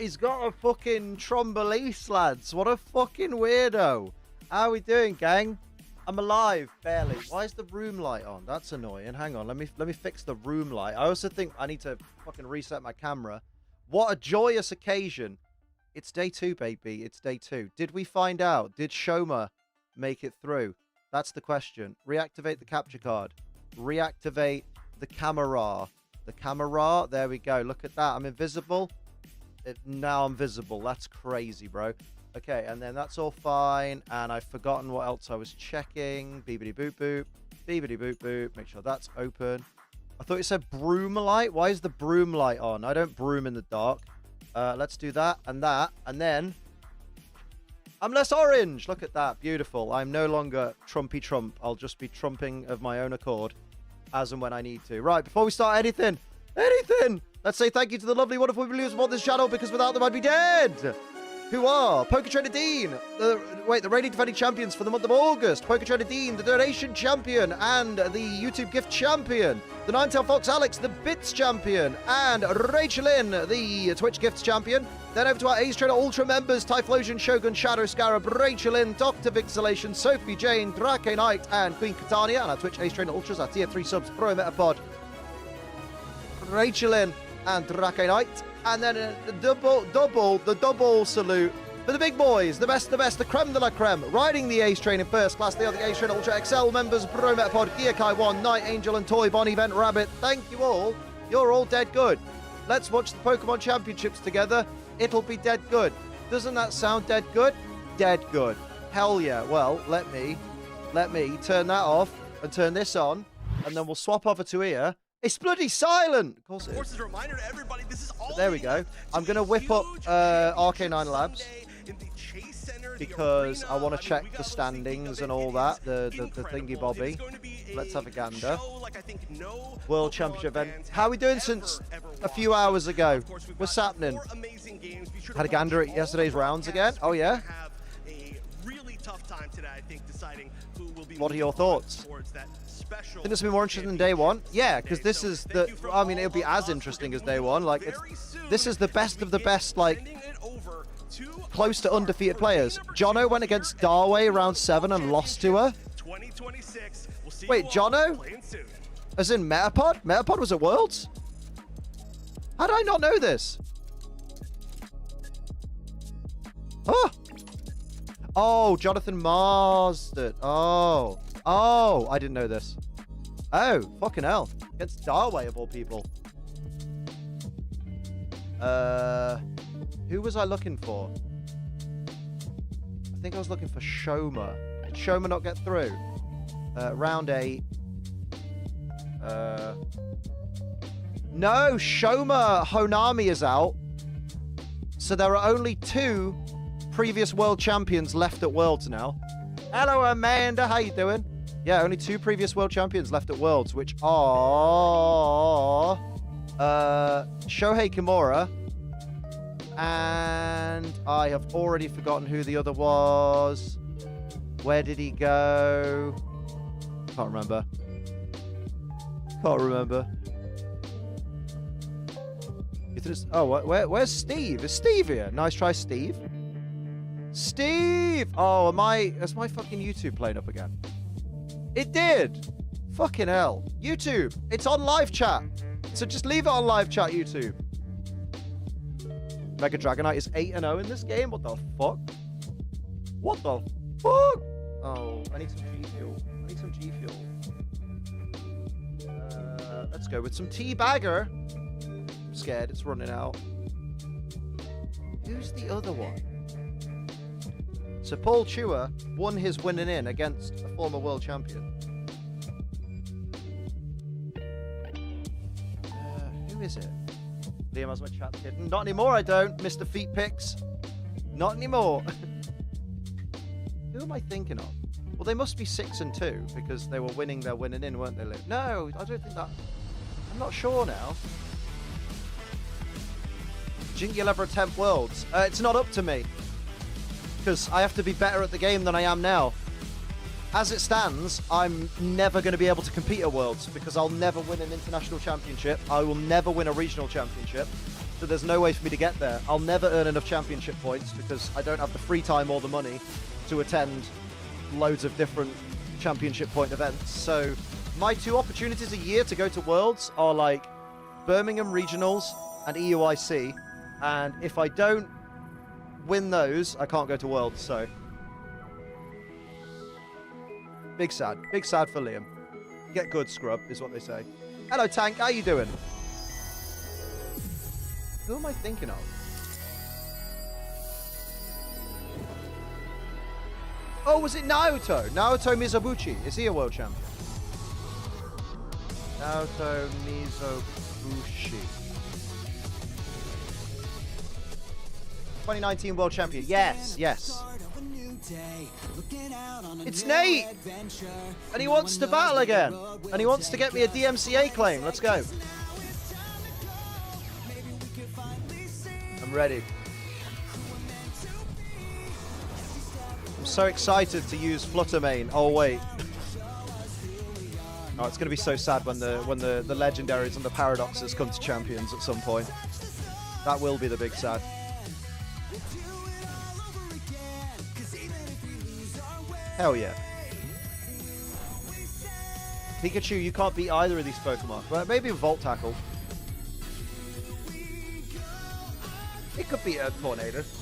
He's got a fucking trombolese, lads. What a fucking weirdo. How are we doing, gang? I'm alive, barely. Why is the room light on? That's annoying. Hang on, let me fix the room light. I also think I need to fucking reset my camera. What a joyous occasion. It's day 2, baby. It's day 2. Did we find out? Did Shoma make it through? That's the question. Reactivate the capture card. Reactivate the camera. The camera. There we go. Look at that. I'm invisible. Now I'm visible. That's crazy, bro. Okay, and then that's all fine. And I've forgotten what else I was checking. Beebity boop boop. Beebity boop boop. Make sure that's open. I thought it said broom light. Why is the broom light on? I don't broom in the dark. Let's do that. And then I'm less orange. Look at that. Beautiful. I'm no longer Trumpy Trump. I'll just be trumping of my own accord as and when I need to. Right, before we start anything, let's say thank you to the lovely, wonderful people who support this channel, because without them I'd be dead. Who are Poketrainer Dean, the reigning defending champions for the month of August, Poketrainer Dean, the donation champion, and the YouTube gift champion, the Ninetail Fox Alex, the bits champion, and Rachel Lynn, the Twitch gifts champion. Then over to our Ace Trainer Ultra members, Typhlosion, Shogun, Shadow Scarab, Rachel Lynn, Dr. Vixelation, Sophie Jane, Drake Knight, and Queen Catania, and our Twitch Ace Trainer Ultras, our tier 3 subs, Pro Metapod, Rachel Lynn, and Drake Knight. And then the double salute for the big boys, the best, the creme de la creme, riding the Ace Train in first class. They are the Ace Train Ultra XL members, Pro Metapod, Gearkai 1, Night Angel, and Toy Bon Event Rabbit. Thank you all. You're all dead good. Let's watch the Pokemon Championships together. It'll be dead good. Doesn't that sound dead good? Dead good. Hell yeah. Well, let me turn that off and turn this on, and then we'll swap over to here. It's bloody silent! Of course it is. A reminder to everybody, this is all but there we go. I'm going to whip up RK9 Labs because I want to check the standings and all that, the thingy bobby. Let's have a gander. World Championship event. How are we doing since a few hours ago? What's happening? Had a gander at yesterday's rounds again? Oh yeah? What are your thoughts? I think this will be more interesting than day 1. Yeah, because this is the... I mean, it'll be as interesting as day 1. Like, this is the best of the best, like, close to undefeated players. Jono went against Darway round 7 and lost to her. Wait, Jono? As in Metapod? Metapod was at Worlds? How did I not know this? Oh, Jonathan Marsden. Oh, I didn't know this. Oh, fucking hell. Against Darway, of all people. Who was I looking for? I think I was looking for Shoma. Did Shoma not get through? Round 8. No, Shoma Honami is out. So there are only 2 previous world champions left at Worlds now. Hello, Amanda. How you doing? Yeah, only 2 previous world champions left at Worlds, which are Shohei Kimura, and I have already forgotten who the other was. Where did he go? Can't remember. Oh, where's Steve? Is Steve here? Nice try, Steve. Steve! Oh, is my fucking YouTube playing up again? It did! Fucking hell. YouTube, it's on live chat. So just leave it on live chat, YouTube. Mega Dragonite is 8-0 in this game? What the fuck? What the fuck? Oh, I need some G Fuel. Let's go with some Teabagger. I'm scared, it's running out. Who's the other one? So Paul Chua won his winning in against a former world champion. Who is it? Liam has my chat hidden. Not anymore, I don't, Mr. Feet Picks. Not anymore. Who am I thinking of? Well, they must be 6-2 because they were winning their winning in, weren't they, Liam? No, I don't think that... I'm not sure now. Think you'll ever attempt Worlds? It's not up to me. Because I have to be better at the game than I am now. As it stands, I'm never going to be able to compete at Worlds because I'll never win an international championship. I will never win a regional championship. that there's no way for me to get there. I'll never earn enough championship points because I don't have the free time or the money to attend loads of different championship point events. So my 2 opportunities a year to go to Worlds are like Birmingham Regionals and EUIC. And if I don't win those, I can't go to Worlds. So big sad for Liam. Get good, scrub, is what they say. Hello, Tank. How you doing? Who am I thinking of? Oh, was it Naoto? Naoto Mizobuchi. Is he a world champion? Naoto Mizobuchi. 2019 world champion. Yes, yes. It's Nate! And he wants to battle again. And he wants to get me a DMCA claim. Let's go. I'm ready. I'm so excited to use Flutter main. Oh, wait. Oh, it's going to be so sad when the legendaries and the paradoxes come to champions at some point. That will be the big sad. Hell yeah. Pikachu, you can't beat either of these Pokemon. Well, maybe a Volt Tackle. It could be a Tornadus.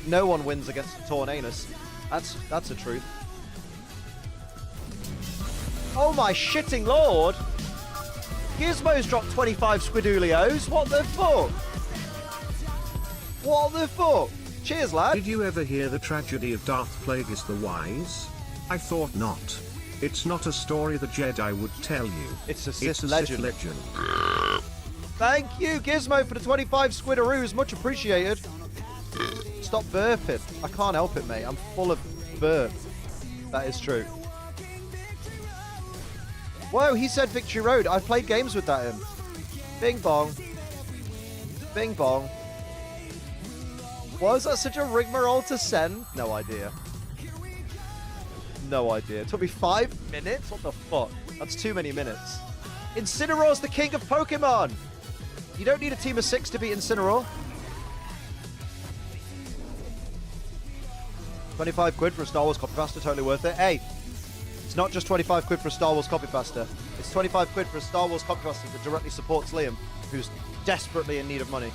No one wins against a Tornadus. That's a truth. Oh my shitting lord! Gizmo's dropped 25 Squidulios. What the fuck? What the fuck? Cheers, lad. Did you ever hear the tragedy of Darth Plagueis the Wise? I thought not. It's not a story the Jedi would tell you. It's a Sith legend. Thank you, Gizmo, for the 25 Squidaroos. Much appreciated. Stop burping. I can't help it, mate. I'm full of burp. That is true. Whoa, he said Victory Road. I've played games with that in. Bing bong. Bing bong. Was that such a rigmarole to send? No idea. No idea. It took me 5 minutes? What the fuck? That's too many minutes. Incineroar's the king of Pokemon! You don't need a team of 6 to beat Incineroar. 25 quid for a Star Wars copypasta, totally worth it. Hey, it's not just 25 quid for a Star Wars copypasta. It's 25 quid for a Star Wars copypasta that directly supports Liam, who's desperately in need of money.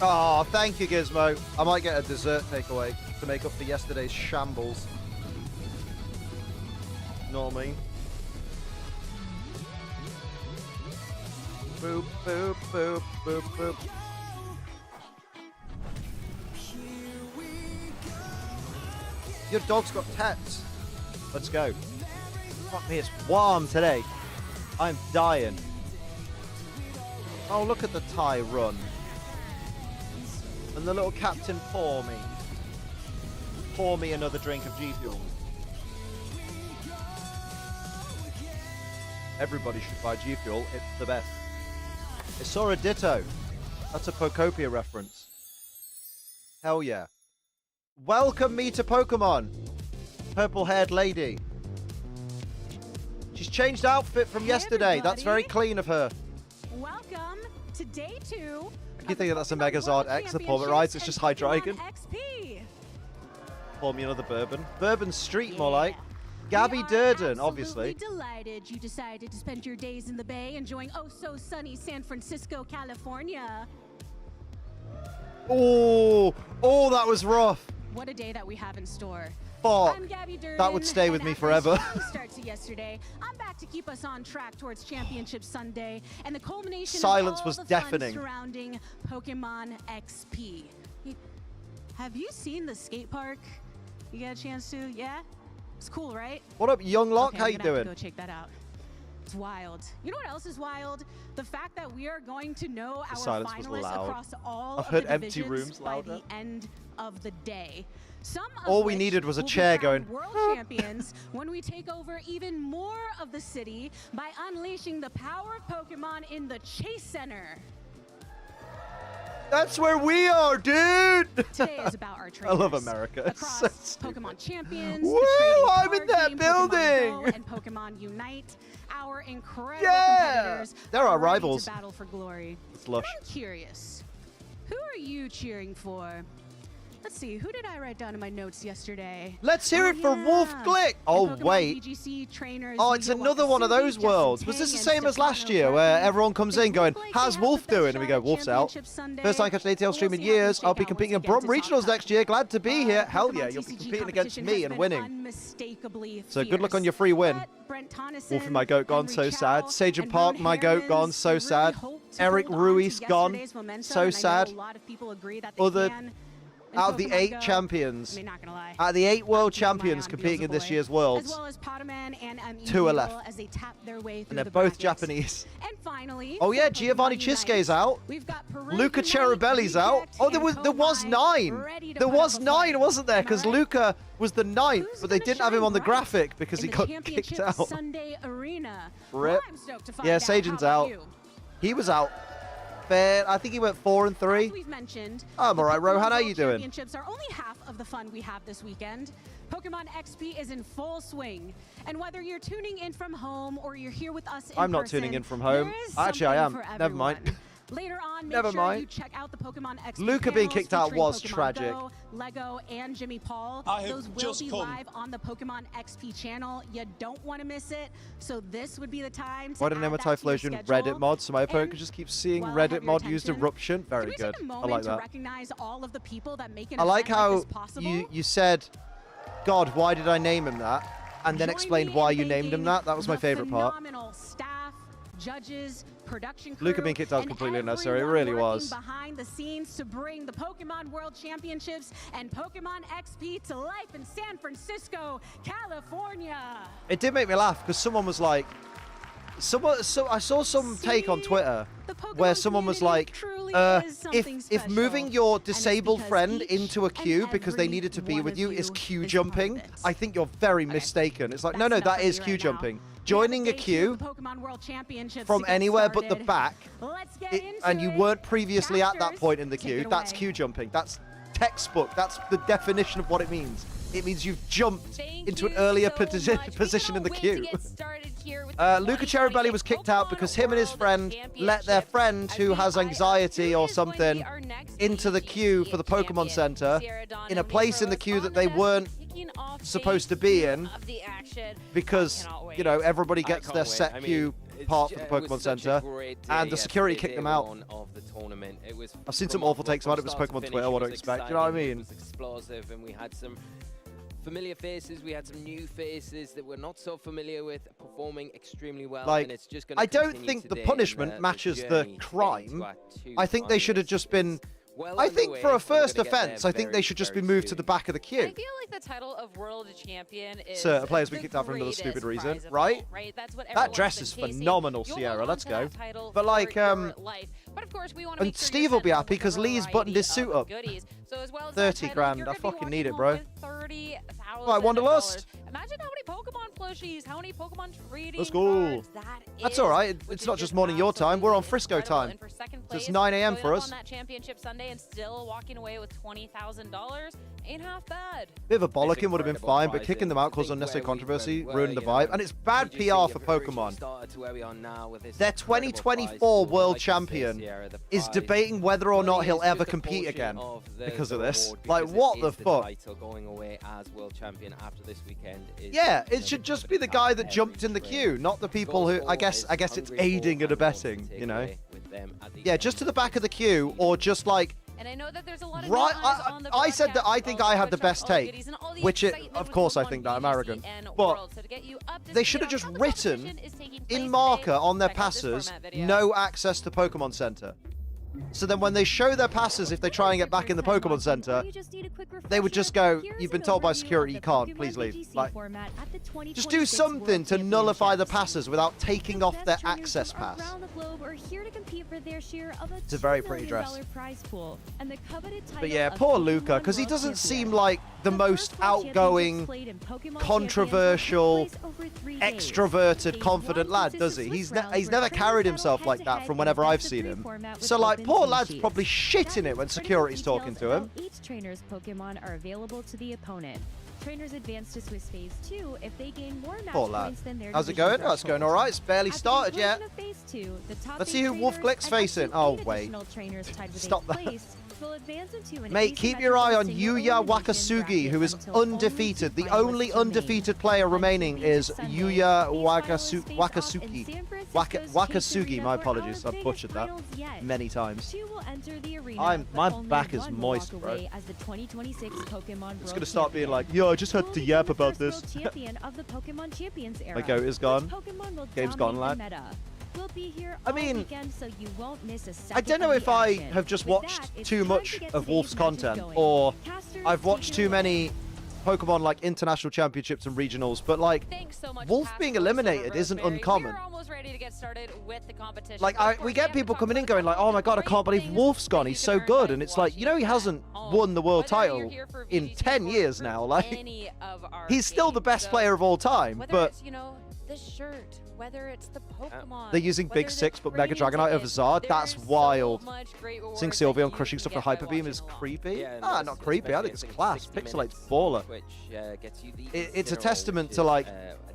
Oh, thank you, Gizmo. I might get a dessert takeaway to make up for yesterday's shambles. Know what I mean? Boop, boop, boop, boop, boop. Your dog's got tats. Let's go. Fuck me, it's warm today. I'm dying. Oh, look at the Thai run. And the little captain pour me. Pour me another drink of G Fuel. Everybody should buy G Fuel. It's the best. I saw a Ditto. That's a Pokopia reference. Hell yeah. Welcome me to Pokemon. Purple-haired lady. She's changed outfit from yesterday. Everybody. That's very clean of her. Welcome to day 2. I keep thinking that's a Megazord X, the Pokemon Rides. It's just Hydreigon. XP. Pour me another bourbon. Bourbon Street, more like. Gabby Durden, obviously. Delighted you decided to spend your days in the Bay enjoying oh-so-sunny San Francisco, California. Oh, that was rough. What a day that we have in store. Fuck. I'm Gabby Durden, That would stay with and me after a forever. strong start to yesterday, I'm back to keep us on track towards Championship Sunday and the culmination Silence of all was the deafening. fun surrounding Pokemon XP. Have you seen the skate park? You get a chance to? Yeah? It's cool, right? What up, Young Lock? Okay, How I'm you gonna have doing? to go check that out. It's wild. You know what else is wild? The fact that we are going to know our silence was finalists loud. across all I've of heard the empty divisions rooms by louder. the end of the day. Some of All we which needed was a will be chair crowned going, world champions when we take over even more of the city by unleashing the power of Pokemon in the Chase Center. That's where we are, dude. Today is about our I trainers. love America. It's Across so stupid. Pokemon Champions, Woo, the trading I'm in card that game, building. Pokemon Go, and Pokemon Unite. Our incredible Yeah. competitors They're our are ready rivals. to battle for glory. It's lush. I'm curious. Who are you cheering for? Let's see. Who did I write down in my notes yesterday? Let's hear it for yeah. Wolf Glick. And Oh, Pokemon wait. VGC trainers, Oh, it's Yu-Gi-Oh! another one of those Wakasugi, worlds. Justin Was this the Tang, same as last Stefano year, where Berti. everyone comes They in going, look like how's they have Wolf the best doing? And we shot go, at Wolf's out. Championship Sunday. First time catching ATL stream in We'll see how years. things I'll shake be out competing in once we get Brum to Regionals top next year. Glad to be here. Hell Pokemon yeah, you'll be TCG competing against competition me has and been winning. unmistakably So good luck fierce. on your free win. But Brent Tonneson, Wolf and my goat gone, Henry so sad. Chow, Sage and Park, Boone my goat gone, Hermans so really sad. hope to Eric hold on to Ruiz gone, yesterday's momentum, so and I know sad. a lot of people agree that they Other can. out of the Pokemon 8 Go, champions, I mean, not gonna lie. out of the 8 world I'm keeping my eye champions on competing in this Beelzebub, year's as Worlds, well as Potaman and 2 are Eagle left. as they tap their way through and they're the both brackets. Japanese. And finally, Oh yeah, for Giovanni Pokemon Chiske's Unite, out. we've got Peru Luca Unite, Cherubelli's out. Reject, Oh, there and was Komai 9. ready to There put was up a 9, fight. wasn't there? Am I Because right? Luca was the 9th, Who's but they gonna didn't have him shine on the bright graphic because in he the got kicked Championship out. Sunday Arena. Rip. Well, I'm stoked to find Yeah, out. Sajan's How about out. you? He was out. Fair. I think he went 4 and 3. As we've mentioned, I'm the alright, Pokemon Rohan. How World you doing? Championships are only half of the fun we have this weekend. Pokemon XP is in full swing, and whether you're tuning in from home or you're here with us in I'm not person, tuning in from home. there is Actually, I am. something for Never mind. everyone. Later on, make Never sure mind. you check out the Pokemon XP Luca being panels kicked out featuring was Pokemon tragic. Go, Lego, and Jimmy Paul. I have Those will just be come. live on the Pokemon XP channel. You don't want to miss it, so this would be the time to Why didn't add that to your Typhlosion schedule. Reddit mod so my opponent And could just keep seeing while I have Reddit your mod used attention, eruption? Very can we good. take a I moment like to that. recognize all of the people that make an I like event how this possible? you said, God, why did I name him that? And then Join explained me why in you named him thanking that. That was my the favorite part. phenomenal staff, judges, production crew, Luca being kicked out was and completely unnecessary. It everyone really working was. behind the scenes to bring the Pokemon World Championships and Pokemon XP to life in San Francisco, California. It did make me laugh because someone was like, I saw some take on See? Twitter The Pokemon where someone was community like, truly if is something if special. moving your And it's disabled because friend each into a and queue because they every needed to be one with of you is you queue is jumping, part of it. I think you're very Okay. mistaken. It's like, no, That's no, enough that of is me queue right now. jumping. We have Joining a day 2 queue of the Pokemon World Championships from to get anywhere but the started. back, Let's get into and you it. weren't previously at that Casters, point in the take queue, it that's away. queue jumping. That's textbook. That's the definition of what it means. It means you've jumped into an earlier position in the queue. Luca Cherubelli was kicked out because him and his friend let their friend who has anxiety or something into the queue for the Pokemon Center in a place in the queue that they weren't supposed to be in because, you know, everybody gets their set queue part for the Pokemon Center, and the security kicked them out. I've seen some awful takes about it. It was Pokemon Twitter. What do I expect? You know what I mean? It was explosive, and we had some familiar faces. We had some new faces that we're not so familiar with performing extremely well. Like, and it's just gonna I don't continue think the today, punishment and the matches the journey to get crime. into our two I think they should have finals just been. is well I think underway. for a We're first gonna get there offense, I think they very, should just be very moved to soon. the back of the I queue. feel like the title of World Champion is So, a player's been the kicked out for another greatest stupid reason, prize of right? all, right? That's what That everyone's dress been is chasing. phenomenal, You'll Sierra. hold Let's on to go. that title But for like, your life. But of course, we want to and make sure Steve you're will be sent home happy with a 'cause Lee's buttoned his variety suit of up. goodies. So as well as 30 that title, grand. you're I gonna be fucking need it, walking bro. home with $30,000. Right, Wanderlust. Imagine how many Pokemon plushies, how many Pokemon trading Let's go. cards that That's is, all right. which It's is not just morning your time. We're on Frisco incredible. time. And for second So it's place, 9 a.m. going for up us. on that championship Sunday and still walking away with $20,000 ain't half bad. Bit of a bollocking would have been incredible fine, but prize, kicking and them out to caused think unnecessary where we controversy, were, ruined the you vibe, know, and it's bad VGC PR for have originally Pokemon. started to where we are now with this Their incredible 2024 prize world pool. Like you say, champion Sierra, the is prize debating whether or not money he'll is ever just a compete portion again of the because of this. reward, Like, because what it the is fuck? title going away as world champion after this weekend is, Yeah, you it know, should the just be the top guy that every jumped in the trade. queue, not the people who, I guess it's aiding and abetting, you know? Yeah, just to the back of the queue, or just like, And I know that there's a lot of right, new eyes on the I said that I broadcast, think all I the had the quick shots, best all the take, goodies, and all the which it, excitement of with course I Pokemon think that I'm VGC arrogant, and but World. So to get you up to they speed should have on just how the written competition is taking place in today, marker on their check out this passes, format video. no access to Pokemon Center. So then when they show their passes, if they try and get back in the Pokemon Center, they would just go, you've been told by security you can't, please leave. Like, just do something to nullify the passes without taking off their access pass. It's a very pretty dress. But yeah, poor Luca, because he doesn't seem like the most outgoing, controversial, extroverted, confident lad, does he? He's never carried himself like that from whenever I've seen him. So like, poor lad's species. probably shitting it when Critical security's talking details to him. about each trainer's Pokemon are available to the opponent. Trainers advance to Swiss Phase 2 if they gain more match Poor lad. points than their How's it division going? Oh, it's going threshold. all right. It's barely At the started yet. conclusion of Phase 2, the top Let's 8 see who Wolf trainers Glick's and up to facing. Oh, 8 wait. additional trainers tied with Stop 8th that. place will advance into an Mate, keep your eye on asymmetrical Yuya single Wakasugi, elimination who is bracket until only undefeated. The two only finalists remain. undefeated player On remaining TV is Sunday, Yuya these finalists face off in Wakasugi. San Francisco's Chase Wakasugi, Arena my for apologies. our I've butchered biggest that finals yet. many times. Two will enter the arena, I'm- but my only back is one will moist, walk bro. away as the 2026 Pokemon It's World gonna start being Champion. like, yo, I just had Who to will yap become the about first this. world champion of the Pokemon Champions era? My goat is gone. Which Pokemon will Game's dominate gone, the lad. meta? We'll be here I all mean, weekend, so you won't miss a second I don't know of if the I action. have just With watched that, it's too time much to get of today's Wolf's matches content, going. or Casters, I've watched take it too away. many Pokemon like international championships and regionals, but like Thanks so much, Wolf Pascal being and eliminated Silver isn't Roseberry. uncommon. We're almost ready to get started with the competition. Like But of we course, get have to people talk coming in about going like, all oh my the god, I great can't believe things Wolf's gone. that He's you so can earn good, by and it's like, you know, he watching hasn't at home. won the world Whether you're title here for in VGC 10 or years for now. Like any of our he's still the games. best So player of all time, whether but it's, you know, the shirt, whether it's the Pokemon, they're using whether Big the Six but Mega training Dragonite over tickets, Zard. That's there's wild. So much great rewards Seeing that Sylveon you crushing can stuff for get by Hyper Beam watching is along. creepy. Yeah, and Ah, that's not creepy. I especially think it's think class. 60 Pixelate's minutes, baller. which gets you the It's a Zero, testament which to, is, like,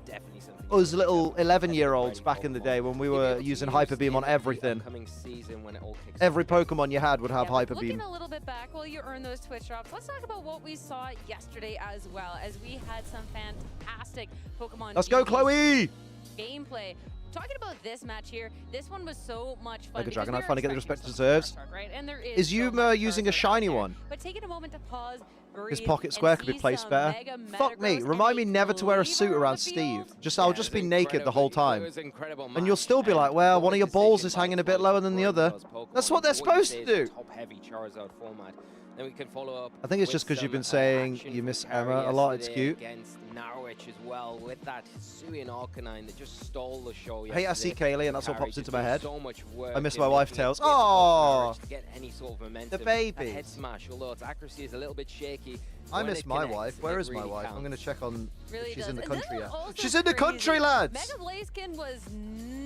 definitely something Us you little can 11-year-olds ready back in the for. day when we You'll be were able to using use Hyper Beam on in the everything. upcoming season when it all kicks Every off. Pokemon you had would have Yeah, but Hyper Beam. looking a little bit back while you earn those Twitch drops, let's talk about what we saw yesterday as well, as we had some fantastic Pokemon Let's go, GP Chloe! gameplay. Talking about this match here, this one was so much fun. Mega because we Dragonite were finally get the expecting respect it so much deserves. Charizard, right? And there Is so Yuma much using a Charizard shiny out there. one? But taking a moment to pause, His breathe, pocket and square could be see placed some better. Mega Fuck me, Metagross and remind a me never to wear a suit Cleaver on around the Steve. field. Just I'll Yeah, just it be was naked the whole incredibly- time. it was an incredible And you'll match, still be like, well, what one of your is balls taken is by hanging a bit storm lower than the for other. those Pokemon. That's what they're So you supposed say to is a do. Top-heavy Charizard format. Then we can follow up. I think it's with just 'cause you've some, been saying action you from miss Kerry Emma a lot, it's yesterday cute. Against Norwich as well, with that Hisuian Arcanine that just stole the show. Hey, I see yesterday. Kaylee, and that's what Carry pops just into my doing head. So much work I miss in my wife making it Tails. difficult for Aww. Norwich to get any sort of momentum. The That head babies. smash, although its accuracy is a little bit shaky. I when miss it my connects, wife. Where it is my really wife? I'm going to counts. check on Really if she's does. in the And this country is yet. also She's in the country, crazy. lads! Mega Blaziken was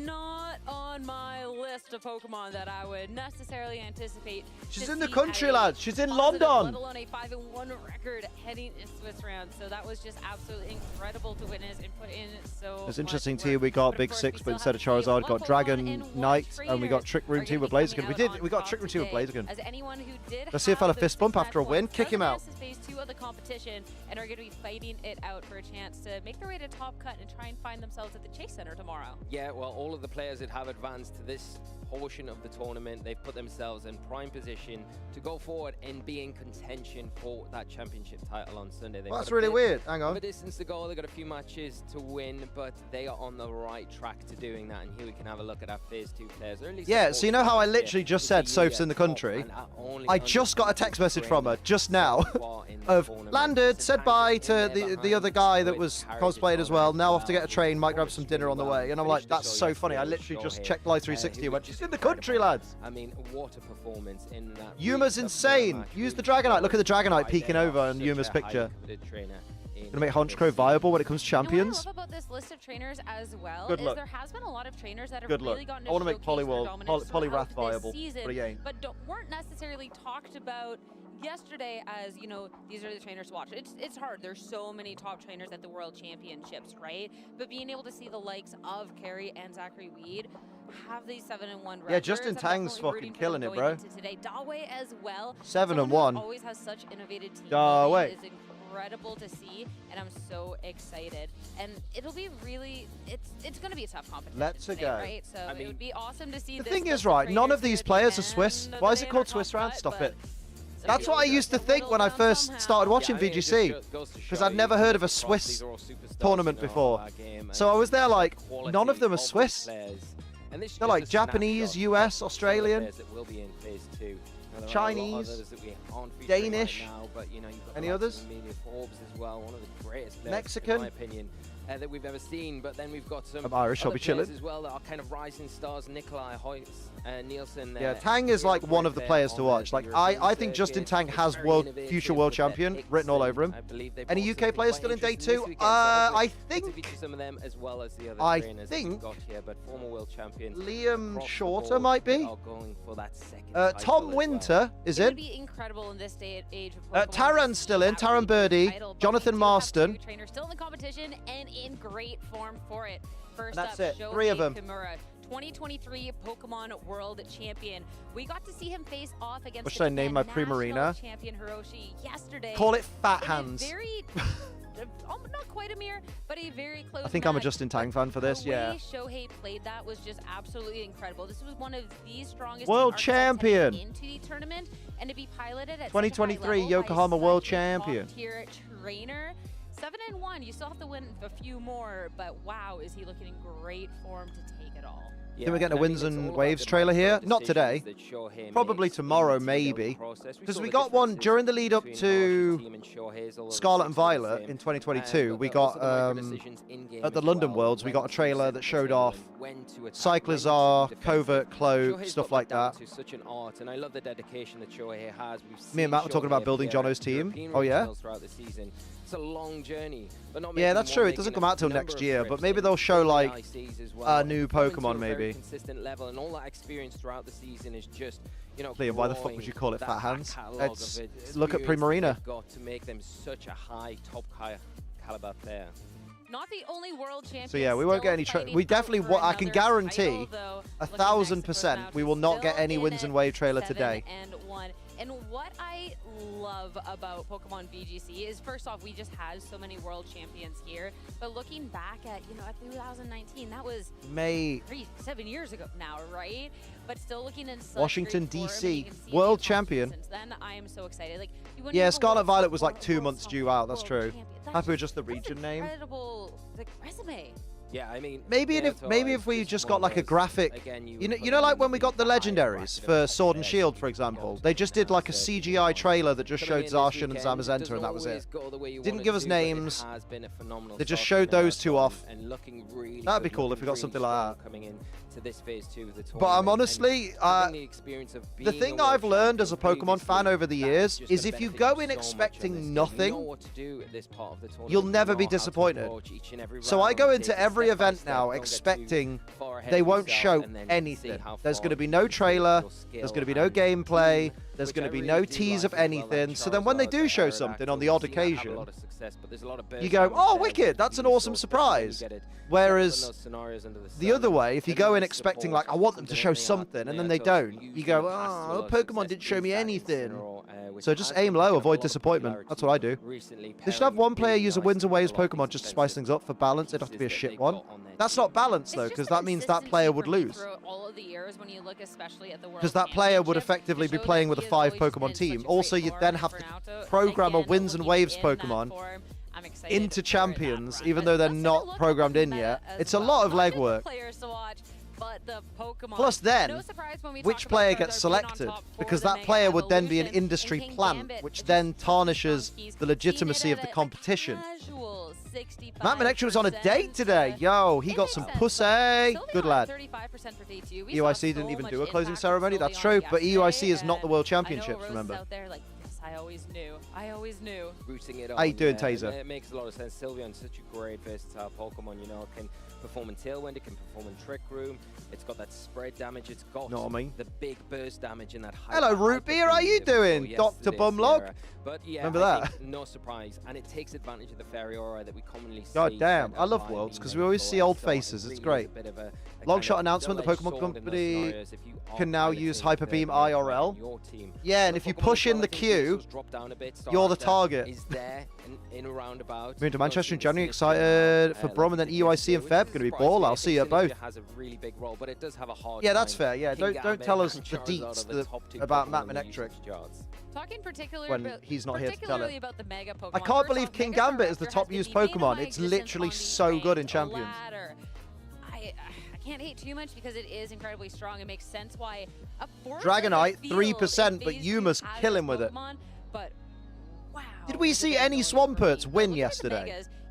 not on my list of Pokemon that I would necessarily anticipate. She's to in the see country, at a lads. She's in positive, London. Let alone a 5-1 record heading in Swiss round. So that was just absolutely incredible to witness and put in so It's much interesting work. to we got But of Big course, Six, we but still instead of have to see Charizard, what got Pokemon Dragon and what Knight, and we got trainers Trick Room are 2 gonna with be coming Blaziken. We out did. on We got top Trick Room 2 with today. Blaziken. As anyone who did Let's see a have fella the fist bump Swiss after a match win. points Kick him does out. advance to phase 2 of the competition and are going to be fighting it out for a chance to make their way to Top Cut and try and find themselves at the Chase Center tomorrow. Yeah, well, all of the players that have advanced to this portion of the tournament, they've put themselves in prime position to go forward and be in contention for that championship title on Sunday. They've Well, that's got a really bit weird. Hang of on. a distance to go. They've got a few matches to win, but they are on the right track to doing that. And here we can have a look at our phase 2 players. Or at least Yeah, the so you know how I four literally players. just We said see Soph's Yuya in the top country? and our only I just got a text message from her just now of landed, said bye to the other guy that was cosplayed as well. Now off to get a train, might grab some dinner on the way. And I'm like, that's so funny. I literally just checked Live 360 and went, she's in the country, lads. I mean, what a performance in that. Yuma's insane. Use the Dragonite. Look at the Dragonite peeking over in Yuma's picture. Gonna make Honchkrow viable when it comes to champions. What I love about this list of trainers as well Good is luck. there has been a lot of trainers that have Good luck. really gotten to I want to make showcase their Poliwhirl, dominance Poliwrath throughout this viable, season, but he ain't. but weren't necessarily talked about yesterday as, you know, these are the trainers to watch. It's hard. There's so many top trainers at the World Championships, right? But being able to see the likes of Carrie and Zachary Weed have these 7-1 records. Yeah, Justin I'm Tang's definitely fucking rooting for killing them it, going bro. into today. Dawei as well. 7-1. Always has such innovative team Dawei. building. Is incredible to see, and I'm so excited. And it'll be really, it's going to be a tough competition. Let's today, go. Right? So I mean, it would be awesome to see. The this thing list is, of right, none of trainers these at the players are end Swiss. of the Why is day it in called our Swiss top round? cut, Stop but it. some That's what I people used to get think whittled when I down first somehow. started watching VGC. Because I'd never heard of a Swiss tournament before. So I was there like, none of them are Swiss. They're like Japanese, US, Australian, Chinese, Danish. Any others? As well, one of the greatest players, Mexican? in my opinion. that we've ever seen. But then we've got some I'm Irish, I'll other be chilling. players as well that are kind of rising stars. Nikolai Hoyt, Nielsen. Yeah, Tang is like one of the players to watch. Like I think Justin Tang has future world champion written all over him. Any UK players still in day 2? I think some of them as well as the other I trainers think that we've got here, but former world champions Liam across the Shorter board might be. are going for that second Tom title as Winter is It would in. be incredible in this day and age of Pokemon. Taran's to still see in, that Taran really big Birdie, title, but Jonathan we do have Marston. two trainers still in the competition and in great form for it. First That's up, it, 3 of them. Kimura, 2023 Pokemon World Champion. We got to see him face off against What the should I name my Japan Primarina? national champion Hiroshi yesterday. Call it Fat in a Hands. Very, not quite a mirror, but a very close I think I'm a match. Justin Tang fan for this, The yeah. way Shohei played that was just absolutely incredible. This was one of the strongest World archetypes champion. heading into the tournament, and to be piloted at 2023 such a high level Yokohama by world such a champion. top-tier trainer. 7-1. You still have to win a few more, but wow, is he looking in great form to take it all. Think we're getting a Winds and Waves trailer here? Not today. Probably tomorrow, maybe. Because we got one during the lead up to Scarlet and Violet in 2022. We got, at the London Worlds, we got a trailer that showed off Cyclizar, Covert, Cloak, stuff like that. Such an art, and I love the dedication that Shohei has. Me and Matt were talking about building Jono's team. Oh, yeah? It's a long journey, but not Yeah, that's true. It doesn't come out till next year, but maybe they'll show like a new Pokemon, maybe. Consistent level, and all that experience throughout the season is just, you know, Liam, why the fuck would growing you call it that Fat Hands? catalogue It's of look at experience Primarina. they've got to make them such a high top caliber player. Not the only world champion. So yeah, we won't get any. We definitely. What I can guarantee, 1,000%, we will not get any Winds and Wave trailer today. And what I love about Pokemon VGC is, first off, we just had so many world champions here. But looking back at, at 2019, that was May 7 years ago now, right? But still looking in such Washington, great form, and D.C., you can see world the champion. since then, I am so excited. Like, you wouldn't Yeah, even Scarlet want Violet was like world- 2 months due out. That's world true. champion. That's Happy with just the that's region name. incredible, resume. Yeah, I mean, Maybe if we just got like a graphic, you know, like when we got the legendaries for Sword and Shield, for example, they just did like a CGI trailer that just showed Zacian and Zamazenta, and that was it. Didn't give us names. They just showed those two off. That'd be cool if we got something like that. Coming in to this phase 2 of the But I'm tournament, honestly, and having the experience of the being thing a I've world learned as a champion Pokemon fan previously, over the that years just is gonna if you benefit go so in much on this. expecting You nothing, know what to do at this part of the tournament. you'll never You be know how to disappointed. approach each and every So I round, go take into it every step by event step, now don't get too expecting far ahead they of won't yourself, show and then anything. see how There's far going to be you no can trailer, your skill there's going to be no and gameplay, team, there's which going I to be really no do tease like of as well, that anything. So then when they do Charizard, show Aerodactyl, something on the we've odd seen that have a occasion, lot of success, but there's a lot of you burst go, out oh, there wicked, that that's an really awesome shows, especially when you surprise. get it Whereas those scenarios under the sun, other way, if you then go in nice expecting support, like, I want them to something show that they something, aren't and then there they to don't, use you go, in the past, a oh, lot of Pokemon success didn't show me in that anything. general, which So just has aim been low, given a avoid lot of disappointment. That's what I do. popularity recently, They should have pairing one player really use a nice Winds and Waves with a lot of Pokemon these just to spice things up for balance. It'd have to be a pieces that shit they've one. got on their That's team. not balanced though, It's because just the that means that player would consistency lose. throughout all of the years when you look especially at the World Because that player would Championship, effectively to be show playing that with a he has 5 always Pokemon been such team. a Also, great you'd then form. have to Fernando, program a again, Winds and looking Waves in that Pokemon form, I'm excited into for that champions, run. even But though they're let's take a not look at programmed the in meta yet. as It's a well. lot of Not just the legwork. players to watch, but the Pokemon. Plus then, No surprise when we which talk about player Charizard gets being on selected? top for Because the that Mega player would then be an Evolution, industry and King plant, Gambit, which just then some tarnishes strong keys. the legitimacy Seeing of it the at a competition. casual 65%, Matt Manectra was on a date today. Yo, he it got makes some sense, pussy. but still Good being lad. on 35% for day 2. We EUIC saw didn't so even much do a closing impact ceremony. from That's Sylveon true. But EUIC yesterday, is not the World and I know Championships, Rose is remember? out there like, yes, I always knew. I always knew. Rooting it How you on, doing, and Taser? It makes a lot of sense. Sylveon's such a great versatile Pokemon, you know, can perform in Tailwind, it can perform in Trick Room, it's got that spread damage, it's got Know what I mean? the big burst damage and that high. Hello, Root Beer, how you doing? Dr. Bumlog? But yeah, Remember I that? think no surprise, and it takes advantage of the Fairy Aura that we commonly see. God damn, set I up love by Worlds, being 'cause we always able see to old so it faces, it's really is great. a bit of a Long kind shot of announcement, the double-edged Pokemon sword in those Company scenarios if you are can now piloting use Hyper the Beam Mega IRL. on your team. Yeah, and So if you Pokemon push in the quality queue, pixels drop down a bit, Star you're the Raptor target. Is there in a roundabout. Moving to Manchester in January, excited for Brum, and then EUIC in Feb. Going to be ball. I'll see you at both. Has a really big role, but it does have a hard Yeah, that's time. fair. Yeah, King don't Gambit tell us and the Charizard deets are the top two about Pokemon Matt in the Manectric. usage charts. Talking When he's not here to tell it. About the Mega Pokemon. I can't First believe off, King Mega Gambit is the Staraptor top has used been Pokemon. in It's existence literally on the so good in ranked Champions. ladder. I can't hate too much because it is incredibly strong. It makes sense why a fourth Dragonite, of the field 3%, in but phase you 2 must has kill this him with it. Pokemon, but wow. Did we is it see gonna any go in for Swampert me? win But looking at the yesterday? Megas,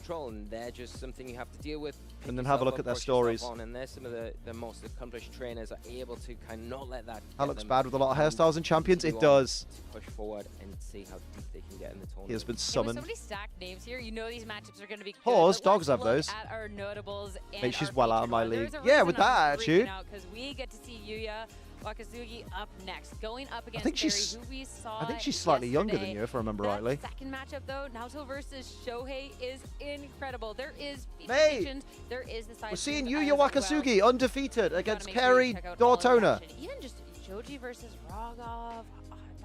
control, and they're just something you have to deal with. And then have a look at their stories. And there's some of the most accomplished trainers are able to kind of not let that. That looks bad with a lot of hairstyles and champions. It does. To push forward and see how deep they can get in the tournament. He has been With summoned. so many stacked names here, you know these matchups are going to be good. Pause, But dogs let's have look those. At our notables and Mate, she's our well out of featured my one. league. There's a Yeah, reason with that attitude. Because we get to see Yuya Wakazugi up next, going up against think Barry, she's- who we saw I think she's slightly younger than yesterday. you, if I remember That rightly. second matchup, though, Naoto versus Shohei, is incredible. There is Mate, features, there is the side We're seeing scenes Yuya as well. Wakasugi undefeated Gotta against make sure you Kerry check out all of the Dortona. action. Even just Joji versus Rogov.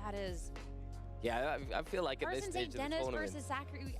that is. Yeah, I feel like at this Carson stage St. of the Dennis tournament, versus Zachary.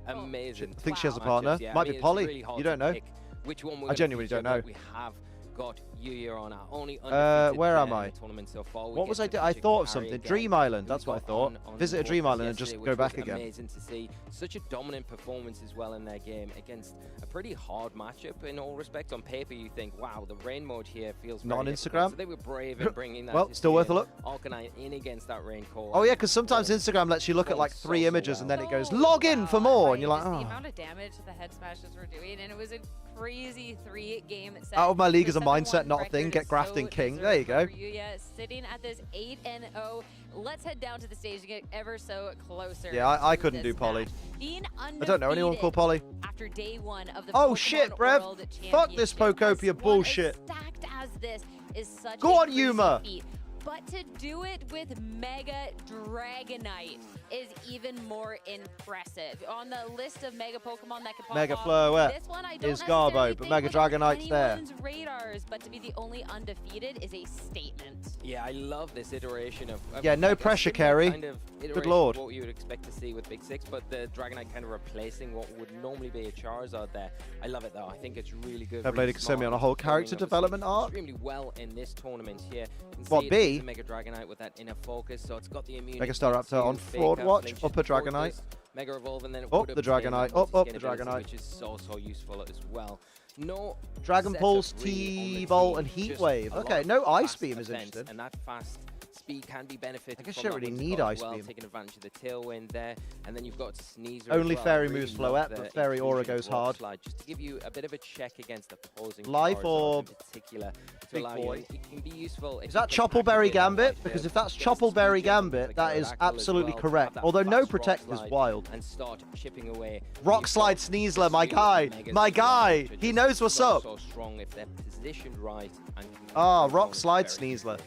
amazing. I think she has a Wow. partner. matchups. Yeah, Might I mean, be it's Polly. really hard You don't to know. pick which one we're I gonna genuinely feature, don't know. but we have got Yuya on our only undefeated where am player I? in the tournament so far. We What get was I to doing? I feature thought of Carrie something. again, Dream Island. who That's what I got thought. on Visit a board Dream Island and yesterday, just which go was back again. Amazing to see. Such a dominant performance as well in their game against a pretty hard matchup in all respects. On paper, you think, wow, the rain mode here feels Not very on difficult. Instagram? So they were brave in bringing that. Well, still worth a look. Arcanine in against that rain core. Oh yeah, because sometimes Instagram lets you look at like 3 images and then it goes log in for more, and you're like, The oh. amount of damage the head smashes were doing, and it was a crazy 3-game set. Out of my league The is a #1 mindset, not a thing. record Get is grafting so king. deserved There you go. for Yuya, sitting at this 8-0. Let's head down to the stage to get ever so closer. Yeah, I to couldn't this do Polly. match. Being I don't know anyone called undefeated Polly. after day 1 of the Oh Pokemon shit, Brev. World Fuck this Championship. Pokopia As one bullshit. as stacked as this is such Go a on, crazy Yuma. feat. But to do it with Mega Dragonite is even more impressive. On the list of Mega Pokemon that can pop Mega off, Floette this one I don't is Garbo, necessarily but think Mega was on Dragonite's there. anyone's radars, but to be the only undefeated is a statement. Yeah, I love this iteration of Yeah, no like a pressure, similar Kerry. kind of iteration Good of lord. what you would expect to see with Big Six, but the Dragonite kind of replacing what would normally be a Charizard there. I love it though. I think it's really good. Fair play really to Kasumi smart. on a whole It's character going, obviously, development arc. extremely well in this tournament here. You can What, see B? it's the Mega Dragonite with that inner focus, so it's got the immunity. Mega Staraptor to on fake Fraud out Watch, flinches upper towards Dragonite. us, Mega Evolve, and then it Up would the obtain Dragonite, the up the multi-skin ability, Dragonite. which is so useful as well. No Dragon setup Pulse, really on the T-Bolt, team, and Heat just Wave. a lot Okay, of no Ice fast Beam is defense, interesting. and that fast speed can be benefited. I guess from you don't that really Whimsicott need as Ice well, Beam. taking advantage of the tailwind there, and then you've got Sneasel. Only as well. Fairy I really moves love Floette, the but Fairy Aura inclusion goes of Rock hard. Slide, just to give you a bit of a check against opposing Life Charizards Orb, in particular, to big allow boy. you. It can be useful. if Is you that can Choppleberry activate that Gambit? Life Because Orb, if that's get some Choppleberry speed jump Gambit, like that is Aerodactyl as absolutely well, to have correct. that Although no fast Rock Protect is Slide wild. and start chipping away. Rock You've Slide got Sneasler, my three guy. Megas My as well, guy. which are He just knows what's up. So strong if they're positioned right. And can Ah, control Rock Slide very Sneasler. easily.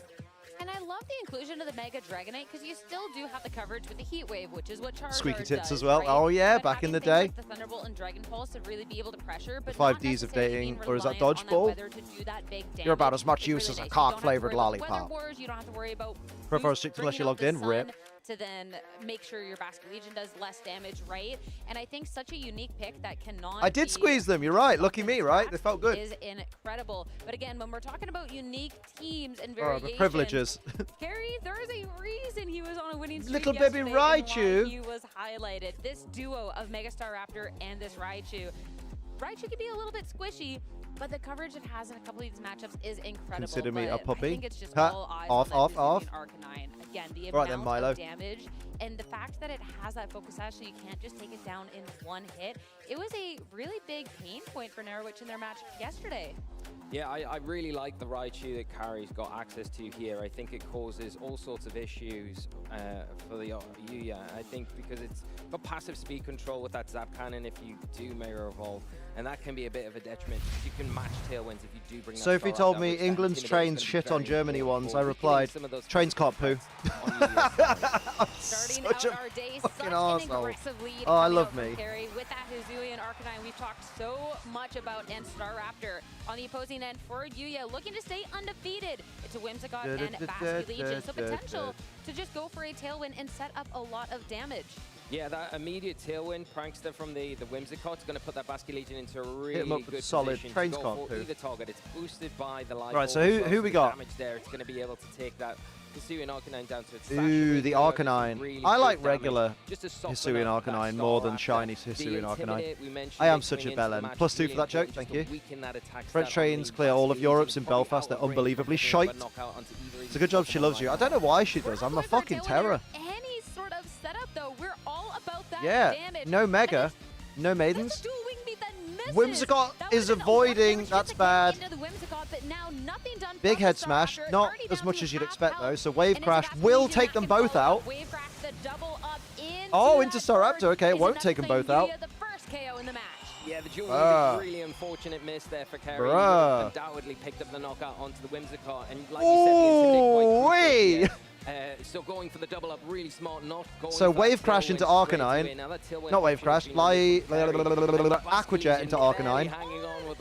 And I love the inclusion of the Mega Dragonite because you still do have the coverage with the Heat Wave, which is what Charizard Squeaky tits does, as well. right? Oh yeah, But back in the having day. things like the Thunderbolt and Dragon Pulse to really be able to pressure, but five not Ds of necessarily dating, being or is that reliant on dodgeball? weather to do that big You're about damage. as much It's use really as a nice. You don't have to cock-flavored worry about the lollipop. weather wars, you don't have to worry about Prefer boost- strict unless bringing you're out logged in, the rip. sun to then make sure your Basket Legion does less damage, right? And I think such a unique pick that cannot I did be squeeze them, you're right. Lucky me, right? They felt good. is incredible. But again, when we're talking about unique teams and Oh, variations, the privileges. Gary, there is a reason he was on a winning streak Little baby yesterday and why Raichu. he was highlighted. This duo of Megastar Raptor and this Raichu. Raichu can be a little bit squishy, but the coverage it has in a couple of these matchups is incredible. Consider me a But puppy. I think it's just Ha, all eyes off, on that off, Hisuian Arcanine. Again, the Right then, amount Milo. of damage and the fact that it has that focus sash, so you can't just take it down in one hit. It was a really big pain point for Norwich in their match yesterday. Yeah, I really like the Raichu that Carrie's got access to here. I think it causes all sorts of issues for the Yuya. I think because it's got passive speed control with that Zap Cannon if you do Mega Evolve, and that can be a bit of a detriment. You can match tailwinds if you do bring that Sophie Staraptor, told me which that England's intimidate's trains gonna be shit on very Germany important ones. for I weakening replied, some of those trains can't poo. on Yuya's side. I'm Starting such out a our day, fucking such an arsehole. aggressive lead. Oh, I coming love out from me. Carrie with that Hisuian Arcanine we've talked so much about, and Staraptor on the opposing end for Yuya, looking to stay undefeated. It's a Whimsicott and Basket Legion, so potential to just go for a tailwind and set up a lot of damage. Yeah, that immediate tailwind prankster from the Whimsicott is going to put that Basket Legion into a him really up with good solid position trains to go can't for poo. either target. It's boosted by the life. Right, so orb as who well, we the got? Damage there. It's going to be able to take that Hisuian Arcanine down to its Ooh, the Arcanine. I like regular Hisuian Hisuian Arcanine more than shiny Hisuian Arcanine. I am such a bellend. +2 for that joke, thank you. French trains clear all of Europe's in Belfast. They're unbelievably shite. It's a good job she loves you. I don't know why she does. I'm a fucking terror. Any sort of setup, though, we're all about that Yeah, damage. no Mega, And no it's Maidens. a dual wing beat that misses. Whimsicott That is would've been a lot of avoiding, damage that's to get bad. into the Whimsicott, but now nothing done Big from head the smash, Staraptor. not Already as down much to as you'd half expect health. though, so Wave And it's Crash Basket will Legion take that them can both follow out. up. Wave Crash, the double up into Oh, into that charge Staraptor, okay, it is won't enough take to them claim both out. Yuya the first KO in the match. Yeah, the duel Bruh. was a really unfortunate miss there for Carrie. Bruh. Undoubtedly picked up the knockout onto the Whimsicott, and like you said, the Intimidate quite crucial Ooh-wee. here. So going for the double up, really smart, not going So for that Wave Crash tailwind into straight Arcanine. away. Now that tailwind Not Wave option has Crash, been really good for Carrie. Aqua Jet into Basket Legion Arcanine. barely hanging on with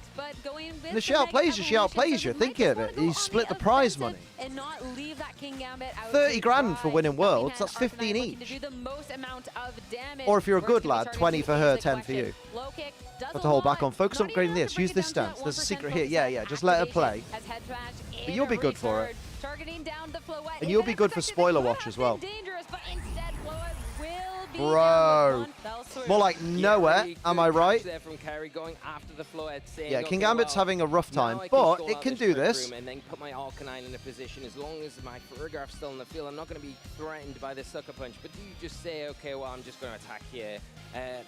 next, but going with And if she outplays you, she outplays you. Think of it. You split the prize money. And not leave that King Gambit out 30 to grand for dry. winning Worlds, Helping that's Hand 15 Arcanine looking to each. do the most amount of damage. Or if you're a First good gonna be lad, targeting 20 for her, the 10 for question. you. Low kick does Got a to hold back lot. on. Focus on Not even upgrading enough this. to Use bring this it down to stance. There's a 1% secret focus hit. Yeah, on yeah. Just let her activation play. as Head Trash But you'll be in good for it. return, targeting down the Floette. And If you'll it be is good for effective, it spoiler could watch have as well. been dangerous, but instead Floette will be bro. More like nowhere, am I right? There from Kerry going after the floor, saying, Yeah, King okay, Gambit's well, having a rough now time, I can but stall it out can this do Trick this. Room and then put my Arcanine in a position. As long as my Farigiraf's still in the field, I'm not going to be threatened by the Sucker Punch. But do you just say, okay, well, I'm just going to attack here?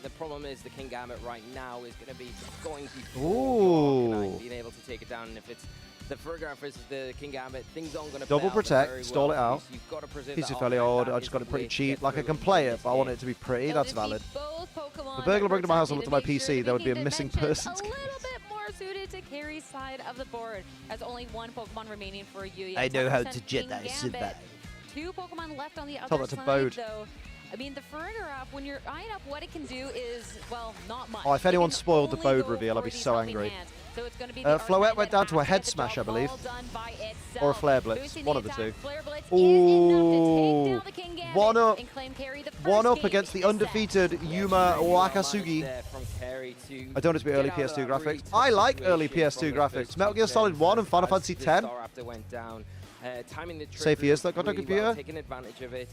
The problem is the King Gambit right now is going to be going before your Arcanine being able to take it down. And if it's the Farigiraf versus the King Gambit, things aren't going to Double protect, very stall well. it out. You've got to preserve Piece that of fairly Arcanine. odd. That I is just got the it pretty way to cheap. get Like I through can in play this it, but I want game. it to be pretty. They'll That's just be valid. both Pokemon The burglar are broke into my house and looked at my protected, making PC. sure There would be a the missing dimensions person. A little bit more suited to Carrie's side of the board, as only one Pokemon remaining for Yuya. I know how 10% to King Jedi Gambit. survive. 2 Pokemon left on the Tell other that to side, Bode. though. I mean, the Farigiraf, when you're eyeing up what it can do is, well, not much. Oh, if It anyone can spoiled the only Bode go reveal, I'd for be these so helping angry. hands. So it's gonna be the Floette Arcanine went that down to a has head the smash, job I believe. all done by Or a itself. Flare Blitz. Boosting One of the attack. two. Flare Blitz Ooh. is enough to take down the King Gambit One up. and claim Carrie the first One up game against the in this set. undefeated Yuma Wakasugi. I don't know to be early PS2 graphics. I like early PS2 graphics. Metal Gear Solid 1 and Final Fantasy 10. Safe years that got a computer. Taking advantage of it.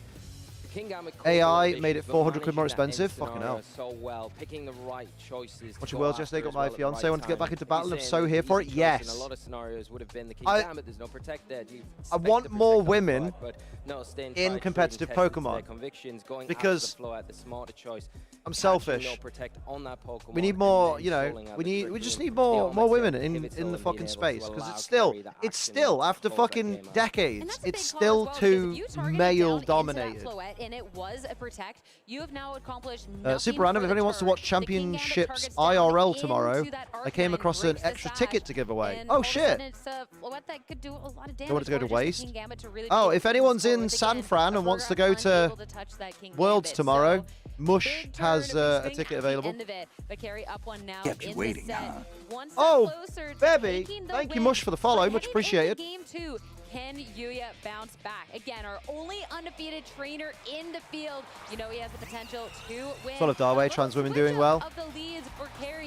AI made it 400 quid more expensive. Fucking hell. So well, picking the right choices. Watching Worlds yesterday, got my fiance wanted to get back into battle. If so, here for it. Yes. In a lot of scenarios would have been the King I- Gambit. There's no protect there. Do you I expect want to more protect on the women fly? But no, staying in tight, competitive staying tested to Pokemon. their convictions, going Because after the floor at the smarter choice. I'm Catching selfish. no protect on that Pokemon We need and more, then you know, stalling out we the need, Trick we just Room need more beyond women that in pivotal the and fucking being able space to because allow it's still, Carrie the it's action still and after close that fucking game out. And decades, that's a it's big call still as well, because too if you targeted male down into that dominated. Floette and it was a protect, you have now accomplished nothing Super random. for If the anyone wants to turn. watch The King Gambit Championships targets down IRL tomorrow, into that I came Arcanine, across an breaks the extra sash, ticket to give away. and Oh all of a shit! sudden it's a Floette that could do a lot of damage. want it to go to or just the waste? King Gambit to really be Oh, able if to anyone's move in forward San again. Fran and wants to go Farigiraf to aren't able touch that King Worlds Gambit, tomorrow, so Mush big turn has a boosting ticket at the available. end of it, but Carrie up one now Kept you in waiting, this set. huh? One step Oh, closer to baby. taking the Thank you, win. Mush, for the follow. But Much heading appreciated. into game 2, can Yuya bounce back? Again, our only undefeated trainer in the field. You know he has the potential to win. Solid Darway, trans women doing well.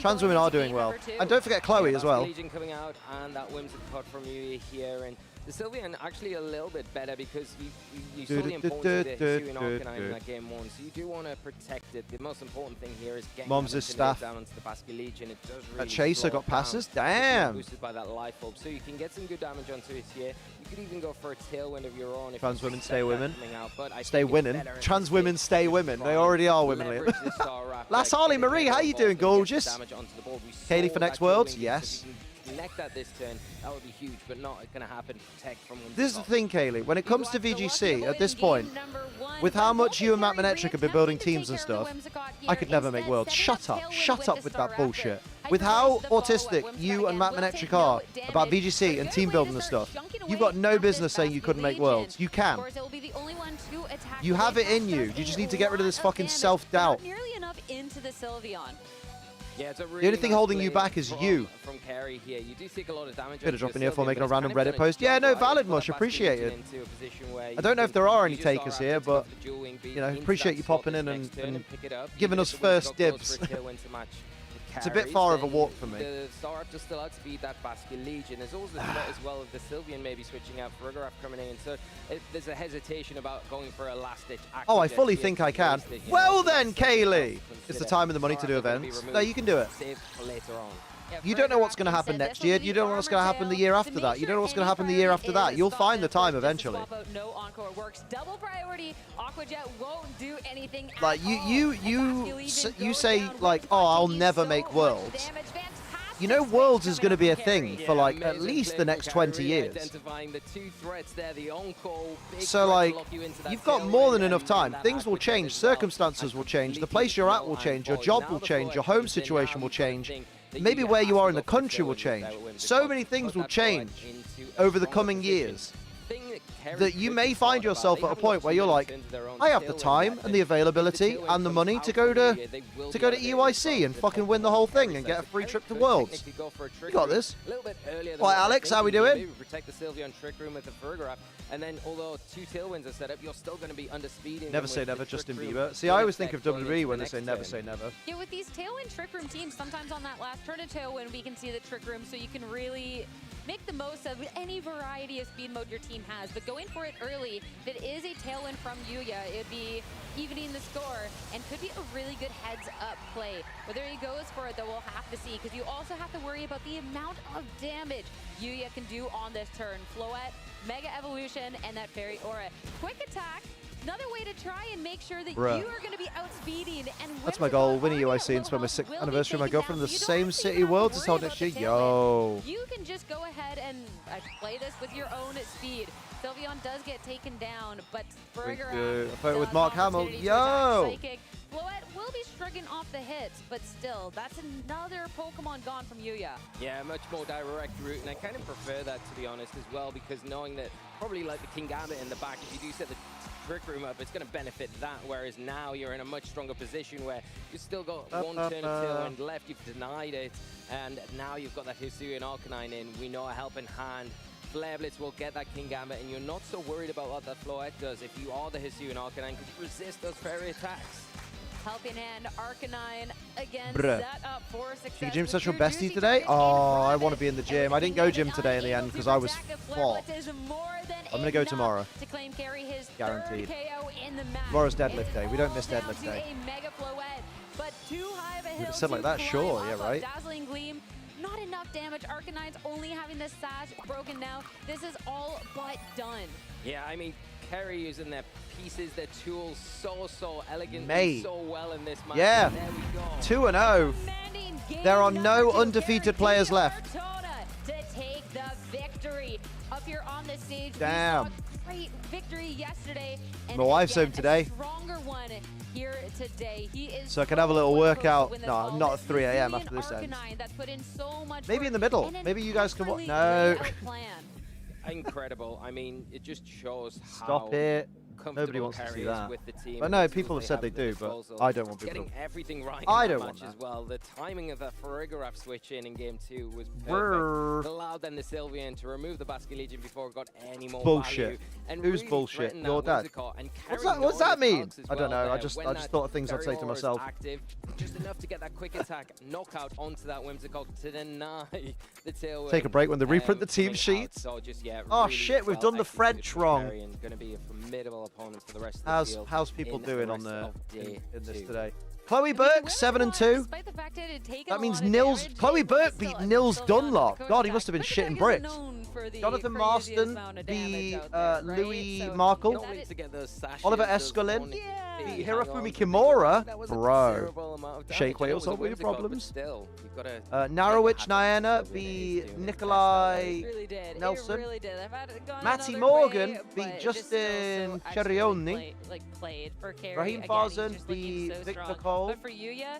Trans women are doing well. And don't forget Chloe as well. Legion coming out and that whimsical cut from Yuya here, and the Sylveon actually a little bit better because you saw the importance of the Hisuian Arcanine in that game 1, so you do want to protect it. The most important thing here is getting Mom's that his to staff. down onto the Basque Legion. It does really That Chaser slow got it down. passes? It's being Damn. boosted by that life bulb, so you can get some good damage onto it here. You could even go for a tailwind of your own. If Trans you women expect stay that women. coming out, but I Stay think it's winning. better in Trans this women case stay to women. They try already are and women, Liam. leverage this star wrap, Last like, Harley getting Marie, rid how of you all doing, the get gorgeous? damage onto the board. We Katie saw for that next Worlds? dueling, Yes. so if you can connect that this turn, that would be huge, but not going to happen. Protect from This is the top. thing, Kaylee. When it comes to VGC, at this point, with how much you and Matt Manetchik have been building teams and stuff, I could never make Worlds. Shut up. Shut up with that bullshit. With how autistic you and Matt Manetchik are about VGC and team building and stuff, you've got no business saying you couldn't make Worlds. You can. You have it in you. You just need to get rid of this fucking self-doubt. Nearly enough into the Sylveon. Yeah, it's a really The only thing nice holding you play back is from- you. From Carrie here. You do take a lot of damage. Bit of onto dropping your here for Sylveon, making but a it's random kind of Reddit done post. its Yeah, job no, right. valid, It's put Mush. that Basque Appreciate Legion it. into a position where I you don't know if can there are any use your takers star here, Raptor to but, go for the dueling, be you know, into appreciate that you slot popping this in and- next turn and pick it up. giving Even us if the wins first got close dibs. for a tailwind to match It's a bit Carries, far of a then walk for me. The Star Raptor still outspeed that Basque Legion. There's also the threat as well of the Sylveon maybe switching out, Farigiraf coming in. So there's a hesitation about going for a last-ditch action. Oh, I fully think I can. Well then, Kaylee! It's the time and the money to do events. No, you can do it. Save for later on. You don't know what's going to happen next year. You don't know what's going to happen the year after that. You don't know what's going to happen the year after that. You'll find the time eventually. No encore works. Double priority. Aquajet won't do anything. Like you say like, oh, I'll never make Worlds. You know, Worlds is going to be a thing for like at least the next 20 years. So like, you've got more than enough time. Things will change, circumstances will change, the place you're at will change, your job will change, your home situation will change. Maybe where you are in the country will change. So many things will change over the coming years that you may find yourself at a point where you're like, I have the time and the availability and the money to go to EYC and fucking win the whole thing and get a free trip to Worlds. You got this. Right, Alex, how we doing? Maybe protect the Sylveon Trick Room with the Farigiraf, and then although 2 tailwinds are set up, you're still going to be underspeeding. Never say never, Justin Bieber. See, I always think of WWE when they say never say never. Yeah, with these Tailwind Trick Room teams, sometimes on that last turn of Tailwind, we can see the Trick Room, so you can really make the most of any variety of speed mode your team has. But going for it early, if it is a tailwind from Yuya, it'd be evening the score and could be a really good heads-up play. Whether he goes for it, though, we'll have to see, because you also have to worry about the amount of damage Yuya can do on this turn. Floette, Mega Evolution, and that Fairy Aura. Quick attack. Another way to try and make sure that Bruh. you are going to be outspeeding. And That's my goal. Win a UIC and spend my 6th anniversary of my girlfriend in the same city world as held next year. Yo. You can just go ahead and play this with your own speed. Sylveon does get taken down, but Bergerac I played with Mark Hamill. Yo. Floette will be struggling off the hits, but still, that's another Pokemon gone from Yuya. Yeah, much more direct route, and I kind of prefer that, to be honest, as well, because knowing that probably like the King Gambit in the back, if you do set the Trick Room up, it's going to benefit that, whereas now you're in a much stronger position where you've still got one turn of tailwind left, you've denied it, and now you've got that Hisuian Arcanine in. We know a helping hand. Flare Blitz will get that King Gambit, and you're not so worried about what that Floette does if you are the Hisuian Arcanine, because you resist those fairy attacks. Helping hand, Arcanine again Bruh. set up for success. Did gym with session True bestie Juicy today? Fruit in Oh, front I of want to it. be in the gym. I didn't go gym today in the end because I was fucked. I'm going to go tomorrow. To claim carry his Guaranteed. third KO in the match. Tomorrow's deadlift It's day. We don't all miss down deadlift to day. a Mega Floette, but too high of a hill said like to that, climb sure, off yeah, of. right? Dazzling Gleam, not enough damage. Arcanine's only having the sash broken now. This is all but done. Yeah, I mean, Kerry using their pieces, their tools so elegantly, Mate. so well in this match. Yeah. There we go. 2-0. Commanding game There are number no 2, undefeated players left. Arizona to take the victory. Up here on the stage, Damn. we saw a great victory yesterday. And My wife's again, home today. A stronger one here today. He is So I can have a little so close to workout. win this No, all. not at This 3 a.m. Hisuian after this ends. Arcanine that's put in so much Maybe work in the middle. and an Maybe you guys can utterly No. laid out plan. Incredible. I mean, it just shows how Stop it. comfortable Nobody wants to Kerry see is that. with the team. But and no, the people tools have said they they have do, at but disposal. I don't want people Getting to. everything right I in that don't match want as that. well. The timing of that Farigiraf switch in Game 2 was perfect. Brrr. It allowed then the Sylveon to remove the Basket Legion before it got any more Bullshit. value. And Who's really bullshit? threaten Your that dad? Whimsicott and What's carry that Nora's mean? cards as I don't well know. I there. just When thought of things I'd say to Fairy Aura is myself. active, just enough to get that quick attack knockout onto that Whimsicott to deny the tailwind. Take a break when they reprint the team coming out. sheets. So just, yeah, Oh, really shit, we've well done the executed French from wrong. Kerry and going to be a formidable opponent for the rest of the field. How's people in doing the on rest the of day in this 2. today? Chloe Burke 7-2. Despite the fact that it had taken That a means lot of Nils. damage, Chloe it Burke still beat had Nils Sylveon Dunlop. to God, he coach must have been back. shitting Quick attack bricks. isn't known for the Jonathan craziest Marston amount of beat damage out there, right? Louis So Markle. that Not is- to get those sashes, Oliver those Escalin one- Yeah. big beat hang-ons. Hirofumi Kimura. That was a Bro. considerable amount of damage. Shake I know it whales was a solve all your Whimsicott, but problems. Still, you've got to Narrowich Nyana Sylveon is beat doing its Nikolai It really did. Nelson. It really did. If I'd gone Matty another Morgan way, beat but it just still Justin so actually Cherioni. played for Kerry. Raheem Again, Farzan he's just looking beat so Victor strong. Cole. But for Yuya,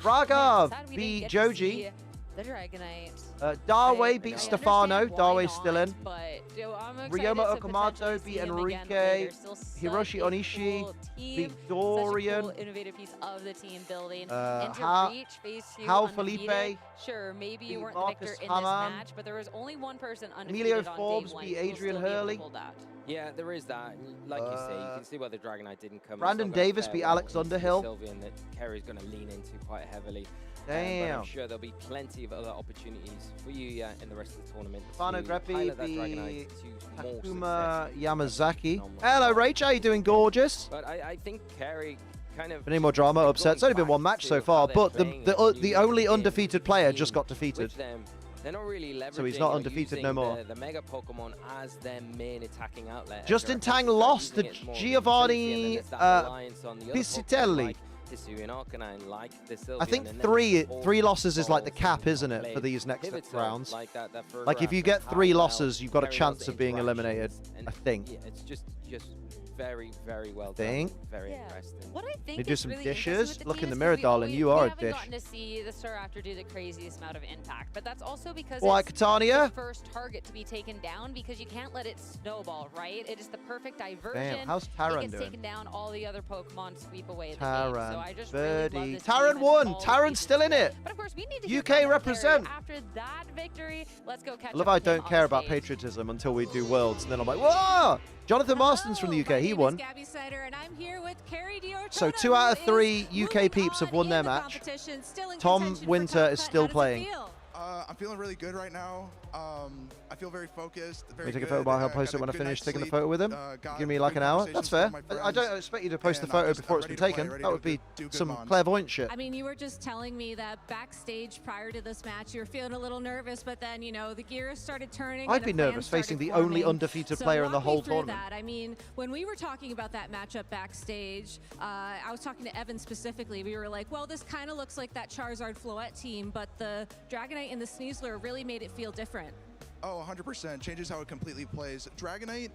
Raghav sad we didn't beat get to Joji. see the Dragonite. Darway I beat understand Stefano. why Darway's not, still in. But, you know, I'm excited Ryoma to Okamoto potentially beat see him again Enrique. play. There's still such Hiroshi a Onishi cool team, beat such a Dorian. cool, innovative piece of the team building. Uh, And to Hal- reach phase 2 Hal undefeated, Felipe sure, maybe you beat weren't the Marcus victor in Hamann. this match, but there was only one person Emilio undefeated on Forbes day 1 beat who will Adrian still be able to Hurley. hold that. Yeah, there is that. And like you say, you can see why the Dragonite didn't come. Brandon It's not got a Davis fair beat one Alex into the Underhill. Sylveon that Kerry's going to lean into quite heavily. But Damn. I'm sure there'll be plenty of other opportunities for you in the rest of the tournament. Stefano to Greppi pilot that beat Dragonite to more Takuma success. Yamazaki. Phenomenal. Hello, Rach. How you doing, gorgeous? But I think Kerry kind of... Any more drama? going Upset. It's only been back one match to so how far, they're but playing the and the using only the undefeated player just team got defeated. with them. They're not really leveraging So he's not or undefeated using no more. The Mega Pokemon as their main attacking outlet. Justin They're Tang actually lost using to it more Giovanni, efficiently, and then there's that alliance on the other Piscitelli. Pokemon, like Hisuian Arcanine, like the Sylveon, I think and then three all losses is like the balls cap, isn't it, for played. these next Pivotal, rounds? Like Like if you get how 3 well losses, you've got a Kerry chance does of being eliminated. interactions, and I think. yeah, it's just very, very well Think? done. Very Yeah. interesting. What I think You do is some really dishes? interesting with the Look team in the is mirror, 'cause darling, you are a we haven't dish. gotten to see the Staraptor do the craziest amount of impact, but that's also because Why, it's Catania? the first target to be taken down because you can't let it snowball, right? It is the perfect diversion. Damn, how's It Taran gets doing? taken down, all the other Pokemon sweep away the game. So I Taran, just really love birdie. this team Taran and won. all the Taran's pieces still in to it. But of course, we need to hear UK from Kerry. represent. After that victory, let's go catch I love up how I with him don't on care the about stage. patriotism until we do Worlds, and then I'm like, whoa! Jonathan Marston's from the UK. He won. Gabby Snyder, and I'm here with Carrie Dior. So 2 out of 3 UK peeps have won their match. Tom Winter is still playing. I'm feeling really good right now. I feel very focused. Very Can you take a good. photo while I'll Got post a it when I good finish night's taking the sleep, photo with him? got Give me like good an hour. That's conversations fair. with my I don't friends, expect you to post the and photo I'm before it's ready been to play, taken. ready That to would be do good some mon. clairvoyant shit. I mean, you were just telling me that backstage prior to this match, you were feeling a little nervous, but then, you know, the gears started turning. I'd and be a plan nervous facing started the only forming. undefeated So player in the walk me whole through tournament. that. I mean, when we were talking about that matchup backstage, I was talking to Evan specifically. We were like, well, this kind of looks like that Charizard Floette team, but the Dragonite and the Sneasler really made it feel different. Oh, 100%. Changes how it completely plays. Dragonite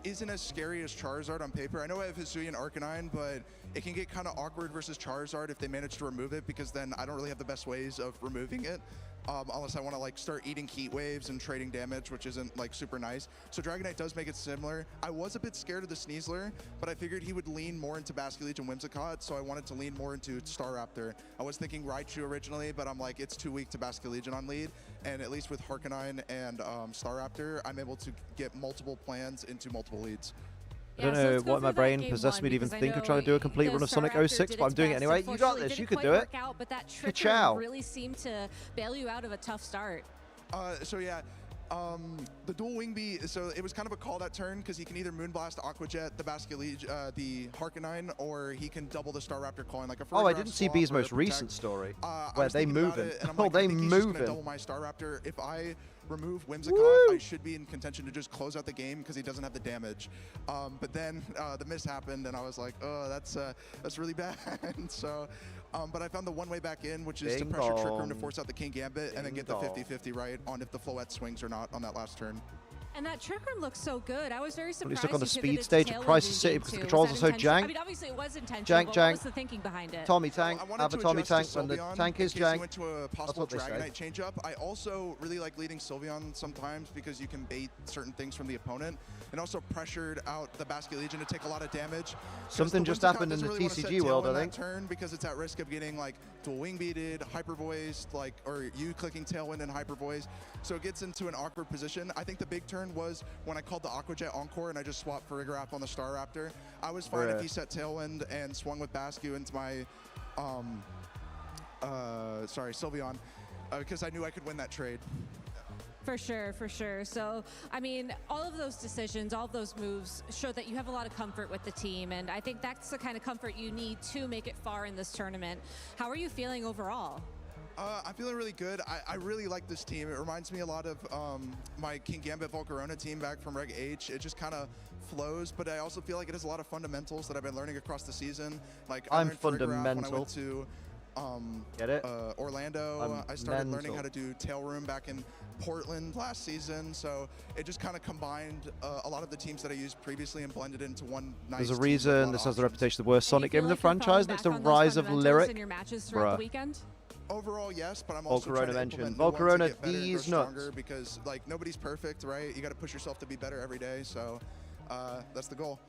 isn't as scary as Charizard on paper. I know I have Hisuian Arcanine, but it can get kind of awkward versus Charizard if they manage to remove it, because then I don't really have the best ways of removing it. Unless I want to like start eating heat waves and trading damage, which isn't like super nice. So Dragonite does make it similar. I was a bit scared of the Sneasler, but I figured he would lean more into Basculegion and Whimsicott, so I wanted to lean more into Staraptor. I was thinking Raichu originally, but I'm like, it's too weak to Basculegion on lead, and at least with Harkonine and Staraptor, I'm able to get multiple plans into multiple leads. I don't know what my brain possessed me to even think of trying to do a complete run of Sonic 06, but I'm doing it anyway. You got this. You could do it. But that Ka-chow. really seemed to bail you out of a tough start. So yeah, the dual wing bee, so it was kind of a call that turn, because he can either Moonblast, Aqua Jet, the the Harkonine, or he can double the Staraptor calling like a Oh, I didn't see B's most recent story, where they move it. Oh, they move it. Double my Staraptor. If I remove Whimsicott, I should be in contention to just close out the game because he doesn't have the damage. But then the miss happened, and I was like, oh, that's really bad. So, but I found the one way back in, which is to pressure Trick Room to force out the King Gambit and then get the 50-50 right on if the Floette swings or not on that last turn. And that Trick Room looks so good. I was very surprised. When he stuck on the you speed pivoted to stage at Tailwind Crisis in City game because the two. controls Was are that so intentional? jank. I mean, obviously it was intentional, Jank, but jank. what was the thinking behind it? Tommy Tank, I wanted have a to Tommy adjust Tank to when the Sylveon tank in is case he jank. went to a possible what they say. Dragonite changeup. I also really like leading Sylveon sometimes because you can bait certain things from the opponent, and also pressured out the Basculegion to take a lot of damage. Something just happened in the TCG world, I think. Turn because it's at risk of getting like dual wing beated, hyper voiced, like, or you clicking Tailwind and hyper voice. So it gets into an awkward position. I think the big turn was when I called the Aqua Jet Encore and I just swapped for Farigiraf on the Staraptor. I was fine if he set Tailwind and swung with Bascu into my Sylveon, because I knew I could win that trade. For sure, for sure. So, I mean, all of those decisions, all of those moves show that you have a lot of comfort with the team, and I think that's the kind of comfort you need to make it far in this tournament. How are you feeling overall? I'm feeling really good. I really like this team. It reminds me a lot of my King Gambit Volcarona team back from Reg H. It just kind of flows, but I also feel like it has a lot of fundamentals that I've been learning across the season. Like I'm learned Farigiraf fundamental. when I went to Get it? Orlando. I'm I started learning mental. how to do Tail Room back in Portland last season, so it just kind of combined a lot of the teams that I used previously and blended into one nice There's a team with reason lot this of has the options. reputation of the worst Sonic Do you game in the feel like you're franchise falling next to back on those Rise of fundamentals Lyric. in your matches throughout Bruh. the weekend? Overall, yes, but I'm also Volcarona trying to mentioned. implement new ones to Volcarona, get better and grow these nuts. stronger, because like nobody's perfect, right? You got to push yourself to be better every day. So that's the goal.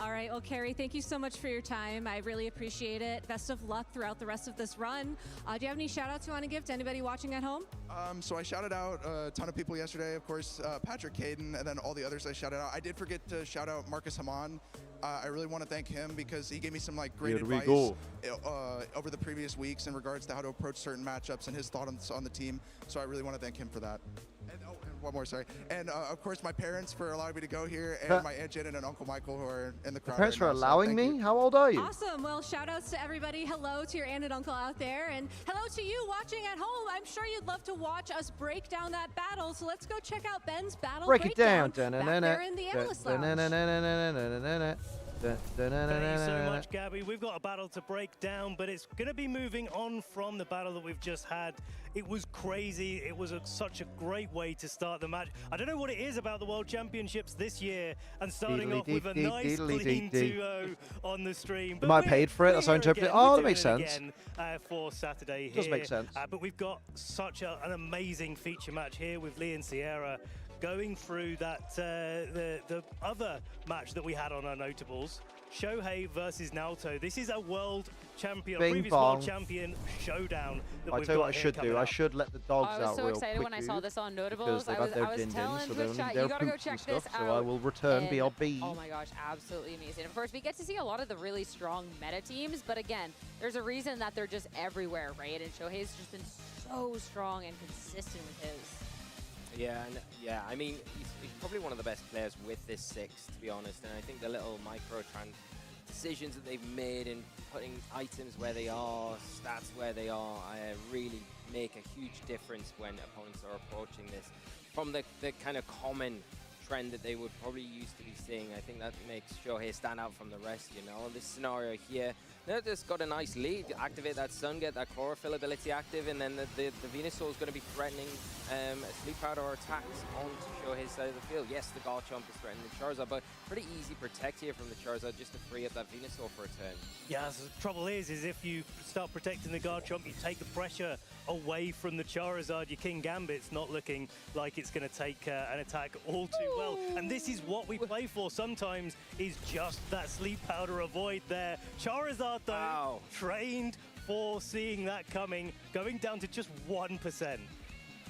All right, well, Carrie, thank you so much for your time. I really appreciate it. Best of luck throughout the rest of this run. Do you have any shout-outs you want to give to anybody watching at home? So I shouted out a ton of people yesterday, of course, Patrick Caden, and then all the others I shouted out. I did forget to shout out Marcus Haman. I really want to thank him because he gave me some like great Here we advice go. Over the previous weeks in regards to how to approach certain matchups and his thoughts on the team. So I really want to thank him for that. And one more, sorry. And of course, my parents for allowing me to go here, and my Aunt Janet and Uncle Michael who are in the crowd. Parents for right now, so allowing thank me? you. How old are you? Awesome. Well, shout-outs to everybody. Hello to your aunt and uncle out there, and hello to you watching at home. I'm sure you'd love to watch us break down that battle, so let's go check out Ben's battle Break it down. back there in the analyst lounge. Thank you so much, Gabby. We've got a battle to break down, but it's going to be moving on from the battle that we've just had. It was crazy. It was such a great way to start the match. I don't know what it is about the World Championships this year and starting off with a nice clean 2-0 on the stream. Am I paid for it? That's how I interpret it. Oh, that makes sense. For Saturday here. Does make sense. But we've got such an amazing feature match here with Lee and Sierra, going through that the other match that we had on our notables. Shohei versus Naoto. This is a world champion, Bing previous bong. world champion showdown that I we've tell you got what I here should do. coming I up. should let the dogs I out was so real excited quick, when I saw dude, this on because Notables. they've I had their was din-dins, telling so Twitch they're chat, only their you gotta go poops check and this stuff, out. so I will return And, BRB. oh my gosh, absolutely amazing. Of course, we get to see a lot of the really strong meta teams, but again, there's a reason that they're just everywhere, right? And Shohei's just been so strong and consistent with his. Yeah, I mean, he's probably one of the best players with this 6, to be honest. And I think the little micro decisions that they've made in putting items where they are, stats where they are, really make a huge difference when opponents are approaching this. From the kind of common trend that they would probably used to be seeing, I think that makes Shohei stand out from the rest, you know. This scenario here, they've just got a nice lead. Activate that Sun, get that Chlorophyll ability active, and then the Venusaur is going to be threatening Sleep Powder or attacks onto Shohei's side of the field. Yes, the Garchomp is threatening the Charizard, but pretty easy protect here from the Charizard just to free up that Venusaur for a turn. Yeah, so the trouble is if you start protecting the Garchomp, you take the pressure away from the Charizard. Your King Gambit's not looking like it's going to take an attack all too well. And this is what we play for sometimes, is just that Sleep Powder avoid there. Charizard, though, Wow. trained for seeing that coming, going down to just 1%.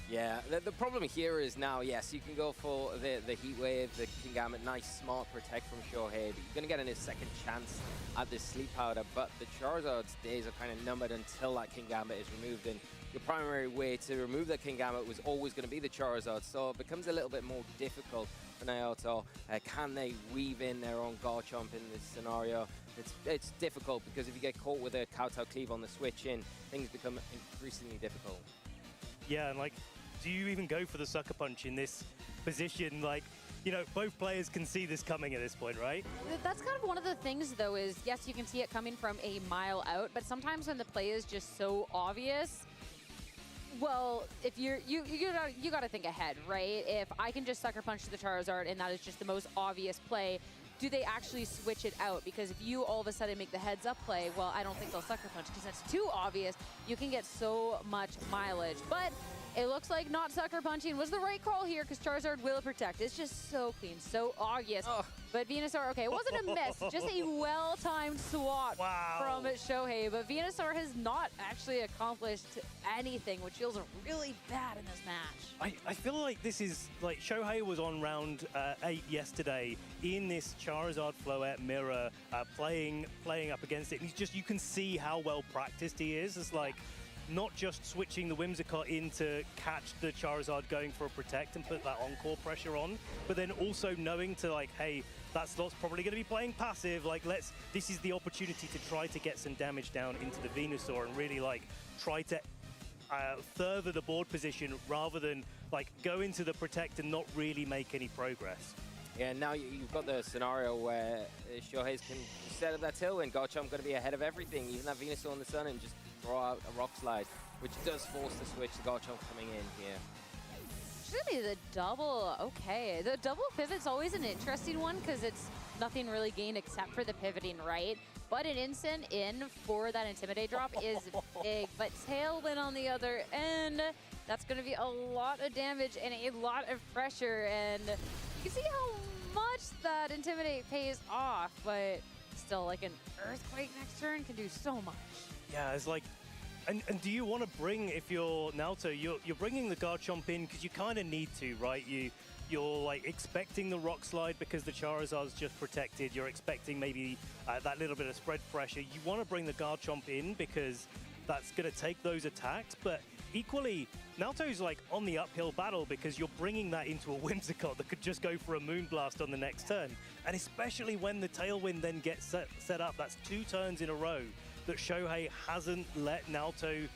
Yeah, the problem here is now, yes, you can go for the Heat Wave, the King Gambit, nice, smart protect from Shohei, but you're going to get a second chance at this Sleep Powder, but the Charizard's days are kind of numbered until that King Gambit is removed, and your primary way to remove that King Gambit was always going to be the Charizard, so it becomes a little bit more difficult for Naoto. Can they weave in their own Garchomp in this scenario? It's difficult, because if you get caught with a Kowtow Cleave on the switch in, things become increasingly difficult. Yeah, and like, do you even go for the Sucker Punch in this position? Like, you know, both players can see this coming at this point, right? That's kind of one of the things, though, is yes, you can see it coming from a mile out, but sometimes when the play is just so obvious, well, if you got to think ahead, right? If I can just Sucker Punch the Charizard and that is just the most obvious play, do they actually switch it out? Because if you all of a sudden make the heads up play, well, I don't think they'll Sucker Punch because that's too obvious. You can get so much mileage. But it looks like not Sucker Punching was the right call here because Charizard will protect. It's just so clean, so obvious. Oh. But Venusaur, okay, it wasn't a miss, just a well-timed swap from Shohei. But Venusaur has not actually accomplished anything, which feels really bad in this match. I feel like this is, like, Shohei was on round 8 yesterday in this Charizard Floette mirror, playing up against it. And he's just, you can see how well practiced he is. It's like, not just switching the Whimsicott in to catch the Charizard going for a protect and put that encore pressure on, but then also knowing to, like, hey, that slot's probably going to be playing passive, like, this is the opportunity to try to get some damage down into the Venusaur and really, like, try to further the board position rather than, like, go into the protect and not really make any progress. Yeah, now you've got the scenario where Shohei can set up that tailwind. Garchomp going to be ahead of everything, even that Venusaur on the sun, and just throw out a Rock Slide, which does force the switch. The Garchomp coming in here. Should be the double. Okay, the double pivot's always an interesting one because it's nothing really gained except for the pivoting, right? But an instant in for that Intimidate drop is big. But Tailwind on the other end, that's going to be a lot of damage and a lot of pressure. And you can see how much that Intimidate pays off, but still, like, an Earthquake next turn can do so much. Yeah, it's like, and do you want to bring, if you're Naoto, you're bringing the Garchomp in because you kind of need to, right? You're like expecting the Rock Slide because the Charizard's just protected. You're expecting maybe that little bit of spread pressure. You want to bring the Garchomp in because that's going to take those attacks, but equally, Naoto's like on the uphill battle because you're bringing that into a Whimsicott that could just go for a Moonblast on the next turn. And especially when the Tailwind then gets set up, that's 2 turns in a row that Shohei hasn't let Naoto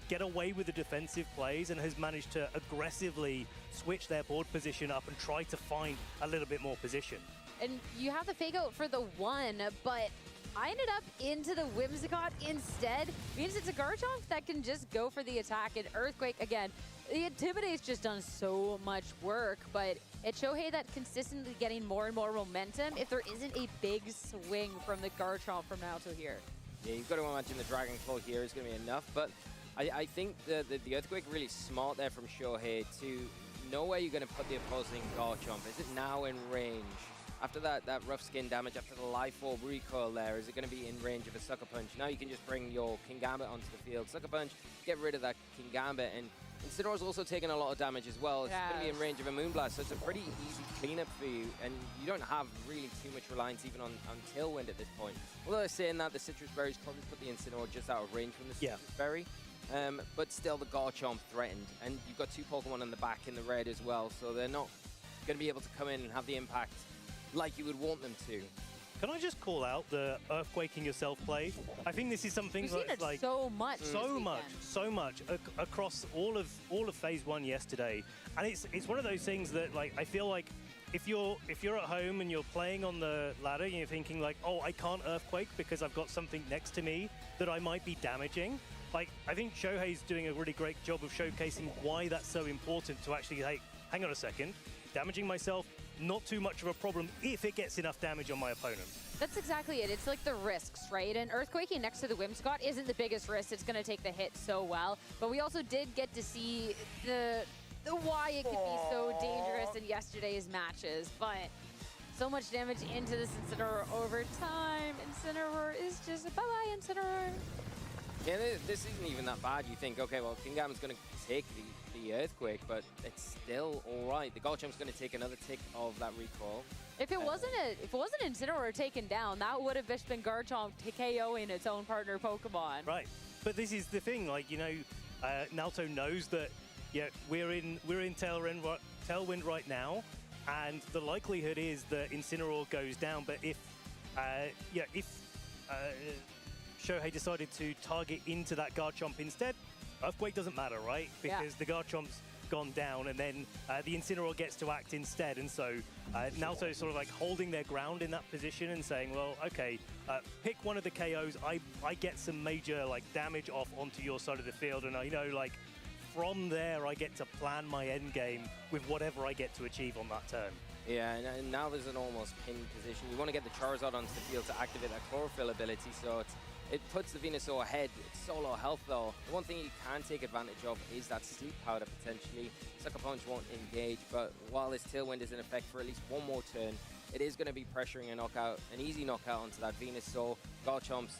get away with the defensive plays and has managed to aggressively switch their board position up and try to find a little bit more position. And you have to fake out for the 1, but I ended up into the Whimsicott instead. Means it's a Garchomp that can just go for the attack. And Earthquake, again, the Intimidate's just done so much work, but it's Shohei that consistently getting more and more momentum if there isn't a big swing from the Garchomp from Naoto here. Yeah, you've got to imagine the Dragon Claw here is going to be enough, but I think the Earthquake really smart there from Shohei to know where you're going to put the opposing Garchomp. Is it now in range After that rough skin damage, after the life orb recoil there, is it going to be in range of a Sucker Punch? Now you can just bring your King Gambit onto the field. Sucker Punch, get rid of that King Gambit, and Incineroar's also taking a lot of damage as well. It's going to be in range of a Moonblast, so it's a pretty easy cleanup for you, and you don't have really too much reliance even on Tailwind at this point. Although saying that, the Citrus Berries probably put the Incineroar just out of range from the Citrus Berry. But still, the Garchomp threatened, and you've got 2 Pokemon in the back in the red as well, so they're not going to be able to come in and have the impact like you would want them to. Can I just call out the earthquaking yourself play? I think this is something We've seen that's it like so much across all of Phase 1 yesterday, and it's one of those things that, like, I feel like if you're at home and you're playing on the ladder and you're thinking like, oh, I can't earthquake because I've got something next to me that I might be damaging. Like, I think Shohei's doing a really great job of showcasing why that's so important to actually, hey, hang on a second, damaging myself, not too much of a problem if it gets enough damage on my opponent. That's exactly it. It's like the risks, right? And Earthquaking next to the Whimsicott isn't the biggest risk. It's going to take the hit so well. But we also did get to see the why it could be so dangerous in yesterday's matches. But so much damage into this Incineroar over time. Incineroar is just a bye-bye, Incineroar. Yeah, this isn't even that bad. You think, okay, well, King Gambit's going to take the Earthquake, but it's still all right. The Garchomp's going to take another tick of that recoil. If it wasn't Incineroar taken down, that would have just been Garchomp KOing its own partner Pokemon. Right, but this is the thing. Like, you know, Naoto knows that. Yeah, we're in Tailwind right now, and the likelihood is that Incineroar goes down. But if Shohei decided to target into that Garchomp instead, Earthquake doesn't matter, right? Because the Garchomp's gone down, and then the Incineroar gets to act instead. And so Naoto is sort of like holding their ground in that position and saying, well, okay, pick one of the KOs. I get some major like damage off onto your side of the field, and I know like from there I get to plan my end game with whatever I get to achieve on that turn. Yeah, and now there's an almost pinned position. You want to get the Charizard onto the field to activate that Chlorophyll ability, so it puts the Venusaur ahead. It's so low health though. The one thing you can take advantage of is that Sleep Powder potentially. Sucker Punch won't engage, but while this Tailwind is in effect for at least one more turn, it is going to be pressuring a knockout, an easy knockout onto that Venusaur. Garchomp's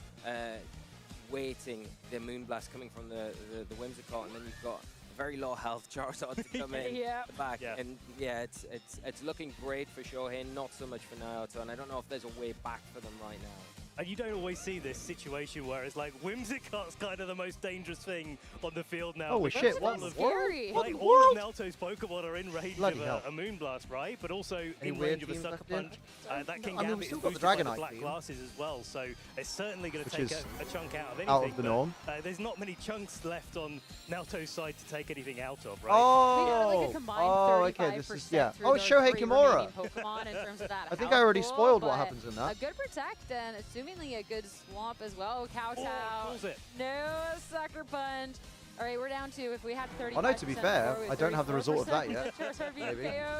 waiting the Moonblast coming from the Whimsicott, and then you've got a very low health Charizard to come in the back. Yeah. And yeah, it's looking great for Shohei, not so much for Naoto, and I don't know if there's a way back for them right now. And you don't always see this situation where it's like Whimsicott's kind of the most dangerous thing on the field now. Oh shit, what the world? Like, all of Naoto's Pokemon are in range of a Moonblast, right? But also in range of a Sucker Punch. That King Gambit is boosted by the black glasses as well, so it's certainly going to take a chunk out of anything. Out of the norm. There's not many chunks left on Naoto's side to take anything out of, right? Oh, like a combined okay, this is, oh, it's Shohei Kimura. I think I already spoiled what happens in that. A good Protect, and assumingly a good Swamp as well. Kowtow. No Sucker Punch. All right, we're down to, if we had 30. Oh no, to be fair, I don't have the result of that yet.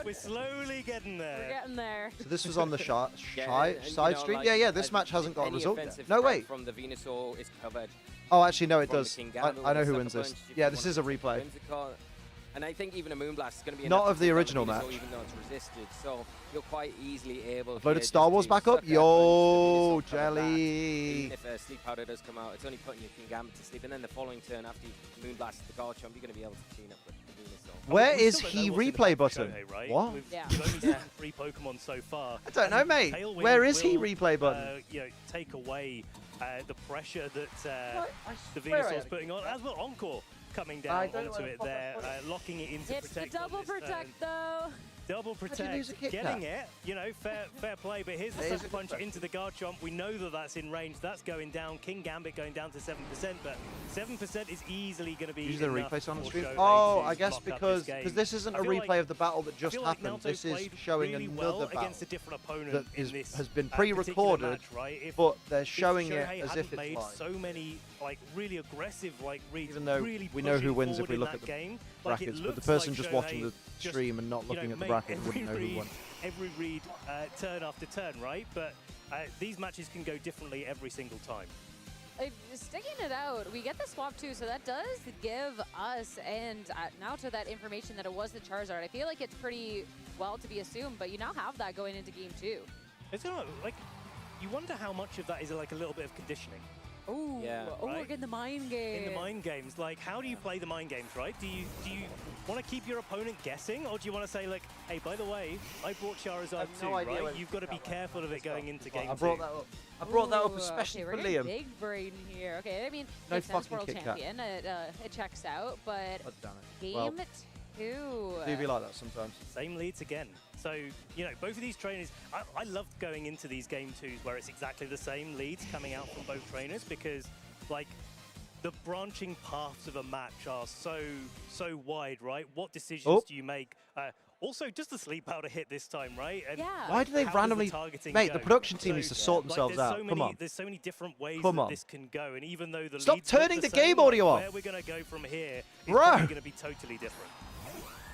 We're slowly getting there. We're getting there. So this was on the side stream? Yeah, this match hasn't got a result yet. No, wait. From the Venusaur is covered. Oh, actually, no, it does. I know who wins this. Yeah, this is a replay. And I think even a Moonblast is going to be not of the original match, even though it's resisted. So you're quite easily able. Uploaded Star Wars back up. Yo, jelly. Even if Sleep Powder does come out, it's only putting your King Gambit to sleep, and then the following turn after you Moonblast the Garchomp, you're going to be able to clean up with the Venusaur. Where is he replay button? Shohei, right? What? We've only seen 3 Pokemon so far. I don't know, mate. Where is he replay button? You know, take away the pressure that the Venusaur's putting on, as well Encore coming down onto it there, locking it into It's Protect. the double Protect though. Double Protect, getting it, you know, fair play, but here's the Sucker Punch into the Garchomp. We know that that's in range, that's going down. King Gambit going down to 7%, but 7% is easily going to be Usually enough the replays on the for stream? Shohei Oh, to I guess lock up because this this isn't a replay of the battle that just happened. This is showing really another battle against a different opponent that has been pre-recorded, right? but they're showing it Shohei as if it's made live. so many like really aggressive like reads, Even though really we know who pushing wins if we forward look in at the that game. brackets, like, but the person like just Shohei watching the just, stream and not looking at the bracket wouldn't know who won. Every read turn after turn, right? But these matches can go differently every single time. sticking it out, we get the swap too, so that does give us, and now to that information that it was the Charizard. I feel like it's pretty well to be assumed, but you now have that going into game 2. It's like, you wonder how much of that is like a little bit of conditioning. Oh, Yeah. oh, Right? we're getting the mind game. In the mind games, like, how do you play the mind games, right? Do you want to keep your opponent guessing, or do you want to say, like, hey, by the way, I brought Charizard too, no idea right? when You've got to be careful of it going into game I 2. brought that up. I brought that up Ooh, especially okay, for we're getting Liam. big brain here. Okay, I mean, No makes sense, fucking world Kit Kat. champion. It checks out, but God damn it. game Well, 2. do be like that sometimes. Same leads again. So, you know, both of these trainers, I love going into these game 2s where it's exactly the same leads coming out from both trainers because, like, the branching paths of a match are so wide, right? What decisions do you make? Also, just the sleep powder hit this time, right? And Yeah. Why do they how does randomly... targeting Mate, go? the production team So, needs to sort like, themselves there's out. so Come many, on. There's so many different ways Come that on. this can go, and even though the Stop leads look turning the same, game like, audio off. where we're going to go from here is Bro. probably going to be totally different.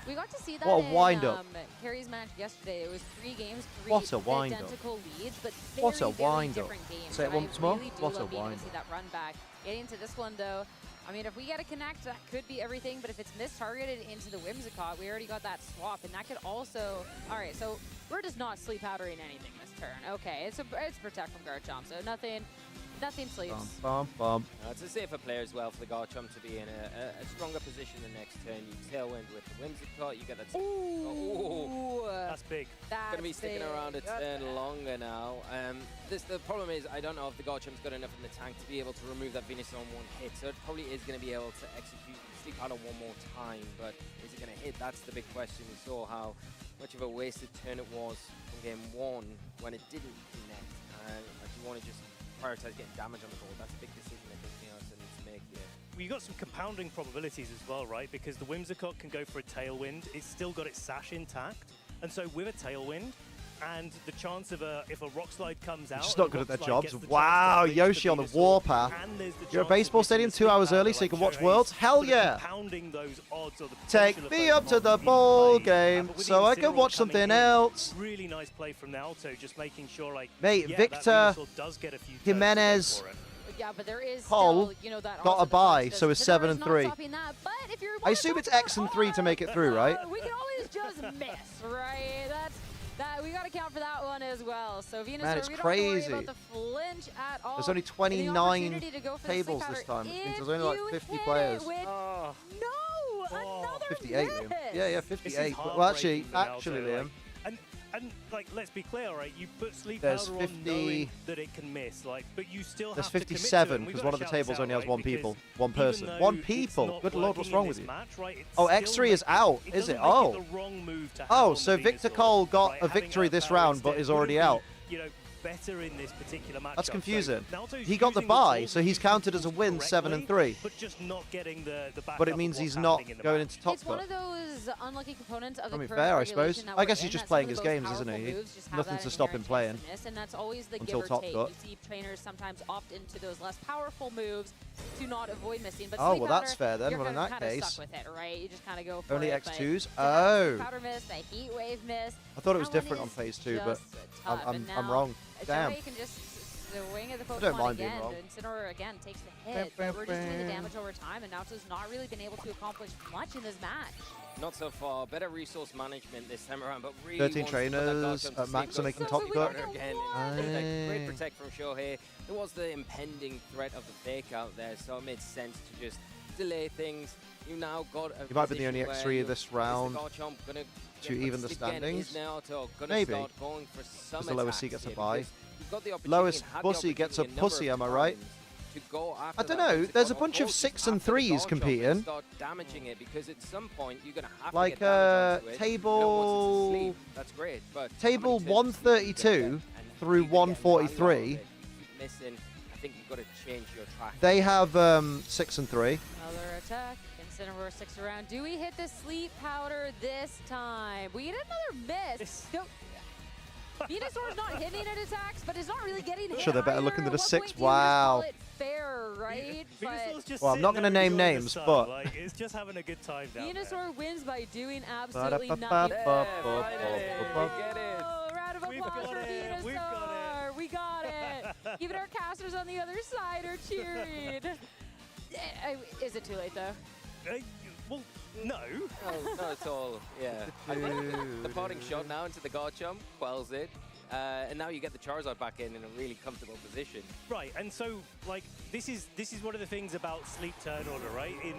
We got to see that What a in wind-up. Carrie's match yesterday. It was 3 games, 3 What a wind-up. identical leads, but What a very, very wind-up. different games. Say it and once I more. really do What a love being able to wind-up. see that run back. Getting into this one, though, I mean, if we get a connect, that could be everything, but if it's mistargeted into the Whimsicott, we already got that swap, and that could also... All right, so we're just not sleep powdering anything this turn. Okay, it's protect from Garchomp, so nothing sleeps. Bum, bum, bum. It's a safer player as well for the Garchomp to be in a stronger position the next turn. You tailwind with the Whimsicott, you get that... Ooh! That's big. That's Going to be sticking big. around a turn longer now. The problem is, I don't know if the Garchomp's got enough in the tank to be able to remove that Venus on one hit, so it probably is going to be able to execute Sleep Powder one more time, but is it going to hit? That's the big question. We saw how much of a wasted turn it was from game 1 when it didn't connect. If you want to just prioritize getting damage on the board, that's a big decision I think Neos needs to make here. Well, you got some compounding probabilities as well, right? Because the Whimsicott can go for a Tailwind. It's still got its Sash intact. And so with a Tailwind, and the chance of if a Rock Slide comes out... Just not good at their Rock Slide jobs. gets the Wow, chance to Yoshi on the Venusaur, warpath. and there's the You're at chance of baseball missing stadium the 2 Sleep hours Powder, early so you like can watch Shohei Worlds? Hell said, yeah! Compounding those odds or the Take potential me of up those to the odds being ball played. game But with so I the can Incineroar watch coming something in, else. Really nice play from Naoto, just making sure, like, Mate, yeah, Victor that Venusaur does get a few turns to go Jimenez for it. Yeah, but there is Cole still, you know, that got a offensive bye, punch so it's does- Fedora 7 is and not 3. stopping that, but if you I wanna assume talk it's about X and 3 to make it through, right? We can always just miss, right? That we got to count for that one as well. So Venusaur, Man, it's we don't have to worry crazy. about the flinch at all. There's only And the 29 opportunity to go for the tables sleep this powder time. It means if there's only like you 50 hit it players. with- Oh. No, another 58, Liam. miss. Yeah, This is 58. Well, actually, heartbreaking for Naoto, Liam, like, and like, let's be clear, right? You put Sleep There's Powder 50 on knowing that it can miss, like, but you still there's have to commit to it. 57 And we've because got one to of the shout this tables out, only has right? one Because people. One even person. though One it's people. not Good lord, what's working wrong in with this you? match, right, it Oh, still X3 is out, it is doesn't it? make Oh. the wrong move to have Oh, on so the Victor Venusaur, Cole got right? a Having victory that this power round, but instead is already wouldn't out. be, you know, better in this particular matchup. That's So confusing. Naoto's He got the using bye, tools so he's and counted using as a tools win, 7 and correctly, 3. But just not getting the backup But it of means what's he's not happening in the going match. into top It's one cut. of those unlucky components of I the mean, current fair, I regulation suppose. that I we're guess in, he's just that playing some his of those games, isn't powerful he? moves just have Nothing that to stop him inherent playing chance to miss, and that's always the until give or top take. cut. You see trainers sometimes opt into those less powerful moves to not avoid missing. But Oh, Sleep well, that's Powder, fair then. You're Well, in kind that of case, stuck with it, right? You just kind of go for only it. but X2s? to have Oh. Powder miss, the heat wave miss. I thought it was that one different on is phase 2, but just tough. And I'm now wrong. Damn. Shohei can just swing at the I don't Pokemon mind being again. wrong. Incineroar again takes the hit. But we're just doing the damage over time, and Naoto's not really been able to accomplish much in this match. Not so far. Better resource management this time around, but really 13 wants to put that trainers Garchomp to at max sleep. are making Goes top Sleep cut. Powder again. Great protect from Shohei. There was the impending threat of the fake out there, so it made sense to just delay things. You now got a He might be the only position X3 where of you're- this is the round Garchomp gonna to get even the sleep again? standings. Is Naoto gonna Maybe. start going for some Because the lowest attacks seed gets a here? bye. Because you've got the opportunity Lowest and had the pussy gets a opportunity number pussy, of am I right? times to go after I don't that know, Whimsicott there's a or bunch of just 6 and after the 3s Garchomp competing. Start damaging it, because at some point you're gonna have Like, to get damage onto it. table- You don't want it to sleep. That's great, but how Table many turns 132 are you gonna get? And through you're gonna get value out of 143. it. Keep missing. I think you've got to change your track. They have 6 and 3. Another attack. Incineroar sticks around. Do we hit the sleep powder this time? We get another miss. No. Venusaur's not hitting at attacks, but it's not really getting hit. Sure, they better look either. into the At what 6. point do you just call Wow. it fair, right? Venusaur's just Well, I'm not sitting gonna there name enjoying the names, sun, but- like, it's just having a good time down there. Venusaur wins by doing absolutely nothing. Finally, get it. Oh, round of We've applause got for it, we've got Venusaur. We got it. Even our casters on the other side are cheering. Is it too late, though? Well, no. Oh, not at all. Yeah. I think the parting shot now into the Garchomp quells it. And now you get the Charizard back in a really comfortable position. Right, and so like this is one of the things about Sleep turn order, right? In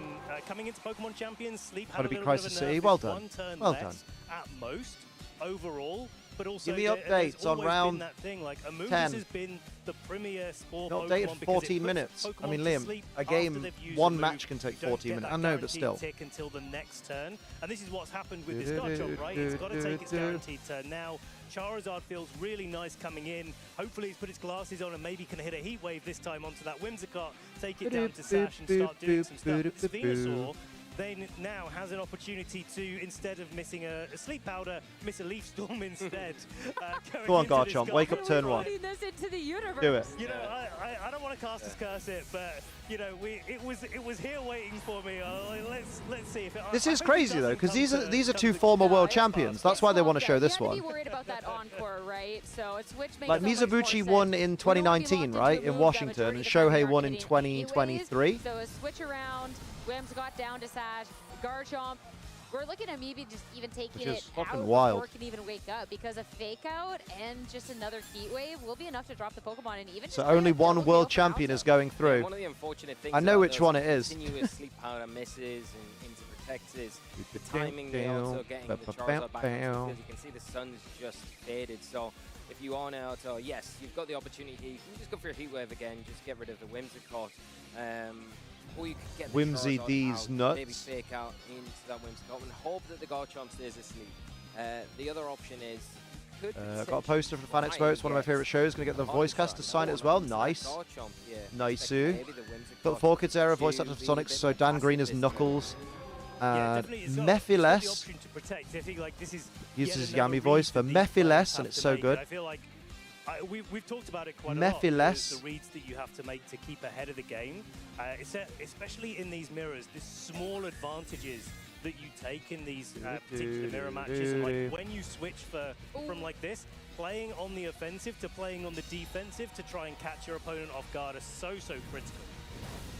coming into Pokemon Champions, Sleep had a little bit of a nerf. City. Well done. One turn Well less done. at most overall, but also Give me there's updates on always round been that thing. Like Amoonguss 10. has been the premier sport Not Pokemon dated for because 14 it minutes. puts I mean, Pokemon to Liam, sleep a after game, they've used one a move. match can take You don't 14 get minutes. that I know, but still. guaranteed tick until the next turn, and this is what's happened with this Garchomp, right? It's got to take its guaranteed turn now. Charizard feels really nice coming in. Hopefully he's put his glasses on and maybe can hit a Heat Wave this time onto that Whimsicott, take it down to Sash and start doing some stuff. This Venusaur then now has an opportunity to, instead of missing a Sleep Powder, miss a Leaf Storm instead. Go on, Garchomp, wake up turn one. Putting this into the universe. Do it. You know, I don't want to cast as curse it, but you know, it was here waiting for me. Let's see if it. This is crazy though, because these are two former world champions. That's why they want to show this one. You have to be worried about that encore, right? So it's which makes Like Mizubuchi won in 2019, right, in Washington, and Shohei won in 2023. So a switch around. Wims got down to Sash. Garchomp. We're looking at maybe just even taking Which is it fucking out wild. before it can even wake up, because a fake out and just another Heat Wave will be enough to drop the Pokemon, and even So just only a one little world deal for champion Alpha. is going through. One of the unfortunate things I know about which those one it is. continuous Sleep Powder misses and into protects is the timing, they also getting the Charizard back because you can see the sun's just faded. So if you are now, so yes, you've got the opportunity. You can just go for a Heat Wave again, just get rid of the Whimsicott. Or you could get the Whimsy Charizard D's out, nuts. maybe fake out into that Whimsicott and hope that the Garchomp stays asleep. The other option is Got a poster for Fan Expo. It's one of my favourite shows. Going to get the voice cast to sign it as well. Nice. Nice. Got the 4Kids era voice actor for Sonic, so Dan Green is Knuckles. And Mephiles uses Yami voice for Mephiles, and it's so good. I feel like we've talked about it quite a lot. Mephiles. The reads that you have to make to keep ahead of the game, especially in these mirrors, the small advantages that you take in these particular mirror matches. And like when you switch from like this, playing on the offensive to playing on the defensive to try and catch your opponent off guard is so critical.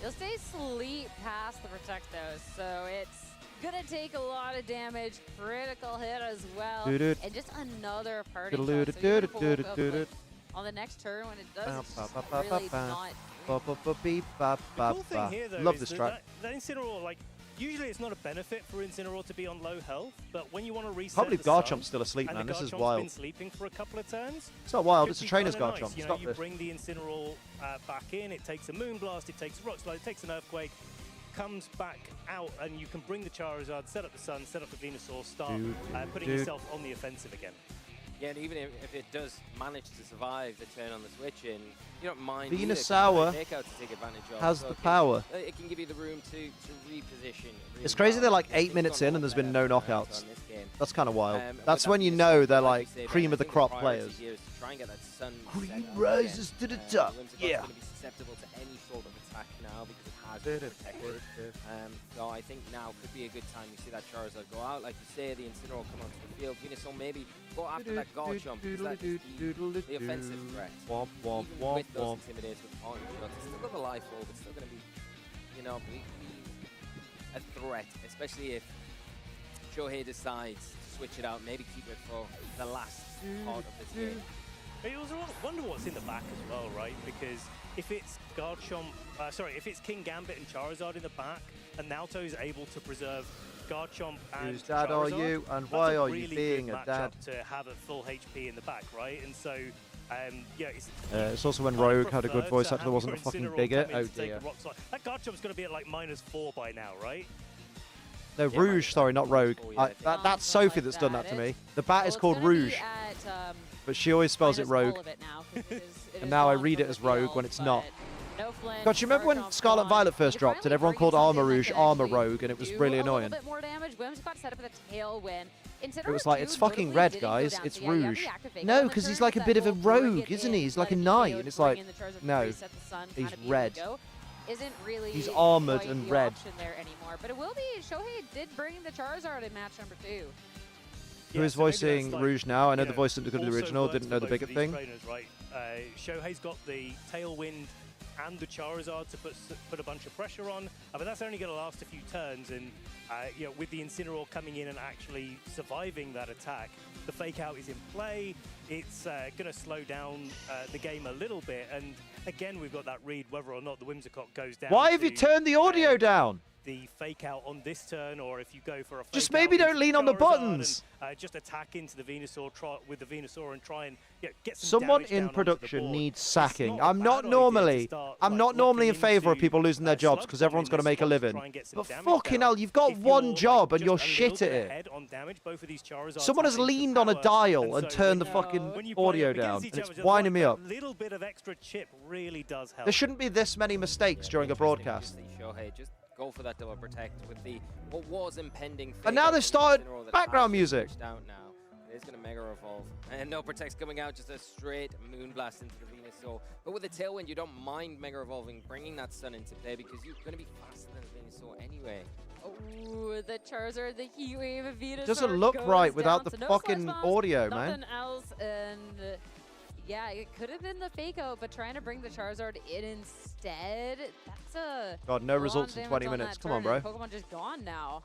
You'll stay sleep past the Protectos, so it's gonna take a lot of damage. Critical hit as well, and just another party shot. So you're gonna pull up on the next turn when it does. Really not. The cool thing here, though, Love this track. That Incineroar, like, usually it's not a benefit for Incineroar to be on low health, but when you want to reset Can't believe the sun, Garchomp's still asleep, and man. the This is Garchomp's wild. been sleeping for a couple of turns. It's not wild. Could It's a be trainer's kinda Garchomp. nice. You know, Stop you this. bring the Incineroar back in. It takes a Moonblast. It takes a Rock Slide. It takes an Earthquake. Comes back out, and you can bring the Charizard, set up the Sun, set up the Venusaur, start putting yourself on the offensive again. Yeah, and even if it does manage to survive the turn on the switch in, you don't mind Venusaur take out to take advantage of. has So the power. It can give you the room to reposition. Really It's crazy they're like well. 8 minutes in and there's been no knockouts. On this game. That's kind of wild. With That's that when you being know said, they're like like you say, cream Ben, of the I think crop priority players. here is to try and get that sun Cream set up rises again. to the top. Whimsicott's Yeah. going to be susceptible to any sort of attack now because it has been protected. So I think now could be a good time. You see that Charizard go out, like you say, the Incineroar come onto the field. Venusaur maybe go after that Garchomp because that is the offensive threat. Womp, womp, Even womp, with those womp. intimidators with partner shots, it's still got the life orb. It's still going to be, you know, a threat, especially if Shohei decides to switch it out, maybe keep it for the last part of this game. I also wonder what's in the back as well, right? Because if it's if it's King Gambit and Charizard in the back, and Naoto's able to preserve Garchomp and Whose dad are Charizard, you, and that's why a are you really being good a dad? matchup to have at full HP in the back, right? And so, yeah, It's also when kind of Rogue had a good preferred voice to actor that have wasn't a your fucking Incineroar bigot. come in Oh to take dear. a Rock Slide. That Garchomp's going to be at like -4 by now, right? No, Rouge, sorry, not Rogue. Oh, yeah, I think That's something Sophie like that's done that. that to me. It's- The bat Well, is it's called gonna be Rouge, at, but she always spells it minus all Rogue. of it now, 'cause it is And now I gone read from it as the Rogue field, when it's but not. no flinch, God, you remember when Garchomp's Scarlet gone. Violet first You dropped and finally everyone bring called in Armor someone that Rouge can Armor actually Rogue, and it was do really a annoying. little bit more damage. Whims got set up with a tailwind. It was like, it's fucking red, guys. It's Rouge. No, No, because he's like a bit of a rogue, isn't he? He's like a knight, and it's like, no, he's red. Isn't really He's armored quite and the red. option there anymore, but it will be. Shohei did bring the Charizard in match number 2. Who is so maybe that's voicing like, Rouge now? I know you the voice didn't look at the also original, works didn't for know the both bigger of these thing. trainers, right? Shohei's got the Tailwind and the Charizard to put a bunch of pressure on, but that's only going to last a few turns. And with the Incineroar coming in and actually surviving that attack, the fake out is in play. It's going to slow down the game a little bit. And again, we've got that read whether or not the Whimsicott goes down. Why have you turned the audio down? The fake out on this turn, or if you go for a fake Just out maybe don't into lean on the Charizard buttons. And, just attack into the Venusaur with the Venusaur and try and get some Someone damage in down onto the production board. needs It's sacking. not a I'm bad not idea normally, to start, I'm like, not normally in locking favour of into, people losing their jobs because Slug everyone's Bomb got to in make a this spot to living. try and get some But damage fucking down. hell, you've got If one you're, job and just you're a little shit at bit it. ahead on damage, both of these Charizards Someone have has extra leaned on a power, dial and so turned the when fucking you play audio up against down. each And it's other, winding me that up. little bit of extra chip really does help. There shouldn't be this many mistakes during a broadcast. Shohei, just go for that double protect with the what was impending. And now they've started background music. Out now. It is going to Mega Evolve. And no protects coming out, just a straight Moonblast into the Venusaur. But with the Tailwind, you don't mind Mega Evolving, bringing that Sun into play because you're going to be faster than the Venusaur anyway. Oh, the Charizard, the Heat Wave of Venusaur Doesn't look goes right down without the to no fucking Slice Bombs, audio, man. Nothing else, and yeah, it could have been the fake out, but trying to bring the Charizard in instead, that's a God, no lot of results in damage 20 on minutes. that Come on, turn, bro. and Pokemon just gone now.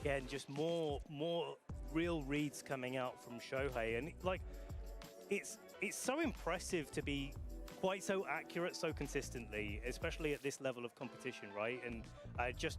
Again, just more real reads coming out from Shohei, and like it's so impressive to be quite so accurate so consistently, especially at this level of competition, right? And just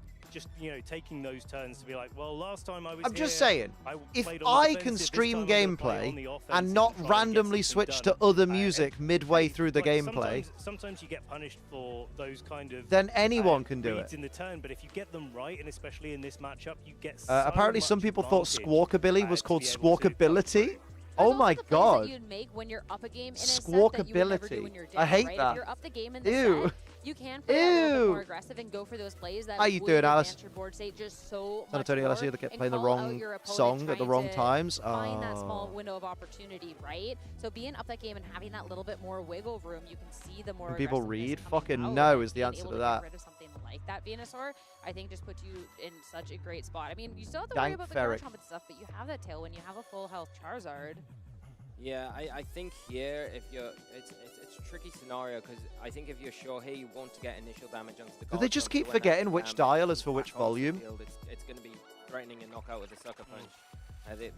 taking those turns to be like, well, last time I was I'm just here, saying, I if played on the I defensive, can this stream time I'm gonna play on gameplay the offensive and not try and get randomly something switch done. to other music midway through the like, gameplay, sometimes you get punished for those kind of then anyone can do reads it. in the turn, but if you get them right, and especially in this matchup, you get Apparently, so some much people thought advantage, Squawkabilly was to called be able to Squawkability. There's Oh also my the plays god. that you'd make when you're up a game in a set that you would never do when you're Squawkability. down, I hate right? that. If you're up the game in the Ew. set, you can play a little bit Ew. more aggressive and go for those plays that How you would doing, advance Alice? your board state just so San much Antonio more, LSU, they kept and playing the call out wrong your opponent song at the trying wrong to times. Find that small Oh. window of opportunity, right? So being up that game and having that little bit more wiggle room, you can see the more Can people aggressiveness read? coming Fucking out, no and is the being answer able to get that. rid of something like that Venusaur, I think just puts you in such a great spot. I mean, you still have to worry Dank about the Ferric. Garchomp and stuff, but you have that Tailwind, you have a full health Charizard. Yeah, I think here, if you're, it's a tricky scenario because I think if you're Shohei, you want to get initial damage onto the Do they just Garchomp, keep so when that forgetting which damage dial is for back which onto the volume? field, it's going to be threatening a knockout with a Sucker Punch.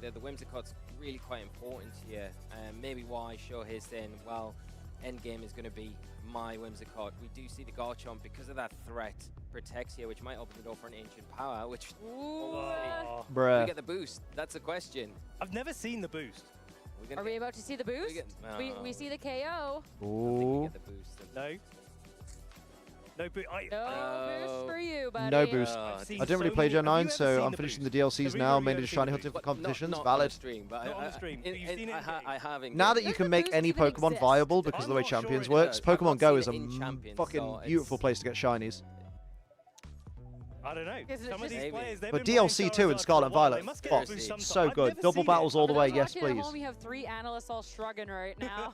The Whimsicott's really quite important here. Maybe why Shohei's saying, well, endgame is going to be my Whimsicott. We do see the Garchomp because of that threat protects here, which might open the door for an Ancient Power, which Oh. we Bruh. get the boost. That's the question. I've never seen the boost. We're Are gonna we get, about to see the boost? We see the KO. I think we Ooh. get the boost. No. No boost. No boost for you, buddy. No boost. I've seen I didn't really so play many- Gen have you 9, ever so seen I'm the finishing boost? the DLCs Have you now, ever mainly just seen shiny the hunting boost? for competitions. Not on Valid. the stream, but Not on the stream. in- You've in- seen it in game. I have in Now game. that you Does can the make boost any even Pokemon exist? viable because of the I'm way not sure Champions it works, does. I've Pokemon not Go seen is a it in Champions, fucking so beautiful it's- place to get shinies. I don't know. Is it Some of just- these Maybe. players, they've But been playing DLC 2 and Charizard Scarlet for a and while. Violet, They must get fuck, through some so time. I've good. never Double seen it. battles all the For way, those yes watching at please. home, we have 3 analysts all shrugging right now.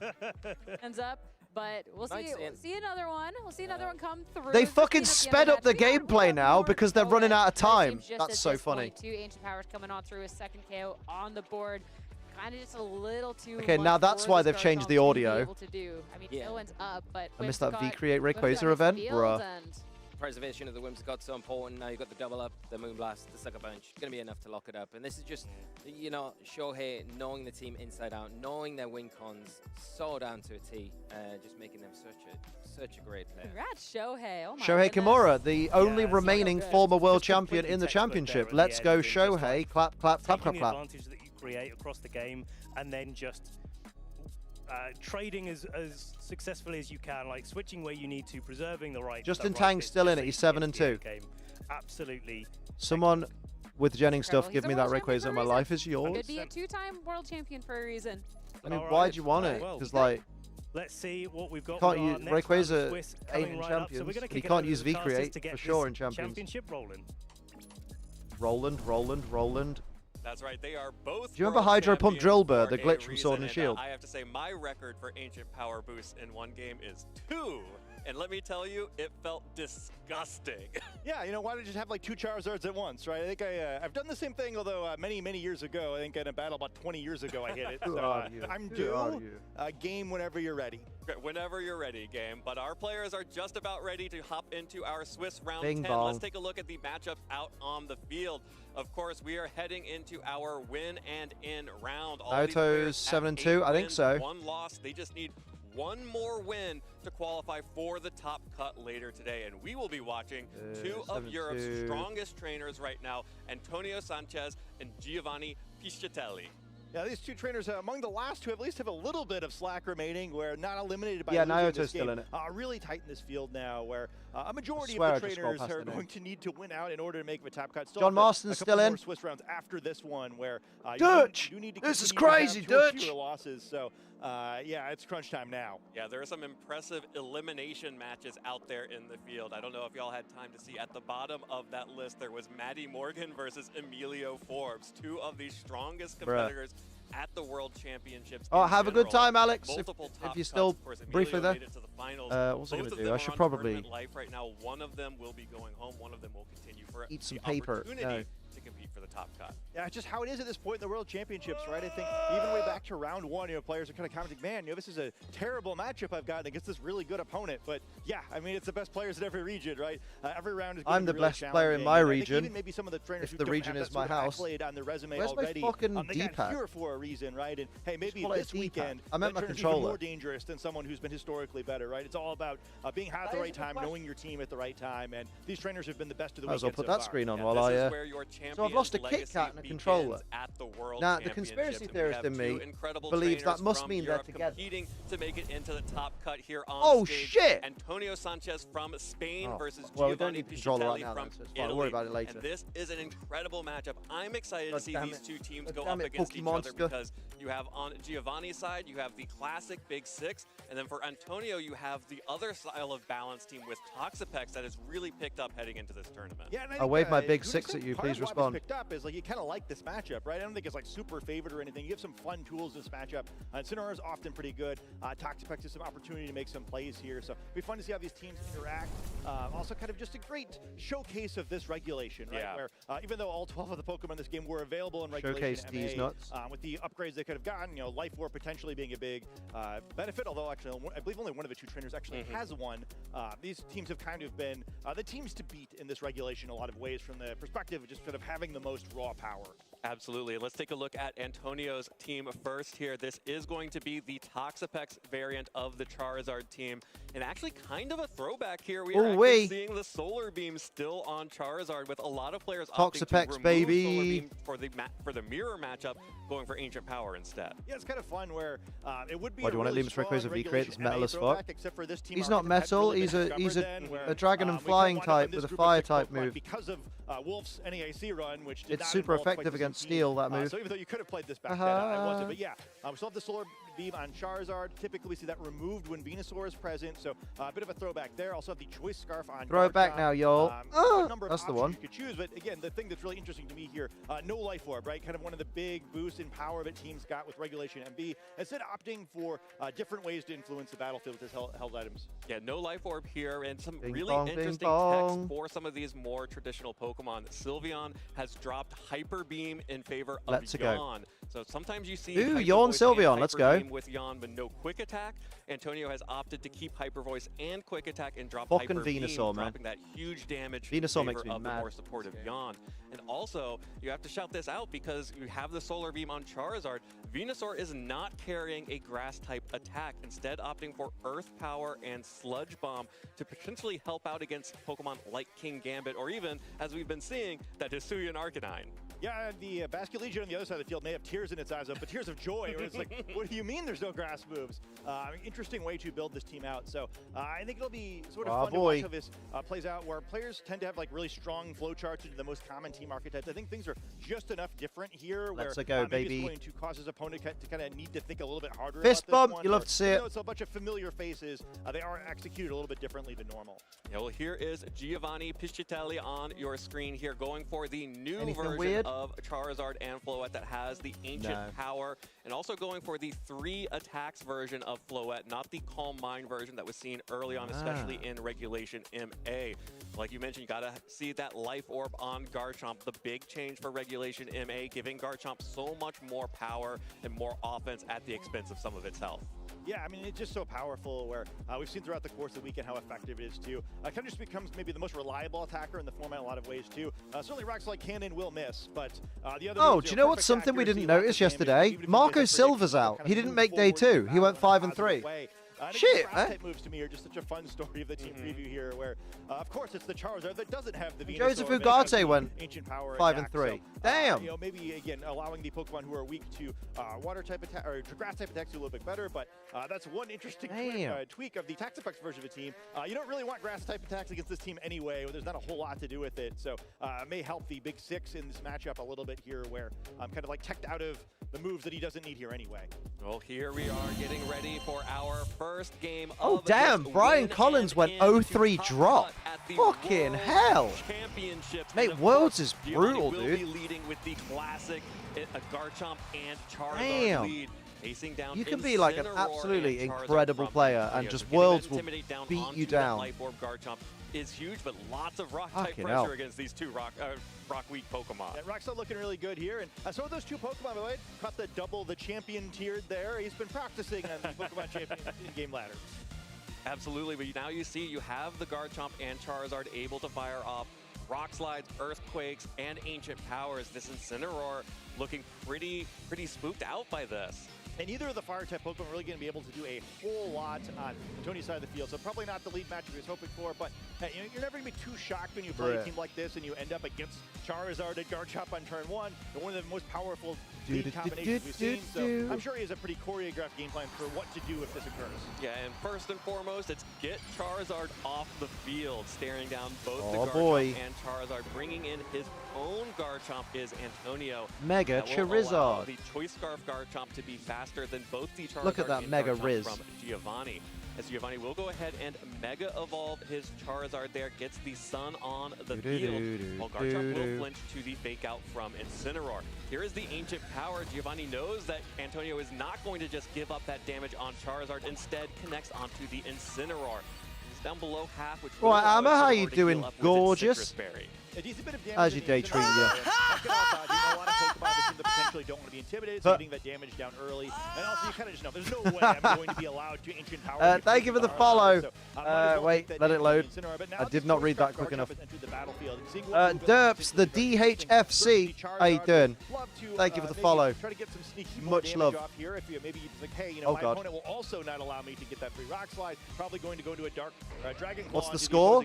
Hands up. But we'll Might see. see it. See another one. We'll see another one come through. They 15 fucking at the end sped of up the that. We have gameplay one now more because they're go running in, out of but it time. seems just That's at so this funny. point, 2 Ancient Powers coming on through, a second KO on the board. Kind of just a little too Okay, much now that's for why this they've changed Garchomp the to be audio. able to do. I mean, Yeah. Tailwind's up, but I missed that Whimsicott V-Create gonna be Rayquaza on his event, field, bruh. and Preservation of the Whimsicott so important. Now you've got the double up, the Moonblast, the Sucker Punch. Going to be enough to lock it up. And this is just, Shohei knowing the team inside out, knowing their win cons so down to a T, just making them such a great player. Congrats, Shohei. Oh my Shohei goodness. Kimura, the only it's remaining so good. former world Just champion completely in the textbook there championship. at the Let's end go, and just, like, Shohei. Clap, clap, clap, taking clap, the clap. advantage that you create across the game, and then just trading as successfully as you can, like switching where you need to, preserving the right. Justin the right Tang's bits still just in so it. you He's can 7 get and to the 2. end game. Absolutely. Someone with Jennings stuff, He's give a me world that champion Rayquaza. for a My reason. life is yours. Could be a 2-time world champion for a reason. I mean, All why'd right. you want Right, it? well, Because, like, Let's see what we've got. Can't with our use- next round of Rayquaza Swiss ain't coming in right up, so we're Champions. gonna He kick it can't over use to the casters V-Create to get for sure this in Champions. Championship rolling. Roland. That's right, they are both. Do you remember world Hydro Pump champions Drillbur, for the a glitch from Sword and reason, Shield? I have to say, my record for Ancient Power boosts in one game is 2. and let me tell you, it felt disgusting. Yeah, you know, why don't you just have like 2 Charizards at once, right? I think I've done the same thing, although many years ago. I think in a battle about 20 years ago I hit it. So I'm due. Game whenever you're ready. Whenever you're ready, game. But our players are just about ready to hop into our Swiss round Bing 10. bong. Let's take a look at the matchups out on the field. Of course, we are heading into our win and in round. All these players Naruto's have 7-2, 8 I think wins, so. 1 loss. They just need 1 more win to qualify for the top cut later today. And we will be watching 2 of 7-2. Europe's strongest trainers right now, Antonio Sanchez and Giovanni Piscitelli. Yeah, these 2 trainers among the last 2 at least have a little bit of slack remaining. Where not eliminated by losing Naruto's this still game. in it. Really tight in this field now, where a majority swear I of the just scrolled trainers past are the name. going to need to win out in order to make the top cut. Still John have a Marston's couple still more in. Swiss rounds after this one, where Dutch! you need to This is continue to have crazy, 2 or Dutch! fewer losses. So yeah, it's crunch time now. Yeah, there are some impressive elimination matches out there in the field. I don't know if y'all had time to see at the bottom of that list, there was Maddie Morgan versus Emilio Forbes, 2 of the strongest competitors at the World Championships. Oh, in have a good general. time, Alex. Multiple If top you're cuts. still Of course, briefly Emilio there. made it to the finals. What's I Both gonna of do? them I are should on probably tournament life right now. One of them will be going home. One of them will continue for eat some the paper. opportunity to compete for the top cut. Yeah, it's just how it is at this point in the World Championships, right? I think even way back to round 1, players are kind of commenting, man, this is a terrible matchup I've got against this really good opponent. But yeah, I mean, it's the best players in every region, right? Every round is going I'm to the be really best player in challenging. my And I think region. even maybe some of the trainers If who the don't region have is that my sort of house. accolade on their resume Where's my already, fucking they got D-pad? here for a reason, right? And hey, maybe call it a this D-pad. weekend, I meant that my turns controller. even more dangerous than someone who's been historically better, right? It's all about being hot at the right time, knowing your team at the right time, and these trainers have been the best of the Might as well weekend put so that far. screen on Yeah, while this I. is where your So I've lost a champion's Kit Kat and a legacy controller. begins at the World Now, the Championships, conspiracy and we theorist have in 2 me incredible believes that trainers must from mean they're Europe together. competing to make it into the top cut here on Oh, stage. shit! Antonio Sanchez from Spain Oh, versus well, we don't Giovanni need the controller right Piscitelli now, from then, so it's fine. Italy. I'll worry about it later. And this is an incredible matchup. I'm excited God to see damn these it. 2 teams God go damn up it, against each Pokemon other stuff. because you have on Giovanni's side, you have the classic Big Six, and then for Antonio, you have the other style of balance team with Toxapex that has really picked up heading into this tournament. Yeah, and I I'll think, wave my Big to an Six at extent, you. part of Please why this respond. picked up is like you kind of like this matchup, right? I don't think it's like super favored or anything. You have some fun tools in this matchup. Incineroar is often pretty good. Toxapex has some opportunity to make some plays here, so it'll be fun to see how these teams interact. Also, kind of just a great showcase of this regulation, right? Yeah. Where even though all 12 of the Pokemon in this game were available in regulation Showcase these MA, nuts. with the upgrades they could have gotten, Life Orb potentially being a big benefit. Although actually, I believe only one of the 2 trainers actually has one. These teams have kind of been the teams to beat in this regulation in a lot of ways from the perspective of just sort of having the most raw power. Absolutely. Let's take a look at Antonio's team first here. This is going to be the Toxapex variant of the Charizard team. And actually kind of a throwback here. We are actually seeing the Solar Beam still on Charizard with a lot of players opting to Toxapex, remove baby. Solar Beam for the mirror matchup, going for Ancient Power instead. Yeah, it's kind of fun where it would be What, do you want to really leave us Rayquaza V create? It's regulation metal MA as fuck. throwback, except for this team He's not archetype had metal, really he's been a discovered then, where, dragon and we flying kinda wound up type in this with a group of fire 6 type Pokemon move. because of Wolf's NAIC run, which did It's not super involve quite effective the same against team. steel, that move. So even though you could have played this back then, it wasn't. But yeah, we still have the Solar Beam on Charizard. Typically we see that removed when Venusaur is present, so a bit of a throwback there. Also have the Choice Scarf on Throwback Garchomp. now, y'all. A number of That's the options one. you could choose, but again, the thing that's really interesting to me here, no Life Orb, right? Kind of one of the big boosts in power that teams got with Regulation MB. Instead opting for different ways to influence the battlefield with his held items. Yeah, no Life Orb here, and some Bing really bong, bing interesting bong. text for some of these more traditional Pokemon. Sylveon has dropped Hyper Beam in favor of Let's go. Yawn. So sometimes you see Ooh, Hyper Yawn Voice and Sylveon, let's Hyper go. Beam with Yawn, but no Quick Attack. Antonio has opted to keep Hyper Voice and Quick Attack and drop Fucking Hyper Beam, Venusaur, man. dropping that huge damage Venusaur in makes favor me of mad. the more supportive Yawn. And also, you have to shout this out because you have the Solar Beam on Charizard. Venusaur is not carrying a Grass-type attack, instead opting for Earth Power and Sludge Bomb to potentially help out against Pokemon like King Gambit, or even, as we've been seeing, that Hisuian Arcanine. Yeah, the Basculegion on the other side of the field may have tears in its eyes, but tears of joy, where it's like, what do you mean there's no grass moves? Interesting way to build this team out. So I think it'll be sort of fun to watch how this plays out, where players tend to have like really strong flow charts into the most common team archetypes. I think things are just enough different here, where Let's go, maybe baby. it's going to cause his opponent to kind of need to think a little bit harder Fist about this bump, one, you love where, to see even it. though it's a bunch of familiar faces, they are executed a little bit differently than normal. Yeah, well, here is Giovanni Piscitelli on your screen here, going for the new Anything version weird? of Charizard and Floette that has the Ancient Power, and also going for the 3 attacks version of Floette, not the Calm Mind version that was seen early on, especially in Regulation MA. Like you mentioned, you gotta see that Life Orb on Garchomp, the big change for Regulation MA, giving Garchomp so much more power and more offense at the expense of some of its health. Yeah, I mean, it's just so powerful where we've seen throughout the course of the weekend how effective it is too. Kind of just becomes maybe the most reliable attacker in the format in a lot of ways too. Certainly rocks like Cannon will miss, but the other moves, do you know what's something we didn't notice yesterday? Marco Silva's out. He didn't make day 2. He went 5 and 3. Shit, man. Type moves to me are just such a fun story of the team preview here, where of course it's the Charizard that doesn't have the Venusaur. Joseph Ugarte went ancient power 5 and attack. 3. So, Damn. You know, maybe again allowing the Pokemon who are weak to water type attack or grass type attacks a little bit better, but that's one interesting tweak of the Taxifex version of the team. You don't really want grass type attacks against this team anyway. There's not a whole lot to do with it, so it may help the Big Six in this matchup a little bit here, where I'm kind of like teched out of the moves that he doesn't need here anyway. Well, here we are getting ready for our first game. Oh, damn. Brian Collins went 0-3 drop. Fucking hell. Mate, Worlds is brutal, dude. Will be leading with the classic Garchomp and Charizard Damn. lead. Facing down You can be like an absolutely incredible player and just Worlds will beat you down. Life Orb Garchomp is huge, but lots of rock type pressure against these 2 rock weak Pokemon. Yeah, Rock's looking really good here, and so those 2 Pokemon, by the way, caught the double the champion tiered there. He's been practicing on the Pokemon champion in-game ladder. Absolutely, but now you see you have the Garchomp and Charizard able to fire off Rock Slides, Earthquakes, and Ancient Powers. This Incineroar looking pretty spooked out by this. And neither of the Fire-type Pokemon are really going to be able to do a whole lot on Tony's side of the field. So probably not the lead matchup he was hoping for, but you know, you're never going to be too shocked when you play a team like this and you end up against Charizard and Garchomp on turn 1. They're one of the most powerful lead combinations we've seen. So I'm sure he has a pretty choreographed game plan for what to do if this occurs. Yeah, and first and foremost, it's get Charizard off the field, staring down both the Garchomp and Charizard. Bringing in his own Garchomp is Antonio. Mega Charizard. The Choice Scarf Garchomp to be faster than both the Charizard. Look at that Mega Riz from Giovanni. As Giovanni will go ahead and Mega Evolve his Charizard there, gets the Sun on the field, while Garchomp will flinch to the Fake Out from Incineroar. Here is the Ancient Power. Giovanni knows that Antonio is not going to just give up that damage on Charizard, instead connects onto the Incineroar. He's down below half, which right, Amma, how you doing, gorgeous? A decent bit of damage. How's your day treating you? A lot of Pokemon that potentially don't want to be intimidated, so getting that damage down early. And also, you kind of just know there's no way I'm going to be allowed to Ancient Power. Thank you for the follow. Wait, let it load. I did not read that quick enough. Derps, the DHFC. How you doing? Thank you for the follow. Much love. Oh, God. My opponent will also not allow me to get that free Rock Slide. Probably going to go to a Dark Dragon Claw. What's the score?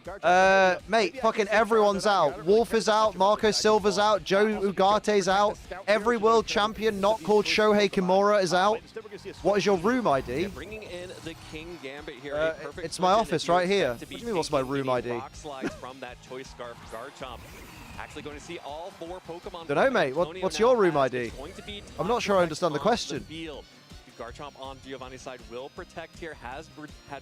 Mate, fucking everyone's out. Wolf is out, Marco Silva's out, Joe Ugate's out, every world champion not called Shohei Kimura is out. What is your room ID? Bringing in the King Gambit here. It's my office right here. What do you mean, what's my room ID? Rock Slides from that Choice Scarf Garchomp. Actually going to see all 4 Pokemon. Don't know, mate. What's your room ID? I'm not sure I understand the question. Garchomp on Giovanni's side will protect here, had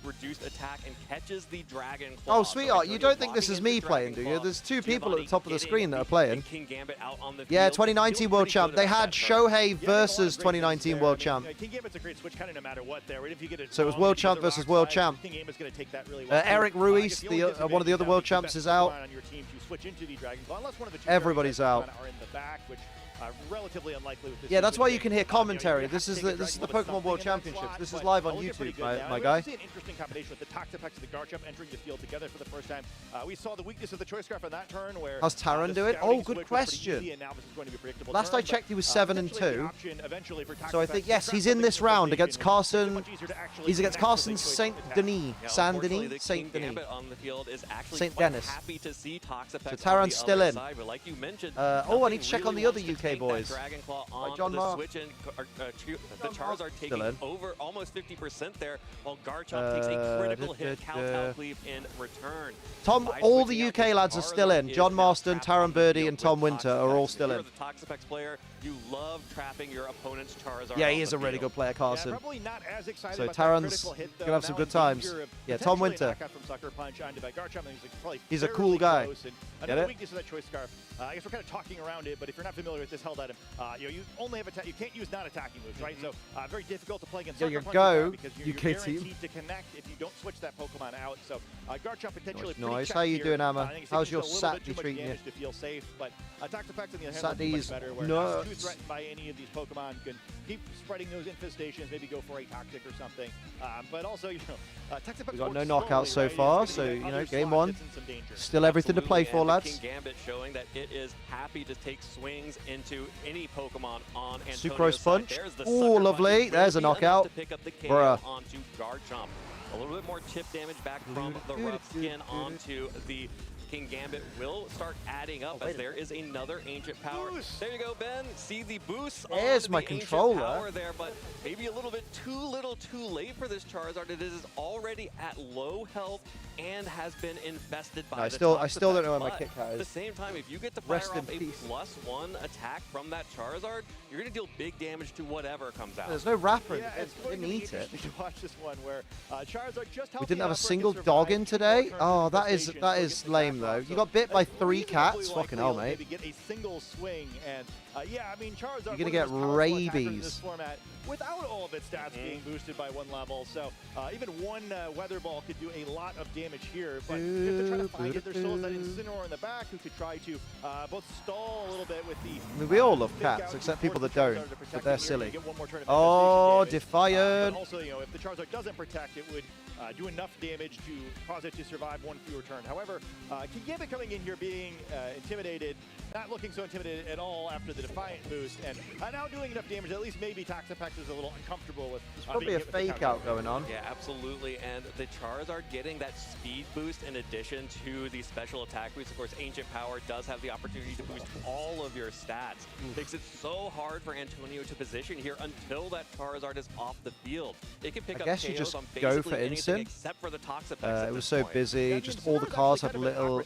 reduced attack and catches the Dragon Claw. Oh, sweetheart, you don't think this is me playing, do you? There's 2 people at the top of the screen that are playing. King Gambit out on the yeah, field. 2019 World Champ. They had Shohei versus 2019 World Champ. King Gambit's a great switch kind of no matter what there. If you get it so it was World Champ versus World Champ. King Gambit's going to take that really well. Eric Ruiz, one of the other World Champs, is out. Everybody's out. Relatively unlikely with this. Yeah, that's why you can hear commentary. This is the Pokemon World Championships. This is live on YouTube, my guy. We see an interesting combination with the Toxapex and the Garchomp entering the field together for the first time. We saw the weakness of the Choice Scarf on that turn where. How's Taran doing? Oh, good question. Last I checked, he was 7-2. So I think yes, he's in this round against Carson. He's against Carson Saint Denis, Saint Denis. Saint Denis. Happy to see Toxapex. So Taran's still in. But like you mentioned, oh, I need to check on the other UK boys. Dragon Claw on like John the switch, and the Charizard taking over almost 50% there, while Garchomp takes a critical hit. Kowtow Cleave in return. Tom, all the UK lads are still in. John Marston, Taran Birdie, and Tom Winter are all still in. If you're the Toxapex player, you love trapping your opponent's Charizard. Yeah, he is a really good player, Carson. So Taran's gonna have some good times. Yeah, Tom Winter. He's a cool guy. Another weakness of that Choice Scarf. I guess we're kind of talking around it, but if you're not familiar with this held item, you only have you can't use non-attacking moves, right? So very difficult to play against There you Sucker Punch go, because you you're K-team. guaranteed to connect if you don't switch that Pokemon out. So Garchomp potentially Nice. pretty How you checked doing, here. Amma? I think it's How's taking your just a little Sat bit too much treating you? damage to feel safe, but Toxapex on the other hand Sat looks much D's better, where nuts. not too threatened by any of these Pokemon, can keep spreading those infestations, maybe go for a Toxic or something. But also, Toxapex We got no works knockouts so slowly, right? far, It's so gonna be that you know, other game slot one, that's in some danger. still everything to play Absolutely, for, and the lads. King Gambit showing that it is happy to take swings into any Pokemon on Antonio's Sucrose side. Punch. There's the Ooh, Sucker Punch. lovely. It will There's a be enough knockout. to pick up the KO Bruh. onto Garchomp. A little bit more chip damage back from the rough skin onto the King Gambit will start adding up as there is another ancient power. Boost. There you go, Ben. See the boost There's on my the ancient controller. power there, but maybe a little bit too little too late for this Charizard. It is already at low health and has been infested by I the still Toxapex, don't know where my but Kit Kat at the is. same time, if you get to fire Rest in off a peace. +1 attack from that Charizard, you're going to deal big damage to whatever comes out. There's no wrapper. Yeah, it's going Didn't to be eat it. interesting to watch this one where Charizard just We didn't have a single dog in today. Oh, that is lame though. You got bit by 3 cats. Fucking hell, mate. Maybe get a single swing, and yeah, I mean Charizard. You're gonna get rabies. In this format without all of its stats being boosted by 1 level. So even one Weather Ball could do a lot of damage here. But you have to try to find it. There still is that Incineroar in the back who could try to both stall a little bit with the. I mean, we all love fake cats, out except to people force that the Charizard don't, to protect but they're it here. silly. You get one more turn of Oh, infestation damage. Defiant. But also, if the Charizard doesn't protect, it would do enough damage to cause it to survive 1 fewer turn. However, Kigambit coming in here being intimidated, not looking so intimidated at all after the Defiant boost, and now doing enough damage. At least maybe Toxapex is a little uncomfortable with. Probably a fake out going on. Yeah, absolutely. And the Charizard getting that speed boost in addition to the special attack boost. Of course, Ancient Power does have the opportunity to boost all of your stats. Makes it so hard for Antonio to position here until that Charizard is off the field. It can pick up guess you KOs just on go basically for anything instant. except for the Toxapex. It was so busy. Just all the cars had little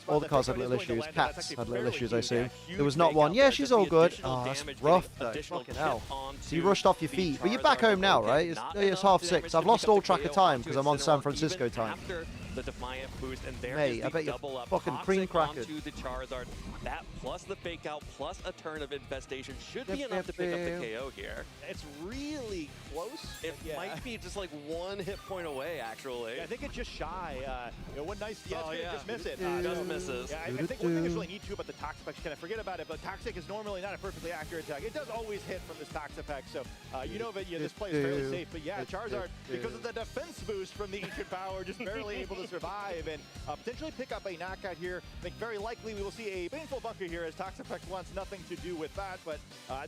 issues. Cats had little issues, I assume. There was not one. Yeah, she's all good. Oh, that's rough though. Fucking hell. So you rushed off your feet, but you're back home now, right? It's 6:30. I've lost all track of time because I'm on San Francisco time. The Defiant boost, and there Mate, is I the bet you're double up fucking Toxic cream crackered. onto the Charizard. That plus the fake out plus a turn of infestation should be enough to pick up the KO here. It's really close. It might be just like 1 hit point away, actually. Yeah, I think it's just shy. One nice, just miss it. Just misses. Yeah, I think one thing is really neat too about the Toxapex, kind of forget about it, but Toxic is normally not a perfectly accurate attack. It does always hit from this Toxapex, so you know that this play is fairly safe. But yeah, Charizard, because of the defense boost from the Ancient Power, just barely able to survive and potentially pick up a knockout here. I think very likely we will see a painful bunker here as Toxapex wants nothing to do with that, but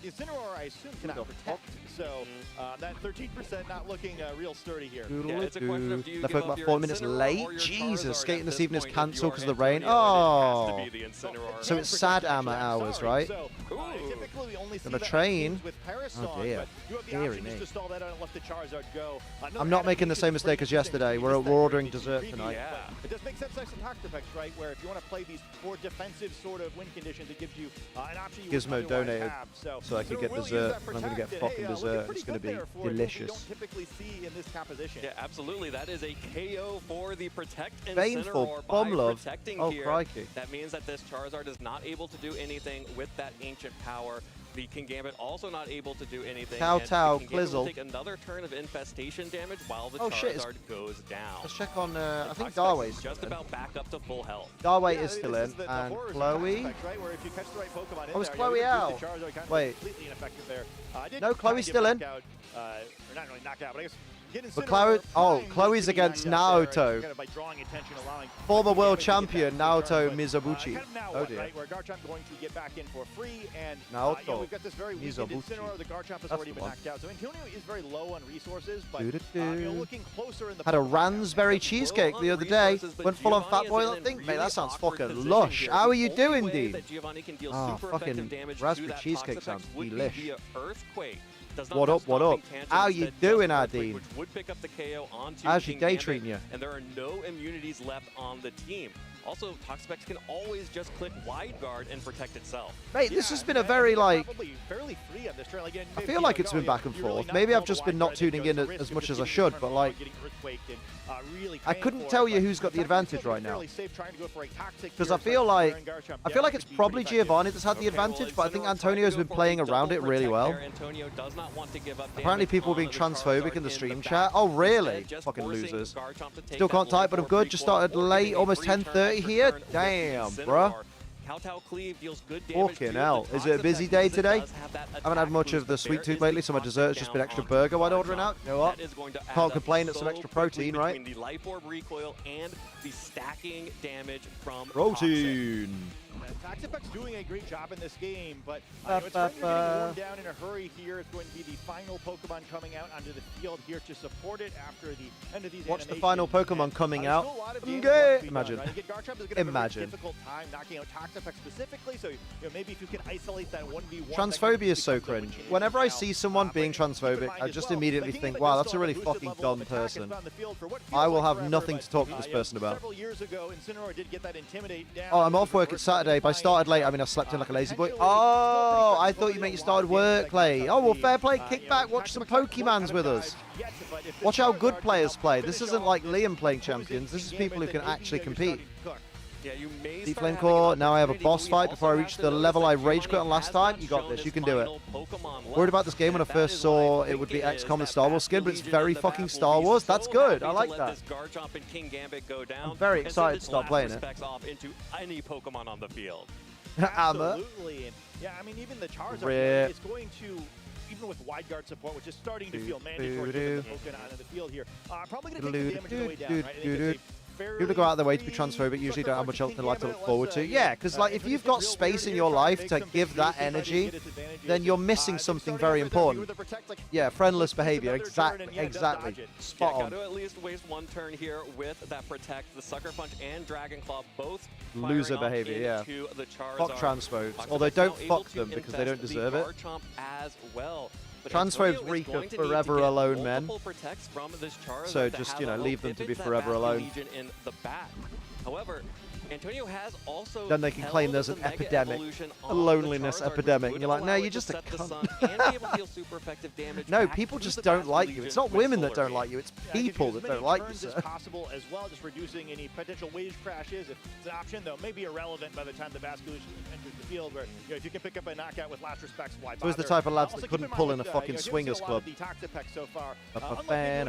the Incineroar I assume cannot protect, so that 13% not looking real sturdy here. Yeah, it's a question of do you Left give about up your 4 minutes Incineroar late. or your Jesus, Charizard skating at this evening is point if cancelled you because are of the rain. Antonio, Oh, and it has to be the Incineroar. so it's sad Amma hours, right? So, typically we only see Gonna that train. with Parasol, Oh dear. but you have the Deary option me. just to stall that out and let the Charizard go. I'm not making the same mistake as yesterday. We're ordering dessert tonight. Yeah. It does make sense next to Toxapex, right? Where if you want to play these more defensive sort of win conditions, it gives you an option you Gizmo wouldn't otherwise donated have. so I could get Will use dessert, that and I'm going to get protect. fucking Hey, dessert. looking It's going to pretty be good there for what we delicious. don't typically see in this composition. Yeah, absolutely. That is a KO for the Protect Painful Incineroar bomb by love. protecting Oh, here. crikey. That means that this Charizard is not able to do anything with that Ancient Power. The King Gambit also not able to do anything. Cow and the Tow, King Gambit will Glizzle. take another turn of infestation damage while the Oh, shit, Charizard goes down. Let's check on, I think Toxapex Darway's is just about back up to full health. Darway Yeah, is still this in, is the and horrors of Chloe. Toxapex, right? Where if you catch the right Pokemon in Oh, is there, Chloe yeah, out? the Charizard kind of Wait. completely ineffective there. No, Chloe's still in. Knockout, or not really knockout, but I guess getting But Incineroar Chloe, primed Chloe's to be against knocked out there, Naoto. kind of by drawing attention, allowing Former King world Gambit to get champion that full Naoto turn, but, Mizoguchi. kind of now Oh what, dear. right? Where Garchomp going to get back in for free, and Naoto we've got this very weakened Mizoguchi. Incineroar. The Garchomp has That's already the been one. knocked out, so Antonio is very low on resources, but Doo-doo-doo. looking closer in the Had a Pokemon ransberry now. cheesecake the other day. Went full on Fat Boy, I think. Mate, that sounds fucking lush. How are you doing, Dean? Oh, fucking raspberry cheesecake sounds delish. What up, what up? How you doing, Ardeen? Which would pick up the KO onto How's your King day Gambit, treating you? And there are no immunities left on the team. Also, Toxapex can always just click Wide Guard and protect itself. Mate, this has been a very, like... Probably fairly free on this trail. Again, I feel like it's been back and forth. Maybe I've just been not tuning in as much as I should, but like... really. I couldn't tell you who's got the advantage right now. Because I feel like it's probably Giovanni that's had the advantage, but I think Antonio's been playing around it really well. Apparently people are being transphobic in the stream chat. Oh, really? Fucking losers. Still can't type, but I'm good. Just started late, almost 10:30 here. Damn, bruh. Fucking hell. Is it a busy day today? I haven't had much of the sweet tooth lately, so my dessert has just been extra burger while ordering out. You know what? Can't complain, it's some extra protein, right? The life orb recoil and the stacking damage from protein. Toxifex doing a great job in this game, but it's going to be worn down in a hurry here. It's going to be the final Pokemon coming out onto the field here to support it after the end of these Watch the final Pokemon coming out. Imagine. Imagine. Difficult time knocking out Toxifex specifically, so maybe if you can isolate that 1v1. Transphobia is so cringe. Whenever I see someone being transphobic, I just immediately think, wow, that's a really fucking dumb person. I will have nothing to talk to this person about. Oh, I'm off work. It's Saturday, but I started late. I mean, I slept in like a lazy boy. Oh, I thought you meant you started work late. Oh, well, fair play. Kick back. Watch some Pokemons with us. Watch how good players play. This isn't like Liam playing champions. This is people who can actually compete. Deep Flame Core, now I have a boss fight before I reach the level I rage quit on last time. You got this, you can do it. Worried about this game when I first saw it would be XCOM and Star Wars skin, but it's very fucking Star Wars. That's good, I like that. I'm very excited to start playing it. Absolutely. Yeah, I mean, even the Charizard is going to, even with wide guard support, which is starting to feel mandatory given the Pokemon on the field here, probably going to take the damage on the way down, right? People go out of their way to be transphobic usually don't have much else in life to look forward to. Yeah, because like if you've got space in your life to give that energy, then you're missing something very important. Yeah, friendless behavior. Exactly. Spot on. Got to at least waste one turn here with that protect. The Sucker Punch and Dragon Claw both loser behavior. Yeah. Fuck transphobes. Although don't fuck them because they don't deserve it. Transphobes reek of forever alone men. So just, leave them to be forever alone. However, Antonio has also then they can claim there's an epidemic, a loneliness epidemic. And you're like, no, you're just a cunt. No, people just don't like you. It's not women that don't like you. It's people that don't like you, sir. Possible as well, just reducing any potential wave crashes. If it's an option, though, maybe irrelevant by the time the Basculation enters the field. Where if you can pick up a knockout with last respects, why bother? So he's the type of lads that couldn't pull in a fucking swingers club. So far, up a fan.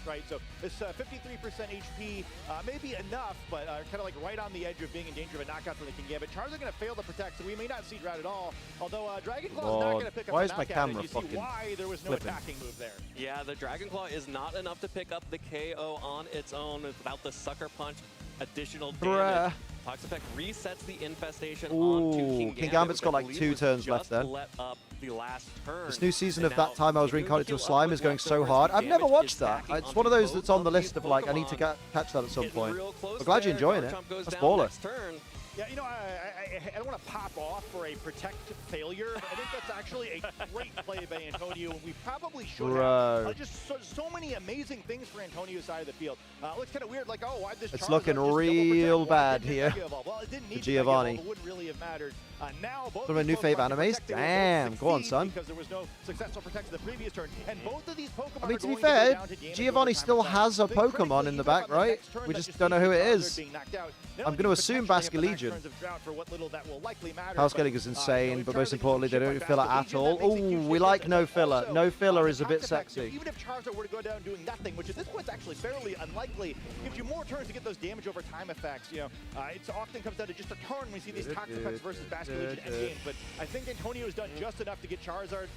Right, so this 53% HP. Maybe enough, but kind of like right on the edge of being in danger of a knockout so they can get it. Charizard going to fail to protect, so we may not see Drought at all. Although Dragon Claw is not going to pick up why the is my camera fucking why there was no attacking move there. Yeah, the Dragon Claw is not enough to pick up the KO on its own without the Sucker Punch. Additional damage. Toxifex resets the infestation onto King Gambit's got like 2 turns left then. This new season of That Time I Was Reincarnated to a Slime is going so hard. I've never watched that. It's one of those that's on the list of like, I need to catch that at some point. I'm glad you're enjoying it. That's baller. Yeah, I don't want to pop off for a protect failure. I think that's actually a great play by Antonio. We probably should have. Just so many amazing things for Antonio's side of the field. Looks kind of weird, like, oh, why this it's looking real bad here well, it didn't need for Giovanni. It wouldn't really have mattered. Now, both some of my new fave animes? Damn, go on, son. Because there was no successful protect the previous turn. And both of these Pokemon I mean, to be fair, Giovanni still has a Pokemon in the back, right? We just don't know who it is. I'm going to assume Basculegion. House getting is insane, but most importantly, they don't filler at all. Oh, we like no filler. No filler is a bit sexy. Even if Charizard were to go down doing nothing, which at this point is actually fairly unlikely, gives you more turns to get those damage over time effects. It often comes down to just a turn. We see these Toxifex versus Basculegion endgames, but I think Antonio has done just enough to get Charizard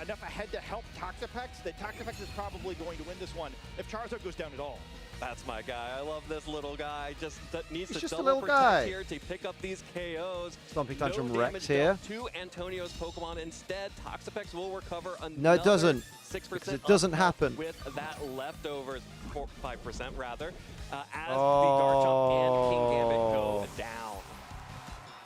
enough ahead to help Toxifex that Toxifex is probably going to win this one if Charizard goes down at all. That's my guy. I love this little guy. Just needs to double protect here to pick up these KOs. Stomping Tantrum Rex here. To Antonio's Pokemon instead. Toxifex will recover another. No, it doesn't. 6% because it doesn't happen. With that leftovers, 5% rather, as the Garchomp and King Gambit go down.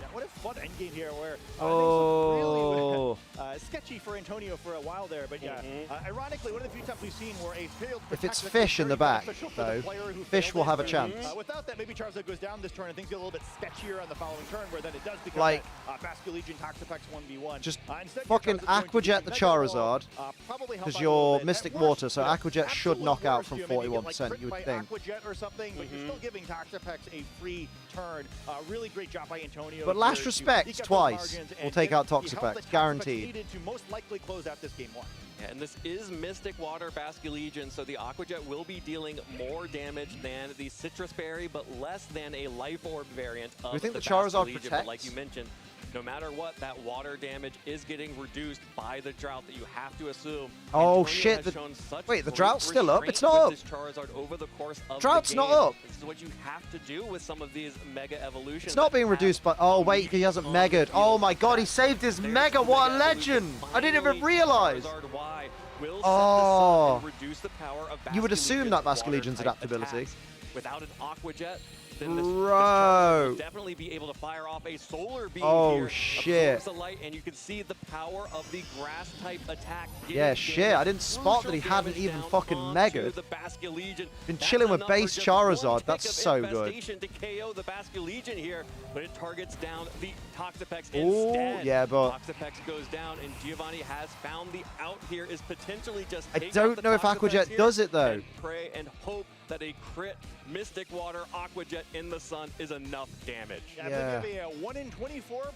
Yeah, what if fun endgame here where Oh. things look really sketchy for Antonio for a while there. But yeah, ironically, one of the few times we've seen where a failed If it's protect Fish in the back, beneficial for the though, player who Fish failed will it, have a where, chance. without that, maybe Charizard goes down this turn and things get a little bit sketchier on the following turn, where then it does become Like, Basque Legion Toxapex 1v1. Just instead, fucking Aquajet the Charizard, probably help because out a you're little bit. Mystic At Water, worst, so Aquajet should absolute knock out worst, from you maybe get, like, 41%, crit you would by think. Aquajet or something, but you're still giving Toxapex a free turn. Really great job by Antonio. But last here to respect, eke out those twice, margins we'll and take get out the help Toxapex, that Toxapex guaranteed. needed to most likely close out this game 1. Yeah, and this is Mystic Water Basque Legion, so the Aquajet will be dealing more damage than the Citrus Berry, but less than a Life Orb variant of Do you think the the Basque Charizard Legion. protects? But like you mentioned, no matter what, that water damage is getting reduced by the drought that you have to assume. Oh, Antonio shit. has shown such Wait, the great drought's still up? It's restraint not with up. this Charizard over the course of Drought's the not game. up. This is what you have to do with some of these mega evolutions. It's not that being have reduced by... Oh, wait, he hasn't on the megaed. Oh, field. my God, he saved his There's mega. the What a mega evolution. legend. I didn't even Finally, realize. Charizard Y will set Oh. the sun and reduce the power of You would Basque assume Legion's that Basque Legion's water-type adaptability. attacks. Without an Aquajet, then this Bro. Charizard will definitely be able to fire off a solar beam Oh, here, shit. absorbs the light, and you can see the power of the grass-type attack. Yeah, getting shit, I didn't spot that he crucial hadn't damage even down fucking onto megaed. the Basque Legion. Been That's chilling with enough for base just one Charizard. tick That's of so good. infestation to KO the Basque Legion here, but it targets down the Toxapex Ooh, instead. yeah, but- Toxapex goes down, and Giovanni has found the out here is potentially just I take out don't the know if Toxapex Aquajet here does it, though. and pray and hope that a crit Mystic Water Aquajet in the sun is enough damage. Yeah, Yeah. I think it'd be a 1 in 24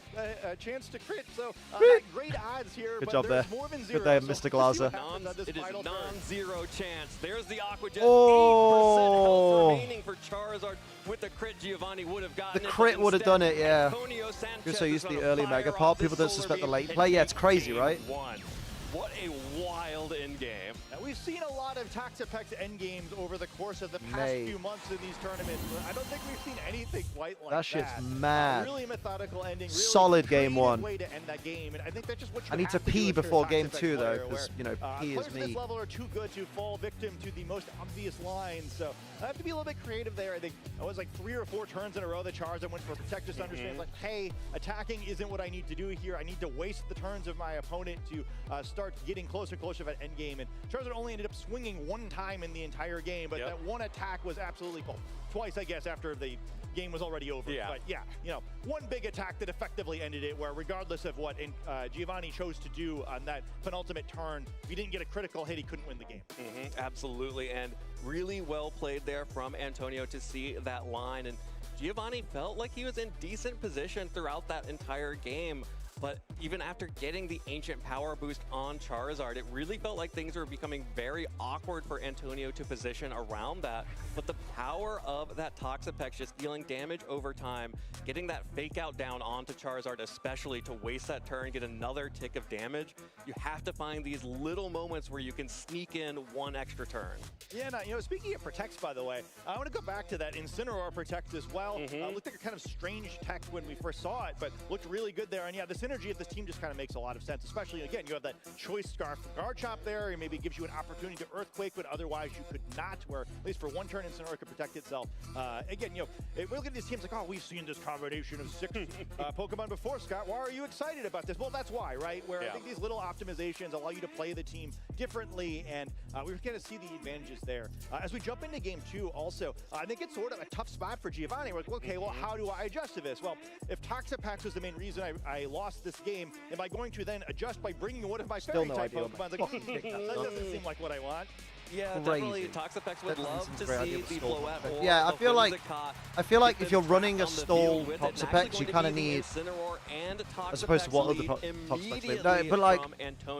chance to crit, so not great odds here. Good but job there's there. More than Good zero, day, so Mr. we'll see Glaser. what happens on this It is final turn. non-zero chance. There's the Aquajet. Oh. 8% health remaining for Charizard. With the crit, Giovanni would have gotten The it. crit but would have instead, done it, yeah. Antonio Sanchez You're so is used to the gonna early fire mega off part. this People don't solar suspect the beam late and play. Yeah, it's take crazy, game right? 1. What a wild end game. Now, we've seen a lot of Toxapex endgames over the course of the past Mate. few months in these tournaments, but I don't think we've seen anything quite like That shit's that. mad. Really methodical ending. Really Solid game creative 1. way to end that game, and I think that's just what you I need to have do pee if you're a before game Toxapex 2, though, player, because, where, you know, pee players is at this me. level are too good to fall victim to the most obvious lines, so I have to be a little bit creative there. I think it was like 3 or 4 turns in a row that Charizard went for a Protect. Just understands, like, hey, attacking isn't what I need to do here. I need to waste the turns of my opponent to start getting closer and closer to that end game. And Charizard only ended up swinging 1 time in the entire game, but that one attack was absolutely, well, twice, I guess, after the game was already over. Yeah. But yeah, you know, one big attack that effectively ended it, where regardless of what Giovanni chose to do on that penultimate turn, if he didn't get a critical hit, he couldn't win the game. Absolutely, and really well played there from Antonio to see that line. And Giovanni felt like he was in decent position throughout that entire game. But even after getting the Ancient Power boost on Charizard, it really felt like things were becoming very awkward for Antonio to position around that. But the power of that Toxapex just dealing damage over time, getting that fake out down onto Charizard, especially to waste that turn, get another tick of damage, you have to find these little moments where you can sneak in 1 extra turn. Yeah, no, you know, speaking of protects, by the way, I want to go back to that Incineroar protect as well. Looked like a kind of strange tech when we first saw it, but looked really good there. And yeah, the synergy of this team just kind of makes a lot of sense, especially, again, you have that choice Scarf from Garchomp there, and maybe gives you an opportunity to Earthquake, but otherwise you could not, where at least for 1 turn Incineroar could protect itself. Again, you know, we look at these teams like, oh, we've seen this combination of 6 Pokemon before, Scott. Why are you excited about this? Well, that's why, right? Where I think these little optimizations allow you to play the team differently, and we're going to see the advantages there. As we jump into game 2 also, I think it's sort of a tough spot for Giovanni. We're like, okay, well, how do I adjust to this? Well, if Toxapex was the main reason I lost this game, am I going to then adjust by bringing one of my fairy-type Pokemon? Like, that doesn't seem like what I want. Yeah, definitely. Toxapex would love to see the Blowout. Yeah, I feel like if you're running a stall Toxapex, you kind of need, as opposed to what other Toxapex do. No, but like,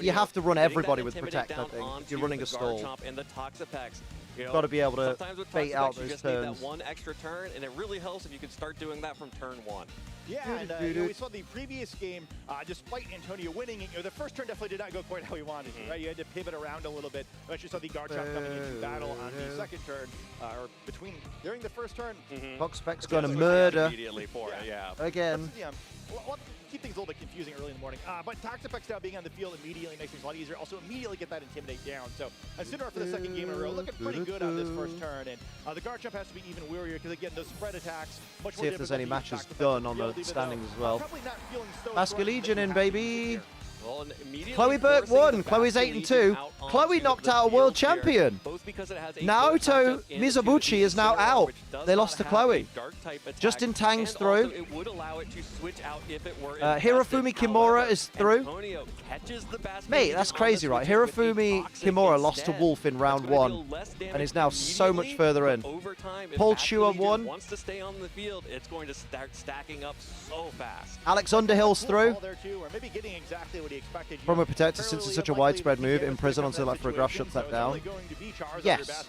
you have to run everybody with Protect, I think, if you're running a stall. And the Toxapex. You've got to be able to bait out you those just turns. need that 1 extra turn, and it really helps if you can start doing that from turn 1. Yeah, and you know, we saw the previous game, despite Antonio winning, you know, the first turn definitely did not go quite how he wanted to, right? You had to pivot around a little bit. We actually saw the Garchomp coming into battle on the second turn, or during the first turn. Toxapex going to murder immediately for it, again. We'll keep things a little bit confusing early in the morning. But Toxapex now being on the field immediately makes things a lot easier. Also immediately get that Intimidate down. So Incineroar for the second game in a row, looking pretty good on this first turn. And the Garchomp has to be even wearier because again, those spread attacks. Much more See if there's any difficult to matches use done Toxapex on to the build, even standings though, as well. probably not feeling so Basque strong Legion that in, you have to baby. here. Well, and immediately Chloe Burke forcing won. the Chloe's Basque 8-2. Legion out Chloe onto knocked the out a world field here, champion. both because it has a Naoto good matchup in the Mizubuchi is now Incineroar, out. which does They not lost to have Chloe. a dark type attack, Justin Tang's and through. also it would allow it to switch out if it were Hirofumi infested. Kimura However, is through. Antonio catches the Basque Mate, Legion that's on the crazy, right? switch with a Hirofumi toxic Kimura lost to instead. Wolf in round That's gonna 1 deal less damage and is now so much immediately, further but in. over time, if Paul Basque Chua Legion won. wants to stay on the field, it's going to start stacking up so fast. Alex Underhill's through. There too, or maybe getting exactly what he expected. From a protector, since it's such a widespread move, in prison until that for a graph shuts that down. Yes.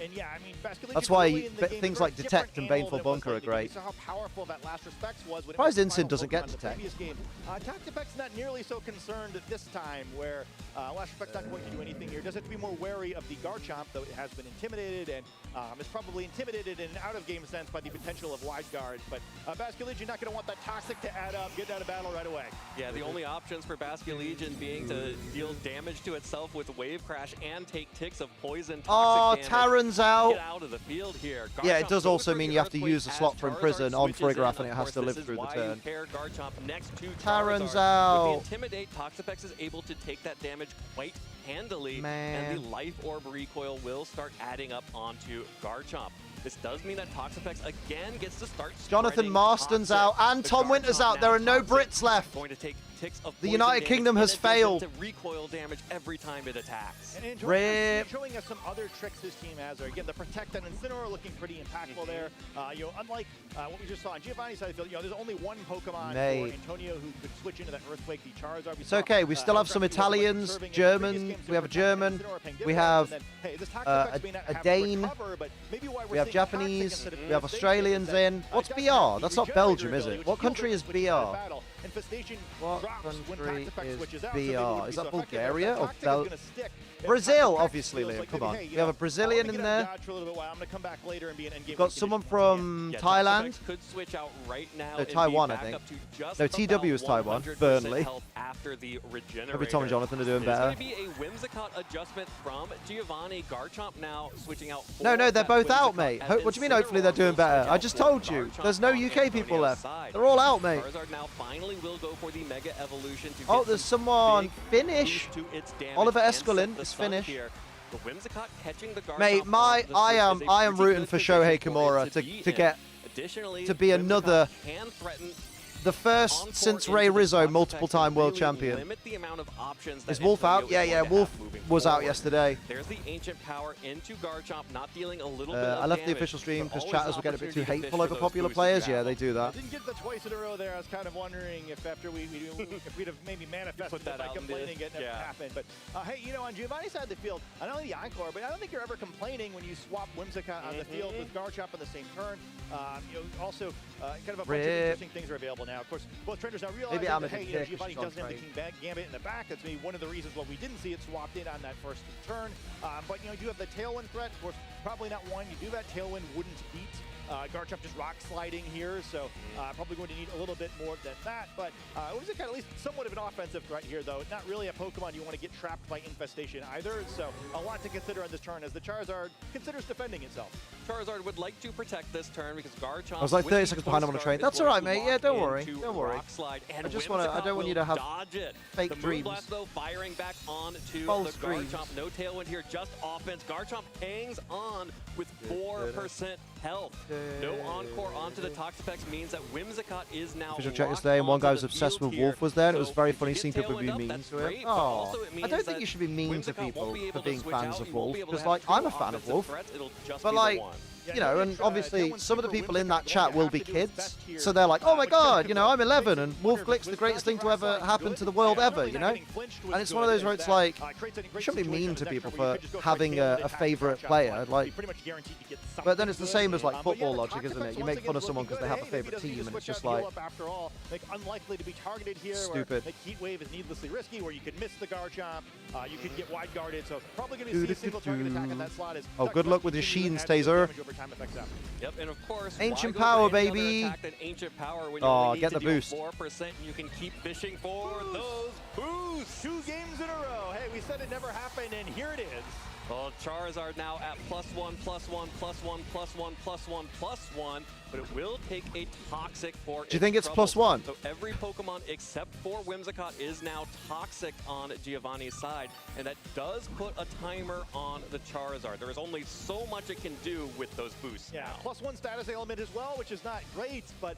And yeah, I mean, That's why things like Detect and Baneful Bunker are great. How powerful that last Respects was when Surprised it was the Incin doesn't final get Pokemon in the Detect. previous game. Toxapex's not nearly so concerned at this time, where Last Respect's not going to do anything here. Does have to be more wary of the Garchomp, though it has been intimidated and is probably intimidated in an out-of-game sense by the potential of wide guards. But Basque Legion not going to want that Toxic to add up, get out of battle right away. Yeah, the only options for Basque Legion being to deal damage to itself with Wave Crash and take ticks of poison. Oh, Toxic Taron's out. Get out of the field here. Yeah, it does Garchomp also goes mean for you have to Earthquake use the as slot for Charizard Imprison on switches in. Frigoraph, and it Of has course, to live this through the is why turn. you pair Garchomp next to Taron's Charizard. out. With the Intimidate, Toxapex is able to take that damage quite handily, Man. and the Life Orb recoil will start adding up onto Garchomp. This does mean that Toxapex again gets to start Jonathan spreading Marston's toxic. out, and The Tom Winter's Garchomp out. There now are no toxic, Brits left. Going to take ticks of The poison United damage Kingdom in has addition failed. to recoil damage every time it attacks. And Rip. showing us some other tricks his team has. Again, the Protect and Incineroar looking pretty impactful there. Unlike what we just saw on Giovanni's side of the field, there's only one Pokemon Mate. for Antonio who could switch into that Earthquake, the Charizard. It's okay. We still have some Italians, German. We have a German. We have a Dane. We have Japanese. We have Australians in. What's BR? That's not Belgium, is it? What country is BR? What country is BR? Is that Bulgaria or Brazil? Obviously, Liam. Come on. We have a Brazilian in there. We've got someone from Thailand. Could switch out right now. No, Taiwan, I think. No, TW is Taiwan. Burnley. After the Maybe Tom and Jonathan are doing better. There's going to be a Whimsicott adjustment from Giovanni. Garchomp now switching out. No, they're both out, mate. As What do you mean, hopefully they're doing Incineroar better? will I just switch out told you. Garchomp There's no on UK people Antonio's left. side. They're all out, mate. Charizard now finally will go for the Mega Evolution to Oh, get there's some someone big Finnish. boost to its damage Oliver and set Eskelin the is sun Finnish. here. The Whimsicott catching the Garchomp Mate, on the I switch is a am pretty rooting good for position Shohei for it Kimura be to in. get Additionally, to be Whimsicott another can threaten the first encore since into Ray the Rizzo, Toxapex multiple-time and world really champion. limit the amount of options that Is Wolf Antonio out? is Yeah, going to Wolf have moving was out forward. yesterday. There's the ancient power into Garchomp, not dealing a little bit of I left the damage, official stream but because always chatters were getting a bit too opportunity to hateful fish over for those popular boosts players. if you Yeah, have they them. do that. Didn't get the twice in a row there. I was kind of wondering if after if we'd have maybe manifested Put that by out in the- complaining it never yeah. happened. But hey, on Giovanni's side of the field, not only the Encore, but I don't think you're ever complaining when you swap Whimsicott on the field with Garchomp on the same turn. Also, kind of a bunch of interesting things are available now. Of course, both trainers now realize that hey, Giovanni doesn't have the King Gambit in the back. That's maybe one of the reasons why we didn't see it swapped in on that first turn. But you do have the Tailwind threat. Of course, probably not one. You do that Tailwind wouldn't beat Garchomp just rock sliding here, so probably going to need a little bit more than that. But it was at least somewhat of an offensive threat here, though. Not really a Pokemon you want to get trapped by Infestation either. So a lot to consider on this turn as the Charizard considers defending itself. Charizard would like to protect this turn because Garchomp. I was like with 30 the seconds behind him on the Toy train. Star That's is all right, going mate. to Yeah, lock don't worry. into Don't worry. Rock Slide, and I just want to. I don't want you to have dodge it. fake the dreams. Moonblast, though, firing back on to False the dreams. Garchomp. No tailwind here, just offense. Garchomp hangs on with 4% health. No encore onto the Toxapex means that Whimsicott is now Official check locked yesterday, and one onto guy was the obsessed field with here. Wolf was there, and it was So very if you funny get seeing people tailwind be up, mean that's to him. great, but Oh, also it I means don't think that you should be mean to Whimsicott won't people be able for to being switch fans out. of You won't Wolf, be able to because have like two I'm a fan of offensive Wolf. threats. It'll just But be the like, one. you know, and obviously some of the people in that chat will be kids, so they're like, oh my god, you know, I'm 11 and Wolf Glick's the greatest thing to ever happen to the world ever, you know? And it's one of those where it's like, you shouldn't be mean to people for having a favourite player, like, but then it's the same as like football logic, isn't it? You make fun of someone because they have a favourite team and it's just like, unlikely to be targeted here. stupid. Heat Wave is needlessly risky, where you could miss the Garchomp, you could get wide guarded, so probably going to see a single target attack on that slot. Oh, good luck with your Sheen's taser. time effects out. Yep, and of course, Ancient why go Power, for any other baby. attack than Ancient Power when you Oh, only need get to the deal boost. 4% and you can keep fishing for those boosts. 2 games in a row. Hey, we said it never happened, and here it is. Well, Charizard now at +1, +1, +1, +1, +1, +1, but it will take a Toxic for Do you think it's troubles. +1? So every Pokemon except for Whimsicott is now Toxic on Giovanni's side, and that does put a timer on the Charizard. There is only so much it can do with those boosts Yeah, now. +1 status ailment as well, which is not great, but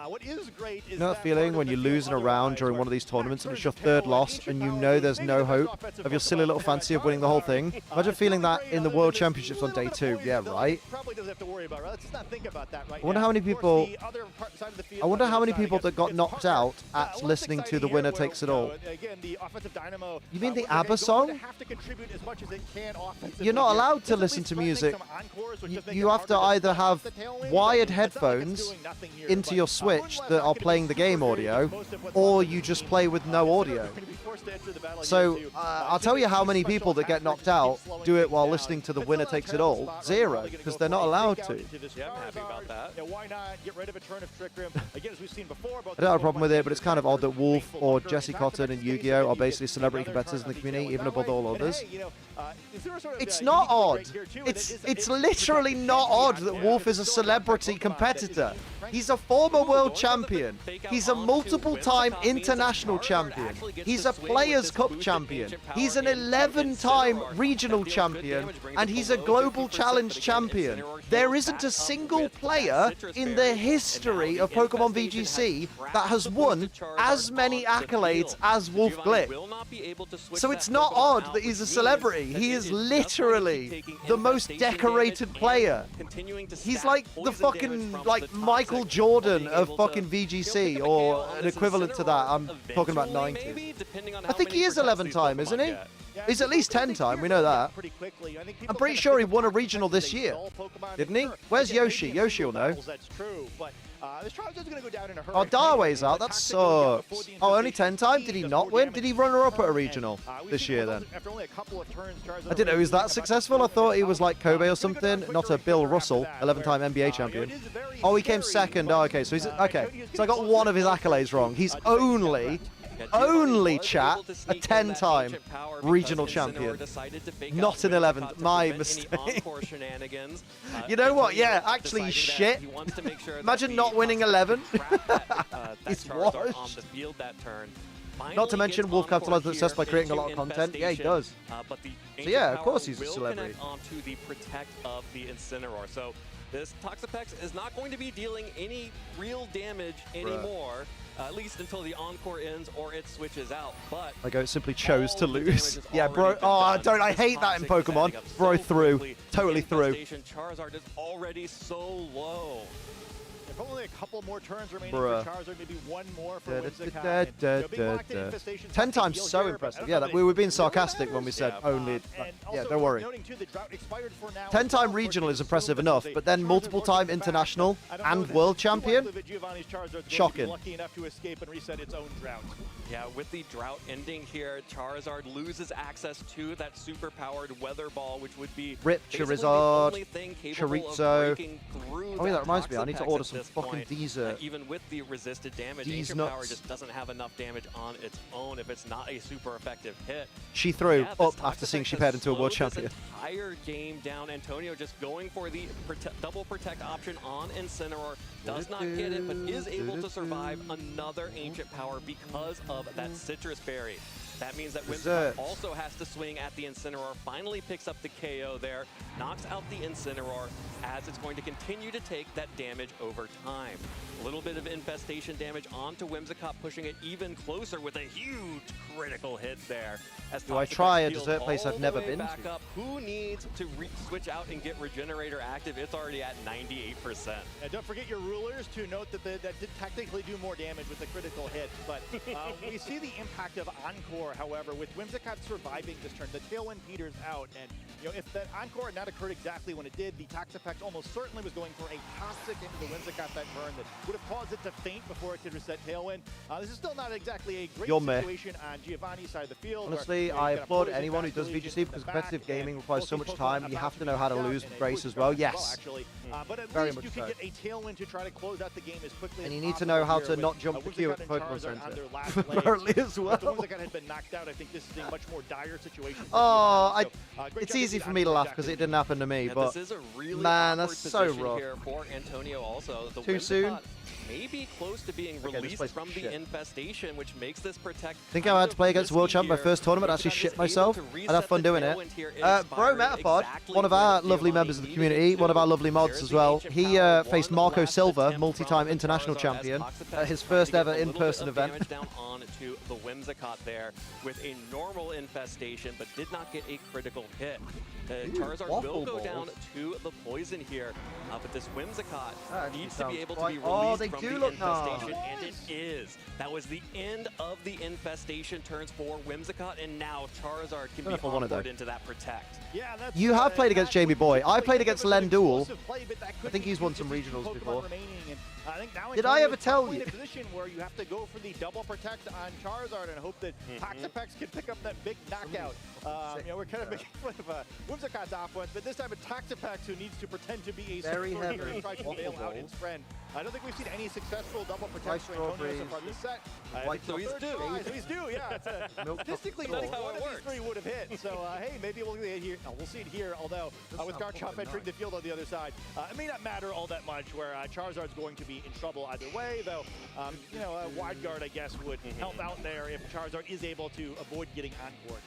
what is great is You know that that feeling part when of you're the field losing a round during one of these tournaments and it's your third loss and you know there's no hope of your silly little fancy of winning the whole thing? Imagine feeling that in the World Championships on day 2. Yeah, right? Probably doesn't have to worry about, right? Let's just not think about that right I wonder now. how many Of course, people- the other side of the field, I wonder how many side, I people guess, that got is knocked Parker. out at What's listening to exciting The here, Winner where, Takes It All. Again, the offensive dynamo. You mean the once ABBA again, going song? to have to contribute as much as it can offensively You're not here. allowed to Just at listen least to try and make music. some encores, which just make You it have to harder either stop have the tailwind, wired but it's not like it's headphones doing nothing here, into but, your more Switch or less that not are gonna be playing the super game great audio, against most of what's or left of you the just team. play with no audio. They're gonna be forced to enter the battle So here, too. I'll tell you how many people that get knocked out do it while listening to The Winner Takes It All. 0, because they're not allowed to. Yeah, I'm happy about that. Yeah, why not get rid of a turn of Trick Room? Again, as we've seen before, I don't have a problem with it, but it's kind of odd that Wolf or Jesse Cotton and Yu-Gi-Oh are basically celebrity competitors in the community, even above all others. It's not odd. It's literally not odd that Wolf is a celebrity competitor. He's a former world champion. He's a multiple-time international champion. He's a Players' Cup champion. He's an 11-time regional champion, and he's a global challenge champion. There isn't a single player in the history of Pokemon VGC that has won as many accolades as Wolf Glick. So it's not odd that he's a celebrity. He is literally the most decorated player. He's like the fucking, like, Michael Jordan of fucking VGC, or an equivalent to that. I'm talking about 90. I think he is 11-time, isn't he? He's at least 10-time, we know that. I'm pretty sure he won a regional this year, didn't he? Where's Yoshi? Yoshi will know. Oh, Darway's out, that sucks. Oh, only 10-time? Did he not win? Did he runner-up at a regional this year then? I didn't know he was that successful. I thought he was like Kobe or something, not a Bill Russell, 11-time NBA champion. Oh, he came second. Oh, okay, so he's, okay. So I got one of his accolades wrong. He's only chat, a 10-time regional champion, not an 11th. My mistake. You know what? Yeah, actually, shit. Imagine not winning 11. It's washed. Not to mention, Wolf capitalized on success by creating a lot of content. Yeah, he does. So yeah, of course he's a celebrity. Onto the Protect of the Incineroar. So this Toxapex is not going to be dealing any real damage anymore. At least until the Encore ends or it switches out. But like I simply chose to lose. Yeah, bro. Oh, don't. I hate that in Pokemon. Bro, through. Totally through. Charizard is already so low. If only a couple more turns remaining for Charizard, maybe one more for Whimsicott. 10-times so impressive. Yeah, we were being sarcastic when we said only. Yeah, don't worry. 10-time regional is impressive enough, but then multiple-time international and world champion? Shocking. Lucky enough to escape and reset its own drought. Yeah, with the drought ending here, Charizard loses access to that super-powered Weather Ball, which would be Rip Charizard, Chorizo. Oh yeah, that reminds me, I need to order some fucking dessert. Even with the resisted damage, Ancient Power just doesn't have enough damage on its own if it's not a super effective hit. She threw up after seeing she paired into a world champion. Entire game down. Antonio just going for the double protect option on Incineroar. Does not get it, but is able to survive another Ancient Power because of that Citrus Berry. That means that Whimsicott also has to swing at the Incineroar, finally picks up the KO there, knocks out the Incineroar as it's going to continue to take that damage over time. A little bit of infestation damage onto Whimsicott, pushing it even closer with a huge critical hit there. As Do I try a dessert place I've never been to? Who needs to switch out and get Regenerator active? It's already at 98%. And don't forget your rulers to note that that did technically do more damage with the critical hit, but we see the impact of Encore Encore, however, with Whimsicott surviving this turn, the Tailwind peters out, and if that Encore had not occurred exactly when it did, the Toxapex almost certainly was going for a Toxic into the Whimsicott that burn that would have caused it to faint before it could reset Tailwind. This is still not exactly a great situation on Giovanni's side of the field. Honestly, I applaud anyone who does VGC because competitive gaming requires so much time. You have to know how to lose with grace as well. Yes. But at Very least much you so. can get a Tailwind to try to close out the game as quickly And as you need to possible know how here to with, not jump the queue at the Whimsicott and Pokemon Charizard on their Center. last Apparently legs. as If well. the Whimsicott had been knocked out, I think this is a much more dire situation. Oh, Great it's job easy to for me to laugh because it didn't happen to me. Yeah, But this is a really man, awkward that's so position rough. here for Antonio also. The Too soon? Whimsicott may be close to being Okay, this released place from is the shit. infestation, which makes this protect. Think I had to play against the World Champ my first tournament, actually shit myself. I'd have fun doing it. Bro Metapod, one of our lovely members of the community, one of our lovely mods as well, he faced Marco Silva, multi-time international champion, at his first ever in-person event. Down on to the Whimsicott there with a normal infestation, but did not get a critical hit. Charizard will go down to the poison here, but this Whimsicott needs to be able to be released from the infestation, and it is. That was the end of the infestation turns for Whimsicott, and now Charizard can be onboarded into that protect. Yeah, that's, You have played against Jamie Boy. I played against Lenduel. Play, I think he's won some regionals before. I think now Did I ever tell you? In a position where you have to go for the double protect on Charizard and hope that Toxapex can pick up that big knockout. We're kind of making fun of Whimsicott's offense, but this time it's Toxapex who needs to pretend to be a Very superior heavy. and try to bail out his friend. I don't think we've seen any successful double protects for Antonio so far this set. So he's due. So he's due, yeah. Statistically, not one of these three would have hit. So, hey, maybe we'll see it here. We'll see it here, although with Garchomp entering the field on the other side, it may not matter all that much where Charizard's going to be in trouble either way, though, a wide guard, I guess, would help out there if Charizard is able to avoid getting on-court.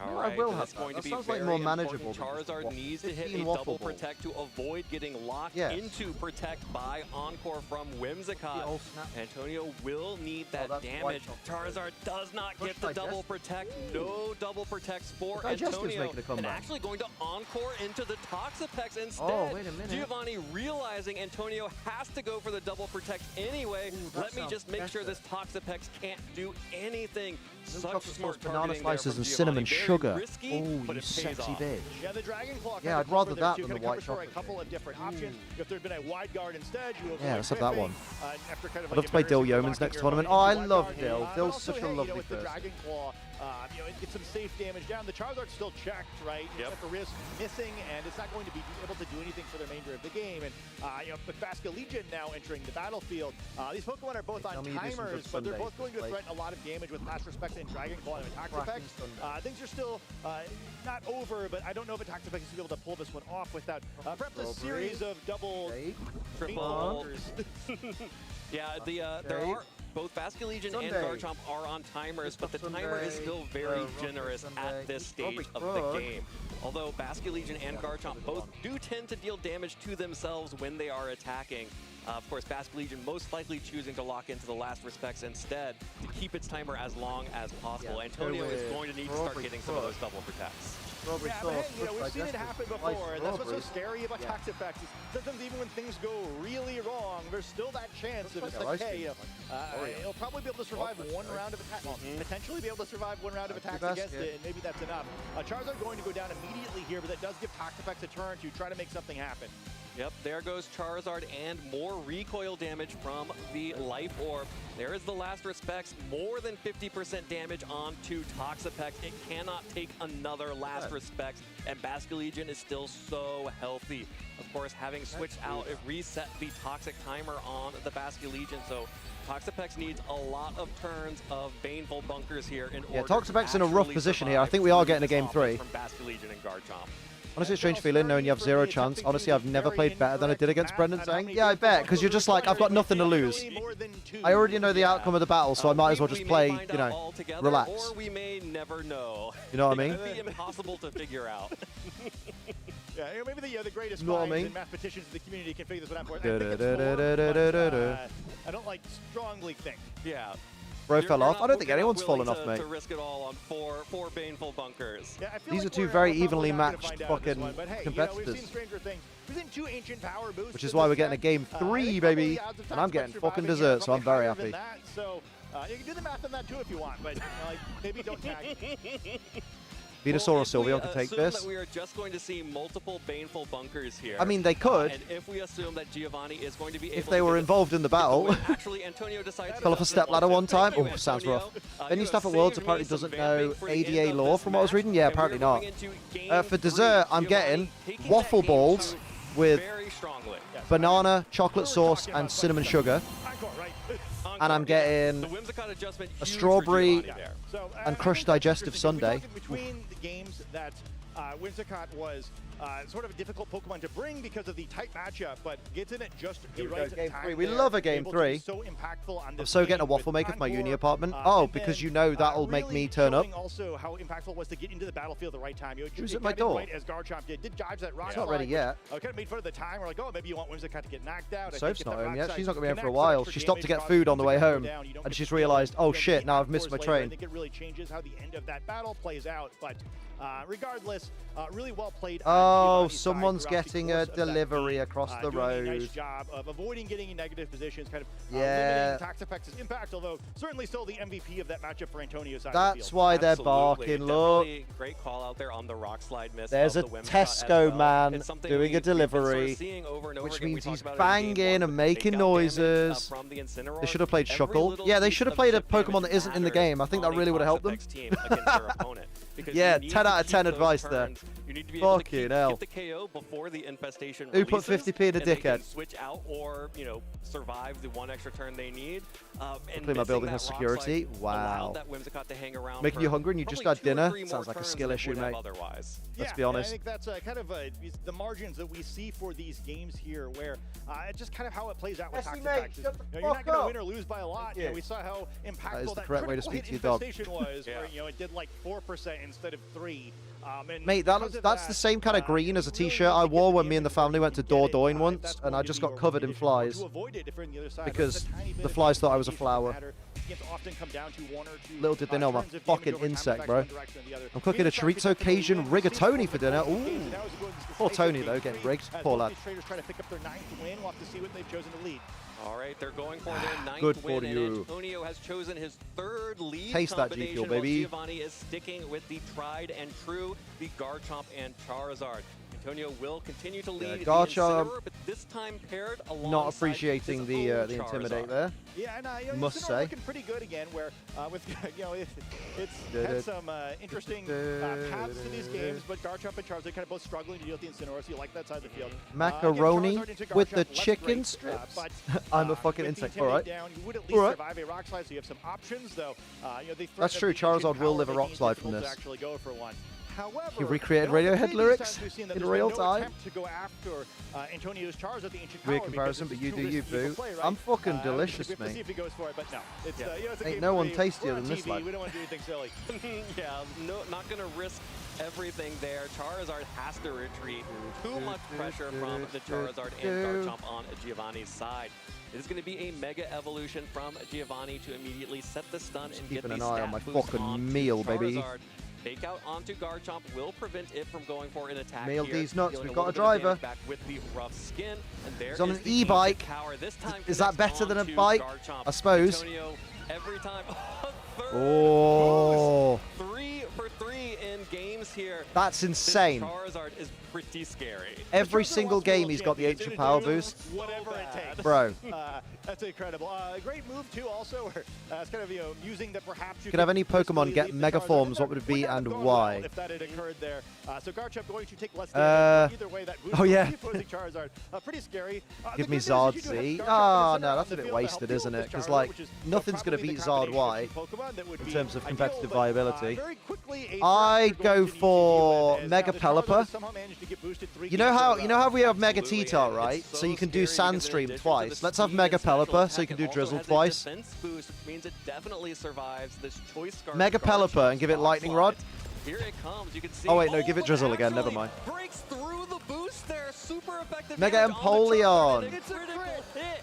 All right, I will that's have going that. to be Sounds like very more important. manageable. Charizard needs to hit a double protect to avoid getting locked into protect by Encore from Whimsicott. Antonio will need that damage. Charizard does not get the double protect. No double protects for Antonio. And actually going to Encore into the Toxapex instead. Oh, wait a minute. Giovanni realizing Antonio has to go for the double protect anyway. Let me just make sure this Toxapex can't do anything. Such smart banana slices and cinnamon sugar. Risky, oh, you sexy bitch. Yeah, the Dragon Claw. Yeah, I'd rather that than the white chocolate. A couple of different options. If there'd been a wide guard instead, you let's have that one. After kind of I'd love to play Dill Yeoman's next tournament. Oh, I love Dill. Dill's such a lovely with the person. Dragon Claw, it gets some safe damage down. The Charizard's still checked, right? It's at the risk missing, and it's not going to be able to do anything for the remainder of the game. And with Basculegion now entering the battlefield, these Pokemon are both on timers, but they're both going to threaten a lot of damage with Last Respect and Dragon Claw and Toxapex. Things are still not over, but I don't know if Toxapex is able to pull this one off without perhaps a series of double triple. Yeah, there are both Basculegion and Garchomp are on timers, but the timer is still very generous at this stage of the game. Although Basculegion and Garchomp both do tend to deal damage to themselves when they are attacking. Of course, Basculegion most likely choosing to lock into the Last Respects instead to keep its timer as long as possible. Antonio is going to need to start getting some of those double protects. Yeah, but hey, we've seen it happen before, and that's what's so scary about Toxapex. Sometimes even when things go really wrong, there's still that chance of it's like, hey, he'll probably be able to survive one round of attack, potentially be able to survive one round of attacks against it, and maybe that's enough. Charizard going to go down immediately here, but that does give Toxapex a turn to try to make something happen. Yep, there goes Charizard and more recoil damage from the Life Orb. There is the Last Respects, more than 50% damage onto Toxapex. It cannot take another Last Respects, and Basculegion is still so healthy. Of course, having switched out, it reset the Toxic timer on the Basculegion, so Toxapex needs a lot of turns of Baneful Bunkers here in order Toxapex in a rough position here. I think we are getting a game 3. From Basculegion and Garchomp. Honestly, a strange feeling knowing you have 0 chance. Honestly, I've never played better than I did against Brendan saying, yeah, I bet, because you're just like, I've got nothing to lose. I already know the outcome of the battle, so I might as well just play, you know, relax. Or we may never know. You know what I mean? It could be impossible to figure out. Yeah, maybe the greatest minds and mathematicians in the community can figure this one out for us. I don't like strongly think. Yeah. Bro fell off. I don't think anyone's fallen off, mate. To risk it all on four Baneful Bunkers. Yeah, these are two very evenly matched fucking competitors. We've seen stranger things. We've seen 2 ancient power boosts. Which is why we're getting a game 3, baby. And I'm getting fucking dessert, so I'm very happy. So, You can do the math on that too if you want, but like, maybe don't tag. Venusaur or Sylveon can take this. That we are just going to see multiple baneful bunkers here. I mean, they could. And if we assume that Giovanni is going to be able if they were involved in the battle. Actually, Antonio decides fell off a step ladder one time. Oh, sounds rough. Venue staff at Worlds apparently doesn't know ADA lore from what I was reading. Yeah, apparently not. For dessert, I'm getting waffle balls with banana, chocolate sauce, and cinnamon sugar. And I'm getting a strawberry and crushed digestive sundae. Between the games that Whimsicott was sort of a difficult Pokemon to bring because of the tight matchup, but gets in it just the right Game time. 3. We love a Game 3. So impactful on this I'm so getting a game waffle with maker for my Concord, uni apartment. Oh, because you know that'll make me turn up. Also, how impactful it was to get into the battlefield at the right time. Who's at my door? Right as Garchomp did dodge that rock. It's not ready yet. Kind of made fun of the time. We're like, oh, maybe you want Whimsicott to get knocked out. Soap's not home yet. She's not going to be home for a while. She stopped to get food on the way home, and she's realized, oh shit, now I've missed my train. I think it really changes how the end of that battle plays out, but regardless, really well played. Oh, someone's getting a delivery across the road. Nice job of avoiding getting in negative positions, kind of limiting Toxapex' impact, although certainly still the MVP of that matchup for Antonio's side That's of the field. why they're barking, look. Great call out there on the rock slide miss. There's a Tesco man doing a delivery, which means he's banging and making noises. They should have played Shuckle. Yeah, they should have played a Pokemon that isn't in the game. I think that really would have helped them. Yeah, 10 out of 10 advice there. You need to be able to get the KO before the infestation Who put 50p in a dickhead? Switch out or, survive the one extra turn they need. Clean my building has security. Wow. Making you hungry and you just had dinner? Sounds like a skill issue, mate. Let's be honest. I think that's kind of the margins that we see for these games here, where just kind of how it plays out with Toxapex. You're not going to win or lose by a lot. We saw how impactful that correct way to speak to your dog. infestation was, where it did like 4% instead of 3%. Mate, that's the same kind of green as a t-shirt I wore when me and the family went to Dordogne once, and I just got covered in flies because the flies thought I was a flower. Little did they know I'm a fucking insect, bro. I'm cooking a chorizo Cajun rigatoni for dinner. Ooh. Poor Tony, though, getting rigged. Poor lad. All right, they're going for their ninth Good win, for and you. Antonio has chosen his third lead Taste that G combination, Fuel, while baby. Giovanni is sticking with the tried and true, the Garchomp and Charizard. Antonio will continue to lead the Garchomp, Incineroar, but this time paired alongside not appreciating his the own Intimidate Charizard. there. Yeah, and Must Incineroar say. looking pretty good again. Where with it's had some interesting paths to these games, but Garchomp and Charizard kind of both struggling to deal with the Incineroar, so you like that side of the field. Macaroni Again, Charizard into with Garchomp, the less chicken great, strips. but, I'm a fucking with the insect. All right. Intimidate down, you would at All least right. survive a rock slide, so you have some options, though. The threat That's of true, the extreme Charizard will power live a making rock it slide difficult from to this. actually go for one. However, He recreated in all the Radiohead previous lyrics times we've seen that in there's real no time. attempt to go after Antonio's Charizard, the ancient Weird power, comparison, because but you it's do too you, risky to boo. play, right? I'm fucking We have delicious, to see mate. if he goes for it, but no. It's, it's a Ain't game no where one we're tastier on than this TV, lad. We don't want to do anything silly. Yeah, no, not going to risk everything there. Charizard has to retreat. Too much pressure from the Charizard and Garchomp on Giovanni's side. It is going to be a Mega Evolution from Giovanni to immediately set the stun and get Keeping the an eye on stat my boost fucking onto meal, baby. Charizard. Fake out onto Garchomp will prevent it from going for an attack Meal here. these nuts, Dealing we've got a little bit of driver. damage back with the rough skin. And there He's on is an the e-bike. ancient power. This time Is that connects better than a onto bike? Garchomp. I suppose. Antonio, every time. Third Oh. boost. 3 for 3 in games here. That's insane. This Charizard is pretty scary. Every single game he's got the ancient power boost. Whatever it takes. Bro. That's incredible. Great move, too, also. It's kind of, using that perhaps you Could have any Pokemon leave get the Mega Charizard Forms, in what would it there. be Would not and have gone why? well if that had occurred there. So Garchomp going to take less damage. Either way, that boost Oh, yeah. the opposing Charizard. Pretty scary. Give The me good news is you do have Zard-Z. Garchomp Oh, in the no, center that's of a the bit field to wasted, help deal isn't with it? this Because, Charizard, like, which is nothing's going to probably beat the Zard combination Y of Pokemon that would in be terms of ideal, competitive but, viability. very quickly, a I Charizard go going to need to for deal with Mega as the Charizard Pelipper. somehow managed to get boosted 3 You know games how in a you know row. how we have Mega Absolutely, T-Tar, and right? it's So you can do scary because in Sandstream addition to twice. the Let's have speed Mega and special Pelipper so you attack, can it do also Drizzle has a twice. defense boost, which means it definitely survives this choice scarf. Mega Pelipper and give it Lightning Rod. Here it comes. You can see. Oh wait, no, give it but Drizzle again. Never actually mind. Breaks through the boost there. Super effective. Mega damage on the Empoleon. Charizard, and a critical hit.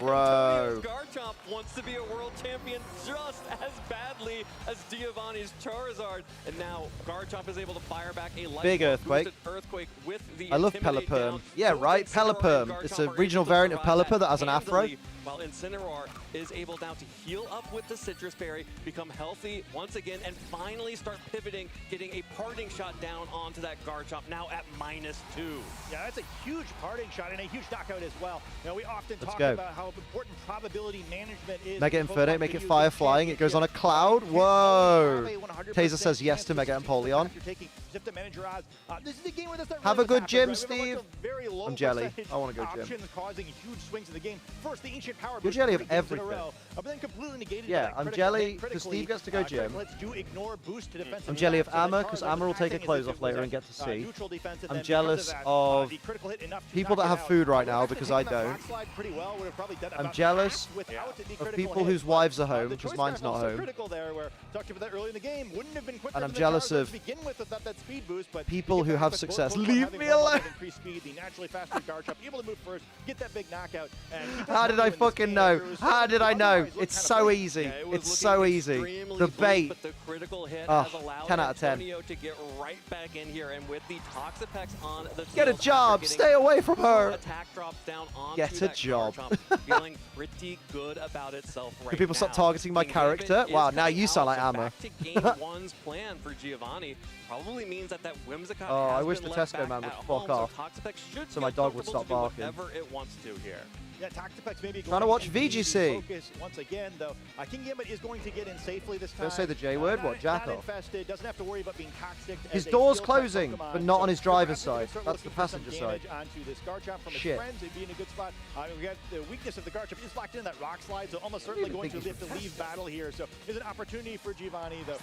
Bro. Antonio Garchomp wants to be a world champion just as badly. deadly as Giovanni's Charizard. And now Garchomp is able to fire back a light Big Earthquake. Earthquake with the I love Intimidate down. Pelipperm. Yeah, Both right? Incineroar and Pelipperm. It's a Garchomp are regional able to variant of survive Pelipper that has an afro. handily, while Incineroar is able now to heal up with the Citrus Berry, become healthy once again, and finally start pivoting, getting a parting shot down onto that Garchomp, now at -2. Yeah, that's a huge parting shot and a huge knockout as well. You know, we often talk go. about how important probability management is. Mega in Inferno, Pokemon make for it you fire as a flying. It goes on a champion. cloud. You can't always Whoa. have a 100% Taser says yes chance to Mega succeed Empoleon. after taking, just have to manage your odds. This is a game where this Have a good happens, gym, right? We have a bunch Steve. of very low I'm jelly. percentage I wanna go gym. options causing huge swings in the game. First, the ancient power You're boost jelly of 3 games in a everything. row, but then completely negated Yeah, by I'm critical jelly hit 'cause critically. Steve gets to go gym. Let's do ignore boost to defensive I'm jelly of attacks, so Amma then because Charizard Amma will take her acting as clothes if it off later was and get to see. neutral defense, and I'm then jealous because of that, of the critical hit enough to people knock that it have out. food right Well, now actually because I taking that don't. rock slide pretty well, would have probably done I'm about jealous half without the of critical people hit, whose but, wives are home the because choice mine's scarf not also home. critical there, where talked about that early in the game, wouldn't have been quicker And I'm than the jealous Charizard of to begin with without that speed boost, but people to get who back have with both success. Pokemon Leave having me one level alone. of increased speed, the naturally faster Garchomp able to move first, get that big knockout. And How did I fucking know? How did I know? It's so easy. Yeah, it was It's looking so easy. extremely The bleak, bait. but the critical hit Oh, has allowed 10 out of 10. Antonio to get right back in here, and with the Toxapex on the Get a field, job. after Stay getting away from 2 her. attack drops down onto Get a that job. Garchomp, feeling pretty good about itself right Can people stop now. targeting my King character? Gambit Wow, is now coming you sound out, like so Amma. back to game one's plan for Giovanni probably means that Whimsicott Oh, has I wish been the left Tesco back man would at fuck home, off. So Toxapex should So feel my dog would comfortable stop to do barking. whatever it wants to here. Yeah, Toxapex maybe Trying to going watch into the VGC. focus once again, though. King Gambit is going to get in safely this time. Don't say the J word. What, jack not off? infested, doesn't have to worry about being toxic. His as a door's field-type closing, Pokemon. but not on his So driver's perhaps we're gonna side. start That's the looking for some passenger side. damage onto this Garchomp from Shit. his friends. It'd be in a good spot. We got the weakness of the Garchomp is locked in that rock slide, so almost certainly even going to think have he's to leave battle here. So there's an opportunity for Giovanni, though.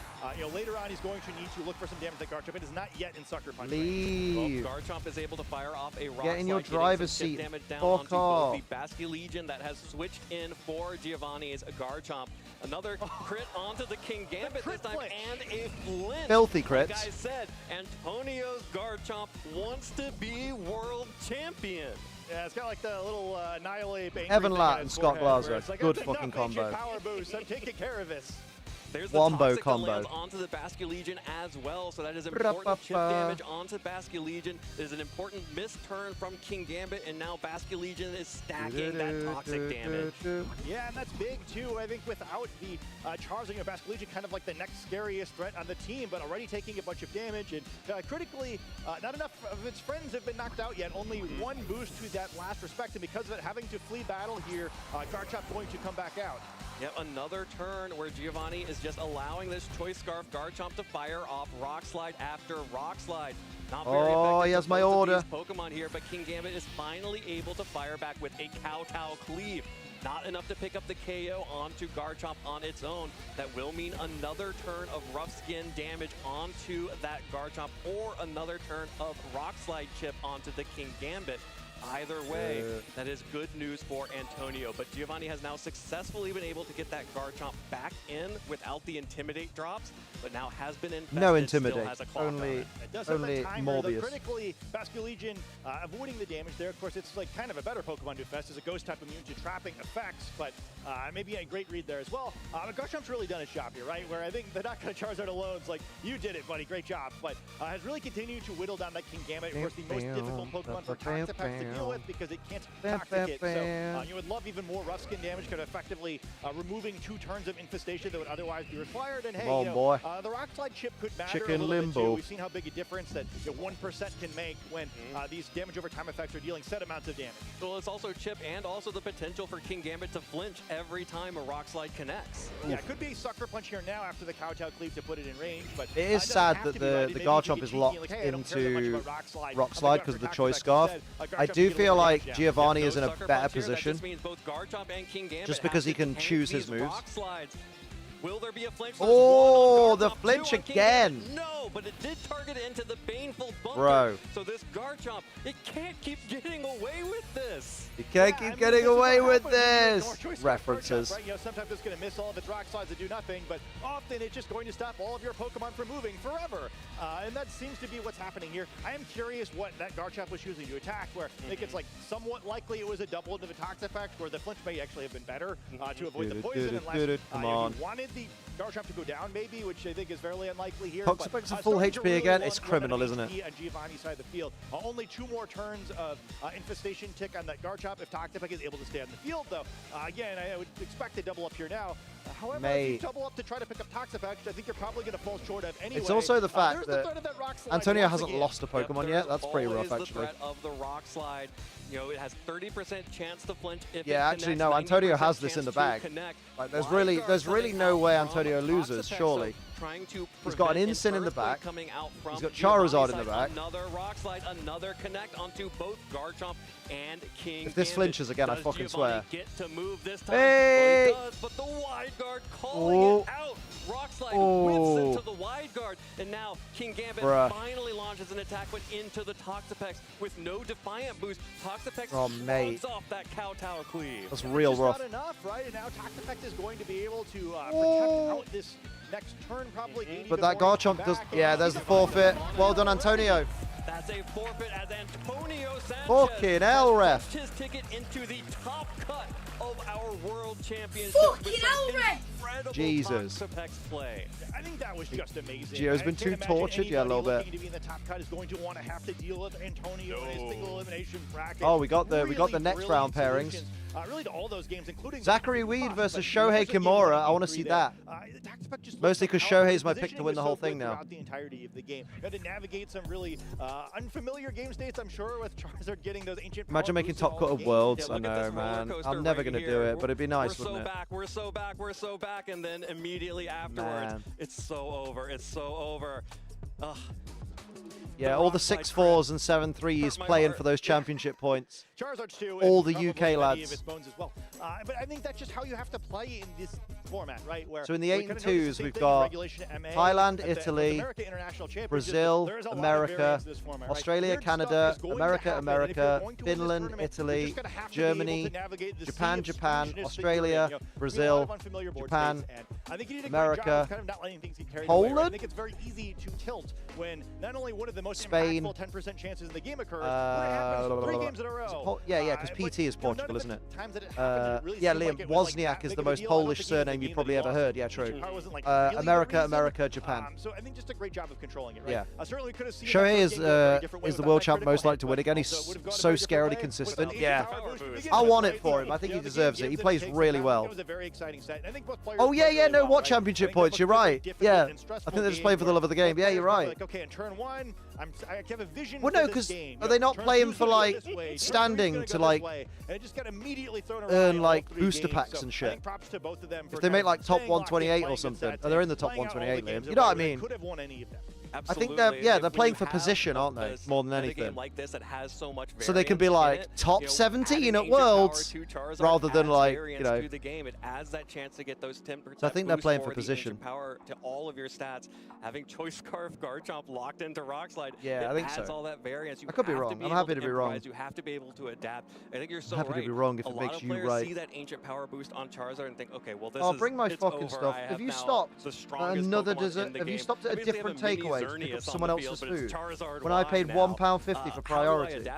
Later on, he's going to need to look for some damage at Garchomp. It is not yet in Sucker Punch range. Leave. Well, Garchomp is able to fire off a rock Get in your slide, getting driver's some chip seat. damage down Fuck onto off. both the Basculegion that has switched in for Giovanni's Garchomp. Another crit onto the King Gambit this time, flinch. and a flinch. Filthy Like crits. I said, Antonio's Garchomp wants to be world champion. Yeah, it's got like the little Annihilate angry Evan thing Latt on and his Scott forehead, Glazer. where it's like, Good "That's fucking enough ancient combo. Power boost. I'm taking care of this. There's the Wombo Toxic combo. that lands onto the Basculegion as well, so that is important chip damage onto Basculegion. There's an important missed turn from King Gambit, and now Basculegion is stacking that toxic damage. Yeah, and that's big too. I think without the Charizard or Basculegion, kind of like the next scariest threat on the team, but already taking a bunch of damage. And critically, not enough of its friends have been knocked out yet. Only one boost to that last respect, and because of it, having to flee battle here, Garchomp going to come back out. Yet another turn where Giovanni is just allowing this Choice Scarf Garchomp to fire off Rock Slide after Rock Slide. Not very effective He has to my both of order. these Pokemon here, but King Gambit is finally able to fire back with a Kowtow Cleave. Not enough to pick up the KO onto Garchomp on its own. That will mean another turn of Rough Skin damage onto that Garchomp, or another turn of Rock Slide chip onto the King Gambit. Either way, that is good news for Antonio, but Giovanni has now successfully been able to get that Garchomp back in without the Intimidate drops, but now has been infested. No still Intimidate. has a claw on Only, it. It does have only that timer, though. Morbius. Critically, Basculegion avoiding the damage there. Of course, it's like kind of a better Pokemon to infest as a ghost type immune to trapping effects, but maybe a great read there as well. Garchomp's really done his job here, right? Where I think the knockout Charizard alone is like, you did it, buddy, great job. But has really continued to whittle down that King Gambit. Of course, the most difficult Pokemon for Toxapex to deal with because it can't toxic it. So you would love even more rough skin damage, could effectively removing 2 turns of infestation that would otherwise be required. And hey, Come on, boy. The Rock Slide chip could matter Chicken a little bit limbo. too. We've seen how big a difference that 1% can make when these damage over time effects are dealing set amounts of damage. Well, it's also chip and also the potential for King Gambit to flinch every time a Rock Slide connects. Yeah, it could be a Sucker Punch here now after the Kowtow Cleave to put it in range, but It is sad that the Garchomp is locked into Rock Slide because of the Choice Scarf. I do feel like Giovanni is in a better position Means both Garchomp and King Gambit just because he have to can tank choose his these moves. Rock slides. Will there be a flinch? Oh, the Garchomp, flinch 2 on King again. Gambit. No, but it did target into the baneful bunker. Bro. So this Garchomp, it can't keep getting away with this. You can't keep getting away with this. References. Right? Sometimes it's going to miss all of its rock slides and do nothing, but often it's just going to stop all of your Pokemon from moving forever. And that seems to be what's happening here. I am curious what that Garchomp was choosing to attack, where I think it's like somewhat likely it was a double into the Tox effect, where the flinch may actually have been better to avoid the poison. Unless Come on. you wanted the Garchomp to go down maybe, which I think is fairly unlikely here. Toxapex at full HP again. It's criminal, isn't it? And Giovanni side of the field. Only 2 more turns of infestation tick on that Garchomp if Toxapex is able to stay on the field, though. Again, I would expect to double up here now. However, if you double up to try to pick up Toxapex, I think you're probably going to fall short of anyway. It's also the fact that Antonio hasn't lost a Pokemon yet. That's pretty rough, actually. The threat of the rock slide. You know, it has 30% chance to flinch if yeah, it actually, connects, no. Antonio has this in the bag. Connect. Like, there's really no way Antonio loses. Surely. He's got an Incin in the back. He's got Charizard in the back. Another rock slide, another connect onto both Garchomp and King. If this flinches again, I fucking swear. Get to move this time? Hey! Well, he does, but the wide guard calling it out. Rock slide whips into the wide guard, and now King Gambit finally launches an attack, but into the Toxapex with no Defiant boost. Toxapex slugs off that Kowtow cleave. That's real rough. Not enough, right? And now Toxapex is going to be able to protect out this next turn, probably. But that Garchomp does. Yeah, there's the forfeit. Well done, Antonio. That's a forfeit as Antonio Sanchez fucking hell, ref. his ticket into the top cut of our World Championship. Fucking hell, ref. Jesus. Play. I think that was just amazing. Gio's been too tortured, yeah, a little bit. To be in the top cut is going to want to have to deal with Antonio in his single elimination bracket. Oh, we got the next round pairings. Really to all those games, including Zachary Weed versus Shohei Kimura. I want to see that. Mostly because Shohei's my pick to win the whole thing now. The entirety of the game. You had to navigate some really unfamiliar game states, I'm sure, with Charizard getting those ancient. Imagine making top cut of Worlds. I know, man. I'm never going to do it, but it'd be nice, wouldn't it? We're so back, and then immediately afterwards, it's so over. It's so over. Ugh. Yeah, all the 6-4s and 7-3s playing for those championship points. Charizard 2, all the UK lads. As well. But I think that's just how you have to play in this format, right? Where so in the 8 and 2s, we've got Thailand, Italy, Brazil, America, Australia, Canada, America, Finland, Italy, Germany, Japan, Australia, Brazil, Japan, America, Poland. I think it's very easy to tilt when not only one of the most Spain, impactful 10% chances in the game occurs, but it happens 3 games in a row. Yeah, because PT is Portugal, isn't it? Yeah, Liam, Wozniak is the most Polish surname you've probably ever heard. Yeah, true. America, Japan. So I think just a great job of controlling it, right? Yeah. Certainly could have seen Shohei is the world champ most likely to win again. He's so scarily consistent. Yeah. I want it for him. I think he deserves it. He plays really well. Oh, yeah, no, what championship points? You're right. Yeah. I think they're just playing for the love of the game. Yeah, you're right. Okay, in turn 1, I have a vision. Well, no, because are they not playing for like standing to like earn like booster packs and shit? If they make like top 128 or something, they're in the top 128, Liam. You know what I mean? Absolutely. I think they're playing for position, aren't they? More than anything. Game like this that has so much so they can be like top 17 at Worlds, rather than like the game. It adds that chance to get those 10%. So I think they're playing for position. Power to all of your stats. Having Choice Scarf Garchomp locked into Rock Slide. Yeah, I think so. Adds all that variance. I could be wrong. I'm happy to be wrong. You have to be able to adapt. I think you're so right. I'm happy to be wrong if it makes you right. See that ancient power boost on Charizard and think, okay, well this is. Bring my fucking stuff. If you stopped another dessert, if you stopped at a different takeaway to pick up someone else's food, when I paid £1.50 for priority,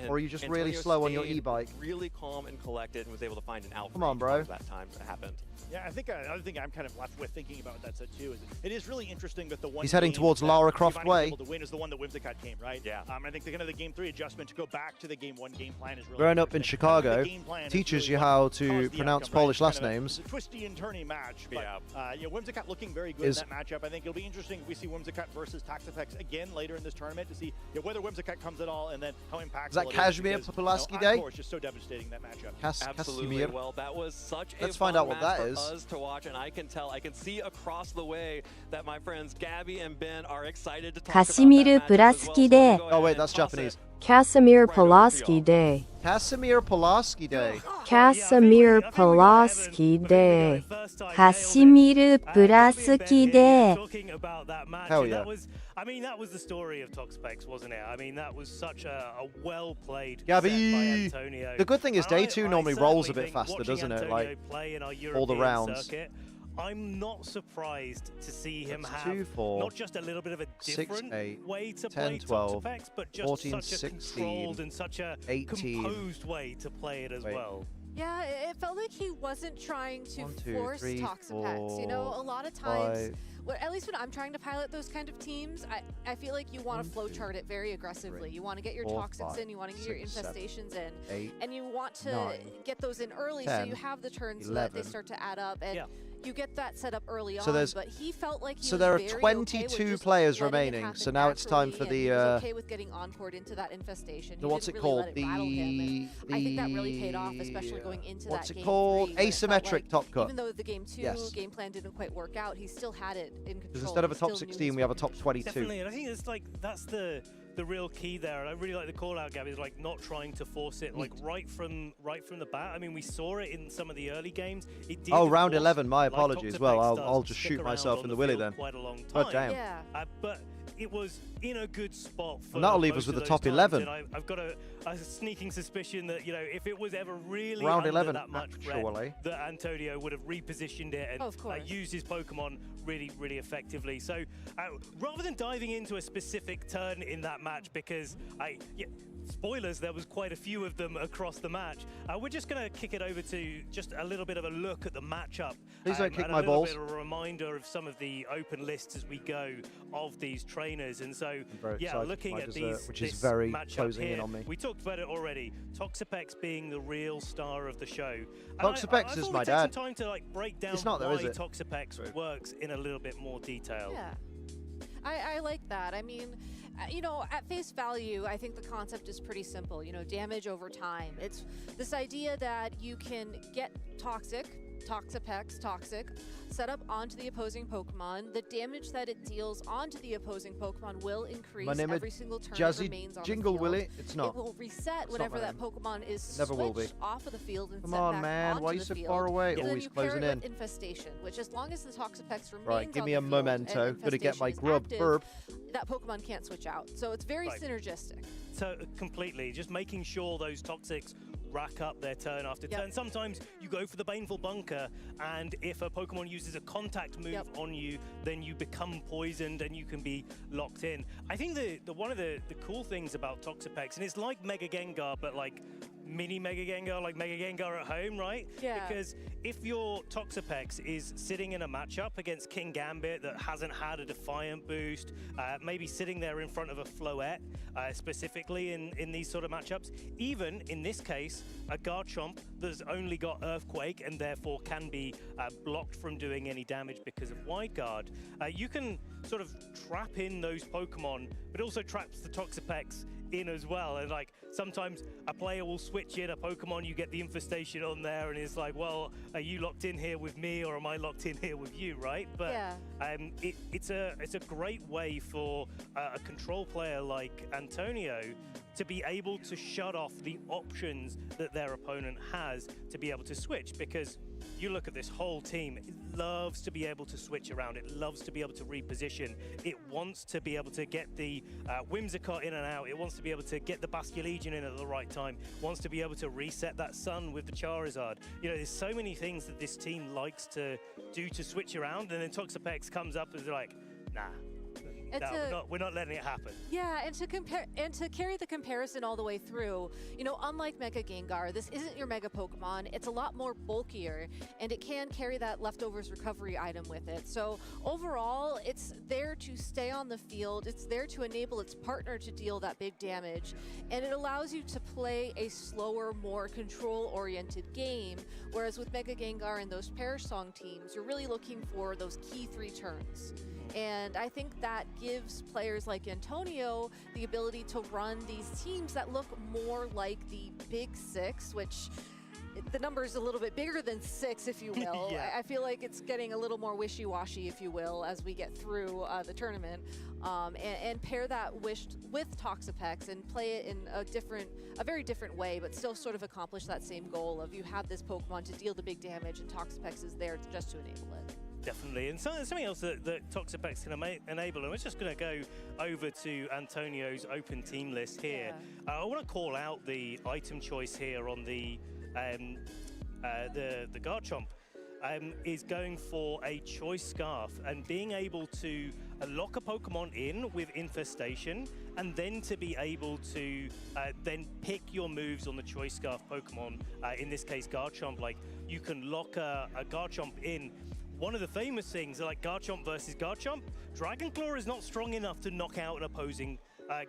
or are you just really slow on your e-bike? Really calm and collected and was able to find an out. Come on, bro. That time that happened. Yeah, I think another thing I'm kind of left with thinking about that set too is it is really interesting that the one he's heading towards Lara Croft way. To win is the one that Whimsicott came, right? Yeah. I think the game 3 adjustment to go back to the game 1 game plan is really. Growing up in Chicago teaches you how to pronounce Polish last names. It's a twisty and turny match. But, yeah. Whimsicott looking very good in that matchup. I think it'll be interesting if we see Whimsicott versus Toxapex again later in this tournament to see whether Whimsicott comes at all and then how impactful. Is that Kazimir Populaski Day? It's just so devastating that matchup. Absolutely. Well, that was such a Let's find out what that is. For us to watch, and I can see across the way that my friends Gabby and Ben are excited to talk Kazimir Populaski Day. Oh wait, that's Japanese. Kazimir Populaski Day. Kazimir Populaski Day. Kazimir Populaski Day. Kazimir Populaski Day. Talking about that match. Hell yeah. That was the story of Toxapex, wasn't it? I mean, that was such a well-played Gabby. set by Antonio. The good thing is day 2 normally rolls a bit faster, doesn't it? Like all the rounds. Circuit, I'm not surprised to see him have not just a little bit of a different 6, 8, way to 10, play 12, Toxapex, but just 14, such a 16, controlled and such a 18, composed way to play it as well. Yeah, it felt like he wasn't trying to 1, 2, force 3, Toxapex. You 4, know, a lot of times, 5. well, at least when I'm trying to pilot those kind of teams, I feel like you want to flowchart it very aggressively. You want to get your 4, toxics 5, in, you want to get your 6, 7, infestations in, 8, and you want to 9, get those in early 10, so you have the turns so 11. that they start to add up. And you get that set up early So on, there's- but he felt like he So was there are very 22 okay with just players letting it remaining. happen So now it's time naturally, for and the he was okay with getting encored into that infestation. He what's didn't it really called? let it rattle him, and I think that really paid off, especially The, going into what's that it game called? 3, when it felt Asymmetric like top cut. Even though the game 2 Yes. game plan didn't quite work out, he still had it in control. Because instead of a He top still knew 16, his we have a range. top 22. Definitely, and I think it's like that's the real key there. And I really like the call out, Gabby, is like not trying to force it like right from the bat. I mean, we saw it in some of the early games. It did, Oh, of round course, 11. My like apologies. Toxapex Well, does, I'll just stick shoot around myself on in the willy field then. quite a long God time. damn. Yeah. But it was in a good spot for And that'll leave most us with of the those top times, 11. and I've got a sneaking suspicion that, you know, if it was ever really Round under 11, that much threat, actually. that Antonio would have repositioned it and Of course. used his Pokemon really effectively. So rather than diving into a specific turn in that match, because spoilers, there was quite a few of them across the match. We're just going to kick it over to just a little bit of a look at the matchup. Please don't kick and my a little balls. bit of a reminder of some of the open lists as we go of these trainers. And so, very yeah, excited for looking my at dessert, these, which is this very matchup closing in here, on me. we talked about it already. Toxapex being the real star of the show. And Toxapex I is thought my we'd take dad. some time to like break down It's not though, why is it? Toxapex works in a little bit more detail. Yeah. I like that. I mean, you know, at face value, I think the concept is pretty simple. You know, damage over time. It's this idea that you can get Toxic, set up onto the opposing Pokemon. The damage that it deals onto the opposing Pokemon will increase My name is every single turn it Jazzy remains on Jingle the field. Willy. It's not. It will reset It's whenever not my that Pokemon is Never will be. switched off of the field and Come set on, back man. onto Why are you the so field. far away? So Oh, then he's you pair closing it in. with Infestation, which as long as the Toxapex remains Right, give on me the a field memento. and Gotta get Infestation my is grub. active, Burp. that Pokemon can't switch out. So it's very Right. synergistic. So completely, just making sure those Toxics rack up their turn after turn. Sometimes you go for the Baneful Bunker, and if a Pokemon uses a contact move on you, then you become poisoned and you can be locked in. I think the one of the cool things about Toxapex, and it's like Mega Gengar, but like mini Mega Gengar, like Mega Gengar at home, right? Yeah. Because if your Toxapex is sitting in a matchup against King Gambit that hasn't had a Defiant boost, maybe sitting there in front of a Floette, specifically in these sort of matchups, even in this case, a Garchomp that's only got Earthquake and therefore can be blocked from doing any damage because of Wide Guard, you can sort of trap in those Pokemon, but also traps the Toxapex in as well. And like sometimes a player will switch in a Pokemon, you get the Infestation on there, and it's like, well, are you locked in here with me or am I locked in here with you, right? But it's a great way for a control player like Antonio to be able to shut off the options that their opponent has to be able to switch, because you look at this whole team, it loves to be able to switch around, it loves to be able to reposition, it wants to be able to get the Whimsicott in and out, it wants to be able to get the Basculegion in at the right time, wants to be able to reset that Sun with the Charizard. You know, there's so many things that this team likes to do to switch around, and then Toxapex comes up and they're like, nah. No, we're not letting it happen. Yeah, and to carry the comparison all the way through, you know, unlike Mega Gengar, this isn't your Mega Pokemon. It's a lot more bulkier, and it can carry that leftovers recovery item with it. So overall, it's there to stay on the field. It's there to enable its partner to deal that big damage, and it allows you to play a slower, more control-oriented game. Whereas with Mega Gengar and those Perish Song teams, you're really looking for those key 3 turns. And I think that gives players like Antonio the ability to run these teams that look more like the Big Six, which the number is a little bit bigger than 6, if you will. I feel like it's getting a little more wishy-washy, if you will, as we get through the tournament. And pair that with Toxapex and play it in a very different way, but still sort of accomplish that same goal of you have this Pokemon to deal the big damage, and Toxapex is there just to enable it. Definitely, and something else that Toxapex can enable, and we're just going to go over to Antonio's open team list here. I want to call out the item choice here on the Garchomp. is going for a choice scarf and being able to lock a Pokemon in with infestation, and then to be able to then pick your moves on the choice scarf Pokemon. In this case, Garchomp. Like, you can lock a Garchomp in. One of the famous things, like Garchomp versus Garchomp, Dragon Claw is not strong enough to knock out an opposing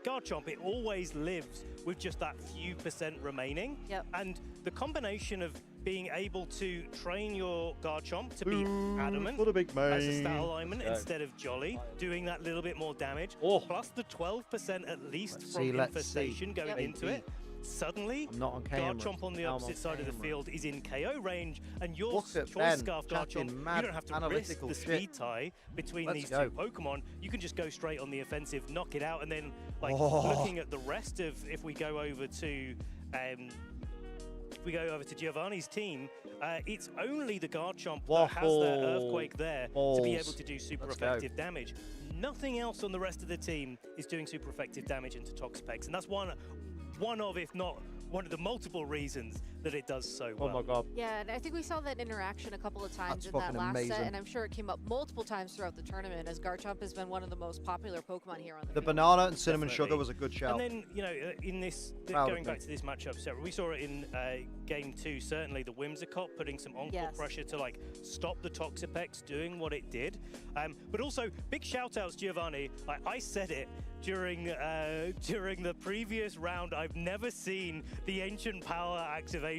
Garchomp. It always lives with just that few % remaining. Yep. And the combination of being able to train your Garchomp to be adamant what a big as a man. stat alignment instead of Jolly, doing that little bit more damage, plus the 12% at least from infestation going into it. Suddenly, I'm not on camera. Garchomp on the opposite side of the field is in KO range, and your Look at choice Ben scarf Garchomp, you don't have to risk the speed tie between these two Pokemon. You can just go straight on the offensive, knock it out, and then, like, looking at the rest of, if we go over to Giovanni's team, it's only the Garchomp that has that Earthquake there to be able to do super effective damage. Nothing else on the rest of the team is doing super effective damage into Toxapex, and that's one of, if not one of the multiple reasons that it does so well. Oh my god. Yeah, and I think we saw that interaction a couple of times That's in that last amazing. set, and I'm sure it came up multiple times throughout the tournament, as Garchomp has been one of the most popular Pokemon here on the field. Banana and cinnamon sugar was a good shout. And then, you know, in this, going back to this matchup, so we saw it in game 2, certainly the Whimsicott putting some on-court pressure to, like, stop the Toxapex doing what it did. But also, big shout-outs, Giovanni. I said it during the previous round. I've never seen the Ancient Power activation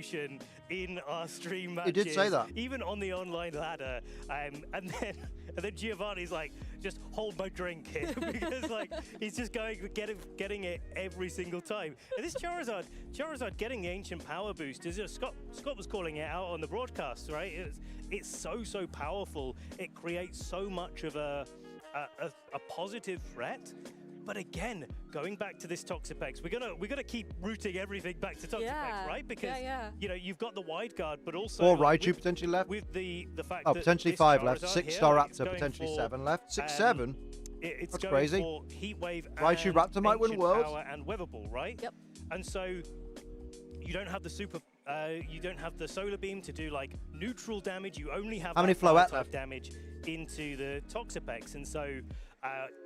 in our stream matches. You did say that. Even on the online ladder. And then Giovanni's like, just hold my drink here. Because, like, he's just getting it every single time. And this Charizard getting the Ancient Power boost, Scott was calling it out on the broadcast, right? It's so powerful. It creates so much of a positive threat. But again, going back to this Toxapex, we're gonna keep rooting everything back to Toxapex, right? Because you know, you've got the wide guard, but also 4 Raichu potentially left. with the fact Oh, that potentially this 5 left. Charizard 6 here, Star like, it's Raptor, going potentially for, 7 left. 6, 7. It's That's going crazy. for Heat Wave Raichu and Raptor might win Ancient Worlds. Power and Weather Ball, right? Yep. And so you don't have the super. You don't have the Solar Beam to do, like, neutral damage. You only have How many that Floette fire-type left? damage into the Toxapex, and so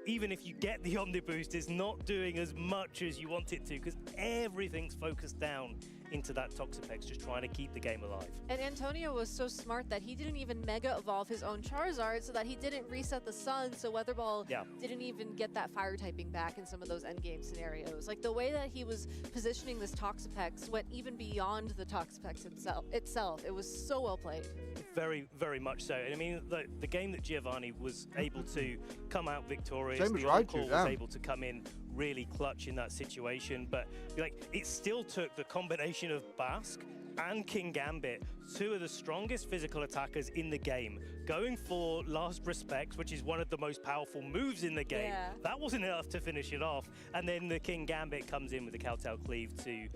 even if you get the Omni Boost, it's not doing as much as you want it to, because everything's focused down into that Toxapex, just trying to keep the game alive. And Antonio was so smart that he didn't even Mega Evolve his own Charizard, so that he didn't reset the Sun, so Weather Ball didn't even get that fire typing back in some of those endgame scenarios. Like, the way that he was positioning this Toxapex went even beyond the Toxapex itself. It was so well played. Very, very much so. And I mean, the game that Giovanni was able to come out victorious, Same as the Raichu, Encore was damn. able to come in really clutch in that situation, but, like, it still took the combination of Basque and King Gambit, 2 of the strongest physical attackers in the game, going for Last Respect, which is one of the most powerful moves in the game. Yeah. That wasn't enough to finish it off, and then the King Gambit comes in with the Kowtow Cleave to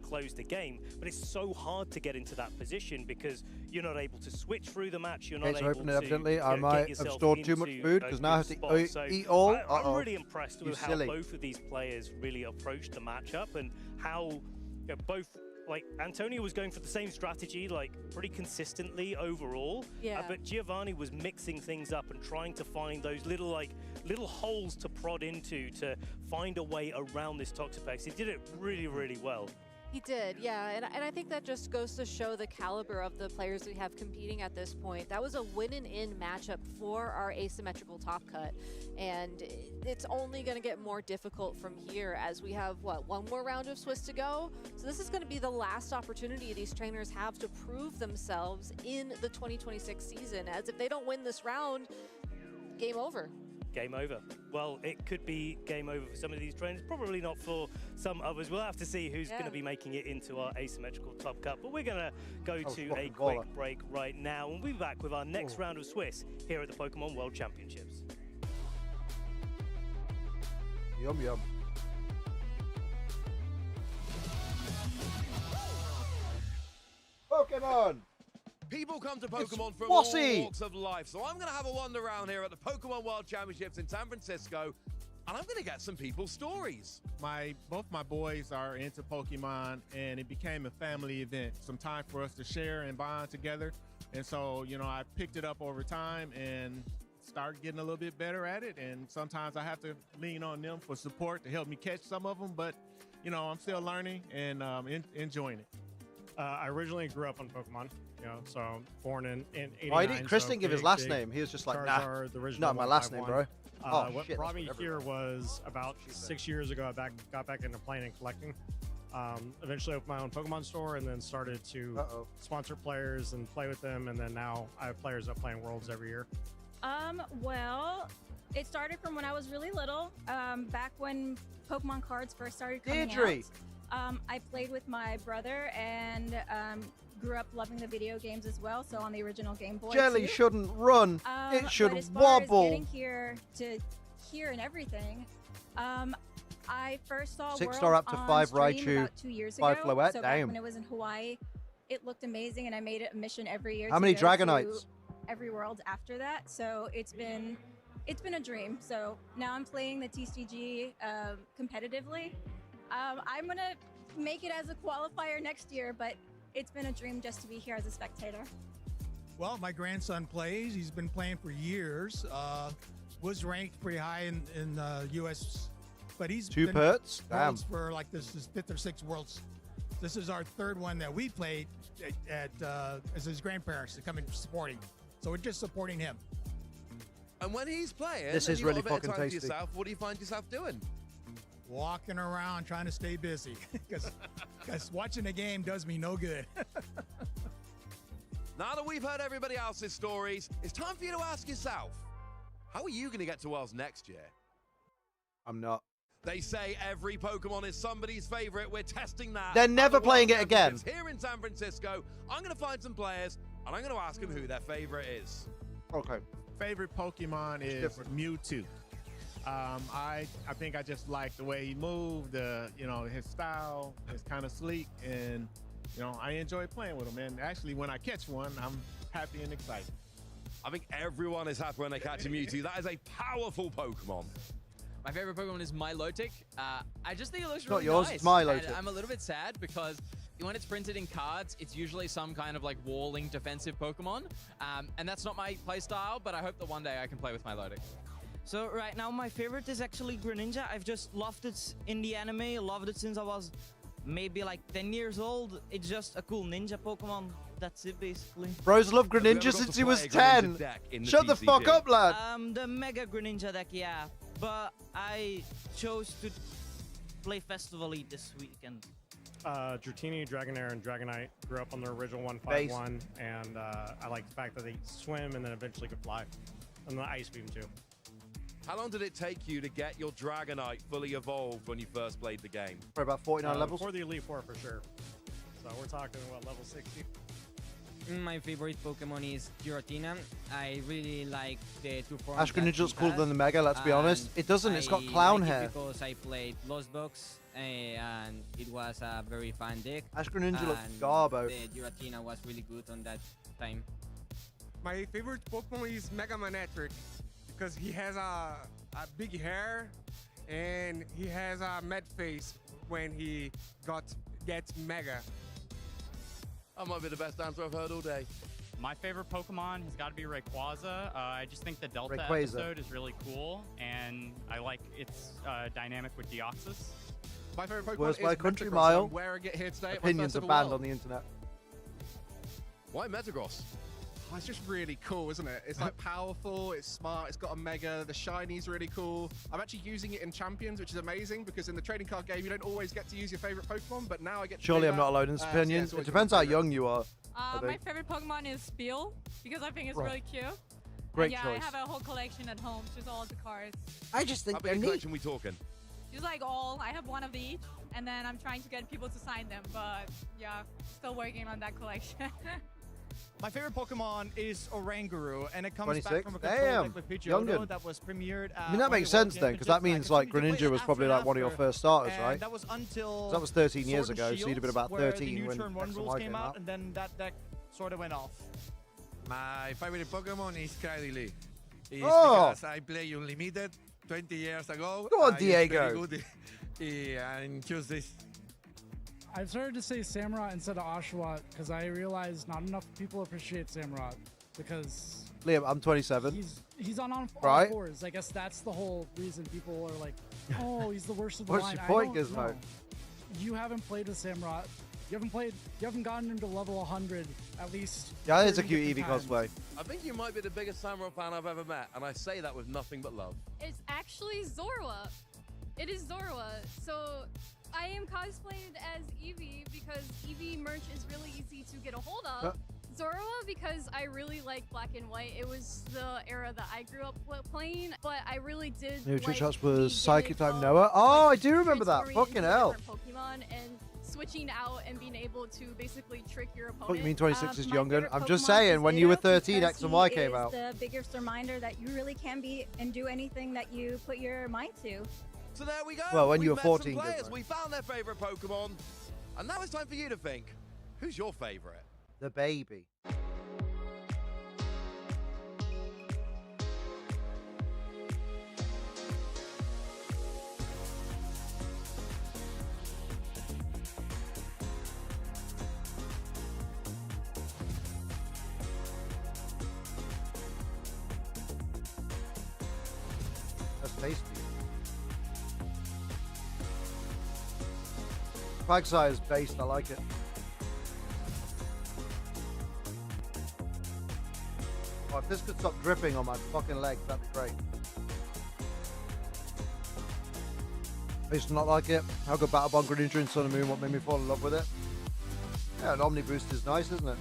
close the game. But it's so hard to get into that position because you're not able to switch through the match. You're not Gates able open, to eventually. I get might have yourself stored too much into food a because now I have good to spot. So eat all. I'm really impressed with how silly. both of these players really approached the matchup, and how both, like, Antonio was going for the same strategy, like, pretty consistently overall. But Giovanni was mixing things up and trying to find those little holes to prod into to find a way around this Toxapex. He did it really, really well. He did, yeah, and I think that just goes to show the caliber of the players we have competing at this point. That was a win-and-in matchup for our asymmetrical top cut, and it's only going to get more difficult from here as we have, what, 1 more round of Swiss to go? So this is going to be the last opportunity these trainers have to prove themselves in the 2026 season, as if they don't win this round, game over. Game over. Well, it could be game over for some of these trainers, probably not for some others. We'll have to see who's going to be making it into our asymmetrical top cut, but we're going to go to a quick break right now, and we'll be back with our next round of Swiss here at the Pokemon World Championships. Yum, yum. Pokemon! People come to Pokemon from Bossy. all walks of life, so I'm going to have a wander around here at the Pokemon World Championships in San Francisco. and I'm going to get some people's stories. Both my boys are into Pokemon, and it became a family event. Some time for us to share and bond together. And so, you know, I picked it up over time and started getting a little bit better at it. And sometimes I have to lean on them for support to help me catch some of them. But, you know, I'm still learning and enjoying it. I originally grew up on Pokemon, you know, so born in 89. Why didn't Chris so didn't give his last name? He was just like, nah, Charizard, the original not my last name, 151. bro. What shit, brought that's me what here was about 6 years ago. I got back into playing and collecting. Eventually opened my own Pokemon store and then started to sponsor players and play with them. And then now I have players that play in Worlds every year. Well, it started from when I was really little, back when Pokemon cards first started coming out. I played with my brother and grew up loving the video games as well. So on the original Game Boy. Jelly shouldn't run. It should but as far wobble. As getting here to here and everything, I first saw 6-star Worlds up to on 5 stream Raichu, about 2 years 5 ago. Floette. So back Damn. when it was in Hawaii, it looked amazing, and I made it a mission every year. How to many go to Dragonites? every World after that. So it's been a dream. So now I'm playing the TCG competitively. I'm gonna make it as a qualifier next year, but it's been a dream just to be here as a spectator. Well, my grandson plays. He's been playing for years. Was ranked pretty high in U.S., but he's Two been Perts? Damn. Worlds for like this is 5th or 6th Worlds. This is our 3rd one that we played at as his grandparents to come and supporting. So we're just supporting him. And when he's playing, This and is you've got really a bit of fucking time to tasty. yourself, what do you find yourself doing? Walking around trying to stay busy because watching the game does me no good. Now that we've heard everybody else's stories, it's time for you to ask yourself, how are you going to get to Worlds next year? I'm not. They say every Pokemon is somebody's favorite. We're testing that. They're at never the playing World it again. Championships Here in San Francisco, I'm going to find some players, and I'm going to ask them who their favorite is. Okay. Favorite Pokemon is Mewtwo. I think I just like the way he moved. You know, his style is kind of sleek, and you know, I enjoy playing with him. And actually, when I catch one, I'm happy and excited. I think everyone is happy when they catch a Mewtwo. That is a powerful Pokemon. My favorite Pokemon is Milotic. I just think it looks Not really yours, nice. it's Milotic. And I'm a little bit sad because when it's printed in cards, it's usually some kind of like walling defensive Pokemon. And that's not my play style, but I hope that one day I can play with Milotic. So right now my favorite is actually Greninja. I've just loved it in the anime, loved it since I was maybe like 10 years old. It's just a cool ninja Pokemon. That's it basically. Bro's loved Greninja since he was 10. Shut the fuck up, lad. The Mega Greninja deck, yeah. But I chose to play Festival Elite this weekend. Dratini, Dragonair, and Dragonite grew up on the original 151, and I like the fact that they swim and then eventually could fly. And the Ice Beam too. How long did it take you to get your Dragonite fully evolved when you first played the game? For about 49 levels? For the Elite Four, for sure. So we're talking, what, level 60? My favorite Pokemon is Giratina. I really like the two forms. Ash Greninja looks cooler than the Mega, let's be honest. It doesn't, it's got clown like hair. it because I played Lost Box and it was a very fun deck. Ash Greninja looks and garbo. The Giratina was really good on that time. My favorite Pokemon is Mega Manectric because he has a big hair and he has a mad face when he gets Mega. That might be the best answer I've heard all day. My favorite Pokemon has got to be Rayquaza. I just think the Delta Rayquaza. episode is really cool, and I like its dynamic with Deoxys. My favorite Pokemon Worst is by country Metagross. mile. I'm wearing it here today. at my Opinions first are ever banned World. on the internet. Why Metagross? Oh, it's just really cool, isn't it? It's like powerful, it's smart, it's got a Mega, the shiny's really cool. I'm actually using it in Champions, which is amazing because in the trading card game you don't always get to use your favorite Pokemon, but now I get to Surely do I'm that. not alone in this So opinion. yeah, it's It always depends been how my favorite. young you are. I My think. favorite Pokemon is Spiel because I think it's Right. really cute. Great and yeah, choice. I have a whole collection at home, just all the cards. I just think How big a collection we talking? Just like all, I have one of each, and then I'm trying to get people to sign them, but yeah, still working on that collection. My favorite Pokemon is Oranguru, and it comes 26? back from a control Damn. deck with Pidgeotto Youngin. that was premiered. I mean, that makes sense then, because that means like Greninja was probably like one of your first starters, right? That was until 'Cause that was 13 years Sword and ago, so you'd have been Shield, about where 13 the new when Turn 1 X and rules Y came came out, out. and then that deck sort of went off. My favorite Pokemon is Cradily. It's Oh. because I play Unlimited 20 years ago. Go on, It's Diego. very good. And choose this. I started to say Samurott instead of Oshawott because I realized not enough people appreciate Samurott because Liam, I'm 27. he's on all Right. fours. I guess that's the whole reason people are like, oh, he's the worst of the What's line. your I point, don't Gizmo? know. You haven't played with Samurott. You haven't gotten into level 100 at least. Yeah, it's a 30 cute Eevee different times. cosplay. I think you might be the biggest Samurai fan I've ever met, and I say that with nothing but love. It's actually Zorua. It is Zorua. So I am cosplayed as Eevee because Eevee merch is really easy to get a hold of. Zorua because I really like black and white. It was the era that I grew up playing, but I really did. New like Twitch House the was Psychic gimmick Type of, Noah. Oh, I do remember that. transforming Fucking into hell. different Pokemon and switching out and being able to basically trick your opponent. What do you mean 26 is My younger? favorite I'm just Pokemon saying, is when you were Ditto 13, because X and Y he came is out. the biggest reminder that you really can be and do anything that you put your mind to. So there we go. Well, when we you were met 14, some players. Gizmo. We found their favorite Pokemon, and now it's time for you to think. Who's your favorite? The baby. That's tasty. Quagsire is based. I like it. Oh, if this could stop dripping on my fucking legs, that'd be great. I used to not like it. How good Battle Bond Greninja in Sun and Moon, what made me fall in love with it. Yeah, an Omni Boost is nice, isn't it?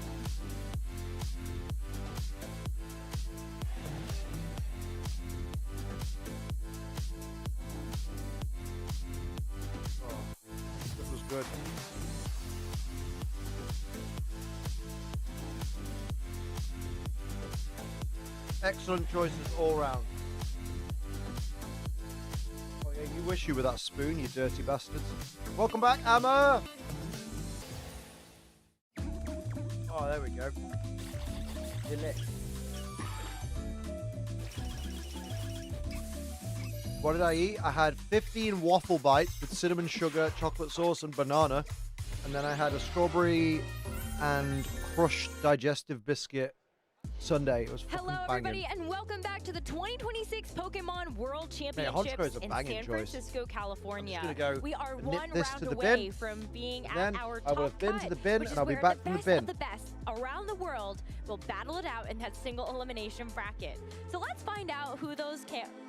Oh, this was good. Excellent choices all round. Oh yeah, you wish you were that spoon, you dirty bastards. Welcome back, Amma! Oh, there we go. Delicious. What did I eat? I had 15 waffle bites with cinnamon sugar, chocolate sauce, and banana. And then I had a strawberry and crushed digestive biscuit sundae. It was fucking Hello, banging. everybody, and welcome back to the 2026 Pokemon World Honchko's Championships a in banging San choice. Francisco, California. I'm just gonna go We are nip one this round to the away bin, from being and at then our I will top have been to cut, the bin, which and is I'll be where back the from the best bin. of the best around the world will battle it out in that single elimination bracket. So let's find out who those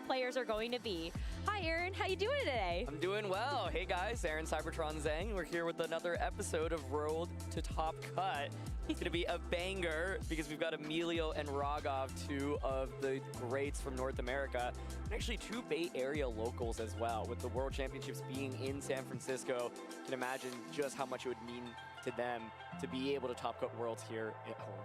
players are going to be. Hi, Aaron. How you doing today? I'm doing well. Hey guys, Aaron Cybertron Zhang. We're here with another episode of Road to Top Cut. It's gonna be a banger because we've got Emilio and Rogov, two of the greats from North America, and actually two Bay Area locals as well. With the World Championships being in San Francisco, you can imagine just how much it would mean to them to be able to top cut Worlds here at home.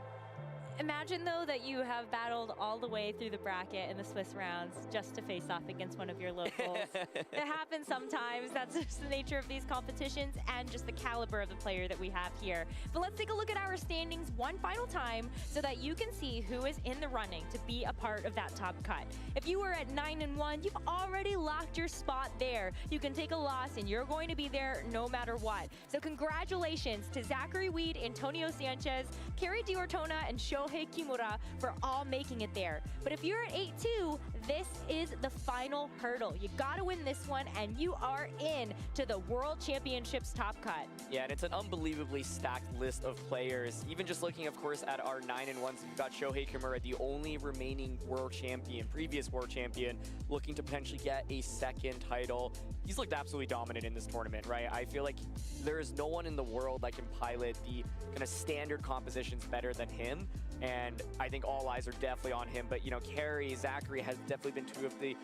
Imagine, though, that you have battled all the way through the bracket in the Swiss rounds just to face off against one of your locals. It happens sometimes. That's just the nature of these competitions and just the caliber of the player that we have here. But let's take a look at our standings one final time so that you can see who is in the running to be a part of that top cut. If you were at 9-1, you've already locked your spot there. You can take a loss and you're going to be there no matter what. So congratulations to Zachary Weed, Antonio Sanchez, Kerry Diortona, and Shohei Kimura for all making it there. But if you're at 8-2, this is the final hurdle. You gotta win this one and you are in to the World Championships top cut. Yeah, and it's an unbelievably stacked list of players. Even just looking, of course, at our 9-1s, you've got Shohei Kimura, the only remaining world champion, previous world champion, looking to potentially get a second title. He's looked absolutely dominant in this tournament, right? I feel like there is no one in the world that can pilot the kind of standard compositions better than him. And I think all eyes are definitely on him. But, you know, Kerry, Zachary has definitely been two of the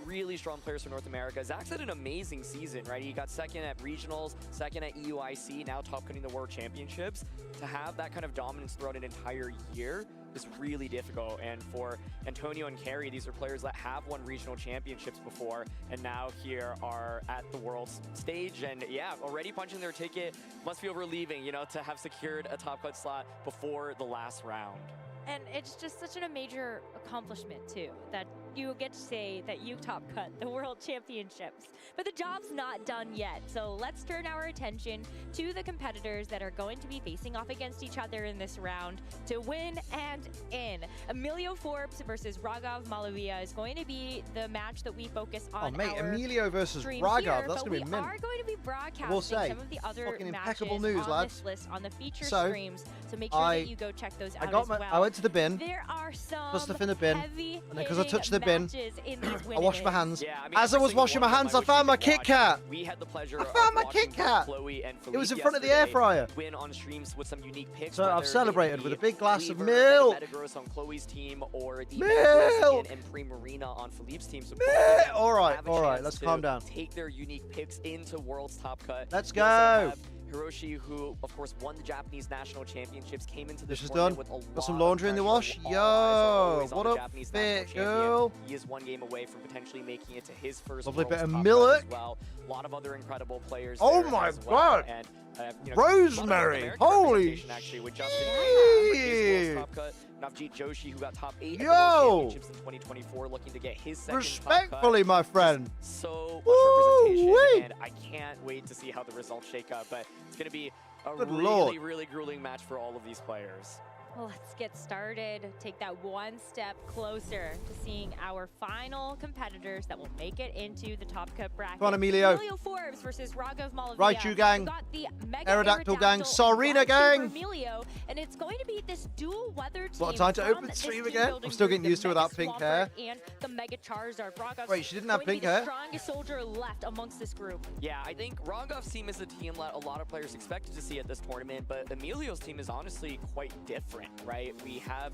really strong players from North America. Zach's had an amazing season, right? He got second at regionals, second at EUIC, now top cutting the World Championships. To have that kind of dominance throughout an entire year is really difficult. And for Antonio and Kerry, these are players that have won regional championships before and now here are at the world stage. And yeah, already punching their ticket. Must feel relieving, you know, to have secured a top cut slot before the last round. And it's just such a major accomplishment, too, that you get to say that you top cut the World Championships. But the job's not done yet, so let's turn our attention to the competitors that are going to be facing off against each other in this round to win and in. Emilio Forbes versus Raghav Malavia is going to be the match that we focus on. Oh, mate, our Emilio versus stream Raghav, here, that's going to be mint. We are going to be broadcasting We'll say, some of the other fucking matches impeccable news, on lads. this list on the feature So, streams, so make sure that you go check those out as well. I went to the bin. There are some Put stuff in the bin, heavy and then because I touched the bin, in these I washed my hands. Yeah, I mean, As I was washing my hands, I found my Kit Kat. We had the pleasure I found my of Kit Kat. Chloe and It was in Philippe front of the air yesterday fryer. Win on streams with some unique picks. So I've whether celebrated it with a be big glass of Weaver, milk. Metagross on Chloe's team, or the Milk. and Primarina on Philippe's team. So All right, have a all right, chance let's to calm down. Take their unique picks into World's Top Cut. Let's We also go. have Hiroshi, who of course won the Japanese national championships, came into This this is done. tournament with a Got some lot of laundry in the pressure. wash. All eyes are Yo, always on what the a Japanese national fit champion. girl. He is one game away from potentially making it to his first Lovely World's bit of Top Cut milk. as well. A lot of other incredible players. Oh there my as well. God. And, you know, Rosemary. a lot of North American Holy representation, actually, with Justin with his shit. World's Top Cut. Navjeet Joshi, who got top 8 at the Yo. World Championships in 2024, looking to get his second Respectfully, top cut. my friend. So much Woo-wee. representation, and I can't wait to see how the results shake up. But it's going to be a Good really, Lord. really grueling match for all of these players. Well, let's get started. Take that one step closer to seeing our final competitors that will make it into the top cut bracket. Come on, Emilio. Forbes versus Raghav Malavia. Raichu gang. We got the Mega Aerodactyl gang. and Sarina Raichu gang. for Emilio, and it's going to be this dual weather team. What a time to from open the this stream team again. building I'm still group, getting the used to Mega without pink hair. Swampert and the Mega Charizard. Raghav's Wait, she didn't have going pink to be hair? the strongest soldier left amongst this group. Yeah, I think Raghav's team is a team that a lot of players expected to see at this tournament, but Emilio's team is honestly quite different, right? We have,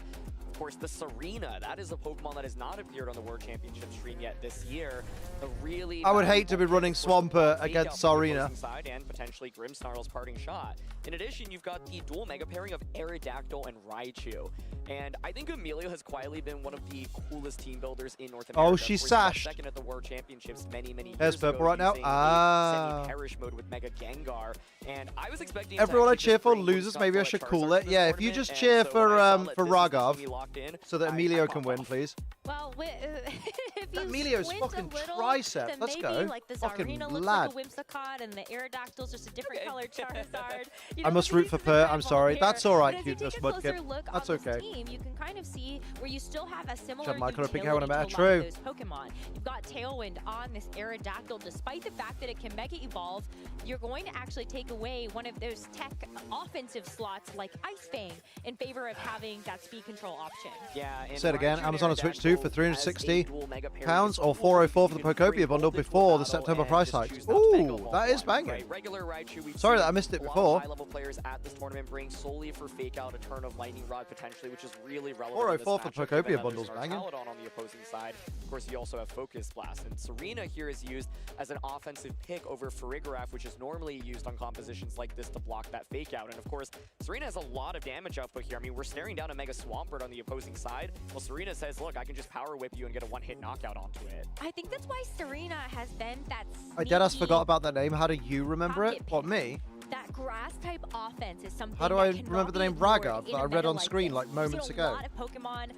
of course, the Serena. That is a Pokemon that has not appeared on the World Championship stream yet this year. A really I would hate to be running Swampert Fake against out from the Sarina. opposing side and potentially Grimmsnarl's parting shot. In addition, you've got the dual mega pairing of Aerodactyl and Raichu. And I think Emilio has quietly been one of the coolest team builders in North America. Oh, she's Of course, he got sashed. second at the World Championships many years There's ago purple right now. using a Ah. semi-perish mode with Mega Gengar. And I was expecting Everyone I to cheer actually for just loses. Maybe I should call it. Charizard Yeah, this if you tournament, just and cheer so for when I saw that this was Raghav, gonna be locked in, so that I Emilio popped can win, off. please. Well, if you Emilio's squint fucking a little, tricep. then Let's maybe go. like the Fucking Zarina looks lad. like a Whimsicott and the Aerodactyl's just a different color Charizard. You I know, must the root for pieces Per. of I'm red sorry. here. That's all right, But as you cuteness, take a closer Mudkip. look That's on this okay. team, you can kind of see where you still have a similar Shut my color pink utility hair when to I'm a at. lot True. of those Pokemon. You've got Tailwind on this Aerodactyl. Despite the fact that it can Mega Evolve, you're going to actually take away one of those tech offensive slots like Ice Fang in favor of having that speed control option. Yeah, and Say it again. Raichu and Amazon and Switch 2 for Aerodactyl as a £360 dual mega pairing pounds is or $404 for the Pokopia bundle before the September price hikes. Ooh, that is banging. Right, regular Raichu, we've Sorry seen that I missed it a lot before. of high-level players at this tournament bring solely for fake out a turn of Lightning Rod potentially, which is really relevant. 404 in for this matchup, Pokopia given that bundles, there's banging. Archaludon on the opposing side. Of course, you also have Focus Blast, and Serena here is used as an offensive pick over Farigiraf, which is normally used on compositions like this to block that fake out. And of course, Serena has a lot of damage output here. I mean, we're staring down a Mega Swampert on the opposing side. Well, Serena says, look, I can just Power Whip you and get a one-hit knockout onto it. I think that's why Serena has been that I deadass sneaky- forgot about that name. How do you remember it? pocket What, me? That grass type offense is something How do that I cannot remember the be name ignored Raghav in that a I read meta on like screen this. like We've moments seen ago? a lot of Pokemon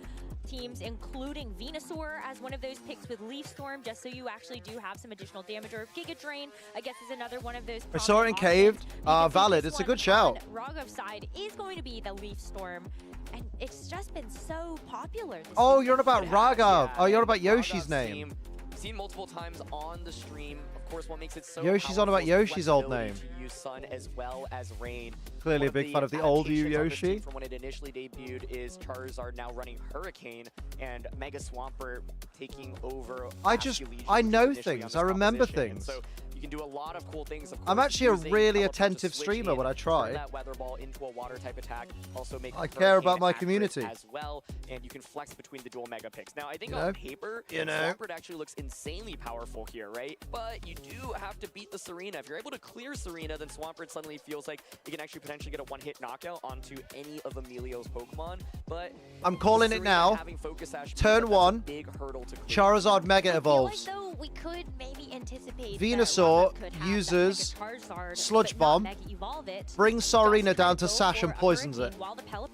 teams, including Venusaur as one of those picks with Leaf Storm, just so you actually do have some additional damage. Or Giga Drain, I guess, is another one of those. I saw it in prominent Caved. options. Valid. This It's a one good shout. on Raghav's side is going to be the Leaf Storm, and it's just been so popular. This Oh, season. you're on about Raghav. Oh, you're on about Raghav's Yoshi's name. team, seen multiple times on the stream. Of course, what makes it so Yoshi's on about powerful is the Yoshi's old flexibility name. to use Sun as well as Rain. Clearly One a big fan of the old you, adaptations on this team Yoshi. from when it initially debuted is Charizard now running Hurricane and Mega Swampert taking over. I Basculegion, know which was initially on things. this I remember composition. And things. So you can do a lot of cool things. Of I'm course, actually a using really Teleports to attentive switch streamer in, when I turn try. that Weather Ball into a water type attack. Also make I care about Hurricane my accurate community. as well, and you can flex between the dual mega picks. Now I think You on know? paper, You know? Swampert actually looks insanely powerful here, right? But you do have to beat the Serena. If you're able to clear Serena, then Swampert suddenly feels like it can actually potentially get a one-hit knockout onto any of Emilio's Pokemon. But I'm calling it Serena now. having Focus Sash means Turn that that's a 1. big hurdle to clear. Charizard Mega I feel like, evolves. though, we could maybe anticipate Venusaur that Rogga could have uses that Mega Charizard, Sludge but not Bomb, Mega Evolve it. brings Sarina down to Sash and poisons it.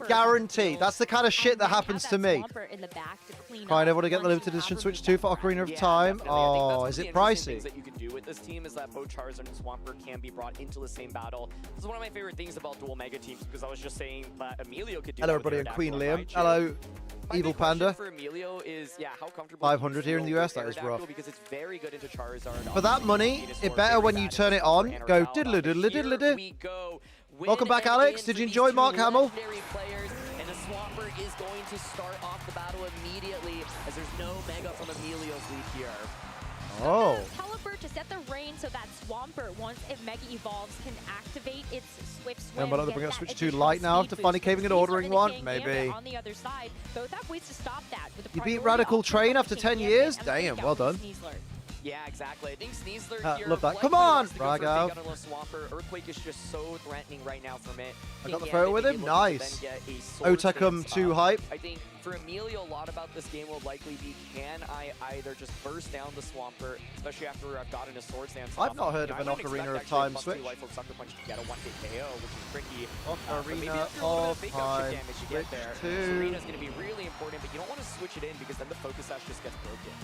Guaranteed. That's the kind of shit that happens to me. Trying everyone to get the limited edition Switch 2 for Ocarina of Time. Oh, is it pricey? That you can do with this team is that both Charizard and Swampert can be brought into the same battle. This is one of my favorite things about dual Mega teams, because I was just saying that Emilio could do. Hello, that with everybody, and Queen Aerodactyl Liam. Raichu. Hello, My Evil big question Panda. for Emilio is, how comfortable 500 here in the you feel US, that with is rough. Aerodactyl, because it's very good into Charizard. For that money, it better when you turn it on, go diddle diddle diddle diddle. Welcome back, Alex. Did you enjoy Mark Hamill? Players, and the Swampert is going to start off the battle immediately, as there's no Mega from Emilio's lead here. Oh. Pelipper to set the rain so that Swampert, once it Mega Evolves, can activate its Swift Swim. I'm about to bring out Switch 2 Lite now after finally caving and ordering one. Maybe. On the other side, both have ways to stop that. With You beat Radical Train after 10 years? Damn, well done. Yeah, exactly. I think Sneasler here. Love that. likely Come on, wants to go for a Raghav. big Gunnerless Swampert. Earthquake is just so threatening right now from it. I got the King photo Gambit with being him. able to then Nice. get a sword Otakum stance 2 up. hype. I think for Emilio, a lot about this game will likely be, can I either just burst down the Swampert, especially after I've gotten a sword stance I've off. not heard You of know, an I wouldn't Ocarina of expect Time actually a switch. Life of Sucker Punch to get a 1-hit KO, which is tricky. Ocarina But maybe after a little bit of fake out chip Time damage you get Switch there, 2. Serena's going to be really important, but you don't want to switch it in because then the focus sash just gets broken.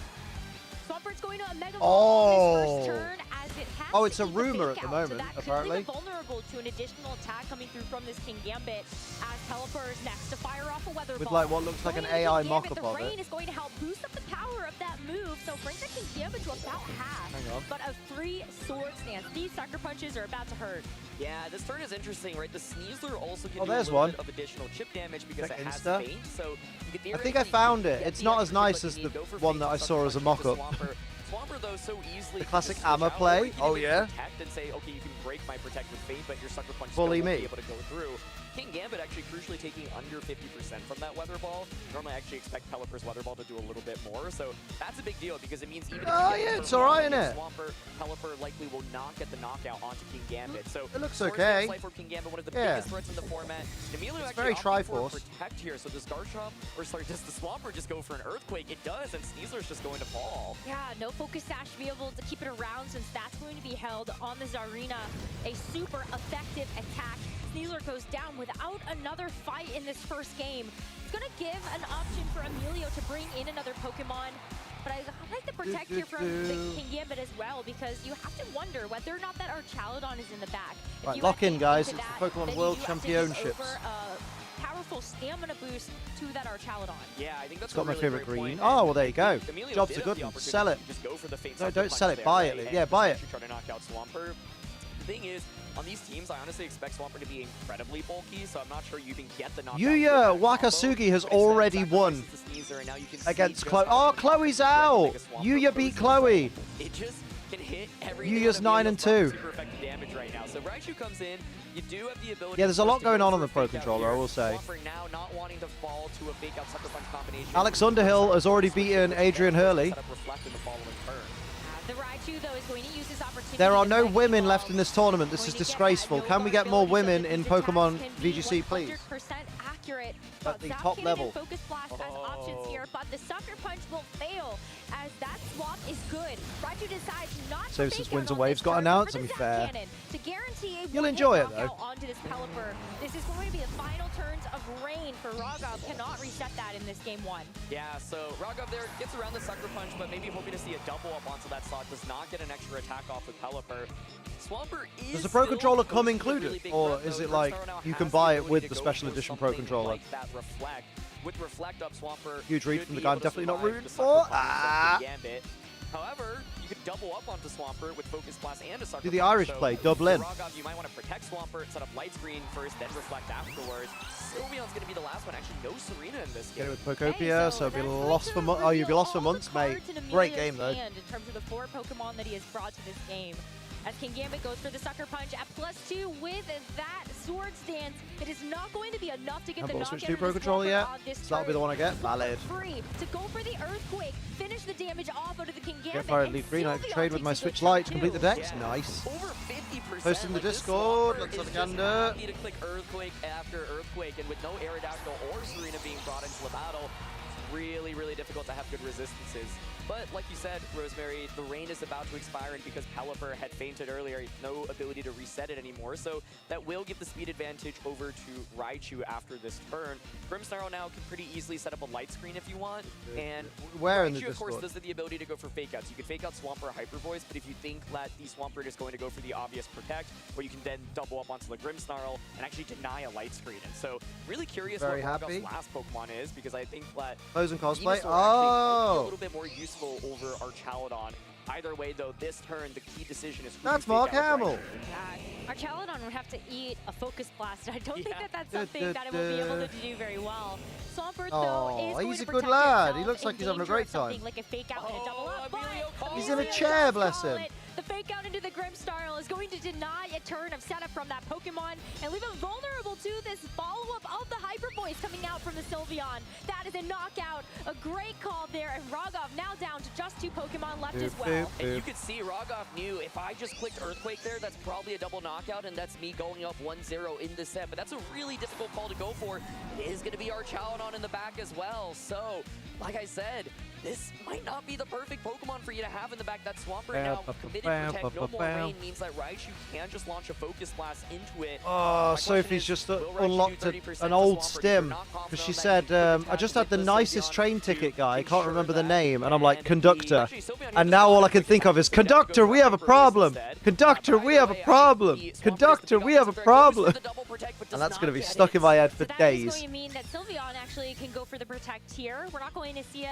Swampert's going to a Mega Oh. on his first turn as it has Oh, it's to a eat the rumor fake at the out, so moment, that could apparently. leave it vulnerable to an additional attack coming through from this King Gambit as Pelipper is next to fire off a Weather With Ball. like what looks like an Going into AI King mock-up Gambit, of the rain it. is going to help boost up the power of that move, so brings that King Gambit to about half. Hang on. But a 3 sword stance. These sucker punches are about to hurt. Yeah, this turn is interesting, right? The Sneasler also can Oh, do a there's little one. bit of additional chip damage because Check it has Insta. feint, so you could I think I found it. get It's the not as extra chip nice like as you the need. Go for one feint that I to saw as a sucker punch into mock-up. Swampert. Swampert, though, so easily The classic switch out, Amma or play. you can Oh, even yeah. Protect and say, okay, you can break my protect with feint, but your sucker punch Bully still won't me. be able to go through. King Gambit actually crucially taking under 50% from that Weather Ball. Normally, I actually expect Pelipper's Weather Ball to do a little bit more, so that's a big deal because it means even if Oh, you get yeah, the it's turn alright, one innit? against Swampert, Pelipper likely will not get the knockout onto King Gambit. So It looks Sword okay. Stance Life Orb King Gambit, one of the Yeah. biggest threats in the format. Emilio It's actually very opting for Triforce. Protect here, so does Garchomp, or sorry, does the Swampert just go for an Earthquake? It does, and Sneasler's just going to fall. Yeah, no focus sash to be able to keep it around since that's going to be held on the Zarina. A super effective attack. Sneasler goes down without another fight in this first game. It's going to give an option for Emilio to bring in another Pokemon. But I like the protect here from the King Gambit as well, because you have to wonder whether or not that Archaludon is in the back. If Right, you lock have in, to guys. into It's that, the Pokemon then you World do have to Championships. give over a powerful stamina boost to that Archaludon. Yeah, I think that's It's got a my really favorite great green. point. Oh, well, there you go. Emilio Job's did a have good the one. opportunity Sell it. to just go for the feint No, sucker don't punch sell it. there, Buy right? it. And Yeah, buy it. actually try to knock out Swampert. The thing is, on these teams, I honestly expect Swampert to be incredibly bulky, so I'm not sure you even get the knockout. Yuya Wakasugi has already won against Chloe. Oh, Chloe's out. Yuya beat Chloe. It just can hit everything. Yuya's 9 and 2. Super effective damage right now. So Raichu comes in. You do have the ability. Yeah, there's a lot to going go on for the a Pro fake out Controller, I here. will say. Swampert now not wanting to fall to a fake out sucker punch combination. Alex Underhill has already beaten Adrian Hurley. Set up Reflect in the following turn. The Raichu, though, is going to use his opportunity. There are to no Mega women Evolve. left in this tournament. This is disgraceful. Can we get more women in Pokemon VGC, please? 100% accurate. At the Zap top Cannon level. and Focus Blast as options here, but the Sucker Punch will fail as that swap is good. Raichu decides not So to since fake Winds out and on Waves this got turn announced, for to the be Zap fair. Cannon to guarantee a You'll one-hit enjoy it, knockout though. onto this Pelipper. This is going to be the final turns of rain for Raghav. Cannot reset that in this game 1. Yeah, so Raghav there gets around the sucker punch, but maybe hoping to see a double up onto that slot. Does not get an extra attack off with Pelipper. Swampert is Does the Pro still Controller come posting a really included? big Or threat, is though. it like First Star now you has can buy it ability with to the go Special for Edition Pro something Controller? Like that Reflect. With Reflect up, Swampert Huge read should from the be guy I'm able to definitely not survive rooting the for. sucker punch from Gambit. However, you could double up onto Swampert with Focus Blast and a Sucker Do the Punch, Irish so play, for Dublin. Raghav, you might want to protect Swampert, set up Light Screen first, then Reflect afterwards. Sylveon's going to be the last one. Actually, no Serena in this Get game. it with Pokopia, so it'll be lost for months. Oh, you'll be lost for months, mate. Great game, though. In terms of the 4 Pokemon that he has brought to this game. As King Gambit goes for the Sucker Punch at +2 with that Sword Stance, it is not going to be enough to get I've the got knockout Switch 2 of Pro this Controller Swampert yet, on this so that'll be the turn. one I get. Valid. Free to go for the Earthquake, finish the damage off out of the King Gambit. Get fired, and leave green. I can Sylveon trade with takes my a Switch good Lite shot to complete the too. decks. Nice. Over 50%. Post in the like, this Discord. Swampert Let's is have a just gander. happy to click Earthquake after Earthquake, and with no Aerodactyl or Serena being brought into the battle, it's really, really difficult to have good resistances. But like you said, Rosemary, the rain is about to expire, and because Pelipper had fainted earlier, no ability to reset it anymore. So that will give the speed advantage over to Raichu after this turn. Grimmsnarl now can pretty easily set up a light screen if you want. And where in the Raichu, of course, Discord? does have the ability to go for fake outs. You can fake out Swampert or Hyper Voice, but if you think that the Swampert is going to go for the obvious Protect, or you can then double up onto the Grimmsnarl and actually deny a light screen. And so really curious Very what happy. Rogoff's last Pokemon is, because I think that Frozen cosplay? Venusaur actually might be a Oh! little bit more useful over Archaludon. Either way, though, this turn, the key decision is who That's you fake Mark out Hamill. right. Our Archaludon would have to eat a Focus Blast. I don't think Yeah. that that's something that it will be able to do very well. Swampert, though, Oh, is going he's to a good protect lad. He itself looks like in he's having a danger great of something time. like a fake out and a double up, but He's in a Emilio chair, does bless call him. it. The fake out into the Grimmsnarl is going to deny a turn of setup from that Pokemon and leave him vulnerable to this follow-up of the Hyper Voice coming out from the Sylveon. That is a knockout. A great call there, and Rogoff now down to just 2 Pokemon left as well. And you could see Rogoff knew if I just clicked Earthquake there, that's probably a double knockout, and that's me going up 1-0 in this set. But that's a really difficult call to go for. It is going to be Archaludon in the back as well. So, like I said, this might not be the perfect Pokemon for you to have in the back. That Swampert now committed Protect, no more rain, means that Raichu can just launch a Focus Blast into it. Oh, Sophie's just unlocked an old stim because she said, I just had the nicest train ticket guy, I can't remember the name, and I'm like, conductor. And now all I can think of is, conductor, we have a problem. Conductor, we have a problem. Conductor, we have a problem. And that's going to be stuck in my head for That is days. going to mean that Sylveon actually can go for the Protect here. We're not going to see a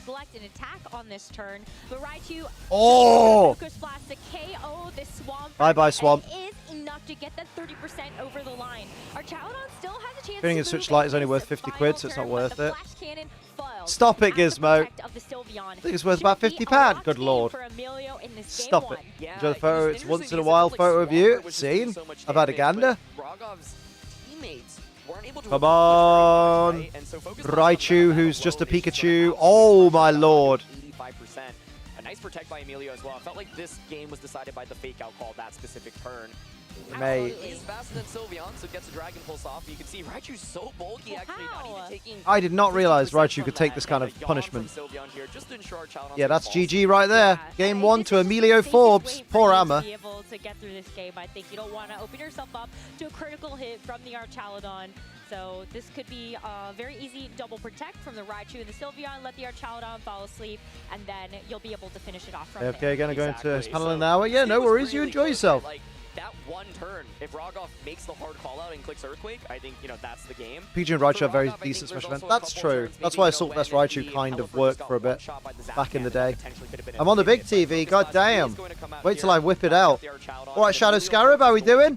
select an attack on this turn, but Raichu Oh! Focus Blast to KO this Swamp. Bye-bye, Swamp. It is enough to get that 30% over the line. Archaludon still has a chance Getting to a Switch move Lite is only in worth this 50 final quid, so it's not turn, worth but the it. Flash Cannon foils Stop it, at the Gizmo. protect of the Sylveon. I think it's worth about Should be £50. a Good locked lord. game for Emilio in this Stop game it. one. Enjoy the photo. It's once in a while photo of you. Seen? I've had a gander. Rogoff's teammates weren't able to Come on. Raichu, who's just a Pikachu. Oh, my lord. 85%. A nice protect by Emilio as well. I felt like this game was decided by the fake out call that specific turn. Mate. He's faster than Sylveon, so gets a Dragon Pulse off. You can see Raichu's so bulky, actually, not even taking... I did not realize Raichu could take this kind of punishment. Yeah, that's GG right there. Game 1 to Emilio Forbes. Poor Amma. To be able to get through this game, I think you don't want to open yourself up to a critical hit from the Archaludon. So this could be a very easy double protect from the Raichu and the Sylveon. Let the Archaludon fall asleep, and then you'll be able to finish it off from there. Okay, gonna go into his panel in an hour. Yeah, no worries. You enjoy yourself. Like, that one turn, if Rogoff makes the hard call out and clicks Earthquake, I think, that's the game. PG and Raichu have very decent special events. That's true. That's why Assault Vest Raichu kind of worked for a bit back in the day. I'm on the big TV. God damn. Wait till I whip it out. All right, Shadow Scarab, how we doing?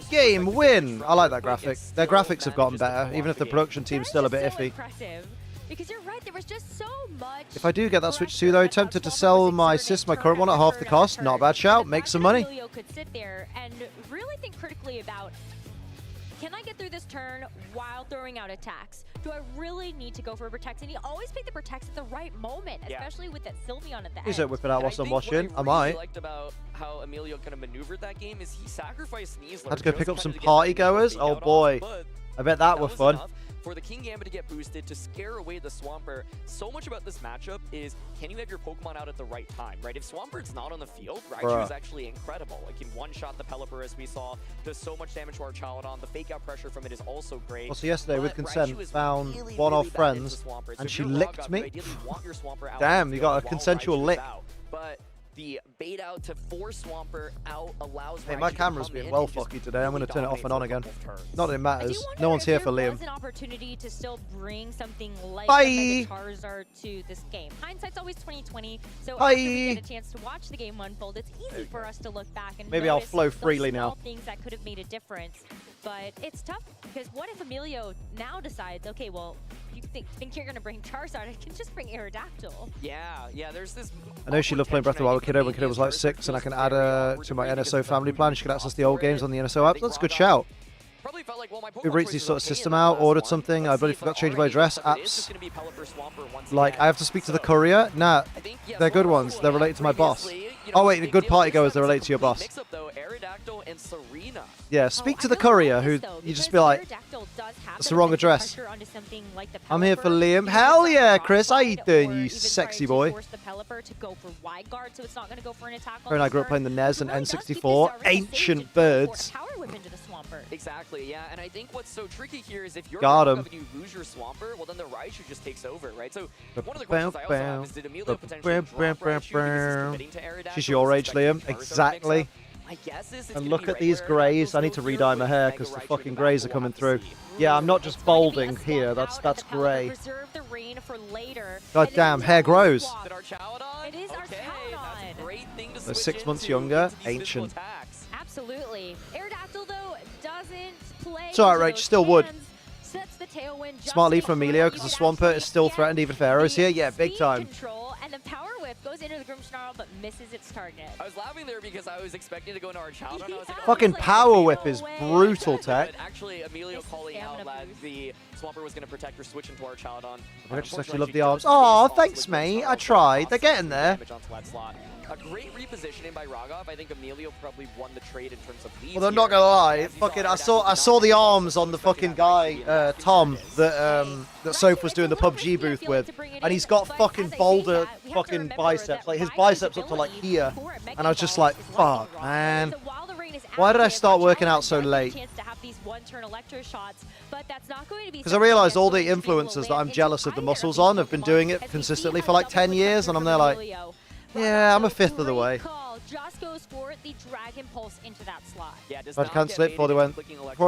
Game win. I like that graphic. Their graphics have gotten better, even if the production team's still a bit iffy. Impressive. Because you're right, there was just so much. If I do get that Switch 2 though, tempted to sell my my current one at half the cost. Not a bad shout. Make some money. Emilio could sit there and really think critically about, can I get through this turn while throwing out attacks? Do I really need to go for a Protect? And he always picked the Protects at the right moment, especially with that Sylveon at the Please end. don't whip it out whilst I'm watching. I What might. really liked about how Emilio kind of maneuvered that game is he sacrificed Sneasler. Had to go just pick up kind some of to get party the goers. fake Oh out off, boy. but I bet that was fun. enough for the King Gambit to get boosted to scare away the Swampert. So much about this matchup is, can you have your Pokemon out at the right time, right? If Swampert's not on the field, Raichu is actually incredible. Like, in one-shot the Pelipper, as we saw, does so much damage to Archaludon. The fake-out pressure from it is also great. Also yesterday, with But consent, Raichu is found really, one really of bad into friends, Swampert. So and if she you're licked Rogoff, me. you ideally want your Swampert out Damn, on the you got a field while consensual Raichu is lick. out. But the bait out to force Swampert out allows Hey, Raichu my to camera's come been in well and just fucky today. I'm going to turn it off and on again. turns. Not that it matters. No one's here for There Liam. was an opportunity to still bring something like Bye. the Mega Charizard to this game. Hindsight's always 20/20, so Bye. after we get a chance to watch the game unfold, it's easy for us to look back and Maybe I'll notice flow those freely small now. things that could have made a difference. But it's tough because what if Emilio now decides, okay, well, you think you're going to bring Charizard? I can just bring Aerodactyl. Yeah, there's this... I know she loved playing Breath of the Wild with Kiddo when Kiddo was like 6, and I can add her to my NSO family plan. She can access the old games on the NSO app. That's a good shout. Probably felt like, well, my Uber Eats these sort of system out, ordered something. I bloody forgot to change my address. Apps. Like, I have to speak to the courier. Nah, they're good ones. They're related to my boss. Oh wait, the good party goers, they're related to your boss. Mix-up, though, Aerodactyl and Serena. Yeah, speak to the courier, who you just be like, Aerodactyl does have That's the wrong address. Onto something like the I'm here for Pelipper, Liam. you can Hell use yeah, the Chris. How you broadside doing, or you even try sexy to boy? force the Pelipper to go for wide guard, so it's not going to go for an attack on Her and I this grew up turn. playing the NES and Really does keep this N64. already safe Ancient to go for a birds. Power whip into the Swampert. Exactly, yeah, and I think what's so tricky here is if you're Got Ragov him. and you lose your Swampert, well then the Raichu just takes over, right? So one of the questions I also have is did Emilio potentially drop Raichu because he's committing to Aerodactyl? She's your age, Liam. Exactly. My guess is it's And gonna look be at right these where greys. I need to Aerodactyl's re-dye here my with hair Mega because the Raichu fucking in the greys are back. coming We'll have through. to see. Yeah, I'm not just balding here. That's grey. Reserve the rain for later. God damn, hair grows. Did our Chowdon? It is our Chowdon. That's a great thing to They're switch 6 months into younger. these physical Ancient. attacks. Absolutely. Aerodactyl, though, doesn't play. It's alright, into Rach. those Still would. hands, sets the tailwind just Smart to lead from make Emilio sure because the you can Swampert is still actually threatened even if Arrow's here. Yeah, big speed time. Control, and the Power Whip goes into the Grimmsnarl but misses its target. I was laughing there because I was expecting to go into our Chowdon. I was like, oh, Fucking this is Power like, Whip is brutal tech. But actually, Emilio calling out that the Swampert was going to protect her switch into our Chowdon. I just actually love the arms. Oh, thanks, mate. I tried. They're getting there. A great repositioning by Ragov. I think Emilio probably won the trade in terms of leads. Well, I'm not gonna lie. Fucking, I saw the arms on the fucking guy, Tom, that Soph was doing the PUBG booth with, and he's got fucking boulder fucking biceps, like his biceps up to like here, and I was just like, fuck, man. Why did I start working out so late? Because I realized all the influencers that I'm jealous of the muscles on have been doing it consistently for like 10 years, and I'm there like, yeah, I'm a fifth of the way. Just goes for the Dragon Pulse into that slot. Yeah, I'd cancel it before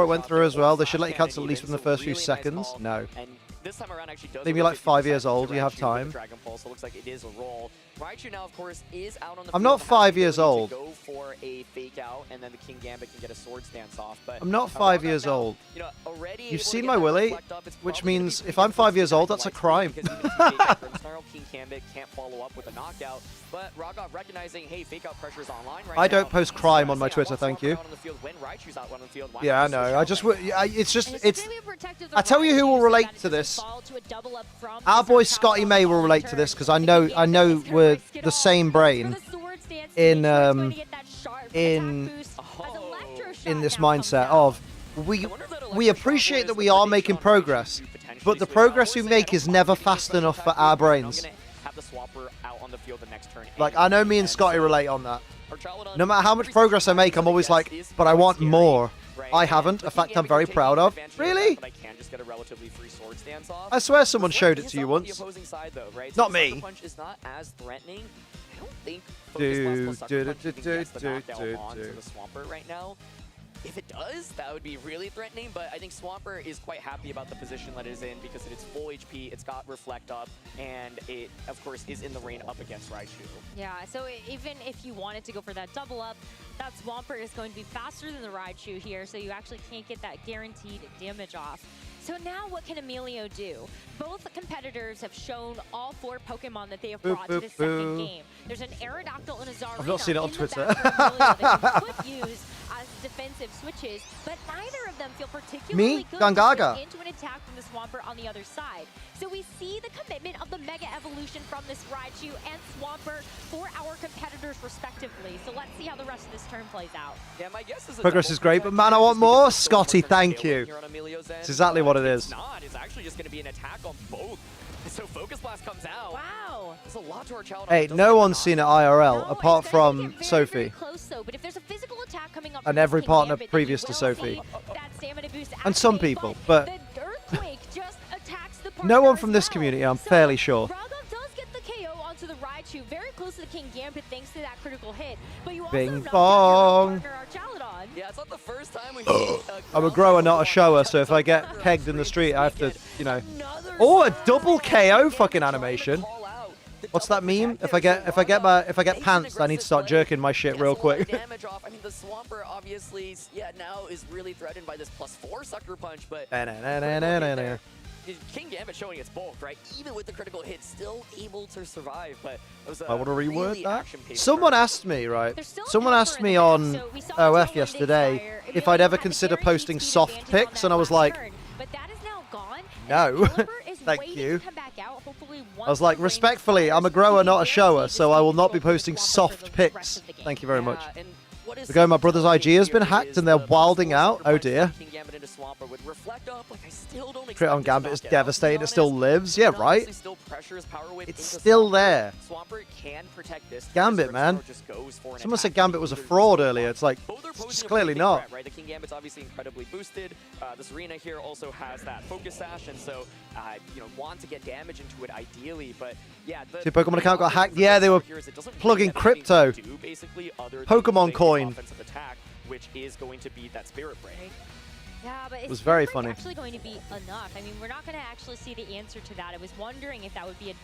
it went through as well. They should let you cancel at least within the first few seconds. No. This time around actually does Leave you like 5 years old. You have time. Dragon Pulse, so it looks like it is a roll. Raichu now, of course, is out on the I'm field not 5 years old. Go for a fake out, and then the King Gambit can get a sword stance off. But I'm not 5 years old. You've seen my Willy, which means if I'm 5 years old, that's a crime. King Gambit can't follow up with a knockout, but Ragov recognizing, hey, fake out pressure is online right I don't now. post crime on my Twitter, thank you. Yeah, I know. It's just, I tell you who will relate to this. Our boy Scotty May will relate to this because I know we're the same brain in this mindset of we appreciate that we are making progress, but the progress we make is never fast enough for our brains. Like, I know me and Scotty relate on that. No matter how much progress I make, I'm always like, but I want more. I haven't, a fact I'm very proud of. Really? I swear someone showed it to you once. Not me. Right now. If it does, that would be really threatening, but I think Swampert is quite happy about the position that it is in because it is full HP, it's got Reflect up, and it, of course, is in the rain up against Raichu. Yeah, so even if you wanted to go for that double up, that Swampert is going to be faster than the Raichu here, so you actually can't get that guaranteed damage off. So now what can Emilio do? Both competitors have shown all 4 Pokemon that they have brought to this second game. There's an Aerodactyl and a Zarina. I've not seen it on Twitter. That you could use as defensive switches, but neither of them feel particularly good Gangaga. into an attack from the Swampert on the other side. So we see the commitment of the Mega Evolution from this Raichu and Swampert for our competitors respectively. So let's see how the rest of this turn plays out. Yeah, my guess is Progress is great, but man, I want more. Scotty, thank you. It's exactly what it is. It's not. It's actually just going to be an attack on both. So Focus Blast comes out. Wow. There's a lot to our child. Hey, no one's seen it IRL apart from Sophie. Close though, but if there's a physical attack coming up And from every King partner Gambit, previous then to you will Sophie. see that stamina boost And some activate, people, but the Earthquake just attacks the no one partner from as this well. community, I'm So fairly sure. Ragov does get the KO onto the Raichu, very close to the King Gambit thanks to that critical hit. But you also Bing knocked out bong. your partner, Archaludon. Yeah, it's not the first time we've seen I'm a grower, not a shower, so if I get pegged in the street, I have to, you know. Oh, a double KO fucking animation. What's that meme? If I get pants, I need to start jerking my shit real quick. Damage off. I mean, the Swampert obviously, now is really threatened by this +4 Sucker Punch, but King Gambit showing its bulk, right? Even with the critical hit, still able to survive. But it was I want to reword really that. action-paced Someone turn. asked me, right? Someone asked me on OF yesterday if I'd ever consider posting soft pics, and I was like, no, thank you. I was like, respectfully, I'm a grower, not a shower, so I will not be posting soft pics. Thank you very much. The guy, my brother's IG has been hacked and they're wilding out. Oh dear. King Gambit into Swampert with Reflect Up. Like, I still don't expect Crit on it to Gambit knock is it out, to be devastating. It honest. still lives. Yeah, It right? honestly still pressures Power Whip It's into still Swampert. there. Swampert can protect this. Gambit, Grimstar man. just goes for an Someone said attack. Gambit was a fraud earlier. It's like, Both are it's posing just a clearly pretty big not. threat, right? The King Gambit's obviously incredibly boosted. The Serena here also has that Focus Sash, and so, want to get damage into it ideally, but yeah. Two Pokemon account got hacked. Yeah, they were plugging crypto. Basically, other Pokemon coin. offensive attack, which is going to be that Spirit Break. Yeah, but It was is very Spirit Break funny. actually going to be enough? I mean, we're not going to actually see the answer to that. I was wondering if that would be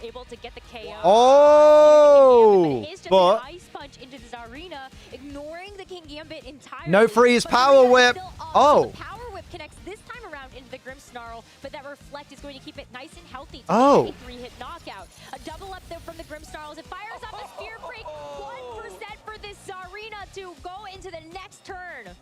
able to get the KO. Oh, but it is just but an Ice Punch into the Zarina, ignoring the King Gambit entirely. no freeze But Power Zarina is Whip. still up, so Oh. the Power Whip connects this time around into the Grimmsnarl, but that Reflect is going to keep it nice and healthy to Oh. get a 3-hit knockout. A double up there from the Grimmsnarl as it fires up a Spear Break. 1% for this Zarina to go into the next turn.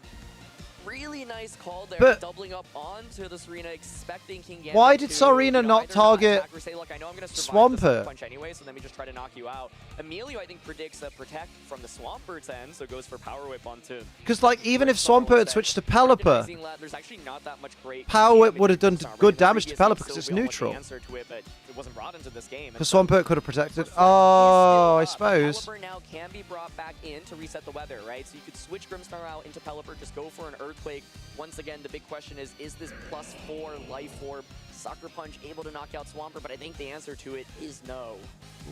Really nice call there, But- doubling up onto the Serena, expecting King Gambit Why did to, Serena not either target attack or say, look, I know I'm gonna survive the Swampert? Sucker Punch anyway, so let me just try to knock you out. Emilio, I think, predicts a Protect from the Swampert's end, so goes for Power Whip onto... Because, like, even if Swampert had switched to Pelipper, recognizing that there's actually not that much great Power Whip damage would have done from Swampert. good In the damage to previous game, Pelipper because it's Sylveon was the neutral. answer to it, but it wasn't brought into this game. Because Swampert could have protected. Oh, I suppose. Pelipper now can be brought back in to reset the weather, right? So you could switch Grimmsnar out into Pelipper, just go for an Earthquake. Once again, the big question is this +4 Life Orb Sucker Punch able to knock out Swampert? But I think the answer to it is no.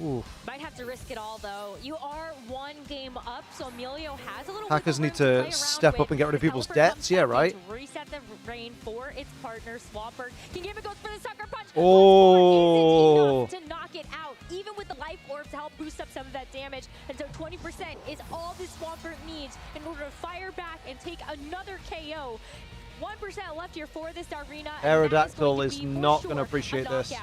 Ooh. Might have to risk it all, though. You are one game up, so Emilio has a little Hackers wiggle need room play to around step with. up and get rid of The people's Pelipper debts. comes Yeah, back in right? to reset the rain for its partner, Swampert. King Gambit goes for the Sucker Punch. Oh. Isn't enough to knock it out, even with the Life Orb to help boost up some of that damage. And so 20% is all this Swampert needs in order to fire back and take another KO. 1% left here for this arena. Aerodactyl is not going to appreciate this.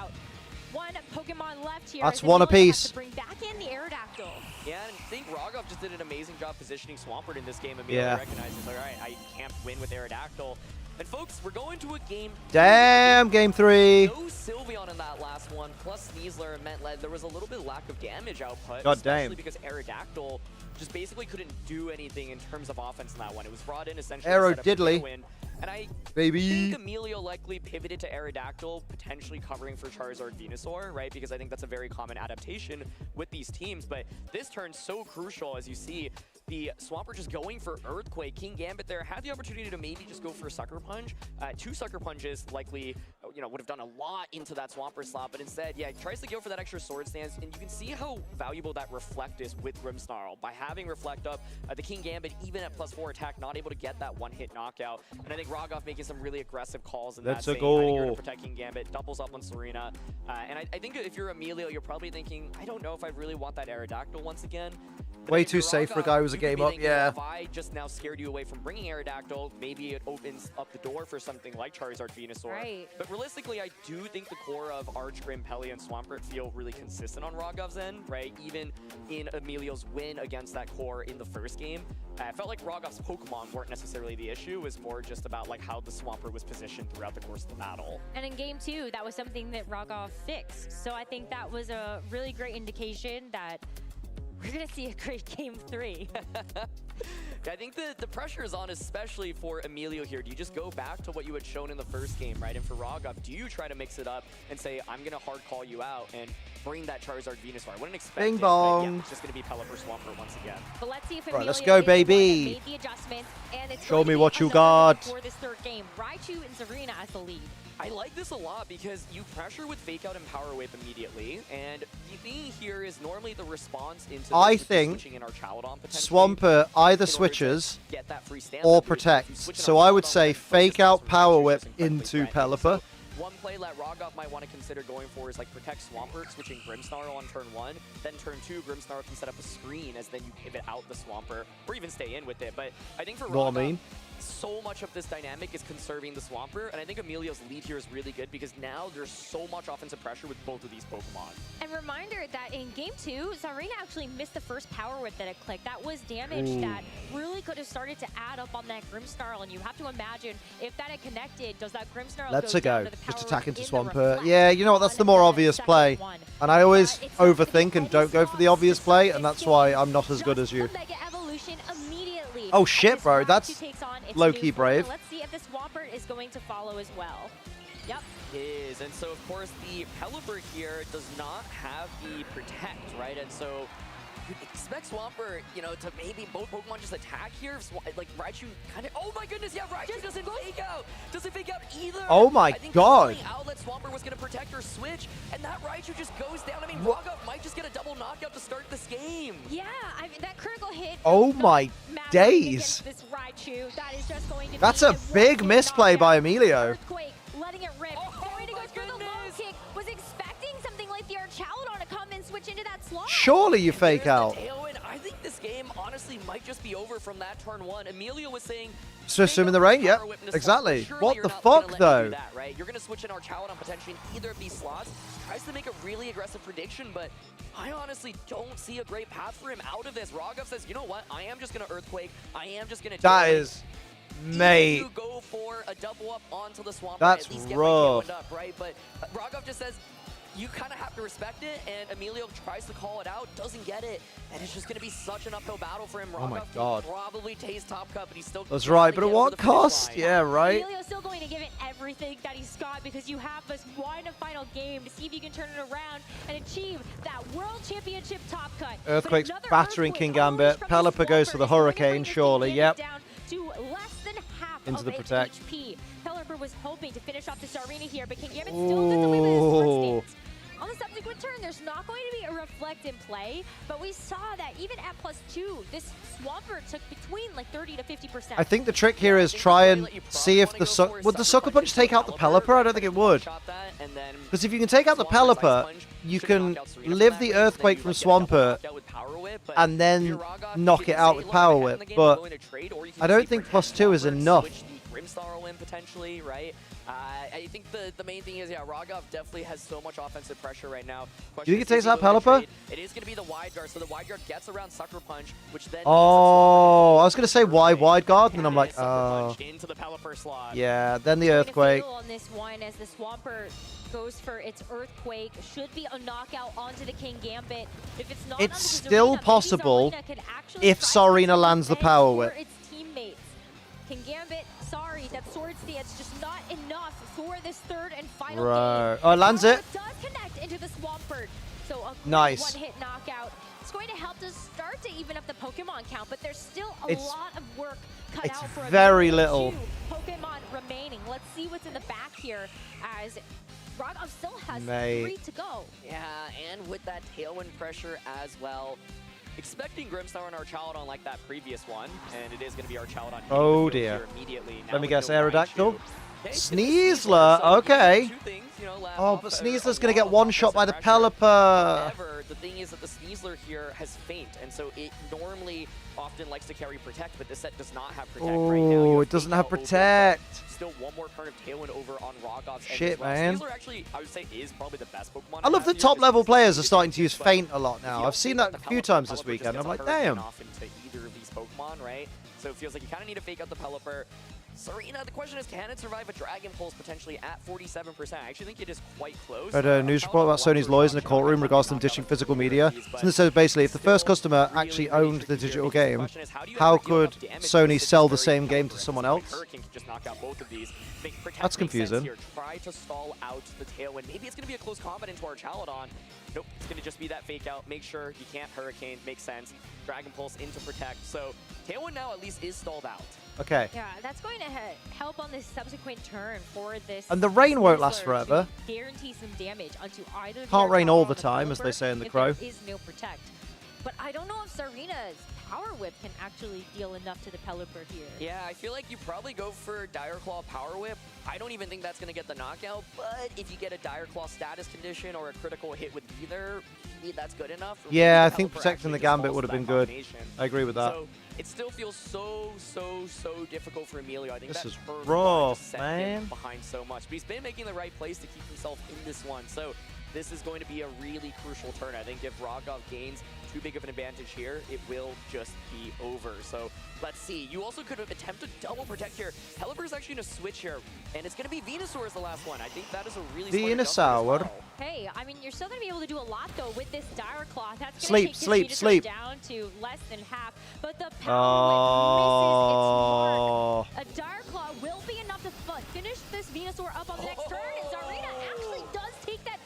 One Pokemon left here. That's as one Emilio has apiece. to bring back in the Aerodactyl. Yeah, and I think Rogov just did an amazing job positioning Swampert in this game. Emilio Yeah. recognizes, all right, I can't win with Aerodactyl. And folks, we're going to a game. Damn, game 3. No Sylveon in that last one, plus Sneasler meant there was a little bit of lack of damage output. God especially damn. because Aerodactyl just basically couldn't do anything in terms of offense in that one. It was brought in essentially Aero to set up a diddly. win. And I Baby. think Emilio likely pivoted to Aerodactyl, potentially covering for Charizard Venusaur, right? Because I think that's a very common adaptation with these teams. But this turn's so crucial, as you see, the Swampert just going for Earthquake. King Gambit there had the opportunity to maybe just go for a Sucker Punch. 2 Sucker Punches likely, would have done a lot into that Swampert slot, but instead, yeah, he tries to go for that extra Sword Stance, and you can see how valuable that Reflect is with Grimmsnarl. By having Reflect up, the King Gambit, even at +4 attack, not able to get that one-hit knockout. And I think Rogov making some really aggressive calls in That's that, a saying, I think you're goal. going to protect King Gambit, doubles up on Serena. And I think if you're Emilio, you're probably thinking, I don't know if I really want that Aerodactyl once again. But Way if too you're safe for a Rogov, guy who was a you could game be up, thinking, yeah. If I just now scared you away from bringing Aerodactyl, maybe it opens up the door for something like Charizard Venusaur. Right. But realistically, I do think the core of Archgrim, Pelly, and Swampert feel really consistent on Rogov's end, right? Even in Emilio's win against that core in the first game, I felt like Rogov's Pokemon weren't necessarily the issue. It was more just about like how the Swampert was positioned throughout the course of the battle. And in game 2, that was something that Rogov fixed. So I think that was a really great indication that we're going to see a great game 3. Yeah, I think the pressure is on, especially for Emilio here. Do you just go back to what you had shown in the first game, right? And for Rogov, do you try to mix it up and say, I'm going to hard call you out and bring that Charizard Venusaur? I wouldn't expect Bing it, bong. but yeah, it's just going to be Pelipper Swampert once again. But let's see if Right, Emilio let's go, is the one that baby. made the adjustments, and it's Show going to me be what you another got. for this third game. Raichu and Serena as the lead. I like this a lot because you pressure with Fake Out and Power Whip immediately, and the thing here is normally the response into I this is think switching in our Chaladon potentially Swampert either to switches get that free stamina or boost. If you protects. switch it So on I would Chaladon, say then fake Focus out Blast Power Raichu Whip is incredibly into threatening. Pelipper. So one play that Rogov might want to consider going for is like protect Swampert, switching Grimmsnarl on turn 1. Then turn 2, Grimmsnarl can set up a screen as then you pivot out the Swampert, or even stay in with it. But I think for Know what I Rogov, mean? so much of this dynamic is conserving the Swampert, and I think Emilio's lead here is really good because now there's so much offensive pressure with both of these Pokemon. And reminder that in game 2, Zarina actually missed the first Power Whip that it clicked. That was damage Ooh. that really could have started to add up on that Grimmsnarl, and you have to imagine if that had connected, does that Grimmsnarl Let's a down go. to the Just Power attack Whip into in the Swampert. Reflect Yeah, you know what? That's the more obvious play. And I always overthink and don't go for the obvious play, and that's why I'm not as good as you. Mega Evolution immediately. Oh as shit, this bro. Raichu That's takes on its low-key new form. brave. Let's see if this Swampert is going to follow as well. Yep. Is, and so of course the Pelipper here does not have the Protect, right? And so you expect Swampert, you know, to maybe both Pokemon just attack here. Like Raichu kind of, oh my goodness, yeah, Raichu doesn't fake out. Doesn't fake out either. Oh my god. Outlet Swampert was going to protect her switch, and that Raichu just goes down. I mean, Rogoff might just get a double knockout to start this game. Yeah, I mean, that critical hit. Oh my days. This Raichu, that is just going to That's a big misplay by Emilio. Earthquake, letting it rip. Going to go for the low kick. Was expecting something like the Archaludon to come and switch into that slot. Surely you fake out. I think this game honestly might just be over from that turn one. Emilio was saying, Swim in the rain, yep, exactly. What the fuck, though? that, right? You're going to switch in Archaludon potentially in either of these slots. Tries to make a really aggressive prediction, but I honestly don't see a great path for him out of this. Rogoff says, you know what? I am just going to Earthquake. I am just going to That is, mate. You go for a double up onto the Swampert. That's at least get rough. Up, right? But Rogoff just says, you kind of have to respect it, and Emilio tries to call it out, doesn't get it, and it's just going to be such an uphill battle for him. Oh my Rogoff God. can probably taste top cup, but he's still. That's right, but at what cost? Yeah, right. Emilio's still going to give it everything that he's got because you have this one final game to see if you can turn it around and achieve that World Championship top cut. Earthquake's battering King Gambit. Pelipper goes for the Hurricane, surely. Yep. Down to less than half Into of the its Protect. HP. Pelipper was hoping to finish off this arena here, but King Gambit still gets away with his first stance. On the subsequent turn, there's not going to be a Reflect in play, but we saw that even at +2, this Swampert took between like 30 to 50%. I think the trick here is try and see if the would the Sucker Punch take out the Pelipper? I don't think it would. Because if you can take out the Pelipper, you can live the Earthquake from Swampert and then knock it out with Power Whip. But I don't think +2 is enough. Grimstar will win potentially, right? I think the main thing is, yeah, Rogoff definitely has so much offensive pressure right now. Do you think it takes out Pelipper? It is going to be the wide guard, so the wide guard gets around Sucker Punch, which then. Oh, I was going to say why wide guard, and I'm like, oh. Into the Pelipper slot. Yeah, then the Earthquake. On this one, as the Swampert goes for its Earthquake, should be a knockout onto the King Gambit. If it's not, It's still possible if Sarina lands the Power Whip. Its teammates. King Gambit, sorry, that sword stance just not enough for this third and final Right. game. Oh, it lands it. Does connect into the Swampert. So a Nice. one-hit knockout. It's going to help to start to even up the Pokemon count, but there's still a It's- lot of work cut it's out for very Emilio. little. 2 Pokemon remaining. Let's see what's in the back here as Rogoff still has Mate. 3 to go. Yeah, and with that Tailwind pressure as well. Expecting Grimstar and Archaludon like that previous one, and it is going to be Archaludon. Oh dear. Immediately. Let me guess, no Aerodactyl. Raichu. Sneasler, okay. Two things, you know, Oh, but Sneasler's going to get one shot by the Pelipper. However, the thing is that the Sneasler here has Feint, and so it normally often likes to carry Protect, but this set does not have Protect right now. Oh, it doesn't have Protect. Still one more turn of Tailwind over on Rogoff's edge Shit, as well. man. Sneasler actually, I would say, is probably the best Pokemon. I love that top level players are starting to use Feint a lot now. I've seen that a few times this weekend. I'm like, damn. Off into either of these Pokemon, right? So it feels like you kind of need to fake out the Pelipper. Sarina, the question is, can it survive a Dragon Pulse potentially at 47%? I actually think it is quite close. Read a news report about Sony's lawyers in a courtroom regards them ditching physical media. So this says basically, if the first customer actually owned the digital game, how could Sony sell the same game to someone else? Hurricane can just knock out both of these. That's confusing. Try to stall out the Tailwind. Maybe it's going to be a close combat into Archaludon. Nope, it's going to just be that fake out. Make sure you can't Hurricane. Makes sense. Dragon Pulse into Protect. So Tailwind now at least is stalled out. Okay. Yeah, that's going to help on this subsequent turn for this. And the rain won't last Sneasler forever. to guarantee some damage onto either. Can't their rain all Archaludon the or time, as they Pelipper say in The if Crow. There is no Protect. But I don't know if Sarina's Power Whip can actually deal enough to the Pelipper here. Yeah, I feel like you probably go for Dire Claw Power Whip. I don't even think that's going to get the knockout, but if you get a Dire Claw status condition or a critical hit with either, maybe that's good enough. Or Yeah, I maybe think Pelipper protecting the actually just Gambit falls would have to been that good. combination. I agree with that. So it still feels so difficult for Emilio. I think This that is turn rough, just set man. him behind so much. But he's been making the right plays to keep himself in this one. So this is going to be a really crucial turn. I think if Rogoff gains too big of an advantage here, it will just be over. So let's see. You also could have attempted double Protect here. Pelipper's actually going to switch here, and it's going to be Venusaur as the last one. I think that is a really smart adjustment as Venusaur. well. Hey, I mean, you're still going to be able to do a lot, though, with this Dire Claw. That's Sleep, going to take this sleep, Venusaur sleep. down to less than half. But the Power Whip misses its Oh. mark. A Dire Claw will be enough to Venusaur up on the next turn, and Zarina actually does take that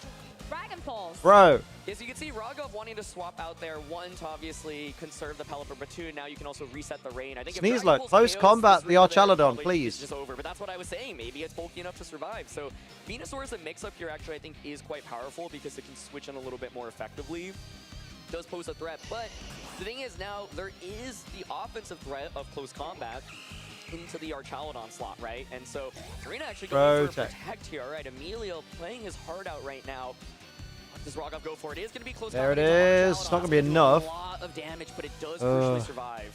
Dragon Pulse. Bro. Yes, you can see Rogov wanting to swap out there. One, to obviously conserve the Pelipper, but two, now you can also reset the rain. I think if Dragon Sneasler, Pulse close KOs combat the Venusaur there, Archaladon, probably please. it's just over. But that's what I was saying. Maybe it's bulky enough to survive. So Venusaur's a mix-up here actually I think is quite powerful because it can switch in a little bit more effectively. Does pose a threat, but the thing is now there is the offensive threat of close combat into the Archaladon slot, right? And so Serena actually going for a protect here. All right, Emilio playing his heart out right now. Does Rogov go for it? It is going to be close. There it is. It's not going to be enough. A lot of damage, but it does crucially survive.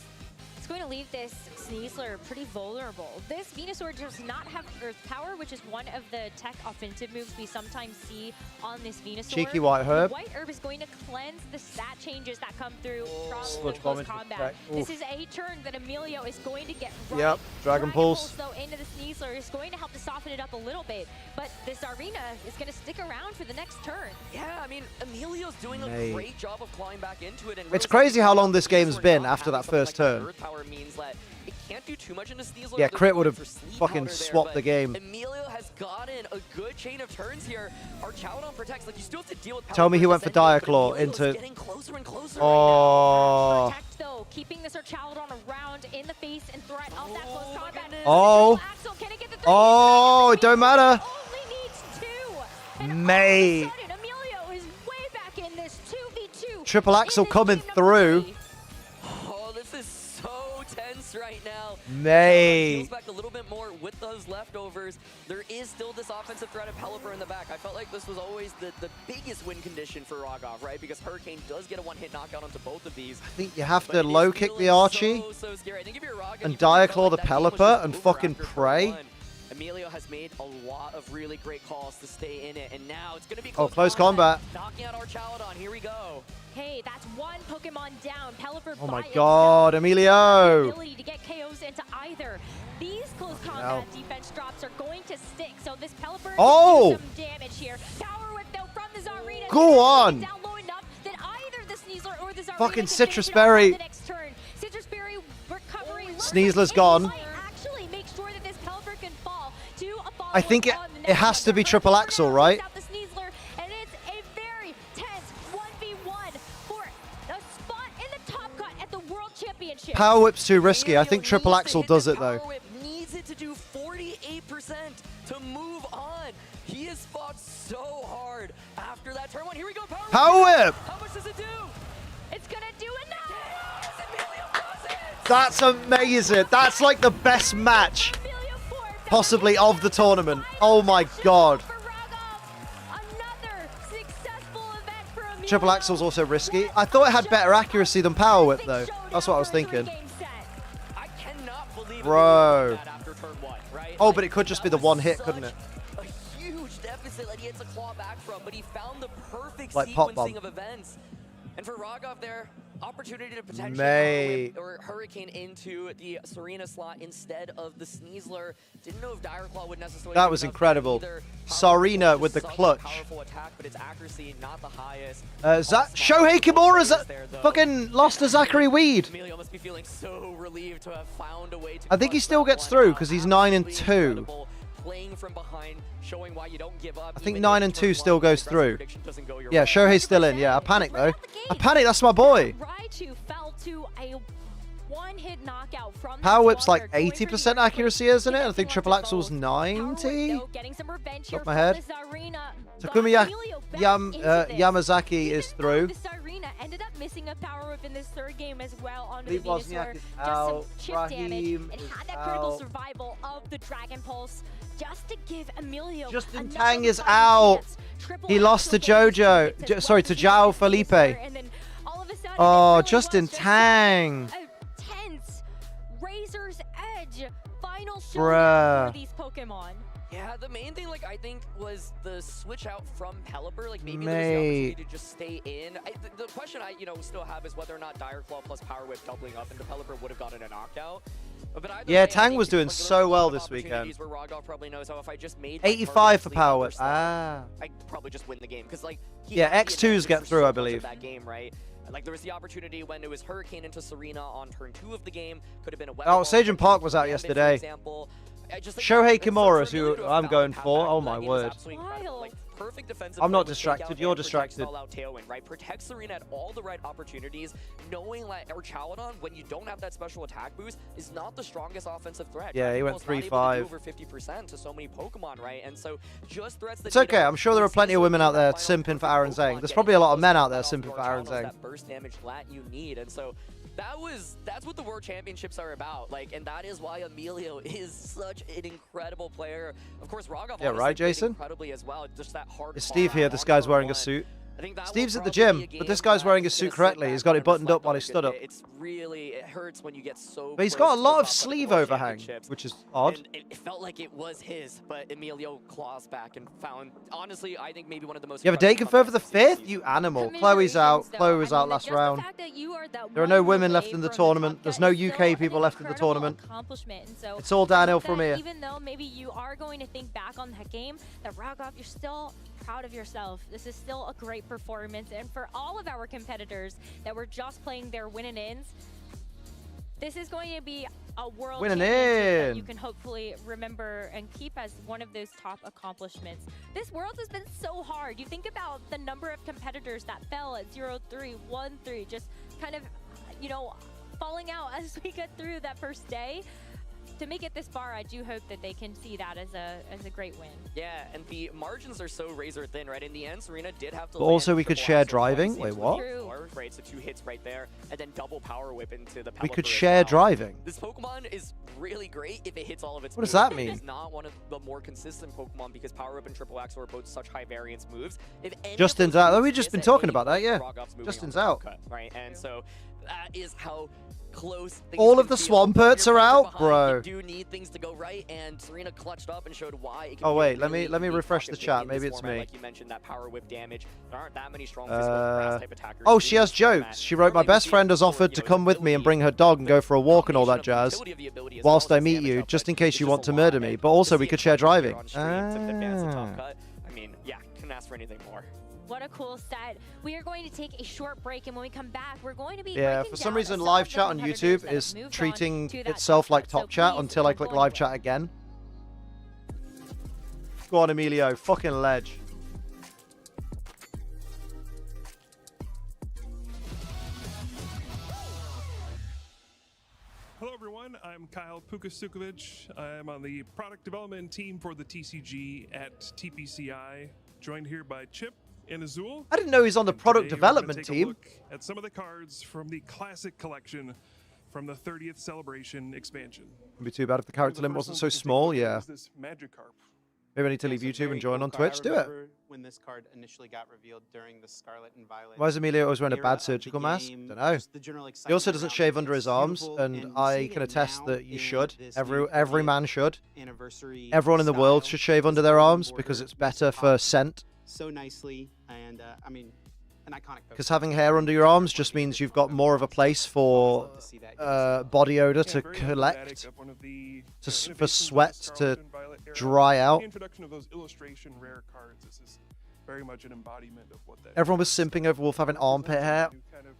It's going to leave this Sneasler pretty vulnerable. This Venusaur does not have Earth Power, which is one of the tech offensive moves we sometimes see on this Venusaur. Cheeky White Herb. The White Herb is going to cleanse the stat changes that come through from Sludge close Bomb combat. Oof. This is a turn that Emilio is going to get right. Yep, Dragon Pulse. Though into the Sneasler is going to help to soften it up a little bit, but this Arena is going to stick around for the next turn. Yeah, I mean, Emilio's doing a great job of clawing back into it. And It's crazy how long this game's been after that first turn. Earth Power means that it can't do too much into Sneasler. Yeah, Crit would have fucking swapped the game. Emilio has gotten a good chain of turns here. Archaladon protects, like you still have to deal with Tell me he went for Diaclaw into... Oh. Protect, though, keeping this Archaladon around in the face and threat of that close combat. Oh. Oh, it don't matter. Only needs two. Mate. Emilio is way back in this 2v2. Triple Axel coming through. Oh, this is so tense right now. Mate. Feels back a little bit more with those leftovers. There is still this offensive threat of Pelipper in the back. I felt like this was always the biggest win condition for Rogov, right? Because Hurricane does get a one-hit knockout onto both of these. I think you have to low kick the Archie So scary. I think if you're Rogov, and Diaclaw the Pelipper and fucking pray. Emilio has made a lot of really great calls to stay in it, and now it's going to be close combat. Knocking out Archaladon. Here we go. Hey, that's one Pokemon down. Pelipper Oh my god, Emilio! Ability to get KOs into either. These close combat defense drops are going to stick, so this Pelipper Oh! do some damage here. Power Whip though from the Zarina. Go on! Down low enough that either the Sneasler or the Zarina Fucking can Citrus finish it off Berry. on the next turn. Citrus Berry recovery. Sneasler's gone. Actually make sure that this Pelipper can fall to a follow I think it has to be Triple Axel, right? the Sneasler, and it's a very tense 1v1 for a spot in the top cut at the World Championship. Power Whip's too risky. I think Triple Axel does it though. Power Whip needs it to do 48% to move on. He has fought so hard after that turn one. Here we go, Power Whip! How much does it do? It's gonna do enough! That's amazing. That's like the best match possibly of the tournament. Oh my god. Triple Axel's also risky. I thought it had better accuracy than Power Whip though. That's what I was thinking. Bro. Oh, but it could just be the one hit, couldn't it? A huge deficit that he had to claw back from, but he found the perfect Like Pop Bomb. sequencing of events. And for Rogov there, opportunity to potentially Mate. or Hurricane into the Serena slot instead of the Sneasler. Didn't know if Direclaw would necessarily. That was incredible. Sarina with the clutch. Powerful attack, but its accuracy not the highest. Shohei Kimura's fucking lost to Zachary Weed. Emilio must be feeling so relieved to have found a way to. I think he still gets through because he's 9-2. Playing from behind, showing why you don't give up. I think 9-2 still goes through. Yeah, Shohei's still in. Yeah, I panicked though. I panicked. That's my boy. Raichu fell to a one-hit knockout from Power Whip's like 80% accuracy, isn't it? I think Triple Axel's 90. Top of my head. Takumi Yamazaki is through. Ended up missing a Power Whip in this third game as well onto Lee the Wozniak Venusaur. is Just out. some chip damage Raheem and is had that critical out. survival of the Dragon Pulse just to give Emilio Justin another Tang is fighting out. chance. Triple He lost to Axel Jojo. Sorry, to João Felipe. and then all of a sudden Oh, it really Justin was just Tang. a tense Razor's Edge final Bruh. showdown for these Pokemon. Yeah, the main thing, like, I think, was the switch out from Pelipper. Like, maybe Mate. there's the opportunity to just stay in. The question I, still have is whether or not Direclaw plus Power Whip doubling up into Pelipper would have gotten a knockout. But either Yeah, way, I Tang think was doing there's so a lot well of this weekend. opportunities Where Rogov probably knows how if I just made my 85 target for sleep Power over Whip. slot, Ah. I'd probably just win the game. Because, like, he Yeah, had the X2s advantage get for through, so I much of believe. That game, right? Like, there was the opportunity when it was Hurricane into Serena on turn 2 of the game. Could have been a weapon Oh, ball Sage and from Park was out Gambit, for yesterday. example. just think Shohei that's Kimura is such a who really good I'm going path for. back. Oh That my game is word. absolutely incredible. Like, perfect defensive I'm play not with distracted. takedown You're and protects distracted. all-out tailwind, right? Protects Serena at all the right opportunities, knowing that Chaladon, when you don't have that special attack boost, is not the strongest offensive threat. Yeah, he went Almost not able to do 3-5. over 50% to so many Pokemon, right? And so just threats that It's okay. I'm sure there are plenty of women out there simping for Aaron Zhang. There's probably a lot of men out there simping for Aaron Zhang. that burst damage that you need, and so that's what the World Championships are about. Like, and that is why Emilio is such an incredible player. Of course, Rogov Yeah, right, Jason? incredibly as well. Just that hard. Is Steve here? This guy's wearing a suit. Steve's at the gym, but this guy's wearing his suit correctly. He's got it buttoned up while he stood up. It's really, it hurts when you get so. But he's close got a to lot the of top sleeve the World overhang, Championships. which is odd. And it felt like it was his, but Emilio claws back and found. Honestly, I think maybe one of the most. You have a date confirmed for the 5th? You animal. Chloe's out. Chloe was out last round. There are no women left in the tournament. There's no UK people left in the tournament. Accomplishment. And so It's all downhill that from here. Even though maybe you are going to think back on that game, that Rogov, you're still proud of yourself. This is still a great performance. And for all of our competitors that were just playing their win and ins, this is going to be a world Win and championship that in. you can hopefully remember and keep as one of those top accomplishments. This world has been so hard. You think about the number of competitors that fell at 0-3, 1-3, just kind of, you know, falling out as we get through that first day. To make it this far, I do hope that they can see that as a great win. Yeah, and the margins are so razor thin, right? In the end, Serena did have to. But also land we could triple share axle driving. twice Wait, into what? the floor, right, so 2 hits right there, and then double power whip into the. We could Pelipper as share well. driving. This Pokemon is really great if it hits all of its. What does moves. that mean? It's not one of the more consistent Pokemon because power whip and triple axle are both such high variance moves. If any of Justin's those out. Oh, moves we've just miss been at talking any about that, point, yeah. Rogov's moving Justin's on to out. cut, right? And so that is how close things All can of the feel. Swamperts You're are further out, behind, bro. You do need things to go right, and Serena clutched up and showed why. It can Oh be a wait, let really me unique refresh the pocket pick chat. in this Maybe it's format. me. Like you mentioned, that power whip damage. There aren't that many strong physical grass type attackers. Oh, in she this has format. jokes. She wrote, my best friend has offered to come with me and bring her dog and go for a walk and all that jazz whilst I meet you, just in case you want to murder me. But also we could share driving. I mean, yeah, couldn't ask for anything more. What a cool set. We are going to take a short break, and when we come back, we're going to be Yeah, breaking for some down reason some live of the chat on competitors YouTube that have is moved on treating to that itself like so top chat please, until I don't click go live anywhere. chat again. Go on, Emilio. Fucking ledge. Hello everyone, I'm Kyle Pukasukovic. I'm on the product development team for the TCG at TPCI, joined here by Chip and Azul. I didn't know he's on the product Today, we're gonna development take a team. look at some of the cards from the classic collection from the 30th Celebration expansion. Wouldn't be too bad if the character limit wasn't so small, yeah. This Magikarp. Maybe I need to leave YouTube and join on Twitch. Do it. When this card initially got revealed during the Scarlet and Violet. Why is Emilio always wearing a era bad of the surgical mask? game, Don't know. just the general He also excitement doesn't around shave it. under his It's arms, beautiful, and and I seeing can it attest now that you in should. this Every new man should. anniversary Everyone in the world should shave under their arms because it's better for scent. so nicely, and I mean, an iconic. Because having hair under your arms just means you've got more of a place for body odor to collect, for sweat to dry out. The introduction of those illustration rare cards. This is very much an embodiment of what that. Everyone was simping over Wolf having armpit hair. Kind of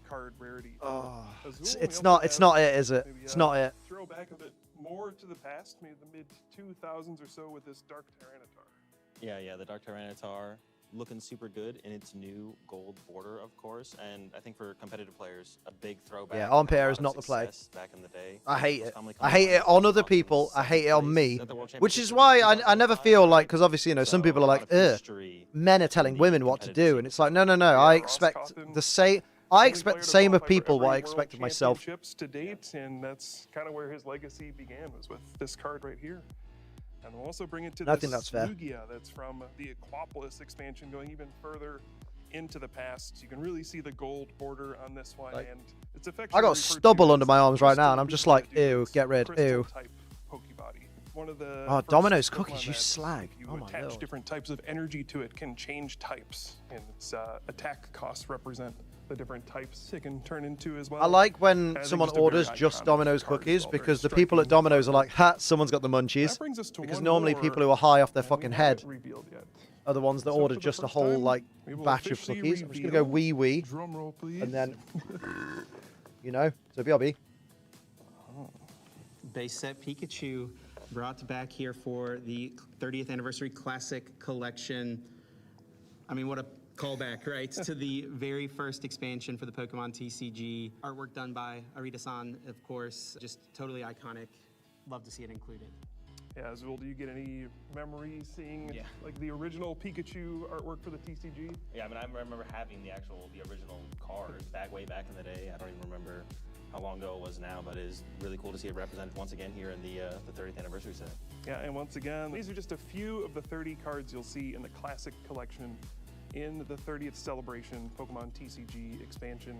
card rarity. Oh, Azul, it's we not. also It's have not it, is it? maybe, It's not it. Throw back a bit more to the past, maybe the mid 2000s or so, with this Dark Tyranitar. Yeah, the Dark Tyranitar looking super good in its new gold border, of course, and I think for competitive players, a big throwback. Yeah, armpit and a hair lot is of not the play. success Back in the day. I hate Those it. family I hate it on other people. I hate it on me. Which is why I never feel like, because obviously, you know, some people are like, ugh, men are telling women what to do. And it's like, no. I expect the same. I expect the same of people what I expect of myself. Championships to date, and that's kind of where his legacy began, was with this card right here. And we'll also bring it to I this think that's fair. Lugia that's from the Aquapolis expansion, going even further into the past. You can really see the gold border on this one, Like, and it's I affectionately got referred to stubble as under my arms right now, and I'm Crystal just like, Lugia ew, due to get rid, crystal ew. type Pokebody. One of the Oh, first Domino's Pokemon cookies, you that slag. if you Oh my attach lord. different types of energy to it, can change types, and its attack costs represent the different types it can turn into as well. I like when And I think someone just a very orders just iconic Domino's card as cookies well, very because the people at Domino's are like, ha, someone's got the munchies. That brings us to Because one normally more, people who are high off their and we fucking haven't head revealed yet. are the ones that So ordered for the just a first whole time, like we will batch of officially cookies. I'm just gonna go reveal- wee, Drum roll, please. and then you know, so BRB. Base set Pikachu brought back here for the 30th Anniversary Classic Collection. I mean, what a callback, right? To the very first expansion for the Pokemon TCG. Artwork done by Arita-san, of course. Just totally iconic. Love to see it included. Yeah, Azul, do you get any memories seeing like the original Pikachu artwork for the TCG? Yeah, I mean, I remember having the original card way back in the day. I don't even remember how long ago it was now, but it is really cool to see it represented once again here in the 30th anniversary set. Yeah, and once again, these are just a few of the 30 cards you'll see in the Classic Collection in the 30th Celebration Pokemon TCG expansion.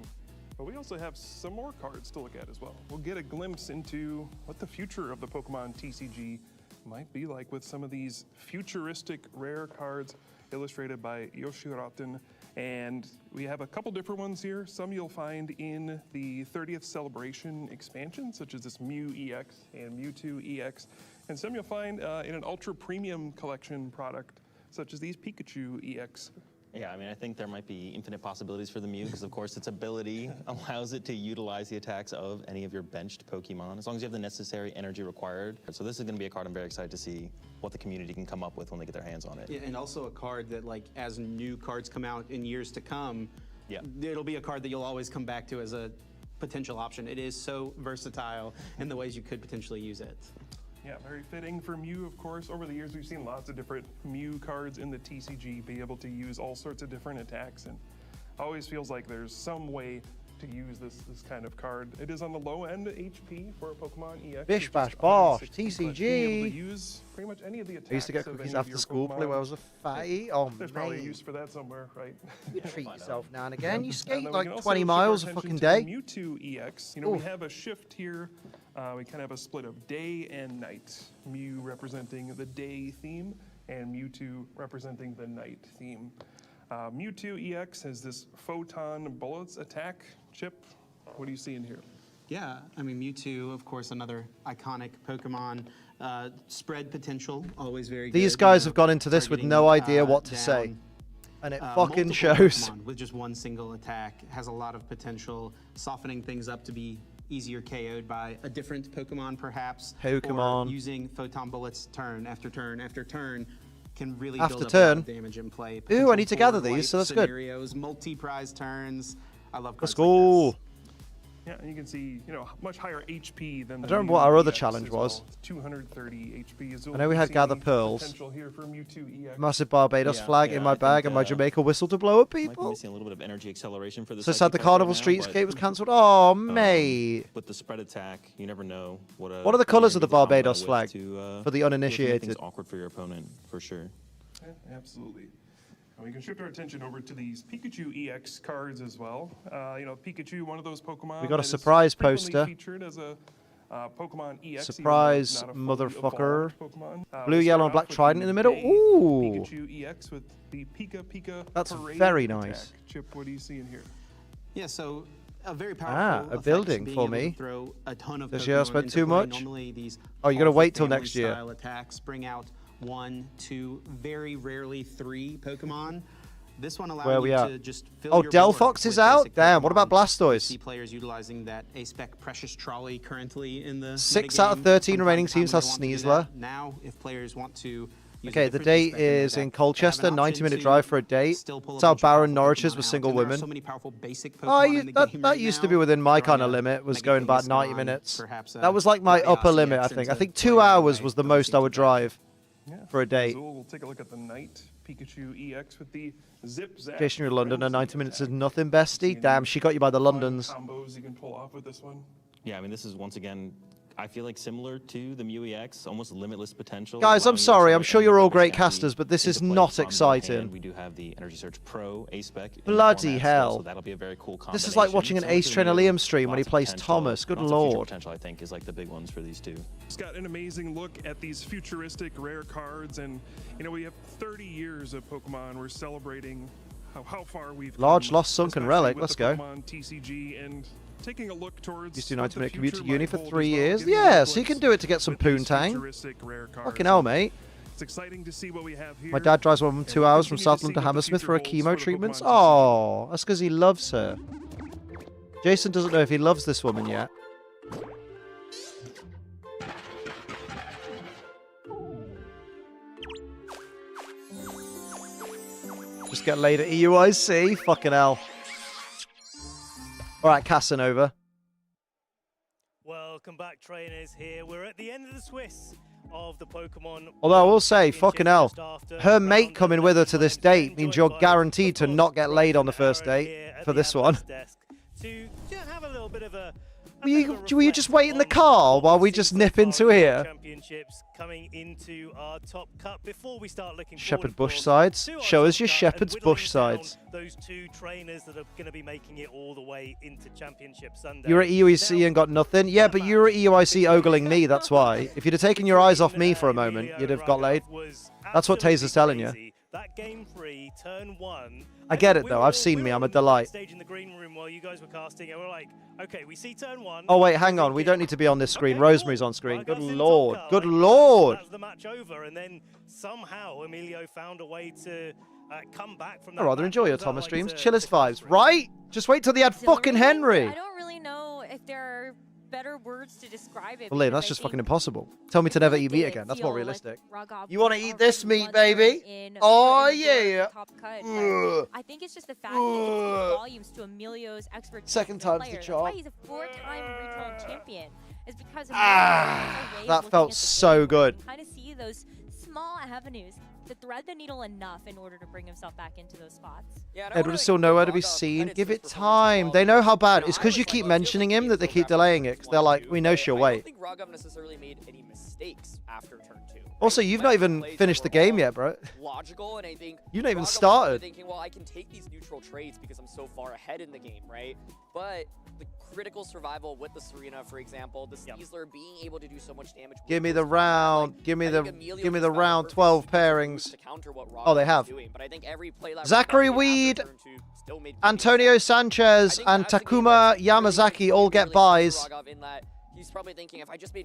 But we also have some more cards to look at as well. We'll get a glimpse into what the future of the Pokemon TCG might be like with some of these futuristic rare cards illustrated by Yoshiraten. And we have a couple different ones here. Some you'll find in the 30th Celebration expansion, such as this Mew EX and Mewtwo EX. And some you'll find in an ultra premium collection product, such as these Pikachu EX. Yeah, I mean, I think there might be infinite possibilities for the Mew because, of course, its ability allows it to utilize the attacks of any of your benched Pokemon, as long as you have the necessary energy required. So this is going to be a card I'm very excited to see what the community can come up with when they get their hands on it. Yeah, and also a card that, like, as new cards come out in years to come, it'll be a card that you'll always come back to as a potential option. It is so versatile in the ways you could potentially use it. Yeah, very fitting for Mew, of course. Over the years, we've seen lots of different Mew cards in the TCG be able to use all sorts of different attacks, and always feels like there's some way to use this kind of card. It is on the low end HP for a Pokemon EX. Bish bash bosh, TCG. Being able to use pretty much any of the attacks. I used to get cookies after school play when I was a fatty. Oh, There's probably a use for that somewhere, right? You treat yourself now and again. You And skate then we like can also 20 shift miles our a fucking attention day. to the Mewtwo EX. You know, we have a shift here. We kind of have a split of day and night. Mew representing the day theme, and Mewtwo representing the night theme. Mewtwo EX has this photon bullets attack. Chip, what do you see in here? Yeah, I mean, Mewtwo, of course, another iconic Pokemon. Spread potential, always very good. These guys have gone into this with no idea what to say. And it fucking shows. Pokemon with just one single attack has a lot of potential, softening things up to be easier KO'd by a different Pokemon, perhaps. Pokemon. Or using photon bullets turn after turn after turn can really After build up a turn? lot of damage in play. Ooh, I need to gather Potential these, so that's good. scenarios, multi-prize turns. I love Let's cards like go. Yeah, and you can see, you know, much higher HP than I the don't remember Mew what our other EX challenge as well. was. 230 HP. Azul, I know we you had see Gather any Pearls. potential here for Mewtwo EX? Massive Barbados Yeah, flag yeah, in my I bag think, and my Jamaica whistle to blow up Might be people. missing a little bit of energy acceleration for this. So sad the Carnival Streetscape was cancelled. Oh, mate. With the spread attack, you never know what. What are the colours of the combo Barbados with flag to, for the make uninitiated? things awkward for your opponent, for sure. Yeah, absolutely. And we can shift our attention over to these Pikachu EX cards as well. You know, Pikachu, one of those Pokemon. We got a that is surprise frequently poster. Featured as a Pokemon EX. Surprise, even though not a fully motherfucker. evolved Pokemon. Blue, We yellow, start and black off with trident in the middle. Day Ooh. Pikachu EX with the Pika Pika. That's Parade very attack. nice. Chip, what do you see in here? Yeah, so a very powerful A effect, building being for able to me. throw a ton of This year I Pokemon spent into too play. much. Normally these Oh, you gotta wait till family next year. style attacks bring out 1, 2, very rarely 3 Pokemon. This one allows Where we you at? to just fill Oh, your Delphox board is with out? basic Damn, what about Pokemon. Blastoise? You see players utilizing that A-Spec Precious Trolley currently in the 6 out of metagame 13 from remaining time teams to have time when they want to do Sneasler. that. Now, if players want to use a Okay, the different date A-Spec in their is in deck, Colchester, they have an 90-minute option drive to for a date. still pull That's a how bunch of Baron powerful Norwich is Pokemon with out. single And there are women. so many powerful basic Oh, Pokemon in the game that right used to now. be within my Trying kind of to limit, was make a going about Kangaskhan, 90 minutes. perhaps a That was like my Latias upper limit, I EX think. I into think play 2 right hours away. was the Don't most seem I too would bad. drive Yeah. for a date. So we'll take a look at the Night Pikachu EX with the Zip Zap. Jason, you're in London, and frenzy 90 minutes is attack. nothing, bestie. Damn, she got you by the Londons. Combos you can pull off with this one. Yeah, I mean, this is once again, I feel like similar to the Mew EX, almost limitless potential. Guys, allowing I'm you to sorry. I'm select sure any you're all member great Scabby casters, but this into is play not from your exciting. hand. We do have the Energy Search Pro A-Spec. in the Bloody format hell. still, so that'll be a very cool combination. This is like watching an Similar Ace to the Trainer Mew, Liam stream when he lots of plays potential, Thomas. Good lots of future lord. potential, I think, is like the big ones for these two. It's got an amazing look at these futuristic rare cards, and you know we have 30 years of Pokemon. We're celebrating how far we've Large come, lost sunken especially relic. with Let's the go. Pokemon TCG, and taking a look towards Used to do what the 90-minute commute to future uni might for hold 3 as well, years. giving you a Yeah, so you glimpse can do it to get some with these poontang. futuristic rare cards. Fucking hell, And mate. It's exciting to see what we have here. My dad drives one of them and 2 we'll hours from continue to Southland see to what the Hammersmith for her future holds chemo the treatments. Pokemon Oh, that's because he loves her. Jason doesn't know if he loves this woman yet. Just get laid at EUIC. Fucking hell. All right, Casanova. Welcome back, trainers. Here we're at the end of the Swiss of the Pokemon. Although I will say, fucking hell, her mate coming with her to this date means you're guaranteed to not get laid on the first date for this one. To have a little bit of a Will you just wait in the car while we just nip into here? Championships coming into our top cut before we start looking Shepherd Bush sides. Show us your Shepherd's Bush sides. Those two trainers that are going to be making it all the way into Championship Sunday. You're at EUIC and got nothing? Yeah, but you were at EUIC ogling me, that's why. If you'd have taken your eyes off me for a moment, you'd have got laid. That's what Taser's telling you. That game 3, turn 1. I get it, though. I've seen me. I'm a delight. Stage in the green room while you guys were casting, and we're like, okay, we see turn 1. Oh, wait, hang on. We don't need to be on this screen. Rosemary's on screen. Good lord. Good lord. That's the match over, and then somehow Emilio found a way to come back from that. I'd rather enjoy your Thomas streams. Chillest vibes, right? Just wait till they had fucking Henry. I don't really know if there are better words to describe it. Well, Liam, that's just fucking impossible. Tell me to never eat meat again. That's more realistic. You want to eat this meat, baby? Oh, yeah. I think it's just the fact that it speaks volumes to Emilio's expertise. Second time's the charm. That's why he's a 4-time regional champion. Is because that felt so good. Kind of see those small avenues to thread the needle enough in order to bring himself back into those spots. Edward is still nowhere to be seen. Give it time. They know how bad. It's because you keep mentioning him that they keep delaying it. Because they're like, we know she'll wait. I don't think Raghav necessarily made any mistakes after turn 2. Also, you've not even finished the game yet, bro. Logical, and I think you've not even Raghav started. Thinking, well, I can take these neutral trades because I'm so far ahead in the game, right? But the critical survival with the Serena, for example, the Steezler being able to do so much damage. Give me the round. Give me the round 12 pairings. Oh, they have. Zachary Weed, Antonio Sanchez, and Takuma Yamazaki all get buys.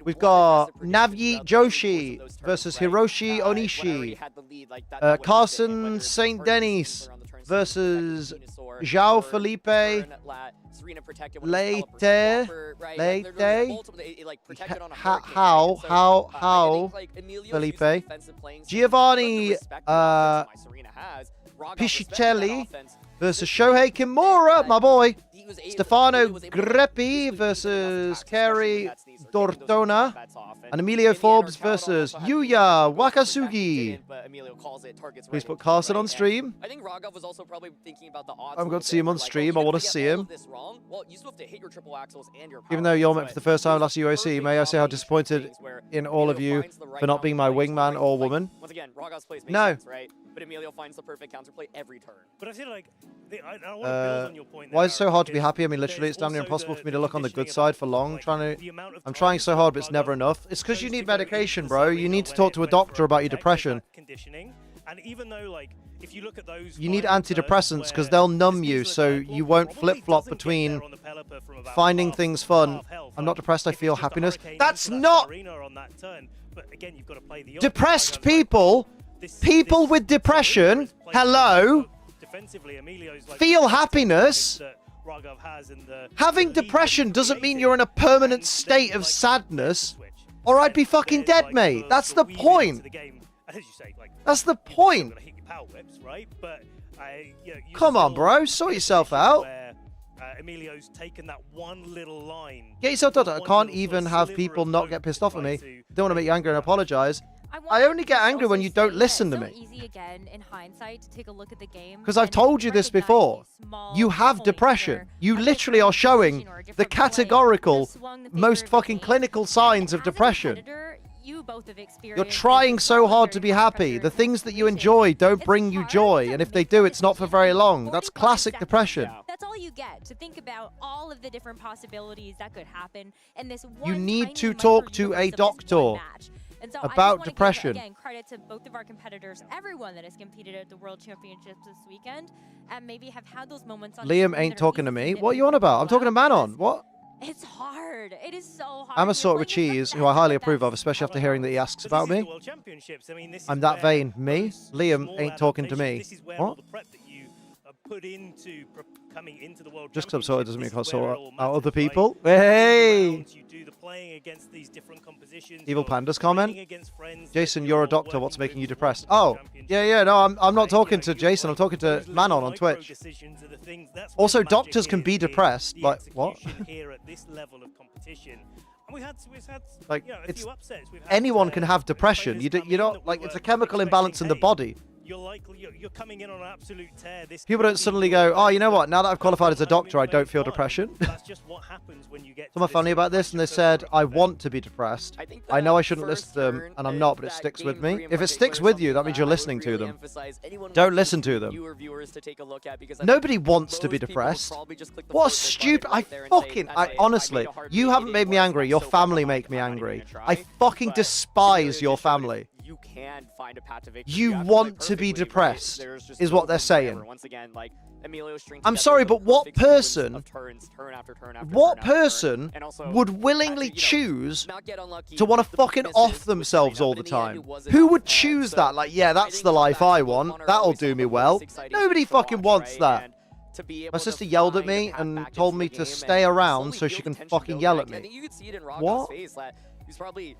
We've got Navyi Joshi versus Hiroshi Onishi. Carson St. Denis versus João Felipe Leite. How Felipe. Giovanni Piscicelli versus Shohei Kimura, my boy. Stefano Greppi versus Kerry Dortona. And Emilio Forbes versus Yuya Wakasugi. Please put Carson on stream. I think Raghav was also probably thinking about the odds. I'm going to see him on stream. I want to see him. Well, you still have to hit your triple axles and your even though you're met for the first time last UOC, may I say how disappointed in all of you for not being my wingman or woman? Once again, Raghav's plays no. Sense, right? But Emilio finds the perfect counterplay every turn. But I feel like I want to build on your point. Why is it so hard to be happy? I mean, literally, it's damn near impossible for me to look on the good side for long. I'm trying so hard, but it's never enough. It's because you need medication, bro. You need to talk to a doctor about your depression. And even though, like, if you look at those, you need antidepressants because they'll numb you, so you won't flip-flop between finding things fun. I'm not depressed. I feel happiness. That's not depressed people. People with depression, hello, feel happiness. Having depression doesn't mean you're in a permanent state of sadness, or I'd be fucking dead, mate. That's the point. That's the point. Come on, bro. Sort yourself out. Emilio's taken that one little line. Get yourself done. I can't even have people not get pissed off at me. Don't want to make you angry and apologize. I only get angry when you don't listen to me. Because I've told you this before. You have depression. You literally are showing the categorical, most fucking clinical signs of depression. You're trying so hard to be happy. The things that you enjoy don't bring you joy. And if they do, it's not for very long. That's classic depression. That's all you get to think about all of the different possibilities that could happen in this one. You need to talk to a doctor about depression. Again, credit to both of our competitors, everyone that has competed at the World Championships this weekend, and maybe have had those moments. On Liam ain't talking to me. What are you on about? I'm talking to Manon. What? It's hard. It is so hard. I'm a sort with cheese, who I highly approve of, especially after hearing that he asks about me. I'm that vain. Me? Liam ain't talking to me. What? Put into coming into the World Just because I'm sorted doesn't mean I can't Championships, this is where sort it all out other matters, right? people. You do the Hey! rounds, you do the playing against these different compositions, Evil you're Pandas comment. training against friends that Jason, you're a doctor. working What's making you with depressed? World Oh, yeah. No, I'm not talking to Jason. I'm talking to Manon on Twitch. decisions are the things that's Also, where the magic doctors can is be in depressed. the Like, what? execution here at this level of competition. And we've had Like, you know, a it's few upsets. We've had, anyone can have depression. You don't like it's a chemical imbalance in the body. You're coming in on an absolute tear. This People don't suddenly go, oh, you know what? Now that I've qualified as a doctor, I don't feel depression. That's just what happens when you get Someone found me about this and they said, I want to be depressed. I know I shouldn't listen to them, and I'm not, but it sticks with me. If it sticks with you, that means you're listening to them. Don't listen to them. Nobody wants to be depressed. What a stupid... I honestly, you haven't made me angry. Your family make me angry. I fucking despise your family. You can find a path to victory. You want to be depressed, is what they're saying. Once again, like Emilio I'm sorry, but what person would willingly choose to want to fucking off themselves all the time? Who would choose that? Like, yeah, that's the life I want. That'll do me well. Nobody fucking wants that. My sister yelled at me and told me to stay around so she can fucking yell at me. You could see it in What? face that he's probably.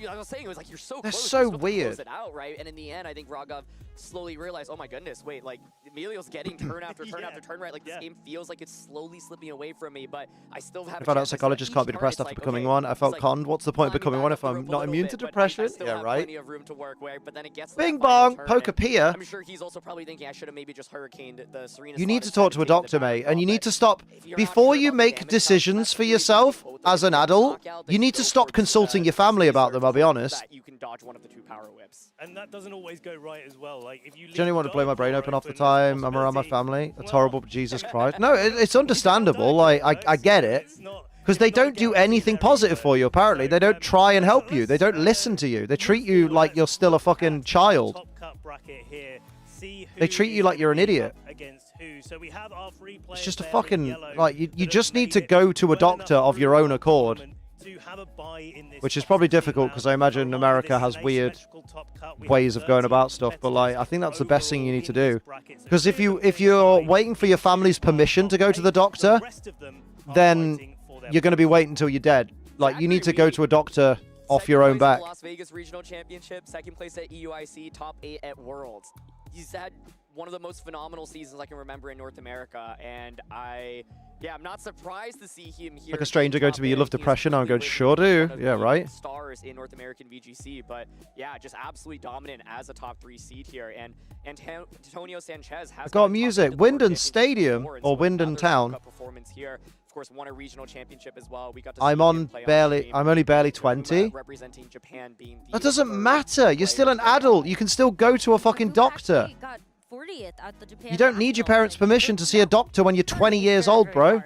I was saying, it was like, you're so They're close. so you're supposed to weird. close it out, right? And in the end, I think Rogov slowly realized, oh my goodness, wait, like, Emilio's getting turn after turn after turn, right? Like, this game feels like it's slowly slipping away from me, but I still have I found out psychologists can't be depressed after becoming one. I felt conned. What's the point of becoming one if I'm not immune to depression? Yeah, right. Bing bong, Pokapia. I'm sure he's also probably thinking I should have maybe just hurricaned the Serena. You need to talk to a doctor, mate, and you need to stop before you make decisions for yourself as an adult. You need to stop consulting your family about them. I'll be honest. You can dodge one of the two power whips, and that doesn't always go right as well. Like if you Genuinely want to blow my brain open half the time. I'm around my family. That's horrible, but Jesus Christ. No, it's understandable. Like I get it. Because they don't do anything positive for you, apparently. They don't try and help you. They don't listen to you. They treat you like you're still a fucking child. They treat you like you're an idiot. It's just a fucking... Like, you just need to go to a doctor of your own accord. Which is probably difficult, because I imagine America has weird ways of going about stuff. But, like, I think that's the best thing you need to do. Because if you're waiting for your family's permission to go to the doctor, then you're going to be waiting until you're dead. Like, you need to go to a doctor off your own back. Las Vegas Regional Championship, second place at EUIC, top 8 at Worlds. He's had one of the most phenomenal seasons I can remember in North America, and I'm not surprised to see him here. Like a stranger going to me, you love depression? I'm going, sure do. Yeah, right. Stars in North American VGC, but yeah, just absolutely dominant as a top 3 seed here. And Antonio Sanchez has got music. Wyndon Stadium or Wyndon Town. Performance here. Of course, won a regional championship as well. We got to I'm only barely 20. Representing Japan being that doesn't matter. You're still an adult. You can still go to a fucking doctor. Got 40th at the Japan You don't need your parents' permission to see a doctor when you're 20 years old, bro.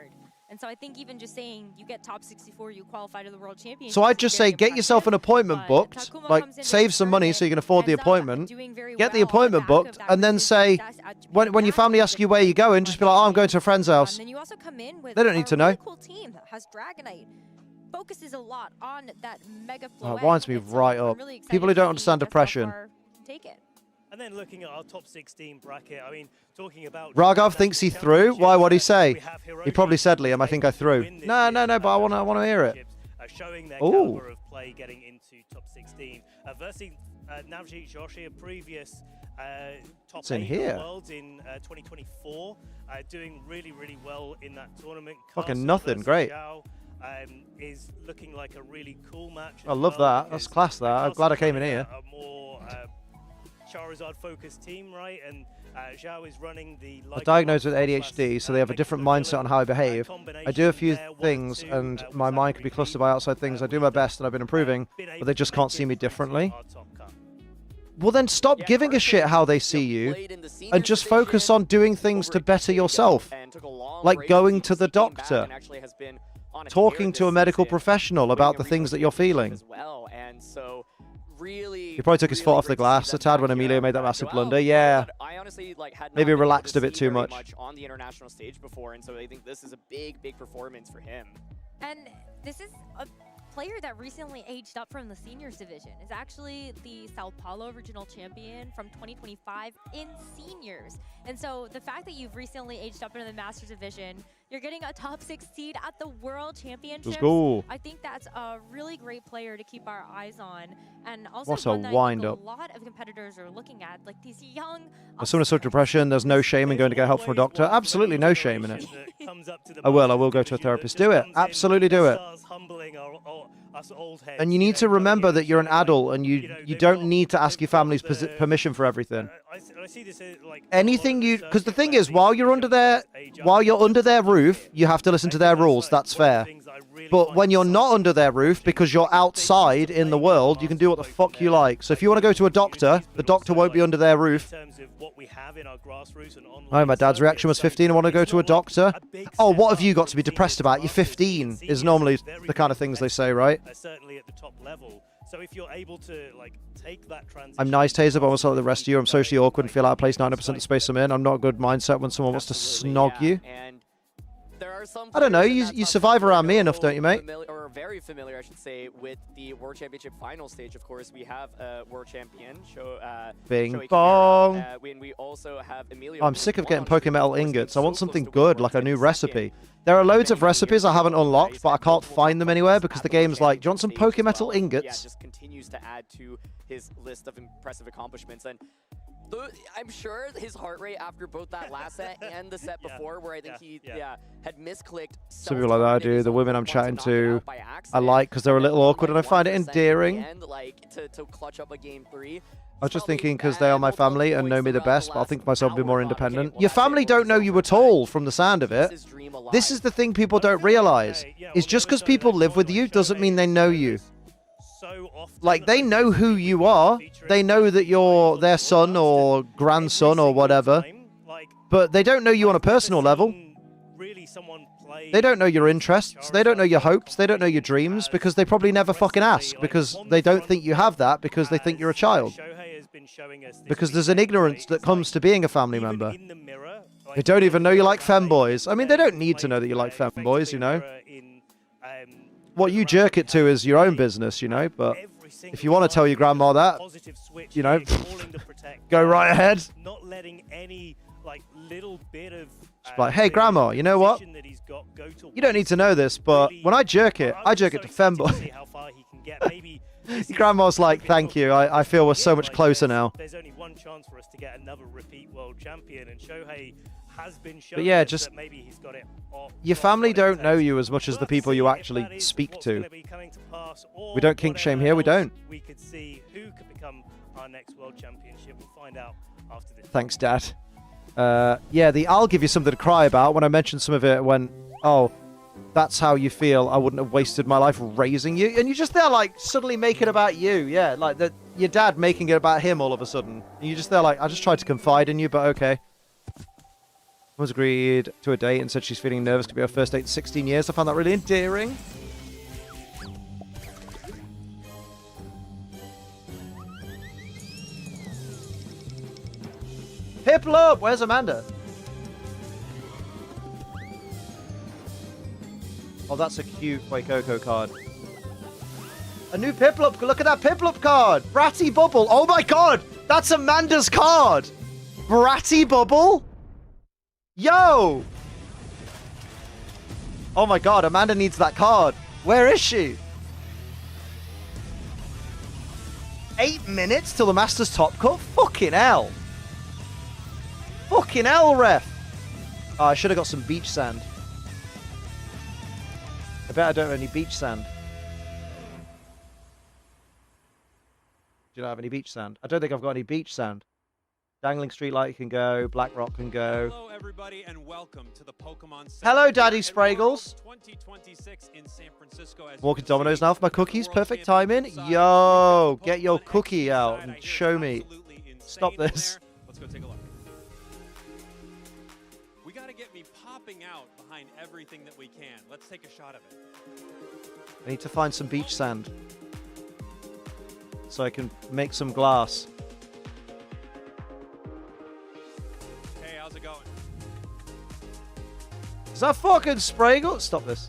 And so I think even just saying you get top 64, you qualify to the World Championship. So I'd just say get yourself an appointment booked, like save some money so you can afford the appointment, get the appointment booked, and then say, when your family asks you where you're going, just be like, oh, I'm going to a friend's house. And then you also come in with they don't need to know. A cool team that has Dragonite. Focuses a lot on that mega flow. It winds me right up. People who don't understand depression. Take it. And then looking at our top 16 bracket, I mean, talking about... Raghav thinks he threw? Why, what'd he say? He probably said, Liam, I think I threw. No, but I want to hear it. Showing their caliber of play getting into top 16. Versus Navjit Joshi, a previous top 8 in the world in 2024. Doing really, really well in that tournament. Fucking nothing, great. Is looking like a really cool match. I love that. That's class, that. I'm glad I came in here. A more Charizard-focused team, right? And Zhao is running the... I'm diagnosed with ADHD, so they have a different mindset on how I behave. I do a few things, and my mind can be clustered by outside things. I do my best, and I've been improving, but they just can't see me differently. Well, then stop giving a shit how they see you, and just focus on doing things to better yourself. Like going to the doctor. Talking to a medical professional about the things that you're feeling. He probably took his foot off the glass a tad when Emilio made that massive blunder. Yeah. I honestly had maybe relaxed a bit too much on the international stage before, and so I think this is a big performance for him. And this is a player that recently aged up from the seniors division is actually the Sao Paulo regional champion from 2025 in seniors. And so the fact that you've recently aged up into the Masters division, you're getting a top 6 seed at the World Championships. Let's go. I think that's a really great player to keep our eyes on, and also What a one that wind a up. lot of competitors are looking at, like these young. As someone with such depression, there's no shame in going to get help from a doctor. Absolutely no shame in it. I will go to a therapist. Do it. Absolutely do it. And you need to remember that you're an adult and you don't need to ask your family's permission for everything. I see this like Anything you, because the thing is, while you're under their roof, you have to listen to their rules. That's fair. But when you're not under their roof, because you're outside in the world, you can do what the fuck you like. So if you want to go to a doctor, the doctor won't be under their roof. Oh, my dad's reaction was 15. I want to go to a doctor. Oh, what have you got to be depressed about? You're 15 is normally the kind of things they say, right? Certainly at the top level. So if you're able to like take that transition. I'm nice, Taser, but almost like the rest of you. I'm socially awkward and feel out of place 90% of the space I'm in. I'm not a good mindset when someone wants to snog you. I don't know. You survive around me enough, don't you, mate? Or very familiar, I should say, with the World Championship final stage. Of course, we have a world champion. Bing bong. We also have Emilio. I'm sick of getting Pokemetal ingots. I want something good, like a new recipe. There are loads of recipes I haven't unlocked, but I can't find them anywhere because the game's like, do you want some Pokemetal ingots? Yeah, just continues to add to his list of impressive accomplishments. And I'm sure his heart rate after both that last set and the set before, where I think he had misclicked. Some people like that I do. The women I'm chatting to, I like because they're a little awkward and I find it endearing. To clutch up a game 3. I was just thinking because they are my family and know me the best, but I'll think myself be more independent. Your family don't know you at all from the sound of it. This is the thing people don't realize. Is just because people live with you doesn't mean they know you. Like, they know who you are. They know that you're their son or grandson or whatever. But they don't know you on a personal level. They don't know your interests. They don't know your hopes. They don't know your dreams because they probably never fucking ask because they don't think you have that because they think you're a child. Because there's an ignorance that comes to being a family member. They don't even know you like femboys. I mean, they don't need to know that you like femboys, you know. What you jerk it to is your own business, you know, but if you want to tell your grandma that, you know, go right ahead. Not letting any like little bit of like, hey grandma, you know what? You don't need to know this, but when I jerk it to femboy. Your grandma's like, thank you. I feel we're so much closer now. There's only one chance for us to get another repeat world champion, and Shohei has been shown but yeah, that maybe he's got it. Your family don't know you as much as the people you actually speak to. We don't kink shame here, we don't. We could see who could become our next world championship. We'll find out after this. Thanks, Dad. Yeah, I'll give you something to cry about when I mentioned some of it when, oh, that's how you feel. I wouldn't have wasted my life raising you. And you're just there, like, suddenly make it about you. Yeah, like your dad making it about him all of a sudden. And you're just there, like, I just tried to confide in you, but okay. Was agreed to a date and said she's feeling nervous to be her first date in 16 years. I found that really endearing. Piplup! Where's Amanda? Oh, that's a cute Waikoko card. A new Piplup! Look at that Piplup card! Bratty Bubble! Oh my god! That's Amanda's card! Bratty Bubble? Yo! Oh my god, Amanda needs that card. Where is she? 8 minutes till the Masters top cut? Fucking hell. Fucking hell, ref. Oh, I should have got some beach sand. I bet I don't have any beach sand. Do you not have any beach sand? I don't think I've got any beach sand. Dangling Streetlight can go. Black Rock can go. Hello, everybody, and welcome to the Pokemon. Hello, Daddy Spraggles. 2026 in San Francisco. Walking Domino's now for my cookies. Perfect timing. Yo, get your cookie out and show me. Stop this. Let's go take a look. We got to get me popping out behind everything that we can. Let's take a shot of it. I need to find some beach sand so I can make some glass. Hey, how's it going? Is that fucking Spraggle? Stop this.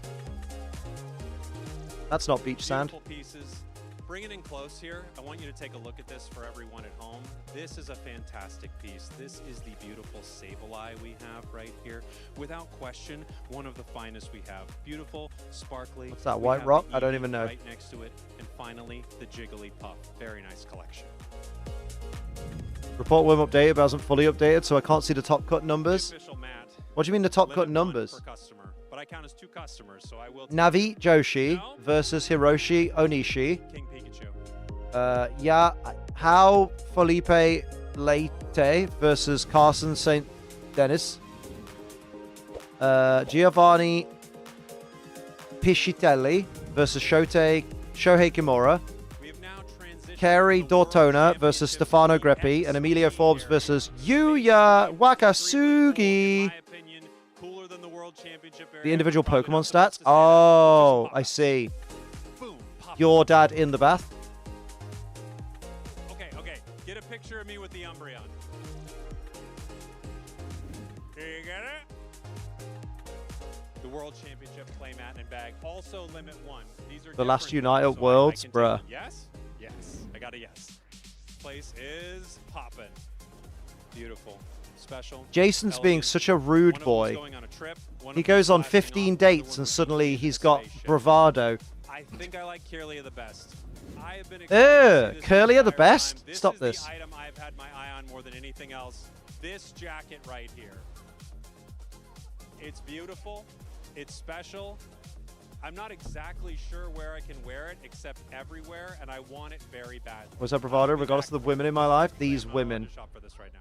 That's not beach sand. Beautiful pieces. Bring it in close here. I want you to take a look at this for everyone at home. This is a fantastic piece. This is the beautiful Sableye we have right here. Without question, one of the finest we have. Beautiful, sparkly. What's that, We white have rock? the I don't Eevee even know. Right next to it. And finally, the Jigglypuff. Very nice collection. Report worm updated, but hasn't fully updated, so I can't see the top cut numbers. Official Matt. What do you mean the top cut Limit one numbers? per customer, but I count as 2 customers, so I will. Navi Joshi versus Hiroshi Onishi. King Pikachu. Yeah, how Felipe Leite versus Carson St. Dennis. Giovanni Piscitelli versus Shohei Kimura. Kerry Dortona versus Stefano Greppi. And Emilio Forbes versus Yuya Wakasugi. The individual Pokemon stats? Oh, I see. Your dad in the bath? Okay. Get a picture of me with the Umbreon. Here you get it. The World Championship playmat and bag. Also limit 1. These are The last different, United so Worlds, I can bruh. take- Yes. I got a yes. Place is poppin'. Beautiful. Special. Jason's being such a rude boy. He goes on 15 dates and suddenly he's got bravado. I think I like Kirlia the best. I have been Curlier the best? This Stop is this. the item I've had my eye on more than anything else. This jacket right here. It's beautiful. It's special. I'm not exactly sure where I can wear it, except everywhere, and I want it very badly. Was that bravado regardless of the women in my life? These women. Shop for this right now.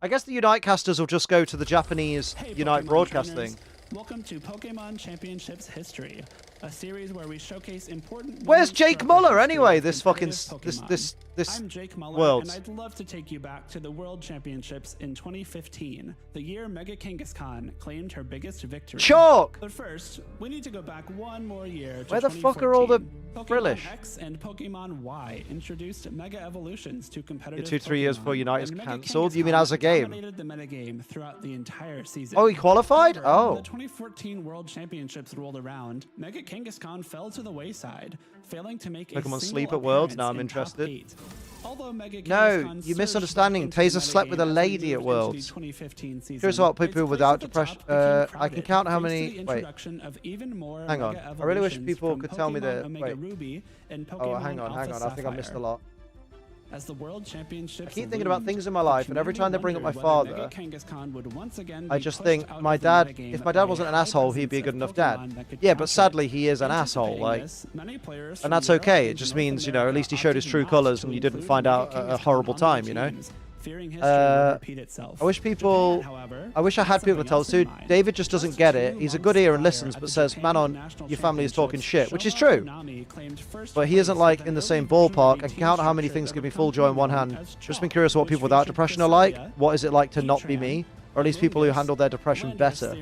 I guess the Unite casters will just go to the Japanese Unite Pokemon broadcasting. trainers. Welcome to Pokemon Championships History, a series where we showcase important. Where's moments Jake throughout the Muller history anyway? of This fucking competitive this Pokemon. I'm Jake Muller, Worlds. and I'd love to take you back to the World Championships in 2015, the year Mega Kangaskhan claimed her biggest victory. Chalk! But first, we need to go back one more year to Where the fuck are all the 2014. Brillish? Pokemon X and Pokemon Y introduced Mega Evolutions to competitive 2-3 years before Pokemon, Unite is and Mega cancelled? You mean as a Kangaskhan game? dominated the metagame throughout the entire season. Oh, he qualified? However, Oh. when the 2014 World Championships rolled around, Mega Kangaskhan fell to the wayside, failing to make Pokemon a Sleep single at Worlds? Now appearance I'm in top interested. 8. Although Mega No, Kangaskhan you're surged misunderstanding. back into Taser slept with a metagame as we lady at moved into the Worlds. 2015 season, Curious about its people place without at the depression. top became I crowded can count how thanks to many. the Wait. introduction of even more Hang on. Mega I really wish Evolutions people from could tell me Pokemon the. Omega Wait. Ruby and Oh, Pokemon hang on. Alpha I think I missed a Sapphire. lot. As the World Championships I keep thinking about loomed, things in my the life, and every time they bring up my community father, wondered whether Mega Kangaskhan would once again I be just pushed think out my of the dad. metagame If my dad by wasn't an high asshole, he'd be a presence good of enough Pokemon dad. that could Yeah, but counter it. sadly he is an asshole. Anticipating Like, this, many players and from that's Europe okay. It and just North means, you know, at America least he showed his opted true not colors, to and you didn't include find Mega out a Kangaskhan horrible on their time, you know. teams, fearing history would repeat itself. I wish people. Japan, however, I wish I had had people to something tell else us in to. mind. David just doesn't get it. He's a good ear and listens, but says, "Man, on your family is talking shit," which is true. But he isn't like in the same ballpark. I can count how many things give me full joy in one hand. Just been curious what people without depression are like. What is it like to not be me, or at least people who handle their depression better?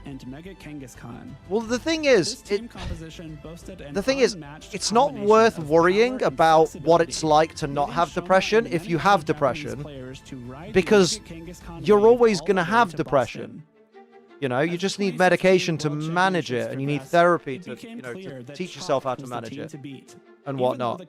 And Mega Kangaskhan. Well, the thing is, This team composition boasted an the thing is, unmatched it's not combination worth of worrying power and about what flexibility, it's like to not leaving have Shona depression and if many you have Japanese depression, players to ride because the Mega Kangaskhan you're wave always all going to the way have to depression. Boston. You know, you just need medication to manage it, and you need therapy to, you know, to teach yourself how to manage it and whatnot.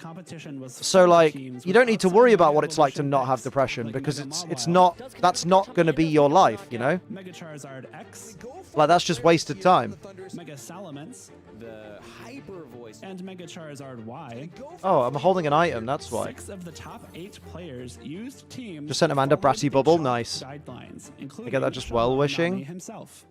So, like, you don't need to worry about what it's like to not have depression, because it's not, that's not going to be your life, you know? Mega Charizard X, Like, that's just wasted time. Mega Salamence, The hyper voice, and Mega Charizard Y. Oh, I'm holding an item, that's why. 6 of the top 8 players used teams. Just sent Amanda Bratty Bubble, nice. Guidelines, I get that just well-wishing. Himself.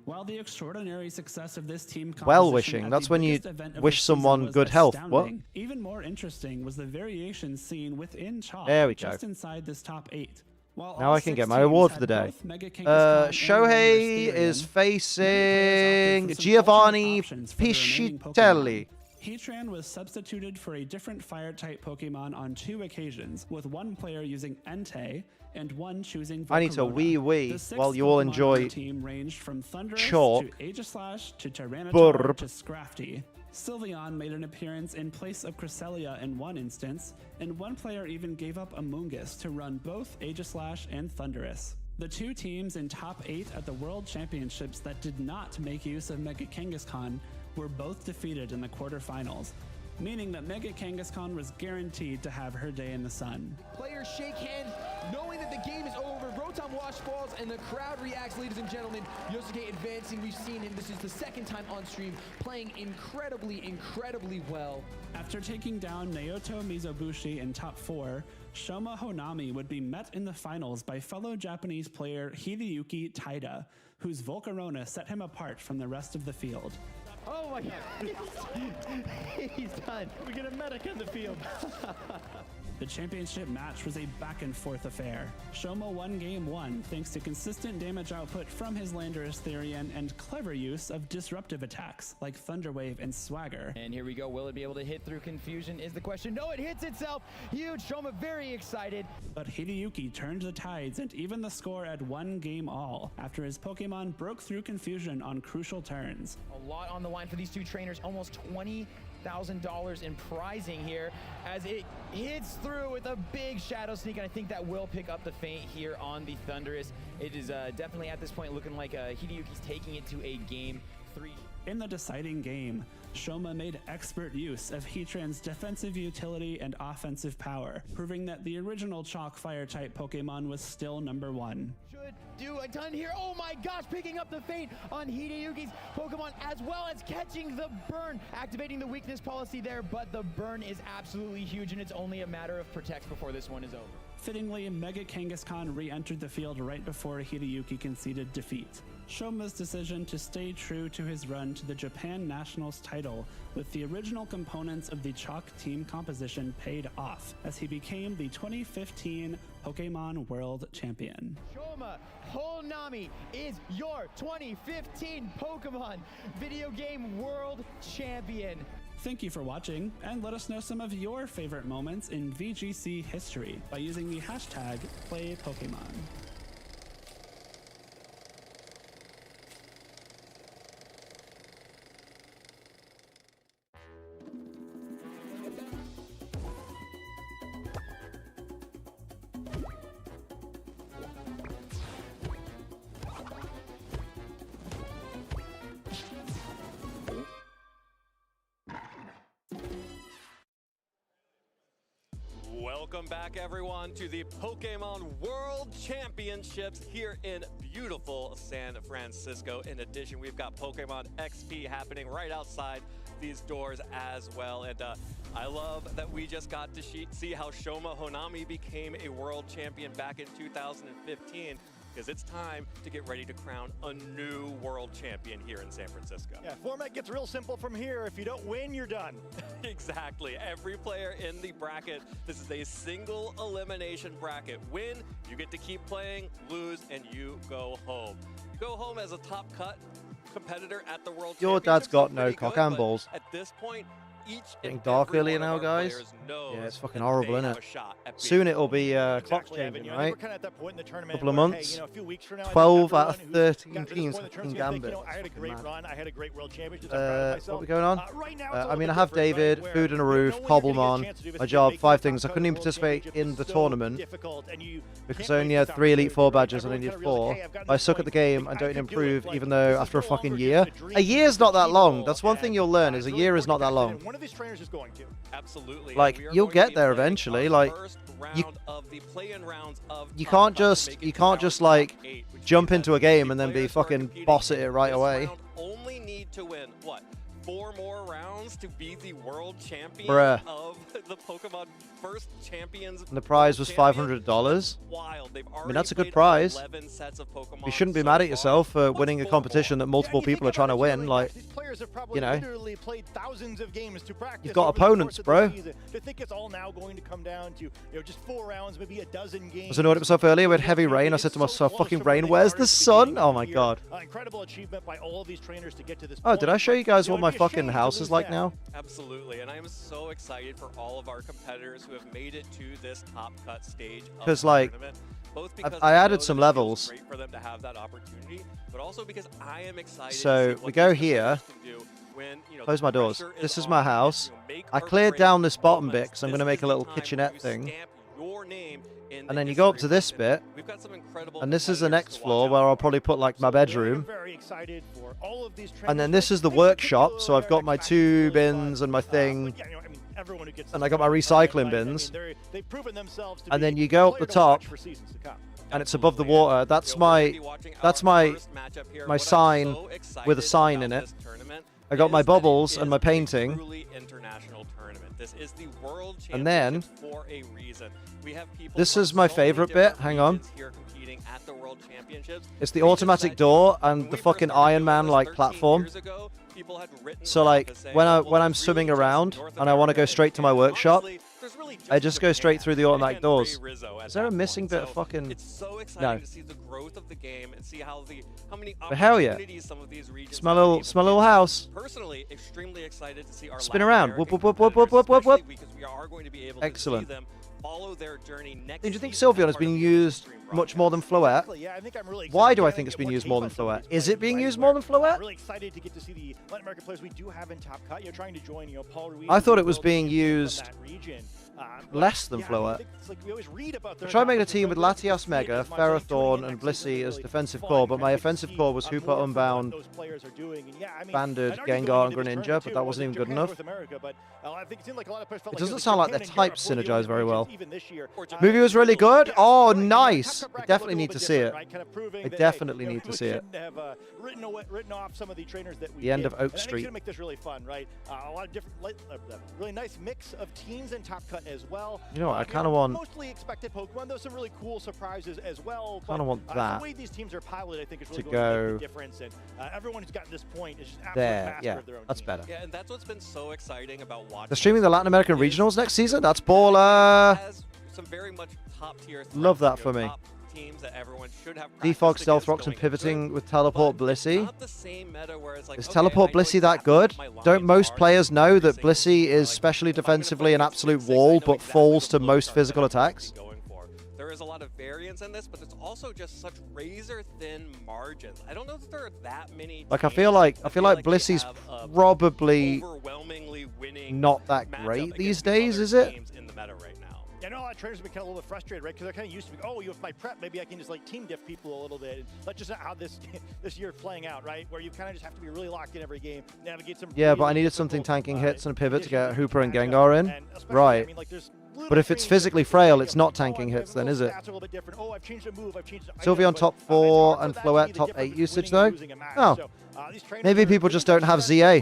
While the extraordinary success of this team Well-wishing, composition at that's the when you biggest event of wish the season someone was good health. What? astounding, even more interesting was the variation seen within Chalk, There we go. just inside this top 8. While Now all I can 6 get my teams award had for the day. both Mega Kangaskhan and Shohei Therian, is many players opted facing for some Giovanni alternate options for the remaining Piscitelli. Heatran was substituted for a different fire-type Pokemon on 2 occasions, with one player using Entei and one choosing I need to Volcarona. wee-wee The 6th while you all Pokemon enjoy on the team ranged from Thundurus chalk. to Aegislash to Tyranitar Burp. to Scrafty. Sylveon made an appearance in place of Cresselia in one instance, and one player even gave up Amoonguss to run both Aegislash and Thundurus. The 2 teams in top 8 at the World Championships that did not make use of Mega Kangaskhan were both defeated in the quarterfinals, meaning that Mega Kangaskhan was guaranteed to have her day in the sun. Players shake hands knowing that the game is over. Rotom Wash falls and the crowd reacts, ladies and gentlemen. Yosuke advancing, we've seen him. This is the second time on stream, playing incredibly well. After taking down Naoto Mizobushi in top 4, Shoma Honami would be met in the finals by fellow Japanese player Hideyuki Taida, whose Volcarona set him apart from the rest of the field. Oh my god, he's done. We get a medic in the field. The championship match was a back-and-forth affair. Shoma won Game 1 thanks to consistent damage output from his Landorus Therian and clever use of disruptive attacks like Thunder Wave and Swagger. And here we go. Will it be able to hit through confusion is the question. No, it hits itself. Huge. Shoma very excited. But Hideyuki turned the tides and even the score at 1 game all after his Pokemon broke through confusion on crucial turns. A lot on the line for these two trainers. Almost $20,000 in prizing here as it hits through with a big Shadow Sneak, and I think that will pick up the feint here on the Thundurus. It is definitely at this point looking like Hideyuki's taking it to a Game 3. In the deciding game, Shoma made expert use of Heatran's defensive utility and offensive power, proving that the original Chalk Fire-type Pokemon was still #1. Should do a ton here. Oh my gosh, picking up the feint on Hideyuki's Pokemon as well as catching the burn, activating the weakness policy there, but the burn is absolutely huge and it's only a matter of protects before this one is over. Fittingly, Mega Kangaskhan re-entered the field right before Hideyuki conceded defeat. Shoma's decision to stay true to his run to the Japan Nationals title with the original components of the Chalk team composition paid off as he became the 2015 Pokemon World Champion. Shoma Honami is your 2015 Pokemon Video Game World Champion. Thank you for watching, and let us know some of your favorite moments in VGC history by using the hashtag #PlayPokemon. Welcome back, everyone, to the Pokemon World Championships here in beautiful San Francisco. In addition, we've got Pokemon XP happening right outside these doors as well. And I love that we just got to see how Shoma Honami became a world champion back in 2015. Because it's time to get ready to crown a new world champion here in San Francisco. Yeah, format gets real simple from here. If you don't win, you're done. Exactly. Every player in the bracket, this is a single elimination bracket. Win, you get to keep playing, lose, and you go home. You go home as a top cut competitor at the World Your Championship. dad's got no cock and balls. At this point, Getting dark early now, guys. Yeah, it's fucking horrible, isn't it? Soon it'll be clock changing, right? Couple of months. 12 out of 13 teams fucking Gambit. I had a great run. I had a great world championship. What we going on? I mean, I have David, food and a roof, Cobblemon, my job, 5 things. I couldn't even participate in the tournament because I only had 3 Elite 4 badges and I needed 4. I suck at the game and don't improve even though after a fucking year. A year's not that long. That's one thing you'll learn is a year is not that long. These trainers is going to. Absolutely. Like, you'll get there eventually. Like, you can't just like jump into a game and then be fucking boss at it right away. Only need to win what? 4 more rounds to be the world champion of the Pokemon first champions. And the prize was $500. I mean, that's a good prize. You shouldn't be mad at yourself for winning a competition that multiple people are trying to win. Like, you know, you've got opponents, bro. To think it's all now going to come down to, just 4 rounds, maybe a dozen games. I was annoyed at myself earlier. We had heavy rain. I said to myself, "Fucking rain, where's the sun?" Oh my god. Incredible achievement by all of these trainers to get to this. Oh, did I show you guys what my fucking house is like now? Absolutely, and I am so excited for all of our competitors who have made it to this top cut stage. Because like, I added some levels. Great for them to have that opportunity, but also because I am excited. So we go here. Close my doors. This is my house. I cleared down this bottom bit because I'm going to make a little kitchenette thing. Your name And then you go up to this bit, and this is the next floor where I'll probably put like my bedroom. And then this is the workshop, so I've got my 2 bins and my thing, and I got my recycling bins. And then you go up the top, and it's above the water. That's my sign with a sign in it. I got my bubbles and my painting. This is the World And then, for a reason. We have people this is my favorite bit. Hang on. Here competing at the World Championships. It's the automatic door and the fucking Iron Man like platform. So like when I'm swimming around and I want to go straight to my workshop, I just go straight through the automatic doors. Is there a missing bit of fucking? It's so exciting No. to see the growth of the game and see how many But hell yeah. opportunities some of these regions Smell a little house. Personally, extremely excited to see our Spin Latin around. American Whoop, whoop, whoop, whoop, whoop, whoop, whoop. because we are going to be able Excellent. to see them follow their journey next. Do you think Sylveon has been used much more than Floette? Why do I think it's been used more than Floette? Is it being used more than Floette? Really excited to get to see the Latin American players we do have in Top Cut. You're trying to join, Paul Ruiz. I thought it was being used less than Floette. I tried making a team with Latias Mega, Ferrothorn, and Blissey as defensive core, but my offensive core was Hooper, Unbound, Banded, Gengar, and Greninja, but that wasn't even good enough. It doesn't sound like their types synergize very well. Movie was really good. Oh, nice. I definitely need to see it. I definitely need to see it. Written off some of the trainers that we The end did. of Oak And I think it's Street. gonna make this really fun, right? A lot of different, really nice mix of teams and Top Cut as well. You know what, I kinda want- mostly expected Pokemon, though some really cool surprises as well. Kinda want but, that the way these teams are piloted, I think, is really to going to make go the difference. And everyone who's gotten to this point is just absolute there. master Yeah, of their own that's team. better. Yeah, and that's what's been so exciting about watching. They're streaming the Latin American regionals next season. That's baller. Some very much top tier. Love that for me. Teams that everyone should have Defog, Stealth Rocks, and pivoting with Teleport Blissey. not the same meta where it's like, Is okay, Teleport I know Blissey that good? Don't most players know that Blissey is specially defensively an absolute wall, but falls to most physical attacks? There is a lot of variance in this, but it's also just such razor thin margins. I don't know that there are that many. Like I feel like Blissey's probably overwhelmingly winning not that great these days, is it? in the meta right now. Yeah, I know a lot of trainers have been kind of a little bit frustrated, right? Because they're kind of used to, oh, you have my prep, maybe I can just like team diff people a little bit. And that's just not how this year playing out, right? Where you kind of just have to be really locked in every game, navigate some. Yeah, really but I needed difficult, something tanking hits and a pivot to get Hooper and Gengar in. Right. But if it's physically frail, it's not tanking hits then, is it? Oh, I've changed a move, I've changed. Sylveon top 4 and Floette top 8 usage though? Oh. Maybe people just don't have ZA.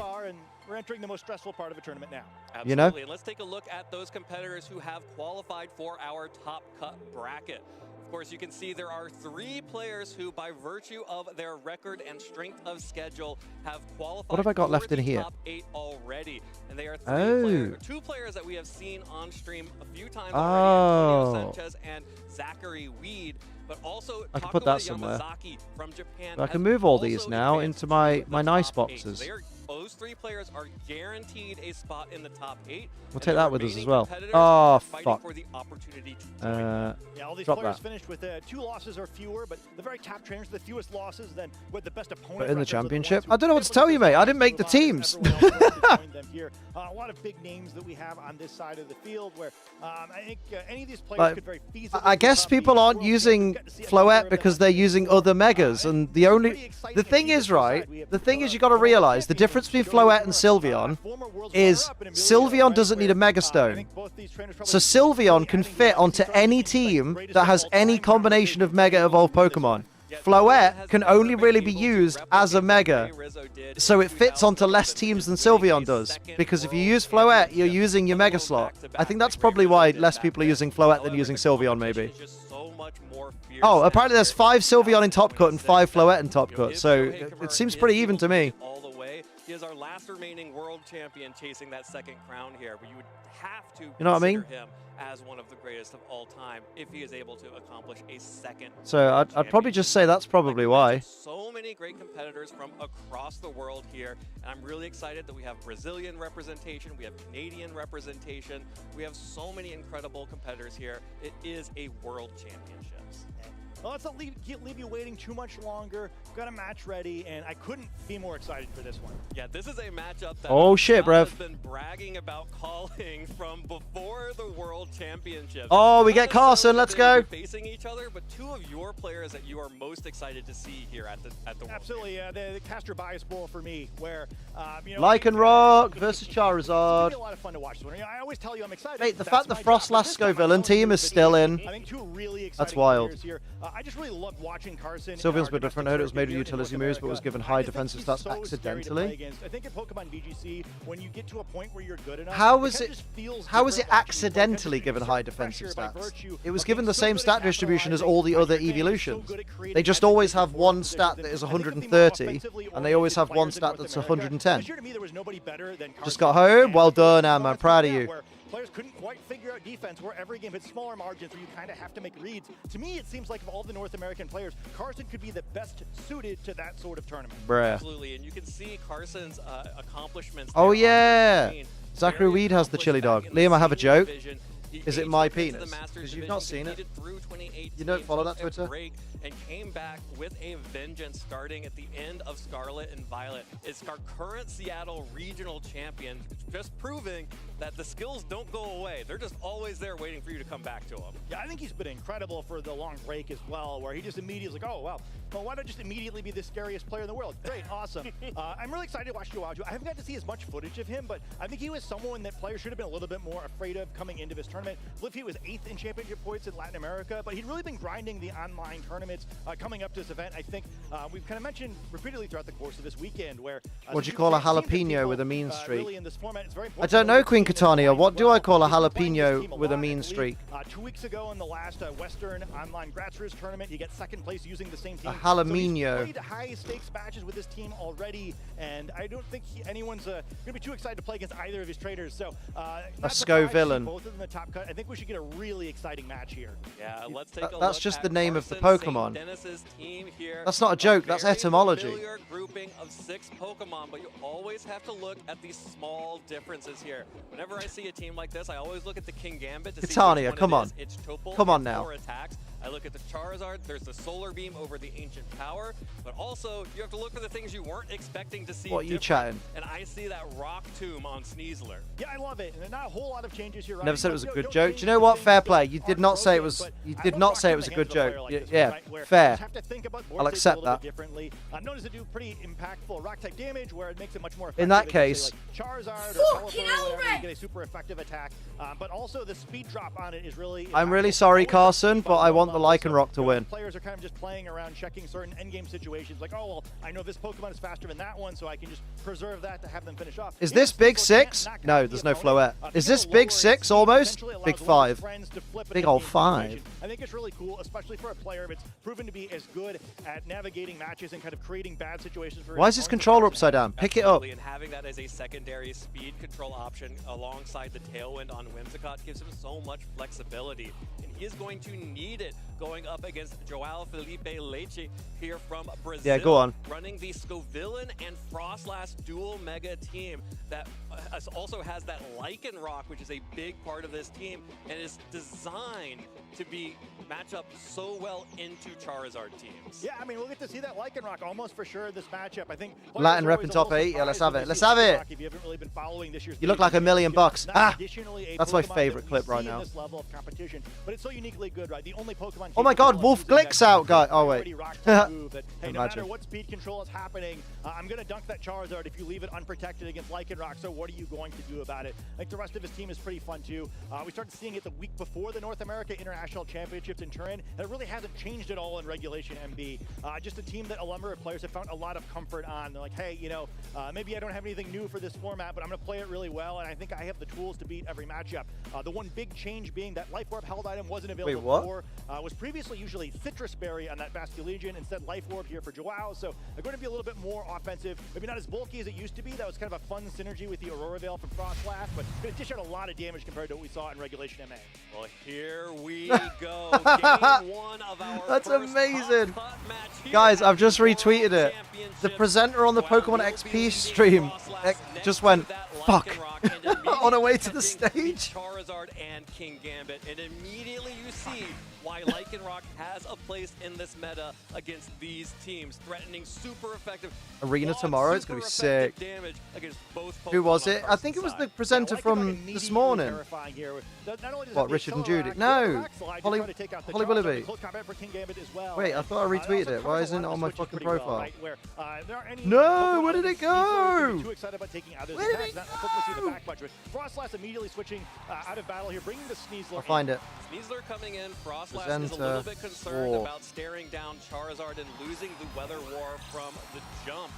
We're entering the most stressful part of a tournament now. Absolutely. You know? And let's take a look at those competitors who have qualified for our top cut bracket. Of course, you can see there are 3 players who, by virtue of their record and strength of schedule, have qualified What have I got for left in the here? top 8 already. And they are Oh. 2 players that we have seen on stream a few times Oh. already, Antonio Sanchez and Zachary Weed. But also, I can put that Takuma somewhere. Yamazaki from Japan I can has move all also these now advanced into my to the nice top 8. So boxes. those 3 players are guaranteed a spot in the top 8. We'll take that with us as well. competitors Oh, are fighting fuck. for the opportunity to Yeah, all these drop players that. finished with 2 losses or fewer, but the very top trainers, the fewest losses, then with the best opponent. But in the records are the championship? ones who I don't know what to tell you, mate. I didn't make the teams. A lot of big names that we have on this side of the field where I think any of these players Like, could very feasibly I guess become people the aren't world using Floette because they're using other megas, and the thing is, right, the thing is you got to realize the difference between Floette and Sylveon is Sylveon doesn't need a Mega Stone. So Sylveon can fit onto any team that has any combination of Mega Evolved Pokemon. Floette can only really be used as a Mega, so it fits onto less teams than Sylveon does, because if you use Floette, you're using your Mega slot. I think that's probably why less people are using Floette than using Sylveon, maybe. Oh, apparently there's 5 Sylveon in Top Cut and 5 Floette in Top Cut, so it seems pretty even to me. all the way. He is our last remaining world champion chasing that 2nd crown here, but you would have to You know what I mean? consider him as one of the greatest of all time if he is able to accomplish a 2nd. So I'd probably just say that's probably why. So many great competitors from across the world here, and I'm really excited that we have Brazilian representation, we have Canadian representation, we have so many incredible competitors here. It is a world championships. well, let's not leave you waiting too much longer. We've got a match ready, and I couldn't be more excited for this one. Yeah, this is a matchup that Oh shit, bruv. has been bragging about calling from before the World Championships. Oh, we get Carson. Let's go. Facing each other, but two of your players that you are most excited to see here at the World. Absolutely, the Caster Bias Bowl for me, where Lycanroc versus Charizard. It's a lot of fun to watch this one. I always tell you I'm excited. Mate, the fact the Frost Lasco villain team is still in. I think two really exciting That's wild. players here. I just really love watching Carson. Sylveon's been different. I heard it was made with utility moves, but was given high defensive stats So scary to play accidentally. against. I think in Pokemon VGC, when you get to a point where you're good enough, How was kinda it? just feels How was it different watching accidentally given high defensive stats? It was given the same stat distribution as all the other evolutions. They just always have one stat that is 130, and they always have one stat that's 110. Just got home. Well done, Am. I'm proud of you. Players couldn't quite figure out defense, where every game hits smaller margins where you kind of have to make reads. To me, it seems like of all the North American players, Carson could be the best suited to that sort of tournament. Bruh. Absolutely, and you can see Carson's accomplishments. Oh there on yeah. the screen. Zachary Weed has the chili dog. Liam, I have a joke. Is it my penis? Because you've not seen it. You don't follow that Twitter? And came back with a vengeance starting at the end of Scarlet and Violet. It's our current Seattle regional champion, just proving that the skills don't go away. They're just always there waiting for you to come back to them. Yeah, I think he's been incredible for the long break as well, where he just immediately like, oh, well, why not just immediately be the scariest player in the world? Great, awesome. I'm really excited to watch Joao. I haven't got to see as much footage of him, but I think he was someone that players should have been a little bit more afraid of coming into this tournament. Liffey was 8th in championship points in Latin America, but he'd really been grinding the online tournaments coming up to this event. I think we've kind of mentioned repeatedly throughout the course of this weekend where... What do you call a jalapeno with a mean streak? Really in this format, it's very I don't know, Queen Catania. What do I call a jalapeno with a mean streak? 2 weeks ago in the last Western Online Grassroots tournament, you get second place using the same team. A jalapeno. So he's played high-stakes matches with this team already, and I don't think anyone's going to be too excited to play against either of his trainers. So A SCO villain. both of them in the top cut. I think we should get a really exciting match here. Yeah, let's take a look. That's just at the name of the Carson Pokemon. St. Dennis's team here. That's not a joke, that's very etymology. Familiar grouping of 6 Pokemon, but you always have to look at these small differences here. Whenever I see a team like this, I always look at the King Gambit to see Catania, which come one on. it is. It's Topol. Come on it's now. 4 attacks. I look at the Charizard, there's the Solar Beam over the Ancient Power, but also you have to look for the things you weren't expecting to see. What are you different. chatting? And I see that Rock Tomb on Sneasler. Yeah, I love it. And not a whole lot of changes here. Never said it was a good joke. Do you know what? Fair play. You did not say it was. You did not say it was a good joke. Yeah, fair. I'll accept that. Differently. Known to do pretty impactful rock type damage, where it makes it much more effective. In that against, case, say, like Charizard or whatever, you get a super effective attack. But also the speed drop on it is really. I'm really sorry, Carson, but I want the Lycanroc to win. Players are kind of just playing around, checking certain endgame situations, like, oh well, I know this Pokemon is faster than that one, so I can just preserve that to have them finish off. Is this Big 6? No, there's no Floette. Is this Big 6 almost? Big 5. Big old 5. I think it's really cool, especially for a player that's proven to be as good at navigating matches and kind of creating bad situations. For Why is his controller upside down? Pick it up. And having that as a secondary speed control option alongside the Tailwind on Whimsicott gives him so much flexibility. And he is going to need it going up against Joao Felipe Leite here from Brazil. Yeah, go on. Running the Scovillain and Frostlass dual mega team that also has that Lycanroc, which is a big part of this team, and is designed to be match up so well into Charizard teams. Yeah, I mean, we'll get to see that Lycanroc almost for sure in this matchup. I think Latin rep in top 8. Yeah, let's have it. Let's have it. If you haven't really been following this year's You look like $1 million bucks. Ah, that's my favorite clip right now. This level of competition, but it's so uniquely good, right? The only Pokemon. Oh my God, Wolf Glick's out, guy. Oh wait. Hey, no matter what speed control is happening, I'm gonna dunk that Charizard if you leave it unprotected against Lycanroc. So what are you going to do about it? I think the rest of his team is pretty fun too. We started seeing it the week before the North America International Championships in Turin, and it really hasn't changed at all in Regulation MB. Just a team that a number of players have found a lot of comfort on. They're like, hey, you know, maybe I don't have anything new for this format, but I'm gonna play it really well, and I think I have the tools to beat every matchup. The one big change being that Life Orb held item wasn't available before. Was previously usually Citrus Berry on that Basculegion, instead Life Orb here for Joao. So they're going to be a little bit more offensive, maybe not as bulky as it used to be. That was kind of a fun synergy with the Aurora Veil from Frostlass, but going to dish out a lot of damage compared to what we saw in Regulation MA. Well, here we go. Game 1 of our That's amazing. Guys, I've just retweeted it. The presenter on the Pokemon XP stream just went, fuck. on her way to the stage. Charizard and King Gambit, and immediately you see why Lycanroc has a place in this meta against these teams, threatening super effective Arena tomorrow. It's gonna be sick. Damage against both Who was Pokemon it? I think it was the presenter from this morning. What, Richard and Judy? No, Holly Willoughby. Wait, I thought I retweeted it. Why isn't it on my fucking profile? No, where did it go? Where did it go? Frostlass immediately switching out of battle here, bringing the Sneasler. I'll find it. Sneasler coming in. Frostlass is a little bit concerned about staring down Charizard and losing the Weather War from the jump.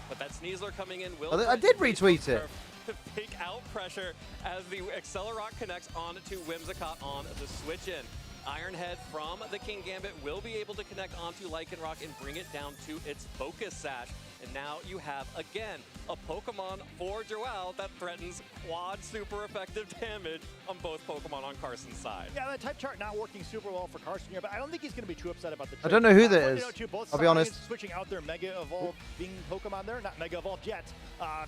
But that Sneasler coming in will... I did retweet it. To fake out pressure as the Accelerock connects on to Whimsicott on the switch in. Ironhead from the King Gambit will be able to connect onto Lycanroc and bring it down to its Focus Sash. And now you have, again, a Pokemon for Joao that threatens quad super effective damage on both Pokemon on Carson's side. Yeah, that type chart not working super well for Carson here, but I don't think he's going to be too upset about the trade. I don't know who that is. I'll be honest. Switching out their Mega Evolve being Pokemon there, not Mega Evolve yet,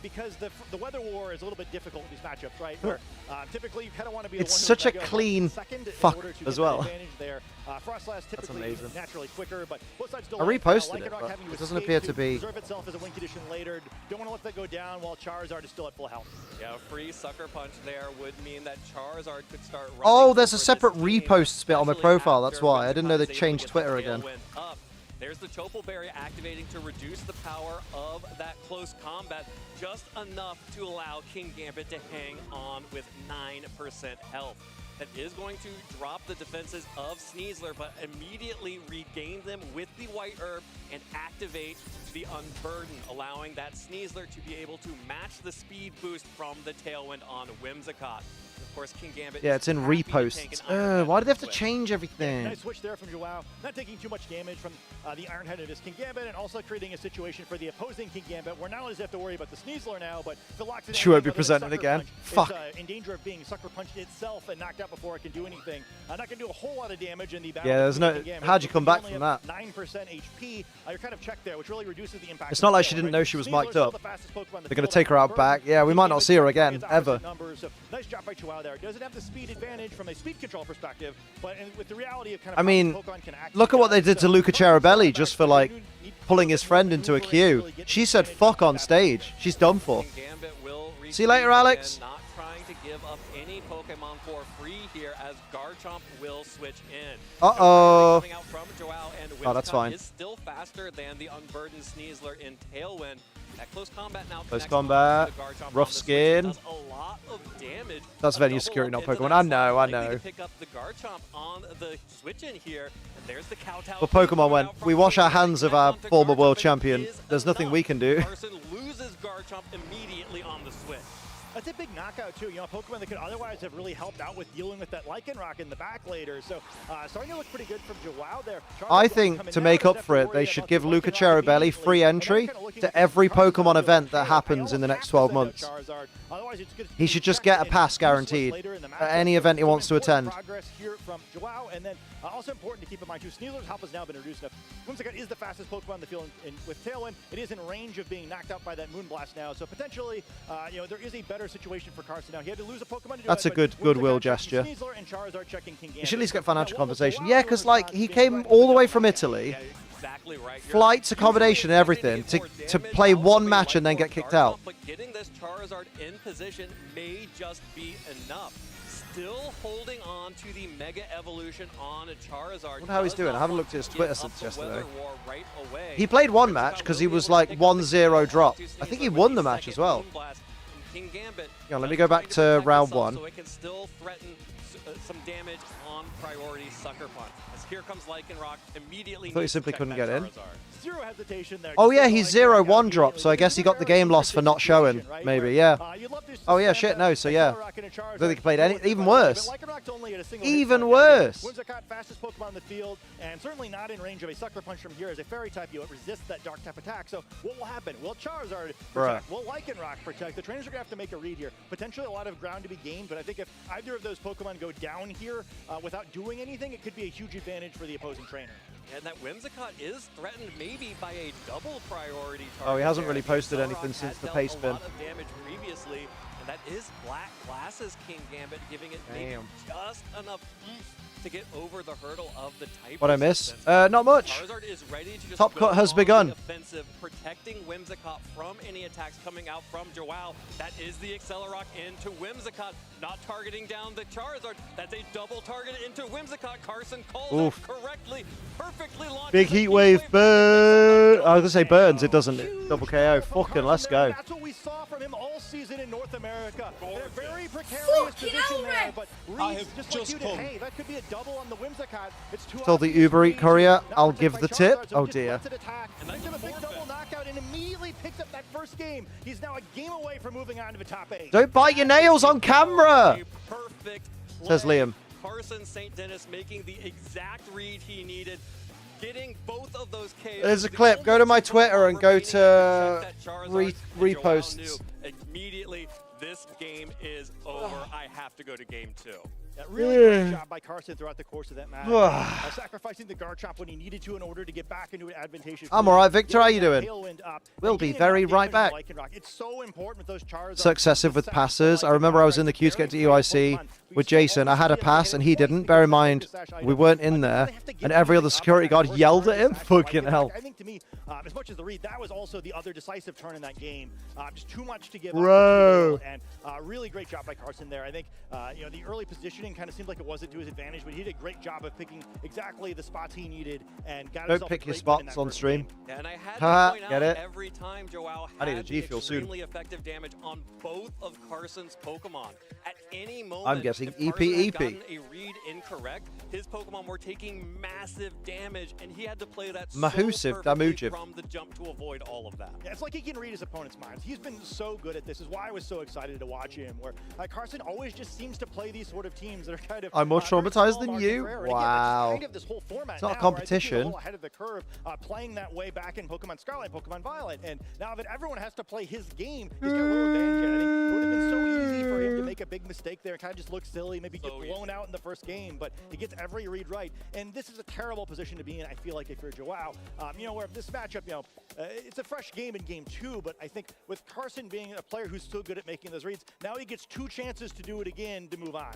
because the Weather War is a little bit difficult in these matchups, right? Where typically you kind of want to be It's such a clean fuck as well. There. Frostlass typically naturally quicker, but both sides still I reposted it, but it doesn't appear to be. Preserve itself as a Wing Condition later. Don't want to let that go down while Charizard is still at full health. Yeah, a free Sucker Punch there would mean that Charizard could start running. Oh, there's a separate repost bit on my profile. That's why I didn't know they changed Twitter again. There's the Chople Berry activating to reduce the power of that close combat, just enough to allow King Gambit to hang on with 9% health. That is going to drop the defenses of Sneasler, but immediately regain them with the White Herb and activate the Unburden, allowing that Sneasler to be able to match the speed boost from the Tailwind on Whimsicott. Of course, King Gambit. Yeah, it's in reposts. Why do they have to change everything? Nice switch there from Joao. Not taking too much damage from the Ironhead of his King Gambit, and also creating a situation for the opposing King Gambit, where not only does he have to worry about the Sneasler now, but if it locks it in, She won't be presented again. Fuck. It's in danger of being Sucker Punched itself and knocked out before it can do anything. Not going to do a whole lot of damage in the battle. Yeah, there's no. How'd you come back from that? 9% HP. You're kind of checked there, which really reduces the impact. It's not like she didn't know she was mic'd up. They're going to take her out back. Yeah, we might not see her again, ever. Nice job by Joao there. Doesn't have the speed advantage from a speed control perspective, but with the reality of kind of I mean, look at what they did to Luca Charabelli just for like pulling his friend into a queue. She said fuck on stage. She's done for. See you later, Alex. Not trying to give up any Pokemon for free here, as Garchomp will switch in. Uh-oh. Coming out from Joao, and Oh, that's fine. is still faster than the Unburdened Sneasler in Tailwind. That close combat now. Close combat. Rough skin. Does a lot of damage. That's venue security, not Pokemon. I know, I know. Pick up the Garchomp on the switch in here. And there's the Kowtow. But Pokemon went, we wash our hands of our former world champion. There's nothing we can do. Carson loses Garchomp immediately on the switch. That's a big knockout, too. You know, Pokemon that could otherwise have really helped out with dealing with that Lycanroc in the back later. So, starting to look pretty good from Joao there. I think to make up for it, they should give Luca Charabelli free entry to every Pokemon event that happens in the next 12 months. He should just get a pass guaranteed at any event he wants to attend. Progress here from Joao, and then also important to keep in mind too, Sneasler's hop has now been reduced enough. Whimsicott is the fastest Pokemon in the field with Tailwind. It is in range of being knocked out by that Moonblast now, so potentially, you know, there is a better situation for Carson now. He had to lose a Pokemon to do That's it, a good goodwill gesture. Sneasler and Charizard checking King Gambit. You should at least get financial compensation. Yeah, because like he came all the way from Italy, flights, accommodation, and everything to play one match and then get kicked out. But getting this Charizard in position may just be enough. Still holding on to the Mega Evolution on a Charizard. I wonder how he's doing. I haven't looked at his Twitter since yesterday. He played one match because he was like 1-0 drop. I think he won the match as well. Yeah, let me go back to round one. So it can still threaten some damage on priority Sucker Punch. As here comes Lycanroc immediately. I thought he simply couldn't get in. Zero hesitation there. Oh yeah, he's 0-1 drop, so I guess he got the game lost for not showing, maybe, yeah. Oh yeah, shit, no, so yeah. I don't think he played any, even worse. Even worse. Whimsicott, fastest Pokemon in the field, and certainly not in range of a Sucker Punch from here as a Fairy type. You resist that Dark type attack, so what will happen? Will Charizard protect? Will Lycanroc protect? The trainers are going to have to make a read here. Potentially a lot of ground to be gained, but I think if either of those Pokemon go down here without doing anything, it could be a huge advantage for the opposing trainer. And that Whimsicott is threatened maybe by a double priority target. Oh, he hasn't really posted anything since the pace spin. A lot of damage previously. And that is Black Glass's King Gambit, giving it maybe just enough to get over the hurdle of the type. What I miss? Not much. Charizard is ready to just Top go cut has on begun. the offensive, protecting Whimsicott from any attacks coming out from Joao. That is the Accelerock into Whimsicott, not targeting down the Charizard. That's a double target into Whimsicott. Carson calls it correctly, perfectly launched. Big heat wave burn. I was gonna say burns. It doesn't. Double KO. Fucking let's go. That's what we saw from him all season in North America. In a very precarious position there, but Reese, just like you did, hey, that could be a double on the Whimsicott. It's 2 Till the Uber Eat courier, I'll give the tip. Oh dear. And he's got a big double knockout and immediately picked up that first game. He's now a game away from moving on to the top 8. Don't bite your nails on camera. Perfect play. Says Liam. Carson St. Dennis making the exact read he needed. Getting both of those KOs. There's a clip. Go to my Twitter and go to reposts. Immediately, this game is over. I have to go to game 2. Yeah, really great job by Carson throughout the course of that match. Sacrificing the guard chop when he needed to in order to get back into an advantageous. I'm all right, Victor. How you doing? We'll be very right back. It's so important with those Charizard. Successive with passes. I remember I was in the queue to get to UIC with Jason. I had a pass and he didn't. Bear in mind, we weren't in there, and every other security guard yelled at him. Fucking hell. I think to me, as much as the read, that was also the other decisive turn in that game. Just too much to give Bro. up. And really great job by Carson there. I think the early positioning kind of seemed like it wasn't to his advantage, but he did a great job of picking exactly the spots he needed and got himself. Don't pick your spots on stream. Yeah, and I had to point get out it. every time Joao I need a had G fuel soon. extremely effective damage on both of Carson's Pokemon. At any moment, I'm guessing if EP. Carson had gotten a read incorrect, his Pokemon were taking massive damage, and he had to play that Massive damage from the jump to avoid all of that. Yeah, it's like he can read his opponent's minds. He's been so good at this. Is why I was so excited to watch him. Where Carson always just seems to play these sort of teams that are kind of. I'm more traumatized than you. Wow. Kind of this whole format It's not a now, competition. where I think he's a little ahead of the curve, playing that way back in Pokemon Scarlet, Pokemon Violet, and now that everyone has to play his game, he's got a little advantage. I think it would have been so easy for him to make a big mistake there, kind of just look silly, maybe get blown out in the first game, but he gets every read right. And this is a terrible position to be in, I feel like, if you're Joao. Where this matchup, it's a fresh game in game 2, but I think with Carson being a player who's so good at making those reads, now he gets 2 chances to do it again to move on.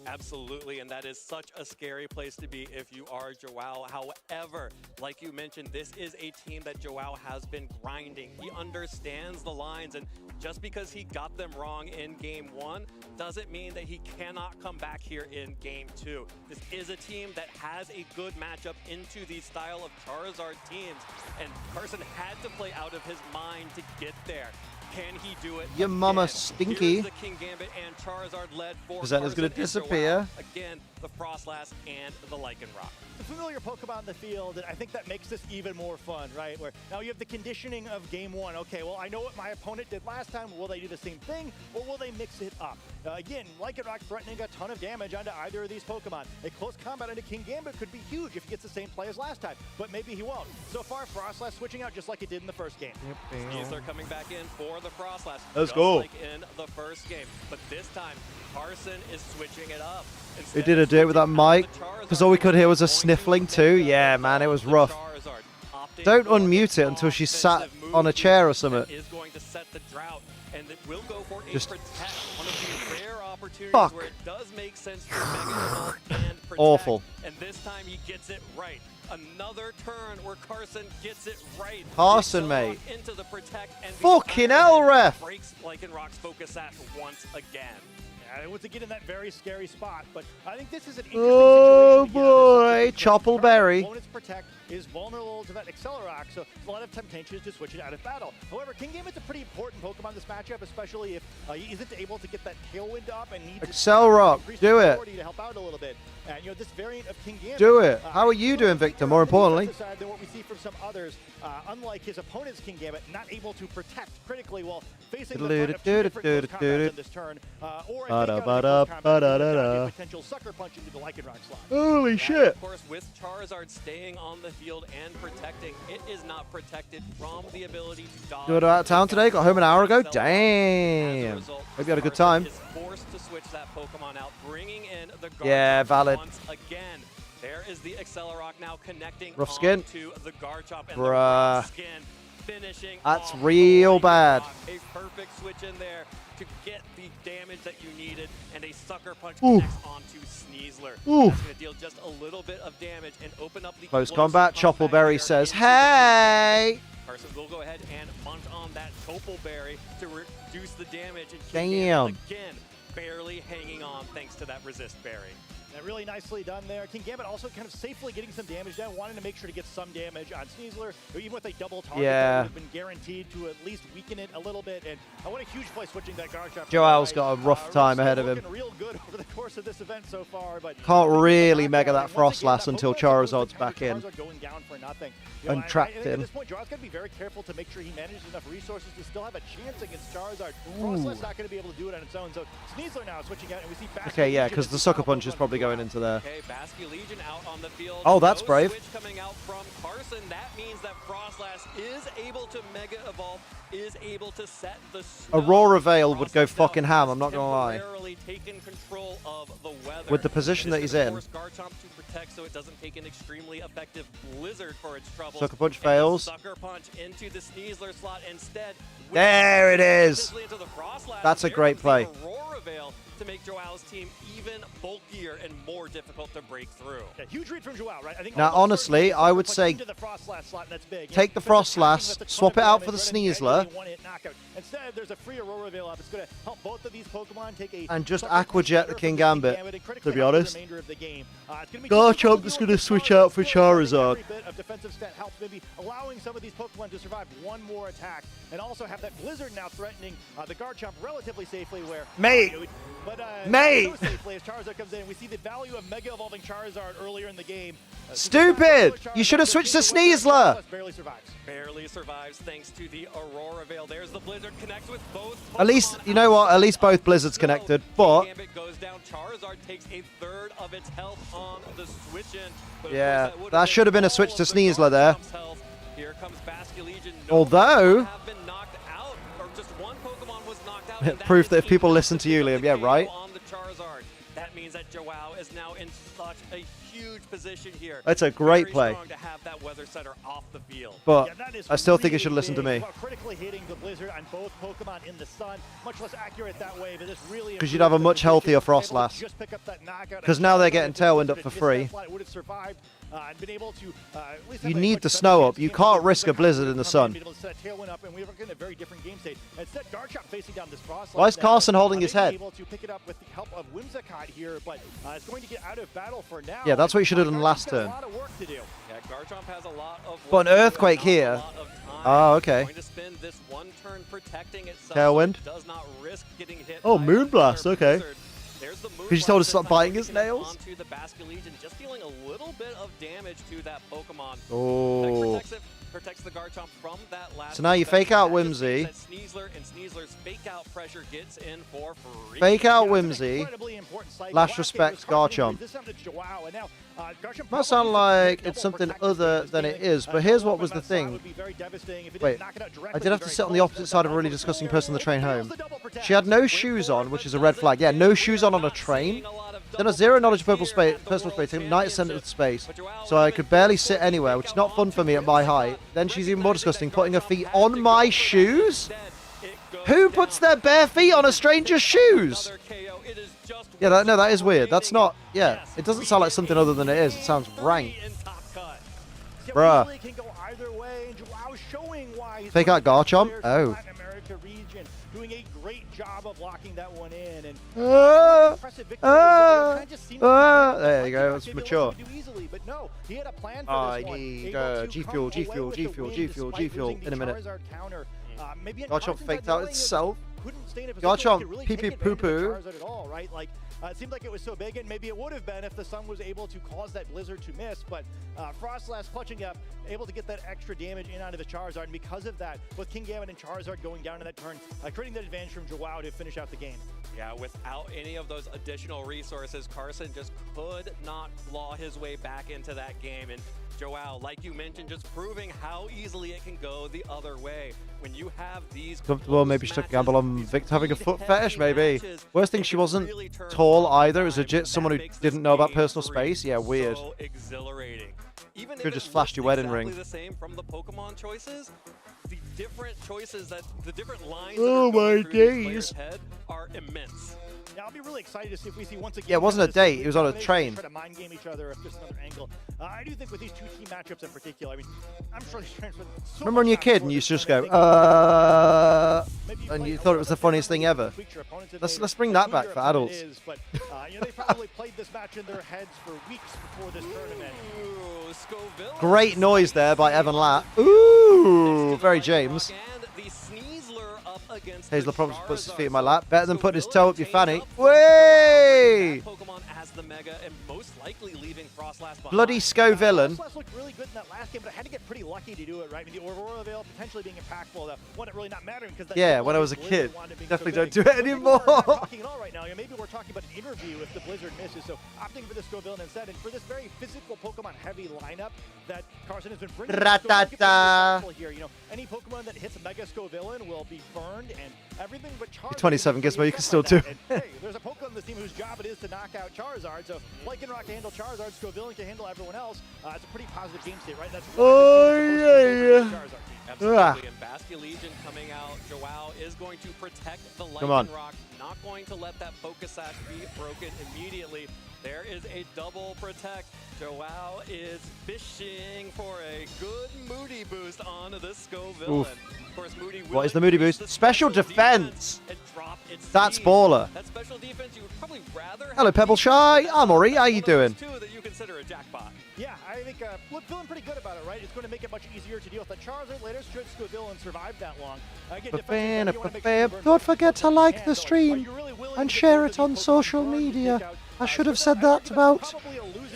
Absolutely, and that is such a scary place to be if you are Joao. However, like you mentioned, this is a team that Joao has been grinding. He understands the lines, and just because he got them wrong in game 1 doesn't mean that he cannot come back here in game 2. This is a team that has a good matchup into these style of Charizard teams, and Carson had to play out of his mind to get there. Can he do it? Your mama stinky. Here's the King Gambit and Charizard led for Presenta's gonna disappear. Again, the Frostlass and the Lycanroc. The familiar Pokemon in the field, and I think that makes this even more fun, right? Where now you have the conditioning of game 1. Okay, well, I know what my opponent did last time. Will they do the same thing, or will they mix it up? Again, Lycanroc threatening a ton of damage onto either of these Pokemon. A close combat into King Gambit could be huge if he gets the same play as last time, but maybe he won't. So far, Frostlass switching out just like it did in the first game. They're coming back in for the Frostlass. Let's just go. Like in the first game, but this time Carson is switching it up. Who did I do it with that mic? Because all we could hear was a sniffling too. Yeah, man, it was rough. Don't unmute it until she's sat on a chair or something. Is going to set the drought, and it will go for a Just protect. One of the rare opportunities fuck. where it does make sense to Mega Evolve and protect. Awful. And this time he gets it right. Another turn where Carson gets it right. Carson, mate. Into the protect and Fucking hell, ref. breaks Lycanroc's focus at once again. Yeah, once again in that very scary spot, but I think this is an interesting Oh situation. boy, Choppleberry. Opponent's protect is vulnerable to that Accelerock, so a lot of temptations to switch it out of battle. However, King Gambit's a pretty important Pokemon in this matchup, especially if he isn't able to get that tailwind up and needs Accelerock, do it. to help out a little bit. And this variant of King Gambit. Do it. How are you doing, Victor? More importantly. Than what we see from some others, unlike his opponent's King Gambit, not able to protect critically while facing the brunt of 2 different close combats on this turn, or a potential sucker punch into the Lycanroc slot. Holy shit. Of course, with Charizard staying on the field and protecting, it is not protected from the ability to dodge. You were out of town today? Got home an hour ago? Damn. Hope you had a good time. Is forced to switch that Pokemon out, bringing in the Yeah, valid. once again. There is the Accelerock now connecting Rough skin. to the Garchomp and Bruh. the skin. finishing. That's real bad. A perfect switch in there to get the damage that you needed, and a sucker punch Ooh. connects onto Sneasler. Ooh. That's going to deal just a little bit of damage and open up the Close combat. Choppleberry says, "Hey." Carson will go ahead and munch on that Topelberry to reduce the damage. And Damn. Again, barely hanging on thanks to that resist berry. That really nicely done there. King Gambit also kind of safely getting some damage down, wanting to make sure to get some damage on Sneasler. Even with a double target, Yeah. that would have been guaranteed to at least weaken it a little bit. And what a huge play switching that Garchomp. Joel's got a rough time ahead of him. Looking real good over the course of this event so far, but Can't really mega that Frostlass until Charizard's back in. Charizard going down for nothing. And I trapped think in. at this point, Joel's got to be very careful to make sure he manages enough resources to still have a chance against Charizard. Frostlass not going to be able to do it on its own. So Sneasler now switching out, and we see Okay, yeah, because the Sucker Punch is probably going into there. Okay, Basque Legion out on the field. Oh, that's No brave. Switch coming out from Carson. That means that Frostlass is able to Mega Evolve, is able to set the snow. Aurora Veil would go fucking ham, I'm not going to lie. Temporarily taken control of the weather. With the position that he's It is in. gonna force Garchomp to protect so it doesn't take an extremely effective Blizzard for its trouble. Sucker Punch And fails. Sucker Punch into the Sneasler slot instead. There it is. Essentially into the Frostlass. That's a There great comes play. the Aurora Veil to make Joao's team even bulkier and more difficult to break through. Yeah, huge read from Joao, right? I think Now, honestly, I would say into the Frostlass slot, and that's big. take the Frostlass, swap it out for the Sneasler, Instead, there's a free Aurora Veil up. It's going to help both of these Pokemon take a and just Sucker Punch Aqua Jet the King Gambit, to be honest. Garchomp is going to switch out for Charizard. Every bit of defensive stat helps, maybe allowing some of these Pokemon to survive one more attack, and also have that Blizzard now threatening the Garchomp relatively safely. Where Mate! But Mate! so safely as Charizard comes in, we see the value of Mega Evolving Charizard earlier in the game. Stupid! You should have switched to Sneasler! Barely survives. Barely survives thanks to the Aurora Veil. There's the Blizzard connects with both. At least, you know what? At least both Blizzards connected, but Gambit goes down. Charizard takes a third of its health on the switch in. But of yeah, course, that should have been a switch to Sneasler there. Here comes Basque Legion. No Although, have been knocked out, or just one Pokemon was knocked out. and proof that is if people enough listen to you, Liam, yeah, right? on the Charizard. That means that Joao is now in such a huge position here. That's a great Very play. strong to have that weather setter off the field. But Yeah, that is I still think you really should listen to big. me. While critically hitting the Blizzard on both Pokemon in the sun, much less accurate that way, but this really Because you'd have a much healthier Frostlass. just pick up that knockout. Because now they're getting Tailwind up for free. It would have survived and been able to at least You have a need much the better snow chance up. You against can't the risk a Blizzard blizzard in the sun. being able to set a Tailwind up, and we were in a very different game state. Instead, Garchomp facing down this Frostlass. Why is now, Carson holding his maybe head? Able to pick it up with the help of Whimsicott here, but it's going to get out of battle for now. Yeah, that's what you should have done last Garchomp's got turn. a lot of work to do. Yeah, Garchomp has a lot of But an work to do, Earthquake not a here. lot of time. Oh, okay. Going to spend this one turn protecting itself. Tailwind. Does not risk getting hit. Oh, by Moonblast, another okay. Blizzard. There's the Because you told us to stop Moonblast biting this his time, nails? onto the Basque Legion, just dealing a little bit of damage to that Pokemon. Oh. Protects the Garchomp from that last. So now you fake out Whimsy. Sneasler and Sneasler's fake out pressure gets in for free. Fake out Yeah, Whimsy. incredibly important site. Last Last respect, game was Garchomp. this time to Joao, and now, Garchomp Might sound like it's something other than it is, but here's what was the thing. Wait, I did have to sit on the opposite side of a really disgusting person on the train home. She had no shoes on, which is a red flag. Yeah, no shoes on a train. Then a zero knowledge personal space, 90% space, so I could barely sit anywhere, which is not fun for me at my height. Then she's even more disgusting, putting her feet on my shoes? Who puts their bare feet on a stranger's shoes? Yeah, no, that is weird. That's not, yeah, it doesn't sound like something other than it is. It sounds rank. Bruh. Fake out Garchomp? Oh. Doing a great job of locking that one in, and there you go, it's mature. But no, he had a plan for I this one. need Able to G come Fuel, G away Fuel, with G the Fuel, win G Fuel, G despite Fuel losing in a the minute. Charizard counter. Maybe an Garchomp Artifact faked out knowing itself. couldn't stay in a position where Garchomp he could really pee take pee advantage poo of the poo. Charizard at all, right? Like, it seemed like it was so big, and maybe it would have been if the sun was able to cause that Blizzard to miss, but Frostlass clutching up, able to get that extra damage in onto the Charizard, and because of that, with King Gambit and Charizard going down in that turn, creating that advantage from Joao to finish out the game. Yeah, without any of those additional resources, Carson just could not claw his way back into that game. And Joao, like you mentioned, just proving how easily it can go the other way. When you have these Comfortable, maybe she took a gamble on Victor having a foot fetish, maybe. Worst thing, she wasn't tall either. It was legit someone who didn't know about personal space. Yeah, weird. So exhilarating. even Could've if just it flashed your looks wedding ring. exactly the same from the Pokemon choices, the different choices that the different lines Oh that are going my through these days. players' head are immense. Yeah, I'll be really excited to see if we see once again. Yeah, it wasn't a date. It was on a Try train. to mind game each other, if just another angle. I do think with these two team matchups in particular, I mean, I'm sure these trains spent so Remember when much you're a time kid before and you used this to just tournament, go, and you thought it was the funniest thing ever. Let's bring that back for adults. But you know, they probably played this match in their heads for weeks before this tournament. Ooh, Scoville. Great noise there by Evan Latt. Ooh, very James. And the Sneasler up against Hazel the probably puts his feet in my Charizard. lap. Better than putting his toe up your fanny. Wow, Way! bringing that Pokemon as the Mega and most likely leaving Frostlass behind. Bloody Scovillain. Frostlass looked really good in that last game, but I had to get pretty lucky to do it, right? I mean, the Aurora Veil potentially being impactful, the one that really not mattering because Yeah, when I was a kid. Definitely don't do it anymore. We're not talking at all right now. You know, maybe we're talking about an interview if the Blizzard misses. So opting for the Scovillain instead, and for this very physical Pokemon-heavy lineup that Carson has been bringing. Ratata. Here, you know, any Pokemon that hits Mega Scovillain will be burned, and everything but Charizard. 27 Gizmo, you can still do. And, hey, there's a Pokemon on this team whose job it is to knock out Charizard. So Lycanroc can handle Charizard, Scovillain can handle everyone else. It's a pretty positive game state, right? That's Oh, yeah. Absolutely, and Bastion Legion coming out. Joao is going to protect the Come on. Lycanroc, not going to let that Focus Sash be broken immediately. There is a double protect. Joao is fishing for a good Moody boost on this Scovillain. Oof. Of course, Moody will What is the Moody use boost? Special defense. and drop its That's speed. baller. That special defense you would probably rather Hello, have Pebble Shy. I'm Ori. How you doing? two that you consider a jackpot. Yeah, I think feeling pretty good about it, right? It's going to make it much easier to deal with the Charizard later. Should Scovillain survive that long? Don't forget to like the stream and share it on social media. I should have said that about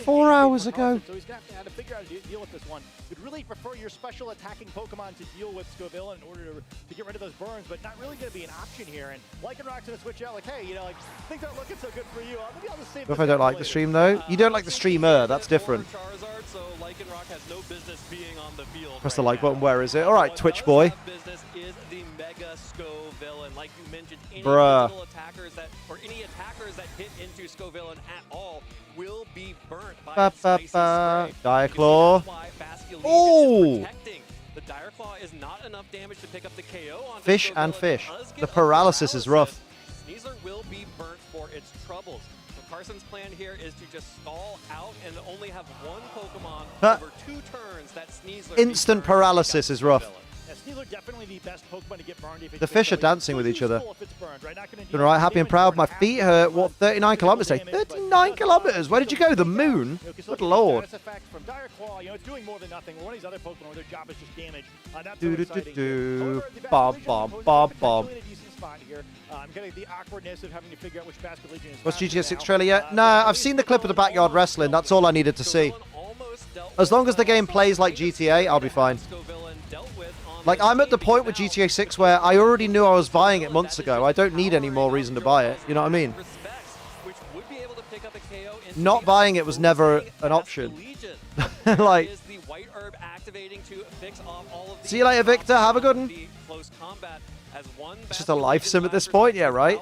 4 hours ago. So he's going to have to figure out how to deal with this one. You'd really prefer your special attacking Pokemon to deal with Scovillain in order to get rid of those burns, but not really going to be an option here. And Lycanroc's going to switch out like, hey, you know, like, things aren't looking so good for you. Maybe I'll just save What if this I don't guy like for the later. stream though? You don't like the streamer. That's different. Charizard, so Lycanroc has no business being on the field. Press the like button. Where is it? All right, Twitch boy. Business is the Mega Scovillain. Like you mentioned, any Bruh. little attackers that, or any attackers that hit into Scovillain at all will be burnt by Ba, its ba, spicy ba. spray. Diaclaw. Why Bastion Legion Oh! is protecting. The Direclaw is not enough damage to pick up the KO on Fish and fish. The paralysis is rough. Sneasler will be burnt for its troubles. So Carson's plan here is to just stall out and only have one Pokemon Huh. over 2 turns that Sneasler Instant paralysis is rough. Yeah, Sneasler definitely the best Pokemon to get burned if it's The fish are burned. dancing with Still each other. useful if it's burned, right? Not gonna Doing deal right, with happy and damage proud. burn My half feet the hurt. time. What, 39 kilometers today? Damage, but 39 kilometers? Where did you go? The moon? You know, 'cause Good look, lord. status effect from Direclaw, you know, it's doing more than nothing. One of these other Pokemon where their job is just damage. Not so Do do do exciting. do. However, the Bob Bastion bob Legion bob is bob. potentially in a decent spot here. I'm getting the awkwardness of having to figure out which Bastion Legion is What's faster GTA 6 now. trailer yet? Nah, I've seen the clip of the backyard wrestling. That's all I needed to see. As long as the game plays like GTA, I'll be fine. Like, I'm at the point with GTA 6 where I already knew I was buying it months ago. I don't need any more reason to buy it. You know what I mean? Not buying it was never an option. Like, see you later, Victor. Have a good one. It's just a life sim at this point, yeah, right?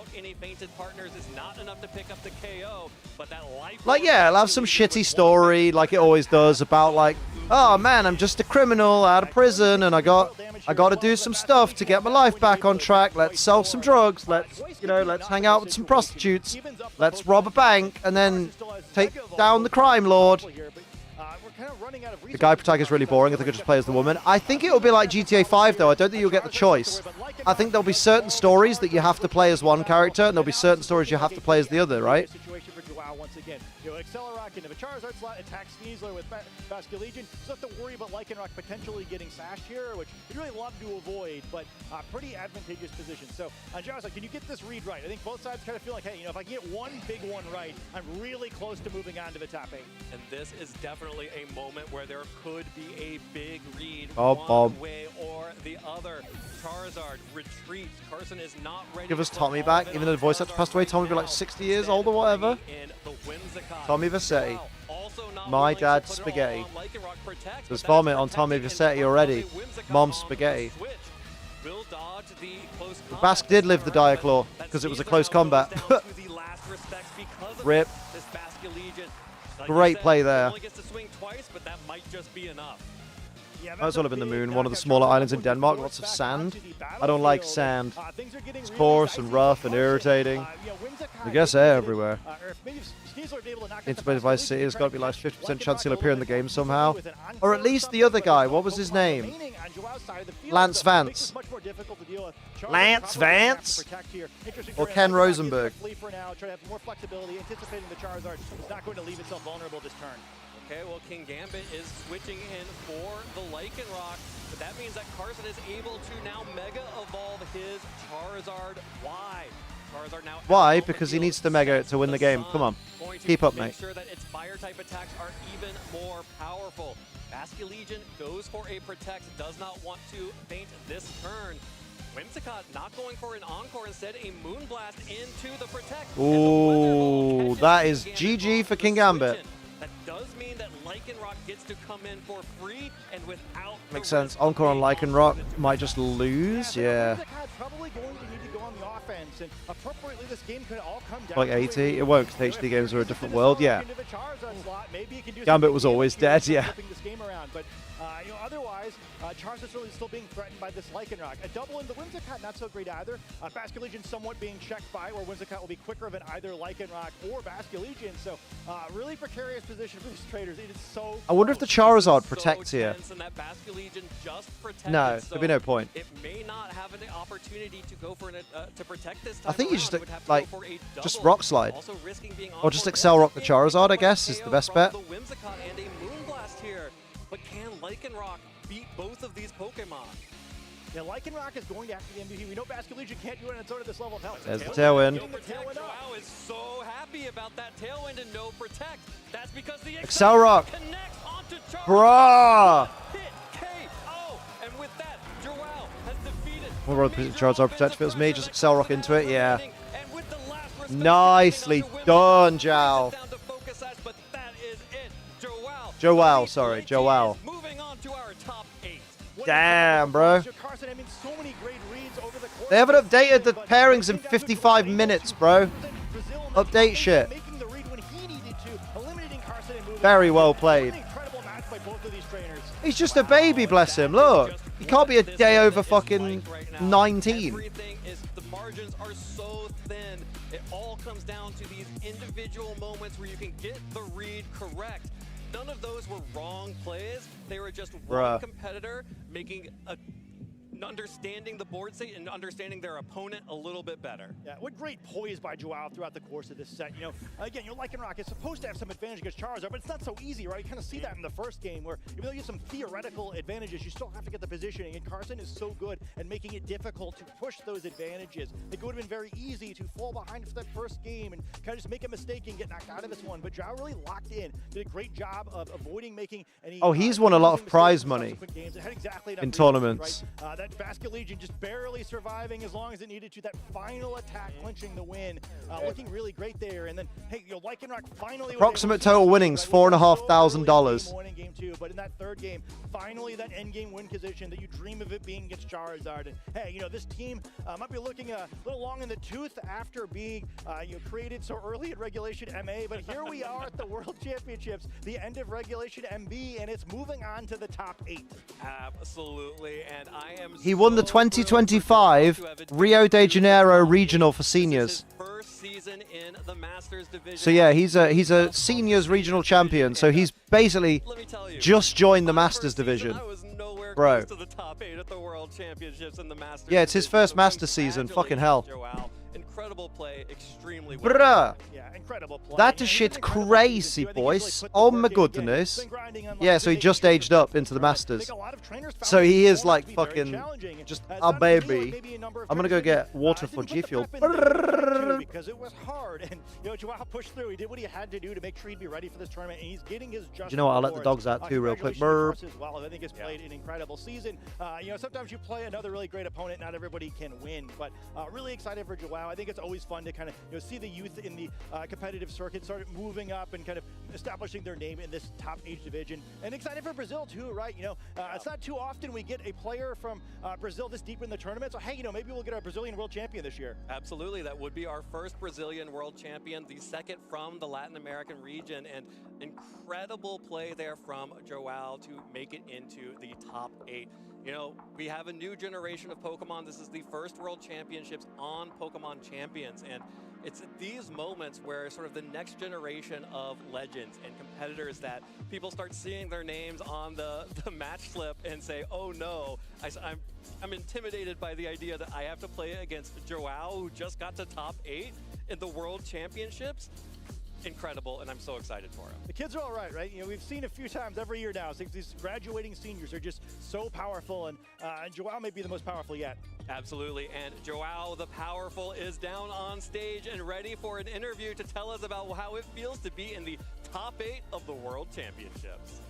Like, yeah, it'll have some shitty story, like it always does, about like, oh man, I'm just a criminal out of prison, and I got to do some stuff to get my life back on track. Let's sell some drugs. Let's hang out with some prostitutes. Let's rob a bank, and then take down the crime lord. The guy protagonist is really boring. I think I'll just play as the woman. I think it'll be like GTA 5, though. I don't think you'll get the choice. I think there'll be certain stories that you have to play as one character, and there'll be certain stories you have to play as the other, right? Situation for Joao once again. You know, Accelerock into the Charizard slot, attacks Sneasler with Bastion Legion. You don't have to worry about Lycanroc potentially getting sashed here, which you'd really love to avoid, but pretty advantageous position. So, Charizard, can you get this read right? I think both sides kind of feel like, hey, you know, if I get one big one right, I'm really close to moving on to the top 8. And this is definitely a moment where there could be a big read Bob. one way or the other. Charizard retreats. Carson is not ready. Give us Tommy back, even though the voice actor passed away. Tommy would be like 60 years old or whatever. Tommy Vassetti. My dad's spaghetti. There's vomit on Tommy Vassetti already. Mom's spaghetti. The Basque did live the Diaclaw because it was a close combat. Rip. Great play there. might just be enough. Might as well have been the moon, one of the smaller islands in Denmark, lots of sand. I don't like sand. It's coarse and rough and irritating. I guess air everywhere. Integrated Vice City has got to be like 50% chance he'll appear in the game somehow. Or at least the other guy, what was his name? Lance Vance. Lance Vance? Or Ken Rosenberg. Okay, well, King Gambit is switching in for the Lycanroc, but that means that Carson is able to now Mega Evolve his Charizard. Why? Charizard now. Why? Because he needs to Mega it to win the game. Come on. Keep up, mate. Make sure that its fire-type attacks are even more powerful. Basculegion goes for a Protect, does not want to faint this turn. Whimsicott not going for an Encore, instead a Moonblast into the Protect. Ooh, that is GG for King Gambit. That does mean that Lycanroc gets to come in for free and without. Makes sense. Encore on Lycanroc might just lose. Yeah. Probably going to need to go on the offense, and appropriately this game could all come down Like 80. It won't, because HD games are a different world. Yeah. Gambit was always dead. Yeah. Otherwise, Charizard's really still being threatened by this Lycanroc. A double in the Whimsicott, not so great either. Basculegion somewhat being checked by, where Whimsicott will be quicker than either Lycanroc or Basculegion. So, really precarious position for these traders. It is so. I wonder if the Charizard protects here. No, So there'd be no point. It may not have an opportunity to go for to protect this time I think you just around. Would have to like go for a just double. Rock Slide, Also risking being or just Excel Rock the Charizard. I guess is the best bet. The Whimsicott and a Moonblast here, but can Lycanroc beat both of these Pokemon? Yeah, Lycanroc is going after the MVP. We know Basculegion can't do it on its own at this level of health. There's the Tailwind. Joao is so happy about that Tailwind and no Protect. That's because the Excel Rock. connects onto Bruh. Hit KO, and with that, Joao has defeated. What about the Charizard protect? If it was me, just Excel Rock into it. Yeah. Nicely done, Joao. Joao, sorry, Joao. Moving on to our top 8. Damn, bro. They haven't updated the pairings in 55 minutes, bro. Update shit. Very well played. He's just a baby, bless him. Look, he can't be a day over fucking 19. Everything is, the margins are so thin. It all comes down to these individual moments where you can get the read correct. None of those were wrong plays. They were just one competitor making understanding the board state and understanding their opponent a little bit better. Yeah, what great poise by Joao throughout the course of this set. You know, again, your Lycanroc is supposed to have some advantage against Charizard, but it's not so easy, right? You kind of see that in the first game where even though you have some theoretical advantages, you still have to get the positioning, and Carson is so good at making it difficult to push those advantages. It would have been very easy to fall behind for that first game and kind of just make a mistake and get knocked out of this one, but Joao really locked in, did a great job of avoiding making any... Oh, he's won a lot of prize money in tournaments. That Basculegion just barely surviving as long as it needed to. That final attack clinching the win, looking really great there. And then, hey, you know, Lycanroc finally. Approximate total winnings, $4,500. Game 2, but in that third game, finally that end game win position that you dream of it being against Charizard. And hey, you know, this team might be looking a little long in the tooth after being created so early in Regulation MA, but here we are at the World Championships, the end of Regulation MB, and it's moving on to the top 8. Absolutely, and I am. He won the 2025 Rio de Janeiro regional for seniors. First season in the Masters division. So yeah, he's a seniors regional champion. So he's basically just joined the Masters division. Bro. To the top 8 at the World Championships in the Masters. Yeah, it's his first Masters season. Fucking hell. Incredible play, extremely well. Bruh. Yeah, incredible play. That is shit crazy, boys. Oh my goodness. Yeah, so he just aged up into the Masters. So he is like fucking just a baby. I'm gonna go get water for G Fuel. Because it was hard, and you know, Joao pushed through. He did what he had to do to make sure he'd be ready for this tournament, and he's getting his just. Do you know what? I'll let the dogs out too, real quick. Burp. Well, I think he's played an incredible season. You know, sometimes you play another really great opponent, not everybody can win, but really excited for Joao. I think it's always fun to kind of see the youth in the competitive circuit start moving up and kind of establishing their name in this top age division. And excited for Brazil too, right? It's not too often we get a player from Brazil this deep in the tournament. So hey, maybe we'll get a Brazilian world champion this year. Absolutely, that would be our first Brazilian world champion, the second from the Latin American region, and incredible play there from Joao to make it into the top 8. We have a new generation of Pokemon. This is the first World Championships on Pokemon Champions, and it's at these moments where sort of the next generation of legends and competitors that people start seeing their names on the match slip and say, oh no, I'm intimidated by the idea that I have to play against Joao, who just got to top 8 in the World Championships. Incredible, and I'm so excited for him. The kids are all right? We've seen a few times every year now. These graduating seniors are just so powerful, and Joao may be the most powerful yet. Absolutely, and Joao the Powerful is down on stage and ready for an interview to tell us about how it feels to be in the top 8 of the World Championships.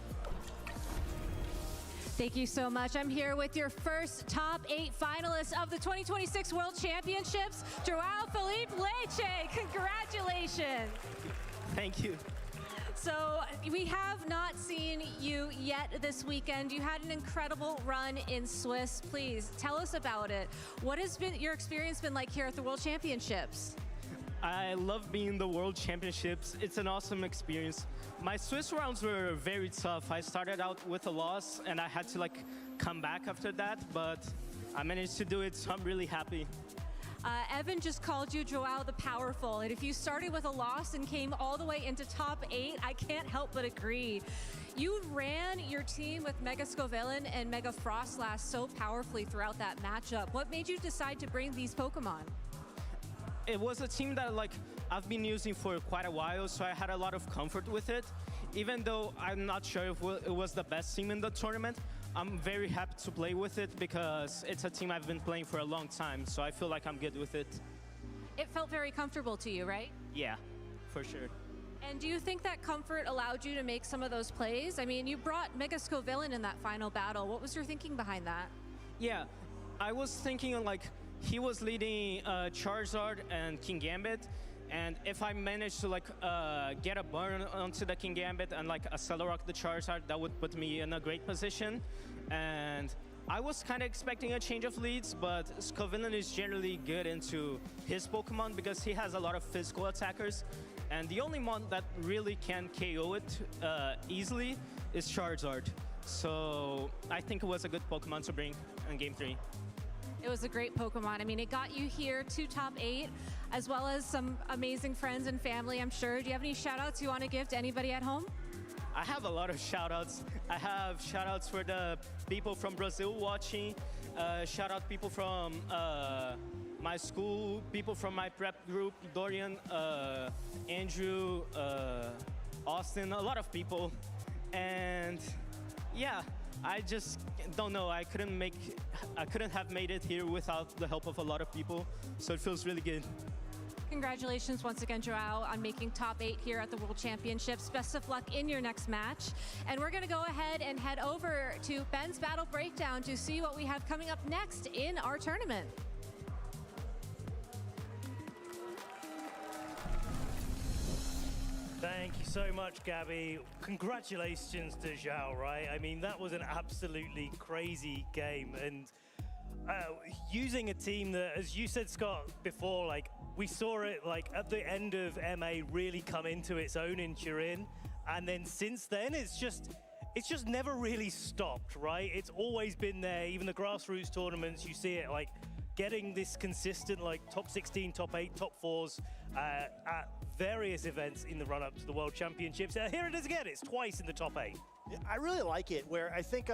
Thank you so much. I'm here with your first top 8 finalists of the 2026 World Championships, Joao Felipe Leite. Congratulations. Thank you. So we have not seen you yet this weekend. You had an incredible run in Swiss. Please tell us about it. What has been your experience been like here at the World Championships? I love being in the World Championships. It's an awesome experience. My Swiss rounds were very tough. I started out with a loss and I had to come back after that, but I managed to do it, so I'm really happy. Evan just called you Joao the Powerful, and if you started with a loss and came all the way into top 8, I can't help but agree. You ran your team with Mega Scovillain and Mega Frostlass so powerfully throughout that matchup. What made you decide to bring these Pokemon? It was a team that I've been using for quite a while, so I had a lot of comfort with it. Even though I'm not sure if it was the best team in the tournament, I'm very happy to play with it because it's a team I've been playing for a long time, so I feel like I'm good with it. It felt very comfortable to you, right? Yeah, for sure. And do you think that comfort allowed you to make some of those plays? I mean, you brought Mega Scovillain in that final battle. What was your thinking behind that? Yeah, I was thinking he was leading Charizard and King Gambit, and if I managed to get a burn onto the King Gambit and Accelerock the Charizard, that would put me in a great position. And I was kind of expecting a change of leads, but Scovillain is generally good into his Pokemon because he has a lot of physical attackers, and the only one that really can KO it easily is Charizard. So I think it was a good Pokemon to bring in Game 3. It was a great Pokemon. I mean, it got you here to top 8, as well as some amazing friends and family, I'm sure. Do you have any shout-outs you want to give to anybody at home? I have a lot of shout-outs. I have shout-outs for the people from Brazil watching, shout-out people from my school, people from my prep group, Dorian, Andrew, Austin, a lot of people. And yeah, I just don't know. I couldn't have made it here without the help of a lot of people, so it feels really good. Congratulations once again, Joao, on making top 8 here at the World Championships. Best of luck in your next match. And we're going to go ahead and head over to Ben's Battle Breakdown to see what we have coming up next in our tournament. Thank you so much, Gabby. Congratulations to Joao, right? I mean, that was an absolutely crazy game. And using a team that, as you said, Scott, before, we saw it at the end of MA really come into its own in Turin. And then since then, it's just never really stopped, right? It's always been there. Even the grassroots tournaments, you see it getting this consistent top 16, top 8, top 4s at various events in the run-up to the World Championships. Here it is again. It's twice in the top 8. Yeah, I really like it, where I think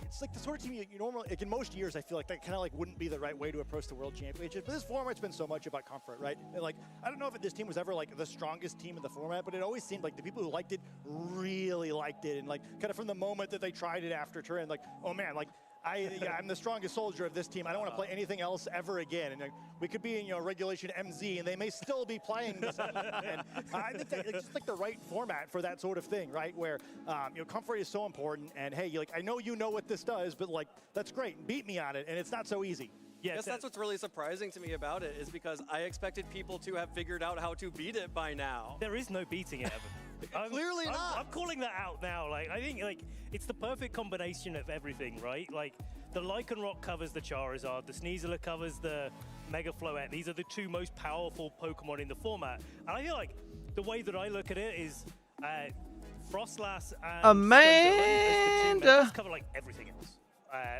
it's the sort of team you normally, in most years, I feel like that kind of wouldn't be the right way to approach the World Championship. But this format's been so much about comfort, right? And I don't know if this team was ever the strongest team in the format, but it always seemed like the people who liked it really liked it, and kind of from the moment that they tried it after Turin, oh man, I'm the strongest soldier of this team. I don't want to play anything else ever again. And we could be in regulation MZ, and they may still be playing this. And I think that it's just the right format for that sort of thing, right? Where comfort is so important. And hey, I know you know what this does, but that's great. Beat me on it, and it's not so easy. Yes, that's what's really surprising to me about it, is because I expected people to have figured out how to beat it by now. There is no beating it, Evan. Clearly not. I'm calling that out now. Like, I think like it's the perfect combination of everything, right? Like, the Lycanroc covers the Charizard, the Sneasler covers the Mega Floette. These are the two most powerful Pokemon in the format. And I feel like the way that I look at it is Frostlass and Amanda cover like everything else.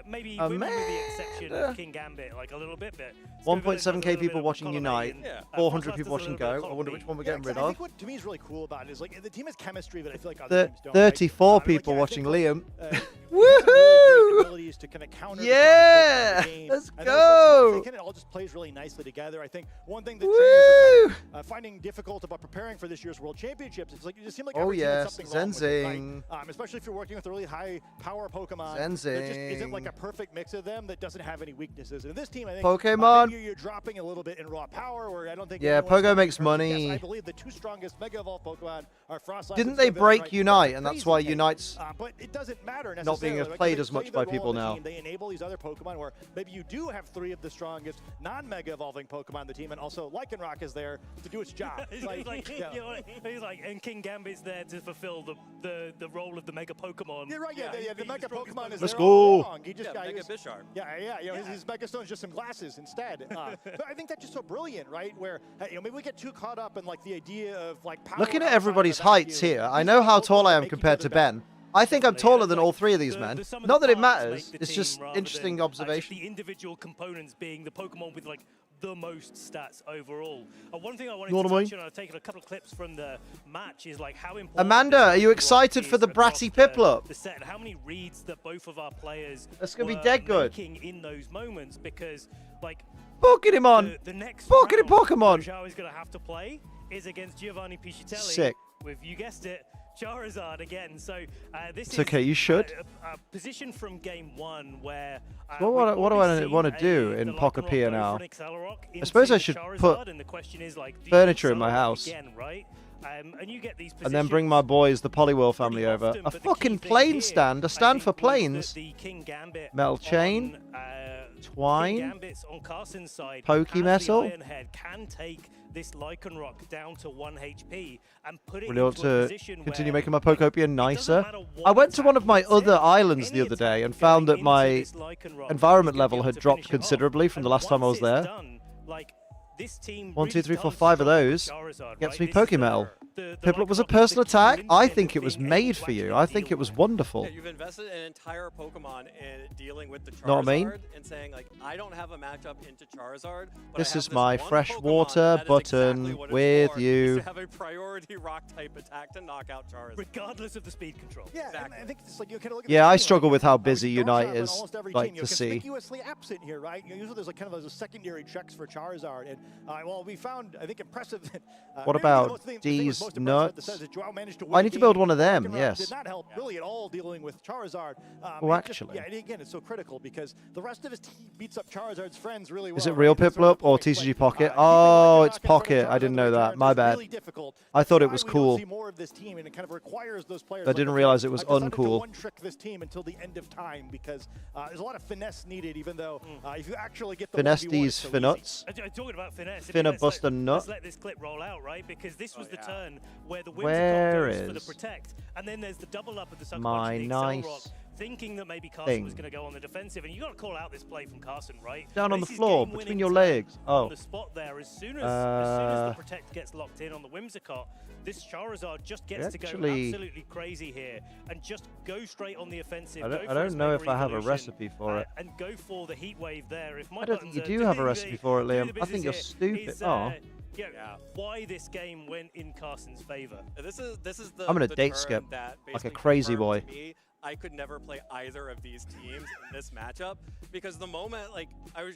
Maybe with the exception of King Gambit, like a little bit, but 1.7k people watching Unite, 400 people watching Go. I wonder which one we're getting rid I of. think what to me is really cool about it is like the team has chemistry that I feel like other teams don't. 34 right? people I watching think, Liam. Woohoo! Abilities to kind of counter yeah, let's go. It all just plays really nicely together. I think one thing that trainers are finding difficult about preparing for this year's World Championships, it's like you just seem like every team has something wrong with it, right? Especially if you're working with a really high power Pokemon. There just isn't like a perfect mix of them that doesn't have any weaknesses. And in this team, I think Pokemon. You're dropping a little bit in raw power, where I don't think. Yeah, Pogo makes money. Yes, I believe the two strongest Mega Evolved Pokemon are Frostlass. Didn't they break Unite, and that's why Unite's but it doesn't matter not being played as much by people now? They enable these other Pokemon where maybe you do have 3 of the strongest non-Mega Evolving Pokemon on the team, and also Lycanroc is there to do its job. He's like, and King Gambit's there to fulfill the role of the Mega Pokemon. You're right. Yeah, the Mega Pokemon is Let's there go. all along. He just Mega Bisharp. his Mega Stone's just some glasses instead. But I think that's just so brilliant, right? Where maybe we get too caught up in like the idea of like power. Looking at everybody's heights here, I know how tall I am compared to Ben. I think I'm taller than all 3 of these men. Not that it matters. It's just interesting observation. The individual components being the Pokemon with like the most stats overall. One thing I wanted You know to what I touch mean? on, I've taken a couple of clips from the match, is like how important. Amanda, are you excited for the Bratty Piplup? The set and how many reads that both of our players That's gonna be were dead good. making in those moments, because like Pokemon. the next Pokemon. round Zhao is going to have to play is against Giovanni Piscitelli. Sick. With, you guessed it, Charizard again. So this It's is okay, you should. A position from game 1 where. So what do I want to do in Pokepia now? I suppose I should put and the question is, like, furniture in my house. Again, right? And you get these And then bring my boys, the Poliwhirl family, over. A fucking plane stand. A stand for planes. Metal chain. Twine. Pokemessel. Can take this Lycanroc down to 1 HP and put it Really want into a to position continue where making my Pokopia nicer. I went to one of my other islands the other day and found that my environment level had dropped considerably from the last time I was there. this team 1, 2, 3, 4, really 5 of those Charizard, gets right? me This is Pokemetal. the Piplup was a personal attack. I think it was made for you. I think it was wonderful. Yeah, you've invested an entire Pokemon in dealing with the Charizard Know what I mean? and saying, like, I don't have a matchup into Charizard, but This I have is my one freshwater Pokemon that is button exactly what it's with for, you. is to have a priority rock-type attack to knock out Charizard. Regardless of the speed control. Yeah, exactly. I think it's like you kind of look at Yeah, I the struggle with how busy Charizard Unite on is, almost every like, team, to see. conspicuously absent here, right? Usually there's like kind of those secondary checks for Charizard, and well, we found I think impressive. What maybe about the thing these most impressive nuts? is that Joao managed to I win need the to build game. one of them, Lycanroc yes. Did not help really at all dealing with Charizard. Oh, it just- actually. yeah, and again, it's so critical because the rest of his team beats up Charizard's friends really well. Is it right? real That's sort of Piplup or the point. TCG Pocket? Keeping Oh, Lycanroc it's in front of Pocket. I didn't know that. Charizard My is bad. really difficult. I That's thought it why was we cool. don't see more of this team, and it kind of requires those players. I like didn't the realize Piplup. it was I decided to uncool. one-trick this team until the end of time because there's a lot of finesse needed. Even though if you actually get the Finesse 1v1, these it's so Finuts. Talking about finesse, Finna let's bust a nut. Let's let this clip roll out, right? Because this was the turn where the Where Whimsicott goes for the is protect, and then there's the double up of the Sucker my Punch and the Excel nice Rock, thinking that maybe Carson thing? was going to go on the defensive, and you got to call out this play from Carson, right? Down on the This is floor, game-winning between your turn legs. on Oh. the spot there. As soon as the Uh, protect gets locked in on the Whimsicott, this Charizard just We gets to go actually- absolutely crazy here and just go straight on the offensive. I go don't, for I don't his know Mega if I have a Evolution, recipe for it. and go for the heat wave there. If my I don't think buttons you are do have a doing recipe the- for it, doing Liam. the I think you're business here, stupid. is, Oh. why this game went in Carson's favor. This is the. I'm gonna the date turn skip that like a basically crazy boy. confirmed to me I could never play either of these teams in this matchup because the moment I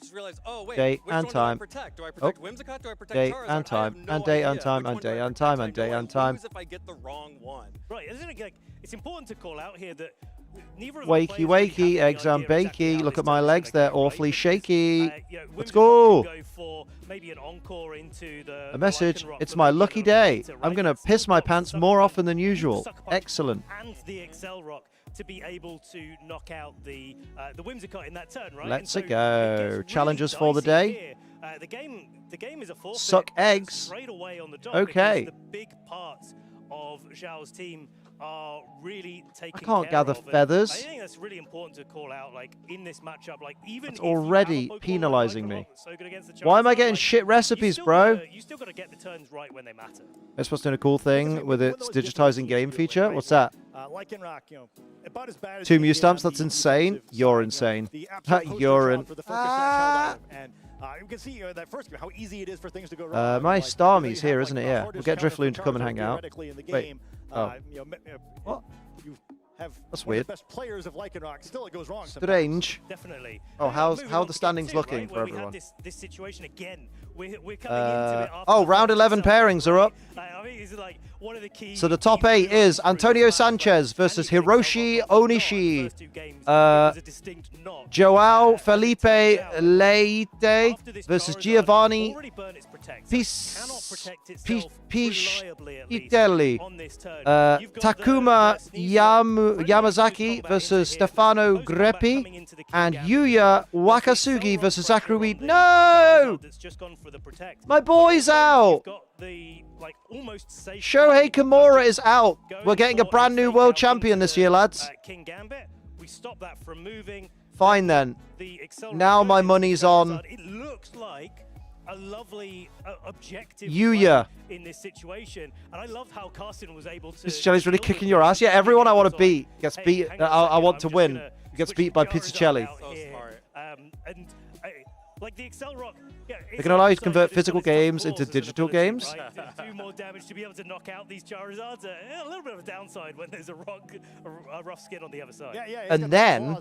just realized, oh wait, Date which and one time. do I protect? Do I protect Oh. Whimsicott? Do I protect Date Charizard? and time. I have no And date idea. and time. Which And one do I date and protect? time. I And know date I and time. lose if I get the wrong one. Right, isn't it? Like, it's important to call out here that neither of our Wakey, players really wakey, have eggs any and idea exactly bakey. how Look this at my turn's legs, gonna they're go, right? awfully Because, shaky. Whimsicott Let's go. can go for maybe an encore into the A message. Lycanroc, It's but my maybe lucky another day. later, I'm right? going to It's piss still my got pants Sucker more Punch, often than usual. Sucker Punch, Excellent. And the Excel Rock to be able to knock out the Whimsicott in that turn, right? Let's And so go. it gets really Challengers for the dicey day. here. The game is a forfeit Suck eggs. straight away on the dot Okay. because the big parts of Zhao's team are really taking I can't care gather of. And feathers. I think that's really important to call out, like in this matchup, like even It's if you have a already Pokemon penalizing like me. Lycanroc that's so good against the Why am I Charizard, getting like, shit recipes, bro? You still got to get the turns right when they matter. It's supposed to be a cool thing with its digitizing game feature. What's that? Lycanroc, you know, about as bad as 2 Mew stumps? That's insane. You're insane. You're in. And you can see that first game, how easy it is for things to go wrong. My Like, Starmie's you here, have, isn't like, it? the Yeah. We'll hardest get counter Drifloon to for come and Charizard hang out. theoretically in the Wait. game. Oh. What? You have That's one of weird. the best players of Lycanroc. Still, it goes wrong sometimes. Strange. Definitely. Oh, how Moving are on the to standings game 2, looking right, for where we everyone? had this situation again. We're coming into it after Oh, round 11 pairings are up. I think it's like one of the key. So the top 8 is Antonio Sanchez versus Hiroshi Onishi, Joao Felipe Leite versus Giovanni Piscitelli, Takuma Yamazaki versus Stefano Greppi, and Yuya Wakasugi versus Zachary. No! My boy's out! Shohei Kimura is out. We're getting a brand new world champion this year, lads. King Gambit. We stop that from moving. Fine then. Now my money's on It looks like a lovely objective Yuya. play in this situation, and I loved how Carson was able to. Pizzicelli's really kicking your ass. Yeah, everyone I want to beat gets beat. I want to win. Gets beat by Pizzicelli. Like the Excel Rock, They can allow you to convert physical games into digital games. Do more damage to be able to knock out these Charizards. A little bit of a downside when there's a rough skin on the other side. And then,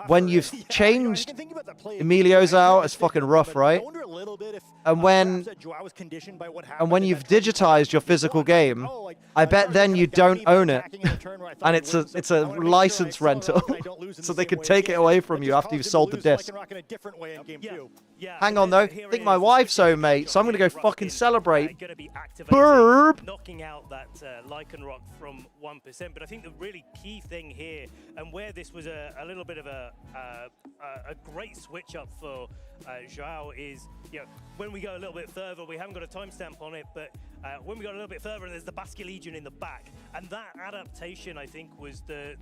when you've changed Emilio's out, it's fucking rough, right? And when you've digitized your physical game, I bet then you don't own it, and it's a license rental, so they can take it away from you after you've sold the disc. Hang on though, I think my wife's home, mate, so I'm gonna go fucking celebrate. Burp! Knocking out that Lycanroc from 1%, but I think the really key thing here, and where this was a little bit of a great switch up for Zhao, is when we go a little bit further, we haven't got a timestamp on it, but when we got a little bit further, and there's the Basculegion in the back, and that adaptation, I think, was the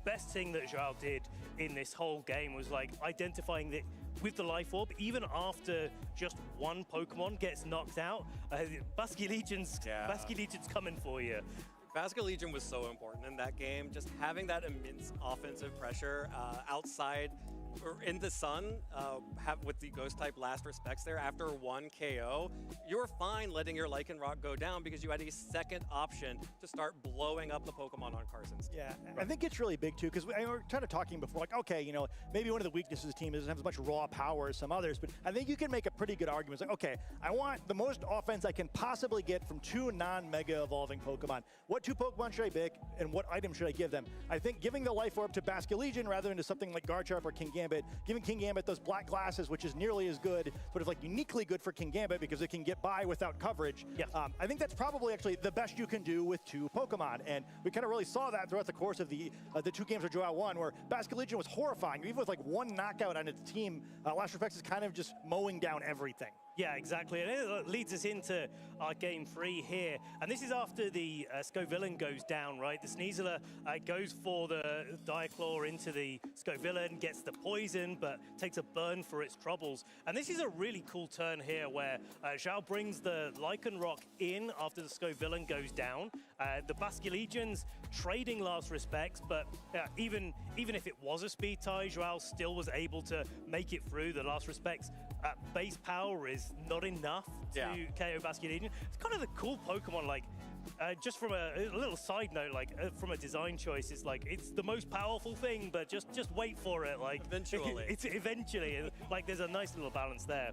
best thing that Zhao did in this whole game, was like identifying that with the Life Orb, even after just one Pokemon gets knocked out, Basculegion's coming for you. Basculegion was so important in that game. Just having that immense offensive pressure outside or in the sun, with the Ghost type last respects there, after one KO, you were fine letting your Lycanroc go down because you had a second option to start blowing up the Pokemon on Carson's. Yeah, I think it's really big too, because we were kind of talking before, like, okay, maybe one of the weaknesses of the team doesn't have as much raw power as some others, but I think you can make a pretty good argument. It's like, okay, I want the most offense I can possibly get from 2 non-mega evolving Pokemon. What 2 Pokemon should I pick, and what item should I give them? I think giving the Life Orb to Basculegion rather than to something like Garchomp or King Gambit, giving King Gambit those black glasses, which is nearly as good, sort of like uniquely good for King Gambit because it can get by without coverage. Yeah. I think that's probably actually the best you can do with 2 Pokemon, and we kind of really saw that throughout the course of the 2 games where Joao won, where Basculegion was horrifying. Even with like 1 knockout on its team, Last Respects is kind of just mowing down everything. Yeah, exactly. And it leads us into our game 3 here. And this is after the Scovillain goes down, right? The Sneasler goes for the Diaclaw into the Scovillain, gets the poison, but takes a burn for its troubles. And this is a really cool turn here where Zhao brings the Lycanroc in after the Scovillain goes down. The Basculegion's trading Last Respects, but even if it was a speed tie, Zhao still was able to make it through. The Last Respects base power is not enough to KO Basculegion. It's kind of the cool Pokemon, like, just from a little side note, like, from a design choice, it's like, it's the most powerful thing, but just wait for it, like, eventually. It's eventually, like, there's a nice little balance there.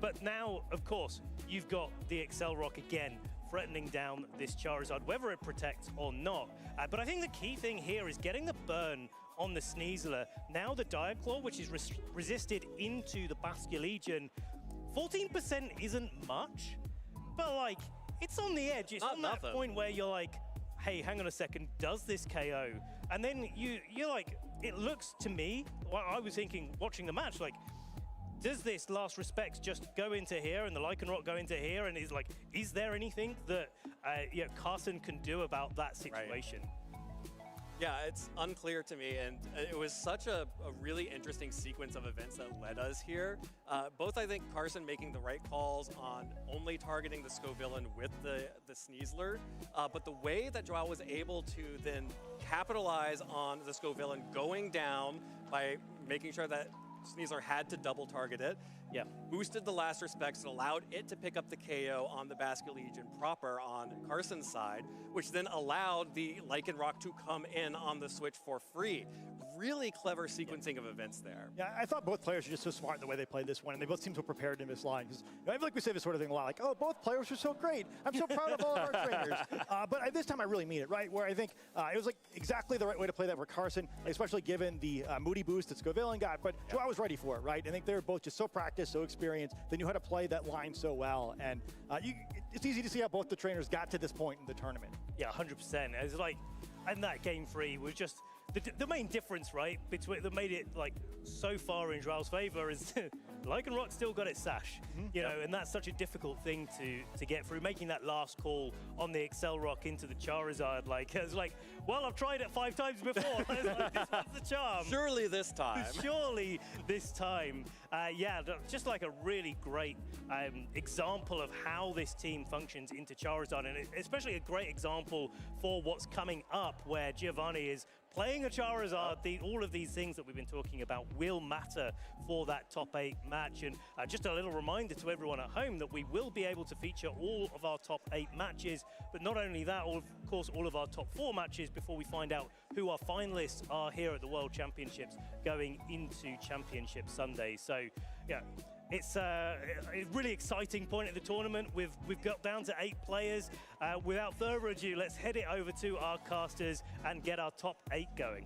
But now, of course, you've got the Excel Rock again, threatening down this Charizard, whether it protects or not. But I think the key thing here is getting the burn on the Sneasler. Now the Diaclaw, which is resisted into the Basculegion, 14% isn't much, but like, it's on the edge. It's on that point where you're like, hey, hang on a second, does this KO? And then you're like, it looks to me, well, I was thinking, watching the match, like, does this Last Respects just go into here and the Lycanroc go into here, and is there anything that Carson can do about that situation? Right. Yeah, it's unclear to me, and it was such a really interesting sequence of events that led us here. Both, I think, Carson making the right calls on only targeting the Scovillain with the Sneasler, but the way that Joao was able to then capitalize on the Scovillain going down by making sure that Sneasler had to double target it. Yeah. Boosted the Last Respects and allowed it to pick up the KO on the Basket Legion proper on Carson's side, which then allowed the Lycanroc to come in on the switch for free. Really clever sequencing of events there. Yeah, I thought both players were just so smart in the way they played this one, and they both seem so prepared in this line. Because I feel like we say this sort of thing a lot, like, oh, both players were so great. I'm so proud of all of our trainers. But this time I really mean it, right? Where I think it was like exactly the right way to play that for Carson, especially given the Moody boost that Scovillain got. But Joao was ready for it, right? I think they were both just so practiced, so experienced. They knew how to play that line so well. And it's easy to see how both the trainers got to this point in the tournament. Yeah, 100%. It's like, and that game 3 was just the main difference, right, between that made it like so far in Joao's favor is Lycanroc still got its sash, you know, and that's such a difficult thing to get through. Making that last call on the Accelerock into the Charizard, like it was like, well, I've tried it 5 times before. It's like, this one's the charm. Surely this time. Surely this time. Yeah, just like a really great example of how this team functions into Charizard, and especially a great example for what's coming up, where Giovanni is playing a Charizard. All of these things that we've been talking about will matter for that top 8 match. And just a little reminder to everyone at home that we will be able to feature all of our top 8 matches, but not only that, of course, all of our top 4 matches before we find out who our finalists are here at the World Championships going into Championship Sunday. So, yeah. It's a really exciting point at the tournament. We've got down to 8 players. Without further ado, let's head it over to our casters and get our top 8 going.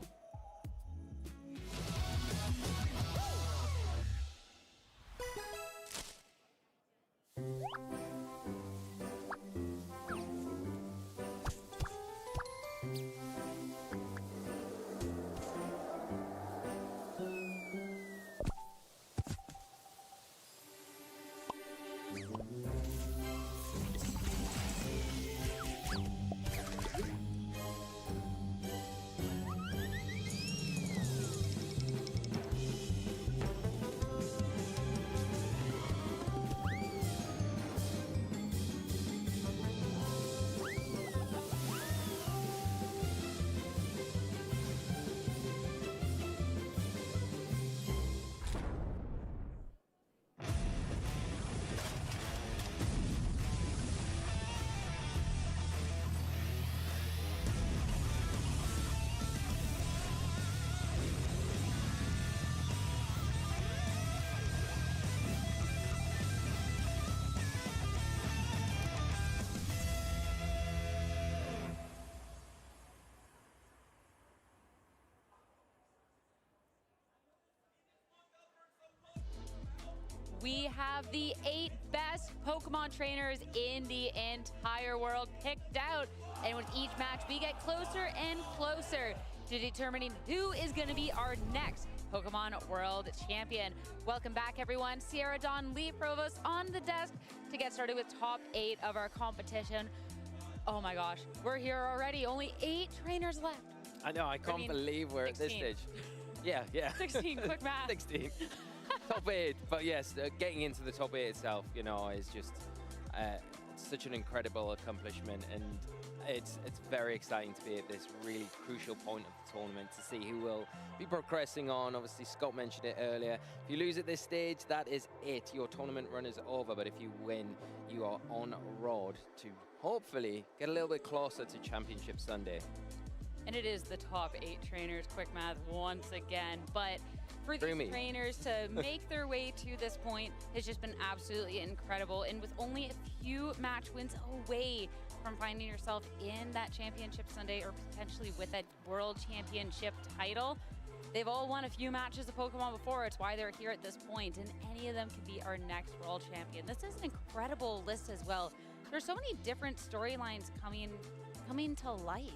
We have the 8 best Pokemon trainers in the entire world picked out. And with each match, we get closer and closer to determining who is going to be our next Pokemon World Champion. Welcome back, everyone. Sierra Dawn, Lee Provost on the desk to get started with top 8 of our competition. Oh my gosh, we're here already. Only 8 trainers left. I know, I can't believe we're 16. At this stage. Yeah. 16, quick math. 16. Top 8, but yes, getting into the top 8 itself, you know, is just such an incredible accomplishment, and it's very exciting to be at this really crucial point of the tournament to see who will be progressing on. Obviously, Scott mentioned it earlier. If you lose at this stage, that is it. Your tournament run is over, but if you win, you are on road to hopefully get a little bit closer to Championship Sunday. And it is the top 8 trainers, quick math once again, but for these trainers to make their way to this point has just been absolutely incredible. And with only a few match wins away from finding yourself in that Championship Sunday or potentially with a World Championship title, they've all won a few matches of Pokemon before. It's why they're here at this point, and any of them could be our next World Champion. This is an incredible list as well. There's so many different storylines coming to light.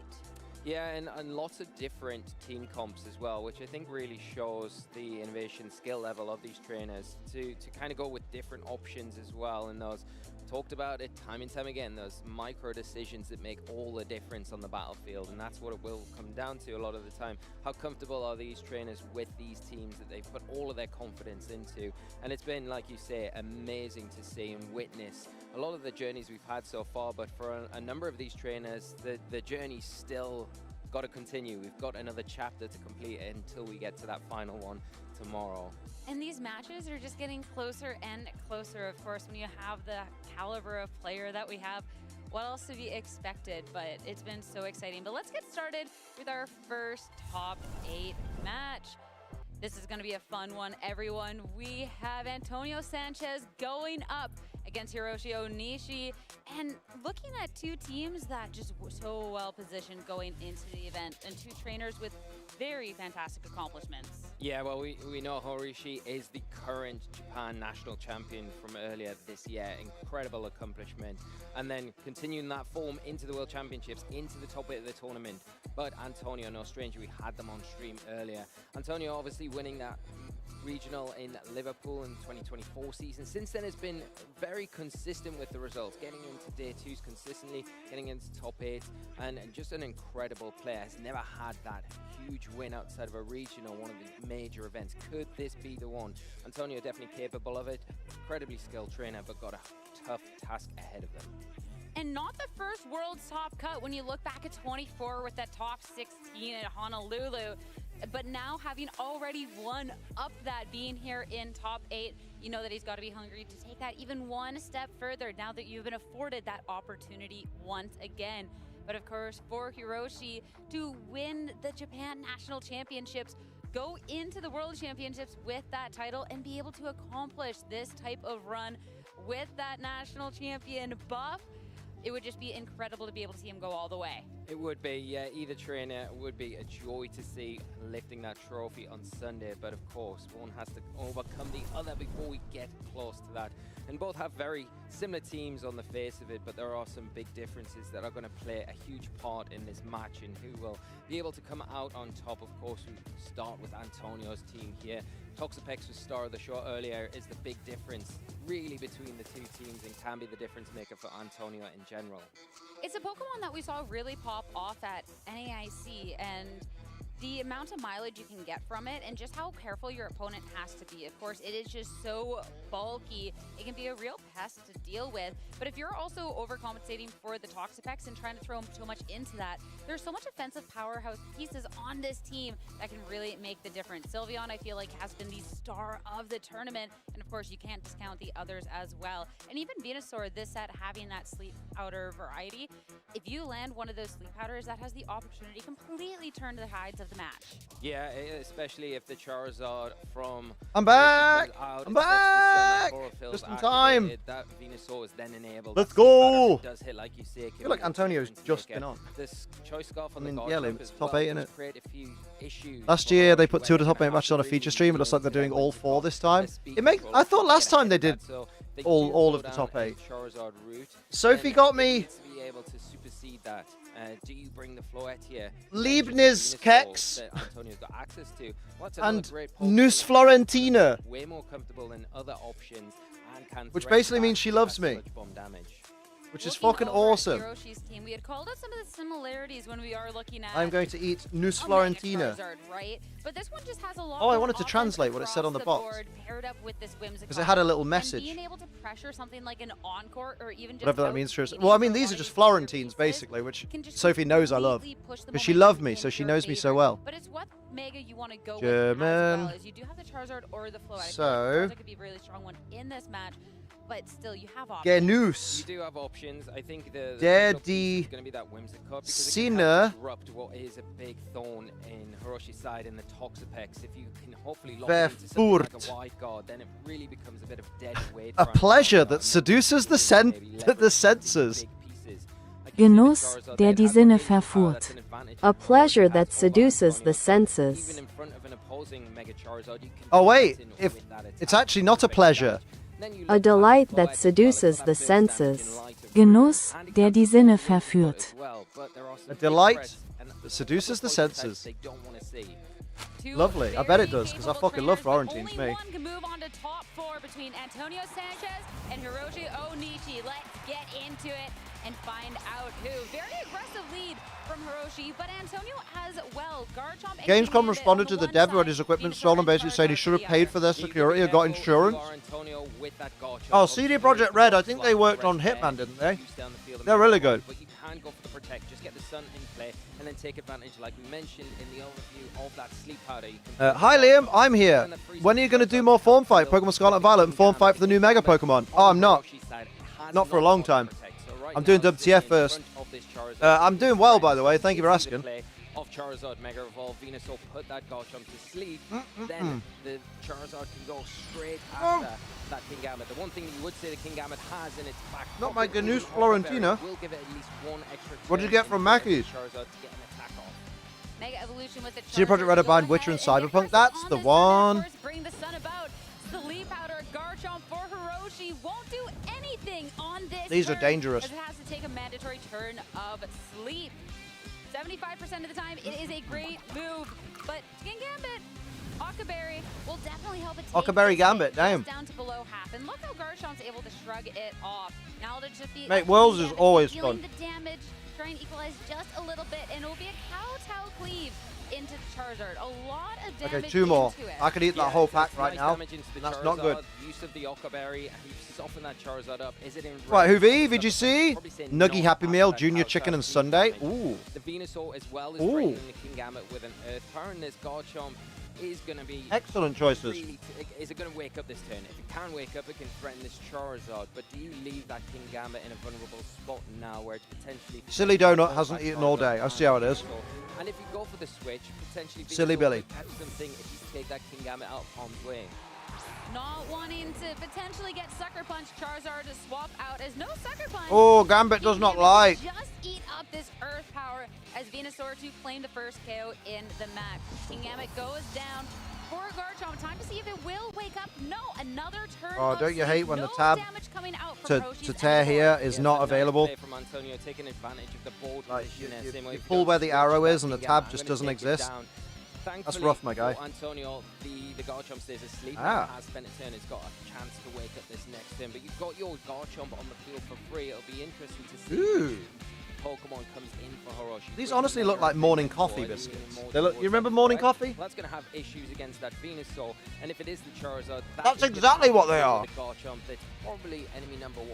Yeah, and lots of different team comps as well, which I think really shows the innovation skill level of these trainers to kind of go with different options as well. And those talked about it time and time again, those micro decisions that make all the difference on the battlefield. And that's what it will come down to a lot of the time. How comfortable are these trainers with these teams that they put all of their confidence into? And it's been, like you say, amazing to see and witness a lot of the journeys we've had so far, but for a number of these trainers, the journey's still got to continue. We've got another chapter to complete until we get to that final one tomorrow. And these matches are just getting closer and closer. Of course, when you have the caliber of player that we have, what else to be expected? But it's been so exciting. But let's get started with our first top 8 match. This is going to be a fun one, everyone. We have Antonio Sanchez going up against Hiroshi Onishi, and looking at two teams that just were so well positioned going into the event, and two trainers with very fantastic accomplishments. Yeah, well, we know Hiroshi is the current Japan national champion from earlier this year. Incredible accomplishment. And then continuing that form into the World Championships, into the top 8 of the tournament. But Antonio, no stranger, we had them on stream earlier. Antonio obviously winning that regional in Liverpool in 2024 season. Since then has been very consistent with the results, getting into day 2s consistently, getting into top 8, and just an incredible player. Has never had that huge win outside of a regional, one of the major events. Could this be the one? Antonio definitely capable of it, incredibly skilled trainer, but got a tough task ahead of them. And not the first world's top cut when you look back at 24 with that top 16 at Honolulu. But now having already won up that, being here in top 8, you know that he's got to be hungry to take that even one step further now that you've been afforded that opportunity once again. But of course, for Hiroshi to win the Japan National Championships, go into the World Championships with that title, and be able to accomplish this type of run with that national champion buff, it would just be incredible to be able to see him go all the way. It would be, yeah, either trainer would be a joy to see lifting that trophy on Sunday, but of course, one has to overcome the other before we get close to that. And both have very similar teams on the face of it, but there are some big differences that are going to play a huge part in this match, and who will be able to come out on top. Of course, we start with Antonio's team here. Toxapex was star of the show earlier, is the big difference really between the two teams, and can be the difference maker for Antonio in general. It's a Pokemon that we saw really pop off at NAIC, and the amount of mileage you can get from it, and just how careful your opponent has to be. Of course, it is just so bulky. It can be a real pest to deal with. But if you're also overcompensating for the Toxapex and trying to throw so much into that, there's so much offensive powerhouse pieces on this team that can really make the difference. Sylveon, I feel like, has been the star of the tournament. And of course, you can't discount the others as well. And even Venusaur, this set having that sleep powder variety, if you land one of those sleep powders, that has the opportunity to completely turn the tides of the match. Yeah, especially if the Charizard from... I'm back! I'm back! Just in time! That Venusaur is then enabled. Let's go! Does hit, like you say, I feel like Antonio's just been on. This choice scarf on I mean, the yeah, it's top 8, innit? Create a few issues. Last year, they put 2 of the top 8 matches on a feature stream. It looks like they're doing all 4 this time. I thought last time they did all of the top 8. Sophie got me. To be able to supersede that, do you bring the Floette here? Leibniz Kex Antonio's got access to. and Nus Florentina, way more comfortable than other options, and can which basically means she loves me. Which is fucking awesome. Hiroshi's team, we had called out some of the similarities when we are looking at. I'm going to eat Nus Florentina. Charizard, right? But this one just has a lot. Oh, I wanted to translate what it said on the box. Because it had a little message. And being able to pressure something like an Encore, or even just whatever that means to us. Well, I mean, these are just Florentines, basically, which Sophie knows I love. Because she loved me, so she knows me so well. But it's what Mega you want to go German. with as well, is you do have the Charizard or the Floette. So, it could be a really strong one in this match. But still, you have options. Genus. You do have options. I think the Daddy is going to be that Whimsicott, because Sinner. it can disrupt what is a big thorn in Hiroshi's side in the Toxapex. If you can hopefully lock it into something like a wide guard, then it really becomes a bit of dead weight. A pleasure that seduces the senses. Genuss, der die Sinne verführt. A pleasure that seduces the senses. Oh wait, if it's actually not a pleasure. A delight that seduces the senses. Genuss, der die Sinne verführt. A delight And It seduces the senses. they don't want to see. Lovely. I bet it does, because I fucking love Florentines, me. Only one can move on to top 4 between Antonio Sanchez and Hiroshi Onishi. Let's get into it and find out who. Very aggressive lead from Hiroshi, but Antonio as well. Garchomp and Gamescom Gambit responded on to the one dev who side, had his equipment Venusaur stolen, and basically saying he Charizard should have the paid other. for their security or got insurance. Antonio with that Garchomp. Oh, CD Projekt Red, I think they worked on Hitman, didn't they? They're really good. But you can go for the protect, just get the sun in play, and then take advantage, like we mentioned in the overview of that sleep powder. You can Hi Liam, I'm here. When are you going to do more Form Fight, Pokemon Scarlet and Violet, and Form Fight for the new Mega Pokemon? Oh, I'm not. Not for a long time. I'm doing WTF first. I'm doing well, by the way. Thank you for asking. Of Charizard Mega Evolve, Venusaur put that Garchomp to sleep. Then the Charizard can go straight after that Kingambit. The one thing that you would say the Kingambit has in its back Not my pocket Ganous is Florentina. will give it at least one extra. What did you turn get from into Mackey's? Charizard to get an attack off. Mega Evolution with the CD Projekt Red are behind Witcher and Cyberpunk. That's the one. Bring the sun about. Sleep Powder Garchomp for Hiroshi won't do anything on this. These are turn, dangerous. as it has to take a mandatory turn of sleep. 75% of the time, it is a great move, but Kingambit, Okaberry will definitely help it take Okaberry this Gambit, hit damn. down to below half. And look how Garchomp's able to shrug it off. Now it'll just be Mate, Worlds is always dealing fun. the damage, try and equalize just a little bit, and it'll be a kowtow cleave into Charizard. A lot of damage. Okay, 2 more. into it. I could eat that whole pack right now. That's not good. Use of the Okaberry, you soften that Charizard up. Is it in Right, Hoovy, VGC, Nuggy Happy Meal, Junior Chicken and Sunday. Ooh. The Venusaur as well is Ooh. breaking the Kingambit with an Earth Power, and this Garchomp is going to be Excellent choices. Really is it going to wake up this turn? If it can wake up, it can threaten this Charizard. But do you leave that Kingambit in a vulnerable spot now, where it's potentially Silly Donut hasn't eaten all day. I see how it is. And if you go for the switch, potentially Silly Venusaur Billy. could catch something if you take that Kingambit out of harm's way. Not wanting to potentially get Sucker Punch Charizard to swap out as no Sucker Punch. Oh, Gambit does not like. Just eat up this Earth Power as Venusaur to claim the first KO in the match. Kingambit goes down for Garchomp. Time to see if it will wake up. No, another turn. Oh, of don't you hate sleep. when the No tab damage coming out from to Roshi's tear end here board. is not available? From Antonio, taking advantage of the board Like, position there, you same way if pull go where the switch arrow that is and the Kingambit, tab I'm just gonna doesn't take it exist. down. That's Thankfully rough, my guy. for Antonio, the Garchomp stays asleep. Ah. Has spent a turn. It's got a chance to wake up this next turn. But you've got your Garchomp on the field for free. It'll be interesting to see Ooh. if Pokemon comes in for Hiroshi. These Quick honestly look remember like morning before, coffee leaning biscuits. more They look. towards You remember that morning threat. coffee? Well, that's going to have issues against that Venusaur. And if it is the Charizard, That's exactly what they are. The Garchomp, that's probably enemy number 1.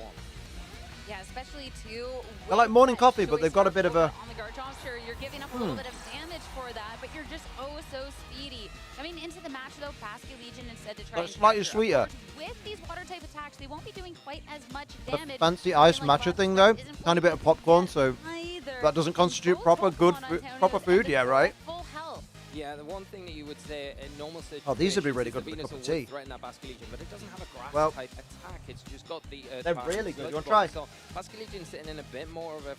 Yeah, especially too. They're like morning coffee, but they've got a bit of a. On the Garchomp, sure, you're giving up a little bit of damage for that, but you're just oh so speedy. Coming into the match though, Basket Legion instead to try But and slightly capture. sweeter. Of course, with these water type attacks, they won't be doing quite as much damage. Fancy ice matcha thing though. Tiny bit of popcorn, so that doesn't constitute proper proper food. Yeah, right. Yeah, the one thing that you would say in normal situations. Oh, these would be really is good the with a cup of Venusaur would tea. threaten that Basket Legion, but it doesn't have a grass Well, type attack. It's just got the. they're Power really and good. You Sludge wanna Bomb. try? So Basket Legion's sitting in a bit more of a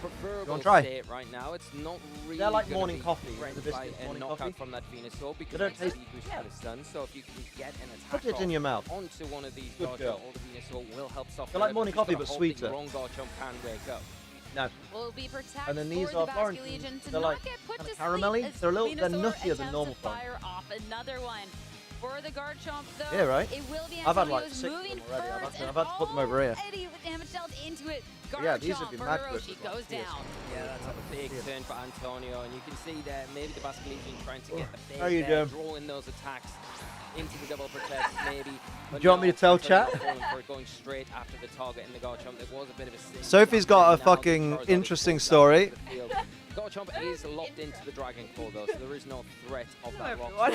preferable wanna try? state right now. It's not really. They're like gonna morning be coffee, the threatened biscuits, by a morning knockout coffee. from that Venusaur because don't it's taste- the boost from the stun. So if you can get an attack Put it in off your mouth. onto one of these Good Garchomp girl. or the Venusaur will help soften. They're like it, morning just coffee, gotta but hope sweeter. The wrong Garchomp can wake up. No. Will be protect And then these for are the Basket Florentines. Legion to They're not like get put kinda to caramelly. sleep as They're Venusaur nuttier than attempts normal to Florentines. fire off another one. For the Garchomp, though, Yeah, right. it will be I've had like Antonio's 6 of moving them already. I've first, had and to put them over here. already with damage dealt into it. Yeah, these would Garchomp be for mad good Hiroshi with like goes this. down. Yeah, that's a big turn for Antonio, and you can see there maybe the Basket Legion trying to get the bait How you there, doing? drawing those attacks into the double protect maybe. But Do you want me to tell Antonio chat? going for it, going straight after the target in the Garchomp. There was a bit of a sin. Sophie's got a Now the fucking Charizard is interesting pulled story. down to the field. Garchomp is locked into the Dragon Claw though, so there is no threat of that rock. everyone.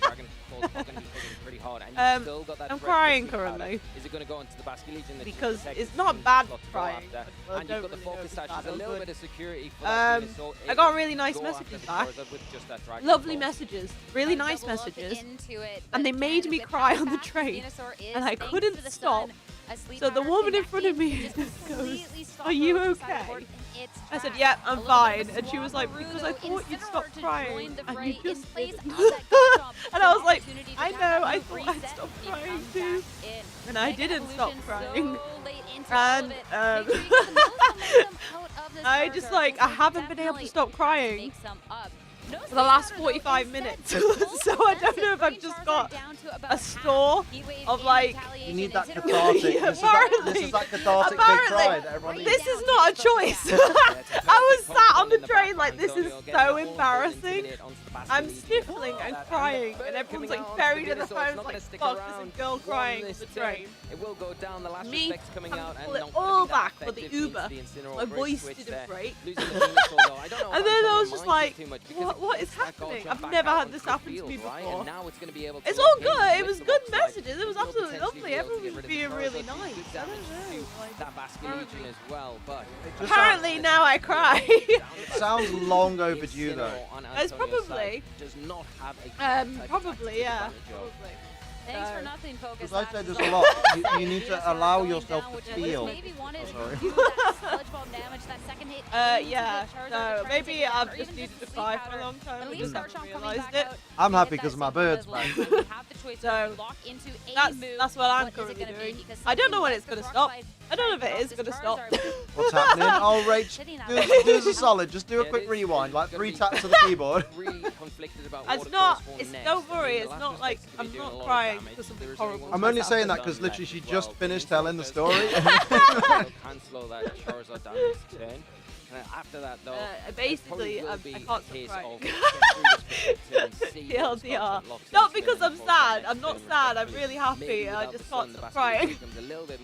Dragon Claw's not going to be hitting pretty hard, and you've still got that I'm threat crying of the Sleep Powder. currently. Is it going to go into the Basket Legion? that Because just protects it's the not Sleep bad slot to go crying, after? but I And you've don't got the really know focus if dash. it's There's a bad or little good. bit of security for that Venusaur. I got really nice Go after messages the back. Charizard with just that Dragon Lovely Claw. messages, really nice messages, Into it, and they but made again, me with cry how on the fast train, Venusaur is, and I thanks couldn't to the stop. sun, a Sleep So the Powder woman in connecting front of me just goes, completely stopped "Are you Hiroshi's side of the okay?" board in its I said, tracks. "Yeah, A I'm little bit of fine," a and she was swap like, for "Because I Rudo thought you'd in stop order to crying, join the and fray you in just place didn't." of that Garchomp. And I was like, Opportunity to "I have know, that I move thought I'd reset stop if he crying comes too." back in. And I Mega didn't stop Evolution crying. so late into all And of it. Make sure you get the most momentum out of I just like I haven't been able to stop crying for the last 45 minutes. So I don't know if I've just got a store of like. You need that cathartic. This is that cathartic big cry that everyone needs. This is not a choice. I was sat on the train like this is so embarrassing. I'm sniffling and crying, and everyone's like buried in the phone like fuck. There's a girl crying on the train. It will go down. The last Me respect's coming out pull and it all back for the Uber. My voice didn't break. And then I was just like, what is happening? I've never had this happen to me before. It's all good. It was good messages. It was absolutely lovely. Everyone was being really nice. I don't know. Apparently now I cry. It sounds long overdue though. It's probably. Probably, yeah. Thanks for nothing, Focus. As I said, there's a lot. You need to allow yourself to feel. Yeah. So maybe I've just needed to cry for a long time. I just haven't realised it. I'm happy because of my birds, man. So that's what I'm currently doing. I don't know when it's gonna stop. I don't know if it is gonna stop. What's happening? Oh, Rach, do us a solid. Just do a quick rewind, like 3 taps of the keyboard. It's not. Don't worry. It's not like I'm not crying because something horrible. I'm only saying that because literally she just finished telling the story. Cancel that Charizard down his turn. After that, though, basically, I can't stop crying. TLDR. Not because I'm sad. I'm not sad. I'm really happy. I just can't stop crying.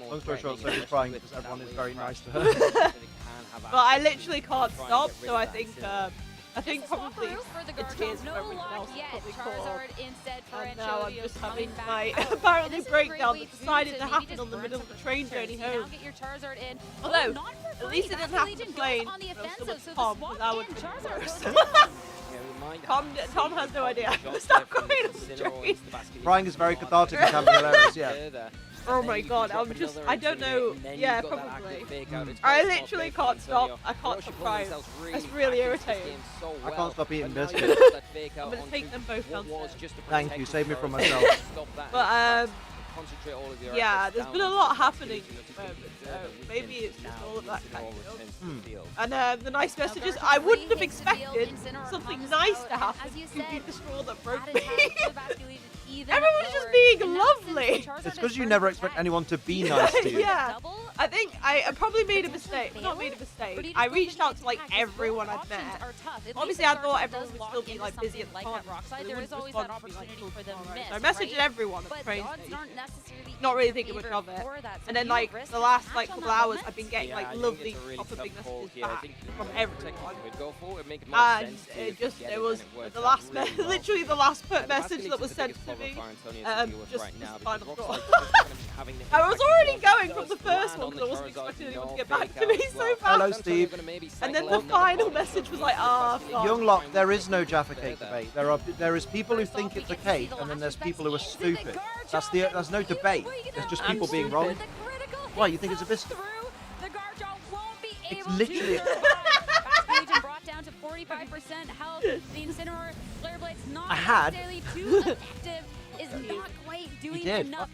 Long story short, Sophie's crying because everyone is very nice to her. But I literally can't stop, so I think probably the tears from everything else probably caught. And now I'm just having my apparently breakdown that decided to happen on the middle of the train journey home. Although, at least it didn't happen to plane, it was still with Tom, because that would have been worse. Tom has no idea. Stop crying on the train. Crying is very cathartic and can be hilarious, yeah. Oh my god, I don't know. Yeah, probably. I literally can't stop. I can't stop crying. It's really irritating. I can't stop eating biscuits. I'm gonna take them both downstairs. Thank you, save me from myself. But yeah, there's been a lot happening at the moment, so maybe it's just all of that kind of. And the nice messages, I wouldn't have expected something nice to happen to be the straw that broke me. Everyone's just being lovely. It's because you never expect anyone to be nice to you. Yeah. I think I probably made a mistake. Not made a mistake. I reached out to like everyone I've met. Obviously, I thought everyone would still be like busy at the time. There is always that opportunity for them to miss. So I messaged everyone at the train station. Not really thinking much of it. And then like the last like couple hours, I've been getting like lovely proper big messages back from everyone. And it was the last literally the last message that was sent to me. Just final thought. I was already going from the first one because I wasn't expecting anyone to get back to me so fast. Hello, Steve. And then the final message was like, ah, oh, Young Lock, there is no Jaffa cake debate. There is people who think it's a cake, and then there's people who are stupid. There's no debate. There's just people being wrong. Why, you think it's a biscuit? It's literally. Brought down to 45% health. The Incineroar Flare Blade's not I had. necessarily too effective. Is not quite doing enough.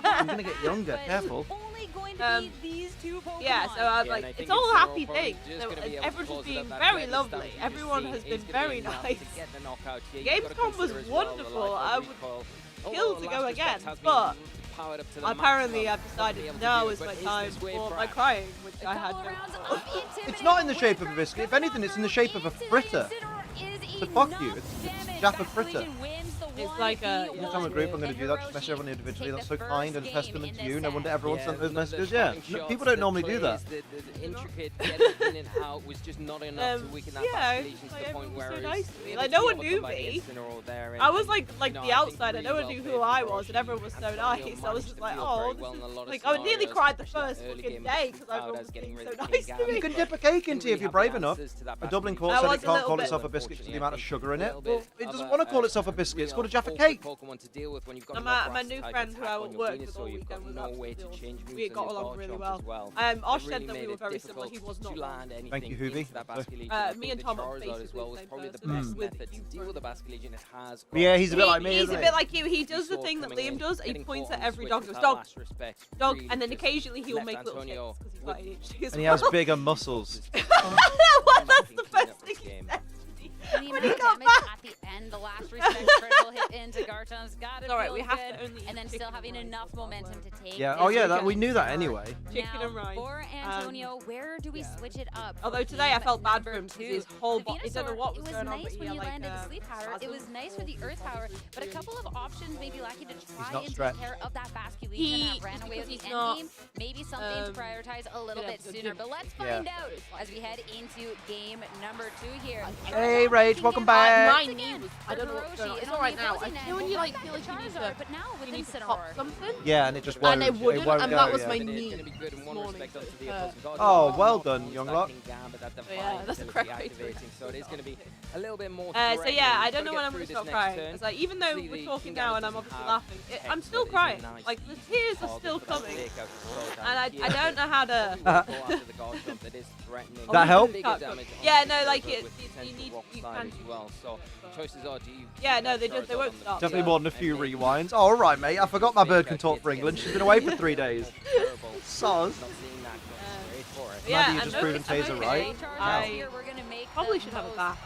I'm gonna get younger. Careful. Only going to be these two Pokemon. Yeah, so I'm like, it's all happy things. So everyone's just being very lovely. Everyone has been very nice. Gamescom was wonderful. I would kill to go again, but apparently I've decided now is my time for my crying, which I had no. It's not in the shape of a biscuit. If anything, it's in the shape of a fritter. So fuck you. It's Jaffa fritter. It's like a. Next time a group, I'm going to do that. Just message everyone individually. That's so kind and a testament to you. No wonder everyone sent those messages. Yeah, people don't normally do that. The intricate getting in and out was just not enough to weaken that fascination to the point where so nice to me. Like no one knew me. I was like the outsider. No one knew who I was, and everyone was so nice. I was just like, oh, like I nearly cried the first fucking day because everyone was being so nice to me. You can dip a cake into if you're brave enough. A Dublin court said it can't call itself a biscuit because of the amount of sugar in it. Well, it doesn't want to call itself a biscuit. It's called a Jaffa cake. Pokemon to deal with when you've got My new friend who I worked with all weekend was absolutely awesome. We got along really well. Osh said that we were very similar. He was not wrong. Thank you, Hoovy. Me and Tom are basically well was probably the best method to deal with the Basculegion. It has. Yeah, he's a bit like me. He's a bit like you. He does the thing that Liam does. He points at every dog. Goes dog, and then occasionally he will make little ticks because he's got ADHD as well. And he has bigger muscles. What? That's the first thing he said. And the amount of damage at the end, the last respect critical hit into Garchom's got it. Alright, we have to good, and then still having enough momentum to take. Yeah. Oh yeah, we knew that anyway. Chicken and rice. For Antonio, where do we switch it up? Although today I felt bad for him because his whole body. He don't know what it was was going on, nice but when he you had landed the sleep power. It was nice for the earth power, but a couple of options maybe lacking to try and take care of that Basculegion that ran away with the end game. Maybe something to prioritize a little bit sooner. But let's find out as we head into game number 2 here. Hey, Rage, welcome back. My knee was, I don't know what's going on. It's alright now. I feel when you like feel like you need to pop something. Yeah, and it just won't. And it wouldn't, and that was my yeah. knee. Oh, well done, young lot. Yeah, that's a correct way to So it is going to be a little bit more. So yeah, I don't know when I'm going to stop crying. It's like, even though we're talking now and I'm obviously laughing, I'm still crying. Like, the tears are still coming. And I don't know how to... That help? Yeah, no, like, you can... So choices are, do you... Yeah, no, they won't stop. Definitely more than a few rewinds. Oh, all right, mate. I forgot my bird can talk for England. She's been away for 3 days. Soz. Yeah, you just proven Taser right. I probably should have a bath.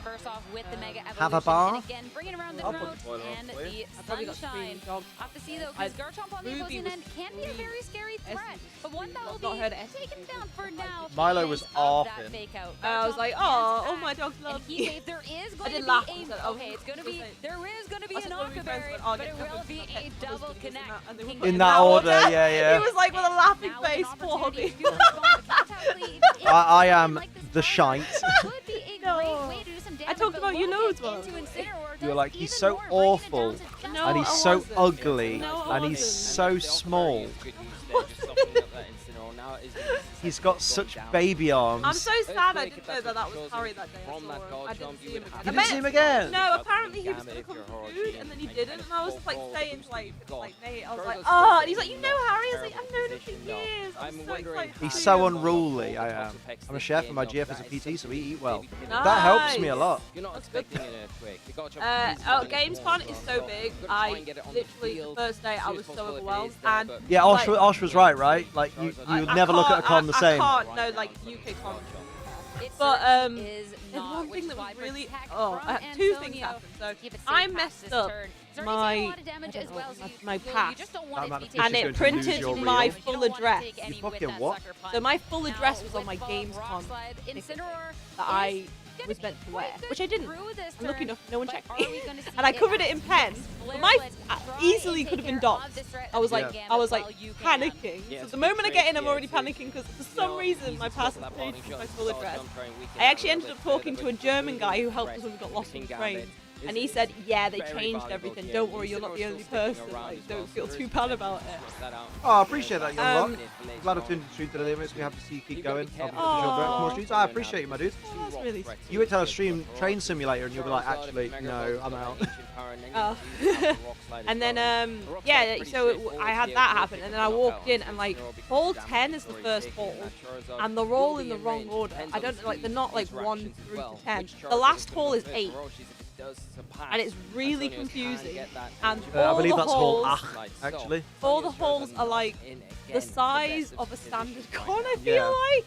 First off, with the Mega Evolution, have a bath? and again, bringing around the remote and the sunshine. Off to see though, because Garchomp on the opposing end can be a very scary threat, but one that will be taken down for now. Milo was off. I was like, oh my dog loves me. There is going to be it's going to be, there is going to be an Octoberry, but it will be a double connect. In that order, yeah. He was like with a laughing face, poor hobby. I am the shite. I talked about you loads, man. You were like, he's so awful, and he's so ugly, and he's so small. He's got such baby arms. I'm so sad I didn't know that was Harry that day. I didn't see him again. You didn't see him again? No, apparently he was going to come for food, and then he didn't, and I was like saying like Nate, I was like, oh, and he's like, you know Harry? I was like, I've known him for years. I'm so excited. He's so unruly, I am. I'm a chef, and my GF is a PT, so we eat well. That helps me a lot. Gamescom is so big. I literally, the first day, I was so overwhelmed. And yeah, Osh was right? Like, you would never look at a con the same. I can't, no, like, UK con. But, there's one thing that was really, two things happened. So, I messed up my pass, and it printed my full address. You fucking what? So my full address was on my Gamescom that I was meant to wear, which I didn't. I'm lucky enough, no one checked me. And I covered it in pen. But my easily could have been docked. I was like panicking. So the moment I get in, I'm already panicking because for some reason my pass has changed my full address. I actually ended up talking to a German guy who helped us when we got lost in the train. And he said, yeah, they changed everything. Don't worry, you're not the only person. Like, don't feel too bad about it. Oh, I appreciate that, young lot. Glad I've tuned the stream to the limits. We have to see you keep going. More streams. I appreciate you, my dude. Oh, that's really sweet. You went to a stream Train Simulator and you'll be like, actually, no, I'm out. Oh. And then, yeah, so I had that happen. And then I walked in and, like, hall 10 is the first hall. And they're all in the wrong order. I don't know, like, they're not, like, 1 through to 10. The last hall is 8. And it's really confusing. And I believe that's hall 8, actually. All the halls are like the size of a standard con, I feel like.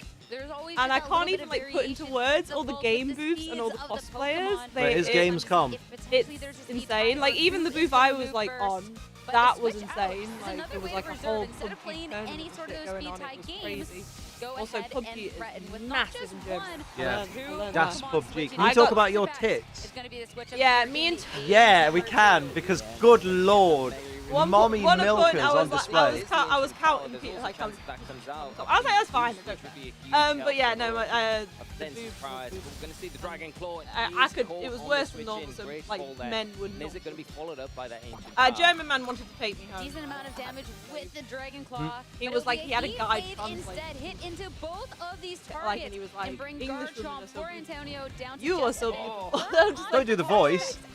And I can't even like put into words all the game booths and all the cosplayers. But it is Gamescom. It's insane. Like even the booth I was like on, that was insane. Like there was like a whole PUBG going on. It was crazy. Also, PUBG is massive in Germany. Yeah, that's PUBG. Can you talk about your tits? Yeah, me and... Yeah, we can, because good lord, mommy milkers on display. I was counting people, like, I was like, that's fine. But yeah, no, it was worse than normal, so, like, men would not. Is it going to be followed up by that ancient German man wanted to take me home. Decent amount of damage with the Dragon Claw. He was like, he had a guide instead hit into both of these targets and he was like, bring Garchomp for Antonio down to you are so beautiful. Don't do the voice.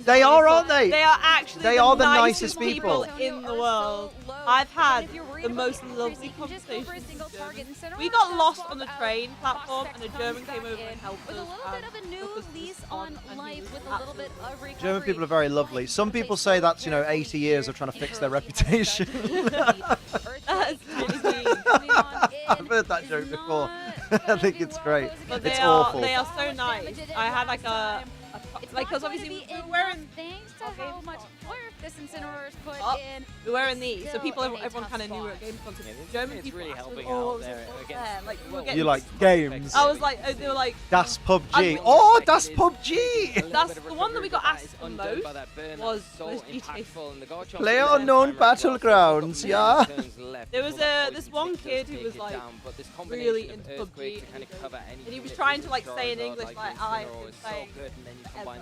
They are, aren't they? They are actually They the are the nicest nicest people. in the world. I've had the most lovely conversations. We got lost on the train platform, and a German came over and helped us. With a little bit of a new lease on life, with a little bit of recovery. German people are very lovely. Some people say that's, 80 years of trying to fix their reputation. That's really mean. I've heard that joke before. I think it's great. But It's awful. They are so nice. I had like because obviously we were wearing thanks to how much work this Incineroar's put in. We're wearing these, so everyone kind of knew what games were. German It's people really actually, helping out there against. Like, we were You getting- like games? I was like, they were like, Das PUBG. Oh, Das PUBG. That's the one that we got asked the most was GTA. PlayerUnknown Battlegrounds, yeah. There was this one kid who was like really into PUBG, and he was trying to like say in English like I can say whatever.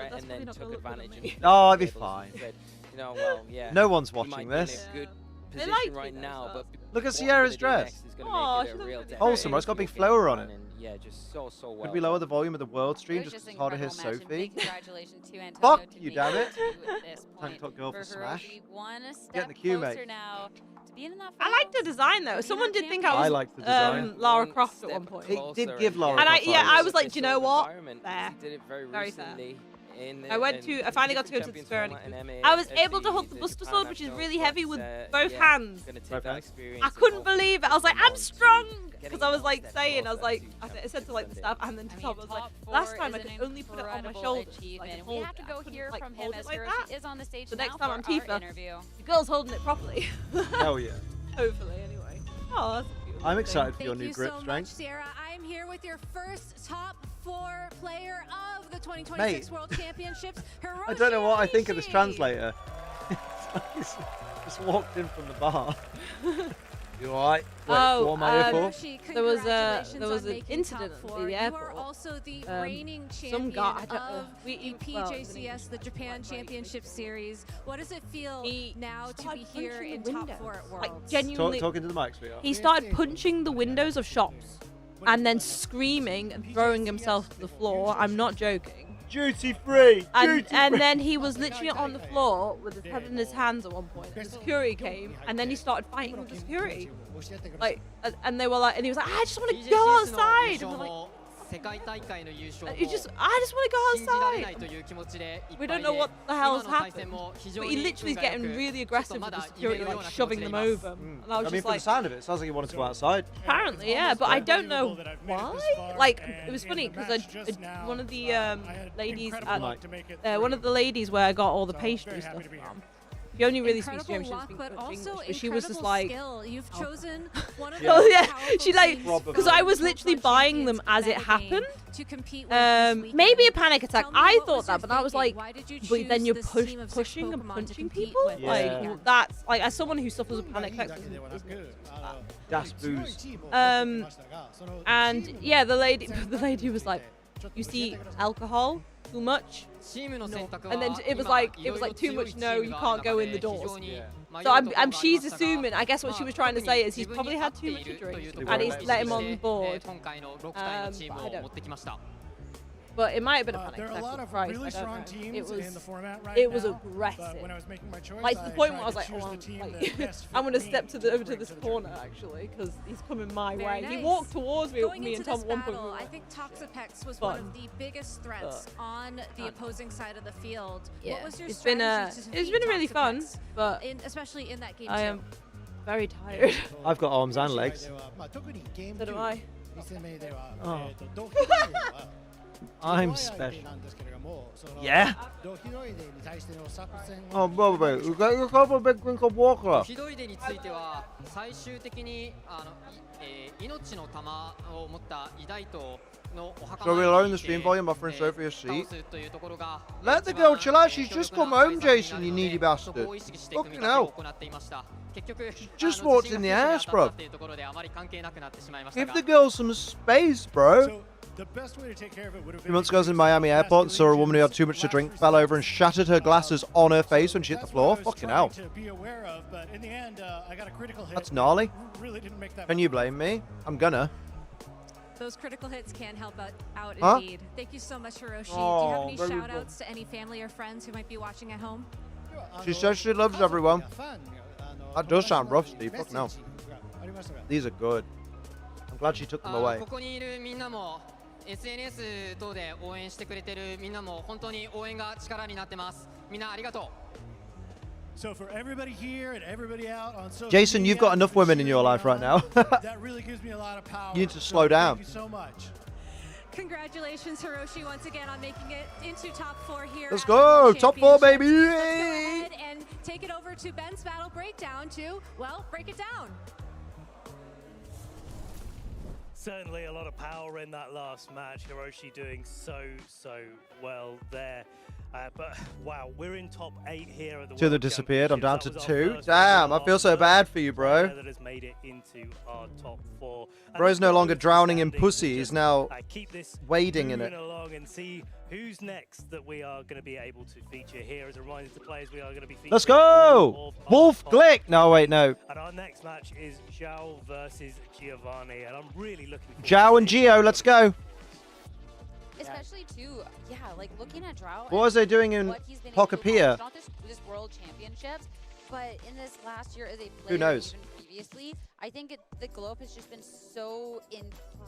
threat that's and probably then not took gonna look good on advantage. me. and Oh, I'd be tables and fine. said, you know, well, yeah. No one's you watching might this. Be in a good They position like right me, now, though, but Look at what we're Sierra's gonna do dress. next is gonna Aw, make she it a looks real really Wholesome, right? It's got a big flower on it. And yeah, just so well. Could we lower the volume of the world stream It was just just 'cause it's hard to hear incredible match, and Sophie? big congratulations to Antonio Fuck to you, make damn it. to this Tank point. top girl for Smash. Hiroshi one step Get in the queue, closer mate. now to being in that I like the design though. Someone did think I was liked the design. Lara Croft at one point. It did give Lara And Croft I vibes. was like, do you know what? He There. did it very Very fair. recently I finally got to go to the square. I was able to hold the Buster Sword, which is really heavy, with both hands. I couldn't believe it. I was like, I'm strong! Because I was like saying, I said to like the staff and then to Tom, I was like, last time I could only put it on my shoulders. We have to go hear from him as Hiroshi is on the stage the now next time I'm for our Tifa, interview. the girl's holding it properly. Hell yeah. Hopefully, anyway. Oh, that's a beautiful I'm excited for your Thank new you grip so strength. much, Sierra. I'm here with your first top 4 player of the 2026 Mate. World Championships. I don't know what I think of this translator. He's just walked in from the bar. You alright? What am I here for? There was an incident at the airport. You are also the reigning champion some guy, of the PJCS, the Japan Championship Series. What does it feel now to be here in top 4 at Worlds? Like, genuinely, Talking to the mic, sweetheart. he started punching the windows of shops and then screaming and throwing himself to the floor. I'm not joking. Duty free! And then he was literally on the floor with his head in his hands at one point. And the security came, and then he started fighting with the security. Like, and they were like, and he was like, I just want to go outside. And we're like, I just want to go outside. We don't know what the hell's happened. But he literally is getting really aggressive with the security, like shoving them over. And I was I mean, just from like, the sound of it, it sounds like you wanted to go outside. apparently, yeah, but I don't know why. Like, it was funny because one of the ladies at one of the ladies where I got all the pastry stuff from. She only really speaks German, she doesn't speak English, but she was just like, You've chosen one of oh yeah, she like, because I was literally buying them as it happened. Maybe a panic attack. I thought that, but I was like, but then you're pushing and punching people. Like that's like, as someone who suffers with panic attacks. Das booze. And yeah, the lady was like, you see alcohol too much. No. And then it was like too much. No, you can't go in the doors. So she's assuming. I guess what she was trying to say is he's probably had too much to drink and he's let him on board. I don't know. But it might have been a panic there are attack. a lot of Christ, really strong teams in the format right it was now, aggressive. when I was making my choice, Like to the point where I was tried like, to oh, choose the team like, that best I'm gonna fit step me over to this corner actually because he's coming my way. Very He nice. walked towards me, Going me into and Tom this at one point. battle, we were I like, think Toxapex was fun. one of the biggest threats on the opposing side of the field. Yeah. What was your It's been really fun, but especially in that game I too. am very tired. I've got arms and legs. So do I. Oh. I'm special. Yeah? Oh, bro, you got a couple of big drink of water. ひどいでについては最終的に命の玉を持った偉大とのお墓 So we lower the stream volume, offering Sophie a seat. Let the girl chill out, she's just come home, Jason, you needy bastard. Fucking hell. She just walked in the house, bro. Give the girl some space, bro. The best way to take care of it would have A few been months ago, I was in Miami airport and saw a woman who had too much to drink, fell over and shattered her glasses on her face when she hit the floor. Fucking hell. to be aware of, but in the end, I got a critical hit. That's gnarly. Really didn't make that. Can you blame me? I'm gonna. Those critical hits can help out Huh? indeed. Thank you so much, Hiroshi. Oh, Do you have very any shout outs to any family or friends who might be watching at home? She says she loves everyone. That does sound rough, Steve. Fuck no. These are good. I'm glad she took them away. ここにいるみんなも SNS 等で応援してくれてるみんなも本当に応援が力になってます。みんなありがとう。 So for everybody here and everybody out on social Jason, media, you've got enough women in your life right now. that really gives me a lot of power. You need to slow down. Thank you so much. Congratulations, Hiroshi, once again on making it into top 4 here. Let's at go! World Top 4, baby! Championships. Let's go ahead and take it over to Ben's battle breakdown to, well, break it down. Certainly a lot of power in that last match. Hiroshi doing so well there. But wow, we're in top 8 here at the Two that World disappeared. I'm down to Championships. That was our 2. first Damn, I ever feel so bad for you, bro. player that has made it into our top 4. And Bro's that's no what longer we've drowning in standing pussy. to He's just, now keep this wading in it. moving along and see who's next that we are going to be able to feature here. As a reminder to players, we are going to be featuring Let's go! Wolf Glick! No, wait, no. And our next match is Zhao versus Giovanni, and I'm really looking forward Zhao and Gio, let's go. Especially too, yeah, like looking at Drow. What was they doing in what he's been able to Pokémon? accomplish, not this World Championships, but in this last year as a player, Who knows? even previously, I think the globe has just been so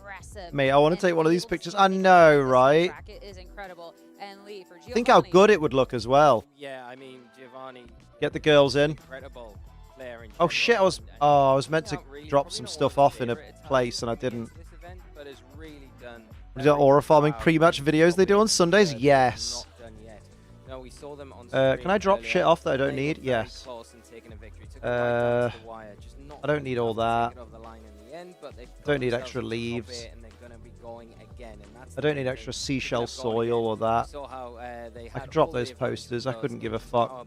impressive. Mate, I want to take one of these pictures. I know, right? Bracket is incredible. And Lee, for Giovanni, Think how good it would look as well. Yeah, I mean, Giovanni. Get the girls in. Incredible player in Oh shit! I was meant to drop some stuff off in a place and I didn't. this event, but has really done. Is that aura farming pre-match videos they do on Sundays? Yes. No, we saw them on Can I drop shit off that I don't need? Yes. I don't need all that. Don't need extra leaves. I don't need extra seashell soil or that. I could drop those posters. I couldn't give a fuck.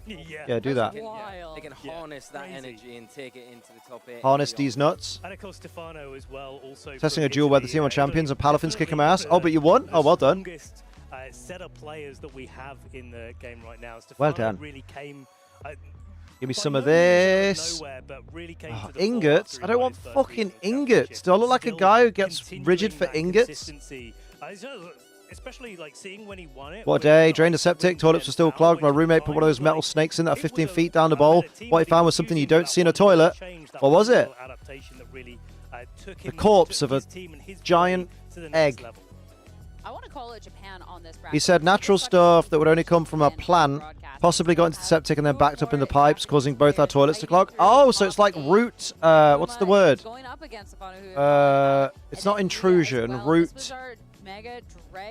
Yeah, do that. They can harness that energy and take it into the top 8. Harness these nuts. And of course, Stefano as well. Also Testing a duel where the team on champions and Palafin's kicking my ass. Oh, but you won? Oh, well done. Set of players that we have in the game right now. Well done. Really came, Give me some of this. Oh, ingots? I don't want fucking ingots. Do I look like a guy who gets rigid for ingots? Especially like seeing when he won it. What a day. Drained the septic. Toilets were still clogged. My roommate put one of those metal snakes in that 15 feet down the bowl. What he found was something you don't see in a toilet. What was it? The corpse of a giant egg. I want to call it Japan on this bracket. He said natural stuff that would only come from a plant possibly got into the septic and then backed up in the pipes, causing both our toilets to clog. Oh, so it's like root. What's the word? It's not intrusion. Root.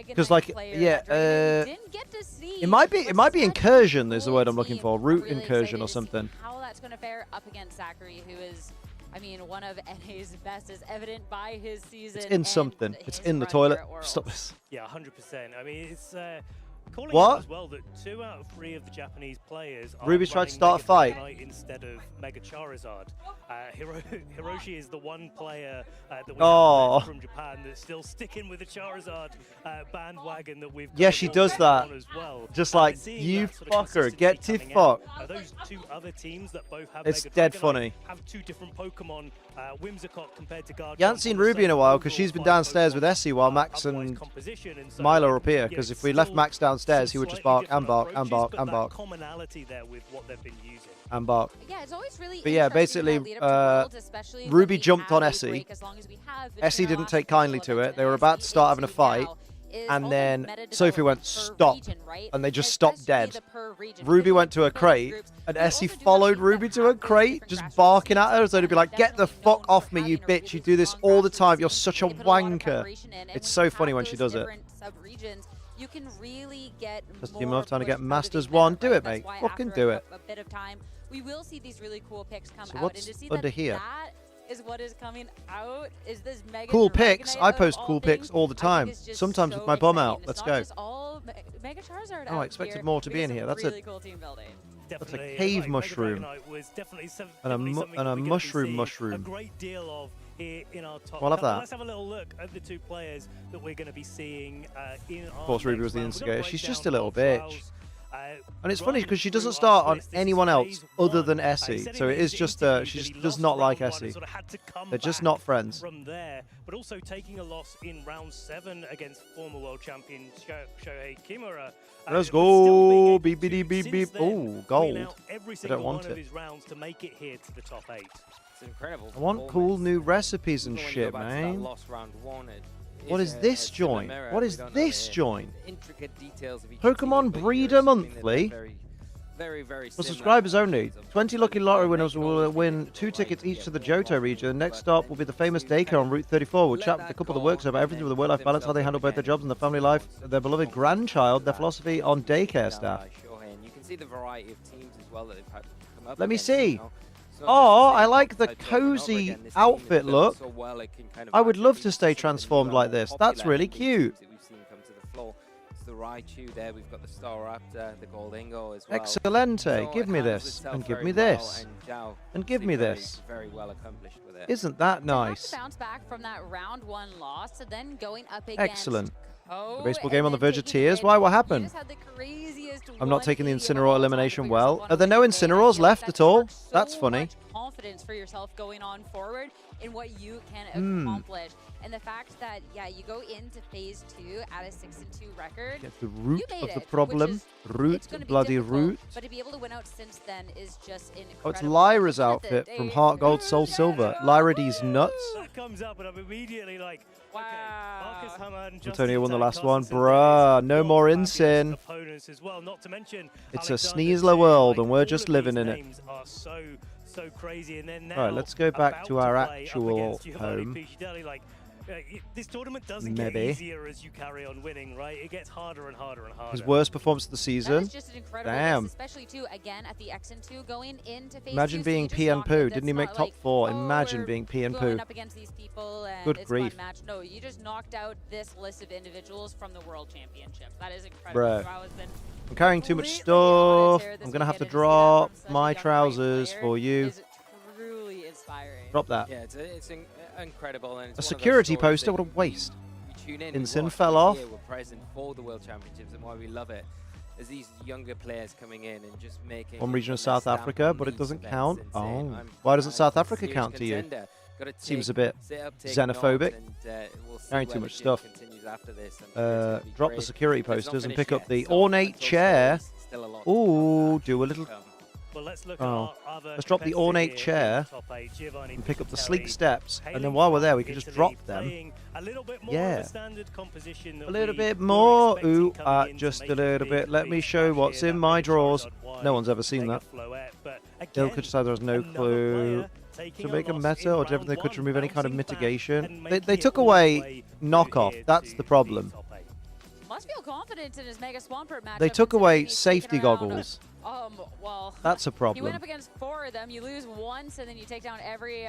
Because like, yeah, it might be incursion. Is the word I'm looking for. Root incursion or something. How that's going to fare up against Zachary, who is, I mean, one of NA's best, is evident by his season. It's in something. It's in the toilet. Stop this. Yeah, 100%. I mean, it's calling what? It as well that 2 out of 3 of the Japanese players are Ruby's tried to start a fight instead of Mega Charizard. Hiroshi is the one player that we have from Japan that's still sticking with the Charizard bandwagon that we've. Yeah, she does that. As well. Just like, you fucker, get to fuck. Those 2 other teams that both have it's Mega dead Dragonite funny. Have 2 different Pokemon. Whimsicott compared to Guardian. You haven't seen Ruby in a while because she's been downstairs with Essie while Max and Milo are up here. Because if we left Max downstairs, he would just bark and bark and bark and bark. Commonality there with what they've been using. And bark. Yeah, it's always really. But yeah, basically, Ruby jumped on Essie. Essie didn't take kindly to it. They were about to start having a fight. And then Sophie went, stop. And they just stopped dead. Ruby went to a crate. And Essie followed Ruby to a crate, just barking at her. So they'd be like, get the fuck off me, you bitch. You do this all the time. You're such a wanker. It's so funny when she does it. You can really get just the amount of time to get Masters 1. Do it, mate. Fucking do it. A bit of time. We will see these really cool picks come so out. What's and to see under here? That is what is coming out. Is this Mega cool Dragonite pics? I post cool pics all the time. Sometimes with my bum out. Let's go. Mega Charizard I expected more to be in here. That's really cool team building. That's a cave mushroom. And a mushroom. A great deal of here in our top. Well, I love that. Let's have a little look at the 2 players that we're going to be seeing in our. Of course, Ruby was the instigator. She's just a little bitch. And it's funny because she doesn't start on anyone else other than Essie. So it is just she just does not like Essie. They're just not friends. From there, but also taking a loss in round 7 against former world champion Shohei Kimura. Let's go. Beep beep beep beep. Oh, gold. I don't want it. To make it here to the top 8. It's incredible. I want cool new recipes and shit, man. What is this joint? What is this joint? Pokemon Breeder Monthly? For subscribers only. 20 lucky lottery winners will win 2 tickets each to the Johto region. Next stop will be the famous daycare on Route 34. We'll chat with a couple that works about everything with the work-life balance, how they handle both their jobs and their family life, their beloved grandchild, their philosophy on daycare staff. You can see the variety of teams as well that they've had come up. Let me see. Oh, I like the cozy outfit look. I would love to stay transformed like this. That's really cute. The Raichu there, we've got the Staraptor, the Goldingo as well. Excelente. Give me this. And give me this. And give me this. Very well accomplished with it. Isn't that nice? Bounce back from that round 1 loss and then going up against excellent. The baseball game on the verge of tears. Why? What happened? I'm not taking the Incineroar elimination well. Are there no Incineroars left at all? That's funny. confidence for yourself going on forward in what you can accomplish. And the fact that, yeah, you go into phase 2 at a 6-2 record. Get the root you made of the it, problem. Root, bloody root. But to be able to win out since then is just incredible. Oh, it's Lyra's outfit from Heart Gold, Soul Silver. Lyra D's nuts. That comes up, and I'm immediately like, wow. Okay, Marcus Hammer and Antonio won the last one. Bruh, no more Insin. Opponents as well. Not to mention, It's a Sneasler world, and we're just living in it. Are so crazy. And then now, All right, let's go back to our actual home. This tournament doesn't get easier as you carry on winning, right? It gets harder and harder and harder. His worst performance of the season. That is just an incredible Damn. list, especially too again at the X&2 going into phase Imagine 2, being so P and Poo. Didn't he make top 4? oh, Imagine we're being P and going Poo. up against these people and Good it's grief. Fun match. No, you just knocked out this list of individuals from the World Championships. That is incredible. Bro. Wow has been I'm carrying too much stuff. I'm going to have to drop my trousers for you. Truly inspiring. Drop that. Yeah, it's incredible. And it's A security poster, what a waste. Insin fell off. We're present for the World Championships, and why we love it is these younger players coming in and just making. One region of South Africa, but it doesn't count. Oh, why doesn't South Africa count to you? Seems a bit xenophobic. Carrying too much stuff. Drop the security posters and pick up the ornate chair. Ooh, do a little. Well, let's look let's drop the ornate chair and pick up the sleek steps, and then while we're there, we can just drop them. Yeah. A little bit more. Ooh, just a little bit. Let me show what's in my drawers. No one's ever seen that. Ilka decided there was no clue. To make a meta, or did everything they could to remove any kind of mitigation? They took away knockoff. That's the problem. Must feel confident in his Mega Swampert matchup. They took away safety goggles. Well, that's a problem. You went up against 4 of them. You lose once, and then you take down every.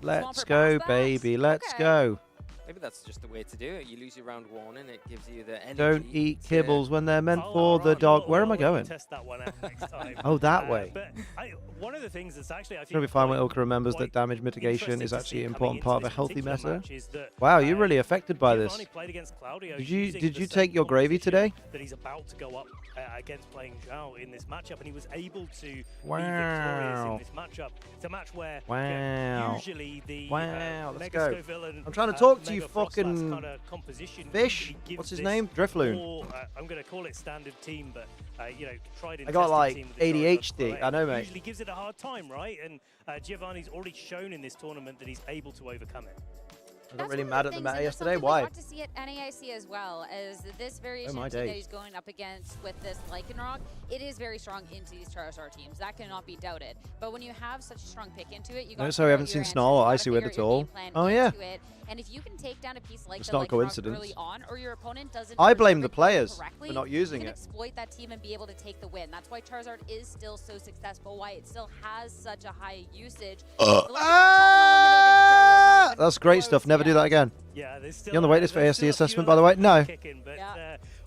Let's go, baby. Let's go. Maybe that's just the way to do it. You lose your round 1, and it gives you the energy. Don't eat kibbles when they're meant for the dog. Where am I going? Test that one out next time. Oh, that way. But one of the things that's actually, I think, It'll be fine when Ilka remembers that damage mitigation is actually an important part of a healthy meta. Wow, you're really affected by this. Did you take your gravy today? That he's about to go up against playing Zhao in this matchup, and he was able to be victorious in this matchup. It's a match where usually the let's go. I'm trying to talk to you, fucking fish. What's his name? Driftloon. I'm going to call it standard team, but you know, tried and I got like team ADHD. I know, mate. Usually gives it a hard time, right? And Giovanni's already shown in this tournament that he's able to overcome it. I got really mad at the meta yesterday. Why? Why? We got to see at NAIC as well as this variation team that he's going up against with this Lycanroc. It is very strong into these Charizard teams. That cannot be doubted. But when you have such a strong pick into it, you got. No, sorry, I haven't seen Snarl or Icy Wind at all. Oh yeah. And if you can take down a piece like it's the not coincidence. Early on, or your opponent doesn't. I blame the players for not using you it. can exploit that team and be able to take the win. That's why Charizard is still so successful. Why it still has such a high usage. That's great stuff. Never do that again. Yeah, you on the waitlist for ASD assessment, by the way? No.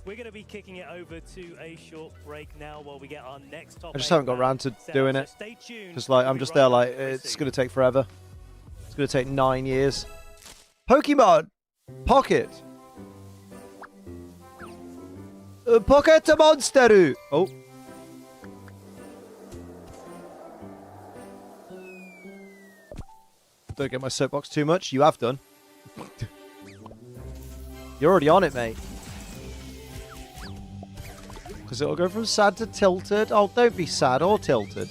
We're going to be kicking it over to a short break now while we get our next topic. I just haven't got around to doing it. Just like I'm just there, like it's going to take forever. It's going to take 9 years. Pokemon Pocket. Pocket Monsteru. Oh. Don't get my soapbox too much. You have done. You're already on it, mate. Because it'll go from sad to tilted. Oh, don't be sad or tilted.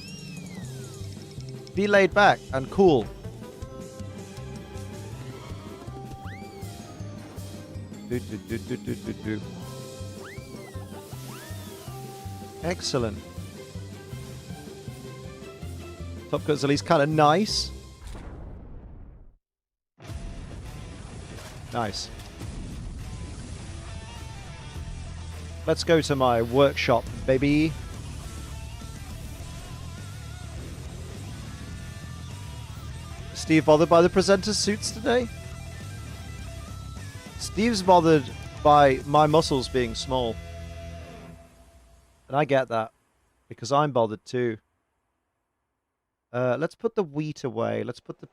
Be laid back and cool. Excellent. Top Cut's at least kind of nice. Nice. Let's go to my workshop, baby. Steve bothered by the presenter's suits today? Steve's bothered by my muscles being small. And I get that. Because I'm bothered too. Let's put the wheat away. Let's put the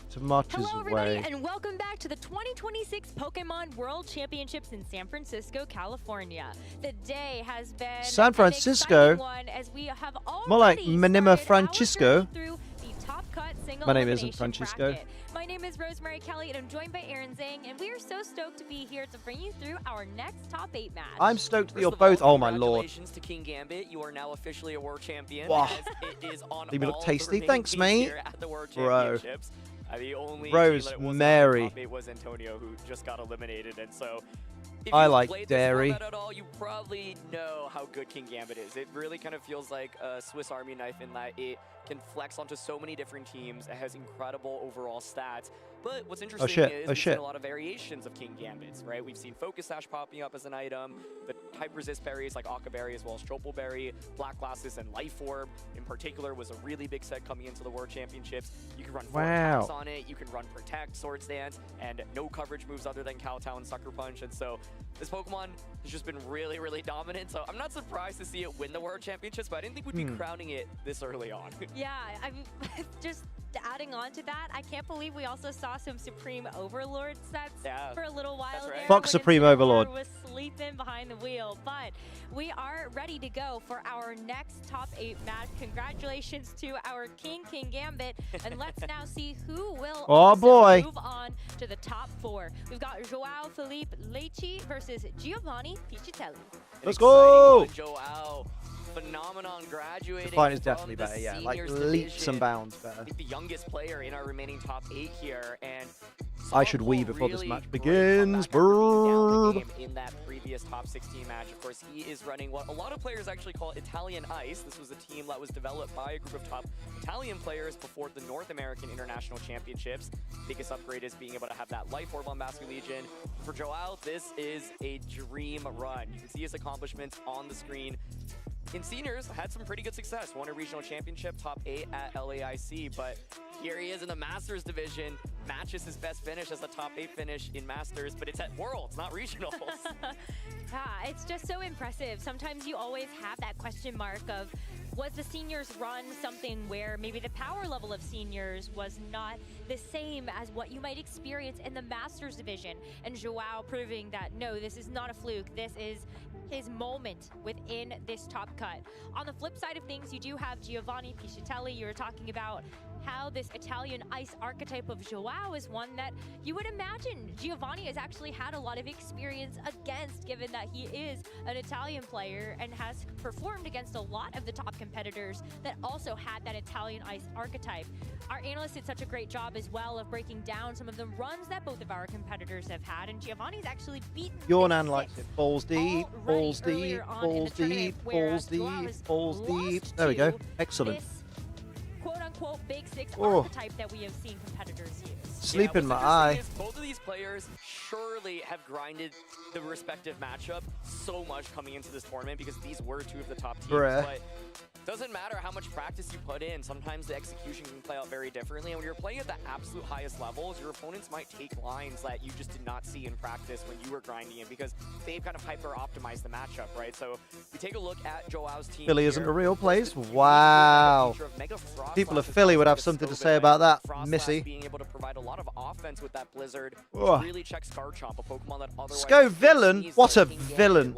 tomatoes Hello, away. everybody, and welcome back to the 2026 Pokemon World Championships in San Francisco, California. The day has been San Francisco? an exciting one as we have More like already Manima started our Francisco. journey through the top single My name isn't elimination Francisco. bracket. My name is Rosemary Kelly, and I'm joined by Aaron Zhang, and we are so stoked to be here to bring you through our next top 8 match. I'm stoked that First you're of all, both. Oh my lord. Congratulations to King Gambit. You are now officially a world champion. Wow. As it is on You look all tasty. the remaining Thanks, teams mate. here at the World Bro. Championships. The only team that it wasn't on Rosemary. top 8 was Antonio, who just got eliminated, and so if I you've like played dairy. This format at all, you probably know how good King Gambit is. It really kind of feels like a Swiss Army knife in that it can flex onto so many different teams. It has incredible overall stats. But what's interesting is we've seen a lot of variations of King Gambits, right? We've seen Focus Sash popping up as an item, the type resist berries like Occa Berry as well as Tropal Berry, Black Glasses, and Life Orb in particular was a really big set coming into the World Championships. You can run 4 attacks on it, you can run Protect, Swords Dance, and no coverage moves other than Kowtow and Sucker Punch, and so this Pokemon has just been really, really dominant, so I'm not surprised to see it win the World Championships, but I didn't think we'd be crowning it this early on. Yeah, I'm just adding on to that. I can't believe we also saw some Supreme Overlord sets for a little while there. Fuck Supreme Overlord. Was sleeping behind the wheel, but we are ready to go for our next top 8 match. Congratulations to our King Gambit, and let's now see who will move on to the top 4. We've got Joao Felipe Leite versus Giovanni Pichitelli. Let's go! Joao, phenomenon graduating. The fight is definitely better, yeah. Like leaps division. and bounds better. I think the youngest player in our remaining top 8 here, and I should weave before this match begins. Brrrr. In that previous top 16 match, of course, he is running what a lot of players actually call Italian Ice. This was a team that was developed by a group of top Italian players before the North American International Championships. Biggest upgrade is being able to have that Life Orb on Basque Legion. For Joao, this is a dream run. You can see his accomplishments on the screen. In seniors, had some pretty good success. Won a regional championship, top 8 at LAIC, but here he is in the Masters division. Matches his best finish as a top 8 finish in Masters, but it's at Worlds, not regionals. It's just so impressive. Sometimes you always have that question mark of, was the seniors run something where maybe the power level of seniors was not the same as what you might experience in the Masters division? And Joao proving that, no, this is not a fluke. This is his moment within this top cut. On the flip side of things, you do have Giovanni Pichitelli. You were talking about how this Italian Ice archetype of Joao is one that you would imagine Giovanni has actually had a lot of experience against, given that he is an Italian player and has performed against a lot of the top competitors that also had that Italian Ice archetype. Our analyst did such a great job as well of breaking down some of the runs that both of our competitors have had, and Giovanni's actually beaten Yornan likes it. Balls deep, balls deep, balls deep, balls deep, balls deep. There we go. Excellent. Quote-unquote Big Six archetype that we have seen competitors use. Sleep in my eye. Both of these players surely have grinded the respective matchup so much coming into this tournament because these were 2 of the top teams. But doesn't matter how much practice you put in, sometimes the execution can play out very differently. And when you're playing at the absolute highest levels, your opponents might take lines that you just did not see in practice when you were grinding it because they've kind of hyper-optimized the matchup, right? So if you take a look at Joao's team Philly isn't a real place? Wow. People of Philly would have something to say about that, Missy. Being able to provide a lot of offense with that Blizzard, which really checks Garchomp, a Pokemon that otherwise... Sco Villain? What a villain.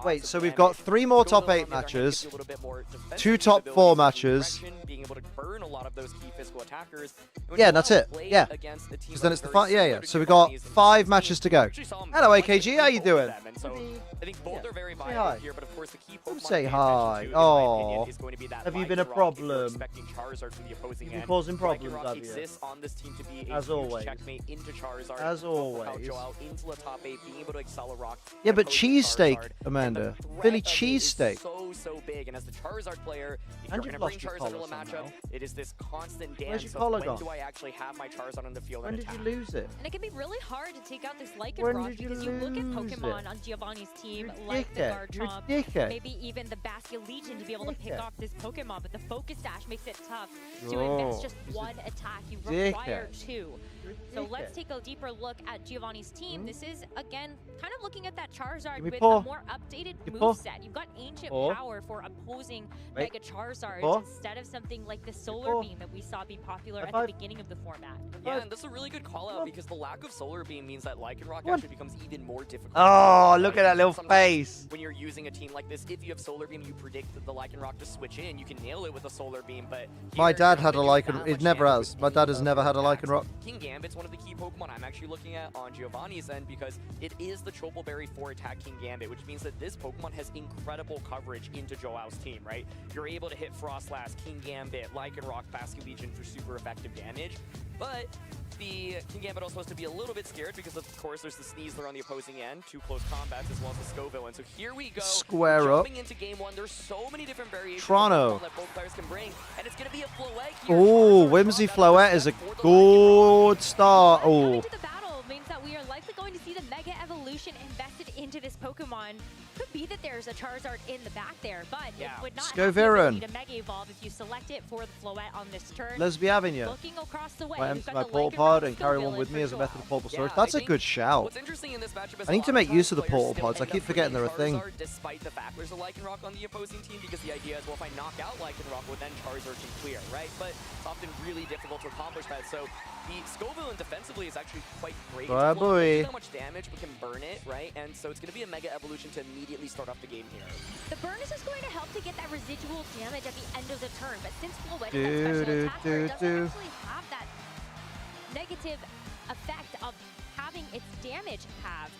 Wait, so we've got 3 more top 8 matches, 2 top 4 matches. Being able to burn a lot of those key physical attackers. Yeah, that's it. Yeah. Because then it's the fight. Yeah. So we've got 5 matches to go. Hello, AKG. How you doing? I think both are very viable here, but of course the key Pokemon say to pay hi. attention to, in my opinion, is Oh. going to be that Have you Light been a Rock if you're problem? expecting Charizard from the opposing You've been end. causing problems, Lycanroc have you? exists on this team to be a As huge always. checkmate into Charizard. As always. Out Joao into the top 8, being able to Accelerock. Yeah, but opposing cheesesteak, Charizard. Amanda. Threat Philly of it is cheesesteak. so big, and as the Charizard player, if And you're you've going to bring lost your Charizard into collar a matchup, somehow. it is this constant Where's dance your of collar when gone? do I actually have my Charizard on the field When and did attack. you lose it? And it can be really hard to take out this When Lycanroc did you because you look at lose Pokemon it? on Giovanni's team You're a like the dickhead. You're a Garchomp, dickhead. maybe even the Basque Legion to be able to pick Dickhead. off this Pokemon, but the Focus Dash makes it tough to Oh, invest just he's a 1 attack. You require dickhead. 2. So let's dickhead. take a deeper look at Giovanni's team. This is, again, kind of looking at that Charizard Give me with paw. a more updated Give me paw. moveset. You've got Ancient Paw. Power for opposing Wait. Mega Charizards Paw. instead of something like the Solar paw. Beam that we saw be popular High at five. the beginning of the format. Yeah, and that's a really good call out because the lack of Solar Beam means that Lycanroc What? actually becomes even more difficult. Oh, look at that little face. When you're using a team like this, if you have Solar Beam, you predict the Lycanroc to switch in. You can nail it with a Solar Beam, but My dad had a Lycan. It never has. My dad has never had a Lycanroc. King Gambit's one of the key Pokemon I'm actually looking at on Giovanni's end because it is the Tropical Berry 4 attack King Gambit, which means that this Pokemon has incredible coverage into Joao's team, right? You're able to hit Frostlass, King Gambit, Lycanroc, Basculegion for super effective damage, but the King Gambit also has to be a little bit scared because, of course, there's the Sneasler on the opposing end, 2 close combats, as well as the Scoville. And so here we go. Square up. Jumping into game 1, there's so many different variations Toronto. that both players can bring, and it's going to be a Floette here. Oh, Whimsy Floette is a good start. Oh. The battle means that we are likely going to see the Mega Evolution invested into this Pokemon. Could be that there's a Charizard in the back there, but it would not have the ability to Mega Evolve if you select it for the Floette on this turn. Lesby Avenue. Looking across the way, My portal pod and carry one with me as a method of portable storage. That's a good shout. I need to make use of the portal pods. I keep forgetting they're a thing. Despite the fact there's a Lycanroc on the opposing team, because the idea is, well, if I knock out Lycanroc, well, then Charizard can clear, right? But it's often really difficult to accomplish that. So the Scoville defensively is actually quite great. Oh, boy. So much damage, but can burn it, right? And so it's going to be a Mega Evolution to immediately start off the game here. The burn is just going to help to get that residual damage at the end of the turn, but since Floette is that special attacker, it doesn't actually have that negative effect of having its damage halved.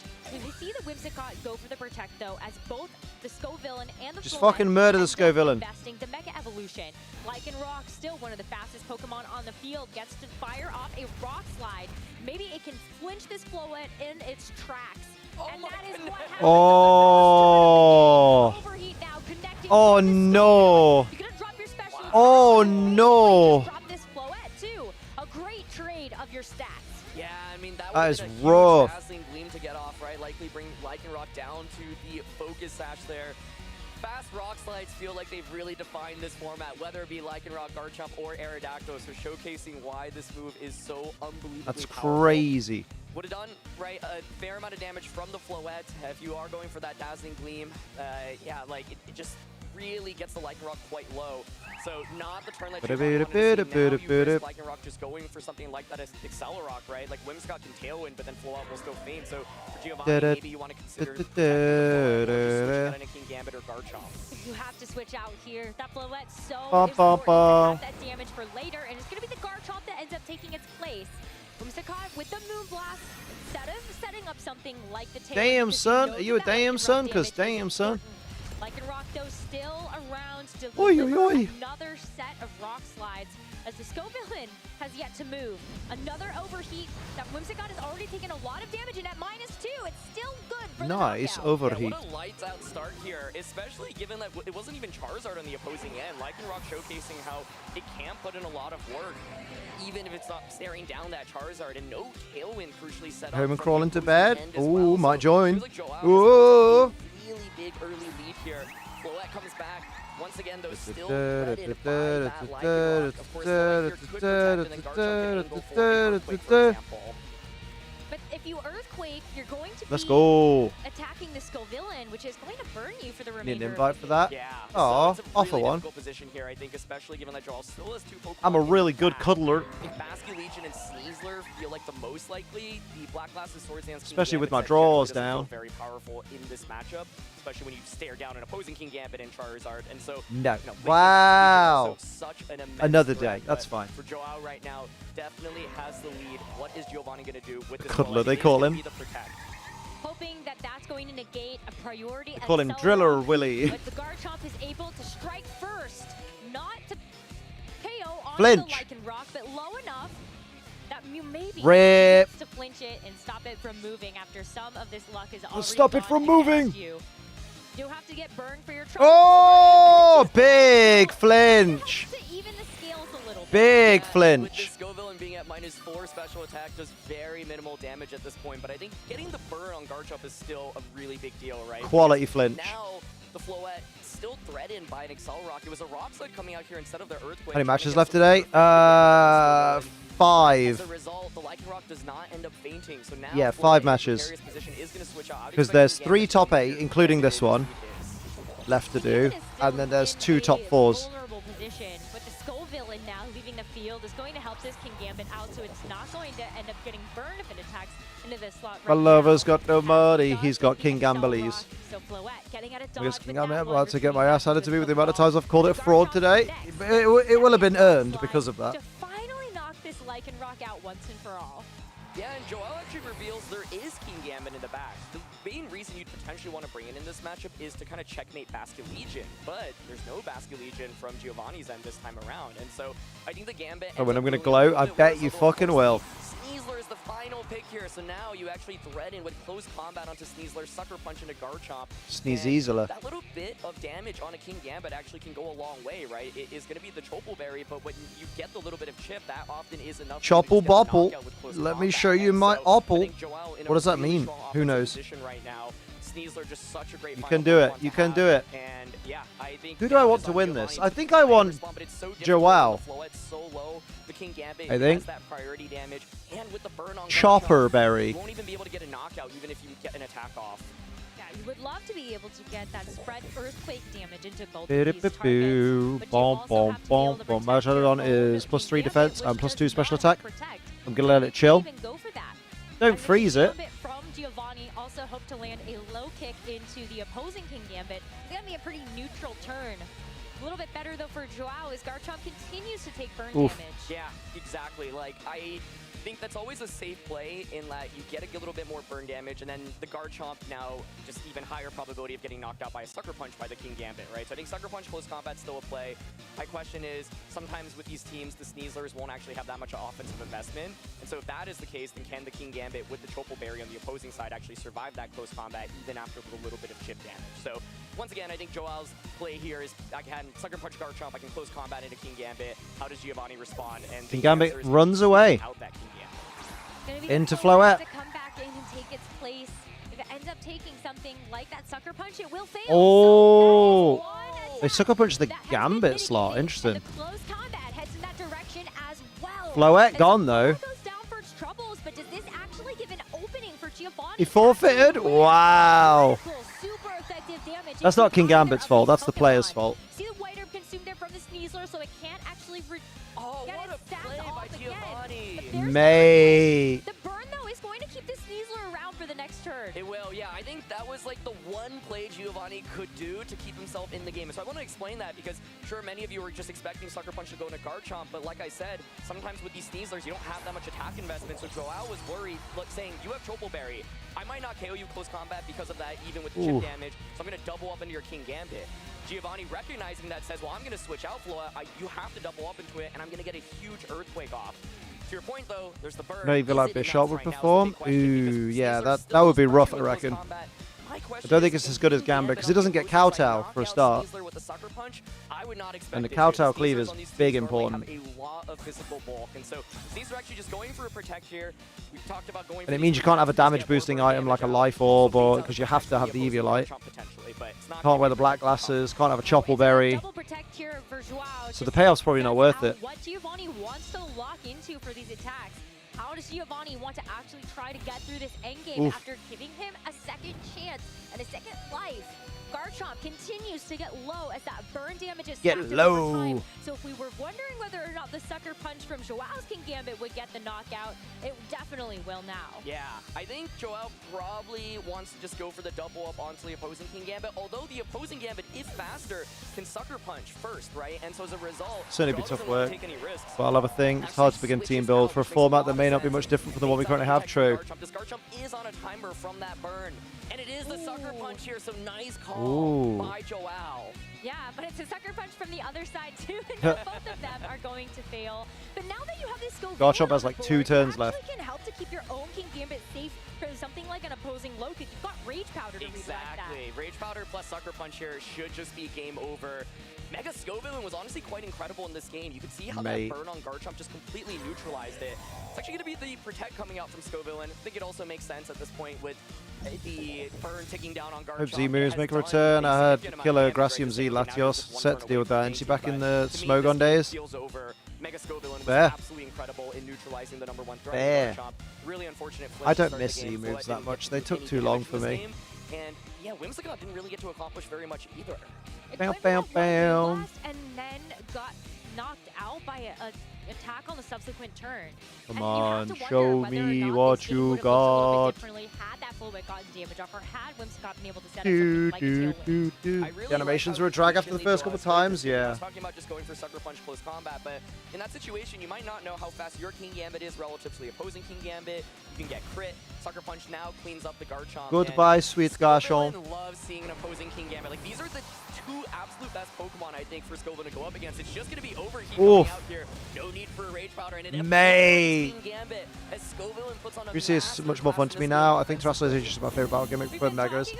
We see the Whimsicott go for the Protect, though, as both the Scovillain and the Just Floette fucking murder the Scovillain. investing the Mega Evolution. Lycanroc, still one of the fastest Pokemon on the field, gets to fire off a Rock Slide. Maybe it can flinch this Floette in its tracks. And that is what happens. Oh. Oh no. Oh no. Drop this Floette too. A great trade of your stats. Yeah, I mean, That is a huge rough. Dazzling Gleam to get off, right? Likely bring Lycanroc down to the Focus Sash there. Fast Rock Slides feel like they've really defined this format, whether it be Lycanroc, Garchomp, or Aerodactyl, so showcasing why this move is so unbelievably That's powerful. crazy. Would have done, right, a fair amount of damage from the Floette. If you are going for that Dazzling Gleam, yeah, like, it just really gets the Lycanroc quite low. So not the turn that you wanted to see. Now you risk Lycanroc just going for something like that as Accelerock, right? Like Whimsicott can Tailwind, but then Floette will still faint. So for Giovanni, maybe you want to consider protecting King Gambit or Garchomp. You have to switch out here. That Floette's so Bum, bum, important to bum. have that damage for later, and it's going to be the Garchomp that ends up taking its place. Whimsicott with the Moonblast, instead of setting up something like the Tailwind. Damn, son. Are you a damn son? Because damn, son. Lycanroc, though, still around to Oi, deliver oi, oi. another set of Rock Slides as the Scovillain has yet to move. Another overheat. That Whimsicott has already taken a lot of damage, and at -2, it's still good for Nice the knockout. overheat. Yeah, what a lights out start here, especially given that it wasn't even Charizard on the opposing end. Lycanroc showcasing how it can put in a lot of work, even if it's not staring down that Charizard, and no Tailwind crucially set up. Home and from crawling the to bed. opposing end as Ooh, well. might So join. it feels like Joao has Ooh. a really big early lead here. Floette comes back. Once again, though, still threatened by that Lycanroc. Of course, the Lycanroc could protect, and then Garchomp can angle for an Earthquake, for example. But if you Earthquake, you're going to Let's be go. attacking the Scovillain, which is going to burn you for the Need remainder an of invite the for that? Yeah. Aw, so it's a offer really one. difficult position here, I think, especially given that Joel still has 2 Pokemon. I'm a in really his good back. cuddler. I think Basculegion and Sneasler feel like the most likely. The Black Glasses Swords Dance King Especially with Gambit my set generally draws doesn't feel down. very powerful in this matchup, especially when you stare down an opposing King Gambit and Charizard. And so, No. you know, Wow. so such an immense Another threat, day. That's but fine. For Joao right now, definitely has the lead. What is Giovanni going to do with this? Cuddler, ball? they It is call gonna him. be the protect. hoping that that's going to negate a priority. They call him Driller Willy. But the Garchomp is able to strike first, not to KO on Flinch. the Lycanroc, but low enough that you maybe Rip. gets to flinch it and stop it from moving after some of this luck is already Let's stop it from gone moving. against you. You have to get burned for your trouble. Oh, big flinch. To even the scales a little bit. Big With flinch. this Scovillain being at -4 special attack does very minimal damage at this point, but I think getting the burn on Garchomp is still a really big deal, right? Quality Because flinch. Now the Floette still threatened by an Accelerock. It was a Rock Slide coming out here instead of the Earthquake. How many matches left today? 5. As a result, the Lycanroc does not end up fainting. So now Yeah, Floette 5 in matches. precarious position is gonna switch out. I would Because expect there's the 3 Gambit top to 8, including this one, left to do, and then there's 2 top 4s. Vulnerable position direction. But the Skull Villain now leaving the field is going to help this King Gambit out, so it's not going to end up getting burned if it attacks into this slot My right lover's got no money. He's got King Gambelese. So Floette getting out of I guess dodge King with Gambit, that I'm one. about to get my ass handed to me with the amount of times I've called it fraud today. It will have been earned because of that. To finally knock this Lycanroc out once and for all. Yeah, and Joel actually reveals there is King Gambit in the back. The main reason you'd potentially want to bring it in this matchup is to kind of checkmate Basculegion, but there's no Basculegion from Giovanni's end this time around, and so I think the Gambit... Oh, when I'm going to gloat, I bet you fucking will. Sneasler is the final pick here, so now you actually thread in with close combat onto Sneasler, Sucker Punch into Garchomp. Sneasler. That little bit of damage on a King Gambit actually can go a long way, right? It is going to be the Chople Berry, but when you get the little bit of chip, that often is enough. Chopple bopple. Let me show you my opple. What does that mean? Who knows? Right now. Sneasler just such a great You can do it. You can do it. And yeah, I think Who do I want to win this? I think I want Joao. I think. Chopper Berry. You won't even be able to get a knockout even if you get an attack off. Yeah, you would love to be able to get that spread earthquake damage into both of Boo these targets. Bomb, bomb, bomb, bomb. My Shadow is +3 defense and +2 special attack. I'm gonna let it chill. Don't freeze it. From Giovanni also hope to land a low kick into the opposing King Gambit. It's gonna be a pretty neutral turn. A little bit better though for Joao as Garchomp continues to take burn damage. Yeah, exactly. Like I think that's always a safe play in that you get a little bit more burn damage, and then the Garchomp now just even higher probability of getting knocked out by a Sucker Punch by the King Gambit, right? So I think Sucker Punch close combat's still a play. My question is, sometimes with these teams, the Sneaslers won't actually have that much offensive investment, and so if that is the case, then can the King Gambit with the Chople Berry on the opposing side actually survive that close combat even after a little bit of chip damage? So once again, I think Joel's play here is I can Sucker Punch Garchomp, I can close combat into King Gambit. How does Giovanni respond? And King Gambit runs away. Into Floette. To come back in and take its place. If it ends up taking something like that Sucker Punch, it will fail. Oh, they Sucker Punch the Gambit slot. Interesting. Close combat heads in that direction as well. Floette gone though. Goes down for its troubles, but does this actually give an opening for Giovanni? He forfeited. Wow. Super effective damage. That's not King Gambit's fault. That's the player's fault. See the White Herb consumed there from the Sneasler, so it can't actually what a play by Giovanni. Mate. The burn, though, is going to keep the Sneasler around for the next turn. It will, yeah. I think that was like the one play Giovanni could do to keep himself in the game. So I want to explain that because sure, many of you were just expecting Sucker Punch to go into Garchomp, but like I said, sometimes with these Sneaslers, you don't have that much attack investment. So Joao was worried, saying, you have Chople Berry. I might not KO you close combat because of that, even with the chip damage. So I'm going to double up into your King Gambit. Giovanni recognizing that says, well, I'm going to switch out Floette. You have to double up into it, and I'm going to get a huge Earthquake off. To your point, though, there's the burn. Maybe like Bishop would perform. Ooh, yeah, that would be rough, I reckon. I don't think it's as good as Gambit because it doesn't get Kowtow for a start. And the Kowtow cleave is big important. And it means you can't have a damage boosting item like a Life Orb or because you have to have the Eviolite. Can't wear the black glasses, can't have a Chople Berry. So the payoff's probably not worth it. What Giovanni wants to lock into for these attacks. How does Giovanni want to actually try to get through this endgame after giving him a second chance and a second life? Garchomp continues to get low as that burn damage is stacked over time. So if we were wondering whether or not the Sucker Punch from Joao's King Gambit would get the knockout, it definitely will now. Yeah, I think Joao probably wants to just go for the double up onto the opposing King Gambit, although the opposing Gambit, if faster, can Sucker Punch first, right? And so as a result, certainly be tough work. But I'll have a thing. It's hard to begin team build for a format that may not be much different from the one we currently have. True. This Garchomp is on a timer from that burn. And it is the Sucker Punch here, so nice call by Joao. Yeah, but it's a Sucker Punch from the other side too, and both of them are going to fail. But now that you have this skill, Garchomp has like 2 turns left. It can help to keep your own King Gambit safe for something like an opposing low kick. You've got Rage Powder to redirect that. Exactly. Rage Powder plus Sucker Punch here should just be game over. Mega Scoville was honestly quite incredible in this game. You could see how that burn on Garchomp just completely neutralized it. It's actually going to be the Protect coming out from Scoville. I think it also makes sense at this point with the burn ticking down on Garchomp. Hope Z moves make a return. I had Killer, Gracium, Z, Latios set to deal with that. And she back in the Smogon days. Mega Scoville was absolutely incredible in neutralizing the #1 threat. Really unfortunate. I don't miss Z moves that much. They took too long for me. And yeah, Whimsicott didn't really get to accomplish very much either. Bam, bam, bam. And then got knocked out by a attack on the subsequent turn. Come on, show me what you got. Had that full gotten damage off, or had Whimsicott been able to set up something like a tailwind. The animations were a drag after the first couple times, I yeah. was talking about just going for Sucker Punch close combat, but in that situation, you might not know how fast your King Gambit is relative to the opposing King Gambit. You can get crit. Sucker Punch now cleans up the Garchomp. Goodbye, sweet Garchomp. I love seeing an opposing King Gambit. Like, these are the two absolute best Pokemon, I think, for Scoville to go up against. It's just going to be Overheat coming out here. No need for a Rage Powder. And it Mate. King Gambit as Scoville puts on a VGC is much more fun to me now. I think Terrestrialization is my favorite battle gimmick for Megas.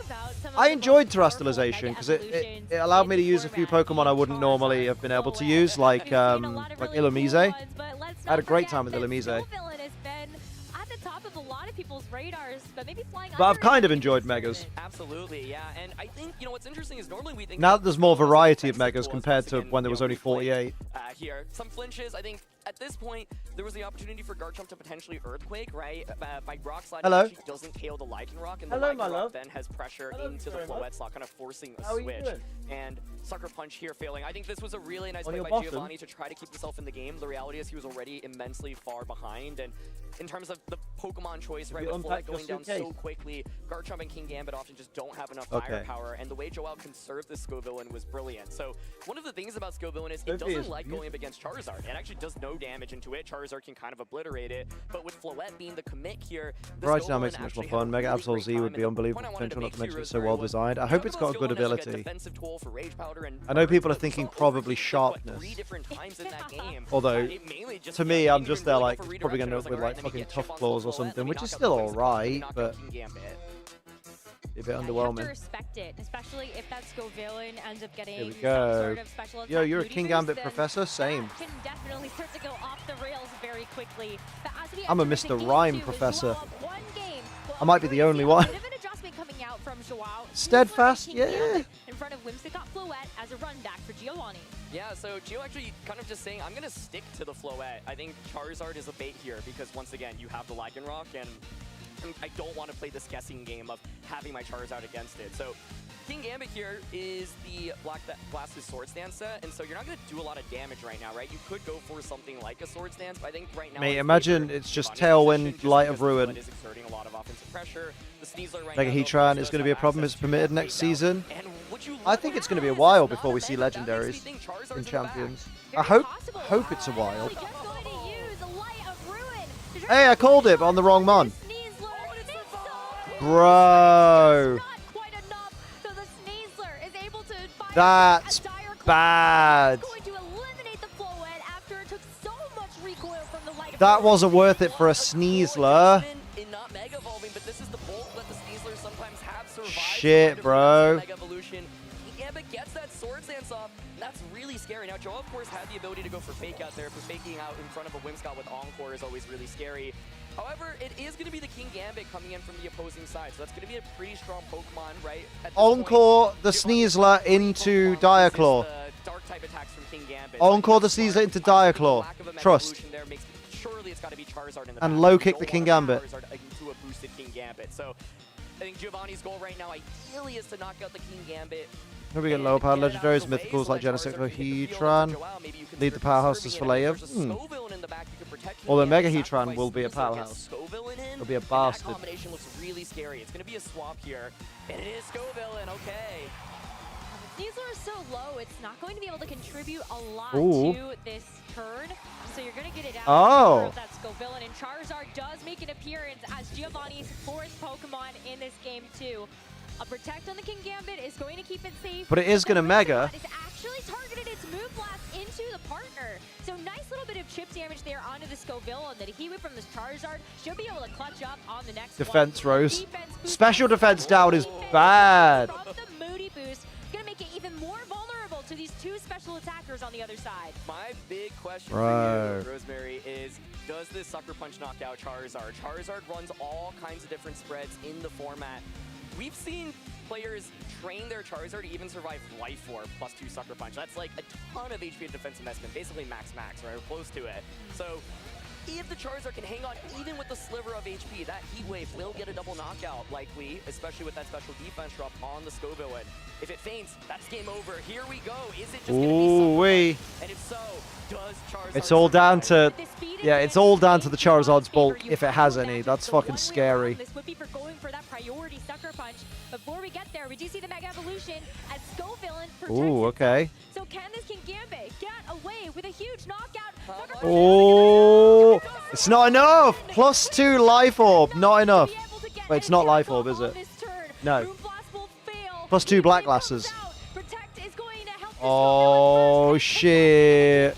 I enjoyed Terrestrialization because it allowed me to use a few Pokemon I wouldn't normally have been able to use, like Illumise. I had a great time with Illumise. People's radars, but maybe flying. But I've kind of enjoyed Megas. Absolutely, yeah. And I think, you know, what's interesting is normally we think now that there's more variety of Megas compared to when there was only 48. Here, some flinches. I think at this point there was the opportunity for Garchomp to potentially Earthquake, right? By Rock Slide, Hello. She doesn't KO the Lycanroc, and the Hello, my Lycanroc love. then has pressure into the Floette slot, kind of forcing a How are you switch. doing? And Sucker Punch here failing. I think this was a really nice On play your by bottom? Giovanni to try to keep himself in the game. The reality is he was already immensely far behind, and in terms of the Pokemon choice, right, with Floette going down so quickly, Garchomp and King Gambit often just don't have enough firepower, and the way Joel conserved this Scovillain was brilliant. So one of the things about Scovillain is it doesn't like going up against Charizard. It actually does no damage into it. Charizard can kind of obliterate it, but with Floette being the commit here, Right now makes it much more fun. Mega Absol Z would be unbelievable potential, not to mention it's so well designed. I hope it's got a good ability. I know people are thinking probably sharpness. Although, to me, I'm just there like, it's probably going to end up with like fucking Tough Claws or something, which is still alright, but a bit underwhelming. I have to respect it, especially if that Scovillain ends up getting Here we some go. sort of special attack. Yo, you're a booty King boost, Gambit then professor? Same. that can definitely start to go off the rails very quickly. But as we I'm a enter Mr. into game Rhyme 2, professor. Joao, one game, I might be the only one. bit of an adjustment coming out from Joao. Steadfast, King yeah. Gambit in front of Whimsicott Floette as a run back for Giovanni. Yeah, so Gio actually kind of just saying, I'm going to stick to the Floette. I think Charizard is a bait here because, once again, you have the Lycanroc, and I don't want to play this guessing game of having my Charizard against it. So King Gambit here is the Black Blast's Swords Dance set, and so you're not going to do a lot of damage right now, right? You could go for something like a Swords Dance, but I think right now... Mate, imagine it's just Tailwind, Light of Ruin. Is exerting a lot of offensive pressure. The Sneasler right Mega now, Heatran is going to be a problem. It's permitted next season. I think it's going to be a while before we see legendaries in Champions. I hope it's a while. Hey, I called it, but on the wrong mon. Bro. That's bad. That wasn't worth it for a Sneasler. Shit, bro. Gambit gets that Swords Dance off. That's really scary. Now, Joel, of course, had the ability to go for Fake Out there, but faking out in front of a Whimsicott with Encore is always really scary. However, it is going to be the King Gambit coming in from the opposing side, so that's going to be a pretty strong Pokemon, right? Encore the Sneasler into Diaclaw. Dark-type attacks from King Gambit. Encore the Sneasler into Diaclaw. Trust. Surely it's got to be Charizard in the And low kick the King Gambit. Into a boosted King Gambit. So I think Giovanni's goal right now, ideally, is to knock out the King Gambit. Here we get lower powered legendaries, mythicals like Genesect or Heatran. Lead the powerhouses for later. Although Mega Heatran will be a powerhouse. It'll be a bastard. That combination looks really scary. It's going to be a swap here. And it is Scovillain, okay. Sneasler is so low, it's not going to be able to contribute a lot Ooh. to this turn. So you're going to get it out Oh. that Scovillain. And Charizard does make an appearance as Giovanni's fourth Pokemon in this game too. A Protect on the King Gambit is going to keep it safe. But it is going to Mega. It's actually targeted its Move Blast into the partner. So nice little bit of chip damage there onto the Scovillain. The Heatwave from this Charizard should be able to clutch up on the next Defense one. rose. Special defense down is bad. From the Moody boost, going to make it even more vulnerable to these two special attackers on the other side. My big question Right. for you, Rosemary, is does this Sucker Punch knock out Charizard? Charizard runs all kinds of different spreads in the format. We've seen players train their Charizard to even survive Life Orb +2 Sucker Punch. That's like a ton of HP and defense investment, basically max, right? Or close to it. So if the Charizard can hang on even with the sliver of HP, that Heat Wave will get a double knockout likely, especially with that special defense drop on the Scovillain. If it faints, that's game over. Here we go. Is it just going to be Sucker Punch? And if so, It's all down to, yeah, it's all down to the Charizard's bulk, if it has any. That's fucking scary. This would be for going for that priority sucker punch. Before we get there, we do see the Mega Evolution as Scovillain protects Ooh, okay. So can this Kingambit get away with a huge knockout? Oh, it's not enough. +2 Life Orb, not enough. Wait, it's not Life Orb, is it? No. +2 Black Glasses. Oh, shit.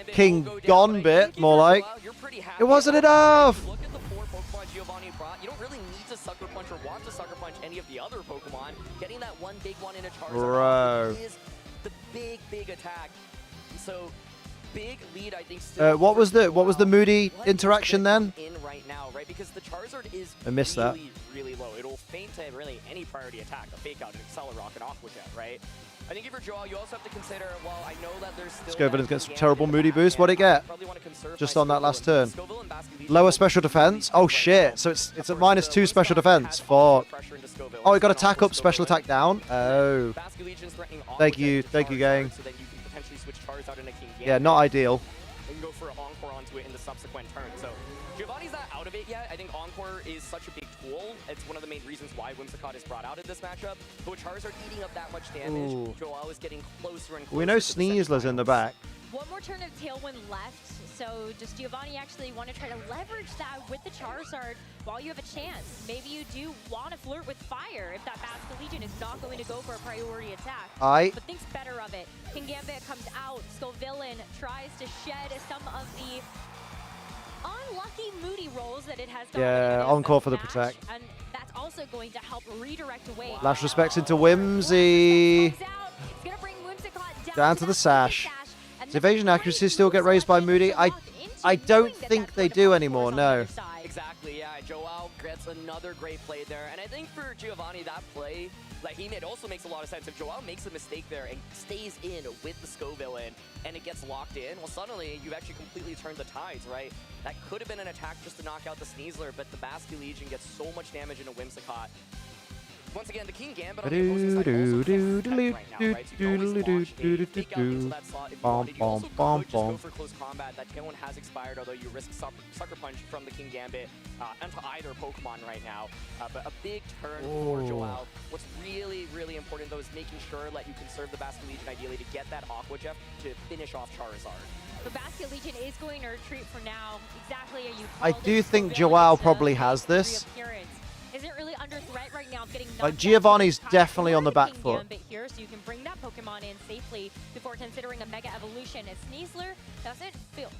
King Gambit, more like. It wasn't enough. Look at the 4 Pokemon Giovanni brought. You don't really need to Sucker Punch or want to Sucker Punch any of the other Pokemon. Getting that one big one in a Charizard is the big attack. So big lead, I think. Still What was the Moody interaction then? In right now, right? Because the Charizard is I missed that. really low. It'll faint to really any priority attack, a Fake Out, an Accelerock, an Aqua Jet, right? I think if you're Joel, you also have to consider, well, I know that there's still... Scovillain gets some terrible Moody boost. What'd it get? Just on that last turn. Lower special defense. Oh shit. So it's at -2 special defense. Fuck. Oh, it got attack up, special attack down. Oh. Thank you, gang. Yeah, not ideal. And go for an Encore onto it in the subsequent turn. So Giovanni's not out of it yet. I think Encore is such a big tool. It's one of the main reasons why Whimsicott is brought out in this matchup. But with Charizard eating up that much damage, Ooh. Joel is getting closer and closer. We know Sneasler's in the back. One more turn of Tailwind left, so does Giovanni actually want to try to leverage that with the Charizard while you have a chance? Maybe you do want to flirt with fire if that Basculegion is not going to go for a priority attack. But thinks better of it. Kingambit comes out, Scovillain tries to shed some of the unlucky Moody rolls that it has gone Yeah, Encore for the protect. and that's also going to help redirect away. Last respects into Whimsy. Down to the sash. Does evasion accuracy still get raised by Moody? I don't think they do anymore, no. Exactly, yeah. Joel gets another great play there. And I think for Giovanni, that play, like he made, also makes a lot of sense. If Joel makes a mistake there and stays in with the Scovillain and it gets locked in, well, suddenly you've actually completely turned the tides, right? That could have been an attack just to knock out the Sneasler, but the Basculegion gets so much damage into Whimsicott. Once again, the Kingambit on the opposing side also can't protect right now, right? So you can always launch a Fake Out into that slot if you want. You also could just go for close combat. That Tailwind has expired, although you risk Sucker Punch from the Kingambit onto either Pokemon right now. But a big turn for Joel. What's really important, though, is making sure that you conserve the Basculegion ideally to get that Aqua Jet to finish off Charizard. The Basculegion is going to retreat for now. Exactly as you I do think Joel probably has this. Isn't really under threat right now of getting Like, Giovanni's definitely on the back foot. Here, so you can bring that Pokemon in safely before considering a Mega Evolution. As Sneasler doesn't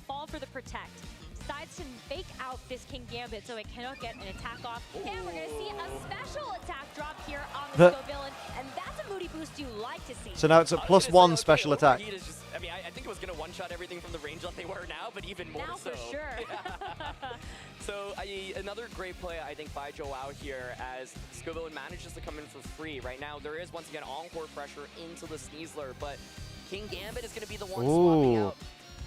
fall for the protect, decides to fake out this Kingambit so it cannot get an attack off. And we're going to see a special attack drop here on the Scovillain, and that's a Moody boost you like to see. So now it's a +1 special attack. I mean, I think it was going to one-shot everything from the range that they were now, but even more so. Now for sure. So another great play, I think, by Joel here as Scovillain manages to come in for free. Right now, there is, once again, Encore pressure into the Sneasler, but Kingambit is going to be the one swapping out.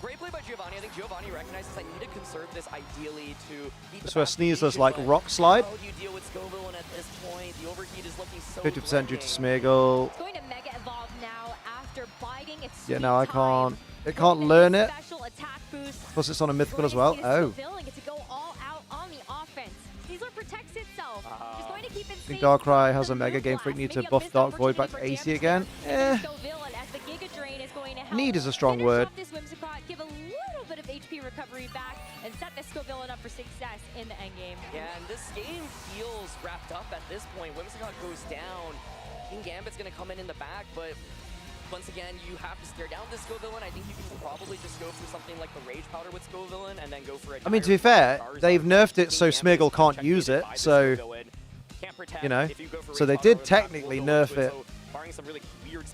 Great play by Giovanni. I think Giovanni recognizes I need to conserve this ideally to beat That's where Sneasler's like Rock Slide. How do you deal with Scovillain at this point? The overheat is looking so 50% due to Smeargle. It's going to Mega Evolve now after biting its Yeah, no, I can't. It can't learn it. special attack boost. Plus it's on a mythical as well. Oh. Get to go all out on the offense. Sneasler protects itself. Just going to keep it I think Darkrai has a Mega Game Freak. Need to buff Dark Void back to 80 again. Need is a strong word. This Whimsicott, give a little bit of HP recovery back and set the Scovillain up for success in the endgame. Yeah, and this game feels wrapped up at this point. Whimsicott goes down. Kingambit's going to come in the back, but once again, you have to stare down this Scovillain. I think you can probably just go for something like the Rage Powder with Scovillain and then go for it. I mean, to be fair, they've nerfed it so Smeargle can't use it, so, you know, so they did technically nerf it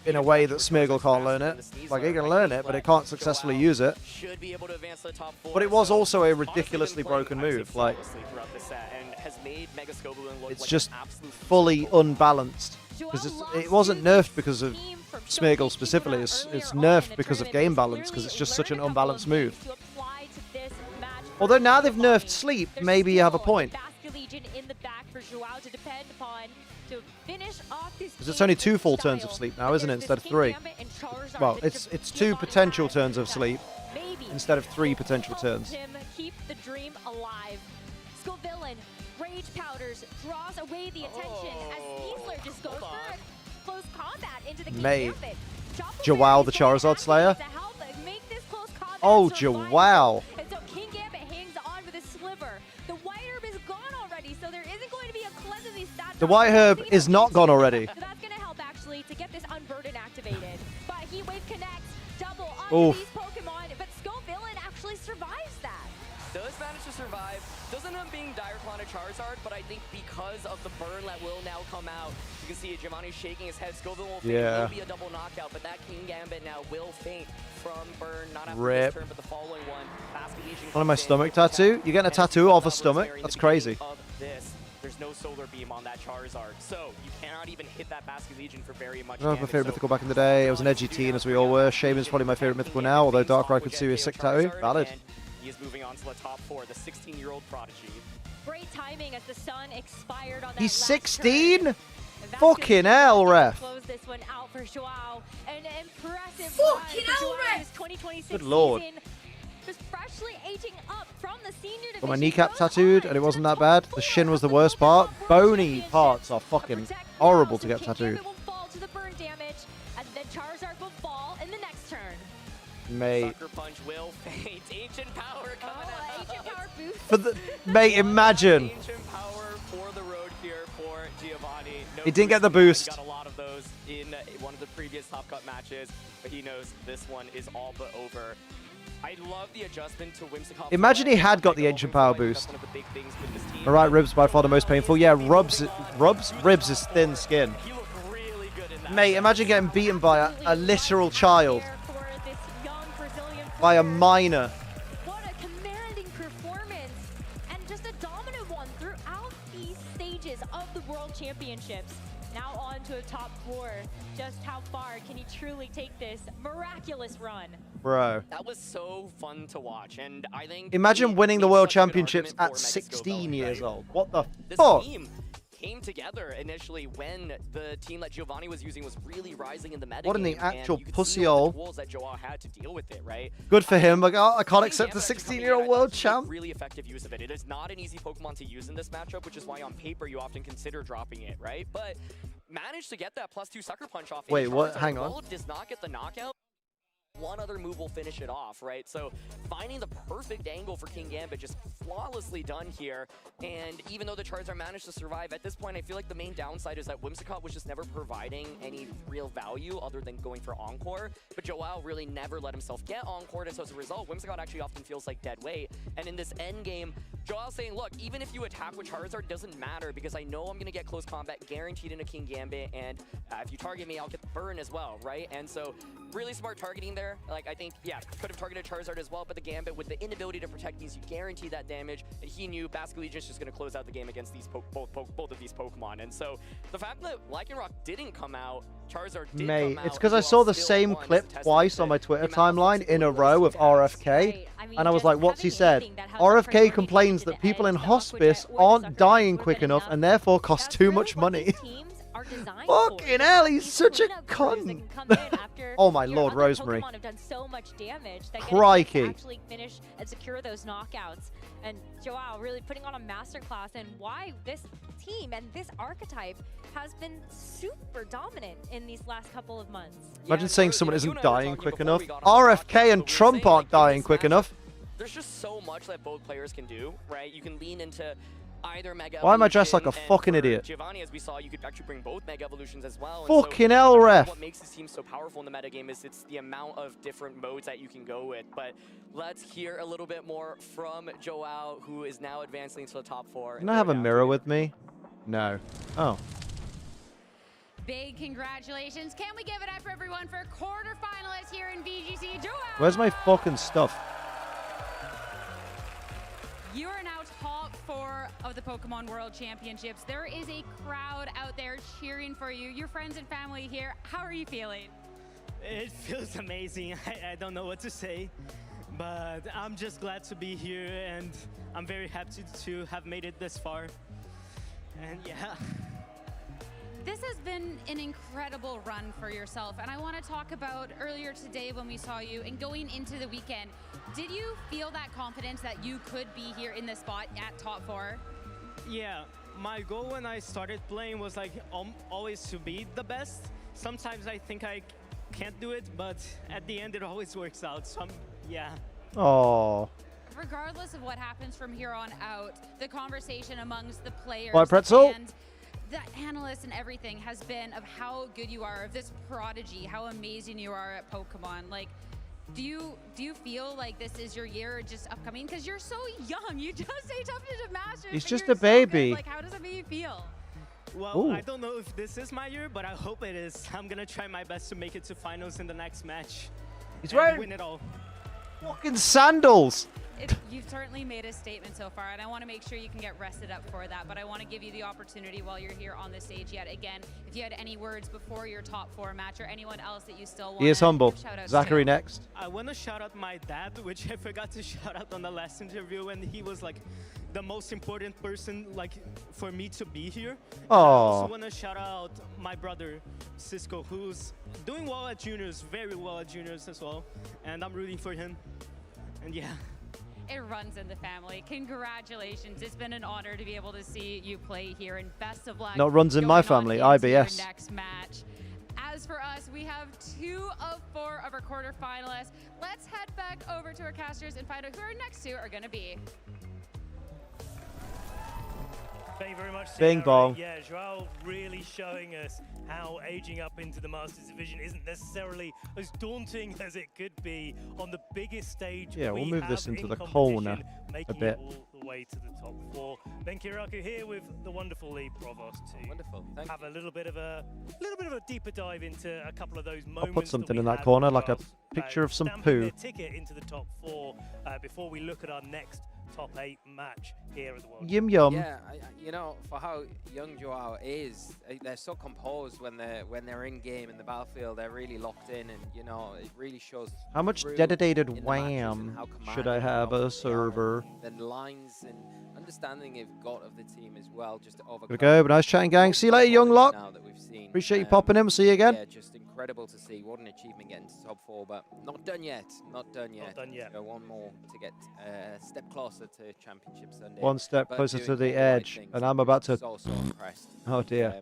in a way that Smeargle can't learn it. Like, it can learn it, but it can't successfully use it. But it was also a ridiculously broken move. Like, it's just fully unbalanced. Because it wasn't nerfed because of Smeargle specifically. It's nerfed because of game balance, because it's just such an unbalanced move. Although now they've nerfed Sleep, maybe you have a point. In the back for Joao to depend upon. to finish off this. Because it's only 2 full turns of sleep now, isn't it, instead of 3? Well, it's 2 potential turns of sleep instead of 3 potential turns. Him keep the dream alive. Scovillain, Rage Powders, draws away the attention as Sneasler just goes for a close combat into the Mate. Gambit. Joao the Charizard Slayer. Oh, Joao. And so King Gambit hangs on with a sliver. The White Herb is gone already, so there isn't going to be a cleanse of these stats. The White Herb is not gone already. So that's going to help actually to get this Unburden activated. But Heat Wave connects, double onto these Pokemon, but Scovillain actually survives that. Does manage to survive. Doesn't end up being Dire Claw to Charizard, but I think because of the burn that will now come out, you can see Giovanni shaking his head. Scovillain will faint. It will be a double knockout, but that King Gambit now will faint from burn. Not after this turn, but the following one. On my stomach tattoo? You're getting a tattoo off a stomach? That's crazy. There's no Solar Beam on that Charizard, so you cannot even hit that Basket Legion for very much That was my damage. favourite mythical back in the day. I was an edgy teen, as we all were. Shaman's probably my favourite mythical now, although Darkrai could see a sick tattoo. Valid. He is moving on to the top 4, the 16-year-old prodigy. Great timing as the sun expired on that. He's 16? Fucking hell, ref. Close this one out for Joao. An impressive fucking hell, ref. 2026 Good lord. season. Just freshly aging up from the senior division. Got my kneecap tattooed, and it wasn't that bad. The shin was the worst part. Bony parts are fucking horrible to get tattooed. Will fall to the burn damage, and then Charizard will fall in the next turn. Mate. Sucker Punch will fade. Ancient Power coming out. Ancient Power boost. For the, mate, imagine. Ancient Power for the road here for Giovanni. No He didn't get the boost. He got a lot of those in one of the previous Top Cut matches, but he knows this one is all but over. I love the adjustment to Whimsicott. Imagine he had got the Ancient Power boost. Alright, Ribs by far the most painful. Yeah, Ribs is thin skin. Mate, imagine getting beaten by a literal child. By a minor. What a commanding performance, and just a dominant one throughout these stages of the World Championships. Now on to a top 4. Just how far can he truly take this miraculous run? Bro. That was so fun to watch, and I think Imagine winning the World Championships at 16 years old. What the fuck? Team came together initially when the team that Giovanni was using was really rising in the meta. What in the game, actual and you could pussy see all hole. the tools that Joao had to deal with it, right? Good for him. Like, oh, I can't accept the 16-year-old world champ. Really effective use of it. It is not an easy Pokemon to use in this matchup, which is why on paper you often consider dropping it, right? But managed to get that +2 Sucker Punch off. Wait, what? Hang on. While it does not get the knockout, one other move will finish it off, right? So finding the perfect angle for King Gambit, just flawlessly done here. And even though the Charizard managed to survive, at this point I feel like the main downside is that Whimsicott was just never providing any real value other than going for Encore. But Joao really never let himself get Encore, and so as a result, Whimsicott actually often feels like dead weight. And in this end game, Joao saying, look, even if you attack with Charizard, it doesn't matter because I know I'm going to get close combat guaranteed in a King Gambit, and if you target me, I'll get the burn as well, right? And so really smart targeting there. Like, I think, yeah, could have targeted Charizard as well, but the Gambit, with the inability to protect these, you guarantee that damage, and he knew Basket Legion's just going to close out the game against these both of these Pokemon. And so the fact that Lycanroc didn't come out, Charizard did Mate, come out, it's because I saw the same clip twice on my Twitter timeline in a row of RFK, and I was like, what's he said? RFK complains that people in hospice aren't dying quick enough and therefore cost too much money. Fucking hell, he's such a cunt. Oh my lord, Rosemary. Pokemon have done so much damage that Crikey. actually finish and secure those knockouts. And Joao really putting on a masterclass and why this team and this archetype has been super dominant in these last couple of months. Imagine saying someone isn't dying quick enough. RFK and Trump aren't dying quick enough. There's just so much that both players can do, right? You can lean into either Mega Why am I dressed like a Evolution, and fucking for idiot? Giovanni, as we saw, you could actually bring both Mega Evolutions as well. And Fucking hell, ref. What makes this team so powerful in the metagame is it's the amount of different modes that you can go with. But let's hear a little bit more from Joao, who is now advancing to the top 4. Can I have a mirror with me? No. Oh. Big congratulations. Can we give it up for everyone for quarterfinalists here in VGC? Joao! Where's my fucking stuff? You are now top 4 of the Pokemon World Championships. There is a crowd out there cheering for you. Your friends and family here. How are you feeling? It feels amazing. I don't know what to say, but I'm just glad to be here, and I'm very happy to have made it this far. And yeah. This has been an incredible run for yourself, and I want to talk about earlier today when we saw you and going into the weekend. Did you feel that confidence that you could be here in this spot at top 4? Yeah, my goal when I started playing was like always to be the best. Sometimes I think I can't do it, but at the end it always works out. So yeah. Oh. Regardless of what happens from here on out, the conversation amongst the players Pretzel. and the analysts and everything has been of how good you are, of this prodigy, how amazing you are at Pokemon. Like, do you feel like this is your year just upcoming? Because you're so young. You just stayed up into Masters. He's just a baby. Like, how does it make you feel? Well, Ooh. I don't know if this is my year, but I hope it is. I'm gonna try my best to make it to finals in the next match. He's and wearing win it all. fucking sandals. You've certainly made a statement so far, and I want to make sure you can get rested up for that, but I want to give you the opportunity while you're here on the stage yet again, if you had any words before your top 4 match or anyone else that you still want He is humble. Zachary to. next. I want to shout out my dad, which I forgot to shout out on the last interview, and he was like the most important person like for me to be here. I also want to shout out my brother Cisco, who's doing well at juniors, very well at juniors as well, and I'm rooting for him. And yeah. It runs in the family. Congratulations. It's been an honor to be able to see you play here, and best of luck. No, runs in my family, IBS. Next match. As for us, we have 2 of 4 of our quarterfinalists. Let's head back over to our casters and find out who our next 2 are going to be. Thank you very much. Bing bong. Yeah, Joao really showing us how aging up into the Masters division isn't necessarily as daunting as it could be on the biggest stage. Yeah, we'll move this into in the corner making a bit. It all the way to the top 4. Ben Kiraku here with the wonderful Lee Provost to Wonderful. Thank have a little bit of a deeper dive into a couple of those moments. I'll put something that in we that had corner, with like a us, picture of some stamping poo. their ticket into the top 4 before we look at our next top 8 match here at the World. Yum yum. Yeah, you know, for how young Joao is, they're so composed when they're in game in the battlefield. They're really locked in, and you know, it really shows. How much through dedicated in the matches wham and how should I commanding have they a are, server? and the lines and understanding they've got of the team as well, just to overcome. There we go. But nice chatting, gang. See you later, young lot. Now that we've seen, Appreciate you popping in. We'll see you again. Yeah, just incredible to see. What an achievement getting to top 4, but not done yet. Not done yet. Not done yet. So one more to get a step closer to Championship Sunday. One step but closer to doing the all right edge, things. and I'm about to. So impressed. Oh dear.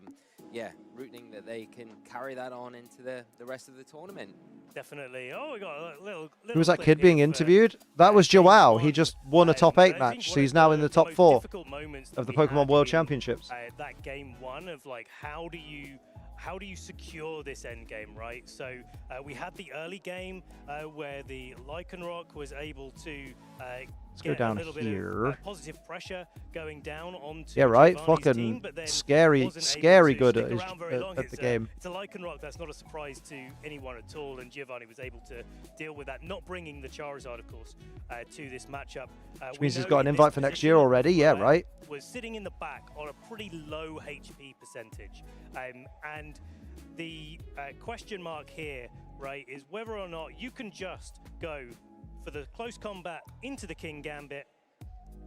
Yeah, rooting that they can carry that on into the rest of the tournament. Definitely. Oh, we got a little Who was that clip kid being here for interviewed? That was Joao. He just won a top 8 I match, think so one he's of now in the top most 4 difficult moments of the that we Pokemon had World in, Championships. that game 1 of like how do you secure this end game, right? So we had the early game where the Lycanroc was able to go get down a little here. bit of positive pressure going down onto Yeah, right. Giovanni's Fucking team, but then scary wasn't able to good stick at, around very long. at the game. It's a Lycanroc that's not a surprise to anyone at all, and Giovanni was able to deal with that, not bringing the Charizard, of course, to this matchup. Which means he's got an invite for next year already. Yeah, right. Was sitting in the back on a pretty low HP percentage, and the question mark here, right, is whether or not you can just go for the close combat into the King Gambit,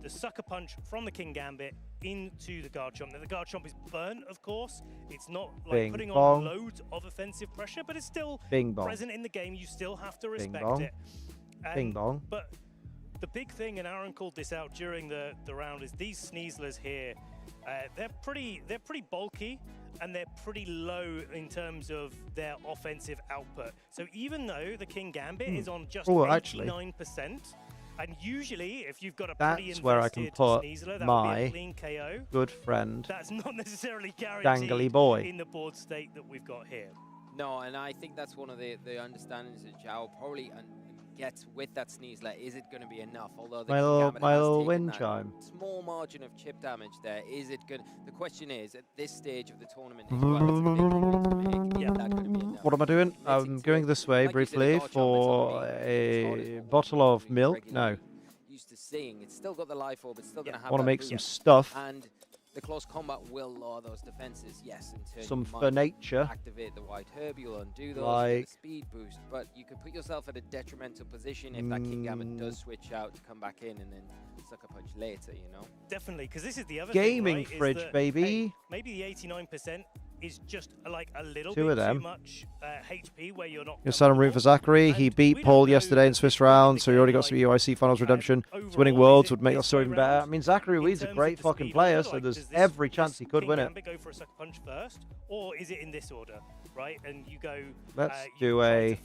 the Sucker Punch from the King Gambit into the Garchomp. Now, the Garchomp is burnt, of course. It's not like Bing putting bong. on loads of offensive pressure, but it's still Bing bong. present in the game. You still have to Bing respect bong. it. Bing bong. But the big thing, and Aaron called this out during the round, is these Sneaslers here. They're pretty bulky, and they're pretty low in terms of their offensive output. So even though the King Gambit is on just 89%, and usually if you've got a pretty That's where I can invested put Sneasler, that would be a my clean KO. good friend, That's not necessarily guaranteed Dangly boy. in the board state that we've got here. No, and I think that's one of the understandings that Joao probably gets with that Sneasler. Is it going to be enough? Although the my Gambit has little taken wind that chime. small margin of chip damage there, is it good? The question is, at this stage of the tournament, if you are a big move to make, is that going to be enough? What am I doing? I'm going this way Like you said, briefly the Garchomp for is a bottle of milk. No, used to seeing. It's still got the life orb. It's still going to have. want to that make boost. some stuff. And the close combat will lower those defenses. Yes, in turn Some you for might nature. activate the White Herb. You'll undo those Like- with a speed boost, but you could put yourself at a detrimental position if that King Gambit does switch out to come back in and then Sucker Punch later. You know. Definitely, because this is the other Gaming thing, right, fridge, is that, baby. hey, maybe the 89% is just like a little Two bit of them. too much HP where you're not. You're selling room for Zachary. He beat Paul yesterday in Swiss round, so he already got some UIC finals redemption. So winning Worlds would make that story even better. I mean, Zachary Weed's a great fucking player, so there's every chance he could win it. Go for a sucker punch first, or is it in this order, right? And you go. Let's do a. You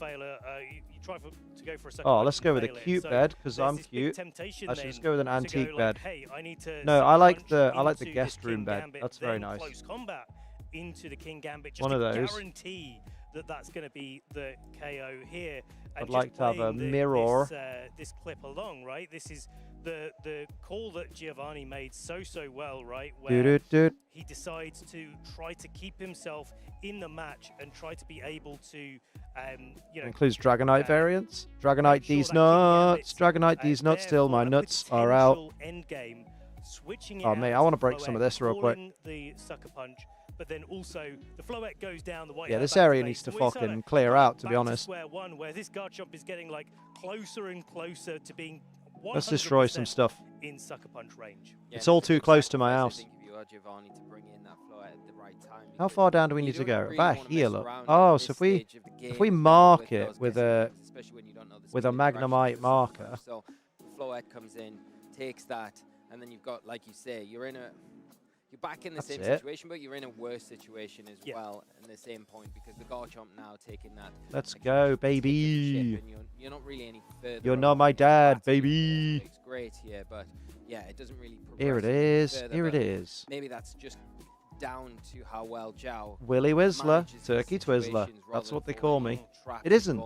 try to go for a sucker Oh, punch let's go with a and fail it. cute So bed because there's I'm this big cute. temptation Let's then just go with an to antique go bed. like, hey, I need to No, sucker I like punch the into guest this room King bed. Gambit, That's very then nice. Close combat into the King Gambit, just One of to those. guarantee that that's going to be the KO here. And I'd like to have a mirror. This clip along, right? This is the call that Giovanni made so well, right? Where he decides to try to keep himself in the match and try to be able to, you know, Includes Dragonite variants. Dragonite these nuts. Dragonite these nuts. Still, my nuts are out. Endgame, switching it Oh mate, I want to break some of this real quick. The sucker punch, but then also the Floette goes down the white. Yeah, this area needs to fucking clear out, to be honest. Square one, where this guard jump is getting like closer and closer to being. Let's destroy some stuff. In sucker punch range. It's all too close to my house. How far down do we need to go? About here, look. Oh, so if we mark it with a Magnemite marker. So Floette comes in, takes that, and then you've got, like you say, you're back in the same situation, but you're in a worse situation as well in the same point because the Garchomp now taking that. Let's go, baby. You're not really any further. You're not my dad, baby. It's great here, but yeah, it doesn't really progress. Here it is. Further, Here it is. Maybe that's just down to how well Zhao Willy Whistler, Turkey Twizzler. That's what they call me. It isn't.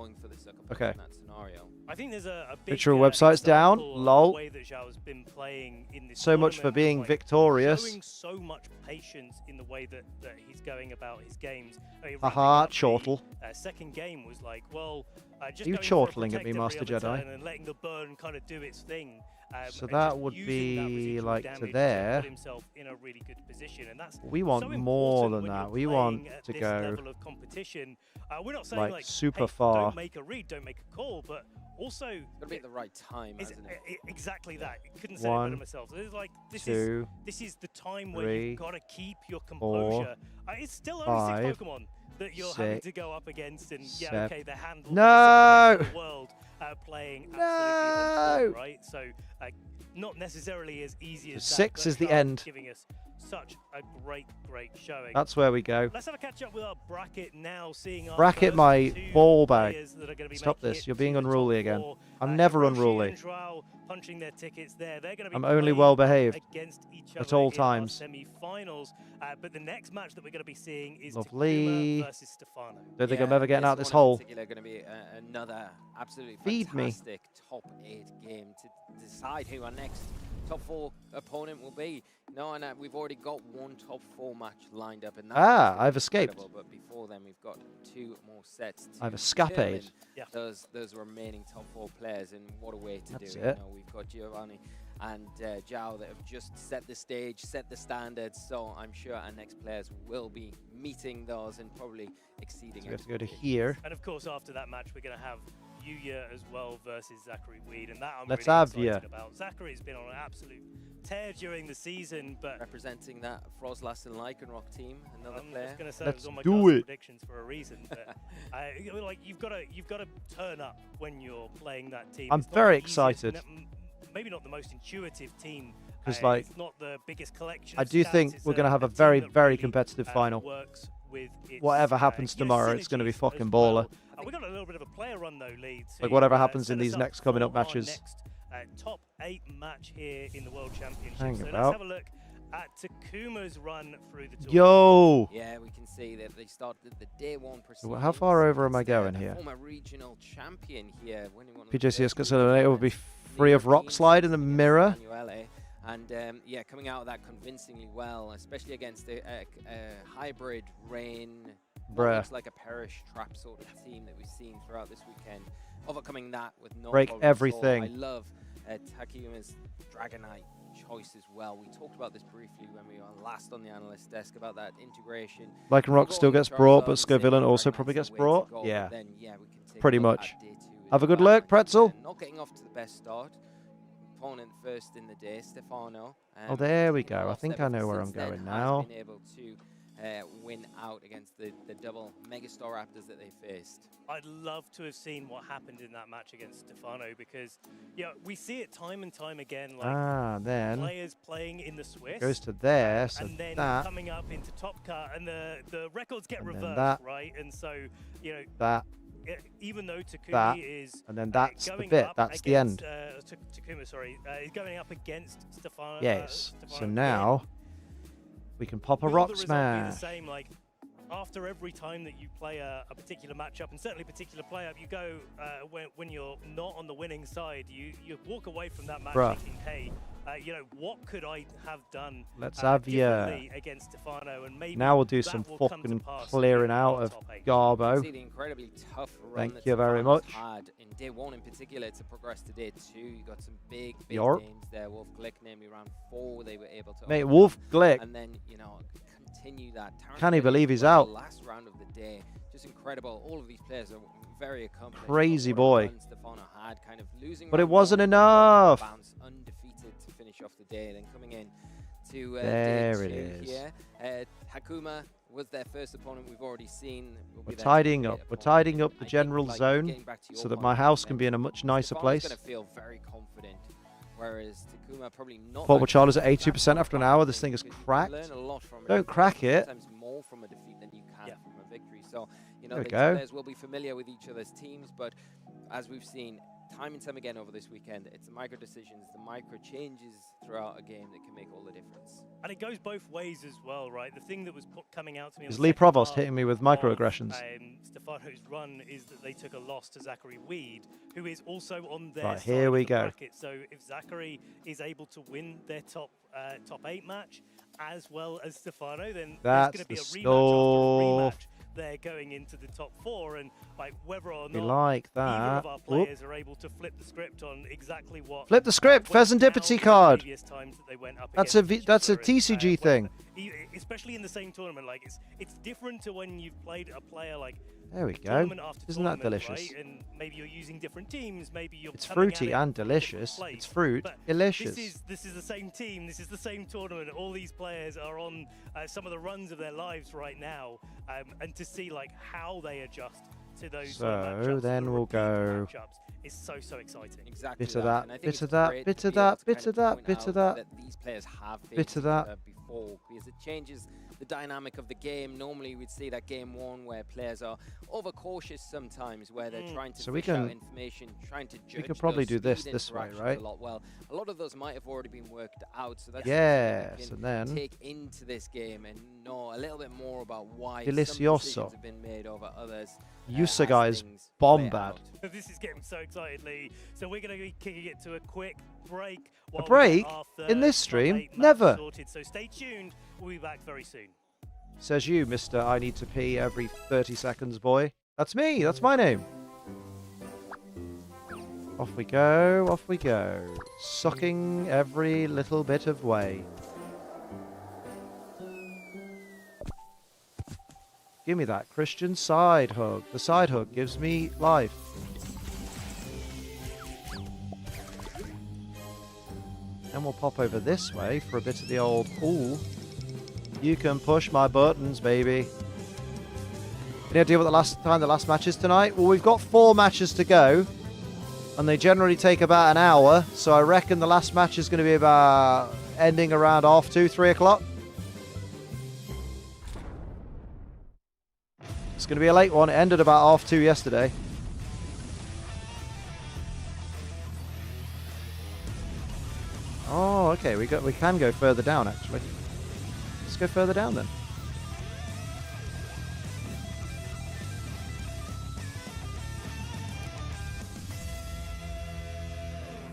Okay. I think there's a big Picture of websites down. Lol. Way that Zhao has been playing in this So much for being victorious. Showing so much patience in the way that he's going about his games. Haha, chortle. Second game was like, well, just you going chortling for a at me, Master protective Jedi? And letting the burn kind of do its thing. So that would be like to there. Put himself in a really good position, and that's We want so more important than when that. you're We want playing at to this go level of competition. We're not saying like super hey, far. Don't make a read, don't make a call, but also got to be at the right time, hasn't it? Exactly that. I couldn't say it better myself. It's like this is the time where you've got to keep your composure. It's still only 6 Pokemon that you're having to go up against, and yeah, okay, they're handled by the world playing absolutely on, right? So not necessarily as easy as 6 that, is the end. Giving us such a great showing. That's where we go. Let's have a catch up with our bracket now, seeing our Bracket my ball bag. Be Stop this. You're being unruly again. I'm never unruly. Punching their tickets there. They're going to be I'm only well behaved against each at other all in times. Semi-finals. But the next match that we're going to be seeing is Lovely. Takuma versus Stefano. Don't think I'm ever getting out this hole. Going to be another absolutely Feed me. fantastic top 8 game to decide who our next top 4 opponent will be. No, and we've already got one top 4 match lined up, and I've escaped. But before then, we've got 2 more sets. I've escaped. Those remaining top 4 players, and what a way to That's do it. it. You know, we've got Giovanni and Zhao that have just set the stage, set the standards. So I'm sure our next players will be meeting those and probably exceeding. So we have to go to here. And of course, after that match, we're going to have Yuya as well versus Zachary Weed, and that I'm Let's really have excited ya. about. Zachary's been on an absolute tear during the season, but representing that Frozlass and Lycanroc team, another player. I was going to say Let's it was on my do cast it. predictions for a reason, but like you've got to turn up when you're playing that team. I'm It's not very the easiest, excited. Maybe not the most intuitive team. Because like, it's not the biggest collection. I of do stats. think It's we're going to have a team very, that very really, competitive final. Works with its, Whatever happens tomorrow, it's going to be fucking baller. We got a little bit of a player run though, Lee. Like whatever happens in these next coming up for our matches. Next, top 8 match here in the World Championship. Hang So about. let's have a look at Takuma's run through the tournament. Yo! Yeah, we can see that they started the day 1 proceedings. How far over am I going here? Former regional champion here, winning one of PJCS gets eliminated will be free of rock slide in the mirror. And yeah, coming out of that convincingly well, especially against a hybrid rain, looks like a perish trap sort of team that we've seen throughout this weekend. Overcoming that with no Break problem at all. everything. I love Takuma's Dragonite choice as well. We talked about this briefly when we were last on the analyst desk about that integration. Lycanroc still gets brought, but Scovillain also probably gets brought. Yeah, then, yeah, we can take pretty a look much. at day 2 Have a good as well. look, Pretzel. Not getting off to the best start. Opponent first in the day, Stefano. Oh, there we go. I lost think there, I but know where I'm since then going has now. been able to win out against the double Megastar Raptors that they faced. I'd love to have seen what happened in that match against Stefano because, we see it time and time again. Like then players playing in the Swiss goes to there, so and then that coming up into top cut, and the records get and reversed, right? And so that. Even though Takumi That, is and then that's the going bit. up That's the against, end. Takuma, sorry, is going up against Stefano. Yes. Stefano So now we can pop a will rock the result smash. be the same? Like after every time that you play a particular matchup, and certainly a particular play-up, you go when you're not on the winning side, you walk away from that match thinking, hey, what could I have done? Let's have against Stefano, and maybe now we'll do some fucking clearing out of Garbo. See the incredibly tough run Thank you very Stefano's much. had in day 1 in particular to progress to day 2. You got some big Yorp. games there. Wolf Glick namely round 4 they were able to Mate, overcome. Wolf Glick. And then continue that. Can't he believe he's the out? Last round of the day, just incredible. All of these players are very accomplished. Crazy boy. Stefano had kind of losing, But it round wasn't 1, enough. Bounce undefeated to finish off the day. Then coming in to There day 2 it is. here. Hakuma was their first opponent we've already seen. We're tidying up. We're tidying up the general zone so that my house can be in a much nicer place. Going to feel very confident, whereas Takuma probably not. Portable Child is at 82% after an hour. This thing is cracked. Learn a lot from Don't crack it. Sometimes more from a defeat than you can from a victory. So There we the go. players will be familiar with each other's teams, but as we've seen time and time again over this weekend, it's the micro decisions, the micro changes throughout a game that can make all the difference. And it goes both ways as well, right? The thing that was coming out to me Is on Lee the second Provost part hitting me with of, microaggressions? Stefano's run is that they took a loss to Zachary Weed, who is also on their Right, side here of we the go. bracket. So if Zachary is able to win their top 8 match as well as Stefano, then That's there's going to be the a rematch after a stuff. rematch. They're going into the top 4, and whether or We not like either that. of our players are able to flip the script on exactly what Flip the script. went down Pheasantipity in the card. previous times that they went up That's against that's a each other, and, TCG thing. especially in the same tournament. Like it's different to when you've played a player like There we go. tournament after Isn't that tournament, delicious? right? And maybe you're using different teams. Maybe you're It's coming fruity at it and from a different delicious. place. It's fruit, But delicious. This is the same team. This is the same tournament. All these players are on some of the runs of their lives right now, and to see how they adjust to those So then we'll go. matchups is so exciting. Exactly. Bit of that. that, And I think bit it's of that, great bit to of be able that, to bit kind of that, point bit of out that. these players have Bit faced of each that. other before, because it changes the dynamic of the game. Normally we'd see that game 1 where players are overcautious sometimes, where they're trying to So we fish out can- information, trying to judge. could probably those do this speed this way, interactions right? A lot. Well, a lot of those might have already been worked out, so that's Yes, something we and can then- take into this game and know a little bit more about why Delicioso. some decisions have been made over others. Yusa as guys, things bomb play bad. out. This is getting so excited, Lee. So we're going to be kicking it to a quick break. while we break? get our In this third stream? top 8 match Never. Sorted. So stay tuned. We'll be back very soon. Says you, Mr. I need to pee every 30 seconds boy. That's me. That's my name. Off we go. Off we go. Sucking every little bit of whey. Give me that Christian side hug. The side hug gives me life. And we'll pop over this way for a bit of the old ooh. You can push my buttons, baby. Any idea what the last match is tonight? Well, we've got 4 matches to go. And they generally take about an hour. So I reckon the last match is going to be about ending around 2:30, 3 o'clock. It's going to be a late one. It ended about 2:30 yesterday. Oh, okay. We can go further down, actually. Let's go further down then.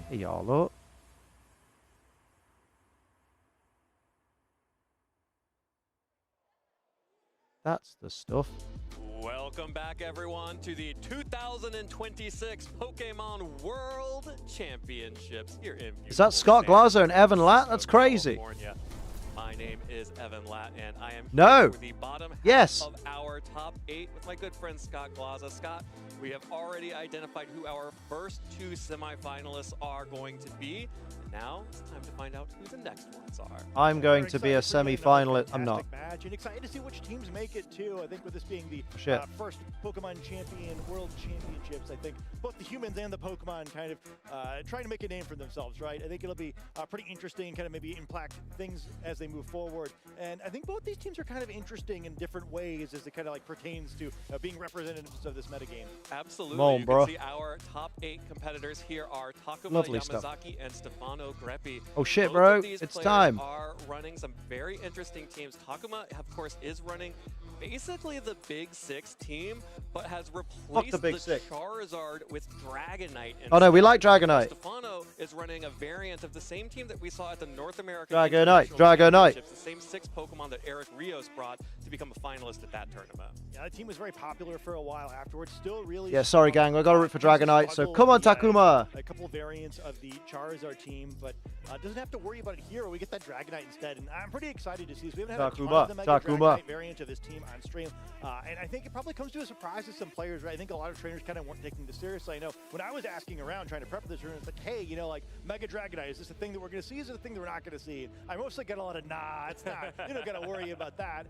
Hey, y'all, look. That's the stuff. Welcome back, everyone, to the 2026 Pokemon World Championships here in Is that Scott Glazer and Evan Latt? That's crazy. California. My name is Evan Latt, and I am No. here for the bottom half Yes. of our top 8 with my good friend Scott Glazer. Scott, we have already identified who our first 2 semifinalists are going to be. And now it's time to find out who the next ones are. I'm going to be a semi-finalist. I'm not. Match, and excited to see which teams make it too. I think with this being the first Pokemon Champion World Championships, I think both the humans and the Pokemon kind of trying to make a name for themselves, right? I think it'll be pretty interesting, kind of maybe impact things as they move forward. And I think both these teams are kind of interesting in different ways as it kind of like pertains to being representatives of this metagame. Absolutely. On, you bro. can see our top 8 competitors here are Takuma Lovely Yamazaki stuff. and Stefano Greppi. Oh shit, Both bro. of these It's players time. Are running some very interesting teams. Takuma, of course, is running basically the Big Six team, but has replaced the Big Six. Charizard with Dragonite. Oh no, we like Dragonite. Stefano is running a variant of the same team that we saw at the North American Dragonite. International Dragonite. Championships, the same 6 Pokemon that Eric Rios brought to become a finalist at that tournament. Yeah, the team was very popular for a while afterwards. Still really. Yeah, sorry, gang. I got to root for Dragonite. So come on, Takuma. A couple variants of the Charizard team, but doesn't have to worry about it here. We get that Dragonite instead, and I'm pretty excited to see this. We haven't had a ton of the Mega Dragonite variant of this team on stream, and I think it probably comes to a surprise to some players. Right? I think a lot of trainers kind of weren't taking this seriously. I know when I was asking around trying to prep for this room, it's like, hey, you know, like Mega Dragonite, is this a thing that we're going to see? Is it a thing that we're not going to see? I mostly get a lot of nah, it's not. You don't got to worry about that.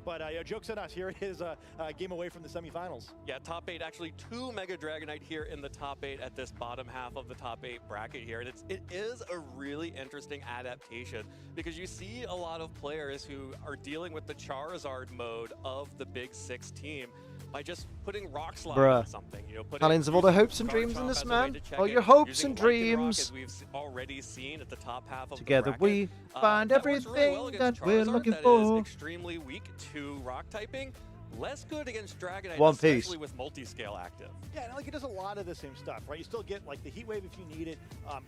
But jokes on us. Here it is, a game away from the semifinals. Yeah, top 8, actually 2 Mega Dragonite here in the top 8 at this bottom half of the top 8 bracket here. And it is a really interesting adaptation because you see a lot of players who are dealing with the Charizard mode of the Big Six team by just putting Rock Slide on something. You know, Talons of all the hopes and dreams in this, man. All your hopes and dreams. As we've already seen at the top half of Together the bracket, we find everything that we're looking that for. is extremely weak to rock typing. Less good against Dragonite, One Piece. especially with multi-scale active. Yeah, and like it does a lot of the same stuff, right? You still get like the Heat Wave if you need it,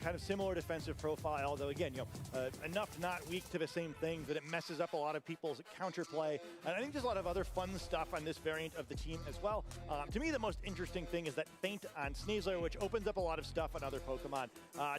kind of similar defensive profile, although again, you know, enough not weak to the same thing that it messes up a lot of people's counterplay. And I think there's a lot of other fun stuff on this variant of the team as well. To me, the most interesting thing is that feint on Sneasler, which opens up a lot of stuff on other Pokemon.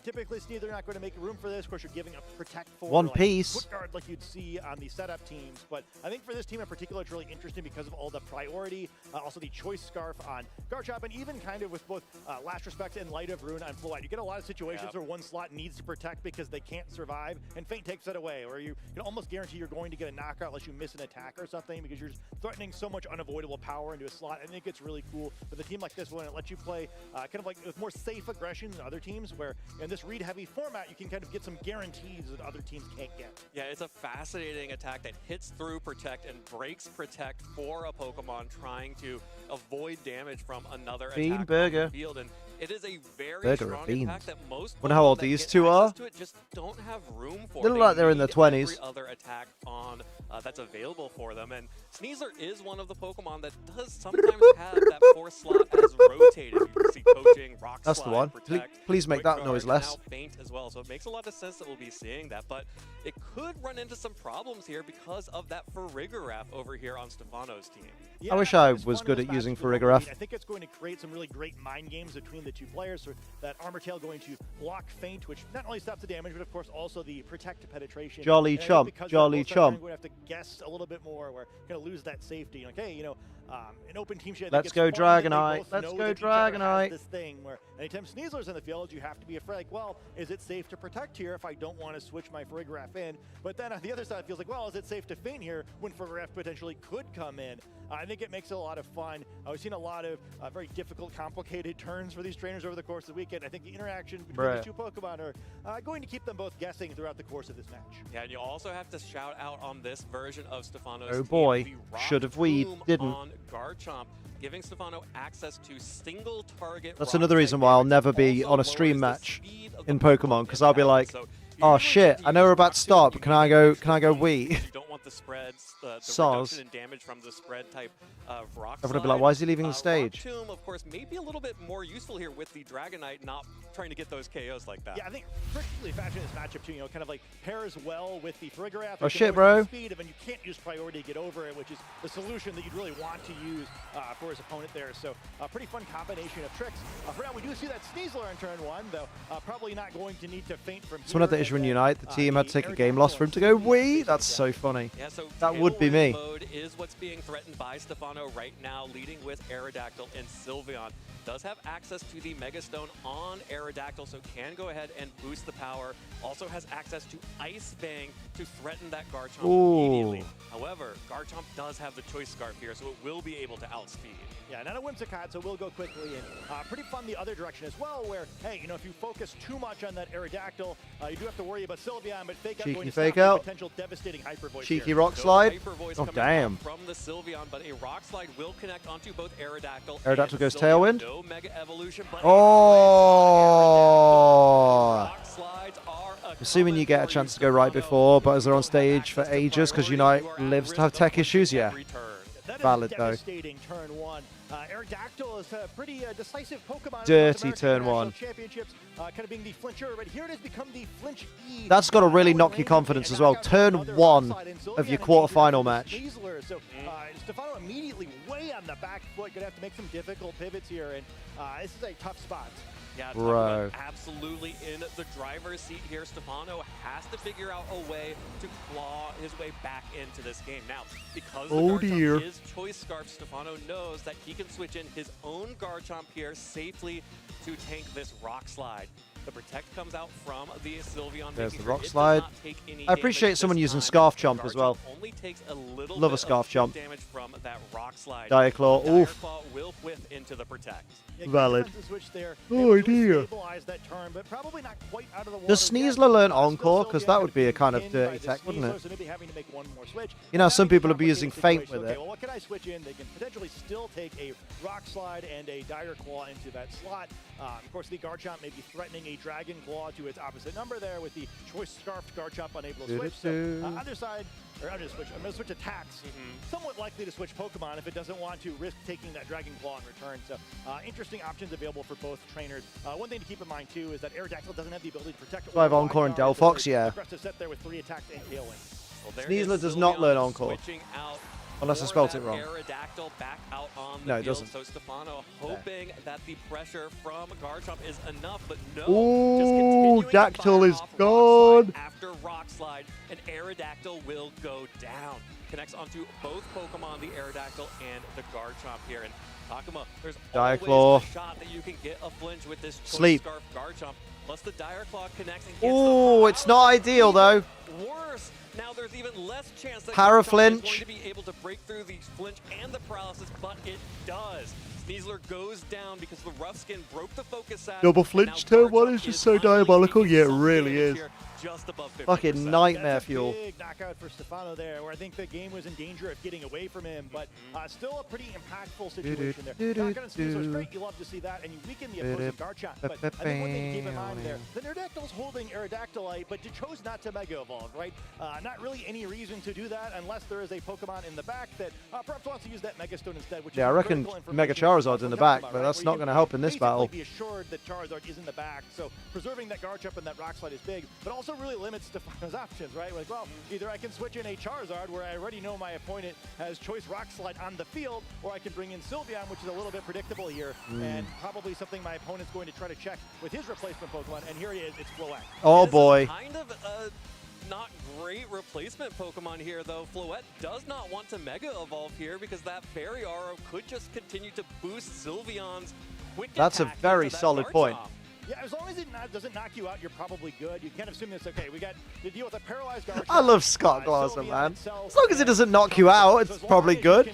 Typically, Sneasler not going to make room for this. Of course, you're giving up Protect for One like, Piece. Foot Guard like you'd see on the setup teams. But I think for this team in particular, it's really interesting because of all the priority, also the Choice Scarf on Garchomp, and even kind of with both Last Respect and Light of Rune on Fluorite. You get a lot of situations where one slot needs to protect because they can't survive, and Feint takes that away, or you can almost guarantee you're going to get a knockout unless you miss an attack or something because you're just threatening so much unavoidable power into a slot. I think it's really cool with a team like this one. It lets you play kind of like with more safe aggression than other teams, where in this read-heavy format, you can kind of get some guarantees that other teams can't get. Yeah, it's a fascinating attack that hits through Protect and breaks Protect for a Pokemon trying to avoid damage from another attack on the field. And it is a very strong attack that most Wonder how old these two are. to it just don't have room for. They look like they're in their 20s. Every other attack on that's available for them, and Sneasler is one of the Pokemon that does sometimes have that 4th slot as rotated. You can see Coaching, Rock That's Slide, the one. Protect, Please make that Quick noise Guard, less. now Feint as well, so it makes a lot of sense that we'll be seeing that, but it could run into some problems here because of that Farigiraf over here on Stefano's team. Yeah, I wish I was good at using Farigiraf. I think it's going to create some really great mind games between the two players. So that Armor Tail going to block Feint, which not only stops the damage, but of course also the Protect penetration. Jolly and chump, because jolly chump. We're going to have to guess a little bit more. We're going to lose that safety. Like, hey, you know, an open team shit. Let's go Dragonite. Let's go Dragonite. This thing where anytime Sneasler's in the field, you have to be afraid. Like, well, is it safe to Protect here if I don't want to switch my Farigiraf in? But then on the other side, it feels like, well, is it safe to Feint here when Farigiraf potentially could come in? I think it makes it a lot of fun. We've seen a lot of very difficult, complicated turns for these trainers over the course of the weekend. I think the interaction between the two Pokemon are going to keep them both guessing throughout the course of this match. Yeah, and you also have to shout out on this version of Stefano's Oh boy, team, the should have we Rock didn't. On Garchomp, giving Stefano access to single target. That's another reason why I'll never be on a stream match in Pokemon, because I'll be like, oh shit, I know we're about to start, but can I go wee? You don't want the spreads, the reduction in damage from the spread type of Rock Slide. Everyone will be like, why is he leaving the stage? Rock Tomb, of course, may be a little bit more useful here with the Dragonite not trying to get those KOs like that. Yeah, I think particularly fashion this matchup too, you know, kind of like pairs well with the Farigiraf. Oh shit, bro. Speed, and you can't use priority to get over it, which is the solution that you'd really want to use for his opponent there. So a pretty fun combination of tricks. For now, we do see that Sneasler in turn 1, though probably not going to need to Feint from Someone had the issue in Unite. The team had to take a game loss for him to go wee. That's so funny. Yeah, so that would be me. Mode is what's being threatened by Stefano right now, leading with Aerodactyl and Sylveon. Does have access to the Mega Stone on Aerodactyl, so can go ahead and boost the power. Also has access to Ice Fang to threaten that Garchomp immediately. However, Garchomp does have the Choice Scarf here, so it will be able to outspeed. Yeah, not a Whimsicott, so we'll go quickly. And pretty fun the other direction as well, where, hey, you know, if you focus too much on that Aerodactyl, you do have to worry about Sylveon, but Fake Out Cheeky going to Fake stop Out. potential devastating Hyper Voice Cheeky here. Rock Slide. Oh, coming damn. From the Sylveon, but a Rock Slide will connect onto both Aerodactyl. Aerodactyl goes Sylveon. Tailwind. No Mega Evolution, but Oh! I'm assuming you get a chance to go right before, but as they're on stage for ages, because Unite lives to have tech issues, yeah. Valid, though. Devastating turn one. Aerodactyl is a pretty decisive Pokemon. Dirty turn one. Championships, kind of being the flincher, but here it has become the flinch E. That's got to really knock your confidence as well. Turn one of your quarterfinal match. So Stefano immediately way on the back foot. Gonna have to make some difficult pivots here, and this is a tough spot. Yeah, Bro. Absolutely in the driver's seat here. Stefano has to figure out a way to claw his way back into this game. Now, because the Garchomp is Choice Scarf, Stefano knows that he can switch in his own Garchomp here safely to tank this Rock Slide. The Protect comes out from the Sylveon. There's the Rock Slide. I appreciate someone using Scarf Chomp as well. Only takes a little Love a bit Scarf of Chomp. damage from that Rock Slide. Dire Claw. Oof. Claw will whiff into the Protect. Valid. There, Oh, idea. That turn, but probably not quite out of the Does water Sneasler learn Encore? Because that would be a kind of dirty tech, wouldn't it? So maybe having to make one more switch. You know, some people will be using Feint with Okay, it. well, what can I switch in? They can potentially still take a Rock Slide and a Dire Claw into that slot. Of course, the Garchomp may be threatening a Dragon Claw to its opposite number there with the Choice Scarfed Garchomp unable to switch. So other side, or I'm going to switch attacks. Somewhat likely to switch Pokemon if it doesn't want to risk taking that Dragon Claw in return. So interesting options available for both trainers. One thing to keep in mind too is that Aerodactyl doesn't have the ability to protect. So I have Encore and Delphox, yeah. Aggressive set there with 3 attacks and Tailwind. Well, Sneasler does not learn Encore. Unless I spelt it wrong. Aerodactyl back out on the No, it field. doesn't. So Stefano hoping that the pressure from Garchomp is enough, but no. Ooh, just Dactyl is off gone. after Rock Slide, and Aerodactyl will go down. Connects onto both Pokemon, the Aerodactyl and the Garchomp here. And Takuma, there's Dire always Claw. a shot that you can get a flinch with this Choice Sleep. Scarf Garchomp. Plus the Dire Claw connects and gets Ooh, it's not ideal though. worse. Now there's even less chance that Para Garchomp is flinch. going to be able to break through the flinch and the paralysis, but it does. Sneasler goes down because the rough skin broke the focus saddle. Double flinch turn one is just so diabolical. Yeah, it really is. Just above 50%. Fucking nightmare fuel. Big knockout for Stefano there, where I think the game was in danger of getting away from him, but still a pretty impactful situation there. Knockout and Sneasler's great, you love to see that, and you weaken the opposing Garchomp. But I think one thing to keep in mind there, the Aerodactyl's holding Aerodactylite, but you chose not to Mega Evolve, right? Not really any reason to do that unless there is a Pokemon in the back that perhaps wants to use that Mega Stone instead. Which Yeah, I is reckon critical Mega information Charizard's in the from back, Pokemon, but right? that's Where not you going to can help in this basically battle. be assured that Charizard is in the back, so preserving that Garchomp and that Rock Slide is big, but also really limits Stefano's options, right? Like, well, either I can switch in a Charizard where I already know my opponent has Choice Rock Slide on the field, or I can bring in Sylveon, which is a little bit predictable here, and probably something my opponent's going to try to check with his replacement Pokemon, and here he is, it's Floette. Oh boy. Kind of a not great replacement Pokemon here, though. Floette does not want to Mega Evolve here because that Fairy Aura could just continue to boost Sylveon's quick That's a attack very into that solid point. Yeah, as long as it doesn't knock you out, you're probably good. You can't assume this. Okay, we got to deal with a paralyzed Garchomp. I love Scott Glaser, man. As long as it doesn't knock you out, it's probably good.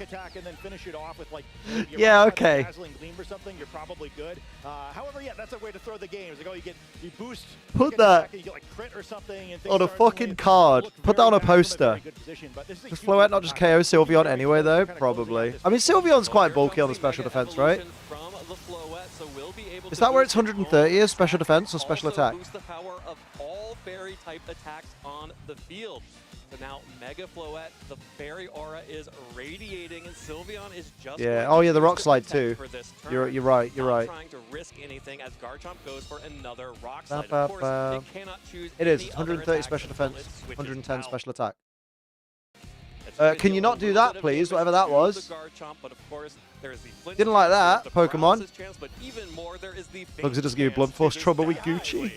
Attack and then finish it off with like Yeah, okay. Dazzling Gleam or something, you're probably good. However, yeah, that's a way to throw the game. It's like, oh, you boost. Put that you get like crit or something, and on a fucking card. Put that on a poster. Does Floette not just KO Sylveon anyway, though? Probably. I mean, Sylveon's quite bulky on the special defense, right? Is that where it's 130 is special defense or special attack? Boost the power of all fairy type attacks on the field. So now Mega Floette, the Fairy Aura is radiating, and Sylveon is just Yeah. Oh yeah, the Rock Slide too. You're right. You're right. Trying to risk anything as Garchomp goes for another Rock Slide. Of course, they cannot choose. It is any 130 other special attack defense, until it switches 110 out. special attack. Can you not do that, please? Whatever that was. Didn't like that, Pokemon. Because it doesn't give you Blunt Force trouble with Gucci.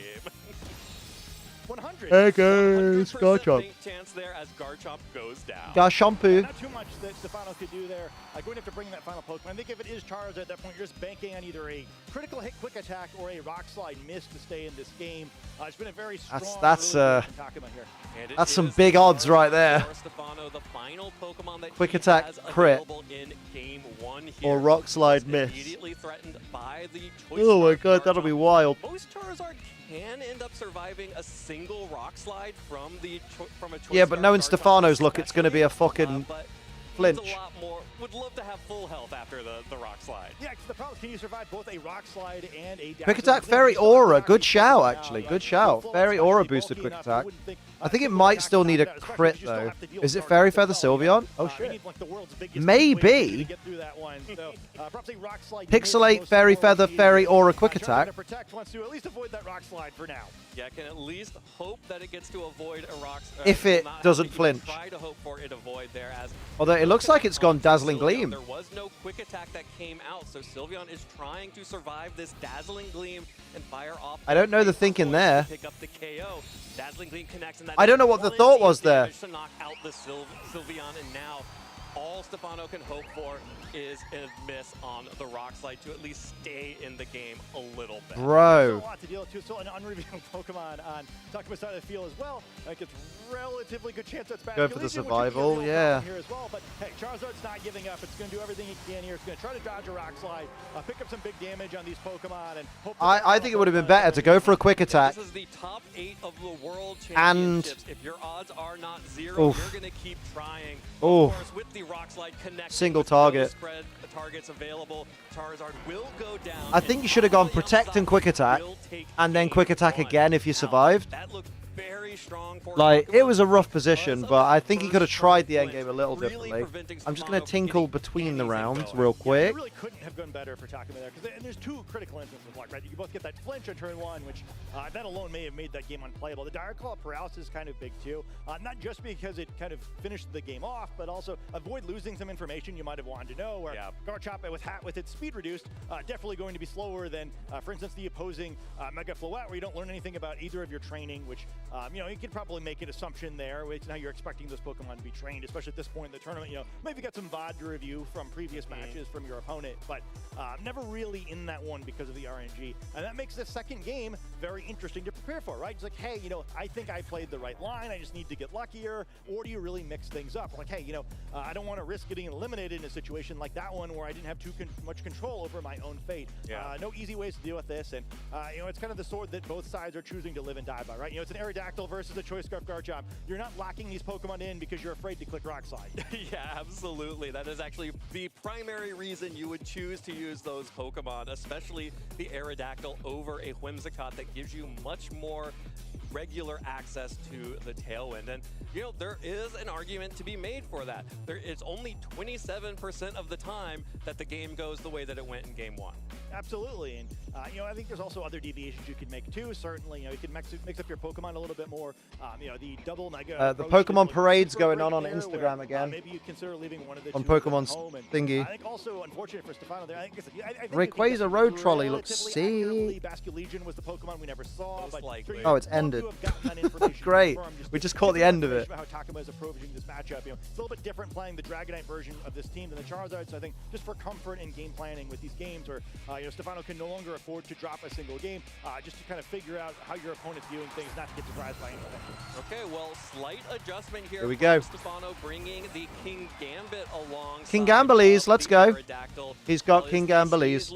100 Hey guys, Garchomp. Chance there as Garchomp goes down. Garchomp. Not too much that Stefano could do there. Going to have to bring that final Pokemon. I think if it is Charizard at that point, you're just banking on either a critical hit quick attack or a rock slide miss to stay in this game. It's been a very strong That's That's some big odds right there. Stefano, the final Pokemon that Quick attack crit in game 1 here. or rock slide miss. Immediately threatened by the Oh my god, that'll be wild. Most Charizard can end up surviving a single rock slide from a choice. Yeah, but knowing Stefano's look, it's going to be a fucking flinch. A lot more. Would love to have full health after the rock slide. Yeah, the problem is, can you survive both a rock slide and a Quick attack, Fairy Aura. Good shout, actually. Good shout. Fairy Aura boosted quick attack. I think it might still need a crit, though. Is it Fairy Feather Sylveon? Oh, shit. Maybe. Pixelate, Fairy Feather, Fairy Aura, quick attack. Yeah, can at least hope that it gets to avoid a rock. If it doesn't flinch. Try to hope for it avoid there as. Although it looks like it's gone Dazzling Gleam. There was no quick attack that came out, so Sylveon is trying to survive this Dazzling Gleam and fire off. I don't know the thinking there. Pick up the KO. Dazzling Gleam connects, and I don't know what the thought was there. To knock out the Sylveon, and now all Stefano can hope for is a miss on the rock slide to at least stay in the game a little bit. Bro. A lot to deal with, too. Still an unrevealed Pokemon on Takuma's side of the field as well. Like, it's relatively good chance that's bad. Go for the survival, yeah. Here as well. But hey, Charizard's not giving up. It's going to do everything it can here. It's going to try to dodge a rock slide, pick up some big damage on these Pokemon, and hope. I think it would have been better to go for a quick attack. This is the top 8 of the World And Championships. If your odds are not 0, oof. you're going to keep trying. Oh. Of course, with the rock slide connect. Single target. Spread targets available. Charizard will go down. I think you should have gone protect and quick attack, and then quick attack again if you survived. That looked very strong for Like, it was a rough position, but I think he could have tried the endgame a little differently. I'm just going to tinkle between the rounds real quick. You really couldn't have gone better for Takuma there, because there's 2 critical instances, right? You both get that flinch on turn 1, which that alone may have made that game unplayable. The Dire Claw paralysis is kind of big too, not just because it kind of finished the game off, but also avoid losing some information you might have wanted to know. Where Garchomp with its speed reduced, definitely going to be slower than, for instance, the opposing Mega Floette, where you don't learn anything about either of your training, which you could probably make an assumption there. It's now you're expecting those Pokemon to be trained, especially at this point in the tournament. Maybe got some VOD to review from previous matches from your opponent, but never really in that one because of the RNG. And that makes the second game very interesting to prepare for, right? It's like, hey, I think I played the right line. I just need to get luckier. Or do you really mix things up? Like, hey, I don't want to risk getting eliminated in a situation like that one where I didn't have too much control over my own fate. No easy ways to deal with this. And, it's kind of the sword that both sides are choosing to live and die by, right? It's an Aerodactyl versus a Choice Scarf Garchomp. You're not locking these Pokemon in because you're afraid to click Rock Slide. Yeah, absolutely. That is actually the primary reason you would choose to use those Pokemon, especially the Aerodactyl over a Whimsicott that gives you much more regular access to the Tailwind. And, there is an argument to be made for that. It's only 27% of the time that the game goes the way that it went in game 1. Absolutely. And, I think there's also other deviations you could make too. Certainly, you can mix up your Pokemon a little bit more. The double Mega. The Pokemon Parade's going on Instagram again. Maybe you consider leaving one of the on two Pokemon's thingy. I think also, unfortunate for Stefano there, I think Rayquaza Road Trolley looks sick. Basculegion was the Pokemon we never saw. But oh, it's ended. Great. We just caught the end of it. How Takuma is approaching this matchup. It's a little bit different playing the Dragonite version of this team than the Charizard. So I think just for comfort and game planning with these games, where Stefano can no longer afford to drop a single game, just to kind of figure out how your opponent's viewing things, not to get surprised by anything. Okay, well, slight adjustment here. Here we go. Stefano bringing the King Gambit along. King Gambelese, let's go. He's got King Gambelese.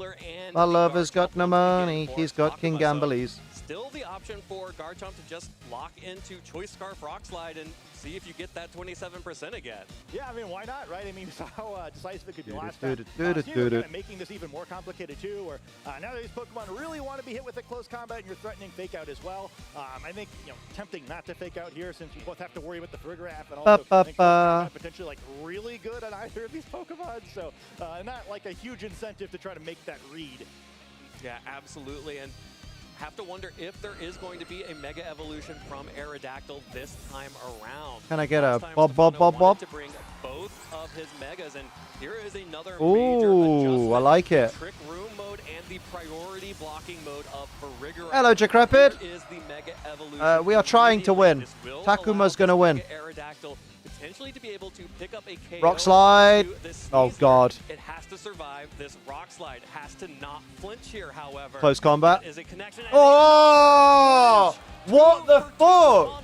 My lover's got no money. He's got King Gambelese. Still the option for Garchomp to just lock into Choice Scarf Rock Slide and see if you get that 27% again. Yeah, I mean, why not, right? I mean, you saw how decisive it could be last time. Kind of making this even more complicated too, where now that these Pokemon really want to be hit with a close combat and you're threatening Fake Out as well. I think, tempting not to Fake Out here since you both have to worry about the Farigiraf and also potentially like really good on either of these Pokemon. So not like a huge incentive to try to make that read. Yeah, absolutely. And have to wonder if there is going to be a Mega Evolution from Aerodactyl this time around. Can I get a bob? To bring both of his Megas, and here is another Ooh, I like it. Trick Room mode mode and the priority blocking mode of Farigiraf. Hello, Decrepit. Here is the Mega Evolution. We are trying to win. This will Takuma's going to win. Mega Aerodactyl potentially to be able to pick up a KO. Rock slide. Oh, God. It has to survive this rock slide. It has to not flinch here, however. Close combat. That is a connection. Oh! What the fuck?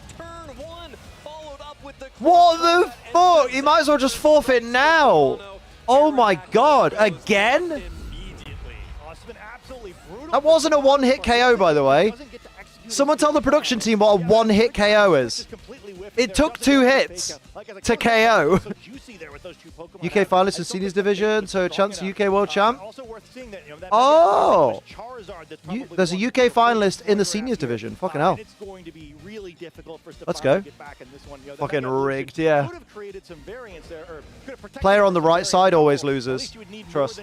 What the fuck? You might as well just forfeit now. Oh my God. Again? That wasn't a one-hit KO, by the way. Someone tell the production team what a one-hit KO is. It took 2 hits to KO. UK finalist in seniors division, so a chance for UK world champ. Oh, there's a UK finalist in the seniors division. Fucking hell. Let's go. Fucking rigged, yeah. Player on the right side always loses. Trust.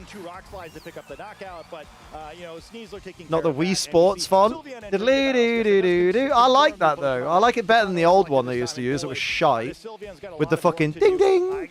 Not the Wii Sports font. I like that though. I like it better than the old one they used to use. It was shite. With the fucking ding ding.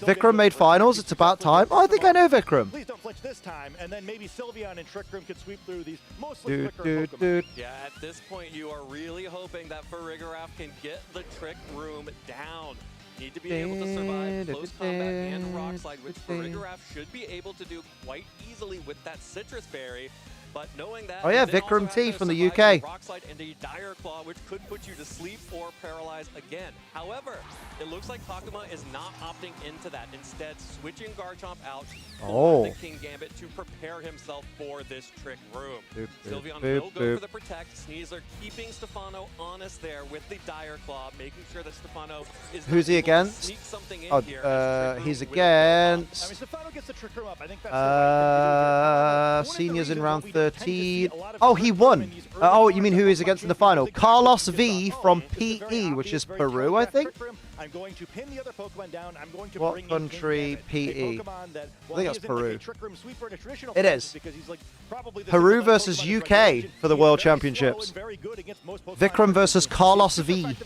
Vikram made finals. It's about time. Oh, I think I know Vikram. Please don't flinch this time, and then maybe Sylveon and Trick Room could sweep through these mostly quicker Pokemon. Yeah, at this point you are really hoping that Farigiraf can get the Trick Room down. Need to be able to survive close combat and rock slide, which Farigiraf should be able to do quite easily with that Citrus Berry. But knowing that, oh yeah, Vikram T from the UK. Rock slide and a Dire Claw, which could put you to sleep or paralyze again. However, it looks like Takuma is not opting into that. Instead, switching Garchomp out for the King Gambit to prepare himself for this Trick Room. Sylveon will go for the Protect. Sneasler keeping Stefano honest there with the Dire Claw, making sure that Stefano is Who's he against? Oh, he's against. I mean, Stefano gets the Trick Room up. I think that's seniors in round 13. Oh, he won. Oh, you mean who he's against in the final? Carlos V from PE, which is Peru, I think. I'm going to pin the other Pokemon down. I'm going to what country? PE. I think that's Peru. Like it is. Peru versus UK for the World Championships. Vikram versus Carlos V.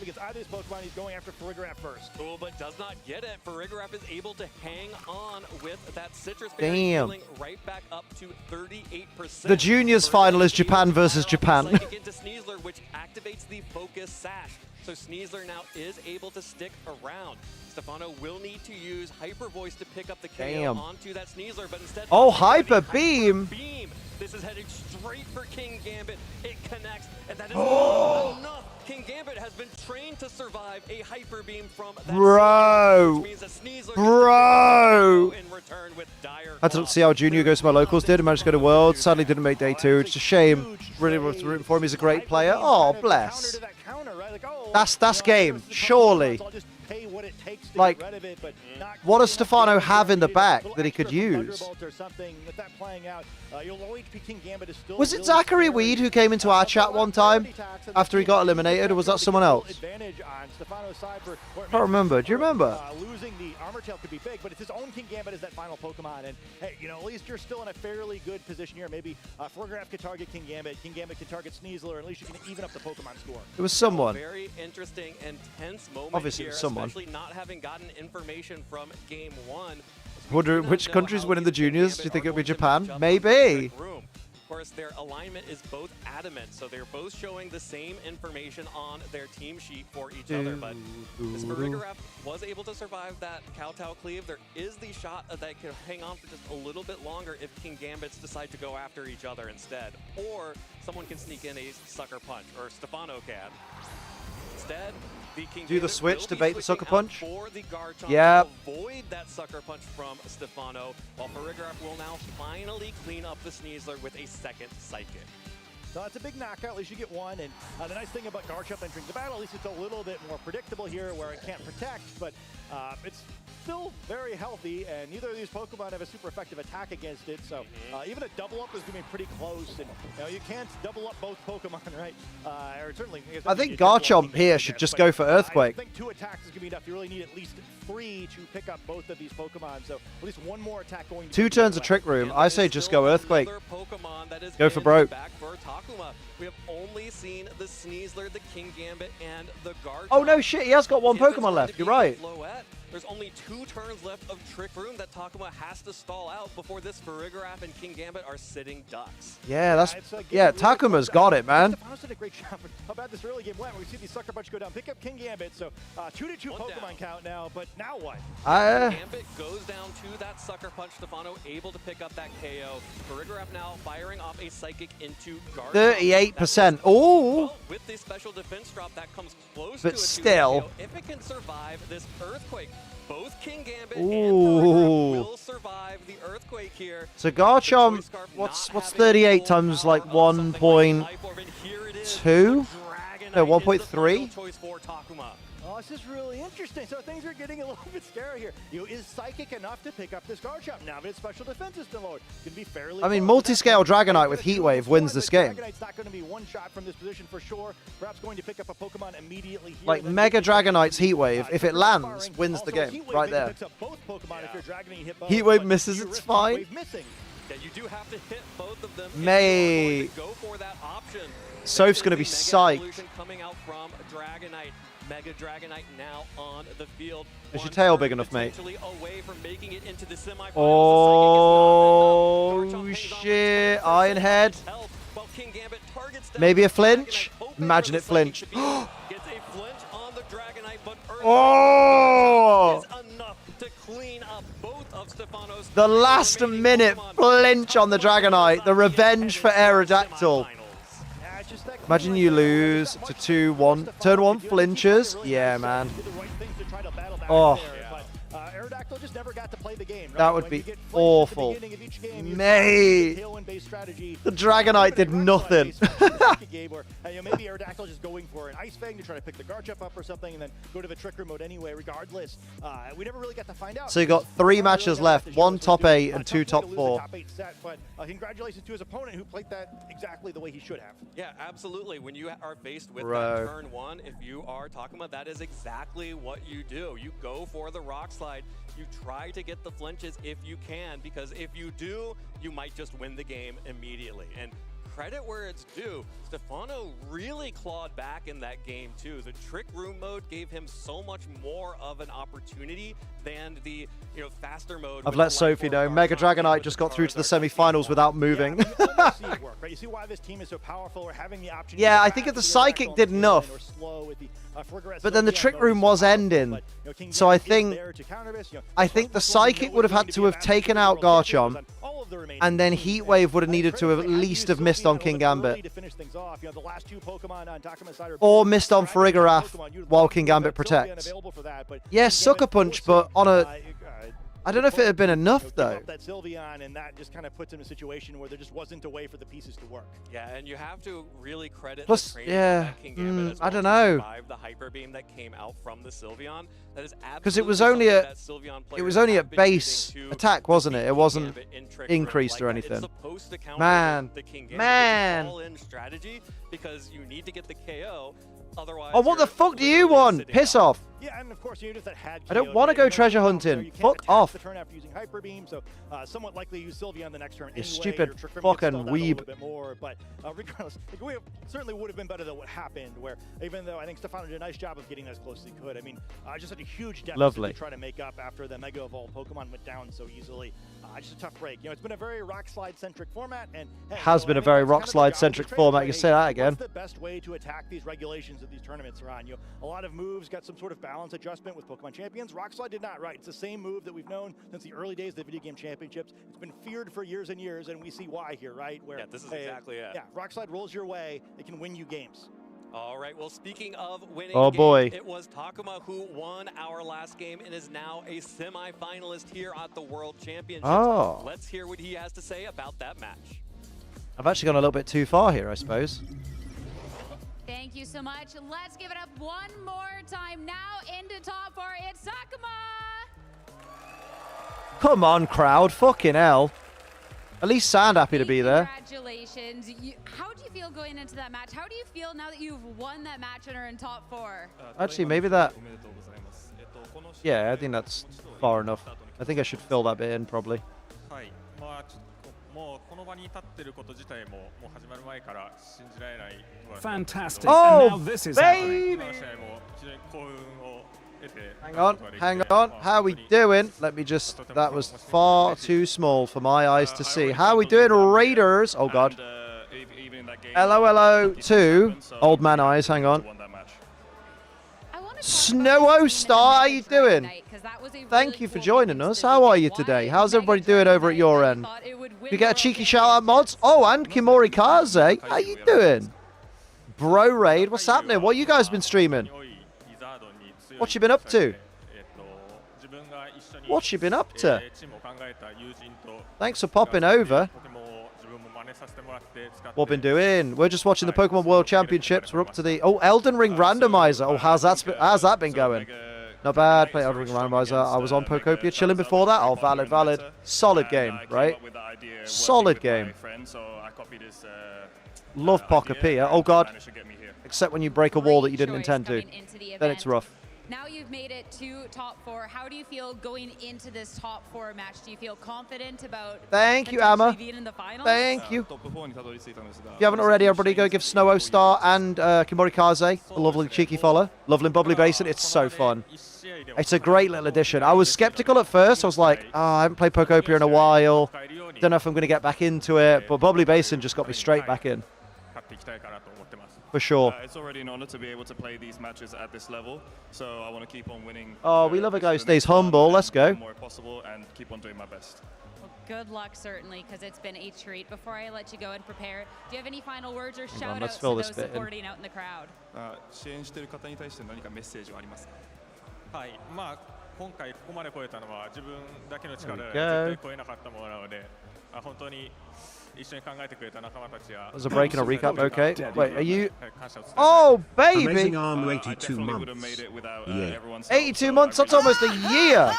Oh, but does not get it. Farigiraf is able to hang on with that Citrus Damn. Right back up to 38%. The juniors final is Japan versus Japan. Into Sneasler, which activates the Focus Sash. So Sneasler now is able to stick around. Stefano will need to use Hyper Voice to pick up the KO onto that Sneasler, but instead... Oh, Hyper Beam! This is headed straight for King Gambit. It connects, and that is not enough. King Gambit has been trained to survive a Hyper Beam from that Bro! which means that Sneasler Bro! in return with Dire I had to see how Junior goes to my locals. Did manage to go to Worlds. Sadly, didn't make day 2. It's a shame. Really was rooting for him. He's a great player. Oh, bless. That's game. Surely. Like, what does Stefano have in the back that he could use? Was it Zachary Weed who came into our chat one time after he got eliminated, or was that someone else? I can't remember. Do you remember? Losing the Armor Tail could be big, but it's his own King Gambit as that final Pokemon. And hey, you know, at least you're still in a fairly good position here. Maybe Farigiraf can target King Gambit can target Sneasler, and at least you can even up the Pokemon score. It was someone. Very interesting and tense moment Obviously, here, it was someone. especially not having gotten information from Game 1. Wonder which country's winning the juniors. Do you think it'll be Japan? Maybe. Of course, their alignment is both adamant, so they're both showing the same information on their team sheet for each other. But this Farigiraf was able to survive that Kowtow Cleave. There is the shot that can hang on for just a little bit longer if King Gambits decide to go after each other instead. Or someone can sneak in a Sucker Punch, or Stefano can. Instead, do the switch to bait the Sucker Punch? Yeah. Avoid that Sucker Punch from Stefano, while Farigiraf will now finally clean up the Sneasler with a second Psychic. So it's a big knockout, at least you get one. And the nice thing about Garchomp entering the battle, at least it's a little bit more predictable here where it can't protect, but it's still very healthy, and neither of these Pokemon have a super effective attack against it, so even a double up is going to be pretty close, and you know, you can't double up both Pokemon, right? Or certainly, I think Garchomp here should just go for Earthquake. I think 2 attacks is going to be enough. You really need at least 3 to pick up both of these Pokemon, so at least 1 more attack going to 2 turns of Trick Room. I say just go Earthquake. Go for broke. Takuma, we have only seen the Sneasler, the King Gambit, and the Garchomp. Oh, no shit. He has got one Pokemon left. You're right. There's only 2 turns left of Trick Room that Takuma has to stall out before this Farigiraf and King Gambit are sitting ducks. Yeah, that's... Yeah, Takuma's got it, man. Stefanos did a great job with how bad this early game went. We see these Sucker Punch go down. Pick up King Gambit, so 2-2 Pokemon count now, but now what? Gambit goes down to that Sucker Punch. Stefano able to pick up that KO. Farigiraf now firing off a Psychic into Garchomp. 38%. Oh! With the special defense drop, that comes close but to a still. KO. If it can survive this Earthquake, both King Gambit Ooh. and Farigiraf will survive the Earthquake here. So Garchomp, what's 38 times like 1.2? No, 1.3? Oh, this is really interesting. So things are getting a little bit scary here. Is Psychic enough to pick up this Garchomp? Now that its special defense has been lowered, can be fairly. I mean, multi-scale Dragonite with Heat Wave wins this game. Dragonite's not going to be one shot from this position for sure. Perhaps going to pick up a Pokemon immediately here. Like Mega Dragonite's Heat Wave, if it lands, wins the game right there. Heat Wave misses, it's fine. Yeah, you do have to hit both of them. May. Go for that option. Soph's going to be psyched. Coming out from Dragonite. Mega Dragonite now on the field. Is your tail big enough, mate? Away from making it into the semifinals. Oh, shit. Iron Head. Maybe a flinch? Imagine it flinch. Oh! The last minute flinch on the Dragonite. The revenge for Aerodactyl. Imagine you lose to 2-1. Turn 1 flinches. Yeah, man. Oh. Aerodactyl just never got to play the game, right? That would be awful. Mate. The Dragonite did nothing. Maybe Aerodactyl just going for an Ice Fang to try to pick the Garchomp up or something and then go to the Trick Room mode anyway, regardless. We never really got to find out. So you got 3 matches left. 1 top 8 and 2 top 4. But congratulations to his opponent who played that exactly the way he should have. Yeah, absolutely. When you are faced with that turn 1, if you are Takuma, that is exactly what you do. You go for the Rock Slide. You try to get the flinches if you can, because if you do, you might just win the game immediately. And credit where it's due, Stefano really clawed back in that game too. The Trick Room mode gave him so much more of an opportunity than the faster mode. I've let Sophie know. Mega Dragonite just got through to the semi-finals without moving. You see why this team is so powerful, or having the option. Yeah, I think if the Psychic did enough. But then the Trick Room was ending. So I think the Psychic would have had to have taken out Garchomp, and then Heat Wave would have needed to have at least have missed on King Gambit. Or missed on Farigiraf while King Gambit protects. Yeah, Sucker Punch, but on a... I don't know if it had been enough, though. That Sylveon, and that just kind of puts him in a situation where there just wasn't a way for the pieces to work. Yeah, and you have to really credit Plus, the training yeah, that King Gambit as well I don't know. The Hyper Beam that came out from the Sylveon. That is because it was only a base attack, wasn't it? It wasn't increased or anything. Man, All-in strategy because you need to get the KO. Otherwise, oh, what the fuck do you want? Piss off. Yeah, and of course units that had I don't want to go treasure hunting. Fuck off. The turn after using Hyper Beam, so somewhat likely to use Sylveon the next turn. You anyway. stupid fucking weeb. But regardless, we certainly would have been better than what happened. Where even though I think Stefano did a nice job of getting as close as he could. I mean, just had a huge deficit to try to make up after the Mega Evolved Pokemon went down so easily. Just a tough break. It's been a very Rock Slide centric format, and it has been a very Rock Slide centric format. You can say that again. What's the best way to attack these regulations that these tournaments are on? A lot of moves got some sort of balance adjustment with Pokemon Champions. Rock Slide did not, right? It's the same move that we've known since the early days of the video game championships. It's been feared for years and years, and we see why here, right? Where this is exactly it. Yeah, Rock Slide rolls your way. It can win you games. All right, well, speaking of winning games, it was Takuma who won our last game and is now a semi-finalist here at the World Championships. Oh. Let's hear what he has to say about that match. I've actually gone a little bit too far here, I suppose. Thank you so much. Let's give it up one more time. Now into top 4, it's Takuma! Come on, crowd. Fucking hell. At least sound happy to be there. Congratulations. How do you feel going into that match? How do you feel now that you've won that match and are in top 4? Actually, maybe that... Yeah, I think that's far enough. I think I should fill that bit in, probably. Fantastic. Oh, and now this is baby! Hang on. How are we doing? Let me just... That was far too small for my eyes to see. How are we doing, Raiders? Oh, God. Hello to Old Man Eyes. Hang on. Snow Star, how you doing? Thank you for joining us. How are you today? How's everybody doing over at your end? You get a cheeky shout out, mods? Oh, and Kimori Kaze. How you doing? Bro Raid, what's happening? What you guys been streaming? What you been up to? What you been up to? Thanks for popping over. What been doing? We're just watching the Pokemon World Championships. We're up to the Elden Ring Randomizer. Oh, how's that been going? Not bad. Play Elden Ring Randomizer. I was on Pokopia chilling before that. Oh, valid. Solid game, right? Solid game. Love Pokopia. Oh God. Except when you break a wall that you didn't intend to. Then it's rough. Now you've made it to top 4. How do you feel going into this top 4 match? Do you feel confident about Thank you, Amma. being in the finals? Thank you. If you haven't already, everybody go give Snow Star and Kimori Kaze a lovely cheeky follow. Lovely and Bubbly Basin. It's so fun. It's a great little addition. I was skeptical at first. I was like, oh, I haven't played Pokopia in a while. Don't know if I'm going to get back into it. But Bubbly Basin just got me straight back in. For sure. It's already an honor to be able to play these matches at this level, so I want to keep on winning. Oh, we love a guy who stays humble. Let's go. More possible and keep on doing my best. Well, good luck, certainly, because it's been a treat. Before I let you go and prepare, do you have any final words or shout outs to those supporting out in the crowd? 支援している方に対して何かメッセージはありますか？はい、まあ今回ここまで来れたのは自分だけの力で絶対超えなかったものなので、本当に。Was a break and a recap okay? Wait, are you... Oh, baby! Amazing Arm 82 months. Yeah. 82 months? That's almost a year!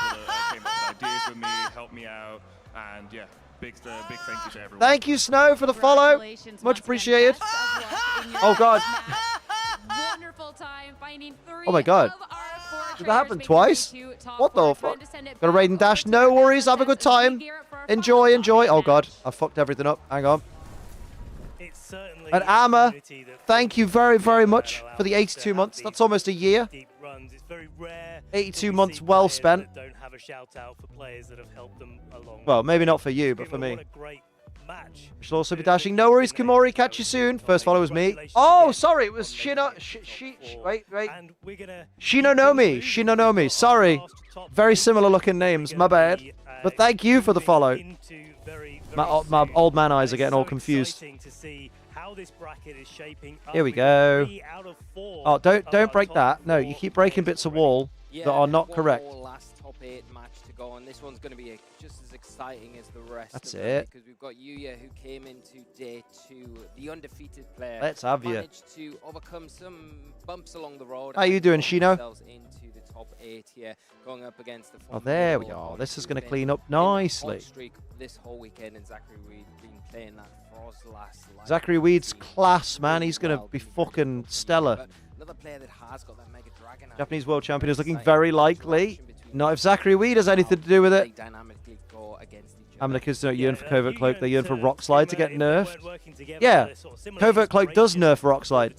Thank you, Snow, for the follow. Much appreciated. Oh, God. Oh, my God. Did that happen twice? What the fuck? Got a raid and dash. No worries. Have a good time. Enjoy. Oh, God. I fucked everything up. Hang on. And Amma, thank you very, very much for the 82 months. That's almost a year. 82 months well spent. Well, maybe not for you, but for me. She'll also be dashing. No worries, Kimori. Catch you soon. First follow was me. Oh, sorry. It was wait. Shinonomi. Sorry. Very similar looking names. My bad. But thank you for the follow. My old man eyes are getting all confused. Here we go. Oh, don't break that. No, you keep breaking bits of wall that are not correct. Last top 8 match to go, and this one's going to be just as exciting as the rest. That's of it. Because we've got Yuya, who came into day 2, the undefeated player. Let's have you. Managed to overcome some bumps along the road. How you doing, Shino? Into the top 8 here, going up against the. Oh, there we are. This is going to clean up nicely. Streak this whole weekend, and Zachary Weed been playing that for us last. Zachary Weed's class, man. He's going to be fucking stellar. Another player that has got that Mega Dragon. Japanese world champion is looking very likely. Not if Zachary Weed has anything to do with it. Amnica's not yearn for Covert Cloak, they yearn for Rock Slide to get nerfed. Yeah, Covert Cloak does nerf Rock Slide.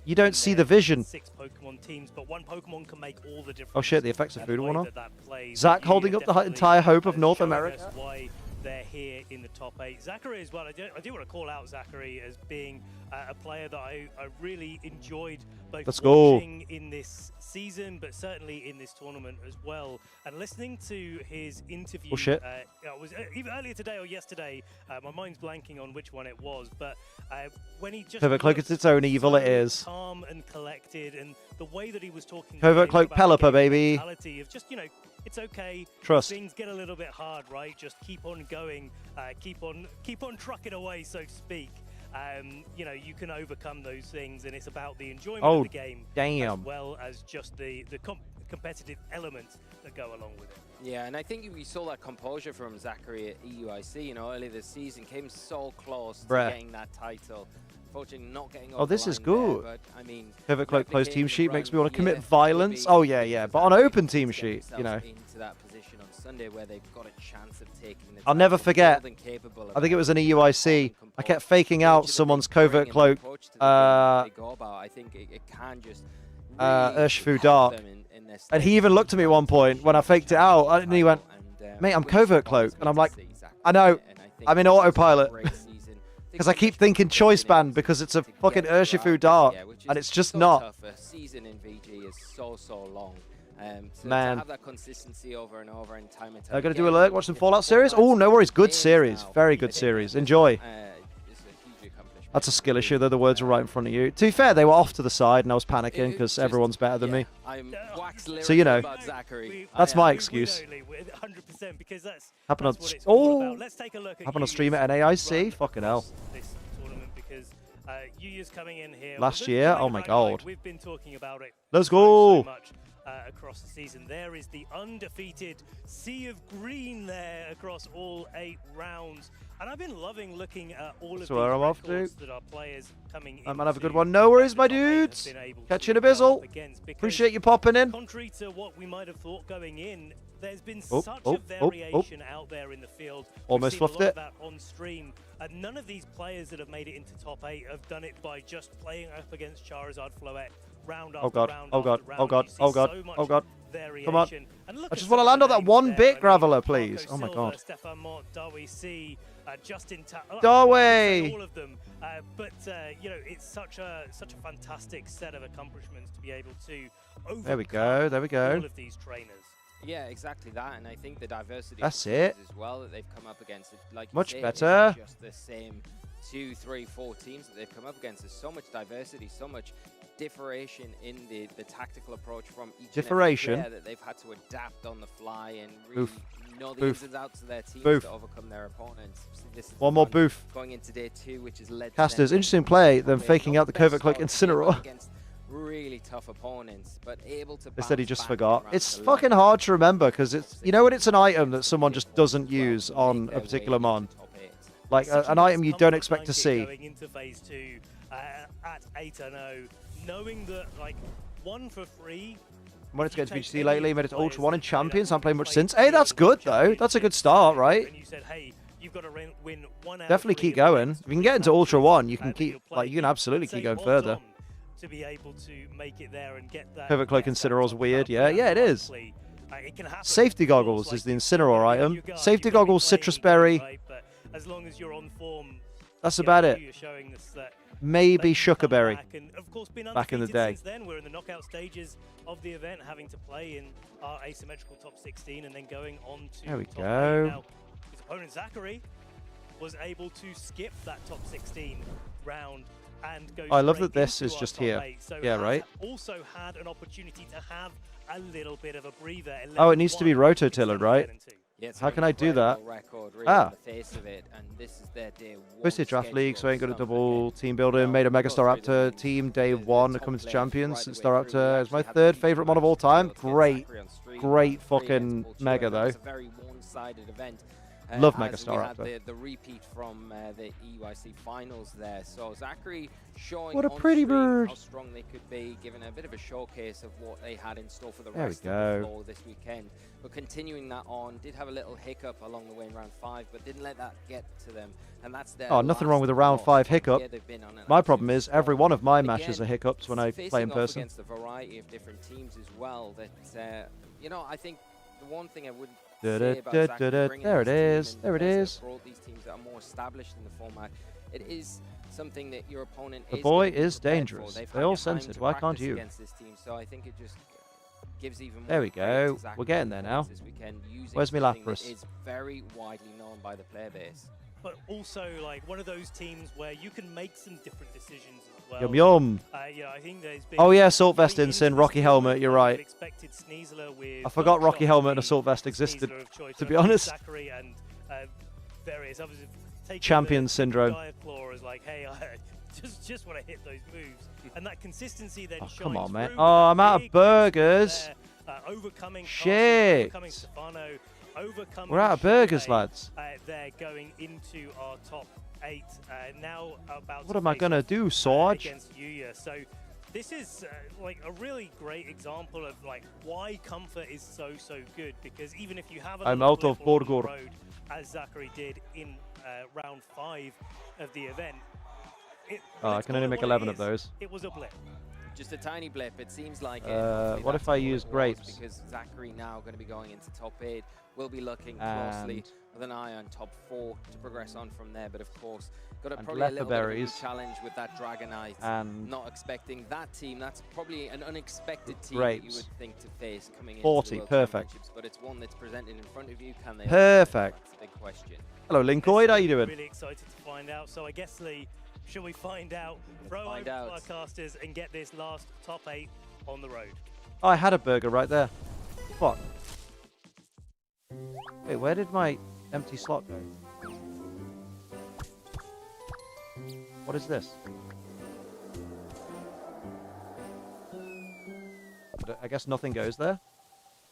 You don't see the vision. Oh shit, the effects of food worn off. Zach holding up the entire hope of North America. They're here in the top 8. Zachary as well. I do want to call out Zachary as being a player that I really enjoyed both watching in this season, but certainly in this tournament as well. And listening to his interview, it was either earlier today or yesterday. My mind's blanking on which one it was, but when he just Covert Cloak, it's its own evil. It is calm and collected, and the way that he was talking. Covert Cloak, Pelipper, baby. Of just it's okay. Trust. Things get a little bit hard, right? Just keep on going, keep on trucking away, so to speak. You can overcome those things, and it's about the enjoyment of the game, as well as just the competitive elements that go along with it. Yeah, and I think we saw that composure from Zachary at EUIC. Earlier this season, came so close to getting that title. unfortunately not getting Oh, this is good. but, I mean, Covert Cloak closed team replicating sheet the makes run me want to commit here violence. would be Oh, yeah. But on open team sheet, you know. into that position on Sunday where they've got a chance of taking the I'll never title, forget. more than capable of I think it that. was an EUIC. I kept faking out someone's Covert Cloak. I think it can just Urshifu Dark. And he even looked at me at one point when I faked it out, and he went, "Mate, I'm Covert Cloak," and I'm like, "I know, I'm in autopilot." Because I keep thinking choice band because it's a fucking Urshifu Dark, and it's just not. A season in VG is so long. Man. To have that consistency over and over and time and time They're going to again, do alert, watch some Fallout series? Oh, no worries. Good series. Very good series. Enjoy. That's a skill issue, though. The words were right in front of you. To be fair, they were off to the side, and I was panicking because everyone's better than me. So, you know, that's my excuse. 100% because that's Happened on, what it's all about. Let's take a look at happened on stream at NAIC? Fucking hell. This tournament because Yuya's coming in here. Last year? Oh, my God. We've been talking about it Let's go. so much across the season. There is the undefeated sea of green there across all 8 rounds. And I've been loving looking at all of these where I'm off to. records that our players coming in. I might have a good one. No worries, my dudes. Catch you in a bizzle. Appreciate you popping in. Contrary to what we might have thought going in, there's been Oh, such oh, a variation out there in the field. Almost We've seen fluffed a lot it. of that on stream. And none of these players that have made it into top 8 have done it by just playing up against Charizard Floette round after Oh, God. round Oh, after God. round. Oh, God. You see Oh, God. so much Oh, God. Come on. variation. And look I at just some want to of land the on that names one there. bit, I mean, Graveler, please. Marco Oh, my Silva, God. Stefan Mott, Darby C, Justin Darway! all of them. But you know, it's such a fantastic set of accomplishments to be able to overcome There we go. There we go. all of these trainers. Yeah, exactly that, and I think the diversity That's of teams it. as well that they've come up against. Like you Much say, better. It's just the same 2, 3, 4 teams that they've come up against. There's so much diversity, so much differentiation in the tactical approach from each Differentiation? and every player that they've had to adapt on the fly and really know the Boof. ins and outs of their teams Boof. to overcome their opponents. So this is One more fun boof. going into day 2, which is led to Casters, them interesting play, them playing faking not out the best Covert Cloak style Incineroar. against really tough opponents, but able to They said he bounce just back forgot. around It's the fucking line. hard to remember because it's, you know, when it's an item that someone just doesn't use on a particular mon. Like an item you don't expect to see. Going into phase 2 at 8-0, knowing that like 1 for 3. When it's going to VGC lately, made it to Ultra 1 in Champions. Haven't played much since. Hey, that's good though. That's a good start, right? And you said, hey, you've got to win 1 out Definitely of 3 keep going. If you can get into Ultra 1, you can keep, like, you can absolutely Say keep going odds further. on to be able to make it there and get that. Covert Cloak Incineroar's weird. Yeah, it is. It can happen. Safety Goggles is the Incineroar item. Safety Goggles, Citrus Berry. Right, but as long as you're on form, That's you about know, it. you're showing us that Maybe they can come Sugarberry. back and, of course, been Back in the undefeated day. Since then, we're in the knockout stages of the event, having to play in our asymmetrical top 16 and then going on to There we top go. 8. Now, his opponent Zachary was able to skip that top 16 round and go I love straight that this into is our just top here. 8. So Yeah, has right. Also had an opportunity to have a little bit of a breather. Oh, it needs to be 11-1 rototillered, right? Yeah, it's How an can I do that? incredible record, really, Ah. on the face of it, and this is their day 1 Posted draft schedule, league, so I ain't got a so double team building. Made a Mega Staraptor team day 1 coming to Champions. Since Staraptor is my 3rd favorite mod of all time. Great, great fucking Mega though. It's a very one-sided event. Love Mega as we had Staraptor. the repeat from the EUIC finals there. So Zachary showing What a on pretty stream bird. how strong they could be, giving a bit of a showcase of what they had in store for the There we rest of go. the floor this weekend. But continuing that on, did have a little hiccup along the way in round 5, but didn't let that get to them. And that's their Oh, nothing last wrong with a round loss. 5 hiccup. Yeah, they've been on an My absolute problem is every one of my matches Again, are hiccups when I play in facing off person. against a variety of different teams as well. That you know, I think the one thing I would say about Zachary bringing There it this is. team and There it those that is. brought these teams that are more established in the format, it is something that your opponent The is boy gonna be is prepared dangerous. for. They've They had all time sense it. to Why can't practice you? against this team, so I think it just gives even more There we credit to go. Zachary's We're getting there now. performance this weekend, using Where's my something that Lapras? is very widely known by the player base. But also like one of those teams where you can make some different decisions as well. Yum yum. Yeah, I think there's been Oh yeah, Assault Vest really Ensign, Rocky Helmet, you're right. expected Sneasler with I forgot Rocky Buckshot Helmet and to be Assault Vest existed, Sneasler of choice. to And be I think honest. Zachary and various others have taken Champion the syndrome. Diet Claw as like, hey, I just want to hit those moves, and that consistency then Oh, shines come on, man. through Oh, with I'm out of big burgers. there, overcoming Carson, Shit. overcoming Stefano, overcoming We're out of burgers, Shuhei, lads. They're going into our top 8, now about. What am I gonna do, Sarge? Against Yuya. So this is like a really great example of like why comfort is so good, because even if you have a I'm little out of blip on the burger. road, as Zachary did in round 5 of the event, I can only make 11 of those. It was a blip. Just a tiny blip. It seems like it. What if I use grapes? Because Zachary now going to be going into top 8. We'll be looking closely with an eye on top 4 to progress on from there. But of course, got a probably a little bit of a challenge with that Dragonite. And not expecting that team. That's probably an unexpected team grapes. that you would think to face coming 40, into the World perfect. Championships. But it's one that's presented in front of you. Can they? Perfect. That's the big question. Hello, Linkoid. How you doing? Really excited to find out. So I guess, Lee, shall we find out? Throw over to our casters and get this last top 8 on the road. Oh, I had a burger right there. Fuck. Wait, where did my empty slot go? What is this? I guess nothing goes there.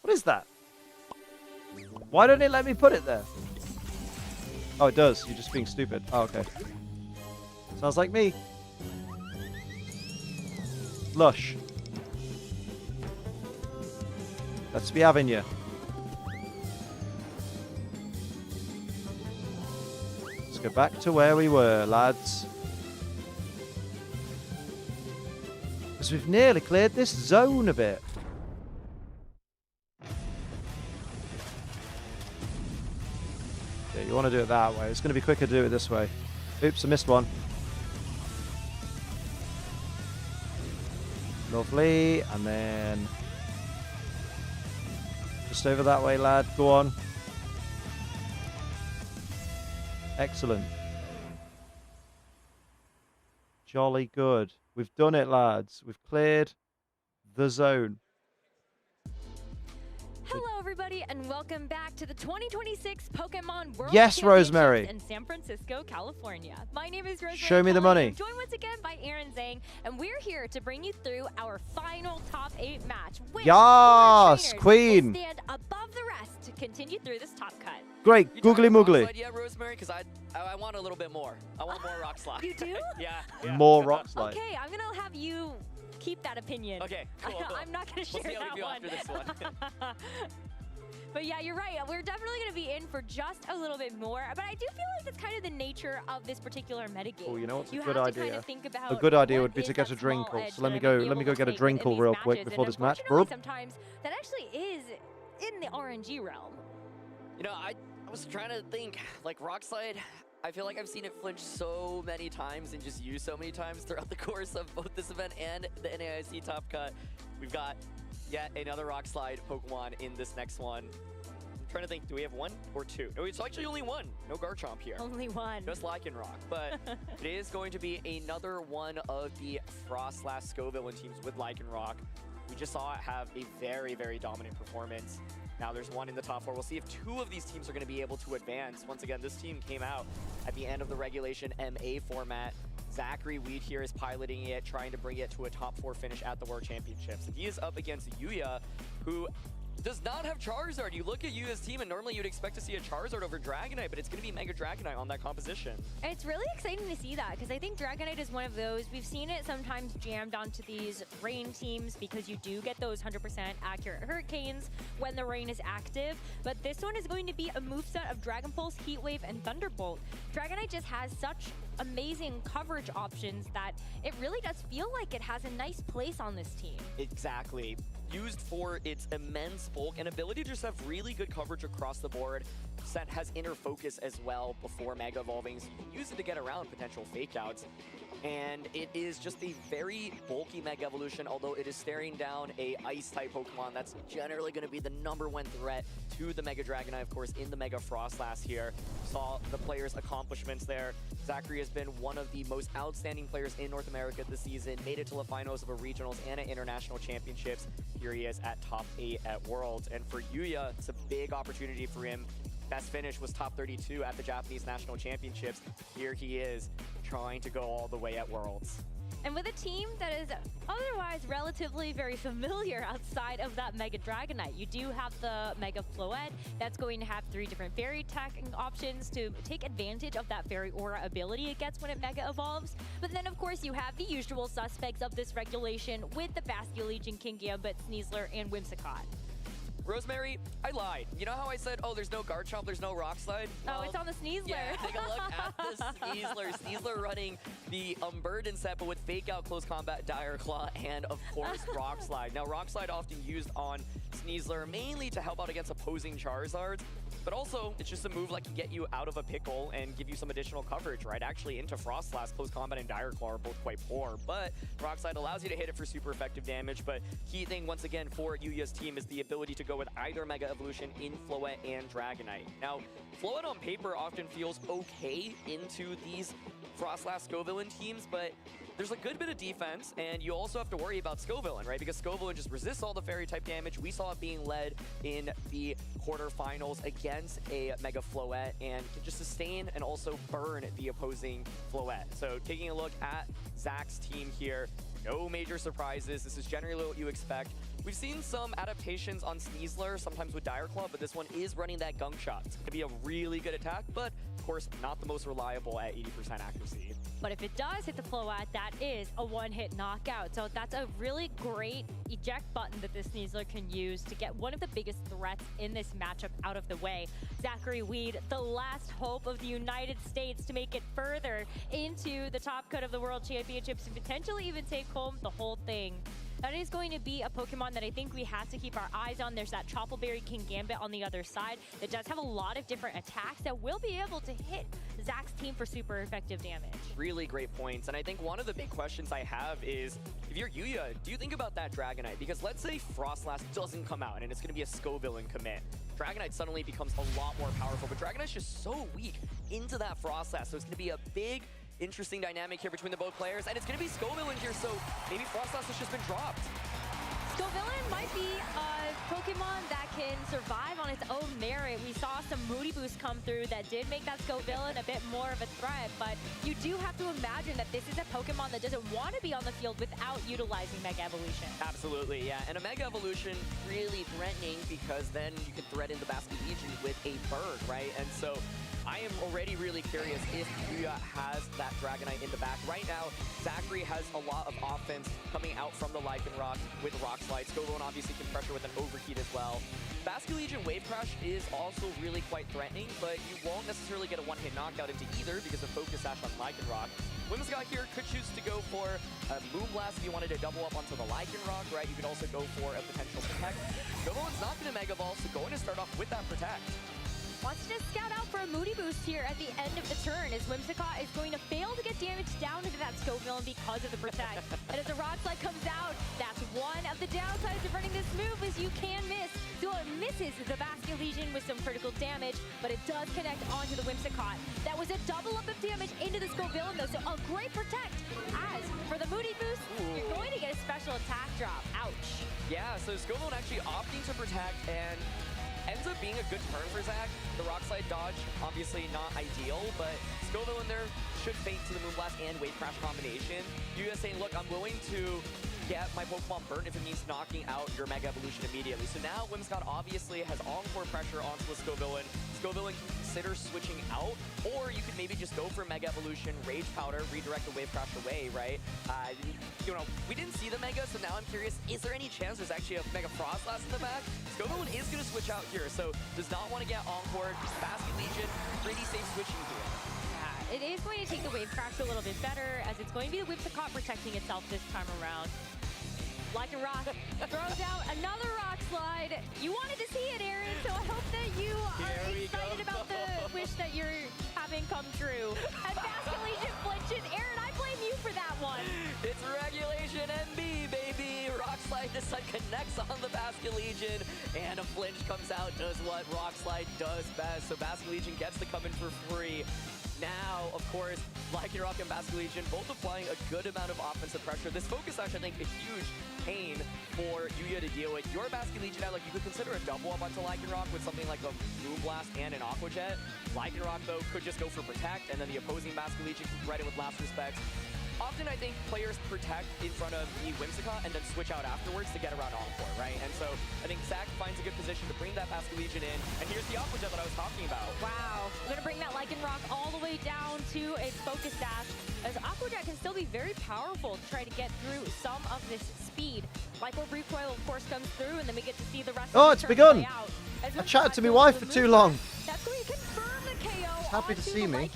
What is that? Why don't it let me put it there? Oh, it does. You're just being stupid. Oh, okay. Sounds like me. Lush. Let's be having you. Let's go back to where we were, lads. Because we've nearly cleared this zone a bit. Yeah, you want to do it that way. It's going to be quicker to do it this way. Oops, I missed one. Lovely. And then just over that way, lad. Go on. Excellent. Jolly good. We've done it, lads. We've cleared the zone. Hello, everybody, and welcome back to the 2026 Pokemon World Yes, Championships Rosemary. in San Francisco, California. My name is Rosemary. Show me the Cullen. money. I'm joined once again by Aaron Zhang, and we're here to bring you through our final top 8 match. With Yes, 4 trainers Queen. who stand above the rest to continue through this top cut. Great, googly moogly. Yeah, Rosemary, because I want a little bit more. I want more rock slide. You do? Yeah. More rock slide. Okay, I'm gonna have you keep that opinion. Okay, cool. I'm not gonna share We'll see how that we feel one. after this one. But yeah, you're right. We're definitely going to be in for just a little bit more. But I do feel like that's kind of the nature of this particular metagame. Oh, you know what's a you good have idea? To kind of think about A good idea what would be is to get a that small drinkle. edge So let me that I'm go. Let me go able to get a take in drinkle these real quick matches. before And this match. unfortunately, Burp. sometimes that actually is in the RNG realm. You know, I was trying to think, like, rock slide, I feel like I've seen it flinch so many times and just used so many times throughout the course of both this event and the NAIC Top Cut. We've got yet another rock slide Pokemon in this next one. I'm trying to think, do we have 1 or 2? No, it's actually only 1. No Garchomp here. Only 1. Just Lycanroc. But it is going to be another one of the Frost/Scovillain teams with Lycanroc. We just saw it have a very, very dominant performance. Now there's one in the top 4. We'll see if 2 of these teams are going to be able to advance. Once again, this team came out at the end of the regulation MA format. Zachary Weed here is piloting it, trying to bring it to a top 4 finish at the World Championships. He is up against Yuya, who does not have Charizard. You look at Yuya's team, and normally you'd expect to see a Charizard over Dragonite, but it's going to be Mega Dragonite on that composition. It's really exciting to see that, because I think Dragonite is one of those, we've seen it sometimes jammed onto these rain teams because you do get those 100% accurate Hurricanes when the rain is active, but this one is going to be a moveset of Dragon Pulse, Heat Wave, and Thunderbolt. Dragonite just has such amazing coverage options that it really does feel like it has a nice place on this team. Exactly. Used for its immense bulk and ability to just have really good coverage across the board. Set has inner focus as well before Mega Evolving, so you can use it to get around potential fake outs. And it is just a very bulky Mega Evolution, although it is staring down a Ice-type Pokemon that's generally going to be the #1 threat to the Mega Dragonite, of course, in the Mega Frost last year. Saw the players' accomplishments there. Zachary has been one of the most outstanding players in North America this season, made it to the finals of a regionals and at international championships. Here he is at top 8 at Worlds. And for Yuya, it's a big opportunity for him. Best finish was top 32 at the Japanese National Championships. Here he is trying to go all the way at Worlds. And with a team that is otherwise relatively very familiar outside of that Mega Dragonite, you do have the Mega Floette that's going to have 3 different fairy attacking options to take advantage of that fairy aura ability it gets when it Mega Evolves. But then, of course, you have the usual suspects of this regulation with the Basculegion, King Gambit, Sneasler, and Whimsicott. Rosemary, I lied. You know how I said, oh, there's no Garchomp, there's no Rock Slide? Well, it's on the Sneasler. Yeah, take a look at the Sneasler. Sneasler running the Unburden set, but with Fake Out, Close Combat, Dire Claw, and, of course, Rock Slide. Now, Rock Slide often used on Sneasler, mainly to help out against opposing Charizards. But also, it's just a move that can get you out of a pickle and give you some additional coverage, right? Actually, into Frost Blast, Close Combat, and Dire Claw are both quite poor. But Rock Slide allows you to hit it for super effective damage. But key thing, once again, for Yuya's team is the ability to go with either Mega Evolution in Floette and Dragonite. Now, Floette on paper often feels okay into these Froslass Scovillain teams, but there's a good bit of defense, and you also have to worry about Scovillain, right? Because Scovillain just resists all the fairy type damage. We saw it being led in the quarterfinals against a Mega Floette and can just sustain and also burn the opposing Floette. So taking a look at Zach's team here, no major surprises. This is generally what you expect. We've seen some adaptations on Sneasler, sometimes with Dire Claw, but this one is running that Gunk Shot. It's going to be a really good attack, but of course, not the most reliable at 80% accuracy. But if it does hit the Floette, that is a one-hit knockout. So that's a really great eject button that this Sneasler can use to get one of the biggest threats in this matchup out of the way. Zachary Weed, the last hope of the United States to make it further into the top cut of the World Championships and potentially even take home the whole thing. That is going to be a Pokemon that I think we have to keep our eyes on. There's that Choppleberry King Gambit on the other side that does have a lot of different attacks that will be able to hit Zach's team for super effective damage. Really great points. And I think one of the big questions I have is, if you're Yuya, do you think about that Dragonite? Because let's say Froslass doesn't come out and it's going to be a Scovillain commit. Dragonite suddenly becomes a lot more powerful, but Dragonite's just so weak into that Froslass. So it's going to be a big, interesting dynamic here between the both players, and it's going to be Scovillain here, so maybe Froslass has just been dropped. Scovillain might be a Pokemon that can survive on its own merit. We saw some Moody Boost come through that did make that Scovillain a bit more of a threat, but you do have to imagine that this is a Pokemon that doesn't want to be on the field without utilizing Mega Evolution. Absolutely, yeah, and a Mega Evolution really threatening because then you can threaten the Basculegion with a bird, right? And so I am already really curious if Yuya has that Dragonite in the back. Right now, Zachary has a lot of offense coming out from the Lycanroc with Rock Slide. Scovillain obviously can pressure with an Overheat as well. Basculegion Wave Crash is also really quite threatening, but you won't necessarily get a one-hit knockout into either because of Focus Sash on Lycanroc. Whimsicott here could choose to go for a Moonblast if you wanted to double up onto the Lycanroc, right? You could also go for a potential Protect. Scovillain's not going to Mega Evolve, so going to start off with that Protect. Wants to scout out for a Moody Boost here at the end of the turn, as Whimsicott is going to fail to get damage down into that Scovillain because of the Protect. And as the Rock Slide comes out, that's one of the downsides of running this move, is you can miss. So it misses the Basculegion with some critical damage, but it does connect onto the Whimsicott. That was a double up of damage into the Scovillain, though, so a great Protect. As for the Moody Boost, you're going to get a special attack drop. Ouch. Yeah, so Scovillain actually opting to Protect and ends up being a good turn for Zach. The Rock Slide dodge, obviously not ideal, but Scovillain there should fake to the Moonblast and Wave Crash combination. Yuya saying, look, I'm willing to get my Pokemon burnt if it means knocking out your Mega Evolution immediately. So now Whimsicott obviously has encore pressure onto the Scovillain. Scovillain can consider switching out, or you could maybe just go for Mega Evolution, Rage Powder, redirect the Wave Crash away, right? You know, we didn't see the Mega, so now I'm curious, is there any chance there's actually a Mega Froslass in the back? Scovillain is going to switch out here, so does not want to get encore. Basculegion, pretty safe switching here. Yeah, it is going to take the Wave Crash a little bit better, as it's going to be the Whimsicott protecting itself this time around. Lycanroc throws out another Rock Slide. You wanted to see it, Aaron, so I hope that you are excited about the wish that you're having come true. And Basculegion flinches. Aaron, I blame you for that one. It's Regulation MB, baby. Rock Slide this time connects on the Basculegion, and a flinch comes out, does what Rock Slide does best. So Basculegion gets to come in for free. Now, of course, Lycanroc and Basculegion both applying a good amount of offensive pressure. This Focus Sash, I think, a huge pain for Yuya to deal with. Your Basculegion, like, you could consider a double up onto Lycanroc with something like a Moonblast and an Aqua Jet. Lycanroc, though, could just go for Protect, and then the opposing Basculegion can thread it with Last Respect. often I think players protect in front of the Whimsicott and then switch out afterwards to get around Encore, right? And so I think Zach finds a good position to bring that Basket Legion in. And here's the Aqua Jet that I was talking about. Wow. We're going to bring that Lycanroc all the way down to its Focus Dash, as Aqua Jet can still be very powerful to try to get through some of this speed. Lycanroc Recoil, of course, comes through, and then we get to see the rest Oh, of it's the begun. I chatted to my wife for too long. That's going to confirm the KO. She's happy to see me.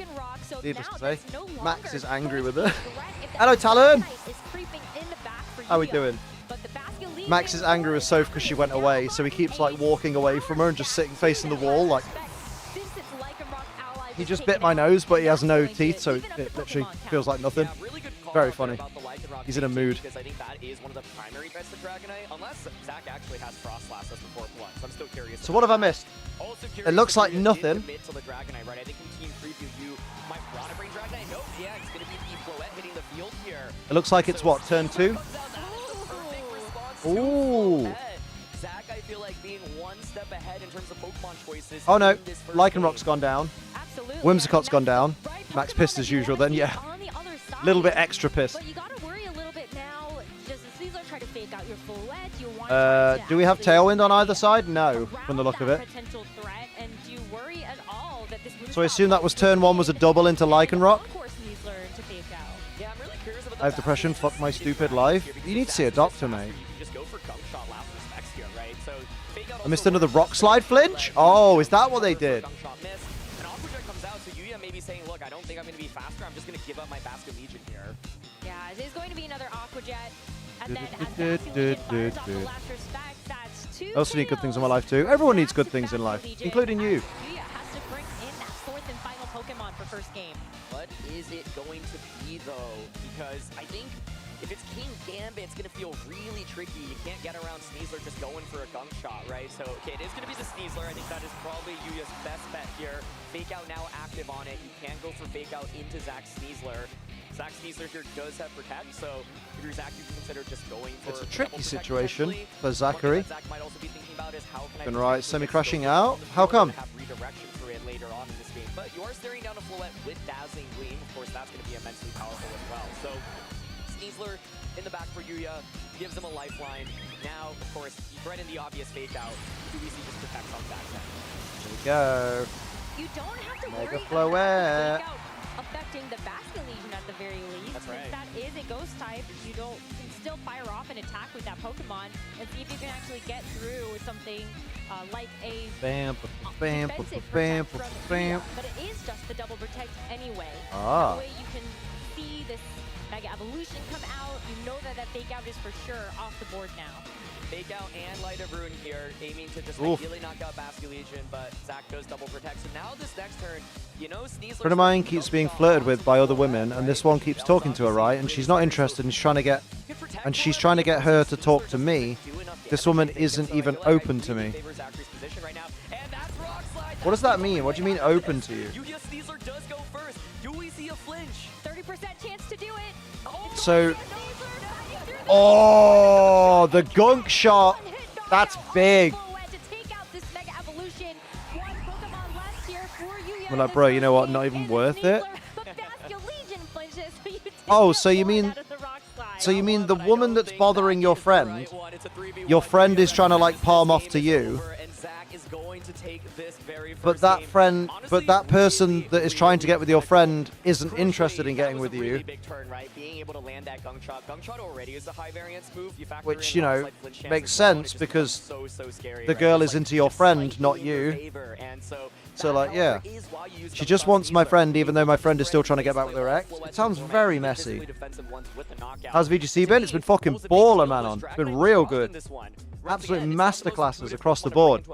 So Needless now to say, no Max is angry with her. threat if Hello, that Talon. is creeping in the back for How we Yuya. doing? But the Basket Legion Max's anger is so because she went away, so he keeps like walking away from her and just sitting facing the wall. Like he just bit my nose, but he has no teeth, so it literally feels like nothing. Very funny. He's in a mood. Because I think that is one of the primary threats to Dragonite, unless Zach actually has Frost Blast as the 4+. So I'm still curious. So what have I missed? It looks like nothing. To the Dragonite, right? I think in team preview you might want to bring Dragonite. Nope, yeah, it's going to be the Floette hitting the field here. It looks like it's what, turn 2? Ooh. Zach, I feel like being one step ahead in terms of Pokemon choices. Oh no, Lycanroc's gone down. Whimsicott's gone down. Max pissed as usual then, yeah. A little bit extra pissed. But you got to worry a little bit now. Does the Caesar try to fake out your Floette? You want Do we have Tailwind on either side? No, from the look of it. potential threat, and do you worry at all that this So I assume that was turn 1 was a double into Lycanroc. Yeah, I'm really curious about I have depression, fuck my stupid life. You need to see a doctor, mate. just go for Gunk Shot last respects here, right? So fake out I missed another Rock Slide flinch? Oh, is that what they did? Gunk Shot miss. And Aqua Jet comes out, so Yuya may be saying, look, I don't think I'm going to be faster. I'm just going to give up my Basket Legion here. Yeah, there's going to be another Aqua Jet. And then as Basket Legion fires off the last respect, that's 2 I also need good things in my life too. Everyone needs good things in life, including you. Yuya has to bring in that 4th and final Pokemon for first game. What is it going to be, though? Because I think if it's King Gambit, it's going to feel really tricky. You can't get around Sneasler just going for a Gunk Shot, right? So, okay, it is going to be the Sneasler. I think that is probably Yuya's best bet here. Fake Out now active on it. You can go for Fake Out into Zach Sneasler. Zach Sneasler here does have Protect, so if you're Zach, you can consider just going for It's a tricky Protect situation for Zach Zachary. might also be thinking about is how can I Gonna ride semi-crashing out. How come? have redirection for it later on in this game. But you are staring down a Floette with Dazzling Gleam. Of course, that's going to be immensely powerful as well. So Sneasler in the back for Yuya, gives him a lifeline. Now, of course, you thread in the obvious fake out. QVC just protects on back then. Here we go. You don't have to Mega worry Floette. about fake out affecting the Basket Legion at the very least. That's right. Since that is a ghost type, you can still fire off an attack with that Pokemon and see if you can actually get through with something like a Bam, bam, defensive bam, protect from bam. Yuya. But it is just the double protect anyway. Ah. That way you can see this Mega Evolution come out. You know that that fake out is for sure off the board now. Fake Out and Light of Ruin here, aiming to just Oof. ideally knock out Basket Legion, but Zach does double protect. So now this next turn, you know, Sneasler. A friend of mine keeps being flirted with by other women, and this one keeps talking to her, right? And she's not interested, and she's trying to get her to talk to me. This woman isn't even open to me. What does that mean? What do you mean open to you? Yuya Sneasler does go first. Do we see a flinch? 30% chance to do it. So, oh, the Gunk Shot. That's big. I'm like, bro, you know what? Not even worth it. Oh, so you mean the woman that's bothering your friend? Your friend is trying to like palm off to you. But that person that is trying to get with your friend isn't interested in getting with you. Which, you know, makes sense because the girl is into your friend, not you. So, like, yeah. She just wants my friend, even though my friend is still trying to get back with her ex. It sounds very messy. How's VGC been? It's been fucking baller, man, on. It's been real good. Absolute masterclasses across the board.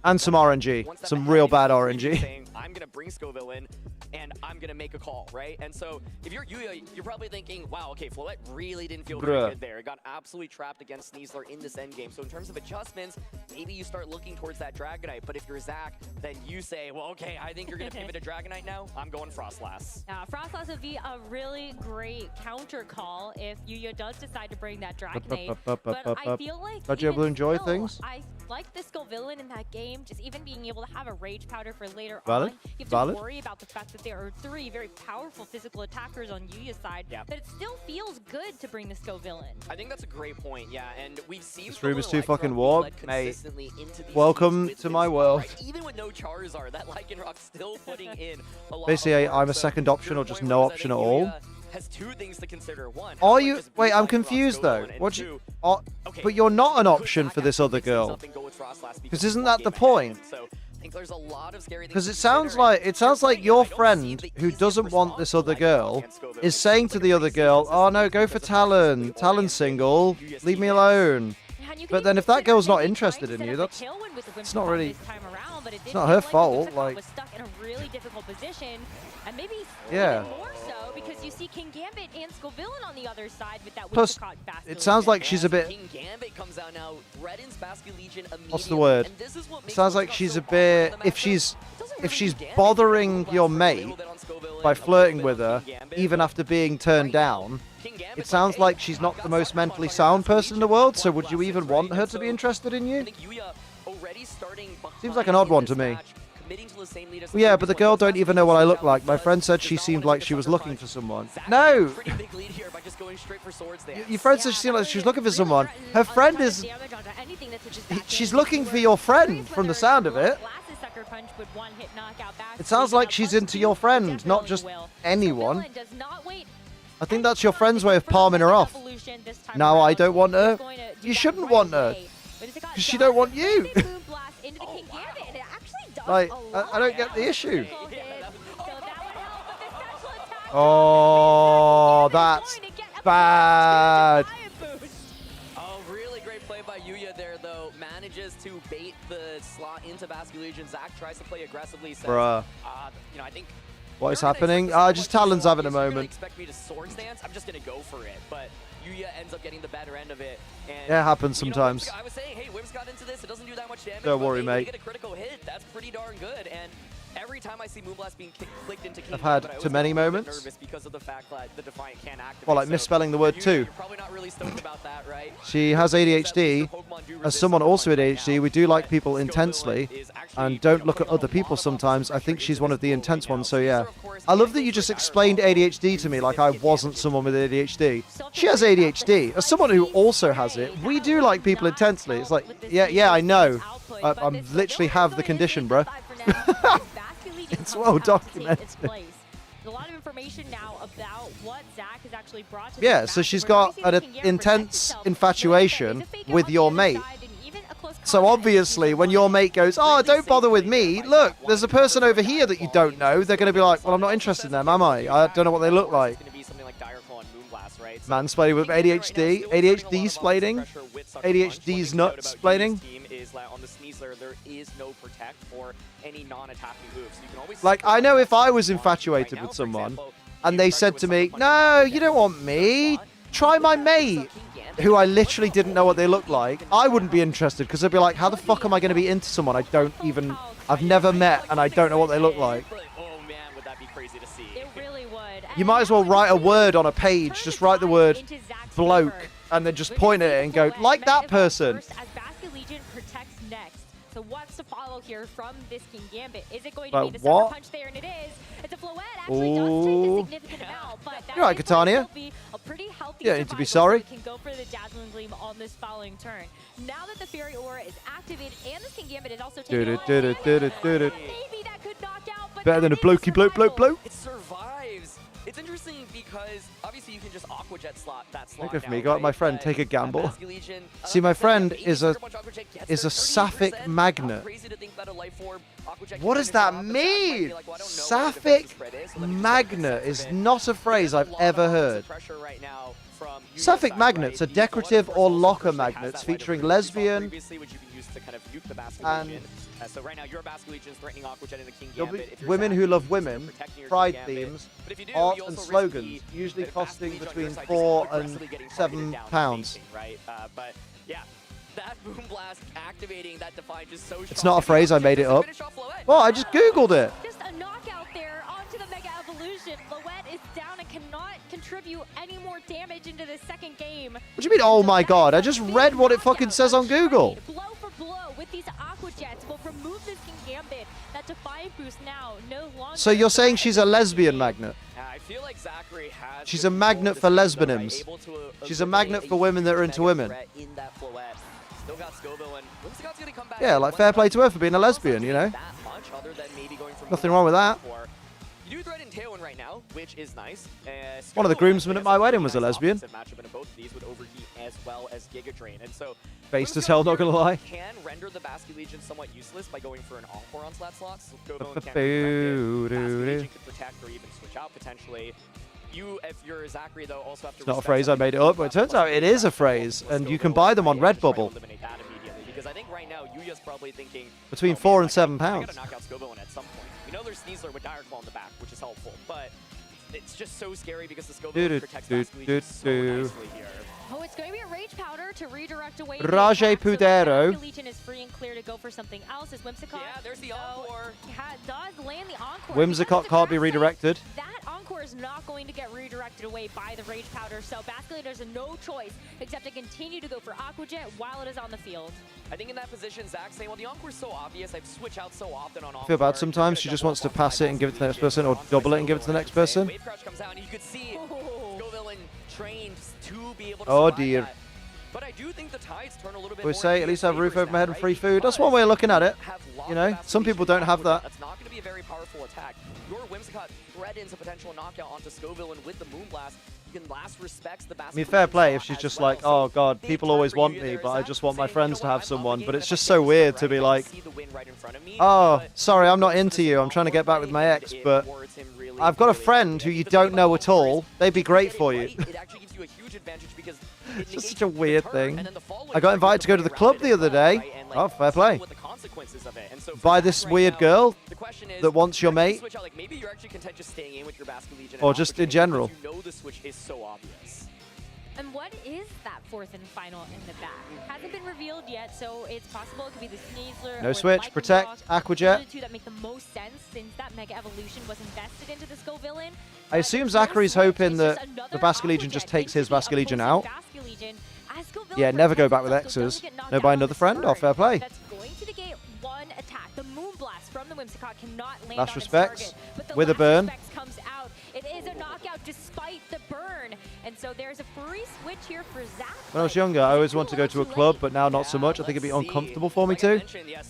And some RNG. Some real bad RNG. I'm going to bring Scoville in, and I'm going to make a call, right? And so, if you're Yuya, you're probably thinking, wow, okay, Floette really didn't feel very good there. It got absolutely trapped against Sneasler in this endgame. So in terms of adjustments, maybe you start looking towards that Dragonite. But if you're Zach, then you say, well, okay, I think you're going to pivot to Dragonite now. I'm going Frostlass. Frostlass would be a really great counter call if Yuya does decide to bring that Dragonite. But I feel like Are you able to enjoy things? I like the Scovillain in that game, just even being able to have a Rage Powder for later Valid. on. You have Valid. to worry about the fact that there are 3 very powerful physical attackers on Yuya's side, that it still feels good to bring the Scovillain. I think that's a great point, yeah, and we've seen This room is too fucking warm, mate. Welcome to my world. Even with no Charizard, that Lycanroc still putting in a lot. Basically, I'm a second option or just no option at all. Has 2 things to consider. One, Are you? Wait, I'm confused though. What you? But you're not an option for this other girl. Because isn't that the point? Because it sounds like your friend who doesn't want this other girl is saying to the other girl, "Oh no, go for Talon. Talon single. Leave me alone." But then if that girl's not interested in you, it's not really. It's not her fault. Like. Was stuck in a really difficult position, and maybe Yeah. even more so because you see King Gambit and Scovillain on the other side with that Plus, it sounds like she's a bit. King Gambit comes out now, threatens Basculegion immediately. What's the word? And this is what makes Sounds like she's a bit. If she's bothering your mate by flirting with her, even after being turned down, it sounds like she's not the most mentally sound person in the world. So would you even want her to be interested in you? Seems like an odd one to me. Well, yeah, but the girl don't even know what I look like. My friend said she seemed like she was looking for someone. No! Your friend said she seemed like she was looking for someone. Her friend is... She's looking for your friend, from the sound of it. It sounds like she's into your friend, not just anyone. I think that's your friend's way of palming her off. Now I don't want her. You shouldn't want her. Because she don't want you. Like, I don't get the issue. Oh, that's bad. Oh, really great play by Yuya there, though. Manages to bait the slot into Basculegion. Zach tries to play aggressively. Says, Bruh. You know, I think... What is happening? Just Talon's having a moment. Expect me to sword stance? I'm just going to go for it. But Yuya ends up getting the better end of it. And, yeah, it happens sometimes. You know, I was saying, hey, Wims got into this. It doesn't do that much damage. Don't worry, mate. You get a critical hit. That's pretty darn good. And every time I see Moonblast being clicked into King, I've had too many moments. Nervous because of the fact that the Defiant can't activate. Well, like misspelling the word too. You're probably not really stoked about that, right? She has ADHD. As someone also with ADHD, we do like people intensely and don't look at other people sometimes. I think she's one of the intense ones, so yeah. I love that you just explained ADHD to me like I wasn't someone with ADHD. She has ADHD. As someone who also has it, we do like people intensely. It's like, yeah, I know. I literally have the condition, bro. It's well documented. A lot of information now about what Zach has actually brought to yeah, so she's got an intense infatuation with your mate. So obviously, when your mate goes, "Oh, don't bother with me. Look, there's a person over here that you don't know." They're going to be like, "Well, I'm not interested in them, am I? I don't know what they look like." Mansplaining with ADHD, ADHD splaining, ADHD's nuts splaining. Like, I know if I was infatuated with someone and they said to me, "No, you don't want me. Try my mate," who I literally didn't know what they looked like, I wouldn't be interested because I'd be like, how the fuck am I going to be into someone I've never met and I don't know what they look like? You might as well write a word on a page, just write the word bloke and then just point at it and go, like that person. So what's to follow here from this King Gambit? Is it going to be the what? Sucker Punch there? And it is. It's a Floette. Actually does take a significant amount, but that You're right, Catania. A pretty healthy you don't need to be sorry. Can go for the Dazzling Gleam on this following turn. Now that the Fairy Aura is activated and this King Gambit is also taking maybe that could knock out, but better than a blokey bloke. It survives. It's interesting because obviously you can just Aqua Jet slot that slot. Think of me, go out my friend, take a gamble. See, my friend is a Sapphic Magnet. What does that mean? Sapphic Magnet is not a phrase I've ever heard. Sapphic magnets are decorative or locker magnets featuring lesbian and so right now your Basculegion is threatening Aqua Jet in the King Gambit. women who love women, pride themes, art and slogans, usually costing between £4 and £7. Right, but yeah. that Boom Blast activating that Defiant is so It's not a phrase, I made it up. Well, I just Googled it. Just a knockout there onto the Mega Evolution. Loette is down and cannot contribute any more damage into the second game. What do you mean, oh my god? I just read what it fucking says on Google. Blow for blow with these Aqua Jets will remove this King Gambit. That Defiant boost now no longer. So you're saying she's a lesbian magnet? I feel like Zachary has She's a magnet for lesbianims. She's a magnet for women that are into women. Still got Scoville, and Whimsicott's gonna come back. Yeah, like fair play to her for being a lesbian, you know? Nothing wrong with that. You do threaten Tailwind right now, which is nice. One of the groomsmen at my wedding was a lesbian. Matchup in both of these with Overheat as well as Giga Drain, and so Based as hell, not gonna lie. can render the Basket Legion somewhat useless by going for an Encore on slat slots. Boo-doo-doo. Basket Legion could protect or even switch out potentially. You, if you're Zachary, though, also have to. It's not a phrase, I made it up, but it turns out it is a phrase, and you can buy them on Redbubble. Because I think right now Yuya's probably thinking Between £4 and £7. I gotta knock out Scoville at some point. We know there's Sneasler with Dire Claw in the back, which is helpful, but it's just so scary because the Scoville protects Basket Legion so nicely here. Oh, it's going to be a Rage Powder to redirect away. Rage Pudero. So Legion is free and clear to go for something else. Is Whimsicott? Yeah, there's the Encore. Does land the Encore. Whimsicott can't be redirected. That Encore is not going to get redirected away by the Rage Powder, so Basket Legion has no choice except to continue to go for Aqua Jet while it is on the field. I think in that position, Zach's saying, well, the Encore's so obvious. I've switched out so often on Encore. I feel bad sometimes. She just wants to pass it and give it to the next person, or double it and give it to the next person. Wave Crouch comes out, and you could see Scoville trained to be able to Oh survive dear. that. But I do think the tides turn a little bit We more say at least have a roof over my head and free food. That's one way of looking at it. You know, some people don't have that. That's not going to be a very powerful attack. Your Whimsicott threatens a potential knockout onto Scoville, and with the Moonblast, you can last respects the Basket. I mean, fair play if she's just like, oh god, people always want me, but I just want my friends to have someone. But it's just so weird to be like, oh, sorry, I'm not into you. I'm trying to get back with my ex, but I've got a friend who you don't know at all. They'd be great for you. It actually gives you a huge advantage because it's just such a weird thing. I got invited to go to the club the other day. Oh, fair play. By this weird girl that wants your mate. Or just in general. You know the switch is so obvious. And what is that fourth and final in the back? Hasn't been revealed yet, so it's possible it could be the Sneasler. No switch, protect, Aqua Jet. The two that make the most sense since that Mega Evolution was invested into the Scovillain. I assume Zachary's hoping that the Basket Legion just takes his Basket Legion out. Yeah, never go back with X's. No, buy another friend. Oh, fair play. That's going to negate one attack. The Moonblast from the Whimsicott cannot land Last on respects. its target, but the With a last burn. respects comes out. It is a knockout despite the burn. And so there's a free switch here for Zach. When I was younger, I always wanted to go to a club, but now not so much. I think it'd be uncomfortable for me too.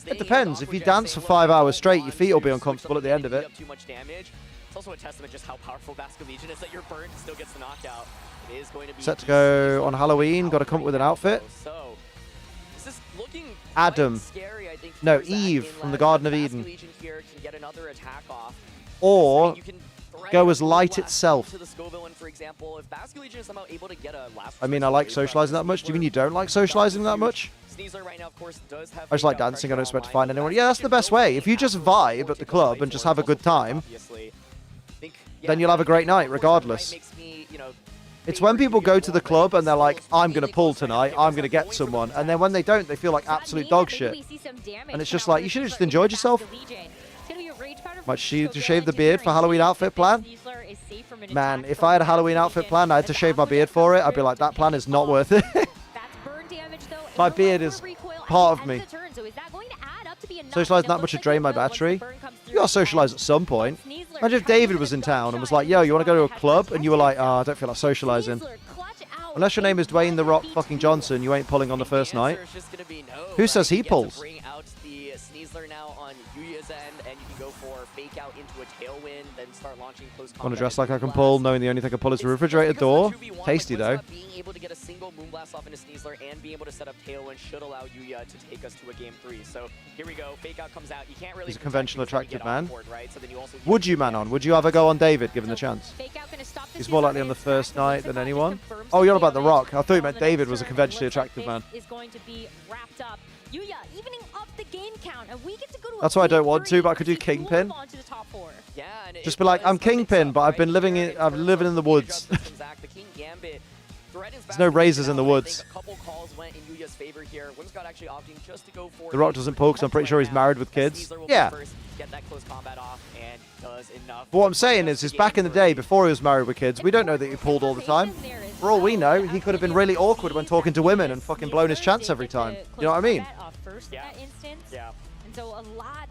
It depends. If you dance for 5 hours straight, your feet will be uncomfortable at the end of it. Too much damage. It's also a testament just how powerful Basket Legion is that your burn still gets the knockout. It is going to be Set to go on Halloween. Got to come up with an outfit. So, this is looking Adam. scary, I think, No, for Zach Eve in from the left. Garden of Basket Eden. Legion here can get another attack off. Or You can thread go as a light blast itself. To the Scovillain, for example, if Basket Legion is somehow able to get a last I mean, I like socializing that much. Do you mean you don't like socializing that much? Sneasler right now, of course, does have I just like dancing. I don't expect to find anyone. Yeah, that's the best way. If you just vibe at the club and just have a good time, then you'll have a great night regardless. It's when people go to the club and they're like, I'm going to pull tonight, I'm going to get someone. And then when they don't, they feel like absolute dog shit. And it's just like, you should have just enjoyed yourself. Might she to shave the beard for Halloween outfit plan? Man, if I had a Halloween outfit plan, I had to shave my beard for it, I'd be like, that plan is not worth it. My beard is part of me. Socializing that much to drain my battery? You gotta socialize at some point. Imagine if David was in town and was like, yo, you wanna go to a club? And you were like, oh, I don't feel like socializing. Unless your name is Dwayne The Rock fucking Johnson, you ain't pulling on the first night. Who says he pulls? Bring out the Sneasler now on Yuya's end, and you can go for fake out into a tailwind, then start launching close combat. Wanna dress like I can pull, knowing the only thing I can pull is a refrigerator door? Tasty though. Being able to get a single Moonblast off into Sneasler and being able to set up tailwind should allow Yuya to take us to a game 3. So here we go. Fake out comes out. You can't really. He's a conventional attractive man. Board, right? So then you also Would you, Manon? Would you have a go on David, given the chance? He's more likely on the first night than anyone. Oh, you're about The Rock. I thought you meant David was a conventionally attractive man. Is going to be wrapped up. Yuya evening up the game count, and we get to go to That's why I don't want to, but I could do Kingpin. Yeah, and Just be like, I'm Kingpin, but I've been living in the woods. the King Gambit There's no razors in the woods. A couple calls went in Yuya's favor here. Whimsicott actually opting just to go for The Rock doesn't pull because I'm pretty sure he's married with kids. Yeah. Get that close combat off and does enough. But what I'm saying is back in the day, before he was married with kids, we don't know that he pulled all the time. For all we know, he could have been really awkward when talking to women and fucking blown his chance every time. You know what I mean? Yeah.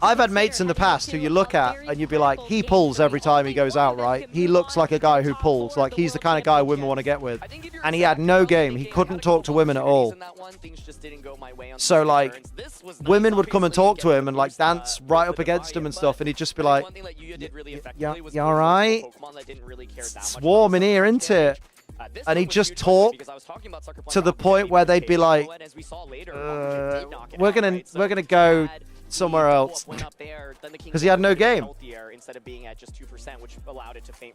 I've had mates in the past who you look at and you'd be like, he pulls every time he goes out, right? He looks like a guy who pulls. Like, he's the kind of guy women want to get with. And he had no game. He couldn't talk to women at all. So, like, women would come and talk to him and, like, dance right up against him and stuff. And he'd just be like, yeah, you all right? It's warm in here, isn't it? And he'd just talk to the point where they'd be like, we're gonna go somewhere else, because he had no game. He's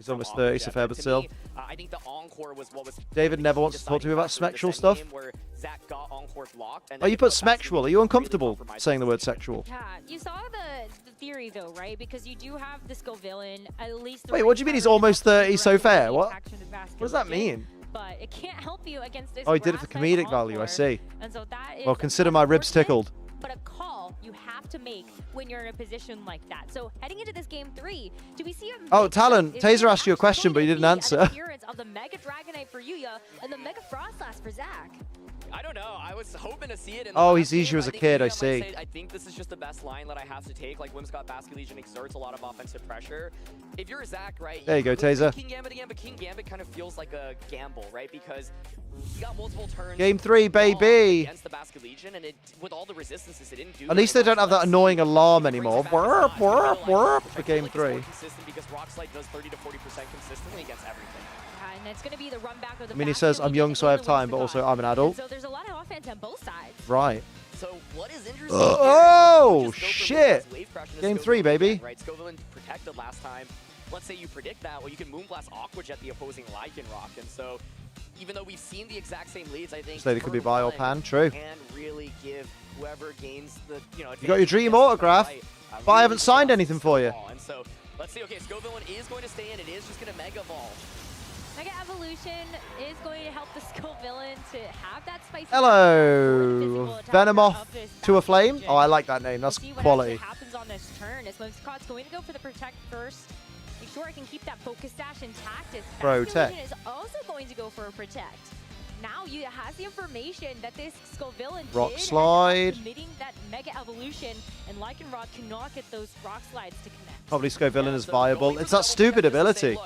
almost 30, so fair, but still. David never wants to talk to me about sexual stuff. Oh, you put sexual. Are you uncomfortable saying the word sexual? Yeah, you saw the theory though, right? Because you do have the Skull villain, at least. Wait, what do you mean he's almost 30, so fair? What does that mean? But it can't help you against this. Oh, he did it for comedic value, I see. And so that is, well, consider my ribs tickled. But a call you have to make when you're in a position like that. So heading into this game 3, do we see a Oh, Talon, Taser asked you a question, but you didn't answer. Appearance of the Mega Dragonite for Yuya and the Mega Frostlass for Zach. I don't know. I was hoping to see it. Oh, he's easier as a kid, I see. I think this is just the best line that I have to take. Like, Whimsicott Basket Legion exerts a lot of offensive pressure. If you're Zach, right? There you go, Taser. King Gambit again, but King Gambit kind of feels like a gamble, right? Because you got multiple turns. Game 3, baby. Against the Basket Legion, and with all the resistances, it didn't do. At least they don't have that annoying alarm anymore. Warp, warp, warp for game 3. Because Rock Slide does 30 to 40% consistently against everything. And it's going to be the run back of the I mean, he says, I'm young, so I have time, but also I'm an adult. So there's a lot of offense on both sides. Right. So what is interesting? Oh, shit. Game 3, baby. Right, Scovillain protected last time. Let's say you predict that, well, you can Moonblast Aqua Jet the opposing Lycanroc, and so even though we've seen the exact same leads, I think. So they could be Bio Pan, true. And really give whoever gains the, you got your dream autograph, but I haven't signed anything for you. And so let's see. Okay, Scovillain is going to stay in. It is just going to Mega Evolve. Mega Evolution is going to help the Skull villain to have that spicy. Hello, Venomoth to a Flame. Oh, I like that name. That's quality. What happens on this turn is Whimsicott's going to go for the Protect first. Make sure I can keep that Focus Dash intact. Protect is also going to go for a Protect. Now Yuya has the information that this Skull villain Rock Slide. Committing that Mega Evolution, and Lycanroc cannot get those Rock Slides to connect. Probably Scovillain is viable. It's that stupid ability.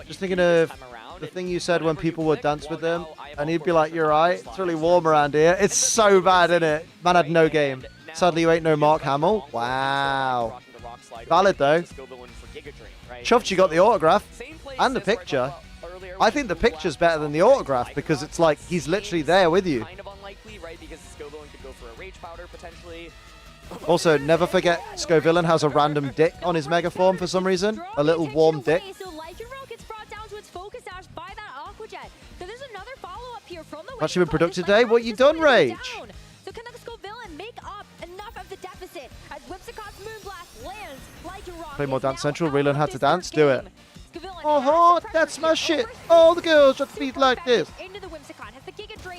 Just thinking of the thing you said when people would dance with them, and he'd be like, you're right, it's really warm around here. It's so bad, isn't it? Man had no game. Sadly, you ain't no Mark Hamill. Wow. Valid, though. Chuffed you got the autograph and the picture. I think the picture's better than the autograph because it's like he's literally there with you. Kind of unlikely, right? Because Scovillain could go for a Rage Powder potentially. Also, never forget Scovillain has a random dick on his Mega Form for some reason. A little warm dick. So Lycanroc gets brought down to its Focus Dash by that Aqua Jet. So there's another follow-up here from the Actually been productive today. What you done, Rage? So can the Scovillain make up enough of the deficit as Whimsicott's Moonblast lands? Lycanroc Play more Dance Central. Relearn how to dance. Do it. Oh, that's my shit. All the girls should be like this.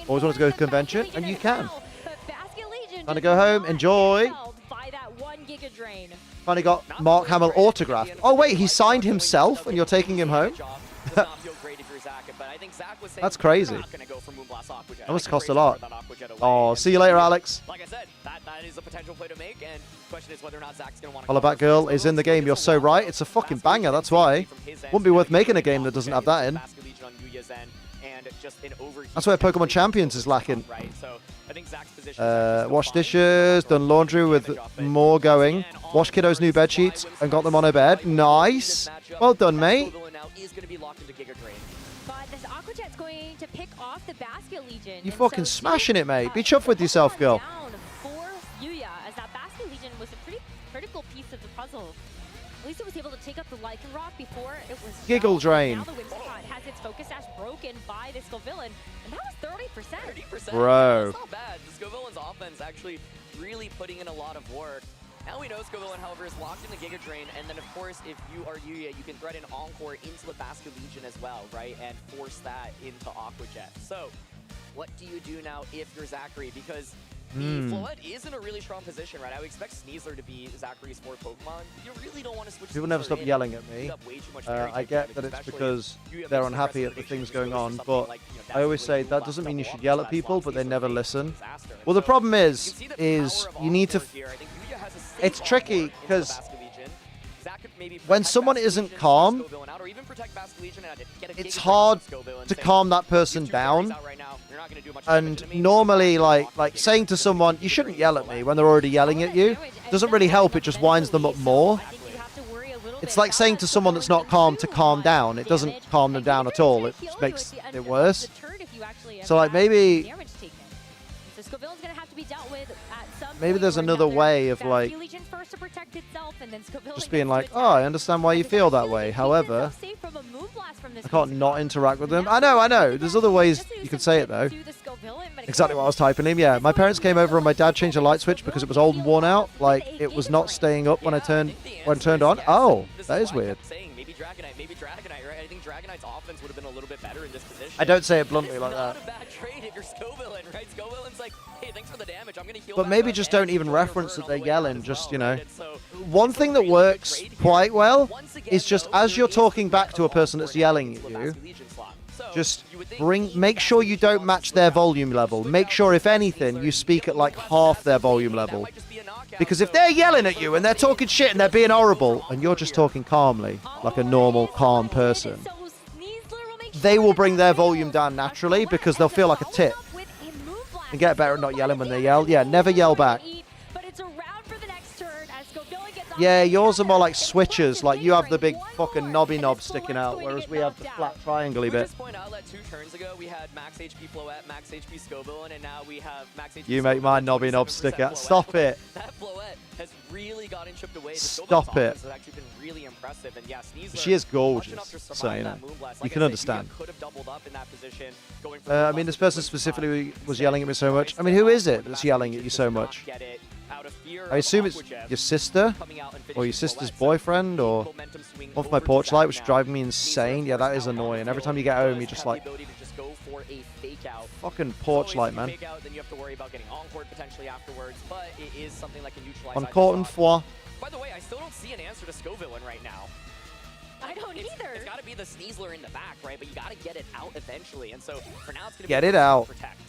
Always wanted to go to convention, and you can. Time to go home. Enjoy. Finally got Mark Hamill autographed. Oh, wait, he signed himself, and you're taking him home? That's crazy. That must cost a lot. Oh, see you later, Alex. Like I said, that is a potential play to make, and the question is whether or not Zach's going to want to. Hollaback Girl is in the game. You're so right. It's a fucking banger. That's why. Wouldn't be worth making a game that doesn't have that in. That's where Pokemon Champions is lacking. Wash dishes, done laundry with more going. Washed kiddo's new bed sheets and got them on her bed. Nice. Well done, mate. Going to pick off the Basket Legion. You fucking smashing it, mate. Be chuffed with yourself, girl. For Yuya, as that Basket Legion was a pretty critical piece of the puzzle. At least it was able to take up the Lycanroc before it was Giggle Drain. Now the Whimsicott has its Focus Dash broken by the Scovillain, and that was 30%. Bro. That's not bad. The Scovillain's offense actually really putting in a lot of work. Now we know Scovillain, however, is locked in the Giga Drain, and then of course, if you are Yuya, you can thread an Encore into the Basket Legion as well, right? And force that into Aqua Jet. So, what do you do now if you're Zachary? Because the Floette is in a really strong position, right? I would expect Sneasler to be Zachary's fourth Pokemon. You really don't want to switch. People never stop yelling at me. I get that it's because they're unhappy at the things going on, but I always say that doesn't mean you should yell at people, but they never listen. Well, the problem is you need to... It's tricky, because when someone isn't calm, it's hard to calm that person down. And normally, like saying to someone, you shouldn't yell at me when they're already yelling at you, doesn't really help. It just winds them up more. It's like saying to someone that's not calm to calm down. It doesn't calm them down at all. It just makes it worse. So, like, maybe there's another way of, like, just being like, oh, I understand why you feel that way. However, I can't not interact with them. I know. There's other ways you can say it, though. Exactly what I was typing in. Yeah, my parents came over and my dad changed the light switch because it was old and worn out. Like, it was not staying up when I turned on. Oh, that is weird. Maybe Dragonite, right? I think Dragonite's offense would have been a little bit better in this position. I don't say it bluntly like that. It's not a bad trade if you're Scovillain, right? Scovillain's like, hey, thanks for the damage. I'm going to heal. But maybe just don't even reference that they're yelling. Just, you know. One thing that works quite well is just as you're talking back to a person that's yelling at you, just make sure you don't match their volume level. Make sure, if anything, you speak at like half their volume level. Because if they're yelling at you and they're talking shit and they're being horrible and you're just talking calmly, like a normal, calm person, they will bring their volume down naturally because they'll feel like a tit. And get better at not yelling when they yell. Yeah, never yell back. Yeah, yours are more like switchers. Like, you have the big fucking knobby knob sticking out, whereas we have the flat triangle-y bit. Just point out that 2 turns ago, we had max HP Floette, max HP Scovillain, and now we have max HP... You make my knobby knob stick out. Stop it. That Floette has really gotten chipped away. Stop it. Has actually been really impressive. And yeah, Sneasler, she is gorgeous, so, you know, you can understand. Could have doubled up in that position, going I mean, this person specifically was yelling at me so much. I mean, who is it that's yelling at you so much? I assume it's your sister, or your sister's boyfriend, or off my porch light, which is driving me insane. Yeah, that is annoying. Every time you get home, you just like, fucking porch light, man. Encore une fois. By the way, I still don't see an answer to Scovillain right now. I don't either. It's got to be the Sneasler in the back, right? But you got to get it out eventually. And so for now, it's going to get it out. Protect.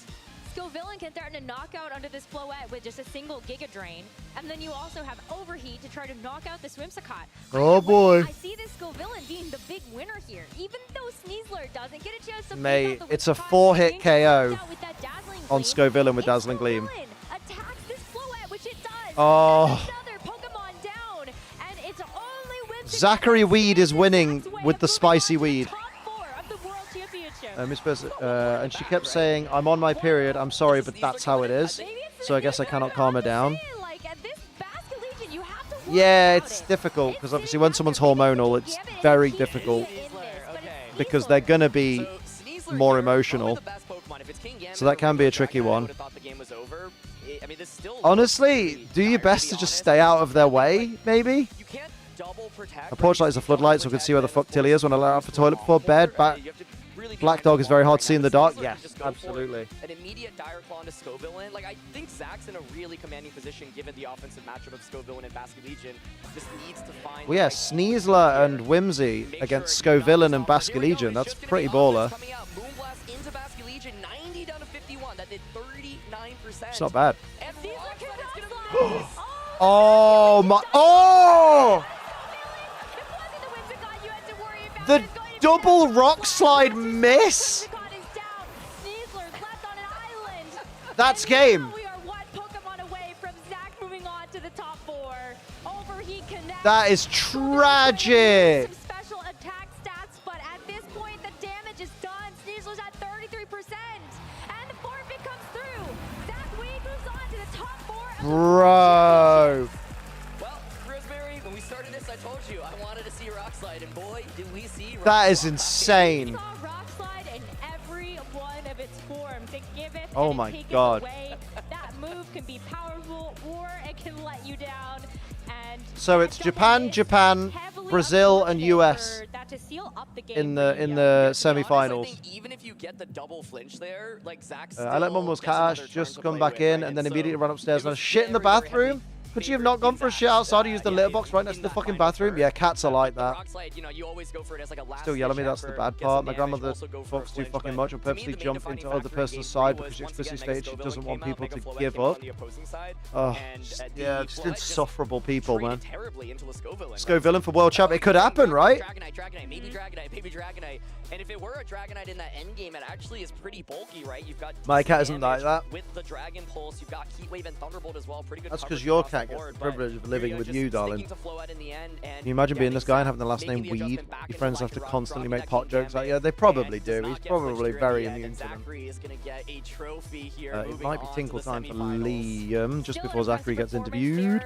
Scovillain can threaten a knockout under this Floette with just a single Giga Drain. And then you also have Overheat to try to knock out the Whimsicott. Oh boy. I see this Scovillain being the big winner here. Even though Sneasler doesn't get a chance to mate, it's a 4-hit KO on Scovillain with Dazzling Gleam. Attacks this Floette, which it does. Oh. Another Pokemon down. And it's only Zachary Weed is winning with the spicy weed. Miss Person, and she kept saying, I'm on my period, I'm sorry, but that's how it is. So I guess I cannot calm her down. Yeah, it's difficult, because obviously when someone's hormonal, it's very difficult. Because they're going to be more emotional. So that can be a tricky one. Honestly, do your best to just stay out of their way, maybe? A porch light is a floodlight, so we can see where the fuck Tilly is when I let out for toilet before bed. Black Dog is very hard to see in the dark. Yes, absolutely. An immediate Dire Claw into Scovillain. Like, I think Zach's in a really commanding position given the offensive matchup of Scovillain and Basket Legion. Just needs to find... Well, yeah, Sneasler and Whimsy against Scovillain and Basket Legion. That's pretty baller. Moonblast into Basket Legion, 90 down to 51. That did 39%. It's not bad. Oh my... Oh! The double rock slide miss? That's game. That is tragic. Special attack stats, but at this point the damage is done. Sneasler's at 33%, and the forfeit comes through. Zach Weed moves on to the top 4. Bro. Well, Rosemary, when we started this, I told you I wanted to see Rock Slide, and boy, did we see Rock That is insane. We saw Rock Slide in every one of its forms. It giveth oh and my taketh God. away. That move can be powerful, or it can let you down. So it's Japan, Brazil, and US in the semi-finals. Even if you get the double flinch there, like Zach's I let Mumbles Cash just come back in and then immediately run upstairs. And shit in the bathroom. Could you have not gone for a shit outside and used the litter box right next to the fucking bathroom? Yeah, cats are like that. Still yell at me, that's the bad part. My grandmother fucks too fucking much and purposely jump into other person's side because she explicitly stated she doesn't want people to give up. Oh, yeah, just insufferable people, man. Scovillain for world champ. It could happen, right? Dragonite, maybe Dragonite. And if it were a Dragonite in that end game, it actually is pretty bulky, right? You've got my cat isn't like that. With the Dragon Pulse, you've got Heat Wave and Thunderbolt as well. Pretty good. That's because your cat gets the privilege of living with you, darling. Can you imagine being this guy and having the last name Weed? Your friends have to constantly make pot jokes like, yeah, they probably do. He's probably very immune to them. It might be tinkle time for Liam just before Zachary gets interviewed.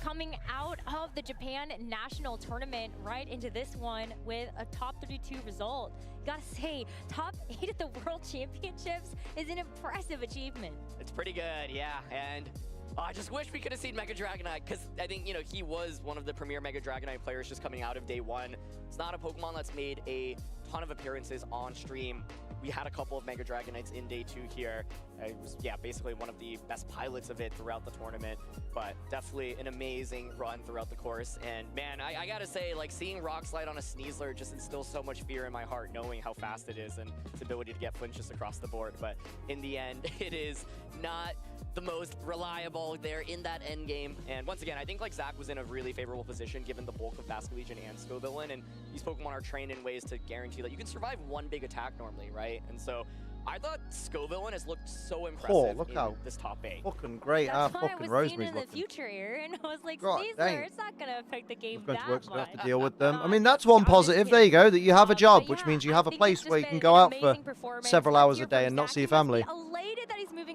Coming out of the Japan National Tournament right into this one with a top 32 result. Gotta say, top 8 at the World Championships is an impressive achievement. It's pretty good, yeah. And I just wish we could have seen Mega Dragonite, because I think, he was one of the premier Mega Dragonite players just coming out of day one. It's not a Pokemon that's made a ton of appearances on stream. We had a couple of Mega Dragonites in day 2 here. It was, basically one of the best pilots of it throughout the tournament, but definitely an amazing run throughout the course. And man, I gotta say, seeing Rock Slide on a Sneasler just instills so much fear in my heart, knowing how fast it is and its ability to get flinches across the board. But in the end, it is not the most reliable there in that end game. And once again, I think Zach was in a really favorable position given the bulk of Basculegion and Scovillain, and these Pokemon are trained in ways to guarantee that you can survive one big attack normally, right? And so I thought Scovillain has looked so impressive in this top 8. Fucking great. Fucking Rosemary's in the future here, and I was like, God, Sneasler, it's not gonna affect the game that much. Have to deal with them. I mean, that's one positive. There you go. That you have a job, which means you have a place where you can go out for several hours a day and not see your family.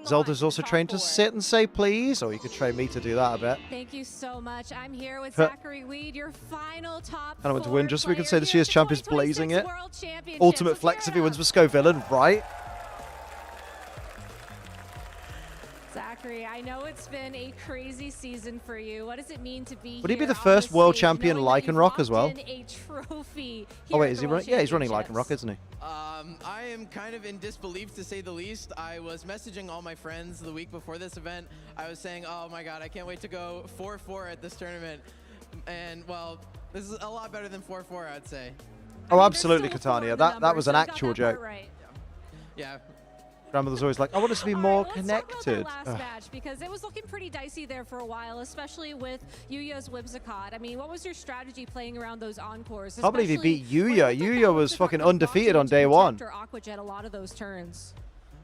Zelda's also trained to sit and say please, or you could train me to do that a bit. Thank you so much. I'm here with Zachary Weed, your final top. And I want to win just so we can say this year's champ is blazing it. Ultimate flex if he wins with Scovillain, right? Zachary, I know it's been a crazy season for you. What does it mean to be Would he be the first world champion Lycanroc as well? Oh wait, is he running? Yeah, he's running Lycanroc, isn't he? I am kind of in disbelief, to say the least. I was messaging all my friends the week before this event. I was saying, oh my god, I can't wait to go 4-4 at this tournament. And, well, this is a lot better than 4-4, I'd say. Oh, absolutely, Catania. That was an actual joke. Yeah. Grandmother's always like, I want us to be more connected. Last match, because it was looking pretty dicey there for a while, especially with Yuya's Whimsicott. I mean, what was your strategy playing around those encores? I can't believe he beat Yuya. Yuya was fucking undefeated on day 1. A lot of those turns.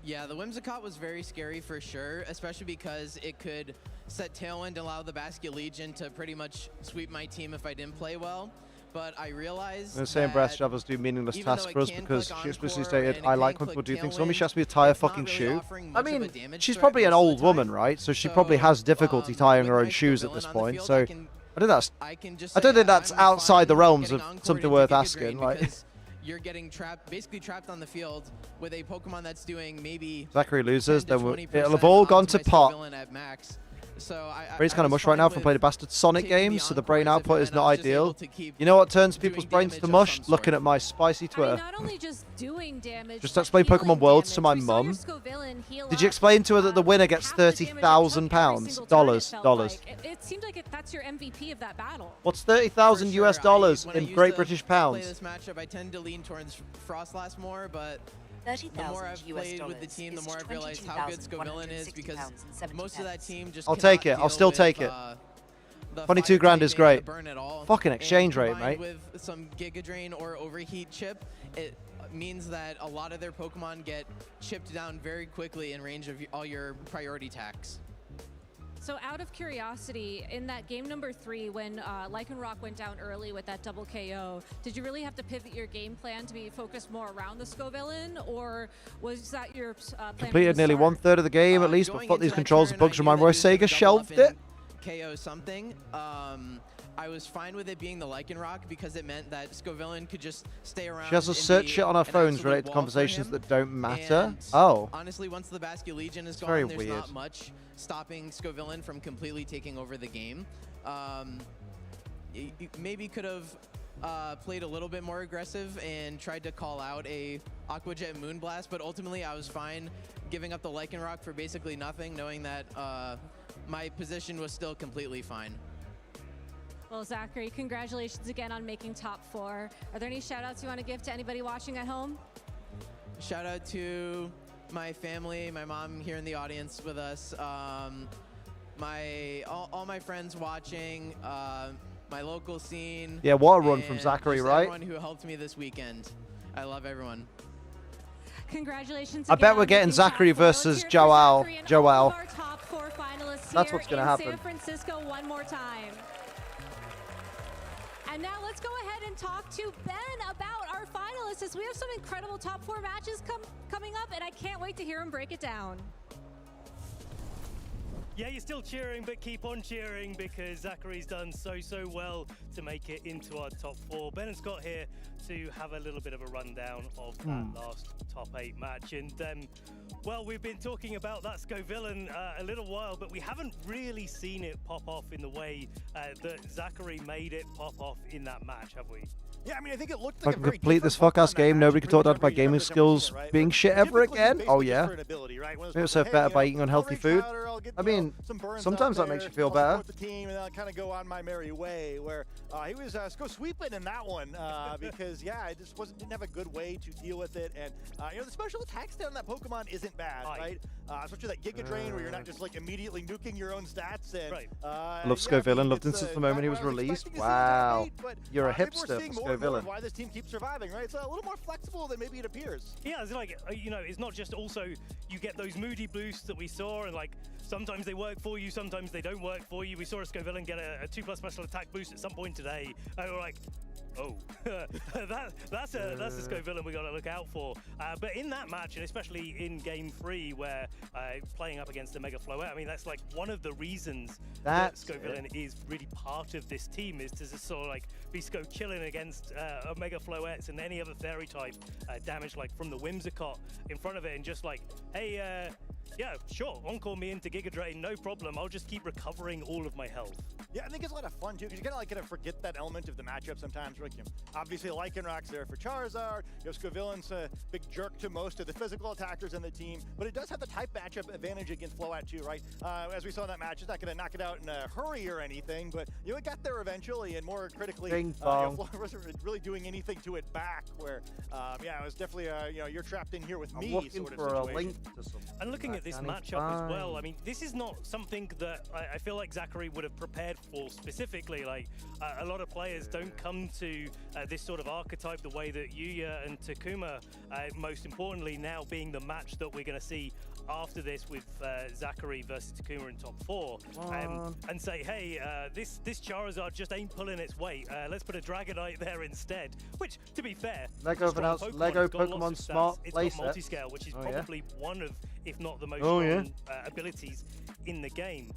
Yeah, the Whimsicott was very scary for sure, especially because it could set Tailwind and allow the Basculegion to pretty much sweep my team if I didn't play well. But I realized the same breast shovels do meaningless tasks for us because she explicitly stated, I like when people do things for me. She has to be to tie a fucking shoe. I mean, she's probably an old woman, right? So she probably has difficulty tying her own shoes at this point. So I don't think that's outside the realms of something worth asking. Like, you're getting basically trapped on the field with a Pokemon that's doing maybe Zachary loses, then it'll have all gone to pot. So Brain's kind of mush right now from playing a bastard Sonic games, so the brain output is not ideal. You know what turns people's brains to mush? Looking at my spicy Twitter. Just explain Pokemon Worlds to my mum. Did you explain to her that the winner gets £30,000? Dollars. It seems like that's your MVP of that battle. What's $30,000 US in Great British pounds? This matchup, I tend to lean towards Frostlass more, but the more I've played with the team, the more I've realized how good Scovillain is, because most of that team just I'll take it. I'll still take it. 22 grand is great. Fucking exchange rate, mate. With some Giga Drain or Overheat chip, it means that a lot of their Pokemon get chipped down very quickly in range of all your priority attacks. So out of curiosity, in that game number 3, when Lycanroc went down early with that double KO, did you really have to pivot your game plan to be focused more around the Scovillain, or was that your plan? Completed nearly 1/3 of the game at least, but fuck these controls and bugs remind me where Sega shelved it. KO something. I was fine with it being the Lycanroc because it meant that Scovillain could just stay around. She has to search shit on her phones related to conversations that don't matter. Oh. Honestly, once the Basculegion is gone, there's not much stopping Scovillain from completely taking over the game. Maybe could have played a little bit more aggressive and tried to call out a Aqua Jet Moonblast, but ultimately I was fine giving up the Lycanroc for basically nothing, knowing that my position was still completely fine. Well, Zachary, congratulations again on making top 4. Are there any shout-outs you want to give to anybody watching at home? Shout out to my family, my mom here in the audience with us, all my friends watching, my local scene. Yeah, what a run from Zachary, right? Everyone who helped me this weekend. I love everyone. Congratulations. I bet we're getting Zachary versus Joel. That's what's going to happen. San Francisco one more time. And now let's go ahead and talk to Ben about our finalists, as we have some incredible top 4 matches coming up, and I can't wait to hear him break it down. Yeah, you're still cheering, but keep on cheering because Zachary's done so well to make it into our top 4. Ben and Scott here to have a little bit of a rundown of that last top 8 match. And, well, we've been talking about that Scovillain a little while, but we haven't really seen it pop off in the way that Zachary made it pop off in that match, have we? Yeah, I mean, I think it looked If I can complete this fuck-ass game, nobody can talk about my gaming skills being shit ever again. Oh, yeah. Maybe I'll serve better by eating unhealthy food. I mean, sometimes that makes you feel better. The team and I'll kind of go on my merry way, where he was go sweeping in that one because, yeah, I just didn't have a good way to deal with it. And, you know, the special attacks down that Pokemon isn't bad, right? Especially that Giga Drain where you're not just, like, immediately nuking your own stats. And, Love Scovillain. Loved him since the moment he was released. Wow. You're a hipster for Scovillain. Why this team keeps surviving, right? It's a little more flexible than maybe it appears. Yeah, it's like, you know, it's not just also you get those moody boosts that we saw, and like sometimes they work for you, sometimes they don't work for you. We saw a Scovillain get a 2+ special attack boost at some point today, and we're like, oh, that's a Scovillain we got to look out for. But in that match, and especially in Game 3, where playing up against the Mega Floette, I mean, that's like one of the reasons that Scovillain is really part of this team, is to just sort of like be chilling against Mega Floettes and any other fairy type damage, like from the Whimsicott in front of it, and just like, hey, yeah, sure, encore me into Giga Drain, no problem. I'll just keep recovering all of my health. Yeah, I think it's a lot of fun too, because you kind of forget that element of the matchup sometimes. Like, you know, obviously, Lycanroc's there for Charizard. You know, Scovillain's a big jerk to most of the physical attackers in the team, but it does have the type matchup advantage against Floette too, right? As we saw in that match, it's not going to knock it out in a hurry or anything, but you know, it got there eventually, and more critically, Floette wasn't really doing anything to it back. Where, yeah, it was definitely you know, you're trapped in here with me sort of situation. And looking at this matchup as well, I mean, this is not something that I feel like Zachary would have prepared for specifically. Like, a lot of players don't come to this sort of archetype the way that Yuya and Takuma, most importantly now being the match that we're going to see after this with Zachary versus Takuma in top 4, and say, hey, this Charizard just ain't pulling its weight. Let's put a Dragonite there instead. Which, to be fair, Lego Pokemon Smart It's got multi-scale, which is probably one of, if not the most abilities in the game.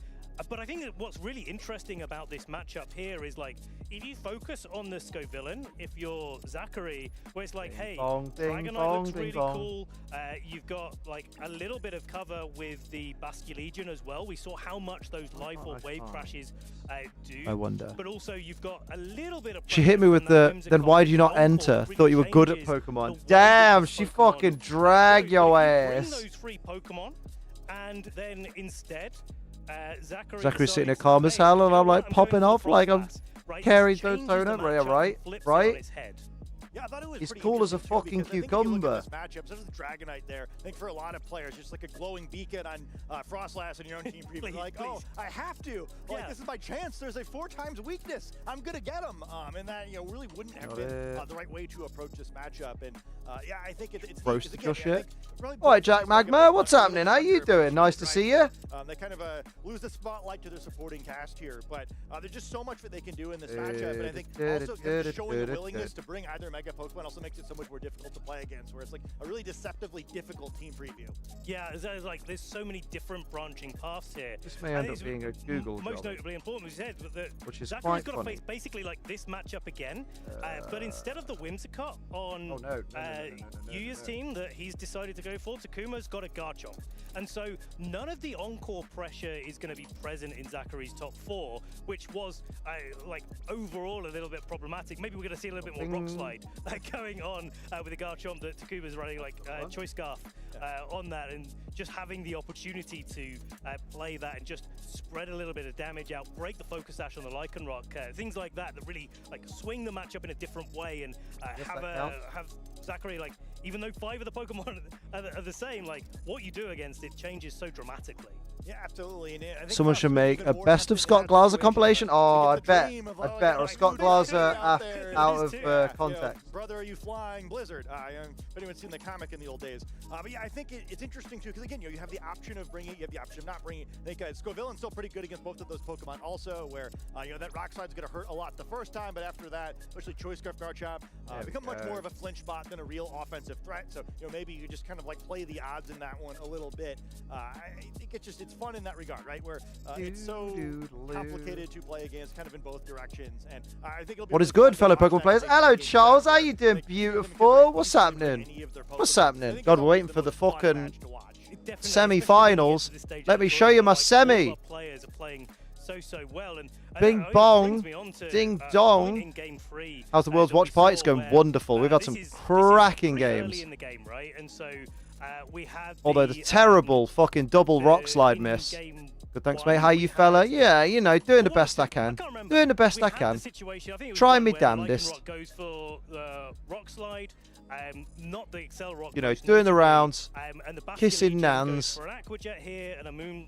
But I think that what's really interesting about this matchup here is, like, if you focus on the Scovillain, if you're Zachary, where it's like, hey, Dragonite looks really cool. You've got, like, a little bit of cover with the Basculegion as well. We saw how much those life or wave crashes do. I wonder. But also, you've got a little bit of... She hit me with the, then why do you not enter? Thought you were good at Pokemon. Damn, she fucking dragged your ass. Bring those 3 Pokemon, and then instead... Zachary's sitting there calm as hell, and I'm like popping off like I'm carried Daytona. Right? Yeah, I thought it was he's cool as a fucking cucumber. There's the Dragonite there. I think for a lot of players, just like a glowing beacon on Frostlass in your own team preview. Like, oh, I have to. Like, this is my chance. There's a 4x weakness. I'm gonna get him. And that, you know, really wouldn't have been the right way to approach this matchup. And yeah, I think it's roasted your shit. All right, Jack Magma, what's happening? How you doing? Nice to see you. They kind of lose the spotlight to their supporting cast here, but there's just so much that they can do in this matchup, and I think also showing the willingness to bring either Mega Pokemon also makes it so much more difficult to play against, where it's like a really deceptively difficult team preview. Yeah, like there's so many different branching paths here. This may end up being a Google most job. notably important, as you said, which is Zachary's quite got to funny. face basically like this matchup again, but instead of the Whimsicott on Yuya's team that he's decided to go for, Takuma's got a Garchomp. And so none of the encore pressure is going to be present in Zachary's top 4, which was like overall a little bit problematic. Maybe we're going to see a little bit more Rock Slide going on with the Garchomp that Takuma's running, like Choice Scarf on that, and just having the opportunity to play that and just spread a little bit of damage out, break the Focus Sash on the Lycanroc, things like that really like swing the matchup in a different way and have Zachary, like, even though 5 of the Pokemon are the same, like what you do against it changes so dramatically. Yeah, absolutely. And I think Someone should make a best of Scott Glaser compilation. Oh, I bet, or Scott Glaser out of context. Brother, are you flying Blizzard? If anyone's seen the comic in the old days. But yeah, I think it's interesting too, because again, you have the option of bringing it, you have the option of not bringing it. I think Scovillain's still pretty good against both of those Pokemon also, where that Rock Slide's going to hurt a lot the first time, but after that, especially Choice Scarf Garchomp, become much more of a flinch bot than a real offensive threat. So maybe you just kind of like play the odds in that one a little bit. I think it's fun in that regard, right? Where it's so complicated to play against, kind of in both directions. And I think it'll be what is good, fellow Pokemon players? Hello, Charles. How you doing, beautiful? What's happening? What's happening? God, we're waiting for the fucking semi-finals. Let me show you my semi. Players are playing so well, and Bing bong, ding dong. How's the World's Watch Party? It's going wonderful. We've had some cracking games. In the game, right? And so we had although the terrible fucking double Rock Slide miss. Good, thanks, mate. How you, fella? Yeah, doing the best I can. Doing the best I can. Try me damnedest. Goes for the Rock Slide, not the Excel Rock. Doing the rounds, and the kissing Nans. Goes for an Aqua Jet here, and a Moon.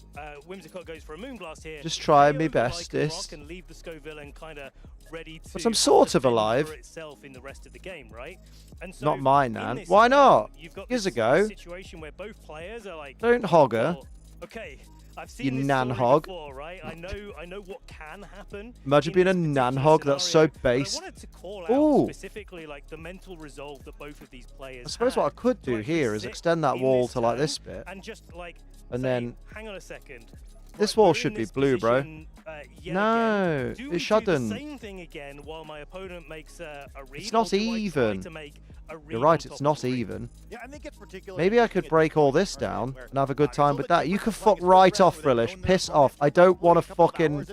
Whimsicott goes for a Moonblast here. Just trying me bestest. And leave the Scovillain kind of ready to. But I'm sort of alive. For itself in the rest of the game, right? And so not mine, Nan. Why not? Here's a go. Situation where both players are like, don't hog her. Okay. I've seen you nan hog. Before, right? I know what can happen. Imagine being a nan hog. That's so base. I wanted to call out specifically like the mental resolve that both of these players. I suppose what I could do here is extend that wall to like this bit, and just like then hang on a second. This wall should be blue, bro. No, it shouldn't. Same thing again while my opponent makes a read. It's not even. You're right, it's not even. Yeah, I think it's maybe I could break all this down and have a good time with that. You can fuck right off, Frillish. Piss off. I don't want to fucking.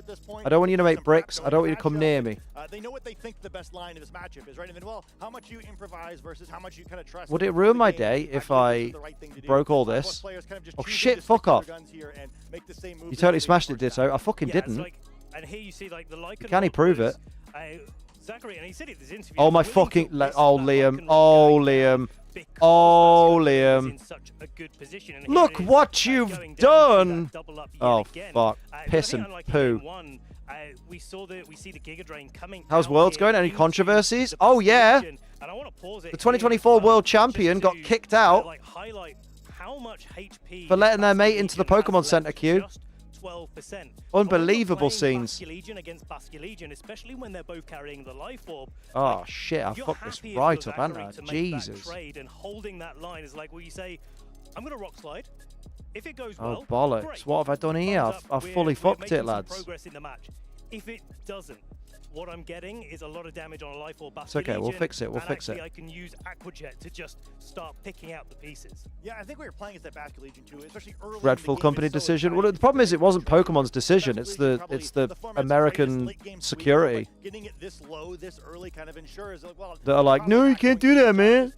I don't want you to make bricks. I don't want you to come near me. They know what they think the best line in this matchup is, right? And then, well, how much you improvise versus how much you kind of trust. Would it ruin my day if I broke all this? Oh shit! Fuck off. You totally smashed it, Ditto. I fucking didn't. And here you see like the Can he prove it? Zachary, and he said it in this interview. Oh my fucking! Oh Liam! Oh Liam! Oh Liam! Look what you've done! Oh fuck! Piss and poo. We see the Giga Drain coming. How's Worlds going? Any controversies? Oh yeah! The 2024 World Champion got kicked out for letting their mate into the Pokemon Center queue. 12%. Unbelievable scenes. Legion against Basculegion, especially when they're both carrying the Life Orb. Oh shit! I fucked this right up, haven't I? Jesus. Trade and holding that line is like, well, you say, I'm gonna Rock Slide. If it goes well, oh bollocks! Great. What have I done here? I've fully fucked it, lads. Progress in the match. If it doesn't, what I'm getting is a lot of damage on a Life Orb. It's okay, we'll fix it. We'll fix it. I can use Aqua Jet to just start picking out the pieces. Yeah, I think we were playing as that Basculegion too, especially early. Dreadful company decision. Well, the problem is it wasn't Pokemon's decision. It's the American security. Getting it this low, this early, kind of ensures that are like, no, you can't do that, man.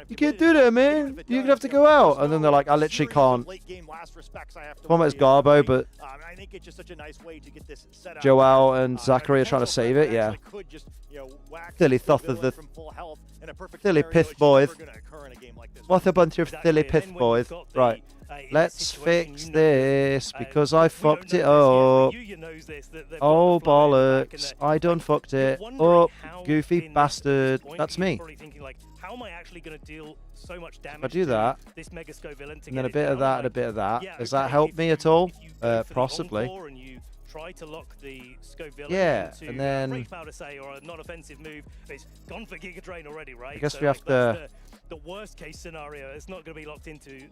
You can't do that, man. You're gonna have to go out. And then they're like, I literally can't. Well, it's Garbo, but I think it's just such a nice way to get this set up. Joel and Zachary are trying to save it. Yeah. Silly thoth of the silly pith boys. What a bunch of silly pith boys. Right. Let's fix this because I fucked it up. Oh bollocks! I done fucked it up, goofy bastard. That's me. How am I actually going to deal so much damage? If I do that, and then a bit of that and a bit of that, does that help me at all? Possibly. try to lock the Scoville into and then free foul to say, or a non-offensive move. It's gone for Giga Drain already, right? I guess so, we have to. The worst case scenario. It's not going to be locked into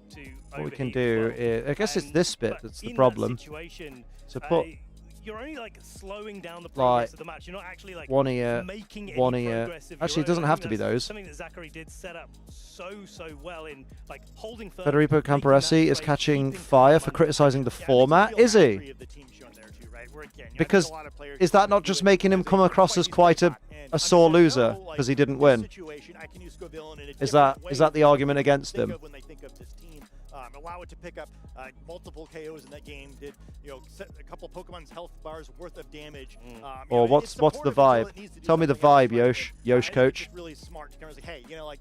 What we can do is, I guess it's this bit that's the problem. So put. You're only like slowing down the progress of the match. You're not actually like making any progress. Actually, it doesn't have to be those. Something that Zachary did set up so well in like holding. Federico Camporesi is catching fire for criticizing the format. Is he? Because is that not just making him come across as quite a sore loser because he didn't win? Is that the argument against him? Allow it to pick up multiple KOs in that game. Did set a couple Pokemon's health bars worth of damage? Or what's the vibe? Tell me the vibe, Yosh coach. It's really smart to kind of say, hey, like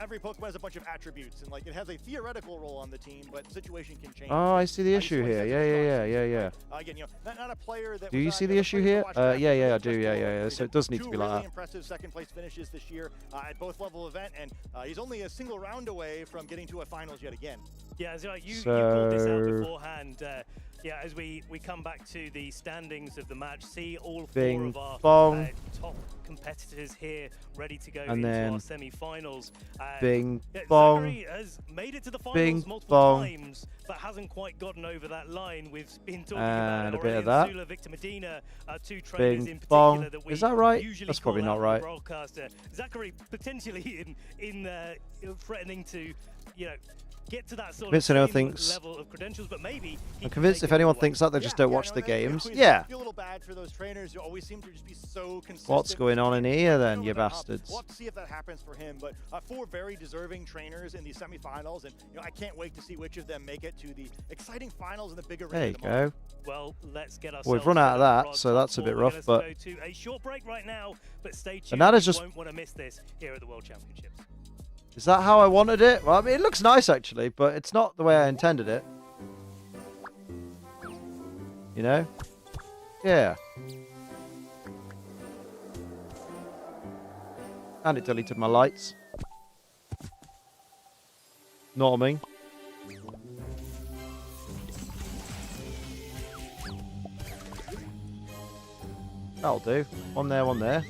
every Pokemon has a bunch of attributes, and like it has a theoretical role on the team, but the situation can change. Oh, I see the issue here. Yeah. Again, not a player that. Do you see the issue here? Yeah, I do. Yeah. So it does need to be like that. Really impressive second place finishes this year at both level event, and he's only a single round away from getting to a finals yet again. Yeah, so you called this out beforehand. Yeah, as we come back to the standings of the match, see all four of our top competitors here ready to go into our semi-finals. Zachary has made it to the finals multiple times, but hasn't quite gotten over that line. We've been talking about it already. Zula, Victor Medina, two trainers in particular that we usually That's probably call not right. Broadcaster. Zachary potentially in threatening to, get to that sort of level of credentials, but maybe I'm convinced if anyone thinks that, they just don't watch the games. Yeah. I feel a little bad for those trainers who always seem to just be so consistent. What's going on in here then, you bastards? We'll have to see if that happens for him, but four very deserving trainers in the semifinals, and I can't wait to see which of them make it to the exciting finals in the big arena. There you go. Well, let's get ourselves. Well, we've run out of that, so that's a bit rough, but. Go to a short break right now, but stay tuned. And that is just. You won't want to miss this here at the World Championships. Is that how I wanted it? Well, I mean, it looks nice actually, but it's not the way I intended it. Yeah. And it deleted my lights. Know what I mean? That'll do. One there.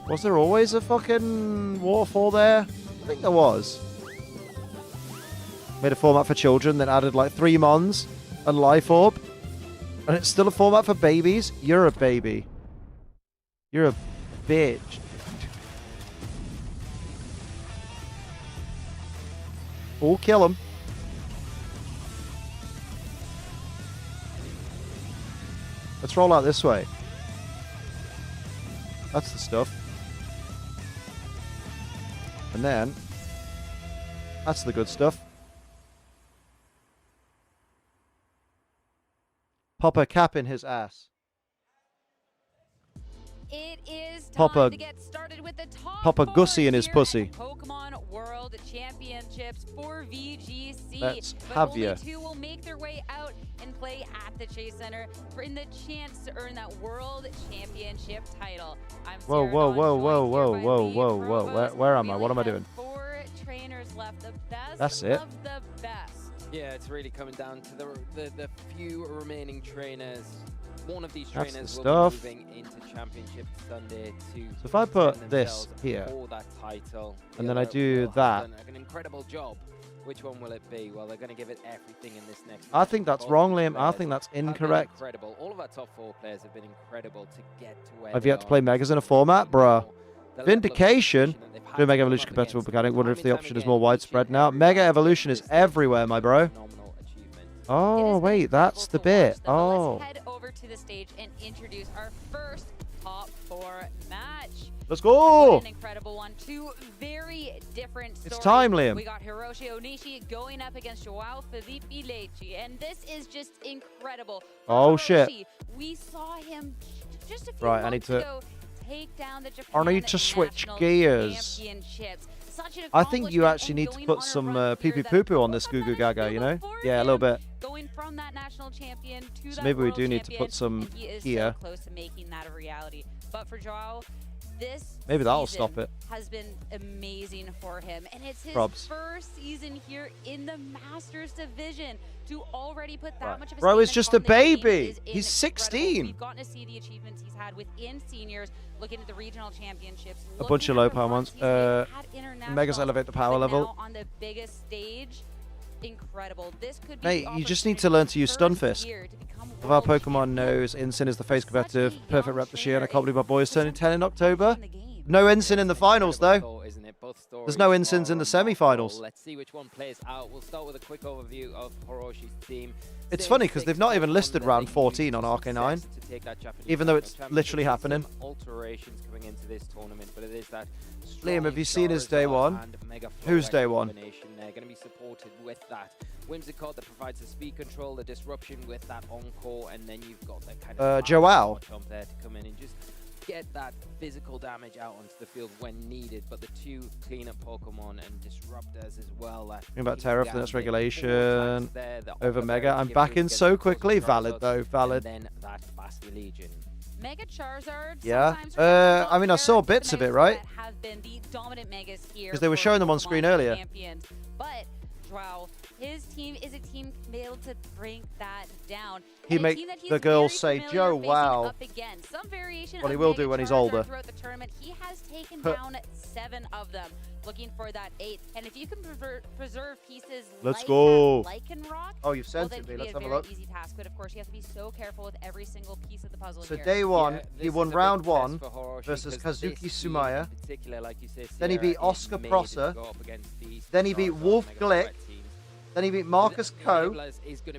Was there always a fucking waterfall there? I think there was. Made a format for children, then added like 3 Mons and Life Orb. And it's still a format for babies? You're a baby. You're a bitch. Oh, kill him. Let's roll out this way. That's the stuff. And then, that's the good stuff. Pop a cap in his ass. It is time Pop a, to get started with the top Pop a gussy in his pussy. Pokemon World Championships for VGC. Let's but have only ya. 2 will make their way out and play at the Chase Center for in the chance to earn that World Championship title. I'm Whoa. Where am I? What am I doing? 4 trainers left, the best That's it. of the best. Yeah, it's really coming down to the few remaining trainers. One of these trainers will be moving into Championship Sunday to So if I put this here, for that title, and then I do that. Done an incredible job. Which one will it be? Well, they're going to give it everything in this next. I think that's wrong, Liam. I think that's incorrect. Incredible. All of our top 4 players have been incredible to get to where I've yet to play Megas in a format, bruh. Vindication. Do Mega Evolution compatible mechanic. Wonder if the option is more widespread now. Mega Evolution is everywhere, my bro. Oh, wait, that's the bit. Oh. Let's head over to the stage and introduce our first top 4 match. Let's go! What an incredible one. 2 very different stories. It's time, Liam. We got Hiroshi Onishi going up against Joao Felipe Leite, and this is just incredible. Oh, shit. We saw him just a few Right, months ago take down the Japan I need to switch gears. Championships. I think you actually need to put some pee-pee-poo-poo on this Goo Goo Gaga, Yeah, a little bit. Going from that national champion to so maybe we do need to put some he is here. so close to making that a reality. But for Joao, Maybe that'll stop it. Has been amazing for him, and it's his first season here in the Masters division to already put that much of a bro is just a baby. Is He's 16. We've gotten to see the achievements he's had within seniors, looking at the regional championships, A bunch of low power ones. Megas elevate the power level. on the biggest stage. Incredible. This could be Mate, you just need to learn to use Stun Fist. Of our Pokemon knows Ensign is the face competitive, perfect rep this year, and I can't believe my boy is turning 10 in October. No Ensign in the finals, though. There's no Ensigns in the semi-finals. Let's see which one plays out. We'll start with a quick overview of Hiroshi's team. It's funny because they've not even listed round 14 on RK9, even though it's literally happening. Alterations coming into this tournament, but it is that Liam, have you seen his day one? Who's day one? They're going to be supported with that Whimsicott that provides the speed control, the disruption with that encore, and then you've got that kind of Joao there to come in and just get that physical damage out onto the field when needed. But the two cleanup Pokemon and disruptors as well. Thinking about Terra for the next regulation over Mega. I'm back in so quickly. Valid though, valid. And then that Basculegion. Mega Charizard. Yeah. I mean, I saw bits of it, right? Because they were showing them on screen earlier. But Joao, his team is a team able to bring that down. He make the girls say, "Joe, wow." Some variation what he will do when he's older. Throughout the tournament, he has taken down 7 of them, looking for that 8th. And if you can preserve pieces Let's like go. that Lycanroc, oh, you've sent it me. Let's have a look. Easy task, but of course you have to be so careful with every single piece of the puzzle. So here. day one, he won round 1 versus Kazuki Sumaya. Then he beat Oscar Prosser. Then he beat Wolf Glick. Then he beat Marcus Coe.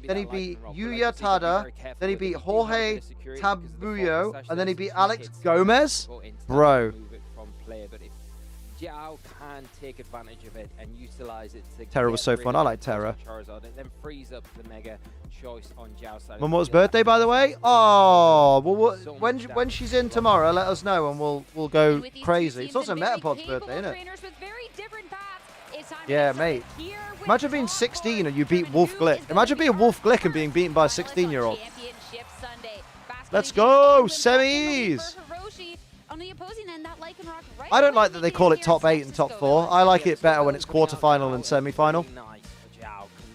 Then he beat Yuya Tada. Then he beat Jorge Tabuyo. And then he beat Alex Gomez. Bro. Jiao can take advantage of it and utilize it to Terra was so fun. I like Terra. Charizard and then frees up the Mega choice on Jiao's side. Momo's birthday, by the way. Oh, well, when she's in tomorrow, let us know and we'll go crazy. It's also Metapod's birthday, isn't it? Yeah, mate. Imagine being 16 and you beat Wolf Glick. Imagine being Wolf Glick and being beaten by a 16-year-old. Let's go, semis. I don't like that they call it top 8 and top 4. I like it better when it's quarterfinal and semi-final.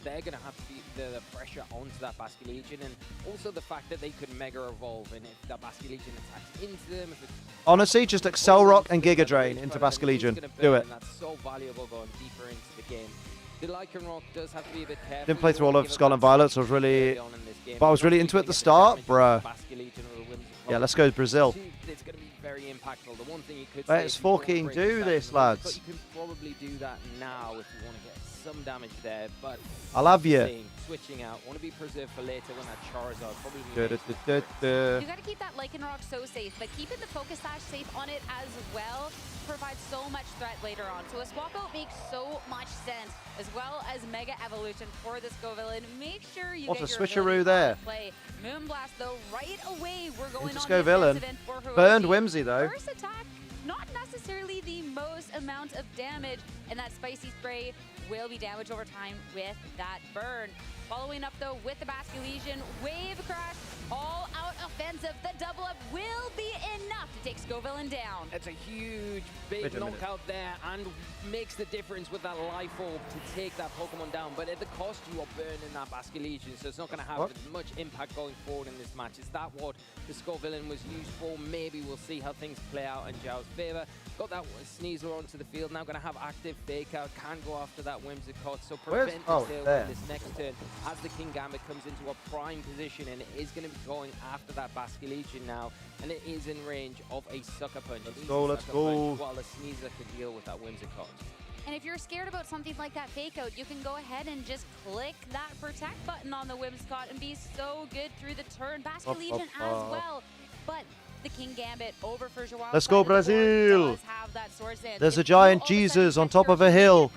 They're going to have to beat the pressure onto that Basculegion, and also the fact that they could Mega Evolve, and if that Basculegion attacks into them... Honestly, just Excel Rock and Giga Drain into Basculegion. Do it. That's so valuable going deeper into the game. The Lycanroc does have to be a bit careful. Didn't play through all of Scarlet Violet, so I was really... But I was really into it at the start, bruh. Yeah, let's go Brazil. It's going to be very impactful. The one thing you could Let's fucking do this, lads. But you can probably do that now if you want to get some damage there, but I love you. Switching out, want to be preserved for later when that Charizard probably. You got to keep that Lycanroc so safe, but keeping the Focus Sash safe on it as well provides so much threat later on. So a swap out makes so much sense, as well as Mega Evolution for this Scovillain. Make sure you What's get a your switcheroo there? Play. Moonblast though, right away we're going into on Scovillain. Burned Whimsy though. First attack, not necessarily the most amount of damage, and that Spicy Spray will be damaged over time with that burn. Following up though with the Basculegion, Wave Crash, all out offensive. The double up will be enough to take Scovillain down. It's a huge, big knockout there and makes the difference with that Life Orb to take that Pokemon down. But at the cost, you are burning that Basculegion, so it's not going to have as much impact going forward in this match. Is that what the Scovillain was used for? Maybe we'll see how things play out in Jiao's favor. Got that Sneasler onto the field, now going to have active Fake Out, can go after that Whimsicott, so prevent the tail this next turn as the King Gambit comes into a prime position and it is going to be going after that Basculegion now, and it is in range of a Sucker Punch. Let's go. While the Sneasler can deal with that Whimsicott. And if you're scared about something like that Fake Out, you can go ahead and just click that Protect button on the Whimsicott and be so good through the turn. Basculegion as well, but the King Gambit over for Joao. Let's go Brazil. There's a giant Jesus on top of a hill.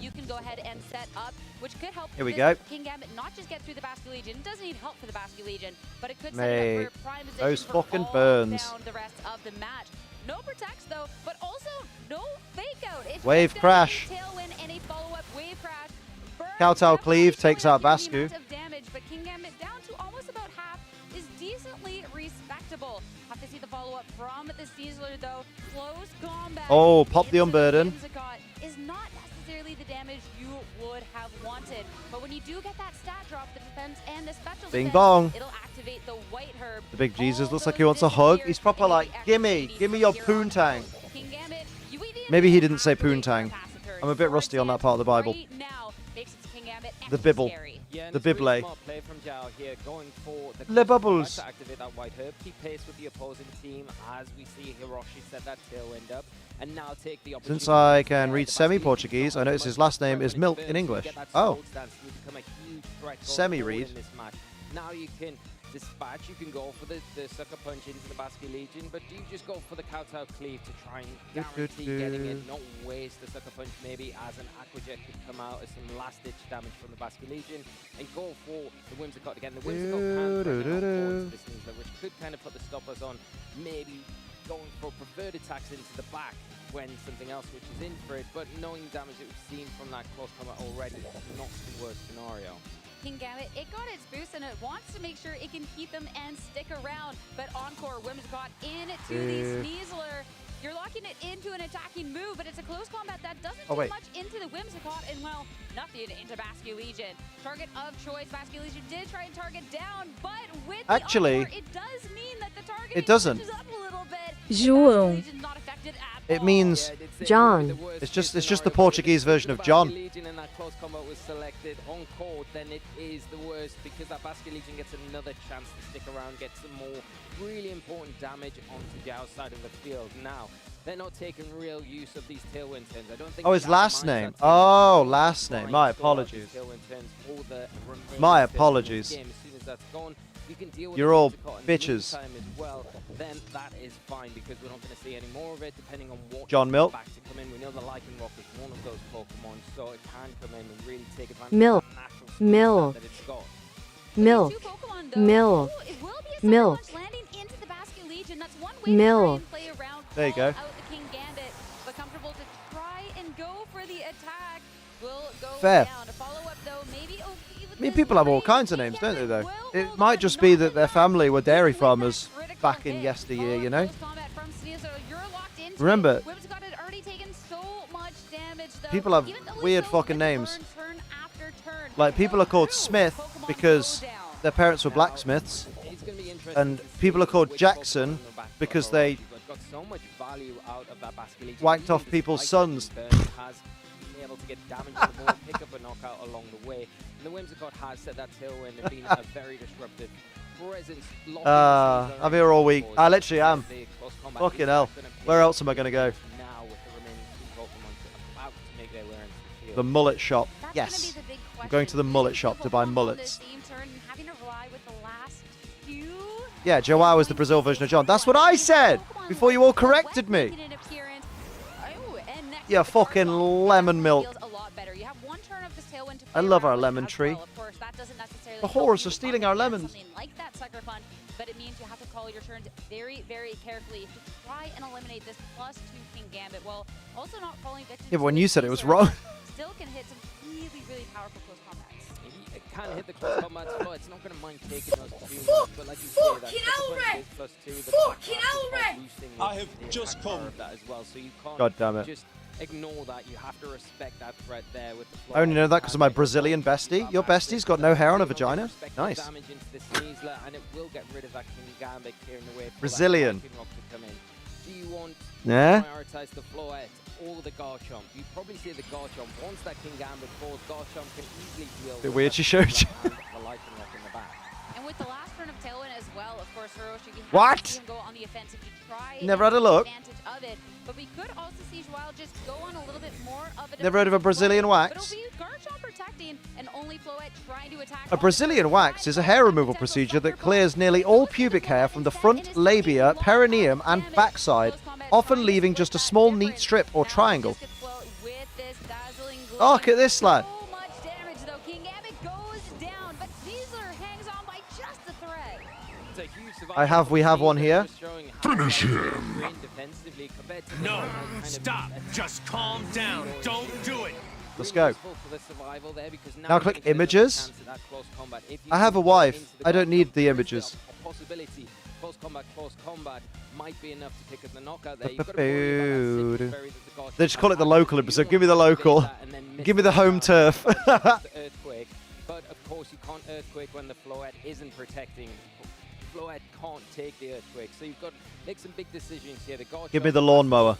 You can go ahead and set up, which could help Here we go. King Gambit not just get through the Basculegion. It doesn't need help for the Basculegion, but it could set Mate, it up for prime position those for fucking all burns. down the rest of the match. No protects though, but also no Fake Out. It's Wave Crash. Tailwind and a follow-up Wave Crash. Kowtow Cleave takes out Bascu. Damage, but King Gambit down to almost about half is decently respectable. Have to see the follow-up from the Sneasler, though. Close combat. Oh, pop the unburden. Is not necessarily the damage you would have wanted. But when you do get that stat drop, the defense and the special Bing defense, bong. it'll activate the white herb. The big Jesus looks like he wants a hug. He's proper like, gimme your poontang. Maybe he didn't say poontang. I'm a bit rusty on that part of the Bible. The Bibble. The Bible. Le bubbles. To activate that white herb, keep pace with the opposing team as we see Hiroshi set that tailwind up, and now take the opportunity. Since I can read semi-Portuguese, I notice his last name is Milk in English. Oh. Semi-read. Now you can dispatch, you can go for the sucker punch into the Basque Legion, but do you just go for the kowtow cleave to try and guarantee getting in, not waste the sucker punch maybe as an Aquajet could come out as some last ditch damage from the Basque Legion, and go for the Whimsicott again. The Whimsicott can threaten towards this Sneasler, which could kind of put the stoppers on, maybe going for preferred attacks into the back when something else which is in for it, but knowing the damage that we've seen from that close combat already, not the worst scenario. Kingambit, it got its boost and it wants to make sure it can keep them and stick around. But Encore, Whimsicott into the Sneasler. You're locking it into an attacking move, but it's a close combat that doesn't do much into the Whimsicott, and well, nothing into Basque Legion. Target of choice, Basque Legion did try and target down, but with actually, the Encore, it does mean that the target it doesn't. up a little bit. João. It means John. It's just the Portuguese version of John. Legion and that close combat was selected on court, then it is the worst because that Basque Legion gets another chance to stick around, get some more really important damage onto the outside of the field. Now, they're not taking real use of these tailwind turns. I don't think. Oh, his last name. Oh, last name. My apologies. My apologies. As soon as that's gone, you can deal with You're all bitches. as well, then that is fine because we're not going to see any more of it depending on what John Milk. back to come in. We know the Lightning Rock is one of those Pokemon, so it can come in and really take advantage Milk. of the natural Milk. that it's got. Milk. Milk. Milk. Landing into the Basque Legion. That's one way Milk. to play around. There you go. Out the Kingambit, but comfortable to try and go for the attack. Will go Fair. down. To follow up though, maybe okay with I mean, people have all kinds of names, don't they, though? It might just be that their family were dairy farmers back in yesteryear, you know? Remember, people have weird fucking names. Like, people are called Smith because their parents were blacksmiths, and people are called Jackson because they whacked off people's sons. Able to get damage on the ball, pick up a knockout along the way. And the Whimsicott has set that tailwind and been a very disruptive presence. I'm here all week. I literally am. Fucking hell. Where else am I going to go? Now with the remaining two Pokemon about to make their way into the field. The mullet shop. Yes. I'm going to the mullet shop to buy mullets. Yeah, Joao is the Brazil version of John. That's what I said before you all corrected me. Yeah, fucking lemon milk. I love our lemon tree. The horrors are stealing our lemons. Like that sucker punch, but it means you have to call your turns very, very carefully to try and eliminate this +2 Kingambit, while also not falling victim. Yeah, but when you said it was wrong. Still can hit some really, really powerful close combats. It can hit the close combats, but it's not going to mind taking those two. But like you say, that +2, the I have just come. That as well, so you can't God damn it. just ignore that. You have to respect that threat there with the I only know that because of my Brazilian bestie. Your bestie's got no hair on a vagina. Nice. Damage into the Sneasler, and it will get rid of that Kingambit clearing the way for Brazilian. that Rock to come in. Do you want Yeah. to prioritize the Floette or the Garchomp? You probably see the Garchomp. Once that Kingambit falls, Garchomp can easily deal Bit with weird that she showed you. and the Lightning Rock in the back. And with the last turn of Tailwind as well, of course, Hiroshi, we have What? to see him go on the offensive to try Never and had a look. take advantage of it. But we could also see Joao just go on a little bit more of a Never heard of a Brazilian wax? But it'll be Garchomp protecting and only Floette trying to attack. A Brazilian wax is a hair removal procedure that clears nearly all pubic hair from the front, labia, perineum, and backside, often leaving just a small neat strip or triangle. Oh, look at this lad. So much damage though. Kingambit goes down, but Sneasler hangs on by just a thread. We have one here. Finish him. No, stop. Just calm down. Don't do it. Let's go. Now click images. I have a wife. I don't need the images. close combat might be enough to pick up the knockout there. You've got to worry about that They just call it the local episode. Give me the local. Give me the home turf. Earthquake. But of course you can't Earthquake when the Floette isn't protecting. Floette can't take the Earthquake. So you've got to make some big decisions here. Give me the lawnmower.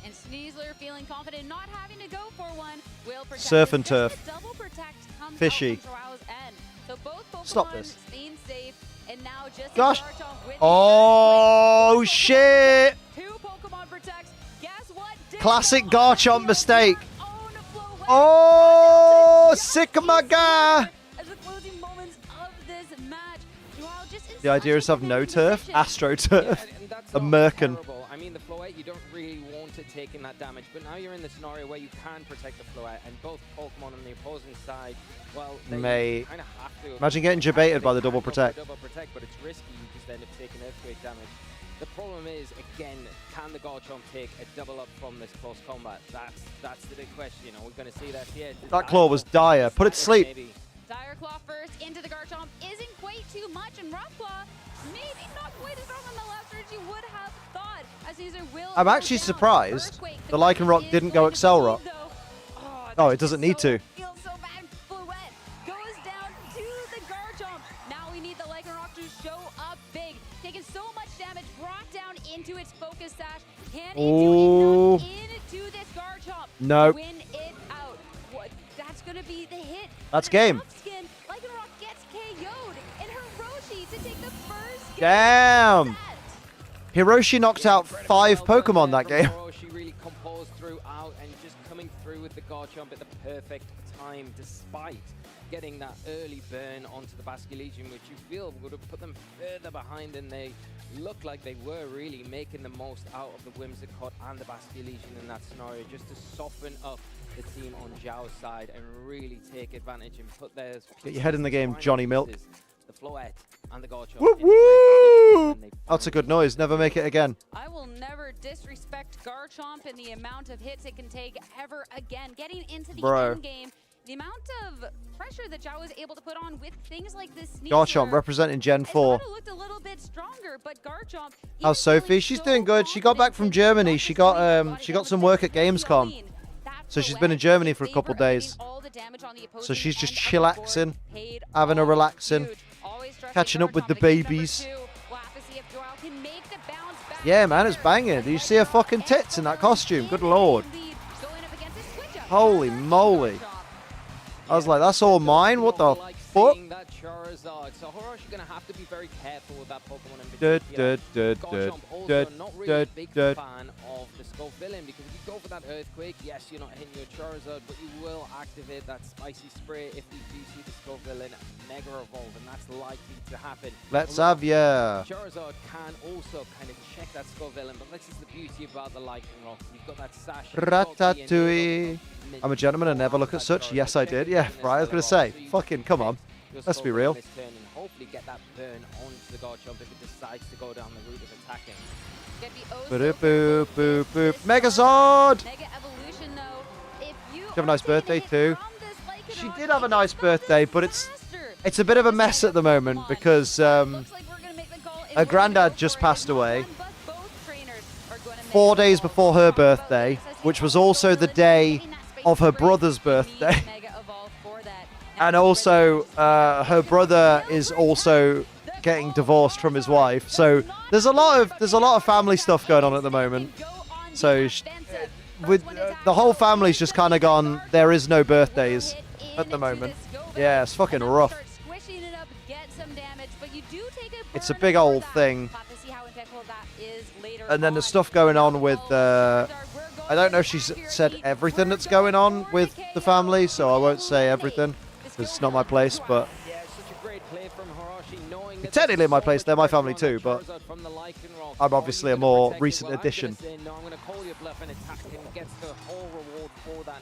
And Sneasler feeling confident, not having to go for one. Will protect. Surf and turf. Double protect comes Fishy. out from Joao's end. So both Pokemon Stop this. staying safe, and now just Gosh. Garchomp with Oh, shit. two Pokemon protects. Guess what? Classic Garchomp mistake. Oh, sick of my guy. As the closing moments of this match, Joao just The idea is to have no turf, Astro turf, a Merkin. I mean, the Floette, you don't really want it taking that damage, but now you're in the scenario where you can protect the Floette, and both Pokemon on the opposing side, well, they Mate, kind of have to. imagine getting debated by the double protect. Double protect, but it's risky. You just end up taking Earthquake damage. The problem is, again, can the Garchomp take a double up from this close combat? That's the big question. You know, we're going to see that here. That claw was dire. Put it to sleep. Dire Claw first into the Garchomp isn't quite too much, and Rough Claw maybe not quite as strong on the left as you would have thought. As Caesar will I'm actually surprised the Lycanroc didn't go Accelerock. Oh, it doesn't need to. Feels so bad. Floette goes down to the Garchomp. Now we need the Lycanroc to show up big. Taking so much damage, brought down into its focus sash. Can it do enough into this Garchomp? Nope. Win it out. What? That's going to be the hit. That's game. Lycanroc gets KO'd, and Hiroshi to take the first game. Damn. Hiroshi knocked out 5 Pokemon that game. Hiroshi really composed throughout and just coming through with the Garchomp at the perfect time, despite getting that early burn onto the Basculegion, which you feel would have put them further behind than they looked like they were, really making the most out of the Whimsicott and the Basculegion in that scenario, just to soften up the team on Zhao's side and really take advantage and put their... Get your head in the game, Johnny Milk. The Floette and the Garchomp. Whoop, whoop. That's a good noise. Never make it again. I will never disrespect Garchomp and the amount of hits it can take ever again. Getting into the end game, the amount of pressure that Zhao was able to put on with things like this. Garchomp representing Gen 4. Looked a little bit stronger, but Garchomp. How's Sophie? She's doing good. She got back from Germany. She got some work at Gamescom. So she's been in Germany for a couple of days. So she's just chillaxing, having a relaxing, catching up with the babies. Yeah, man, it's banging. Do you see her fucking tits in that costume? Good lord. Holy moly. I was like, that's all mine? What the fuck? So Hiroshi gonna have to be very careful with that Pokemon in particular. Garchomp also not really a big fan of the Skull Villain, because if you go for that Earthquake, yes, you're not hitting your Charizard, but you will activate that Spicy Spray if we do see the Skull Villain Mega Evolve, and that's likely to happen. Let's have ya. Charizard can also kind of check that Skull Villain, but this is the beauty about the Lycanroc. You've got that sash. Ratatouille. I'm a gentleman and never look at such. Yes, I did. Yeah, right, I was going to say. Fucking, come on. Let's be real. And hopefully get that burn onto the Garchomp if it decides to go down the route of attacking. Boop, boop, boop. Megazord! Mega Evolution, though. If you have a nice birthday too. She did have a nice birthday, but it's a bit of a mess at the moment because her granddad just passed away 4 days before her birthday, which was also the day of her brother's birthday. And also, her brother is also getting divorced from his wife. So there's a lot of family stuff going on at the moment. So with the whole family's just kind of gone. There is no birthdays at the moment. Yeah, it's fucking rough. It's a big old thing. And then there's stuff going on with. I don't know if she's said everything that's going on with the family, so I won't say everything. It's not my place, but technically in my place, they're my family too, but I'm obviously a more recent addition.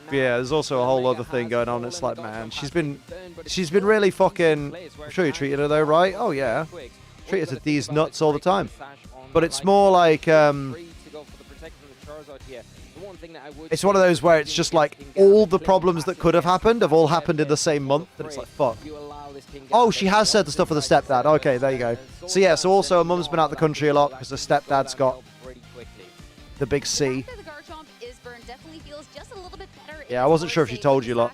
Yeah, there's also a whole other thing going on. It's like, man, she's been really fucking. I'm sure you treated her though, right? Oh yeah, treat her to these nuts all the time. But it's more like it's one of those where it's just like all the problems that could have happened have all happened in the same month, and it's like, fuck. Oh, she has said the stuff with the stepdad. Okay, there you go. So yeah, so also her mum's been out the country a lot because her stepdad's got the big C. Yeah, I wasn't sure if she told you lot.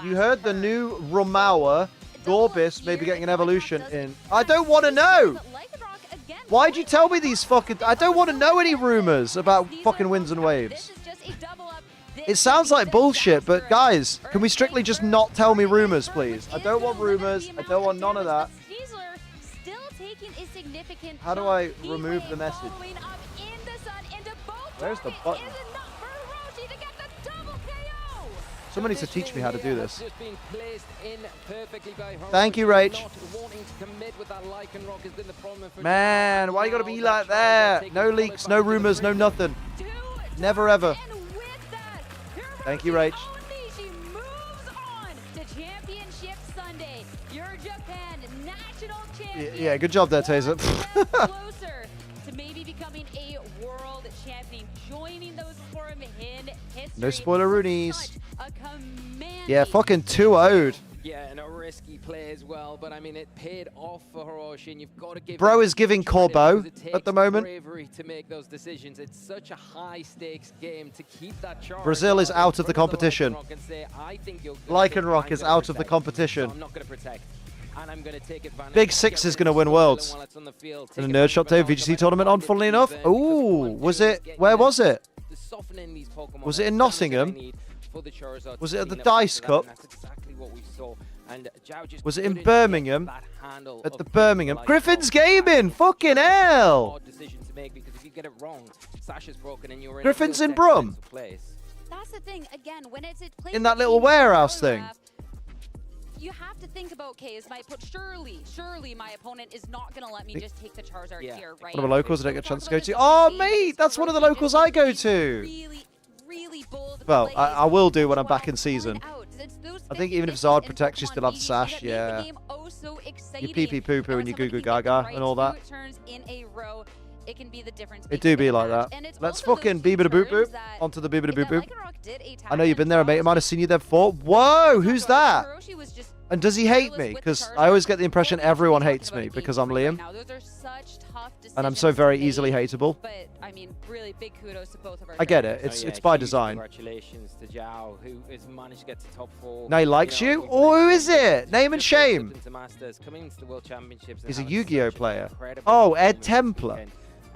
You heard the new Rumawa Gorbis maybe getting an evolution in. I don't want to know. Why'd you tell me these fucking... I don't want to know any rumors about fucking winds and waves. It sounds like bullshit, but guys, can we strictly just not tell me rumors, please? I don't want rumors. I don't want none of that. How do I remove the message? Where's the button? Someone needs to teach me how to do this. Thank you, Rach. Man, why you gotta be like that? No leaks, no rumors, no nothing. Never ever. Thank you, Rach. Yeah, good job there, Taser. Closer to maybe becoming a world champion, joining those form in history. No spoiler Roonies. Yeah, fucking 2-0'd. Yeah, and a risky play as well, but I mean, it paid off for Hiroshi, and you've got to give Bro is giving Corbeau at the moment. Bravery to make those decisions. It's such a high-stakes game to keep that charge. Brazil is out of the competition. Lycanroc is out of the competition. I'm not going to protect. And I'm going to take advantage. Big Six is going to win Worlds. In a Nerd Shop Day VGC tournament on, funnily enough. Ooh, was it? Where was it? Was it in Nottingham? Was it at the Dice Cup? Was it in Birmingham? At the Birmingham? Griffin's Gaming! Fucking hell! Griffin's in Brum? That's the thing, again, when it's In that little warehouse thing? You have to think about, okay, is my surely my opponent is not going to let me just take the Charizard here, right? One of the locals I don't get a chance to go to. Oh, mate, that's one of the locals I go to. Well, I will do when I'm back in season. I think even if Zard protects, you still have Sash, yeah. You pee-pee poo-poo and you goo-goo gaga and all that. It can be the difference. It do be like that. Let's fucking beep-a-boop-boop onto the beep-a-boop-boop. I know you've been there, mate. I might have seen you there before. Whoa, who's that? And does he hate me? Because I always get the impression everyone hates me because I'm Liam. And I'm so very easily hateable. But I mean, really big kudos to both of our I get it. It's by design. Congratulations to Zhao, who has managed to get to top 4. Now he likes you? Oh, who is it? Name and shame. He's a Yu-Gi-Oh player. Oh, Ed Templar.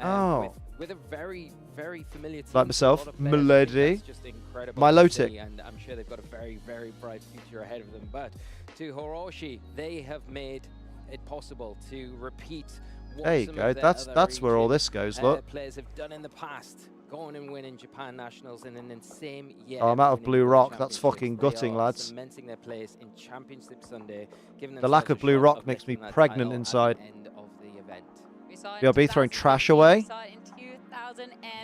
Oh. With a very, very familiar team. Like myself, Melody, Milotic. And I'm sure they've got a very, very bright future ahead of them. But to Hiroshi, they have made it possible to repeat. There you go. That's where all this goes. Look. Players have done in the past, going and winning Japan Nationals in an insane year. Oh, I'm out of Blue Rock. That's fucking gutting, lads. Cementing their place in Championship Sunday, the lack of Blue Rock makes me pregnant inside. BRB throwing trash away. We saw it in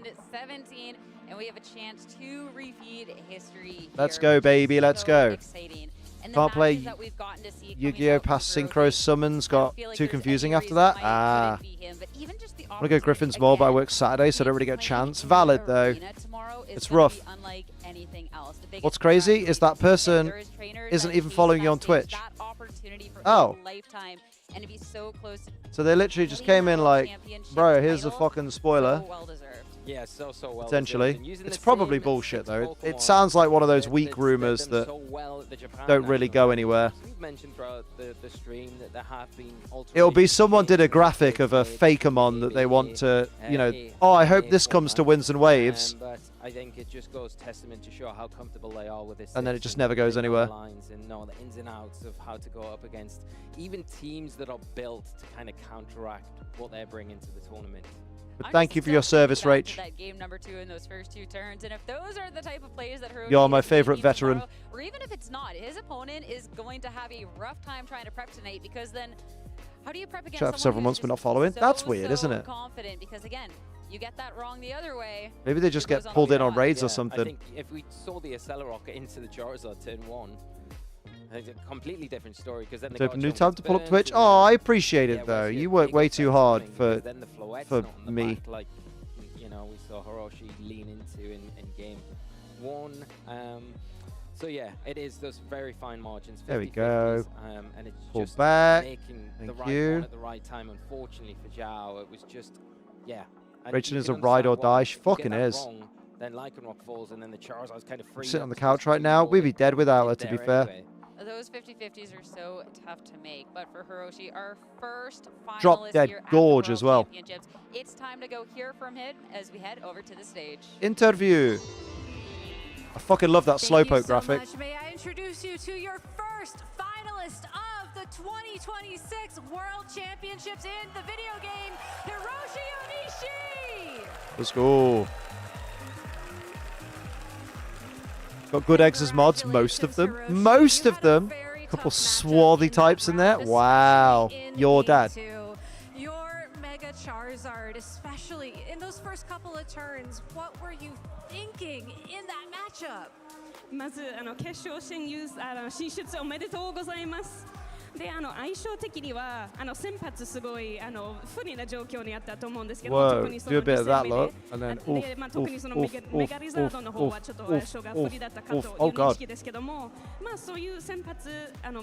2017, and we have a chance to repeat history. Let's go, baby. Let's go. Can't play Yu-Gi-Oh! Past Synchro Summons. Got too confusing after that. Ah. I want to go Griffin's more, but I work Saturday, so I don't really get a chance. Valid, though. It's rough. What's crazy is that person isn't even following you on Twitch. Oh. So they literally just came in like, bro, here's a fucking spoiler. Yeah, so well. Potentially. It's probably bullshit, though. It sounds like one of those weak rumors that don't really go anywhere. It'll be someone did a graphic of a Fakemon that they want to, you know, oh, I hope this comes to Winds and Waves. But I think it just goes testament to show how comfortable they are with this. And then it just never goes anywhere. And know the ins and outs of how to go up against even teams that are built to kind of counteract what they're bringing to the tournament. But thank you for your service, Rach. That game number 2 in those first 2 turns, and if those are the type of players that you're my favorite veteran. Tomorrow, or even if it's not, his opponent is going to have a rough time trying to prep tonight, because then how do you prep against someone several months but not following? That's weird, isn't it? Confident, because again, you get that wrong the other way. Maybe they just get pulled in on raids or something. I think if we saw the Accelerocket into the Charizard turn 1, it's a completely different story, because then they got new time to pull up Twitch. Oh, I appreciate it though. You work way too hard for me. Like, you know, we saw Hiroshi lean into in game 1. So yeah, it is those very fine margins. There we go. And it's Pull just back. making the Thank right you. one at the right time. Unfortunately for Zhao, it was just, yeah. And Rachel you is can a ride or understand why. die. If She you get fucking that is. wrong, then Lycanroc falls, and then the Charizard's kind of free. Sitting on the couch right now. We'd be dead without her, to be fair. Anyway. Those 50-50s are so tough to make, but for Hiroshi, our first finalist Drop dead here at gorge the as World well. Championships, it's time to go hear from him as we head over to the stage. Interview. I fucking love that Slowpoke graphic. Much. May I introduce you to your first finalist of the 2026 World Championships in the video game, Hiroshi Onishi! Let's go. Got good eggs as mods, most of them. Most of them. Couple swarthy types in there. Wow. Your dad. Your Mega Charizard, especially in those first couple of turns, what were you thinking in that matchup? まず決勝進出おめでとうございます。で相性的には先発すごい不利な状況にあったと思うんですけど、 Whoa, 特にそ do の a bit of that 2 look, 戦 and 目 then で特にそのメガリザードの方はちょっと相性が不利だったかという認識ですけども、まあそういう先発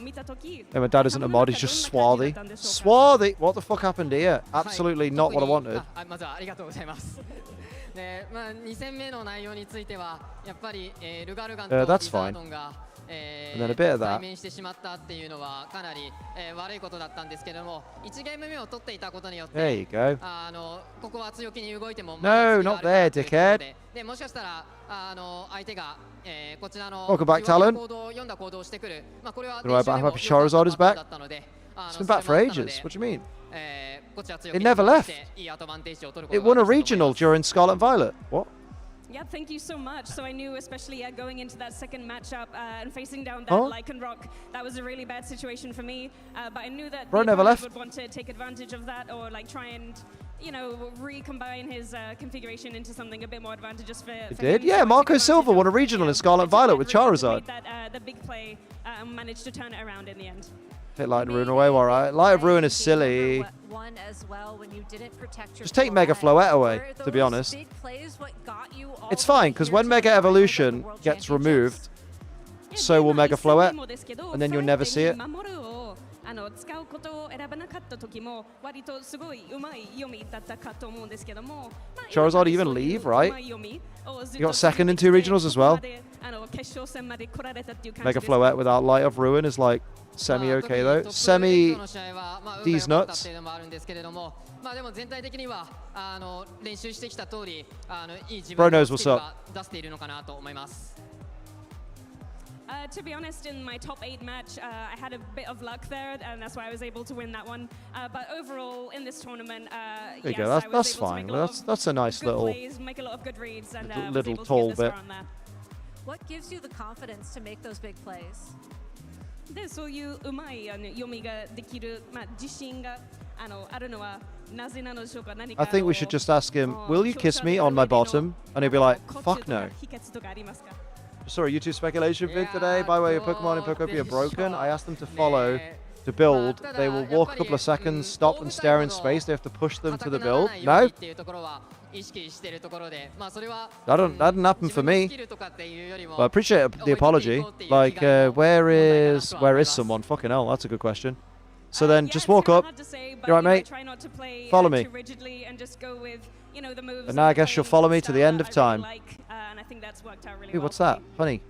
見たとき、 Yeah, my dad isn't a mod, he's just swarthy. Swarthy? What the fuck happened here? Absolutely not what I wanted. まずはありがとうございます。で、まあ2戦目の内容についてはやっぱりルガルガンとリザ That's ー fine. ドンが And then a bit of that. 対面してしまったっていうのはかなり悪いことだったんですけれども、1ゲーム目を取っていたことによって There you go. ここは強気に動いても No, not there, dickhead. でもしかしたら相手がこちらの Welcome back, Talon. 読んだ行動をしてくる。まあこれは I'm happy Charizard is back. It's been back for ages. What do you mean? It never left. It won a regional during Scarlet and Violet. What? Yeah, thank you so much. So I knew, especially going into that second matchup and facing down that Huh? Lycanroc, that was a really bad situation for me. But I knew that Bro the never opponent left. would want to take advantage of that, or like try and, you know, recombine his configuration into something a bit more advantageous for. It did? Yeah, Marco Silva won a regional in Scarlet and Violet with Charizard. Made that the big play and managed to turn it around in the end. Take Light and Ruin away, alright. Light of Ruin is silly. Just take Mega Floette away, to be honest. It's fine, because when Mega Evolution gets removed, so will Mega Floette, and then you'll never see it. 使うことを選ばなかった時も割とすごいうまい読みだったかと思うんですけども、 Charizard even leave, right? You got second in 2 regionals as well. 決勝戦まで来られたっていう感じ Mega です。 Floette without Light of Ruin is like semi-okay though. Semi D's nuts. まあでも全体的には練習してきた通りいい自 Bro 分の knows ス what's キル up. は出しているのかなと思います。To be honest, in my top 8 match, I had a bit of luck there, and that's why I was able to win that one. But overall, in this tournament, There you yes, go. I was That's able to fine. make a lot of That's a nice good little plays, make a lot of good reads, and was little able to tall get this bit. far on that. What gives you the confidence to make those big plays? で、そういううまい読みができる、まあ自信があるのはなぜなのでしょうか。何か I think we should just ask him, will you kiss me on my bottom? And he'll be like, fuck no. 秘訣とかありますか？ Sorry, YouTube speculation vid today. By the way, your Pokemon in Pokopia are broken. I asked them to follow to build. They will walk a couple of sequels, stop and stare in space. They have to push them to the build. No? That didn't happen for me. But I appreciate the apology. Like, where is someone? Fucking hell, that's a good question. So then just walk up. You right, mate? Follow me. And now I guess you'll follow me to the end of time. Hey, what's that? Honey.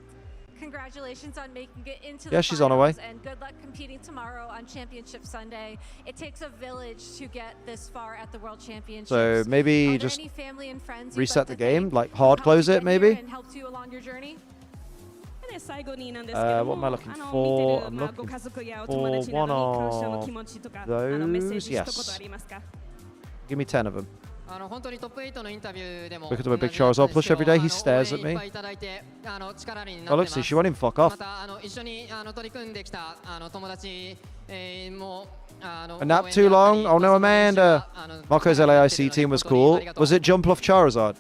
Congratulations on making it into Yeah, the she's on her way. finals, and good luck competing tomorrow on Championship Sunday. It takes a village to get this far at the World Championships. So maybe Are there just any family and friends you'd reset like the to game, thank like who hard helped close you it get here maybe. and helped you along your journey? で、最後になんですけども、what am I looking 見て for? る I'm まあ looking ご家族やお友達 for な one どに感謝の of 気持ちとか、メッセ those. ージ一言 Yes. ありますか？ Give me 10 of them. 本当にトップ8のインタビューでも Look at the big Charizard plush every day. He stares at me. いただいて力になって Oh, ま look, す see, she won't even fuck off. また一緒に取り組んできた友達も A nap too long? Oh no, Amanda. Marco's LAIC team was cool. Was it Jump Off Charizard?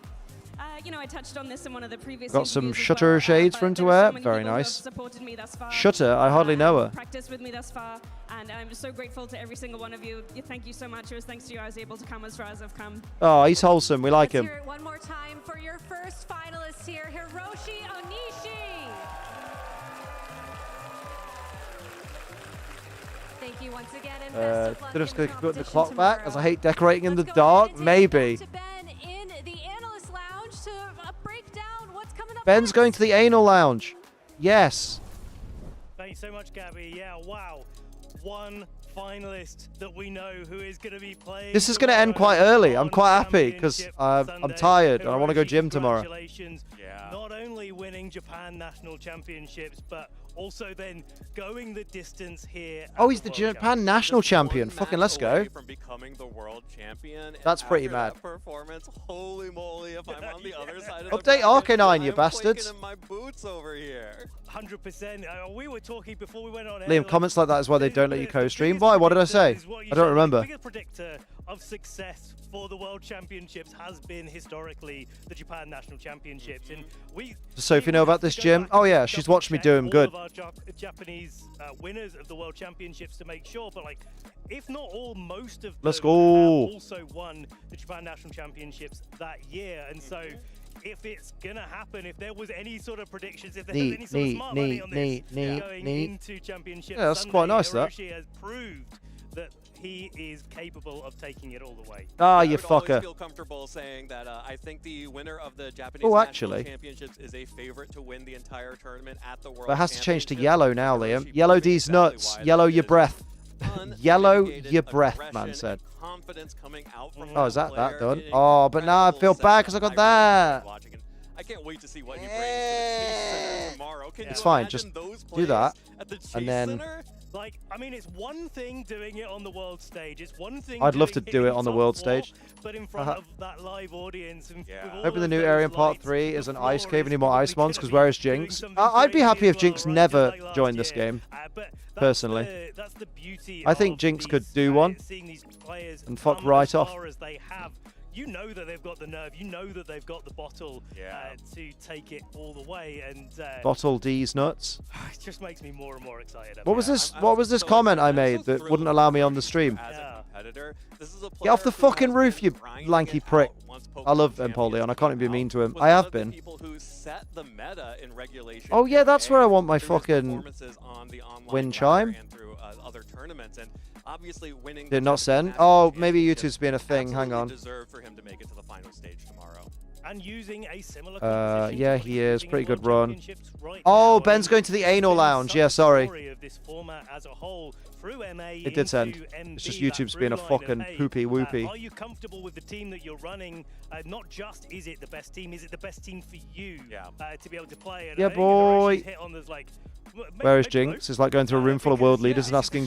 You know, I touched on this in one of the previous Got some interviews as Shutter well, shades for him but to there are wear. so many Very people who have nice. supported me thus far, Shutter? I hardly know her. Practiced with me thus far, and I'm so grateful to every single one of you. Thank you so much. It was thanks to you I was able to come as far as I've come. Oh, he's wholesome. We like Let's him. hear it one more time for your first finalist here, Hiroshi Onishi. Thank you once again, and best of luck They're just in the going to put the competition clock back, tomorrow. as I hate decorating in the dark. Maybe. To Ben in the analyst lounge to break down what's coming up. Ben's going to the anal lounge. Yes. Thank you so much, Gabby. Yeah, wow. One finalist that we know who is going to be playing. This is going to end quite early. I'm quite happy because I'm tired and I want to go gym tomorrow. Congratulations. Not only winning Japan National Championships, but also then going the distance here. Oh, he's the Japan National Champion. Fucking let's go. From becoming the world champion. That's and pretty after mad. that performance, holy moly, if I'm on the other side of Update the bracket, Arcanine, you I'm bastards. quaking in my boots over here. 100%. We were talking before we went on air. Liam, comments like that is why they don't let you co-stream. Why? What did I say? I don't remember. The biggest predictor of success for the World Championships has been historically the Japan National Championships, and we. Does Sophie know about this gym? Oh yeah, she's watched me do him good. All of our Japanese winners of the World Championships to make sure, but like, if not all, most of them Let's go. have also won the Japan National Championships that year, and so. If it's gonna happen, if there was any sort of predictions, if there was any sort of smart money on this going into championship, yeah, that's quite nice. That Hiroshi has proved that he is capable of taking it all the way. Ah, you I would fucker. always feel comfortable saying that I think the winner of the Japanese actually. National Championships is a favorite to win the entire tournament at the World But it has to change to Championships. yellow now, Liam. Yellow D's nuts. Yellow your breath. Yellow your breath, man said. Confidence coming out from Oh, is that player done? in Oh, but now I feel bad because I got that. I can't wait to see what he brings to the Chase Center tomorrow. Can It's you fine. imagine Just those do plays that, at the Chase and then Center? Like, I mean, it's one thing doing it on the world stage. It's one thing. I'd love to doing do it in on the top world four, stage. but in front of that live audience. And with all Hoping the of new those area in part lights, 3 the is an floor ice cave. is Any more ice probably mons? gonna Because be where is doing Jinx? something I'd be happy crazy if as Jinx well, right? never Just like joined last this year. game. But Personally. that's the beauty. I think of Jinx these, could do one seeing these players and fuck come right as off. far as they have. You know that they've got the nerve. You know that they've got the bottle to take it all the way. And Bottle D's nuts. it just makes me more and more excited. What was this? What was this comment I made that wouldn't allow me on the stream? As a competitor, this is a Get off the player who fucking has roof, been you grinding lanky it prick. out once I love Pokemon Empoleon. I can't even be mean to him. was I one have of the been. people who set the meta in regulation. Oh yeah, that's where I want my through his fucking performances on the online win ladder chime. and through other tournaments, and obviously winning. Did the not send. National Oh, maybe Championship YouTube's being a thing. Hang absolutely on. deserved for him to make it to the final stage tomorrow. And using a similar Yeah, he is. Pretty good run. right Oh, now, Ben's going to the anal lounge. Yeah, sorry. of this format as a whole, through MA It did send. into It's just MB, YouTube's that being a through line of fucking A. poopy whoopy. Are you comfortable with the team that you're running? Not just is it the best team, is it the best team for you to be able to play? And Yeah, I think Hiroshi's boy. hit on there's like, Where is Jinx? It's like going through a room full of world leaders and asking,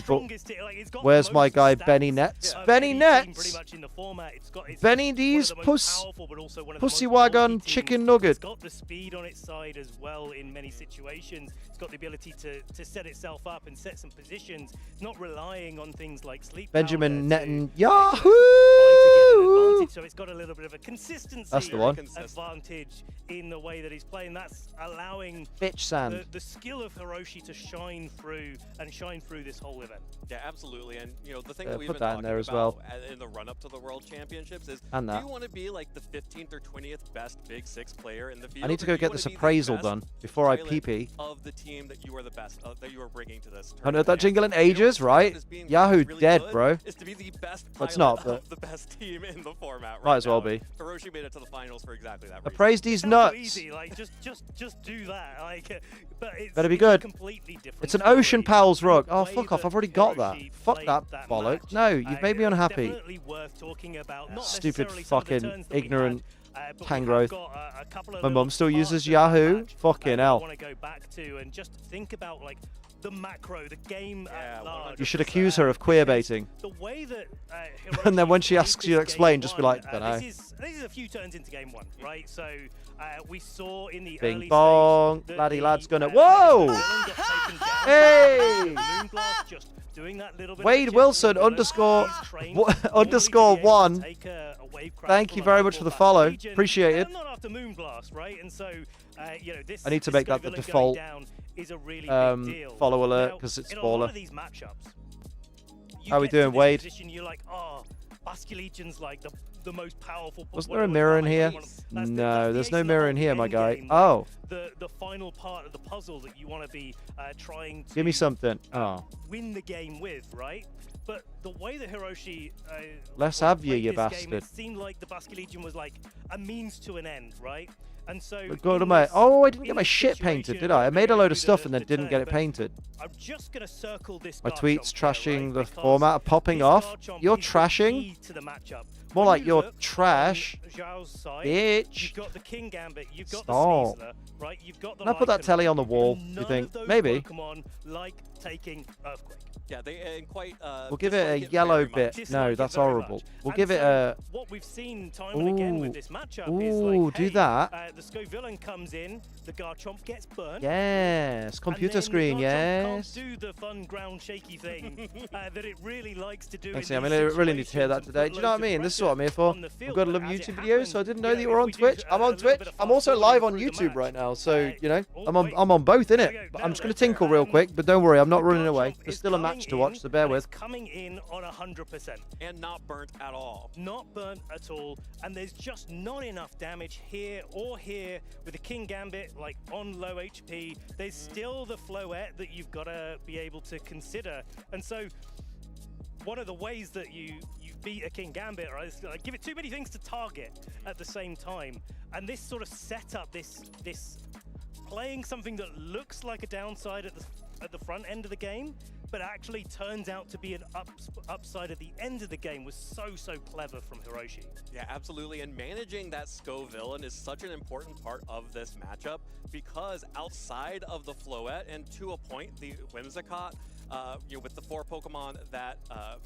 "Where's my guy Benny Nets?" Benny Nets. Benny D's pussy wagon chicken nugget. It's got the speed on its side as well in many situations. It's got the ability to set itself up and set some positions. It's not relying on things like sleep. Benjamin power Netten. to Yahoo! get an advantage, so it's got a little bit of a consistency That's the one. advantage in the way that he's playing. That's allowing Bitch sand. the skill of Hiroshi to shine through this whole event. Yeah, absolutely. And you know, the thing Yeah, that we've put been that in talking there as about well. in the run-up to the World Championships is, And do that. you want to be like the 15th or 20th best Big Six player in the field? I need to or go do you get wanna this be the appraisal best done before I pilot pee-pee. of the team that you are the best that you are bringing to this I tournament? know that jingle in ages, right? Yahoo dead, bro. Is to be the best Well, it's pilot not, but of the best team in the format. Right might as well now. be. Hiroshi made it to the finals for exactly that reason. Appraise these Sounds so nuts. easy, like just do that. Like, but it's Better be it's good. A completely different It's an story. Ocean Pals rug. Oh, The way fuck off. that I've already got that. Hiroshi Fuck played that that bollocks. match, No, you've made me unhappy. Definitely worth talking about. Not Stupid necessarily some of the fucking turns that we ignorant had, but we have tangrowth. got a couple of My little mum still uses parts of that Yahoo. match, Fucking that I hell. want to go back to and just think about like the macro, the game at large. You should accuse her of queer baiting. The way that And then when she played asks you to this explain, game just be one, like, dunno. This is a few turns into game one, right? So we saw in the Bing early bong. stage Laddie that lad's the, gonna. Whoa! villain got taken down. Hey! Moonblast just doing that little bit of Wade chip Wilson and underscore he's trained normally to underscore be able to 1. take a wave crash Thank from you a very high much for ball the back follow. region, Appreciate it. and not after Moonblast, right? And so you know, this I need to this make that the villain default going down is a really big deal. follow alert Now, because it's in a lot baller. of these matchups, you How we get to doing, this Wade? position, you're like, oh, Basculegion's like the most powerful. Wasn't there a mirror in here? No, there's no mirror in here, my guy. Oh. The final part of the puzzle that you want to be trying to Give me something. Oh. win the game with, right? But the way that Hiroshi Let's have you, played you this game, bastard. it seemed like the Basculegion was like a means to an end, right? And so God, oh, I didn't get my shit painted, did I? I made a load of stuff and then didn't get it painted. I'm just gonna circle this. My tweets trashing the format are popping off. You're trashing. More like you're trash, bitch. You've got the King Gambit, you've got Stop. the Sneasler, right? You've got the Can I put that Lycan. telly on the wall? And You none think? of those Maybe. Pokemon like taking Earthquake. Yeah, they quite. We'll give it a yellow bit. No, that's horrible. We'll give it a. What we've seen time and again with this matchup is Ooh, like, do hey, that. the Scovillain comes in, the Garchomp gets burnt. Yes, computer screen, Garchomp yes. can't do the fun ground shaky thing that it really likes to do. Actually, I mean, I really need to hear that today. Do you know what I mean? This is what I'm here for. I've got to love YouTube videos, so I didn't know that you were on Twitch. I'm on Twitch. I'm also live on YouTube right now, so you know, I'm on both, innit? But I'm just gonna tinkle real quick, but don't worry, I'm not running away. There's still a match to watch, so bear with. Coming in on 100%. And not burnt at all. Not burnt at all, and there's just not enough damage here or here with the King Gambit, like on low HP. There's still the Floette that you've got to be able to consider, and so one of the ways that you beat a King Gambit, right, is to give it too many things to target at the same time, and this sort of set up this playing something that looks like a downside at the front end of the game, but actually turns out to be an upside at the end of the game was so clever from Hiroshi. Yeah, absolutely. And managing that Scovillain is such an important part of this matchup because outside of the Floette and to a point, the Whimsicott, with the 4 Pokemon that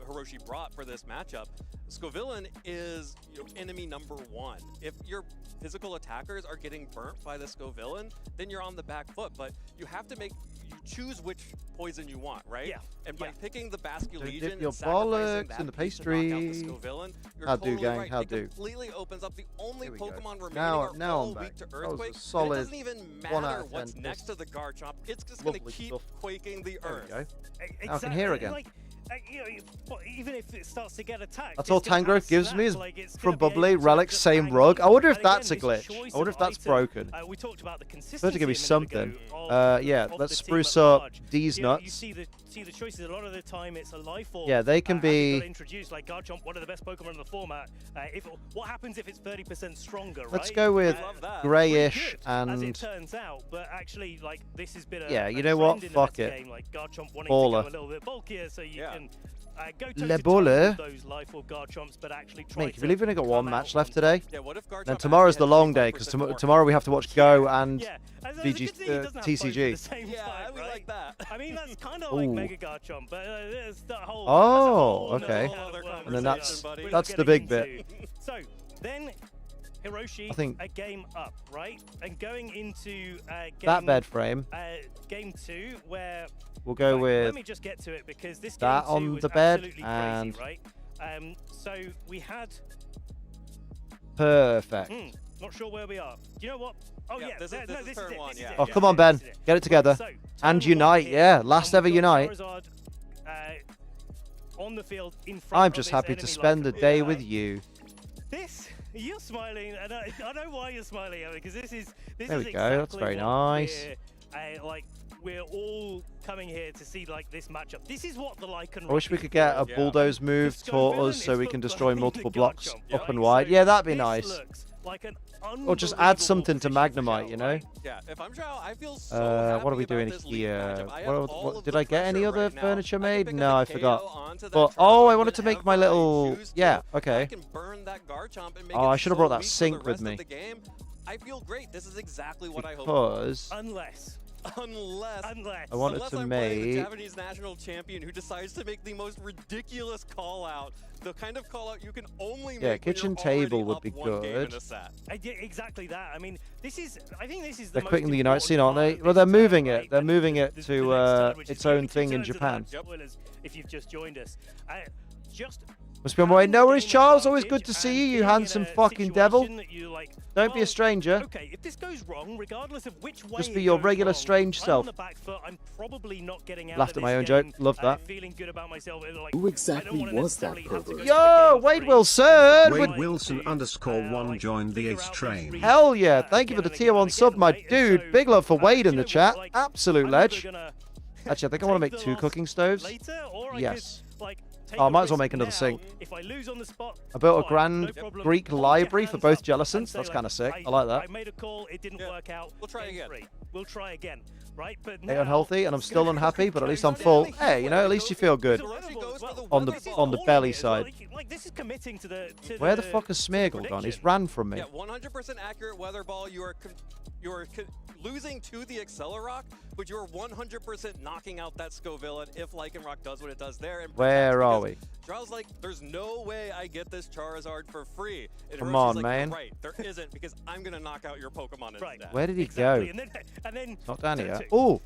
Hiroshi brought for this matchup, Scovillain is enemy number 1. If your physical attackers are getting burnt by the Scovillain, then you're on the back foot. But you have to choose which poison you want, right? Yeah. And by picking the Basculegion Dip and your sacrificing bollocks that in the piece to knock out pastry. the Scovillain, you're How totally do, gang? right. How It do? completely opens up the only Here we go. Pokemon remaining Now are I'm all back. weak to That was a Earthquake. And it solid doesn't even 1 out matter of what's 10. next to the Garchomp. It's just going to Lovely keep stuff. quaking the There we Earth. go. Now I can hear again. Like, even if it starts to get attacked, That's all it's gonna have Tangrowth gives me is snap, like, it's from gonna be Bubbly, able to Relic, just same hang rug. on. I wonder if And again, that's a this glitch. choice I wonder of if that's item, broken. We talked about the consistency Better give me a minute something. ago Yeah, of let's the team spruce at up large. these You nuts. see the choices a lot of the time. It's a life or Yeah, they can as you be- got introduced like Garchomp, one of the best Pokemon in the format. What happens if it's 30% stronger? Let's right? go with greyish as it and turns out, but actually, like this has been a yeah, a you know what? trend in the Fuck meta it. game, like Garchomp wanting Baller. to go a little bit bulkier, so you can go Le toe-to-toe baller. with those life orb Garchomps, but actually try Mate, can to you believe we've only got one match left today? Yeah, what if Garchomp Then tomorrow's the long day because tomorrow we have to watch Go and Yeah, and there's a VG, good thing he doesn't have both at the TCG. same Yeah, time, we right? like that. I mean, that's kind of like Ooh. Mega Garchomp, but there's that whole. Oh, that's a okay. whole other And then that's conversation we're that's not the getting big bit. into. So then, Hiroshi, I think- a game up, right? And going into game, That bed frame. Game 2, where We'll go let with me just get to it because this that game 2 on was the bed absolutely and crazy, right? So we had. perfect. Not sure where we are. Do you know what? Oh yeah, this is turn it, 1, this is yeah. it, Oh, come on, Ben. Get it together. So, And turn one unite, here, yeah. Last and ever we've got unite. Charizard, on the field in front I'm of just its happy to enemy spend the Lycan. day with you. This, you're smiling, and I know why you're smiling, because this is There we go, exactly that's very what nice. we're all coming here to see like this matchup. This is what the Lycan. I wish we could get a bulldoze move taught us so we can destroy multiple blocks up and wide. Yeah, that'd be nice. Like an Or just add something to Magnemite, you know? Yeah, if I'm Zhao, I feel so What are we happy doing about this league here? matchup. I have all of Did the I get any pressure other right now. furniture I can made? pick No, up I the KO forgot. onto that But Charizard oh, I and wanted to make have my what I little choose to. yeah. I Okay. can burn that Garchomp and make Oh, it I should have so brought that weak for sync the with rest me. of the game. I feel great. This is exactly what I hope. Because unless I wanted unless to I'm playing the make Japanese national champion who decides to make the most ridiculous call out, the kind of call out you can only make kitchen when you're table already would up be one game in good. a set. Yeah, exactly that. I mean, I think this is the they're most quitting the United Scene, important aren't they? part of Well, this they're turn, moving right? it. They're moving it The to next turn, which is its gonna own be 2 thing in turns of Japan. that. Spoilers if you've just joined us. Just Must be on my way. No worries, Charles. Always good to see you, you handsome fucking devil. Don't be a stranger. Okay, if this goes wrong, regardless of which way Just be your regular strange self. I'm probably not getting out Laughed of at my this own joke. game, Love that. feeling good about myself. Who exactly was that pervert? Yo, Wade Wilson. Wade Wilson _1 joined the H train. Hell yeah. Thank you for the tier 1 sub, my dude. Big love for Wade in the chat. Absolute ledge. Actually, I think I want to make 2 cooking stoves. Yes. Oh, I might as well make another sink. I built a grand Greek library for both Jellicents. That's kind of sick. I like that. I made a call. It didn't work out. We'll try again. We'll try again. Right? But Hey, unhealthy, and I'm still unhappy, but at least I'm full. Hey, you know, at least you feel good. On the belly side. This is committing to the. Where the fuck has Smeargle gone? He's ran from me. Yeah, 100% accurate weather ball. You are losing to the Accelerock, but you're 100% knocking out that Scovillain if Lycanroc does what it does there. And Where are we? Charles like, there's no way I get this Charizard for free. And Come Hiroshi's on, like, man. Right, there isn't, because I'm going to knock out your Pokemon instead. Where did he go? And then Not down here. Oh,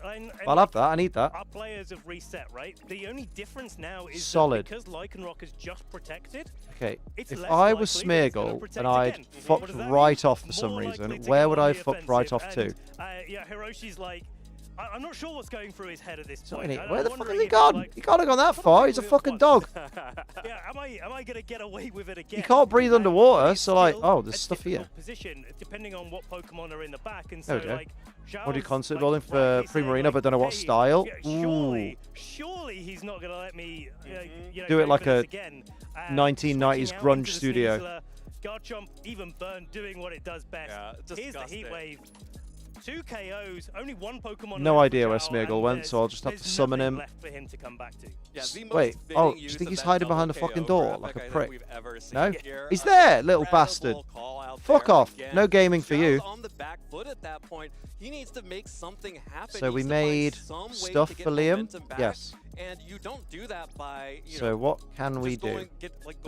and I'll have that. I need that. Our players have reset, right? The only difference now is Solid. that because Lycanroc is just protected. Okay, It's if less I was likely that it's gonna Smeargle protect and I'd again. fucked What does that right mean? off for some More reason, likely to where go would on I the fucked right off offensive. to? Yeah, Hiroshi's like, I'm not sure what's going through his head at this point. Where the fuck has he gone? He can't have gone that far. He's a fucking dog. Yeah, am I gonna get away with it again? You can't breathe underwater, so like, oh, there's stuff here. Position depending on what Pokemon are in the back, and There so we go. like. What do you concept rolling for Primarina, but don't know what style? Ooh. Surely he's not gonna let me Do it go like for this a again. 1990s Switching out grunge into the studio. Sneasler, Garchomp, even Burn doing what it does best. Here's the Heat Wave. 2 KOs, only 1 Pokemon. No left idea for where Zhao, Smeargle and went, so I'll just have to there's summon nothing him. left for him to come back to. Wait, oh, do you think he's hiding behind a fucking door like a prick? No? He's there, little bastard. Fuck off. No gaming for you. On the back foot at that point. He needs to make something happen. So we made stuff for Liam? Yes. And you don't do that by, So what can we do?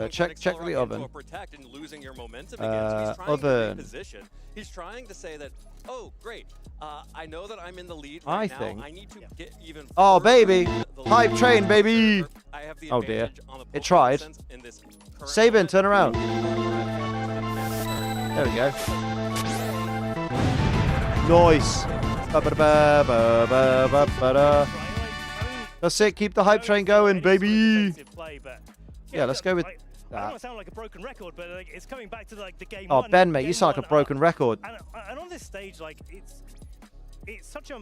Check the oven. Protect and losing your momentum again. So he's trying Oven. to reposition. He's trying to say that, oh, great. I know that I'm in the lead I right now. think- I need to get even Oh, further baby. in the Hype lead. train, baby. I have the Oh, dear. advantage on the It Pokemon tried. sense in this current Save in, moment. turn around. There we go. Nice. Ba-ba-da-ba-ba-ba-ba-ba-da. That's it. Keep the hype train going, baby. Yeah, let's go with I don't that. want to sound like a broken record, but like, it's coming back to like the game. Oh, one, Ben, mate, you game sound like a one, broken record. And on this stage, like it's such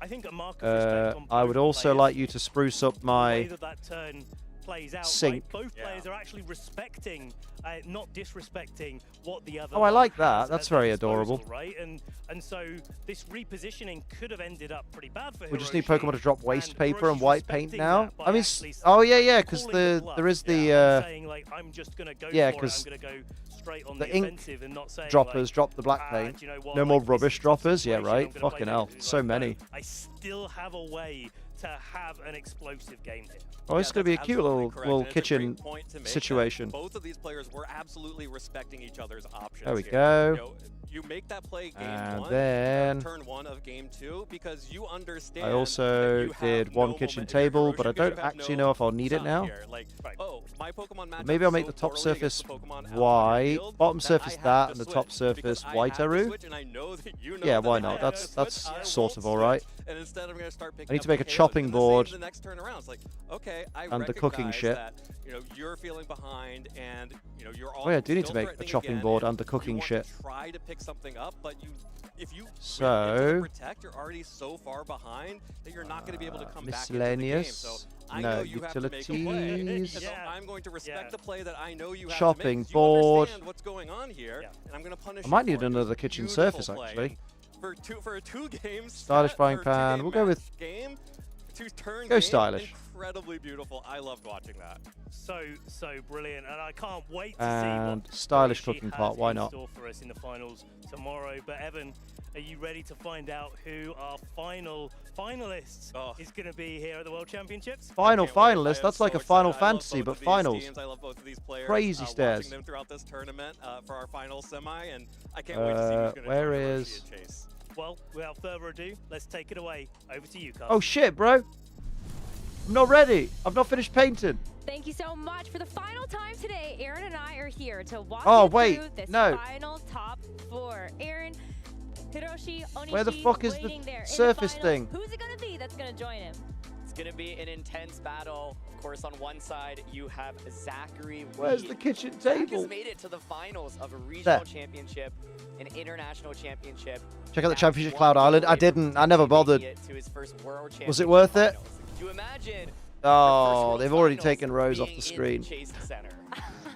I think a mark of respect on I both would also players. like you to spruce up The way my that turn plays out. sink. Right? Both players are actually respecting, not disrespecting what the other. Oh, I like has that. at That's their very disposal, adorable. right? And so this repositioning could have ended up pretty bad for We just need Hiroshi, Pokemon to drop waste and paper and Hiroshi's white paint respecting now. that by I mean, actually oh yeah, because calling the bluff, there is and the saying like I'm just gonna go yeah, for it, I'm because gonna go straight on the the ink offensive and not saying droppers like, drop the black paint. do you know what, No like, more this rubbish is a droppers. Yeah, situation, I'm right. gonna Fucking play hell, negatively. so Like, many. no, I still have a way to have an explosive game here. Oh, it's gonna be a cute little Correct, little and it's a great kitchen point to make that situation. Both of these players were absolutely respecting each other's options. There we here. go. You know, you make that play game And one, then- turn one of game two, because you understand. I that also you have did one no kitchen moment- table, Hiroshi, but I because you don't have actually no know if I'll need it stop now. here. Like, oh, my Pokemon match Maybe up I'll make so the top poorly surface against the Pokemon out white, in the field bottom that surface I have that, to and the switch, top because surface I white have to Aru. switch, and I know that you know Yeah, that why I not? have That's to that's switch. I sort won't of all right. switch, and instead I'm gonna start picking I need up to make a KOs, chopping and the same board the next turn around. It's like, okay, I and the cooking recognize shit. that, you know, you're feeling behind, and you know you're Oh yeah, I do need to still make a threatening chopping again, board and and the you cooking want shit. to try to pick something up, but if you So, protect, you're already so far behind that you're not going to be able to come back into the game. miscellaneous. So I No know you have to make a play, utilities. and so I'm going to respect the play that I know you have Chopping to make. 'Cause board. You understand what's going on here, and I'm going to punish I might you need for it. another kitchen Beautiful surface play. actually. For a two games Stylish frying pan. We'll go with game, two-turn go game, stylish. Incredibly beautiful. I loved watching that. So brilliant, and I can't wait to And see what stylish Hiroshi cooking has part, why in not? store for us in the finals tomorrow. But Evan, are you ready to find out who our final finalists is going to be here at the World Championships? Final finalist. That's like a Final Fantasy, but finals. Teams. I love both of these players. Crazy stairs. Watching them throughout this tournament for our final semi, and I can't wait to see who's going to where join Hiroshi is- and Chase. Well, without further ado, let's take it away. Over to you, Carl. Oh shit, bro. I'm not ready. I've not finished painting. Thank you so much. For the final time today, Aaron and I are here to walk Oh, you wait, through this no. final top 4. Aaron, Hiroshi, Onishi, Where the fuck is the waiting there surface in the final. thing? Who's it going to be that's going to join him? It's going to be an intense battle. Of course, on one side, you have Zachary. Where's Reed. the kitchen Zach table? has made it to the finals of a regional There. championship, an international championship. Check out the That's championship one Cloud Island. goal I away didn't. from I never bothered. making it to his first world Was it championship worth it? finals. Do you imagine? Oh, they've already taken Rose off the screen. Chase Center.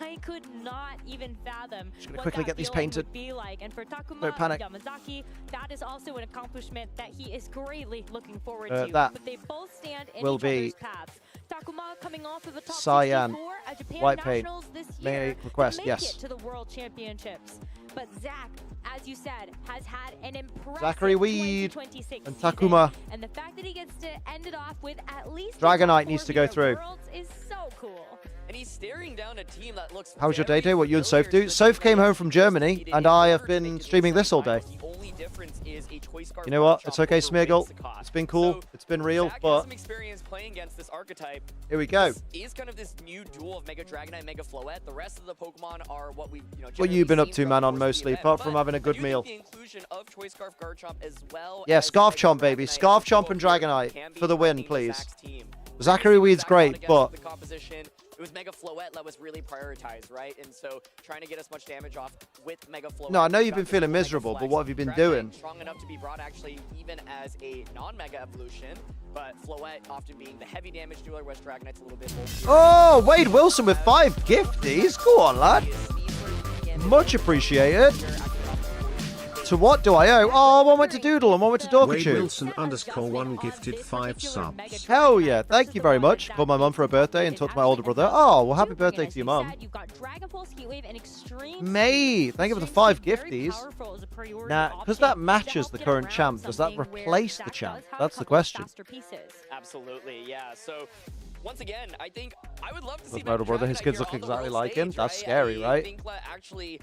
I could not even fathom Just gonna what quickly that get these feeling painted. would be like. And for Takuma Don't panic. Yamazaki, that is also an accomplishment that he is greatly looking forward to. That But they both stand in will each be other's paths. Takuma coming off of a top cyan, 64 at Japan white paint. Nationals this May I year request? to make Yes. it to the World Championships. But Zach, as you said, has had an impressive Zachary Weed 2026 and season. Takuma. And the fact that he gets to end it off with at least Dragonite needs to go through. is so cool. And he's staring down a team that looks How was your day? What you and Soph do? Soph came home from Germany, and I have been streaming this all day. The only difference is a choice card. You know what? It's okay, Smeargle. It's been cool. It's been real, Zach has but some experience playing against this archetype. here we go. This is kind of this new duel of Mega Dragonite, Mega Floette. The rest of the Pokemon are what we've, What you been up to, man, on mostly, apart from having a good meal? The inclusion of Choice Scarf Garchomp as well. Yeah, as Scarf Mega Chomp, baby. Dragonite Scarf Chomp and can Dragonite be for the win, threatening please. Zach's team. Zachary Weed's great, but The composition, it was Mega Floette that was really prioritized, right? And so trying to get as much damage off with Mega Floette. no, I know you've been got feeling Mega miserable, but Flex. what have you been Dragonite doing? Strong enough to be brought actually even as a non-Mega evolution, but Floette often being the heavy damage dealer, whereas Dragonite's a little bit more. oh, Wade Wilson with 5 gifties. Go on, lad. Much appreciated. To what do I owe? Oh, one went to Doodle and one went to Wade Dorkachu. Wilson _1 gifted 5 subs. Hell yeah, thank you very much. Called my mum for her birthday and talked to my older brother. Oh, well, happy birthday to your mum. You've got Dragon Pulse, Heat Wave, and Extreme. Mate, thank you for the 5 gifties. Powerful as a priority Now, because that matches the current champ, does that replace the champ? That's the question. Absolutely, yeah. So once again, I think I would love to see With my older brother, his Dragonite kids here look on the exactly world like him. stage, That's right? scary, I right? think actually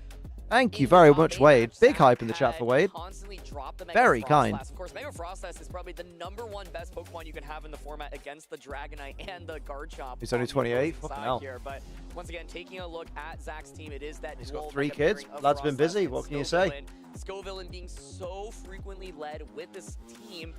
Thank you very much, Wade. Big hype in the chat for Wade. constantly drop the Mega Very Frostlass. kind. Of course, Mega Frostlass is probably the #1 best Pokemon you can have in the format against the Dragonite and the Garchomp. He's only on the 28? opposing Fucking side hell. Here. But once again, taking a look at Zach's team, it is that He's dual got 3 Mega kids. pairing of Lad's been Frostlass busy. and What can you say? Scovillain. Scovillain being so frequently led with this team.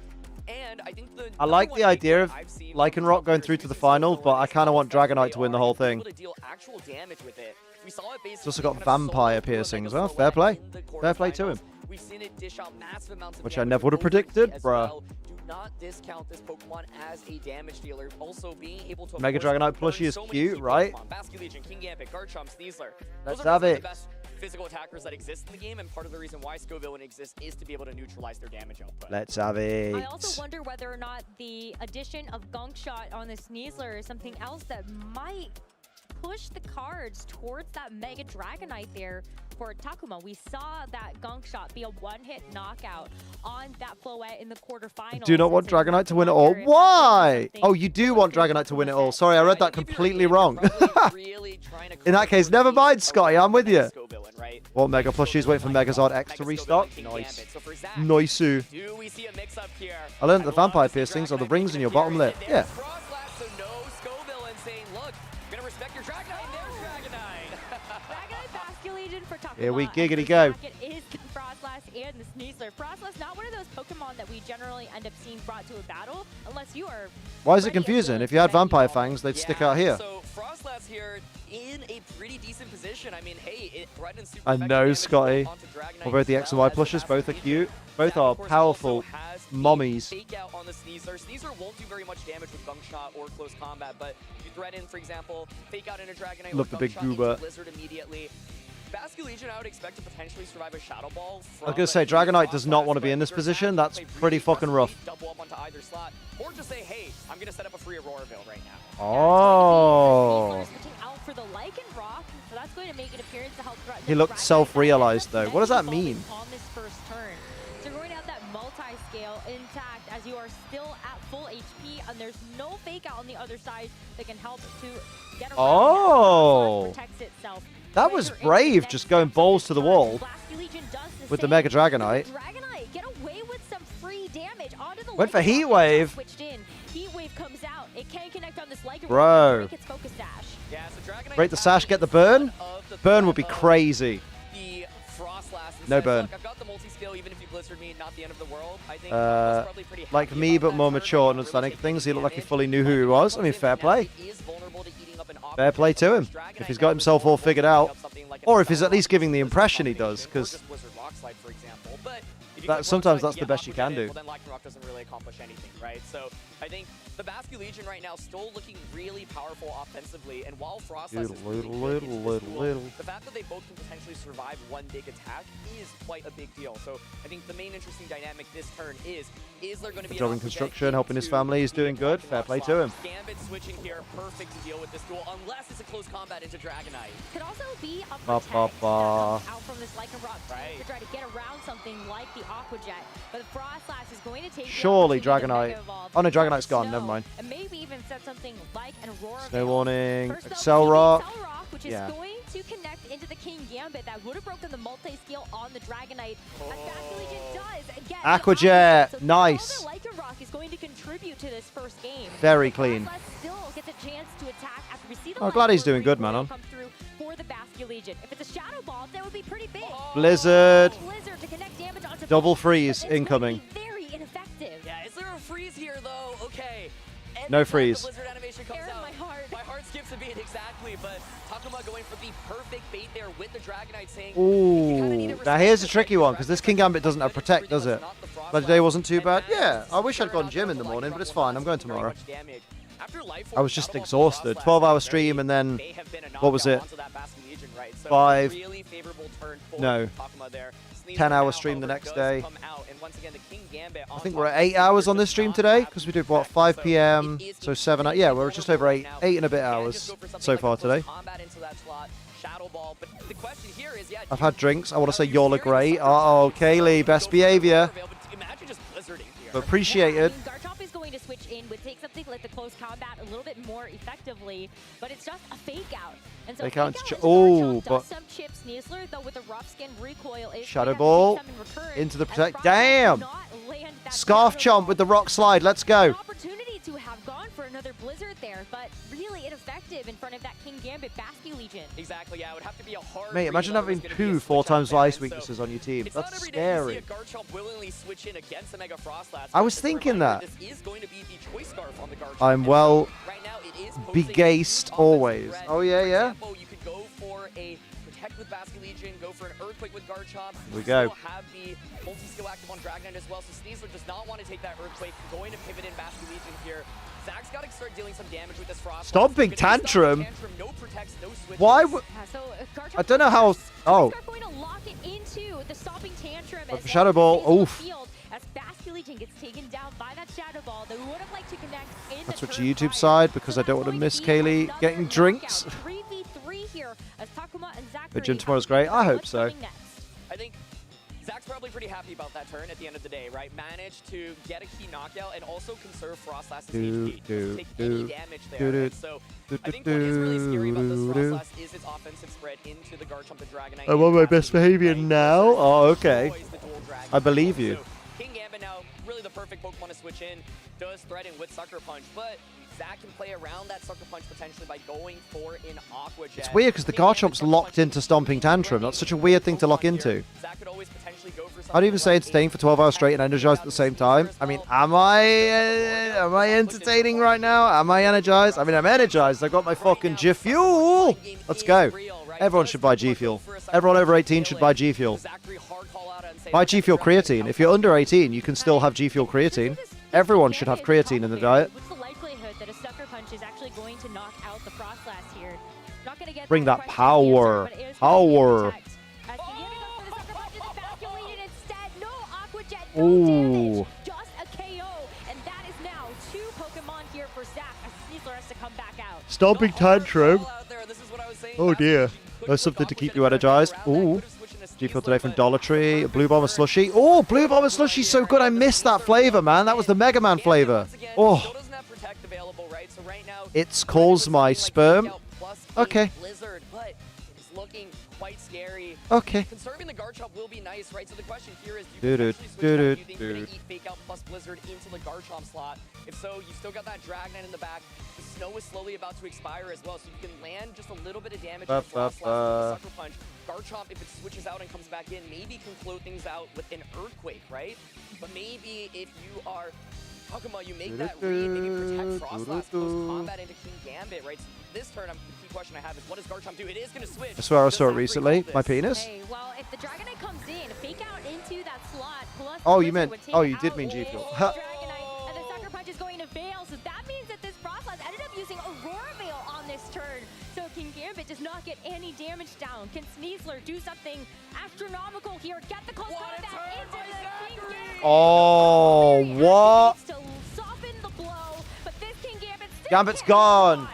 And I think I like the idea of Lycanroc going through to the final, but I kind of want Dragonite to win the whole thing. able to deal actual damage with it. We saw it He's also got Vampire piercing as well. Fair play. Fair play to him. We've seen it dish out massive amounts of Which I damage never would have over predicted, as bruh. well. Do not discount this Pokemon as a damage dealer. Also being able to Mega Dragonite plushie is cute, right? Basculegion, Kingambit, Garchomp, Sneasler. Let's Those are have some of it. the best physical attackers that exist in the game, and part of the reason why Scovillain exists is to be able to neutralize their damage output. Let's have it. I also wonder whether or not the addition of Gunk Shot on the Sneasler is something else that might push the cards towards that Mega Dragonite there for Takuma. We saw that Gunk Shot be a one-hit knockout on that Floette in the quartersfinals. Do not want Dragonite to win it all. Why? Oh, you do want Dragonite to win it all. Sorry, I read that completely wrong. In that case, never mind, Scotty. I'm with you. What Mega plushies? Wait for Megazord X to restock. Nice. Nice. I learned that the vampire piercings are the rings in your bottom lip. Yeah. Here we giggity go. Is the Frostlass and the Sneasler. Frostlass, not one of those Pokemon that we generally end up seeing brought to a battle, unless you are. Why is it confusing? If you had vampire fangs, they'd stick out here. So Frostlass here in a pretty decent position. I mean, hey, it threatens super I know, Scotty. Although the X and Y plushes, both are cute. Both are powerful mommies. Fake out on the Sneasler. Sneasler won't do very much damage with Gunk Shot or close combat, but you threaten, for example, fake out in a Dragonite Love with the Gunk big Shot into goober. Blizzard immediately. Basculegion, I would expect to potentially survive a Shadow Ball. I was gonna say Dragonite does not want to be in this position. That's pretty fucking rough. Double up onto either slot, or just say, hey, I'm gonna set up a free Auroraville right now. Oh. Switching out for the Lycanroc, so that's going to make an appearance to help threaten He the looked Dragonite self-realized though. What does that mean? on this first turn. So you're going to have that multi-scale intact as you are still at full HP, and there's no fake out on the other side that can help to get around Oh. that. Protects itself. That was brave, just going balls to the wall with the Mega Dragonite. Dragonite get away with some free damage onto the Went for Lycanroc Heat that Wave. switched in. Heat Wave comes out. It can connect on this Lycanroc. Bro. Break its focus dash. Yeah, so Dragonite Break the sash, get the burn. Burn would be crazy. the Frost Blast and No says, burn. Look, I've got the multi-skill, even if you blizzard me, not the end of the world. I think Aqua's probably pretty happy Like me, but more mature and understanding things. He looked like he fully knew who he was. I mean, fair play. Fair play to him. If he's got himself all figured out. Or if he's at least giving the impression he does, because sometimes that's the best you can do. Well, then Lycanroc doesn't really accomplish anything, right? So I think the Basque Legion right now still looking really powerful offensively, and while Frostlass is really good into this duel, the fact that they both can potentially survive one big attack is quite a big deal. So I think the main interesting dynamic this turn is there going to be Jobbing construction, helping his family. He's doing good. Fair play to him. Gambit switching here, perfect to deal with this duel, unless it's a close combat into Dragonite. Could also be a Ba, ba, ba. out from this Lycanroc to try to get around something like the Aqua Jet. But Frostlass is going to take Surely Dragonite. Oh no, Dragonite's gone. Never mind. and maybe even set something like an Aurora. Snow Warning. First up, Excel Rock. Excel Rock, which is Yeah. going to connect into the King Gambit that would have broken the multi-skill on the Dragonite. As Basque Legion does get Aqua Jet. So Nice. Lycanroc is going to contribute to this first game. Very clean. Frostlass still gets a chance to attack after we see the Oh, glad he's Lycanroc doing good, recoil man. come through for the Basque Legion. If it's a Shadow Ball, that would be pretty big. Blizzard. Blizzard to connect damage onto Double both, freeze but it's incoming. going to be very ineffective. Yeah, is there a freeze here though? Okay. No freeze. The Blizzard animation comes out. My heart skips a beat, exactly, but Takuma going for the perfect bait there with the Dragonite saying, Ooh. Now here's a tricky one, because this King Gambit doesn't have Protect, does it? But today wasn't too bad. Yeah, I wish I'd gone gym in the morning, but it's fine. I'm going tomorrow. I was just exhausted. 12-hour stream and then, what was it? 5, no, 10-hour stream the next day. I think we're at 8 hours on this stream today, because we did, what, 5 p.m., so 7, yeah, we're just over 8 and a bit hours so far today. I've had drinks. I want to say y'all are great. Uh-oh, Kaylee, best behavior. Appreciated. Garchomp is going to switch in, would take something like the close combat a little bit more effectively, but it's just a fake out. And so Fake out into oh, but some chip Sneasler, though with the rough skin recoil is Shadow Ball into the Protect. Damn! Scarf Chomp with the Rock Slide. Let's go. Opportunity to have gone for another Blizzard there, but really ineffective in front of that King Gambit Basque Legion. Exactly, yeah, it would have to be a hard Mate, imagine having 2 4 times ice weaknesses on your team. That's scary. I was thinking that. I'm well begaced always. Oh yeah, yeah. You could go for a Protect with Basque Legion, go for an Earthquake with Garchomp. Here we go. Still have the multi-skill active on Dragonite as well, so Sneasler does not want to take that Earthquake. Going to pivot in Basque Legion here. Zach's got to start dealing some damage with this Frost. Stomping Tantrum? No protects, no switches. Why would... I don't know how... Oh. Going to lock it into the Stomping Tantrum But Shadow Ball, oof. as Basque Legion gets taken down by that Shadow Ball. They would have liked to connect in That's what's YouTube side, because I don't want to miss Kaylee getting drinks. 3v3 here as Takuma and Zachary. But gym tomorrow's great. I hope so. I think Zach's probably pretty happy about that turn at the end of the day, right? Managed to get a key knockout and also conserve Frostlass's HP. Doesn't take any damage there. And so I think what is really scary about this Frostlass is its offensive spread into the Garchomp and Dragonite. I'm on my best behavior now? Oh, okay. I believe you. So King Gambit now, really the perfect Pokemon to switch in. Does threaten with Sucker Punch, but Zach can play around that Sucker Punch potentially by going for an Aqua Jet. It's weird because the Garchomp's locked into Stomping Tantrum. That's such a weird thing to lock into. Zach could always potentially go for I'd even say entertaining for 12 hours straight and energized at the same time. I mean, am I entertaining right now? Am I energized? I mean, I'm energized. I've got my fucking G Fuel. Let's go. Everyone should buy G Fuel. Everyone over 18 should buy G Fuel. Buy G Fuel creatine. If you're under 18, you can still have G Fuel creatine. Everyone should have creatine in the diet. What's the likelihood that a Sucker Punch is actually going to knock out the Frostlass here? Not going to get Bring that power. Power. Ooh. Just a KO, and that is now 2 Pokemon here for Zach as Sneasler has to come back out. Stomping Tantrum. Oh dear. There's something to keep you energized. Ooh. G-Fuel today from Dollar Tree. Blue Bomber Slushy. Oh, Blue Bomber Slushy so good. I missed that flavor, man. That was the Mega Man flavor. Oh. It's calls my sperm. Okay. looking quite scary. Okay. Conserving the Garchomp will be nice, right? So the question here is, do you potentially switch it up? Do you think you're going to eat Fake Out plus Blizzard into the Garchomp slot? If so, you still got that Dragonite in the back. The snow is slowly about to expire as well, so you can land just a little bit of damage with Frost Blast with the Sucker Punch. Garchomp, if it switches out and comes back in, maybe can close things out with an Earthquake, right? But maybe if you are Pokemon, you make that read, maybe protect Frostlass, close combat into King Gambit, right? So this turn, the key question I have is, what does Garchomp do? It is going to switch. I swear I saw it recently. My penis. Hey, well, if the Dragonite comes in, fake out into that slot, plus Oh, you meant. Oh, you did mean G Fuel. Dragonite, and the Sucker Punch is going to fail, so that means that this Frostlass ended up using Aurora Veil on this turn. So King Gambit does not get any damage down. Can Sneasler do something astronomical here? Get the close combat into the King Gambit. Oh, what? To soften the blow, but this King Gambit still Gambit's gone.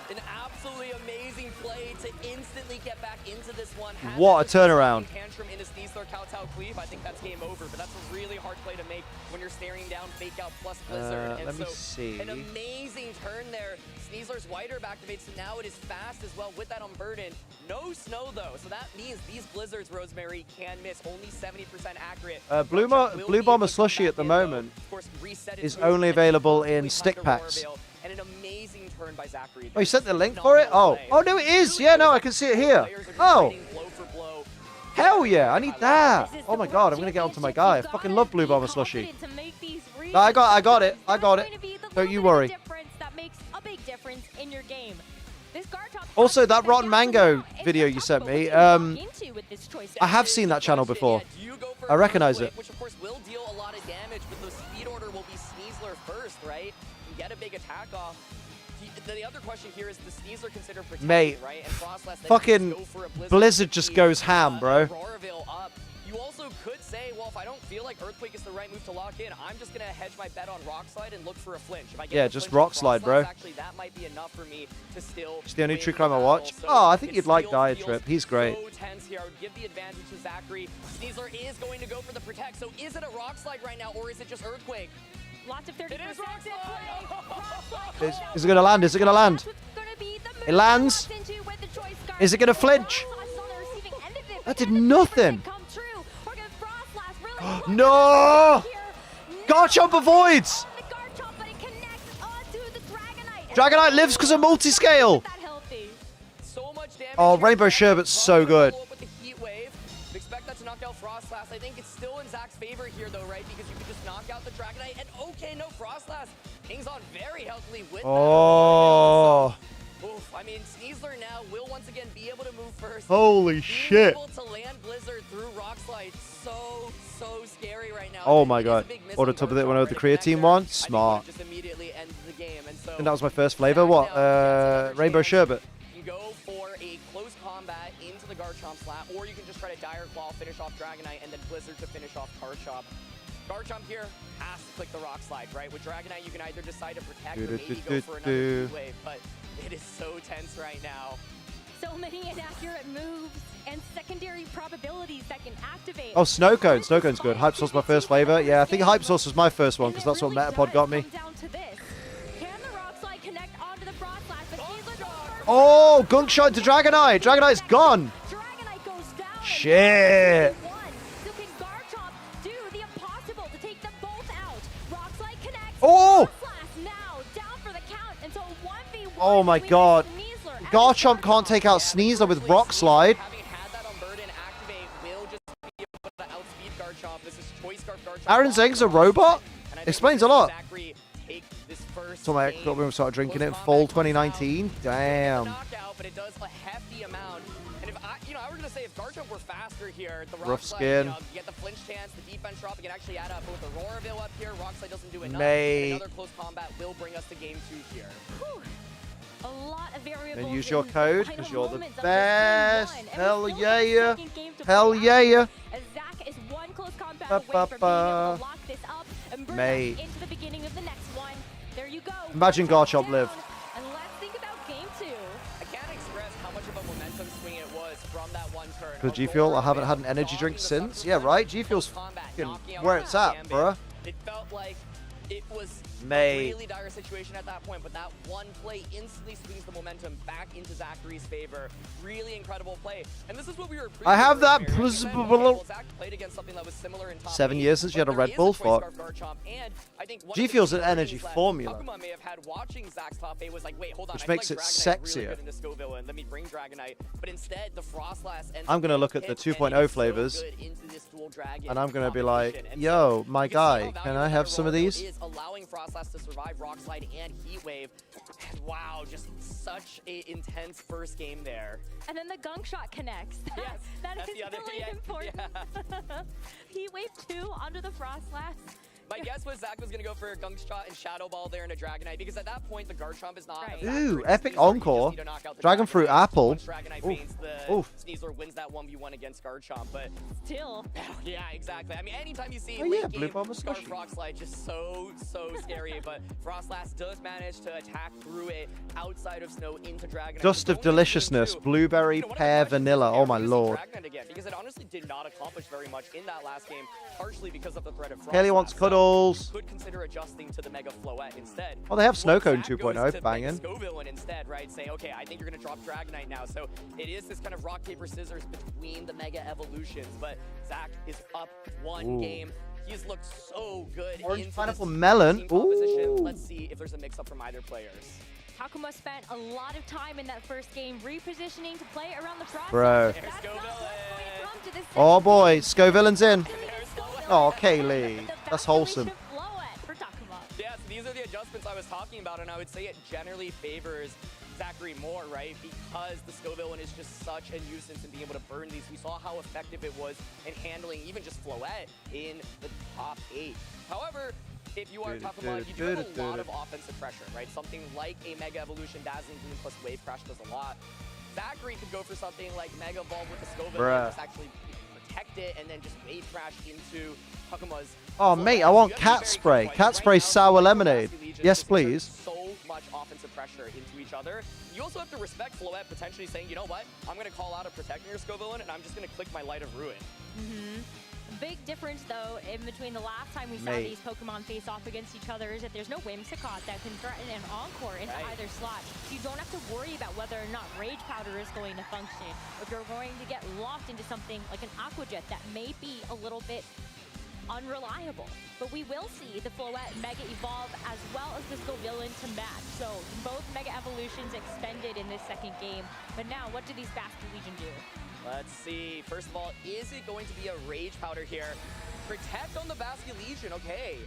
An absolutely amazing play to instantly get back into this one. What a turnaround. Tantrum into Sneasler, Kowtow, Cleave. I think that's game over, but that's a really hard play to make when you're staring down Fake Out plus Blizzard. And let me so see. An amazing turn there. Sneasler's White Herb activates, so now it is fast as well with that Unburden. No snow, though, so that means these Blizzards, Rosemary, can miss. Only 70% accurate. Blue Bomber Slushy at the moment is only available in stick packs. And an amazing turn by Zachary. Oh, you sent the link for it? Oh, no, it is. Yeah, no, I can see it here. Oh, hell yeah, I need that. Oh my god, I'm gonna get onto my guy. I fucking love Blue Bomber Slushy. No, I got it. Don't you worry. That makes a big difference in your game. Also, that Rotten Mango video you sent me, I have seen that channel before. I recognize it. Which, of course, will deal a lot of damage, but the speed order will be Sneasler first, right? And get a big attack off. The other question here is, the Sneasler consider protecting, Mate, right? And Frostlass fucking Blizzard just goes ham, bro. You also could say, well, if I don't feel like Earthquake is the right move to lock in, I'm just going to hedge my bet on Rock Slide and look for a flinch. If I get just Rock Slide, bro. Actually, that might be enough for me to still. It's the only true climb I watch. Oh, I think you'd like Diatrip. He's great. So tense here. I would give the advantage to Zachary. Sneasler is going to go for the protect. So is it a Rock Slide right now, or is it just Earthquake? Lots of 30%. It is Rock Slide. Is it going to land? Is it going to land? It lands. Is it going to flinch? That did nothing. No! Garchomp avoids! Dragonite lives because of multi-scale! Oh, Rainbow Sherbet's so good. Expect that to knock out Frostlass. I think it's still in Zach's favor here, though, right? Because you can just knock out the Dragonite, and okay, no Frostlass. King's on very healthily with Oh. Oof, I mean, Sneasler now will once again be able to move first. Holy shit. Able to land Blizzard through Rock Slide. So scary right now. Oh my god. Order top of it when I had the creatine one. Smart. Just immediately ends the game. And so I think that was my first flavor. What? Rainbow Sherbet. You can go for a close combat into the Garchomp slap, or you can just try to Dire Claw, finish off Dragonite, and then Blizzard to finish off Garchomp. Garchomp here has to click the Rock Slide, right? With Dragonite, you can either decide to protect or maybe go for another two-wave, but it is so tense right now. So many inaccurate moves and secondary probabilities that can activate. Oh, Snow Cone. Snow Cone's good. Hype Sauce my first flavor. Yeah, I think Hype Sauce was my first one because that's what Metapod got me. Oh, Gunk Shot to Dragonite. Dragonite's gone. Shit. Oh! Oh my god. Garchomp can't take out Sneasler with Rock Slide. Aaron Zeng's a robot? Explains a lot. So my ex got started drinking it in fall 2019. Damn. But it does a hefty amount. And if I were gonna say if Garchomp were faster here, the rough skin. You get the flinch chance, the defense drop, you can actually add up both Aurora Veil up here. Rock Slide doesn't do enough. Another close combat will bring us to game 2 here. Whew. A lot of variables. And use your code because you're the best. Hell yeah. Hell yeah. Zach is one close combat away from being able to lock this up and bring us into the beginning of the next one. There you go. Imagine Garchomp live. And let's think about game 2. I can't express how much of a momentum swing it was from that one turn. Because G Fuel, I haven't had an energy drink since. Yeah, right? G Fuel's fucking where it's at, bruh. It felt like It was Mate. a really dire situation at that point, but that one play instantly swings the momentum back into Zachary's favor. Really incredible play. And this is what we were I have that. Zach played against something that was similar in top 7 8, years since you had a but Red there Bull is a choice for. scarf Garchomp, and I think one G of the Fuel's key an energy learnings that formula. Takuma may have had watching Zach's top 8 was like, wait, hold on, Which I feel makes like it Dragonite's really sexier. good in this Scoville, and let me bring Dragonite. But instead, the Frostlass ends I'm up going to getting look at the picked, and 2.0 it's so flavors. good into this dual dragon And I'm going to be like, competition. And yo, so my you can see how guy, can valuable I that have some of Aurora these? is, allowing Frostlass to survive Rock Slide and Heat Wave. And wow, just such an intense first game there. And then the gunk shot connects. Yes, that that's is the other- really yeah, important. yeah. Heat Wave 2 onto the Frostlass. My guess was Zach was going to go for a Gunk Shot and Shadow Ball there in a Dragonite, because at that point, the Garchomp is not a factor Ooh, in epic Sneasler. You encore. just need to knock out the Dragon Fruit Apple. Once Dragonite Oof. faints, the Oof. Sneasler wins that 1v1 against Garchomp, but still. Yeah, exactly. I mean, anytime you see Oh, late yeah, Blue game Bomber Scarf Slushy. Rock Slide, just so scary, but Frostlass does manage to attack through it outside of snow into Dragonite. Dust of deliciousness, blueberry, pear, vanilla. Oh my lord. Dragonite again, because it honestly did not accomplish very much in that last game, partially because of the threat of Frostlass. Kelly wants cuddles. Could consider adjusting to the Mega Floette instead. Oh, they have Snow Cone Zach 2.0, goes to banging. Mega Scoville instead, right? Say, okay, I think you're gonna drop Dragonite now. So it is this kind of rock, paper, scissors between the Mega Evolutions, but Zach is up one Ooh. game. He's looked so good Orange into pineapple this melon. team composition. Ooh. Let's see if there's a mix-up from either players. Takuma spent a lot of time in that first game repositioning to play around the Frostlass. Bro. That's not where it come to this Oh boy, Scovillain's in. Oh, Kaylee. That's wholesome. for Takuma. Yeah, so these are the adjustments I was talking about, and I would say it generally favors Zachary more, right? Because the Scovillain is just such a nuisance in being able to burn these. We saw how effective it was in handling even just Floette in the top 8. However, if you are Takuma, you do have a lot of offensive pressure, right? Something like a Mega Evolution, Dazzling Gleam plus Wave Crash does a lot. Zachary could go for something like Mega Evolve with the Scovillain and just actually protect it and then just Wave Crash into Takuma's. Oh, mate, I want cat spray. Cat spray sour lemonade. Yes, please. So much offensive pressure into each other. You also have to respect Floette potentially saying, you know what, I'm going to call out a protecting your Scovillain, and I'm just going to click my Light of Ruin. Big difference, though, in between the last time we saw these Pokemon face off against each other is that there's no Whimsicott that can threaten an Encore into either slot. You don't have to worry about whether or not Rage Powder is going to function. If you're going to get locked into something like an Aqua Jet that may be a little bit unreliable. But we will see the Floette Mega Evolve as well as the Scovillain to match. So both Mega Evolutions expended in this second game. But now, what do these Bastion Legion do? Let's see. First of all, is it going to be a Rage Powder here? Protect on the Bastion Legion, okay.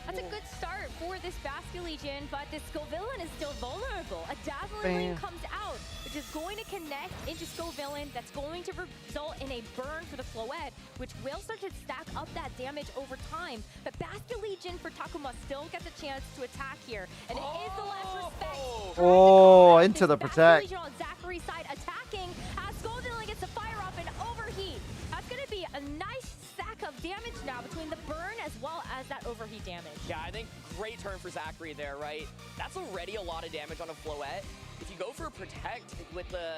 That's a good start for this Bastion Legion, but this Scovillain is still vulnerable. A Dazzling Gleam comes out, which is going to connect into Scovillain. That's going to result in a burn for the Floette, which will start to stack up that damage over time. But Bastion Legion for Takuma still gets a chance to attack here. And it is the last respect. Oh, into the protect. Bastion Legion on Zachary's side attacking as Scovillain gets a fire off and overheat. That's going to be a nice stack of damage now between the burn as well as that overheat damage. Yeah, I think great turn for Zachary there, right? That's already a lot of damage on a Floette. If you go for a Protect with the,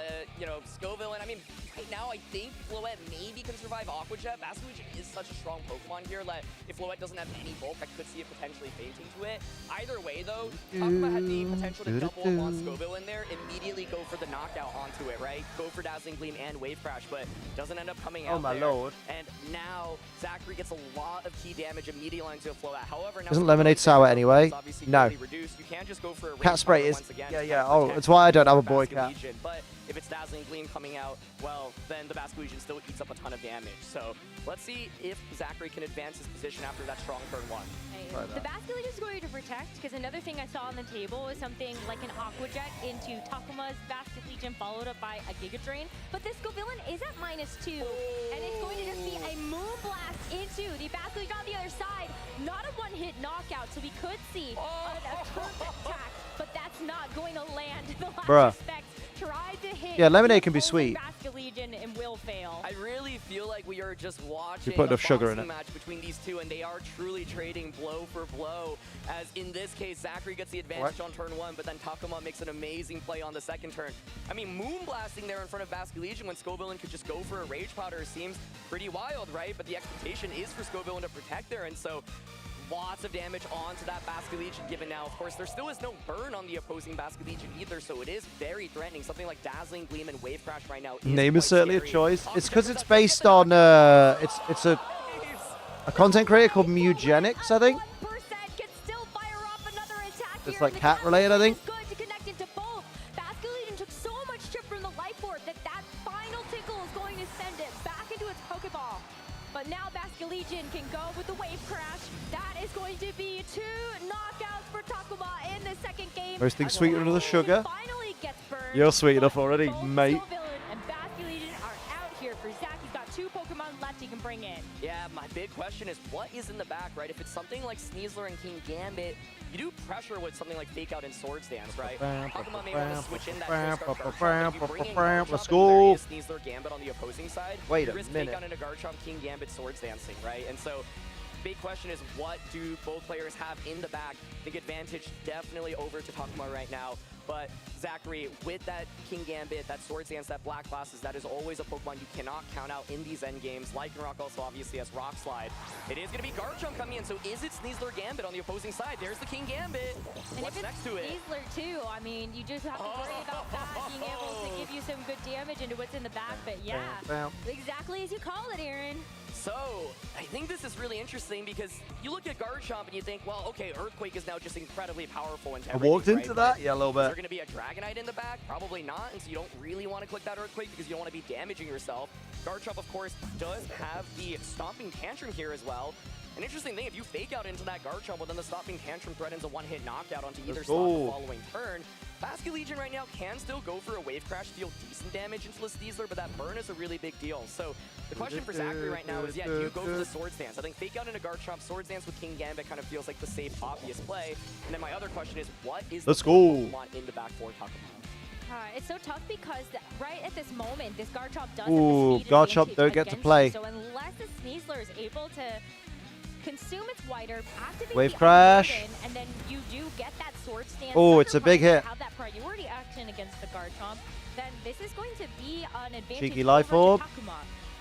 Scovillain, I mean, right now I think Floette maybe can survive Aqua Jet. Bastion Legion is such a strong Pokemon here that if Floette doesn't have any bulk, I could see it potentially fainting to it. Either way, though, Takuma had the potential to double up on Scovillain there, immediately go for the knockout onto it, right? Go for Dazzling Gleam and Wave Crash, but doesn't end up coming out. Oh my there. lord. And now Zachary gets a lot of key damage immediately onto a Floette. However, now Isn't lemonade sour anyway? No. You can't just go for a Cat spray is. once again. Yeah. Oh, it's why I don't have a boy cat. Legion, but if it's Dazzling Gleam coming out, well, then the Bastion Legion still eats up a ton of damage. So let's see if Zachary can advance his position after that strong turn 1. The Bastion Legion is going to protect, because another thing I saw on the table was something like an Aqua Jet into Takuma's Bastion Legion, followed up by a Giga Drain. But this Scovillain is at -2, and it's going to just be a Moonblast into the Bastion Legion on the other side. Not a one-hit knockout, so we could see a turret attack, but that's not going to land. The last respect tried to hit. Yeah, lemonade can be sweet. Bastion Legion and will fail. I really feel like we are just watching put a enough sugar in boxing it. match between these two, and they are truly trading blow for blow. As in this case, Zachary gets the advantage on turn 1, but then Takuma makes an amazing play on the second turn. I mean, Moonblasting there in front of Bastion Legion when Scovillain could just go for a Rage Powder seems pretty wild, right? But the expectation is for Scovillain to protect there, and so lots of damage onto that Basket Legion, given now, of course, there still is no burn on the opposing Basket Legion either, so it is very threatening. Something like Dazzling Gleam and Wave Crash right now Name is certainly scary. a choice. It's because it's based on, it's a content creator called Mugenics, I think. It's like cat related, I think. Good to connect into both. Basket Legion took so much chip from the life orb that final tickle is going to send it back into its Pokeball. But now Basket Legion can go with the Wave Crash. That is going to be 2 knockouts for Takuma in the second game. Roasting sweeter than the sugar. Finally gets burned. You're sweet enough already, mate. And Basket Legion are out here for Zach. He's got 2 Pokemon left he can bring in. Yeah, my big question is what is in the back, right? If it's something like Sneasler and King Gambit, you do pressure with something like Fake Out and Swords Dance, right? Takuma may want to switch in that Let's go. Sneasler Gambit on the opposing side. Wait a risk minute. Fake Out and a Garchomp, King Gambit, Swords Dancing, right? And so big question is what do both players have in the back? I think advantage definitely over to Takuma right now. But Zachary, with that King Gambit, that Swords Dance, that Black Glasses, that is always a Pokemon you cannot count out in these end games. Lycanroc also obviously has Rock Slide. It is going to be Garchomp coming in, so is it Sneasler Gambit on the opposing side? There's the King Gambit. And What's if next to it? Sneasler too, I mean, you just have to worry about that being able to give you some good damage into what's in the back. But yeah, exactly as you call it, Aaron. So, I think this is really interesting because you look at Garchomp and you think, well, okay, Earthquake is now just incredibly powerful. I walked into that? Yeah, a little Is there bit. going to be a Dragonite in the back? Probably not, and so you don't really want to click that Earthquake because you don't want to be damaging yourself. Garchomp, of course, does have the Stomping Tantrum here as well. An interesting thing, if you Fake Out into that Garchomp, well, then the Stomping Tantrum threatens a one-hit knockout onto either side the following turn. Basket Legion right now can still go for a Wave Crash, deal decent damage into the Sneasler, but that burn is a really big deal. So the question for Zachary right now is, yeah, do you go for the Swords Dance? I think Fake Out into Garchomp, Swords Dance with King Gambit kind of feels like the safe, obvious play. And then my other question is, what is the Pokemon in the back for Takuma? It's so tough because right at this moment, this Garchomp does Ooh, have the speed Garchomp advantage don't get to against play. you. So unless the Sneasler is able to consume its White Herb, activate Wave the Crash. Unburden, and then you do get that Sword Stance. Oh, it's a big hit. Have that priority action against the Garchomp, then this is going to be an advantage Cheeky Life over Orb. to Takuma.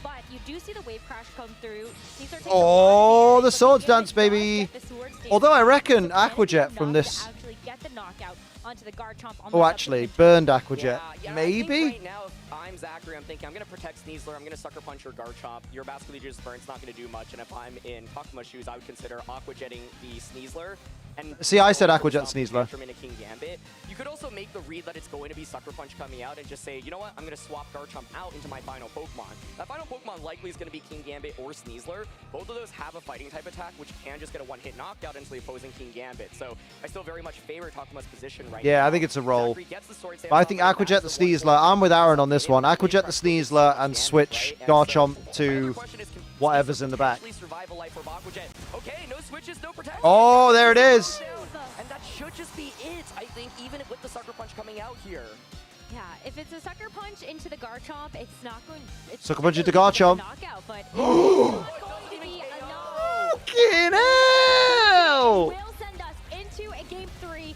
But you do see the Wave Crash come through. Sneasler takes Oh, the Swords Dance, baby. the Sword Stance. Although I reckon Aquajet from this. Actually get the knockout onto the Garchomp. On Oh, actually, burned Aquajet. Yeah, Maybe? I think right now, if I'm Zachary, I'm thinking I'm going to protect Sneasler, I'm going to Sucker Punch your Garchomp. Your Basket Legion's Burn's not going to do much, and if I'm in Takuma's shoes, I would consider Aquajetting the Sneasler. And See, I said Aquajet Sneasler. in a King Gambit. You could also make the read that it's going to be Sucker Punch coming out and just say, you know what, I'm going to swap Garchomp out into my final Pokemon. That final Pokemon likely is going to be King Gambit or Sneasler. Both of those have a fighting type attack, which can just get a one-hit knockout into the opposing King Gambit. So I still very much favor Takuma's position right now. Yeah, I think it's a roll. Zachary gets the Sword Stance But I think off the Aquajet bat, the so one Sneasler. I'm with Aaron on this one. Aquajet the Sneasler and switch Garchomp to whatever's in the back. survive a life of Aquajet. Okay, no switches, no protection. Oh, there it is. And that should just be it, I think, even with the Sucker Punch coming out here. Yeah, if it's a Sucker Punch into the Garchomp, it's not going. It's Sucker Punch into Garchomp. Knockout, but it's not going to be enough. Fucking hell! Will send us into a game 3.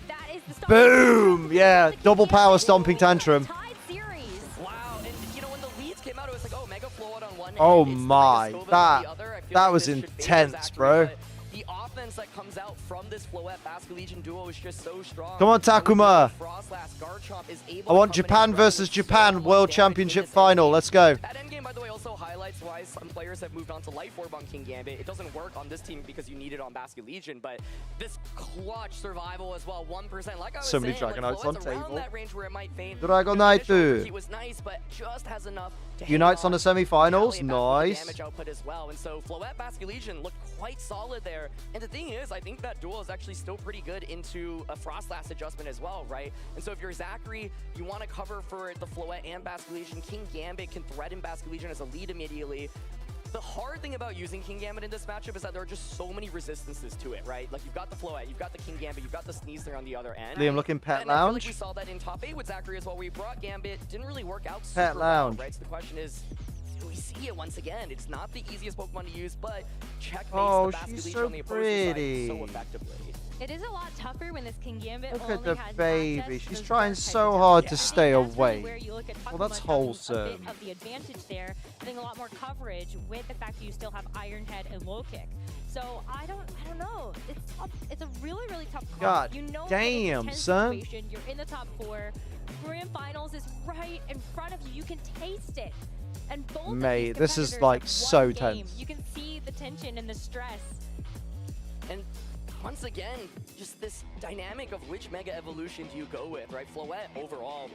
That is the start. Boom! Yeah, double power Stomping Tantrum. Wow, and you know, when the leads came out, it was like, oh, Mega Float on one Oh hand, it's my, Mega Scovill on that the other. I feel that like was this should favor intense, Zachary, bro. but the offense that comes out from this Floette Basket Legion duo is just so strong. Come on, Takuma. Frostlass, Garchomp is able I want to come in Japan and versus Japan World Championship final. Let's go. that endgame, by the way, also highlights why some players have moved on to Life Orb on King Gambit. It doesn't work on this team because you need it on Basket Legion, but this clutch survival as well, 1%. Like I was So many saying, Dragonites on Floette's around table. that range where it might faint. Dragonite. He was nice, but just has enough to Unites on the hang semifinals. Tally back with the Nice. damage output as well, and so Floette Basket Legion looked quite solid there. And the thing is, I think that duel is actually still pretty good into a Frostlass adjustment as well, right? And so if you're Zachary, you want to cover for the Floette and Basket Legion. King Gambit can threaten Basket Legion as a lead immediately. The hard thing about using King Gambit in this matchup is that there are just so many resistances to it, right? Like, you've got the Floette, you've got the King Gambit, you've got the Sneasler on the other end. Liam, looking Pet and I feel like Lounge. we saw that in top 8 with Zachary as well, where we brought Gambit. Didn't really work out Pet super Lounge. well, right? So the question is, do we see it once again? It's not the easiest Pokemon to use, but checkmates Oh, the Basket she's Legion so on the opposing pretty. side so effectively. It is a lot tougher when this King Gambit Look only at the has baby. access to She's those trying dark type so attacks. hard to I think stay that's really away. where you look at Well, Pokemon that's having a wholesome. bit of the advantage there, having a lot more coverage with the fact that you still have Iron Head and Low Kick. So I don't know. It's tough. It's a really, really tough call. God you know damn, that it's a tense son. situation. You're in the top 4. Grand Finals is right in front of you. You can taste it. And both of Mate, these this is competitors like have so one game. tense. You can see the tension and the stress. And once again, just this dynamic of which Mega Evolution do you go with, right? Floette overall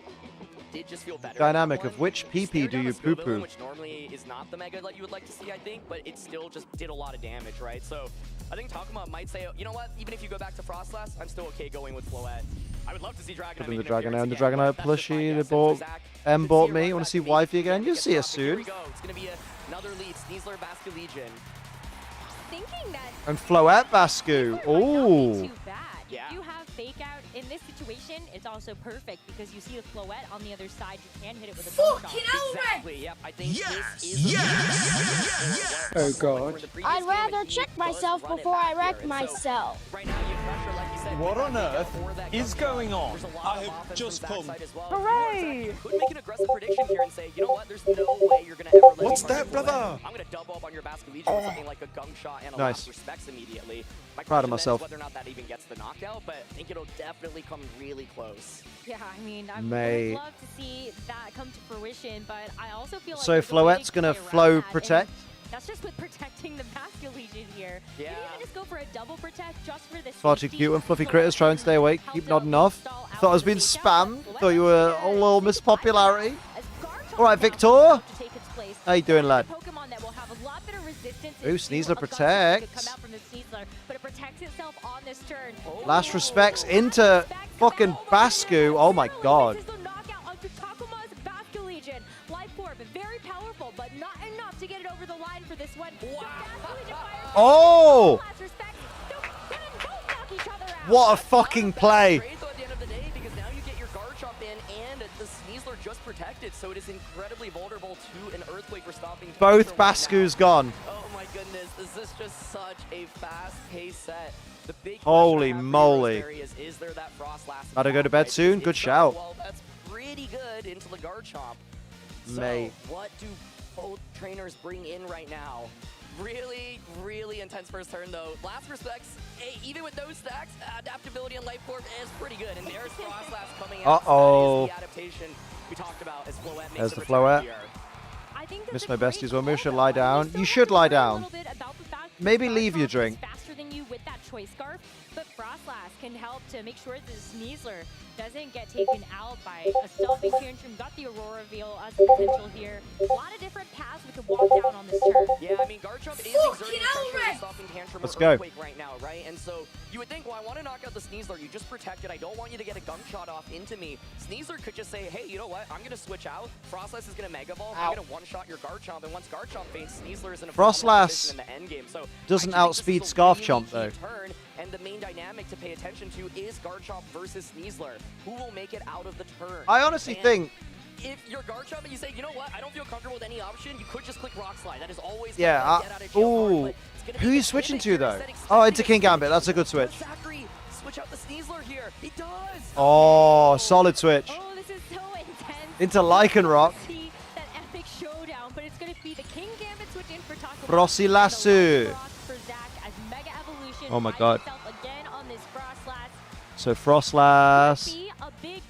did just feel better. Dynamic in that of one. which PP do you Scared down a poo-poo? which normally is not the Mega that you would like to see, I think, but it still just did a lot of damage, right? So I think Takuma might say, you know what, even if you go back to Frostlass, I'm still okay going with Floette. I would love to see Dragonite. The Dragonite and the Dragonite plushie. They bought M bought me. You want to see Wifey again? You'll see her soon. It's going to be another lead. Sneasler, Basque Legion. Thinking that And Floette Bascu. Ooh. too bad. Yeah. You have Fake Out in this situation. It's also perfect because you see the Floette on the other side. You can hit it with a bone shot. Exactly. Yep. I think this is Oh god. I'd rather check myself before I wreck myself. Right now, you pressure, like you said. What on earth is going on? I have just come. Hooray! Could make an aggressive prediction here and say, you know what? There's no way you're gonna ever let What's me that, run into brother? I'm gonna double up on your Basque Legion with something like a gunk shot and a lot Nice. of respects immediately. My Proud of question then is myself. whether or not that even gets the knockout, but I think it'll definitely come really close. Yeah, I mean, I Mate. would love to see that come to fruition, but I also feel like So there's a way Floette's to gonna play around flow that, and protect. That's just with protecting the Basque Legion here. You can even just go for a double protect just for this. Far too cute when fluffy critters try and stay awake. Keep nodding off. Thought I was being spammed. Thought you were a little Miss Popularity. Alright, Victor. How you doing, lad? Pokemon that will have a lot better resistance. Ooh, Sneasler protects. Come out from the Sneasler, but it protects itself on this turn. Last respects into fucking Bascu. Oh my god. This is the knockout onto Takuma's Basque Legion. Life Orb, very powerful, but not enough to get it over the line for this one. Oh! Last respects, they both knock each other out. What a fucking play. Great though at the end of the day because now you get your Garchomp in and the Sneasler just protected, so it is incredibly vulnerable to an Earthquake for stopping. Both Bascu's gone. Oh my goodness, this is just such a fast-paced set. The big Holy question I have for moly. you is there that Frostlass? Gotta go to bed soon. Good shout. Well, that's pretty good into the Garchomp. So, Mate. what do both trainers bring in right now? Really, really intense first turn, though. Last respects, hey, even with those stacks, adaptability and Life Orb is pretty good. And there's Frostlass coming out. Uh-oh. That is the adaptation we talked about as Floette makes There's a the return Floette. here. I think Miss my besties. Well, maybe we should lie down. You should lie down. Maybe leave your drink. Faster than you with that Choice Scarf, but Frostlass can help to make sure the Sneasler doesn't get taken out by a Stealthing Tantrum. Got the Aurora Veil as a potential here. A lot of different paths we could walk down on this turn. Yeah, I mean, Garchomp is exerting pressure and stopping Tantrum Let's or go. Earthquake right now, right? And so you would think, well, I want to knock out the Sneasler. You just protect it. I don't want you to get a gunk shot off into me. Sneasler could just say, hey, you know what? I'm going to switch out. Frostlass is going to Mega Evolve. I'm going to one-shot your Garchomp. And once Garchomp faints, Sneasler is in a phenomenal position in the end game. So Doesn't I actually think outspeed this is a Scarf really Chomp, key though. turn, and the main dynamic to pay attention to is Garchomp versus Sneasler. Who will make it out of the turn? I honestly And think. if you're Garchomp and you say, you know what, I don't feel comfortable with any option, you could just click Rock Slide. That is always Yeah. get out of jail card, Ooh. but it's gonna Who be are you the switching pivot to, here though? instead, Oh, expecting into it King to Gambit. That's a good switch. Zachary, switch out the Sneasler here. He does. Oh, solid switch. Oh, this is so intense. Into Lycanroc. See that epic showdown, but it's going to be the King Gambit switch in for Takuma. Frosty Lasso. For Zach as Mega Evolution. Oh my finds god. itself again on this Frostlass. So Frostlass.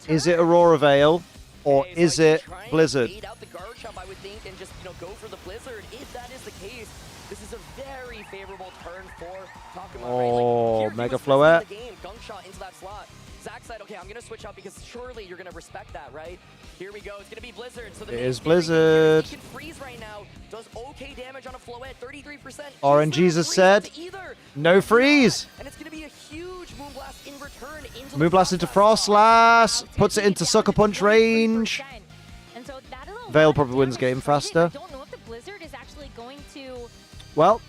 Is it Aurora Veil or is it Blizzard? Bait out the Garchomp, I would think, and just, go for the Blizzard. If that is the case, this is a very favorable turn for Takuma. Oh, right? Like, Mega he was Floette. risking the game, gunk shot into that slot. Zach said, okay, I'm going to switch out because surely you're going to respect that, right? Here we go. It's going to be Blizzard. So the It main is theory here Blizzard. He can freeze right now. Does okay damage on a Floette, 33%. Orange Jesus said, no freeze. And it's going to be a huge Moonblast in return into Moonblast into Frostlass. Puts it into Sucker Punch range. And so that alone, Veil probably wins game faster. I don't know if the Blizzard is actually going to Well,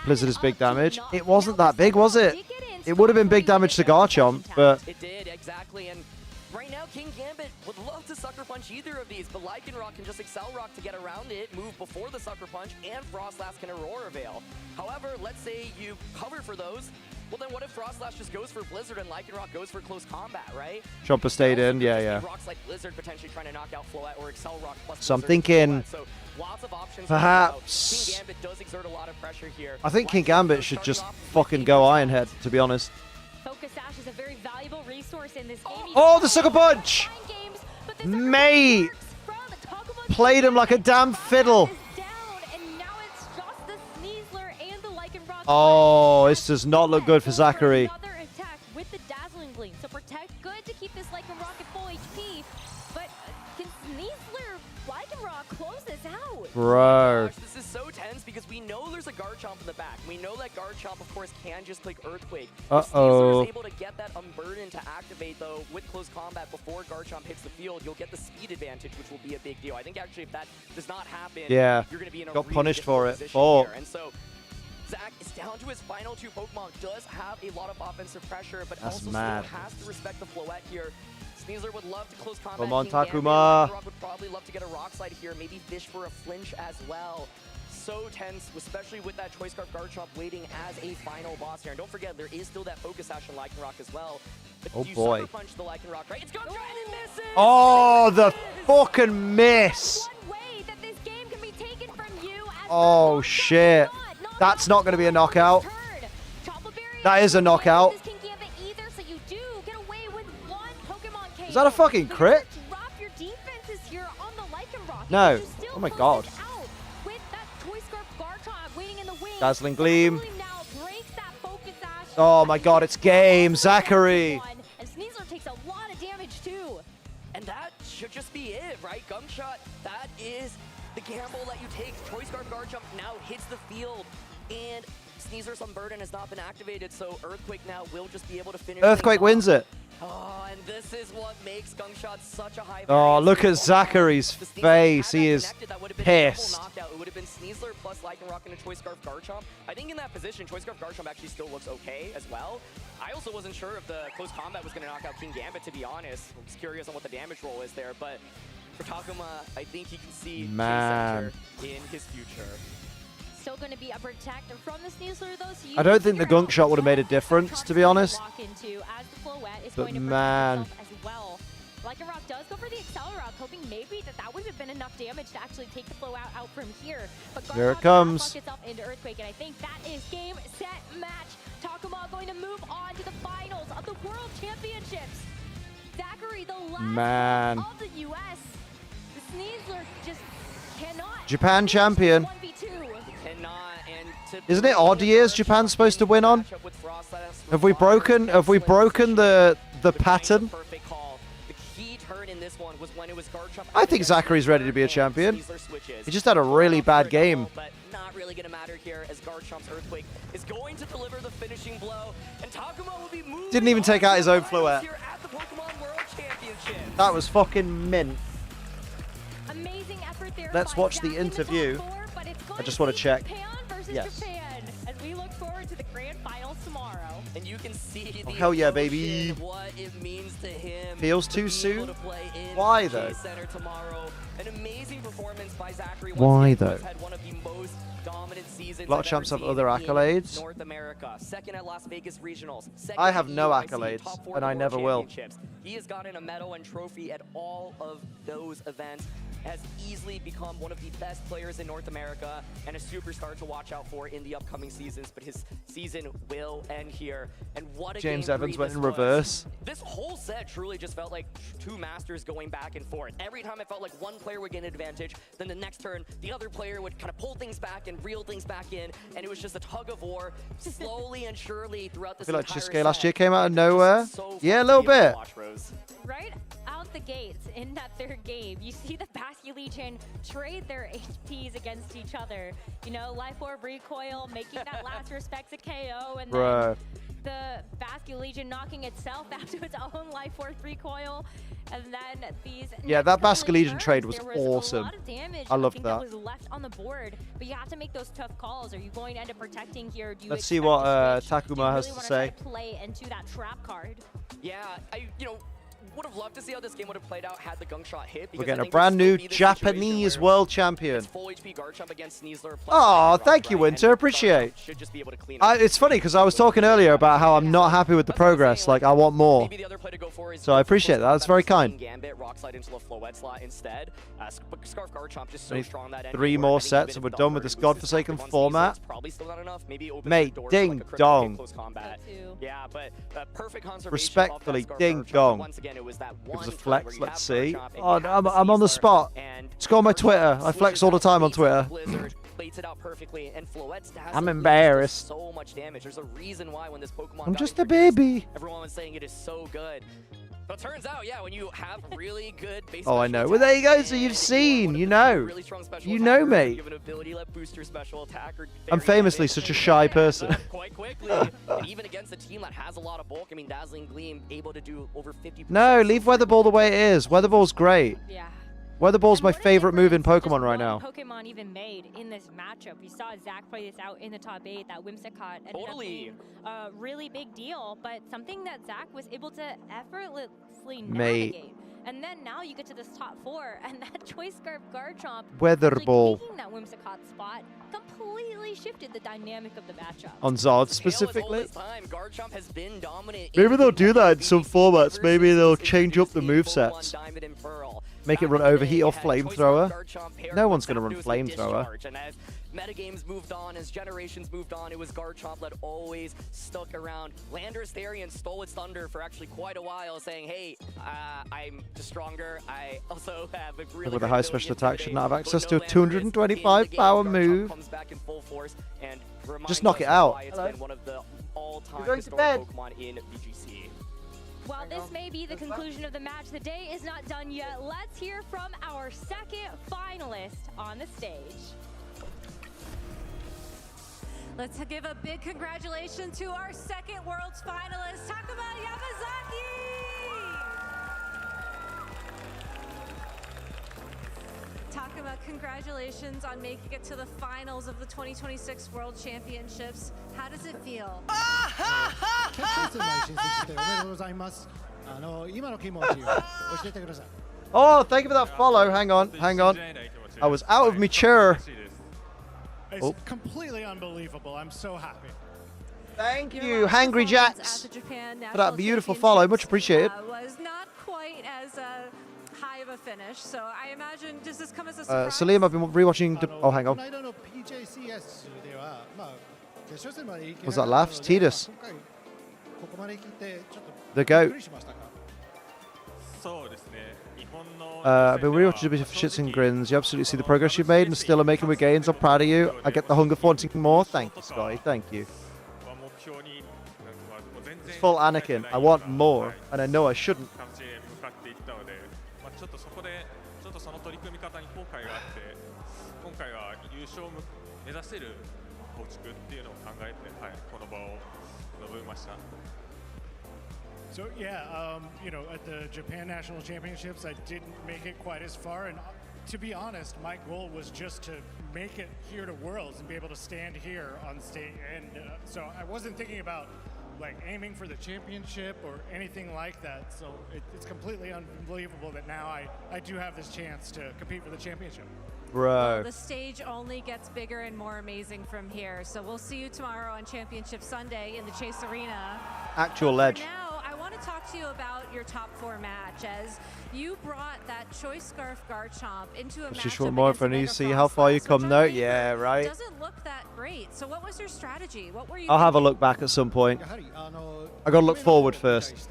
Blizzard is big damage. It wasn't that big, was it? It would have been big damage to Garchomp, but It did, exactly, and right now King Gambit would love to Sucker Punch either of these, but Lycanroc can just Excel Rock to get around it, move before the Sucker Punch, and Frostlass can Aurora Veil. However, let's say you cover for those, well then what if Frostlash just goes for Blizzard and Lycanroc goes for close combat, right? Chomper stayed in, yeah. Rocks like Blizzard potentially trying to knock out Floette or Excel Rock plus So I'm Blizzard thinking, so lots of options perhaps, King Gambit does exert a lot of pressure here. I think King Gambit should just fucking go Ironhead, to be honest. Focus Sash is a very valuable resource in this game. Oh, the Sucker Punch! Mate! Played him like a damn fiddle. Oh, this does not look good for Zachary. Another attack with the Dazzling Gleam. So Protect good to keep this Lycanroc at full HP, but can Lycanroc close this out? Bro. Gosh, this is so tense because we know there's a Garchomp in the back. We know that Garchomp, of course, can just click Earthquake. Uh-oh. If Sneasler is able to get that Unburden to activate, though, with close combat before Garchomp hits the field, you'll get the speed advantage, which will be a big deal. I think, actually, if that does not happen, Yeah, you're going to be in a got really punished for it. difficult Oh. position here. And so Zach is down to his final two Pokemon, does have a lot of offensive pressure, but That's also mad. still has to respect the Floette here. Sneasler would love to close combat. Come on, King Gambit. Takuma. Lycanroc would probably love to get a Rock Slide here, maybe fish for a flinch as well. So tense, especially with that Choice Scarf Garchomp waiting as a final boss here. And don't forget, there is still that Focus Sash in Lycanroc as well. But Oh you boy. Sucker Punch the Lycanroc, right? It's going and it misses! Oh, the fucking miss! Oh, shit. That's not going to be a knockout. That is a knockout. Is that a fucking crit? No. Oh my god. Dazzling Gleam. Oh my god, it's game, Zachary. And Sneasler takes a lot of damage too. And that should just be it, right? Gumshot, that is the gamble that you take. Choice Scarf Garchomp now hits the field, and Sneasler's Unburden has not been activated, so Earthquake now will just be able to finish. Earthquake wins it. Oh, and this is what makes Gumshot such a high. Oh, look at Zachary's face. He is pissed. Knockout. It would have been Sneasler plus Lycanroc and a Choice Scarf Garchomp. I think in that position, Choice Scarf Garchomp actually still looks okay as well. I also wasn't sure if the close combat was going to knock out King Gambit, to be honest. I'm just curious on what the damage roll is there, but for Takuma, I think he can see Man. in his future. Still going to be a protector from the Sneasler, though. So I don't think the gunk shot would have made a difference, to be honest. But man. As well. Lycanroc does go for the Accelerock, hoping maybe that would have been enough damage to actually take the Floette out from here. But Here it comes. Gets up into Earthquake, and I think that is game, set, match. Takuma going to move on to the finals of the World Championships. Zachary, the last of the U.S. The Sneasler just cannot. Japan champion. Isn't it odd years Japan's supposed to win on? Have we broken the pattern? I think Zachary's ready to be a champion. He just had a really bad game. But not really going to matter here as Garchomp's Earthquake is going to deliver the finishing blow, and Takuma will be moving. Didn't even take out his own Floette. Here at the Pokemon World Championships. That was fucking mint. Amazing effort there. Let's watch the interview. I just want to check. Yes. Japan, as we look forward to the grand finals tomorrow. And you can see the hell yeah, baby. What it means to him. Feels too soon? Why though? An amazing performance by Zachary. Why though? Had one of the most dominant seasons A lot of champs have other accolades. North America, second at Las Vegas Regionals. I have no accolades, and I never will. He has gotten a medal and trophy at all of those events. Has easily become one of the best players in North America and a superstar to watch out for in the upcoming seasons, but his season will end here. And what a James game Evans three went this in was. reverse. This whole set truly just felt like two masters going back and forth. Every time it felt like one player would get an advantage, then the next turn, the other player would kind of pull things back and reel things back in, and it was just a tug of war, slowly and surely throughout this I feel like entire Chisuke last set. year came out of nowhere. Yeah, a little bit. Right out the gates in that third game, you see the Basque Legion trade their HPs against each other. You know, Life Orb recoil, making that last respects a KO, and then the Basque Legion knocking itself out to its own Life Orb recoil. And then these That Basque Legion trade was there awesome. A lot of damage, I loved think, that. was left on the board, but you have to make those tough calls. Are you going to end up protecting here? Do you Let's see expect what to switch? Do you Takuma has really to wanna say. try to play into that trap card? Yeah, I would have loved to see how this game would have played out had the gunk shot hit. We're because I getting a think brand this new would be the situation Japanese where world champion. it's full HP XP Garchomp against Sneasler. Oh, thank you, Winter. Appreciate. Should just be able to clean It's funny because I was talking earlier about how I'm not happy with the progress. Like, I want more. So I appreciate that. That's very kind. Gambit, Rock Slide into the Floette slot instead. Scarf Garchomp just so Need strong that 3 more sets and we're done with this godforsaken format. Probably still not enough. Maybe Mate, ding dong. Yeah, but perfect conservation. Respectfully, ding dong. Give us a flex. Let's see. Oh, I'm on the spot. Just go on my Twitter. I flex all the time on Twitter. I'm embarrassed. So much damage. There's a reason why when this Pokemon I'm just a baby. Everyone was saying it is so good. But it turns out, yeah, when you have really good base Oh, I know. Well, there you go. So you've seen. You know. You know me. I'm famously such a shy person. Quite quickly. And even against a team that has a lot of bulk, I mean, Dazzling Gleam able to do over 50%. No, leave Weather Ball the way it is. Weather Ball's great. Yeah. Weather Ball's my favorite move in Pokemon right now. Pokemon even made in this matchup. We saw Zach play this out in the top 8. That Whimsicott ended up being a really big deal, but something that Zach was able to effortlessly navigate. And then now you get to this top 4, and that Choice Scarf Garchomp Weather Ball. taking that Whimsicott spot completely shifted the dynamic of the matchup. On Zod specifically. Garchomp has been dominant. Maybe they'll do that in some formats. Maybe they'll change up the movesets. Make it run Overheat or Flamethrower. No one's going to run Flamethrower. Metagames moved on, as generations moved on, it was Garchomp that always stuck around. Landorus Therian stole its thunder for actually quite a while, saying, hey, I'm just stronger. I also have a really with a high special attack should not have access to a 225 power move. Just knock it out. It's been one of the all-time going to bed. Pokemon in VGC. While this may be the conclusion of the match, the day is not done yet. Let's hear from our second finalist on the stage. Let's give a big congratulations to our second Worlds finalist, Takuma Yamazaki! Takuma, congratulations on making it to the finals of the 2026 World Championships. How does it feel? Oh, thank you for that follow. Hang on, hang on. I was out of mature. It's completely unbelievable. I'm so happy. Thank you, Hangry Jacks, for that beautiful follow. Much appreciated. Was not quite as high of a finish, so I imagine does this come as a surprise? Salim, I've been rewatching. Oh, hang on. Was that laughs? Tidus. The GOAT. I've been rewatching for shits and grins. You absolutely see the progress you've made and still are making gains. I'm proud of you. I get the hunger for wanting more. Thank you, Scotty. Thank you. It's full Anakin. I want more, and I know I shouldn't. So yeah, you know, at the Japan National Championships, I didn't make it quite as far, and to be honest, my goal was just to make it here to Worlds and be able to stand here on stage, and so I wasn't thinking about like aiming for the championship or anything like that. So it's completely unbelievable that now I do have this chance to compete for the championship. Bro. Well, the stage only gets bigger and more amazing from here. So we'll see you tomorrow on Championship Sunday in the Chase Arena. Actual ledge. Now, I want to talk to you about your top 4 match as you brought that Choice Scarf Garchomp into a match. Just want more fun. You see how far you come now? Yeah, right. Doesn't look that great. So what was your strategy? What were you I'll have a look back at some point. I gotta look forward first. It's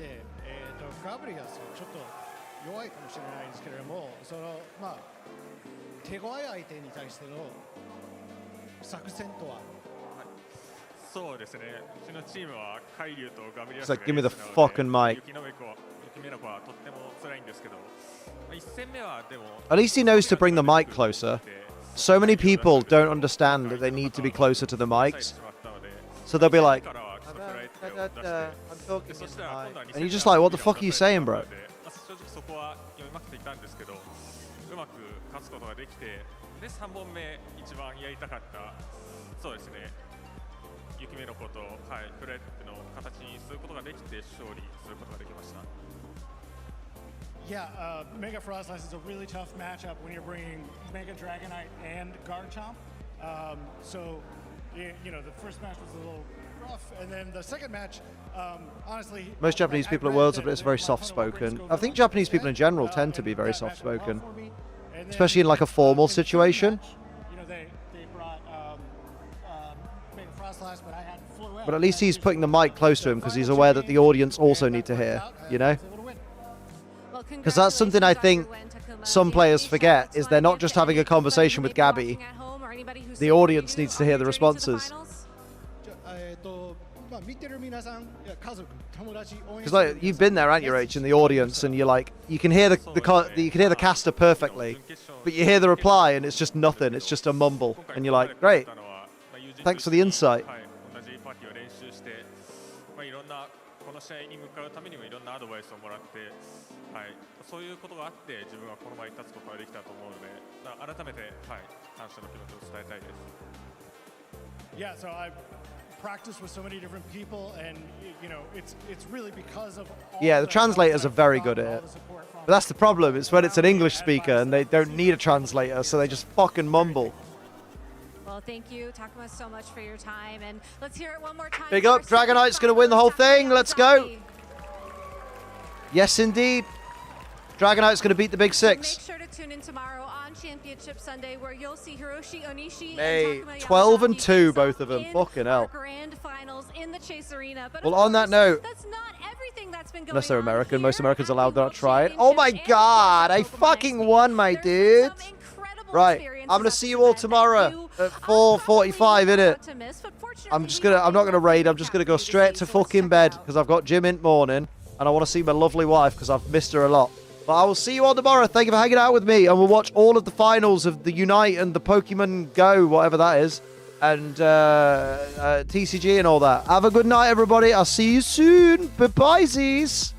like, give me the fucking mic. At least he knows to bring the mic closer. So many people don't understand that they need to be closer to the mics. So they'll be like, I'm talking in the mic. And you're just like, what the fuck are you saying, bro? Yeah, Mega Frostlass is a really tough matchup when you're bringing Mega Dragonite and Garchomp. So, you know, the first match was a little rough, and then the second match, honestly... Most Japanese people at Worlds of Blitz are very soft-spoken. I think Japanese people in general tend to be very soft-spoken, especially in like a formal situation. You know, they brought Mega Frostlass, but I had Floette. But at least he's putting the mic close to him because he's aware that the audience also need to hear, you know? Because that's something I think some players forget, is they're not just having a conversation with Gabby. The audience needs to hear the responses. Because like you've been there, haven't you, Rach, in the audience, and you're like, you can hear the caster perfectly, but you hear the reply and it's just nothing. It's just a mumble, and you're like, great, thanks for the insight. この試合に向かうためにもいろんなアドバイスをもらって、はい、そういうことがあって自分はこの場に立つことができたと思うので、改めて、はい、感謝の気持ちを伝えたいです。Yeah, so I've practiced with so many different people, and you know, it's really because of. Yeah, the translators are very good at it. But that's the problem. It's when it's an English speaker and they don't need a translator, so they just fucking mumble. Well, thank you, Takuma, so much for your time, and let's hear it one more time. Big up, Dragonite's going to win the whole thing. Let's go. Yes, indeed. Dragonite's going to beat the Big Six. Make sure to tune in tomorrow on Championship Sunday, where you'll see Hiroshi Onishi Hey, and Takuma 12 and Yamazaki 2, both of them. Fucking hell. grand finals in the Chase Arena. But Well, on that note, that's not everything that's been going unless they're American, most Americans are allowed to not try it. Oh my god, I fucking won, my dude. Right, I'm gonna see you all tomorrow at 4:45, innit? I'm not gonna raid, I'm just gonna go straight to fucking bed because I've got gym in morning and I want to see my lovely wife because I've missed her a lot. But I will see you all tomorrow. Thank you for hanging out with me, and we'll watch all of the finals of the Unite and the Pokemon Go, whatever that is, and TCG and all that. Have a good night, everybody. I'll see you soon. Bye-bye-sies.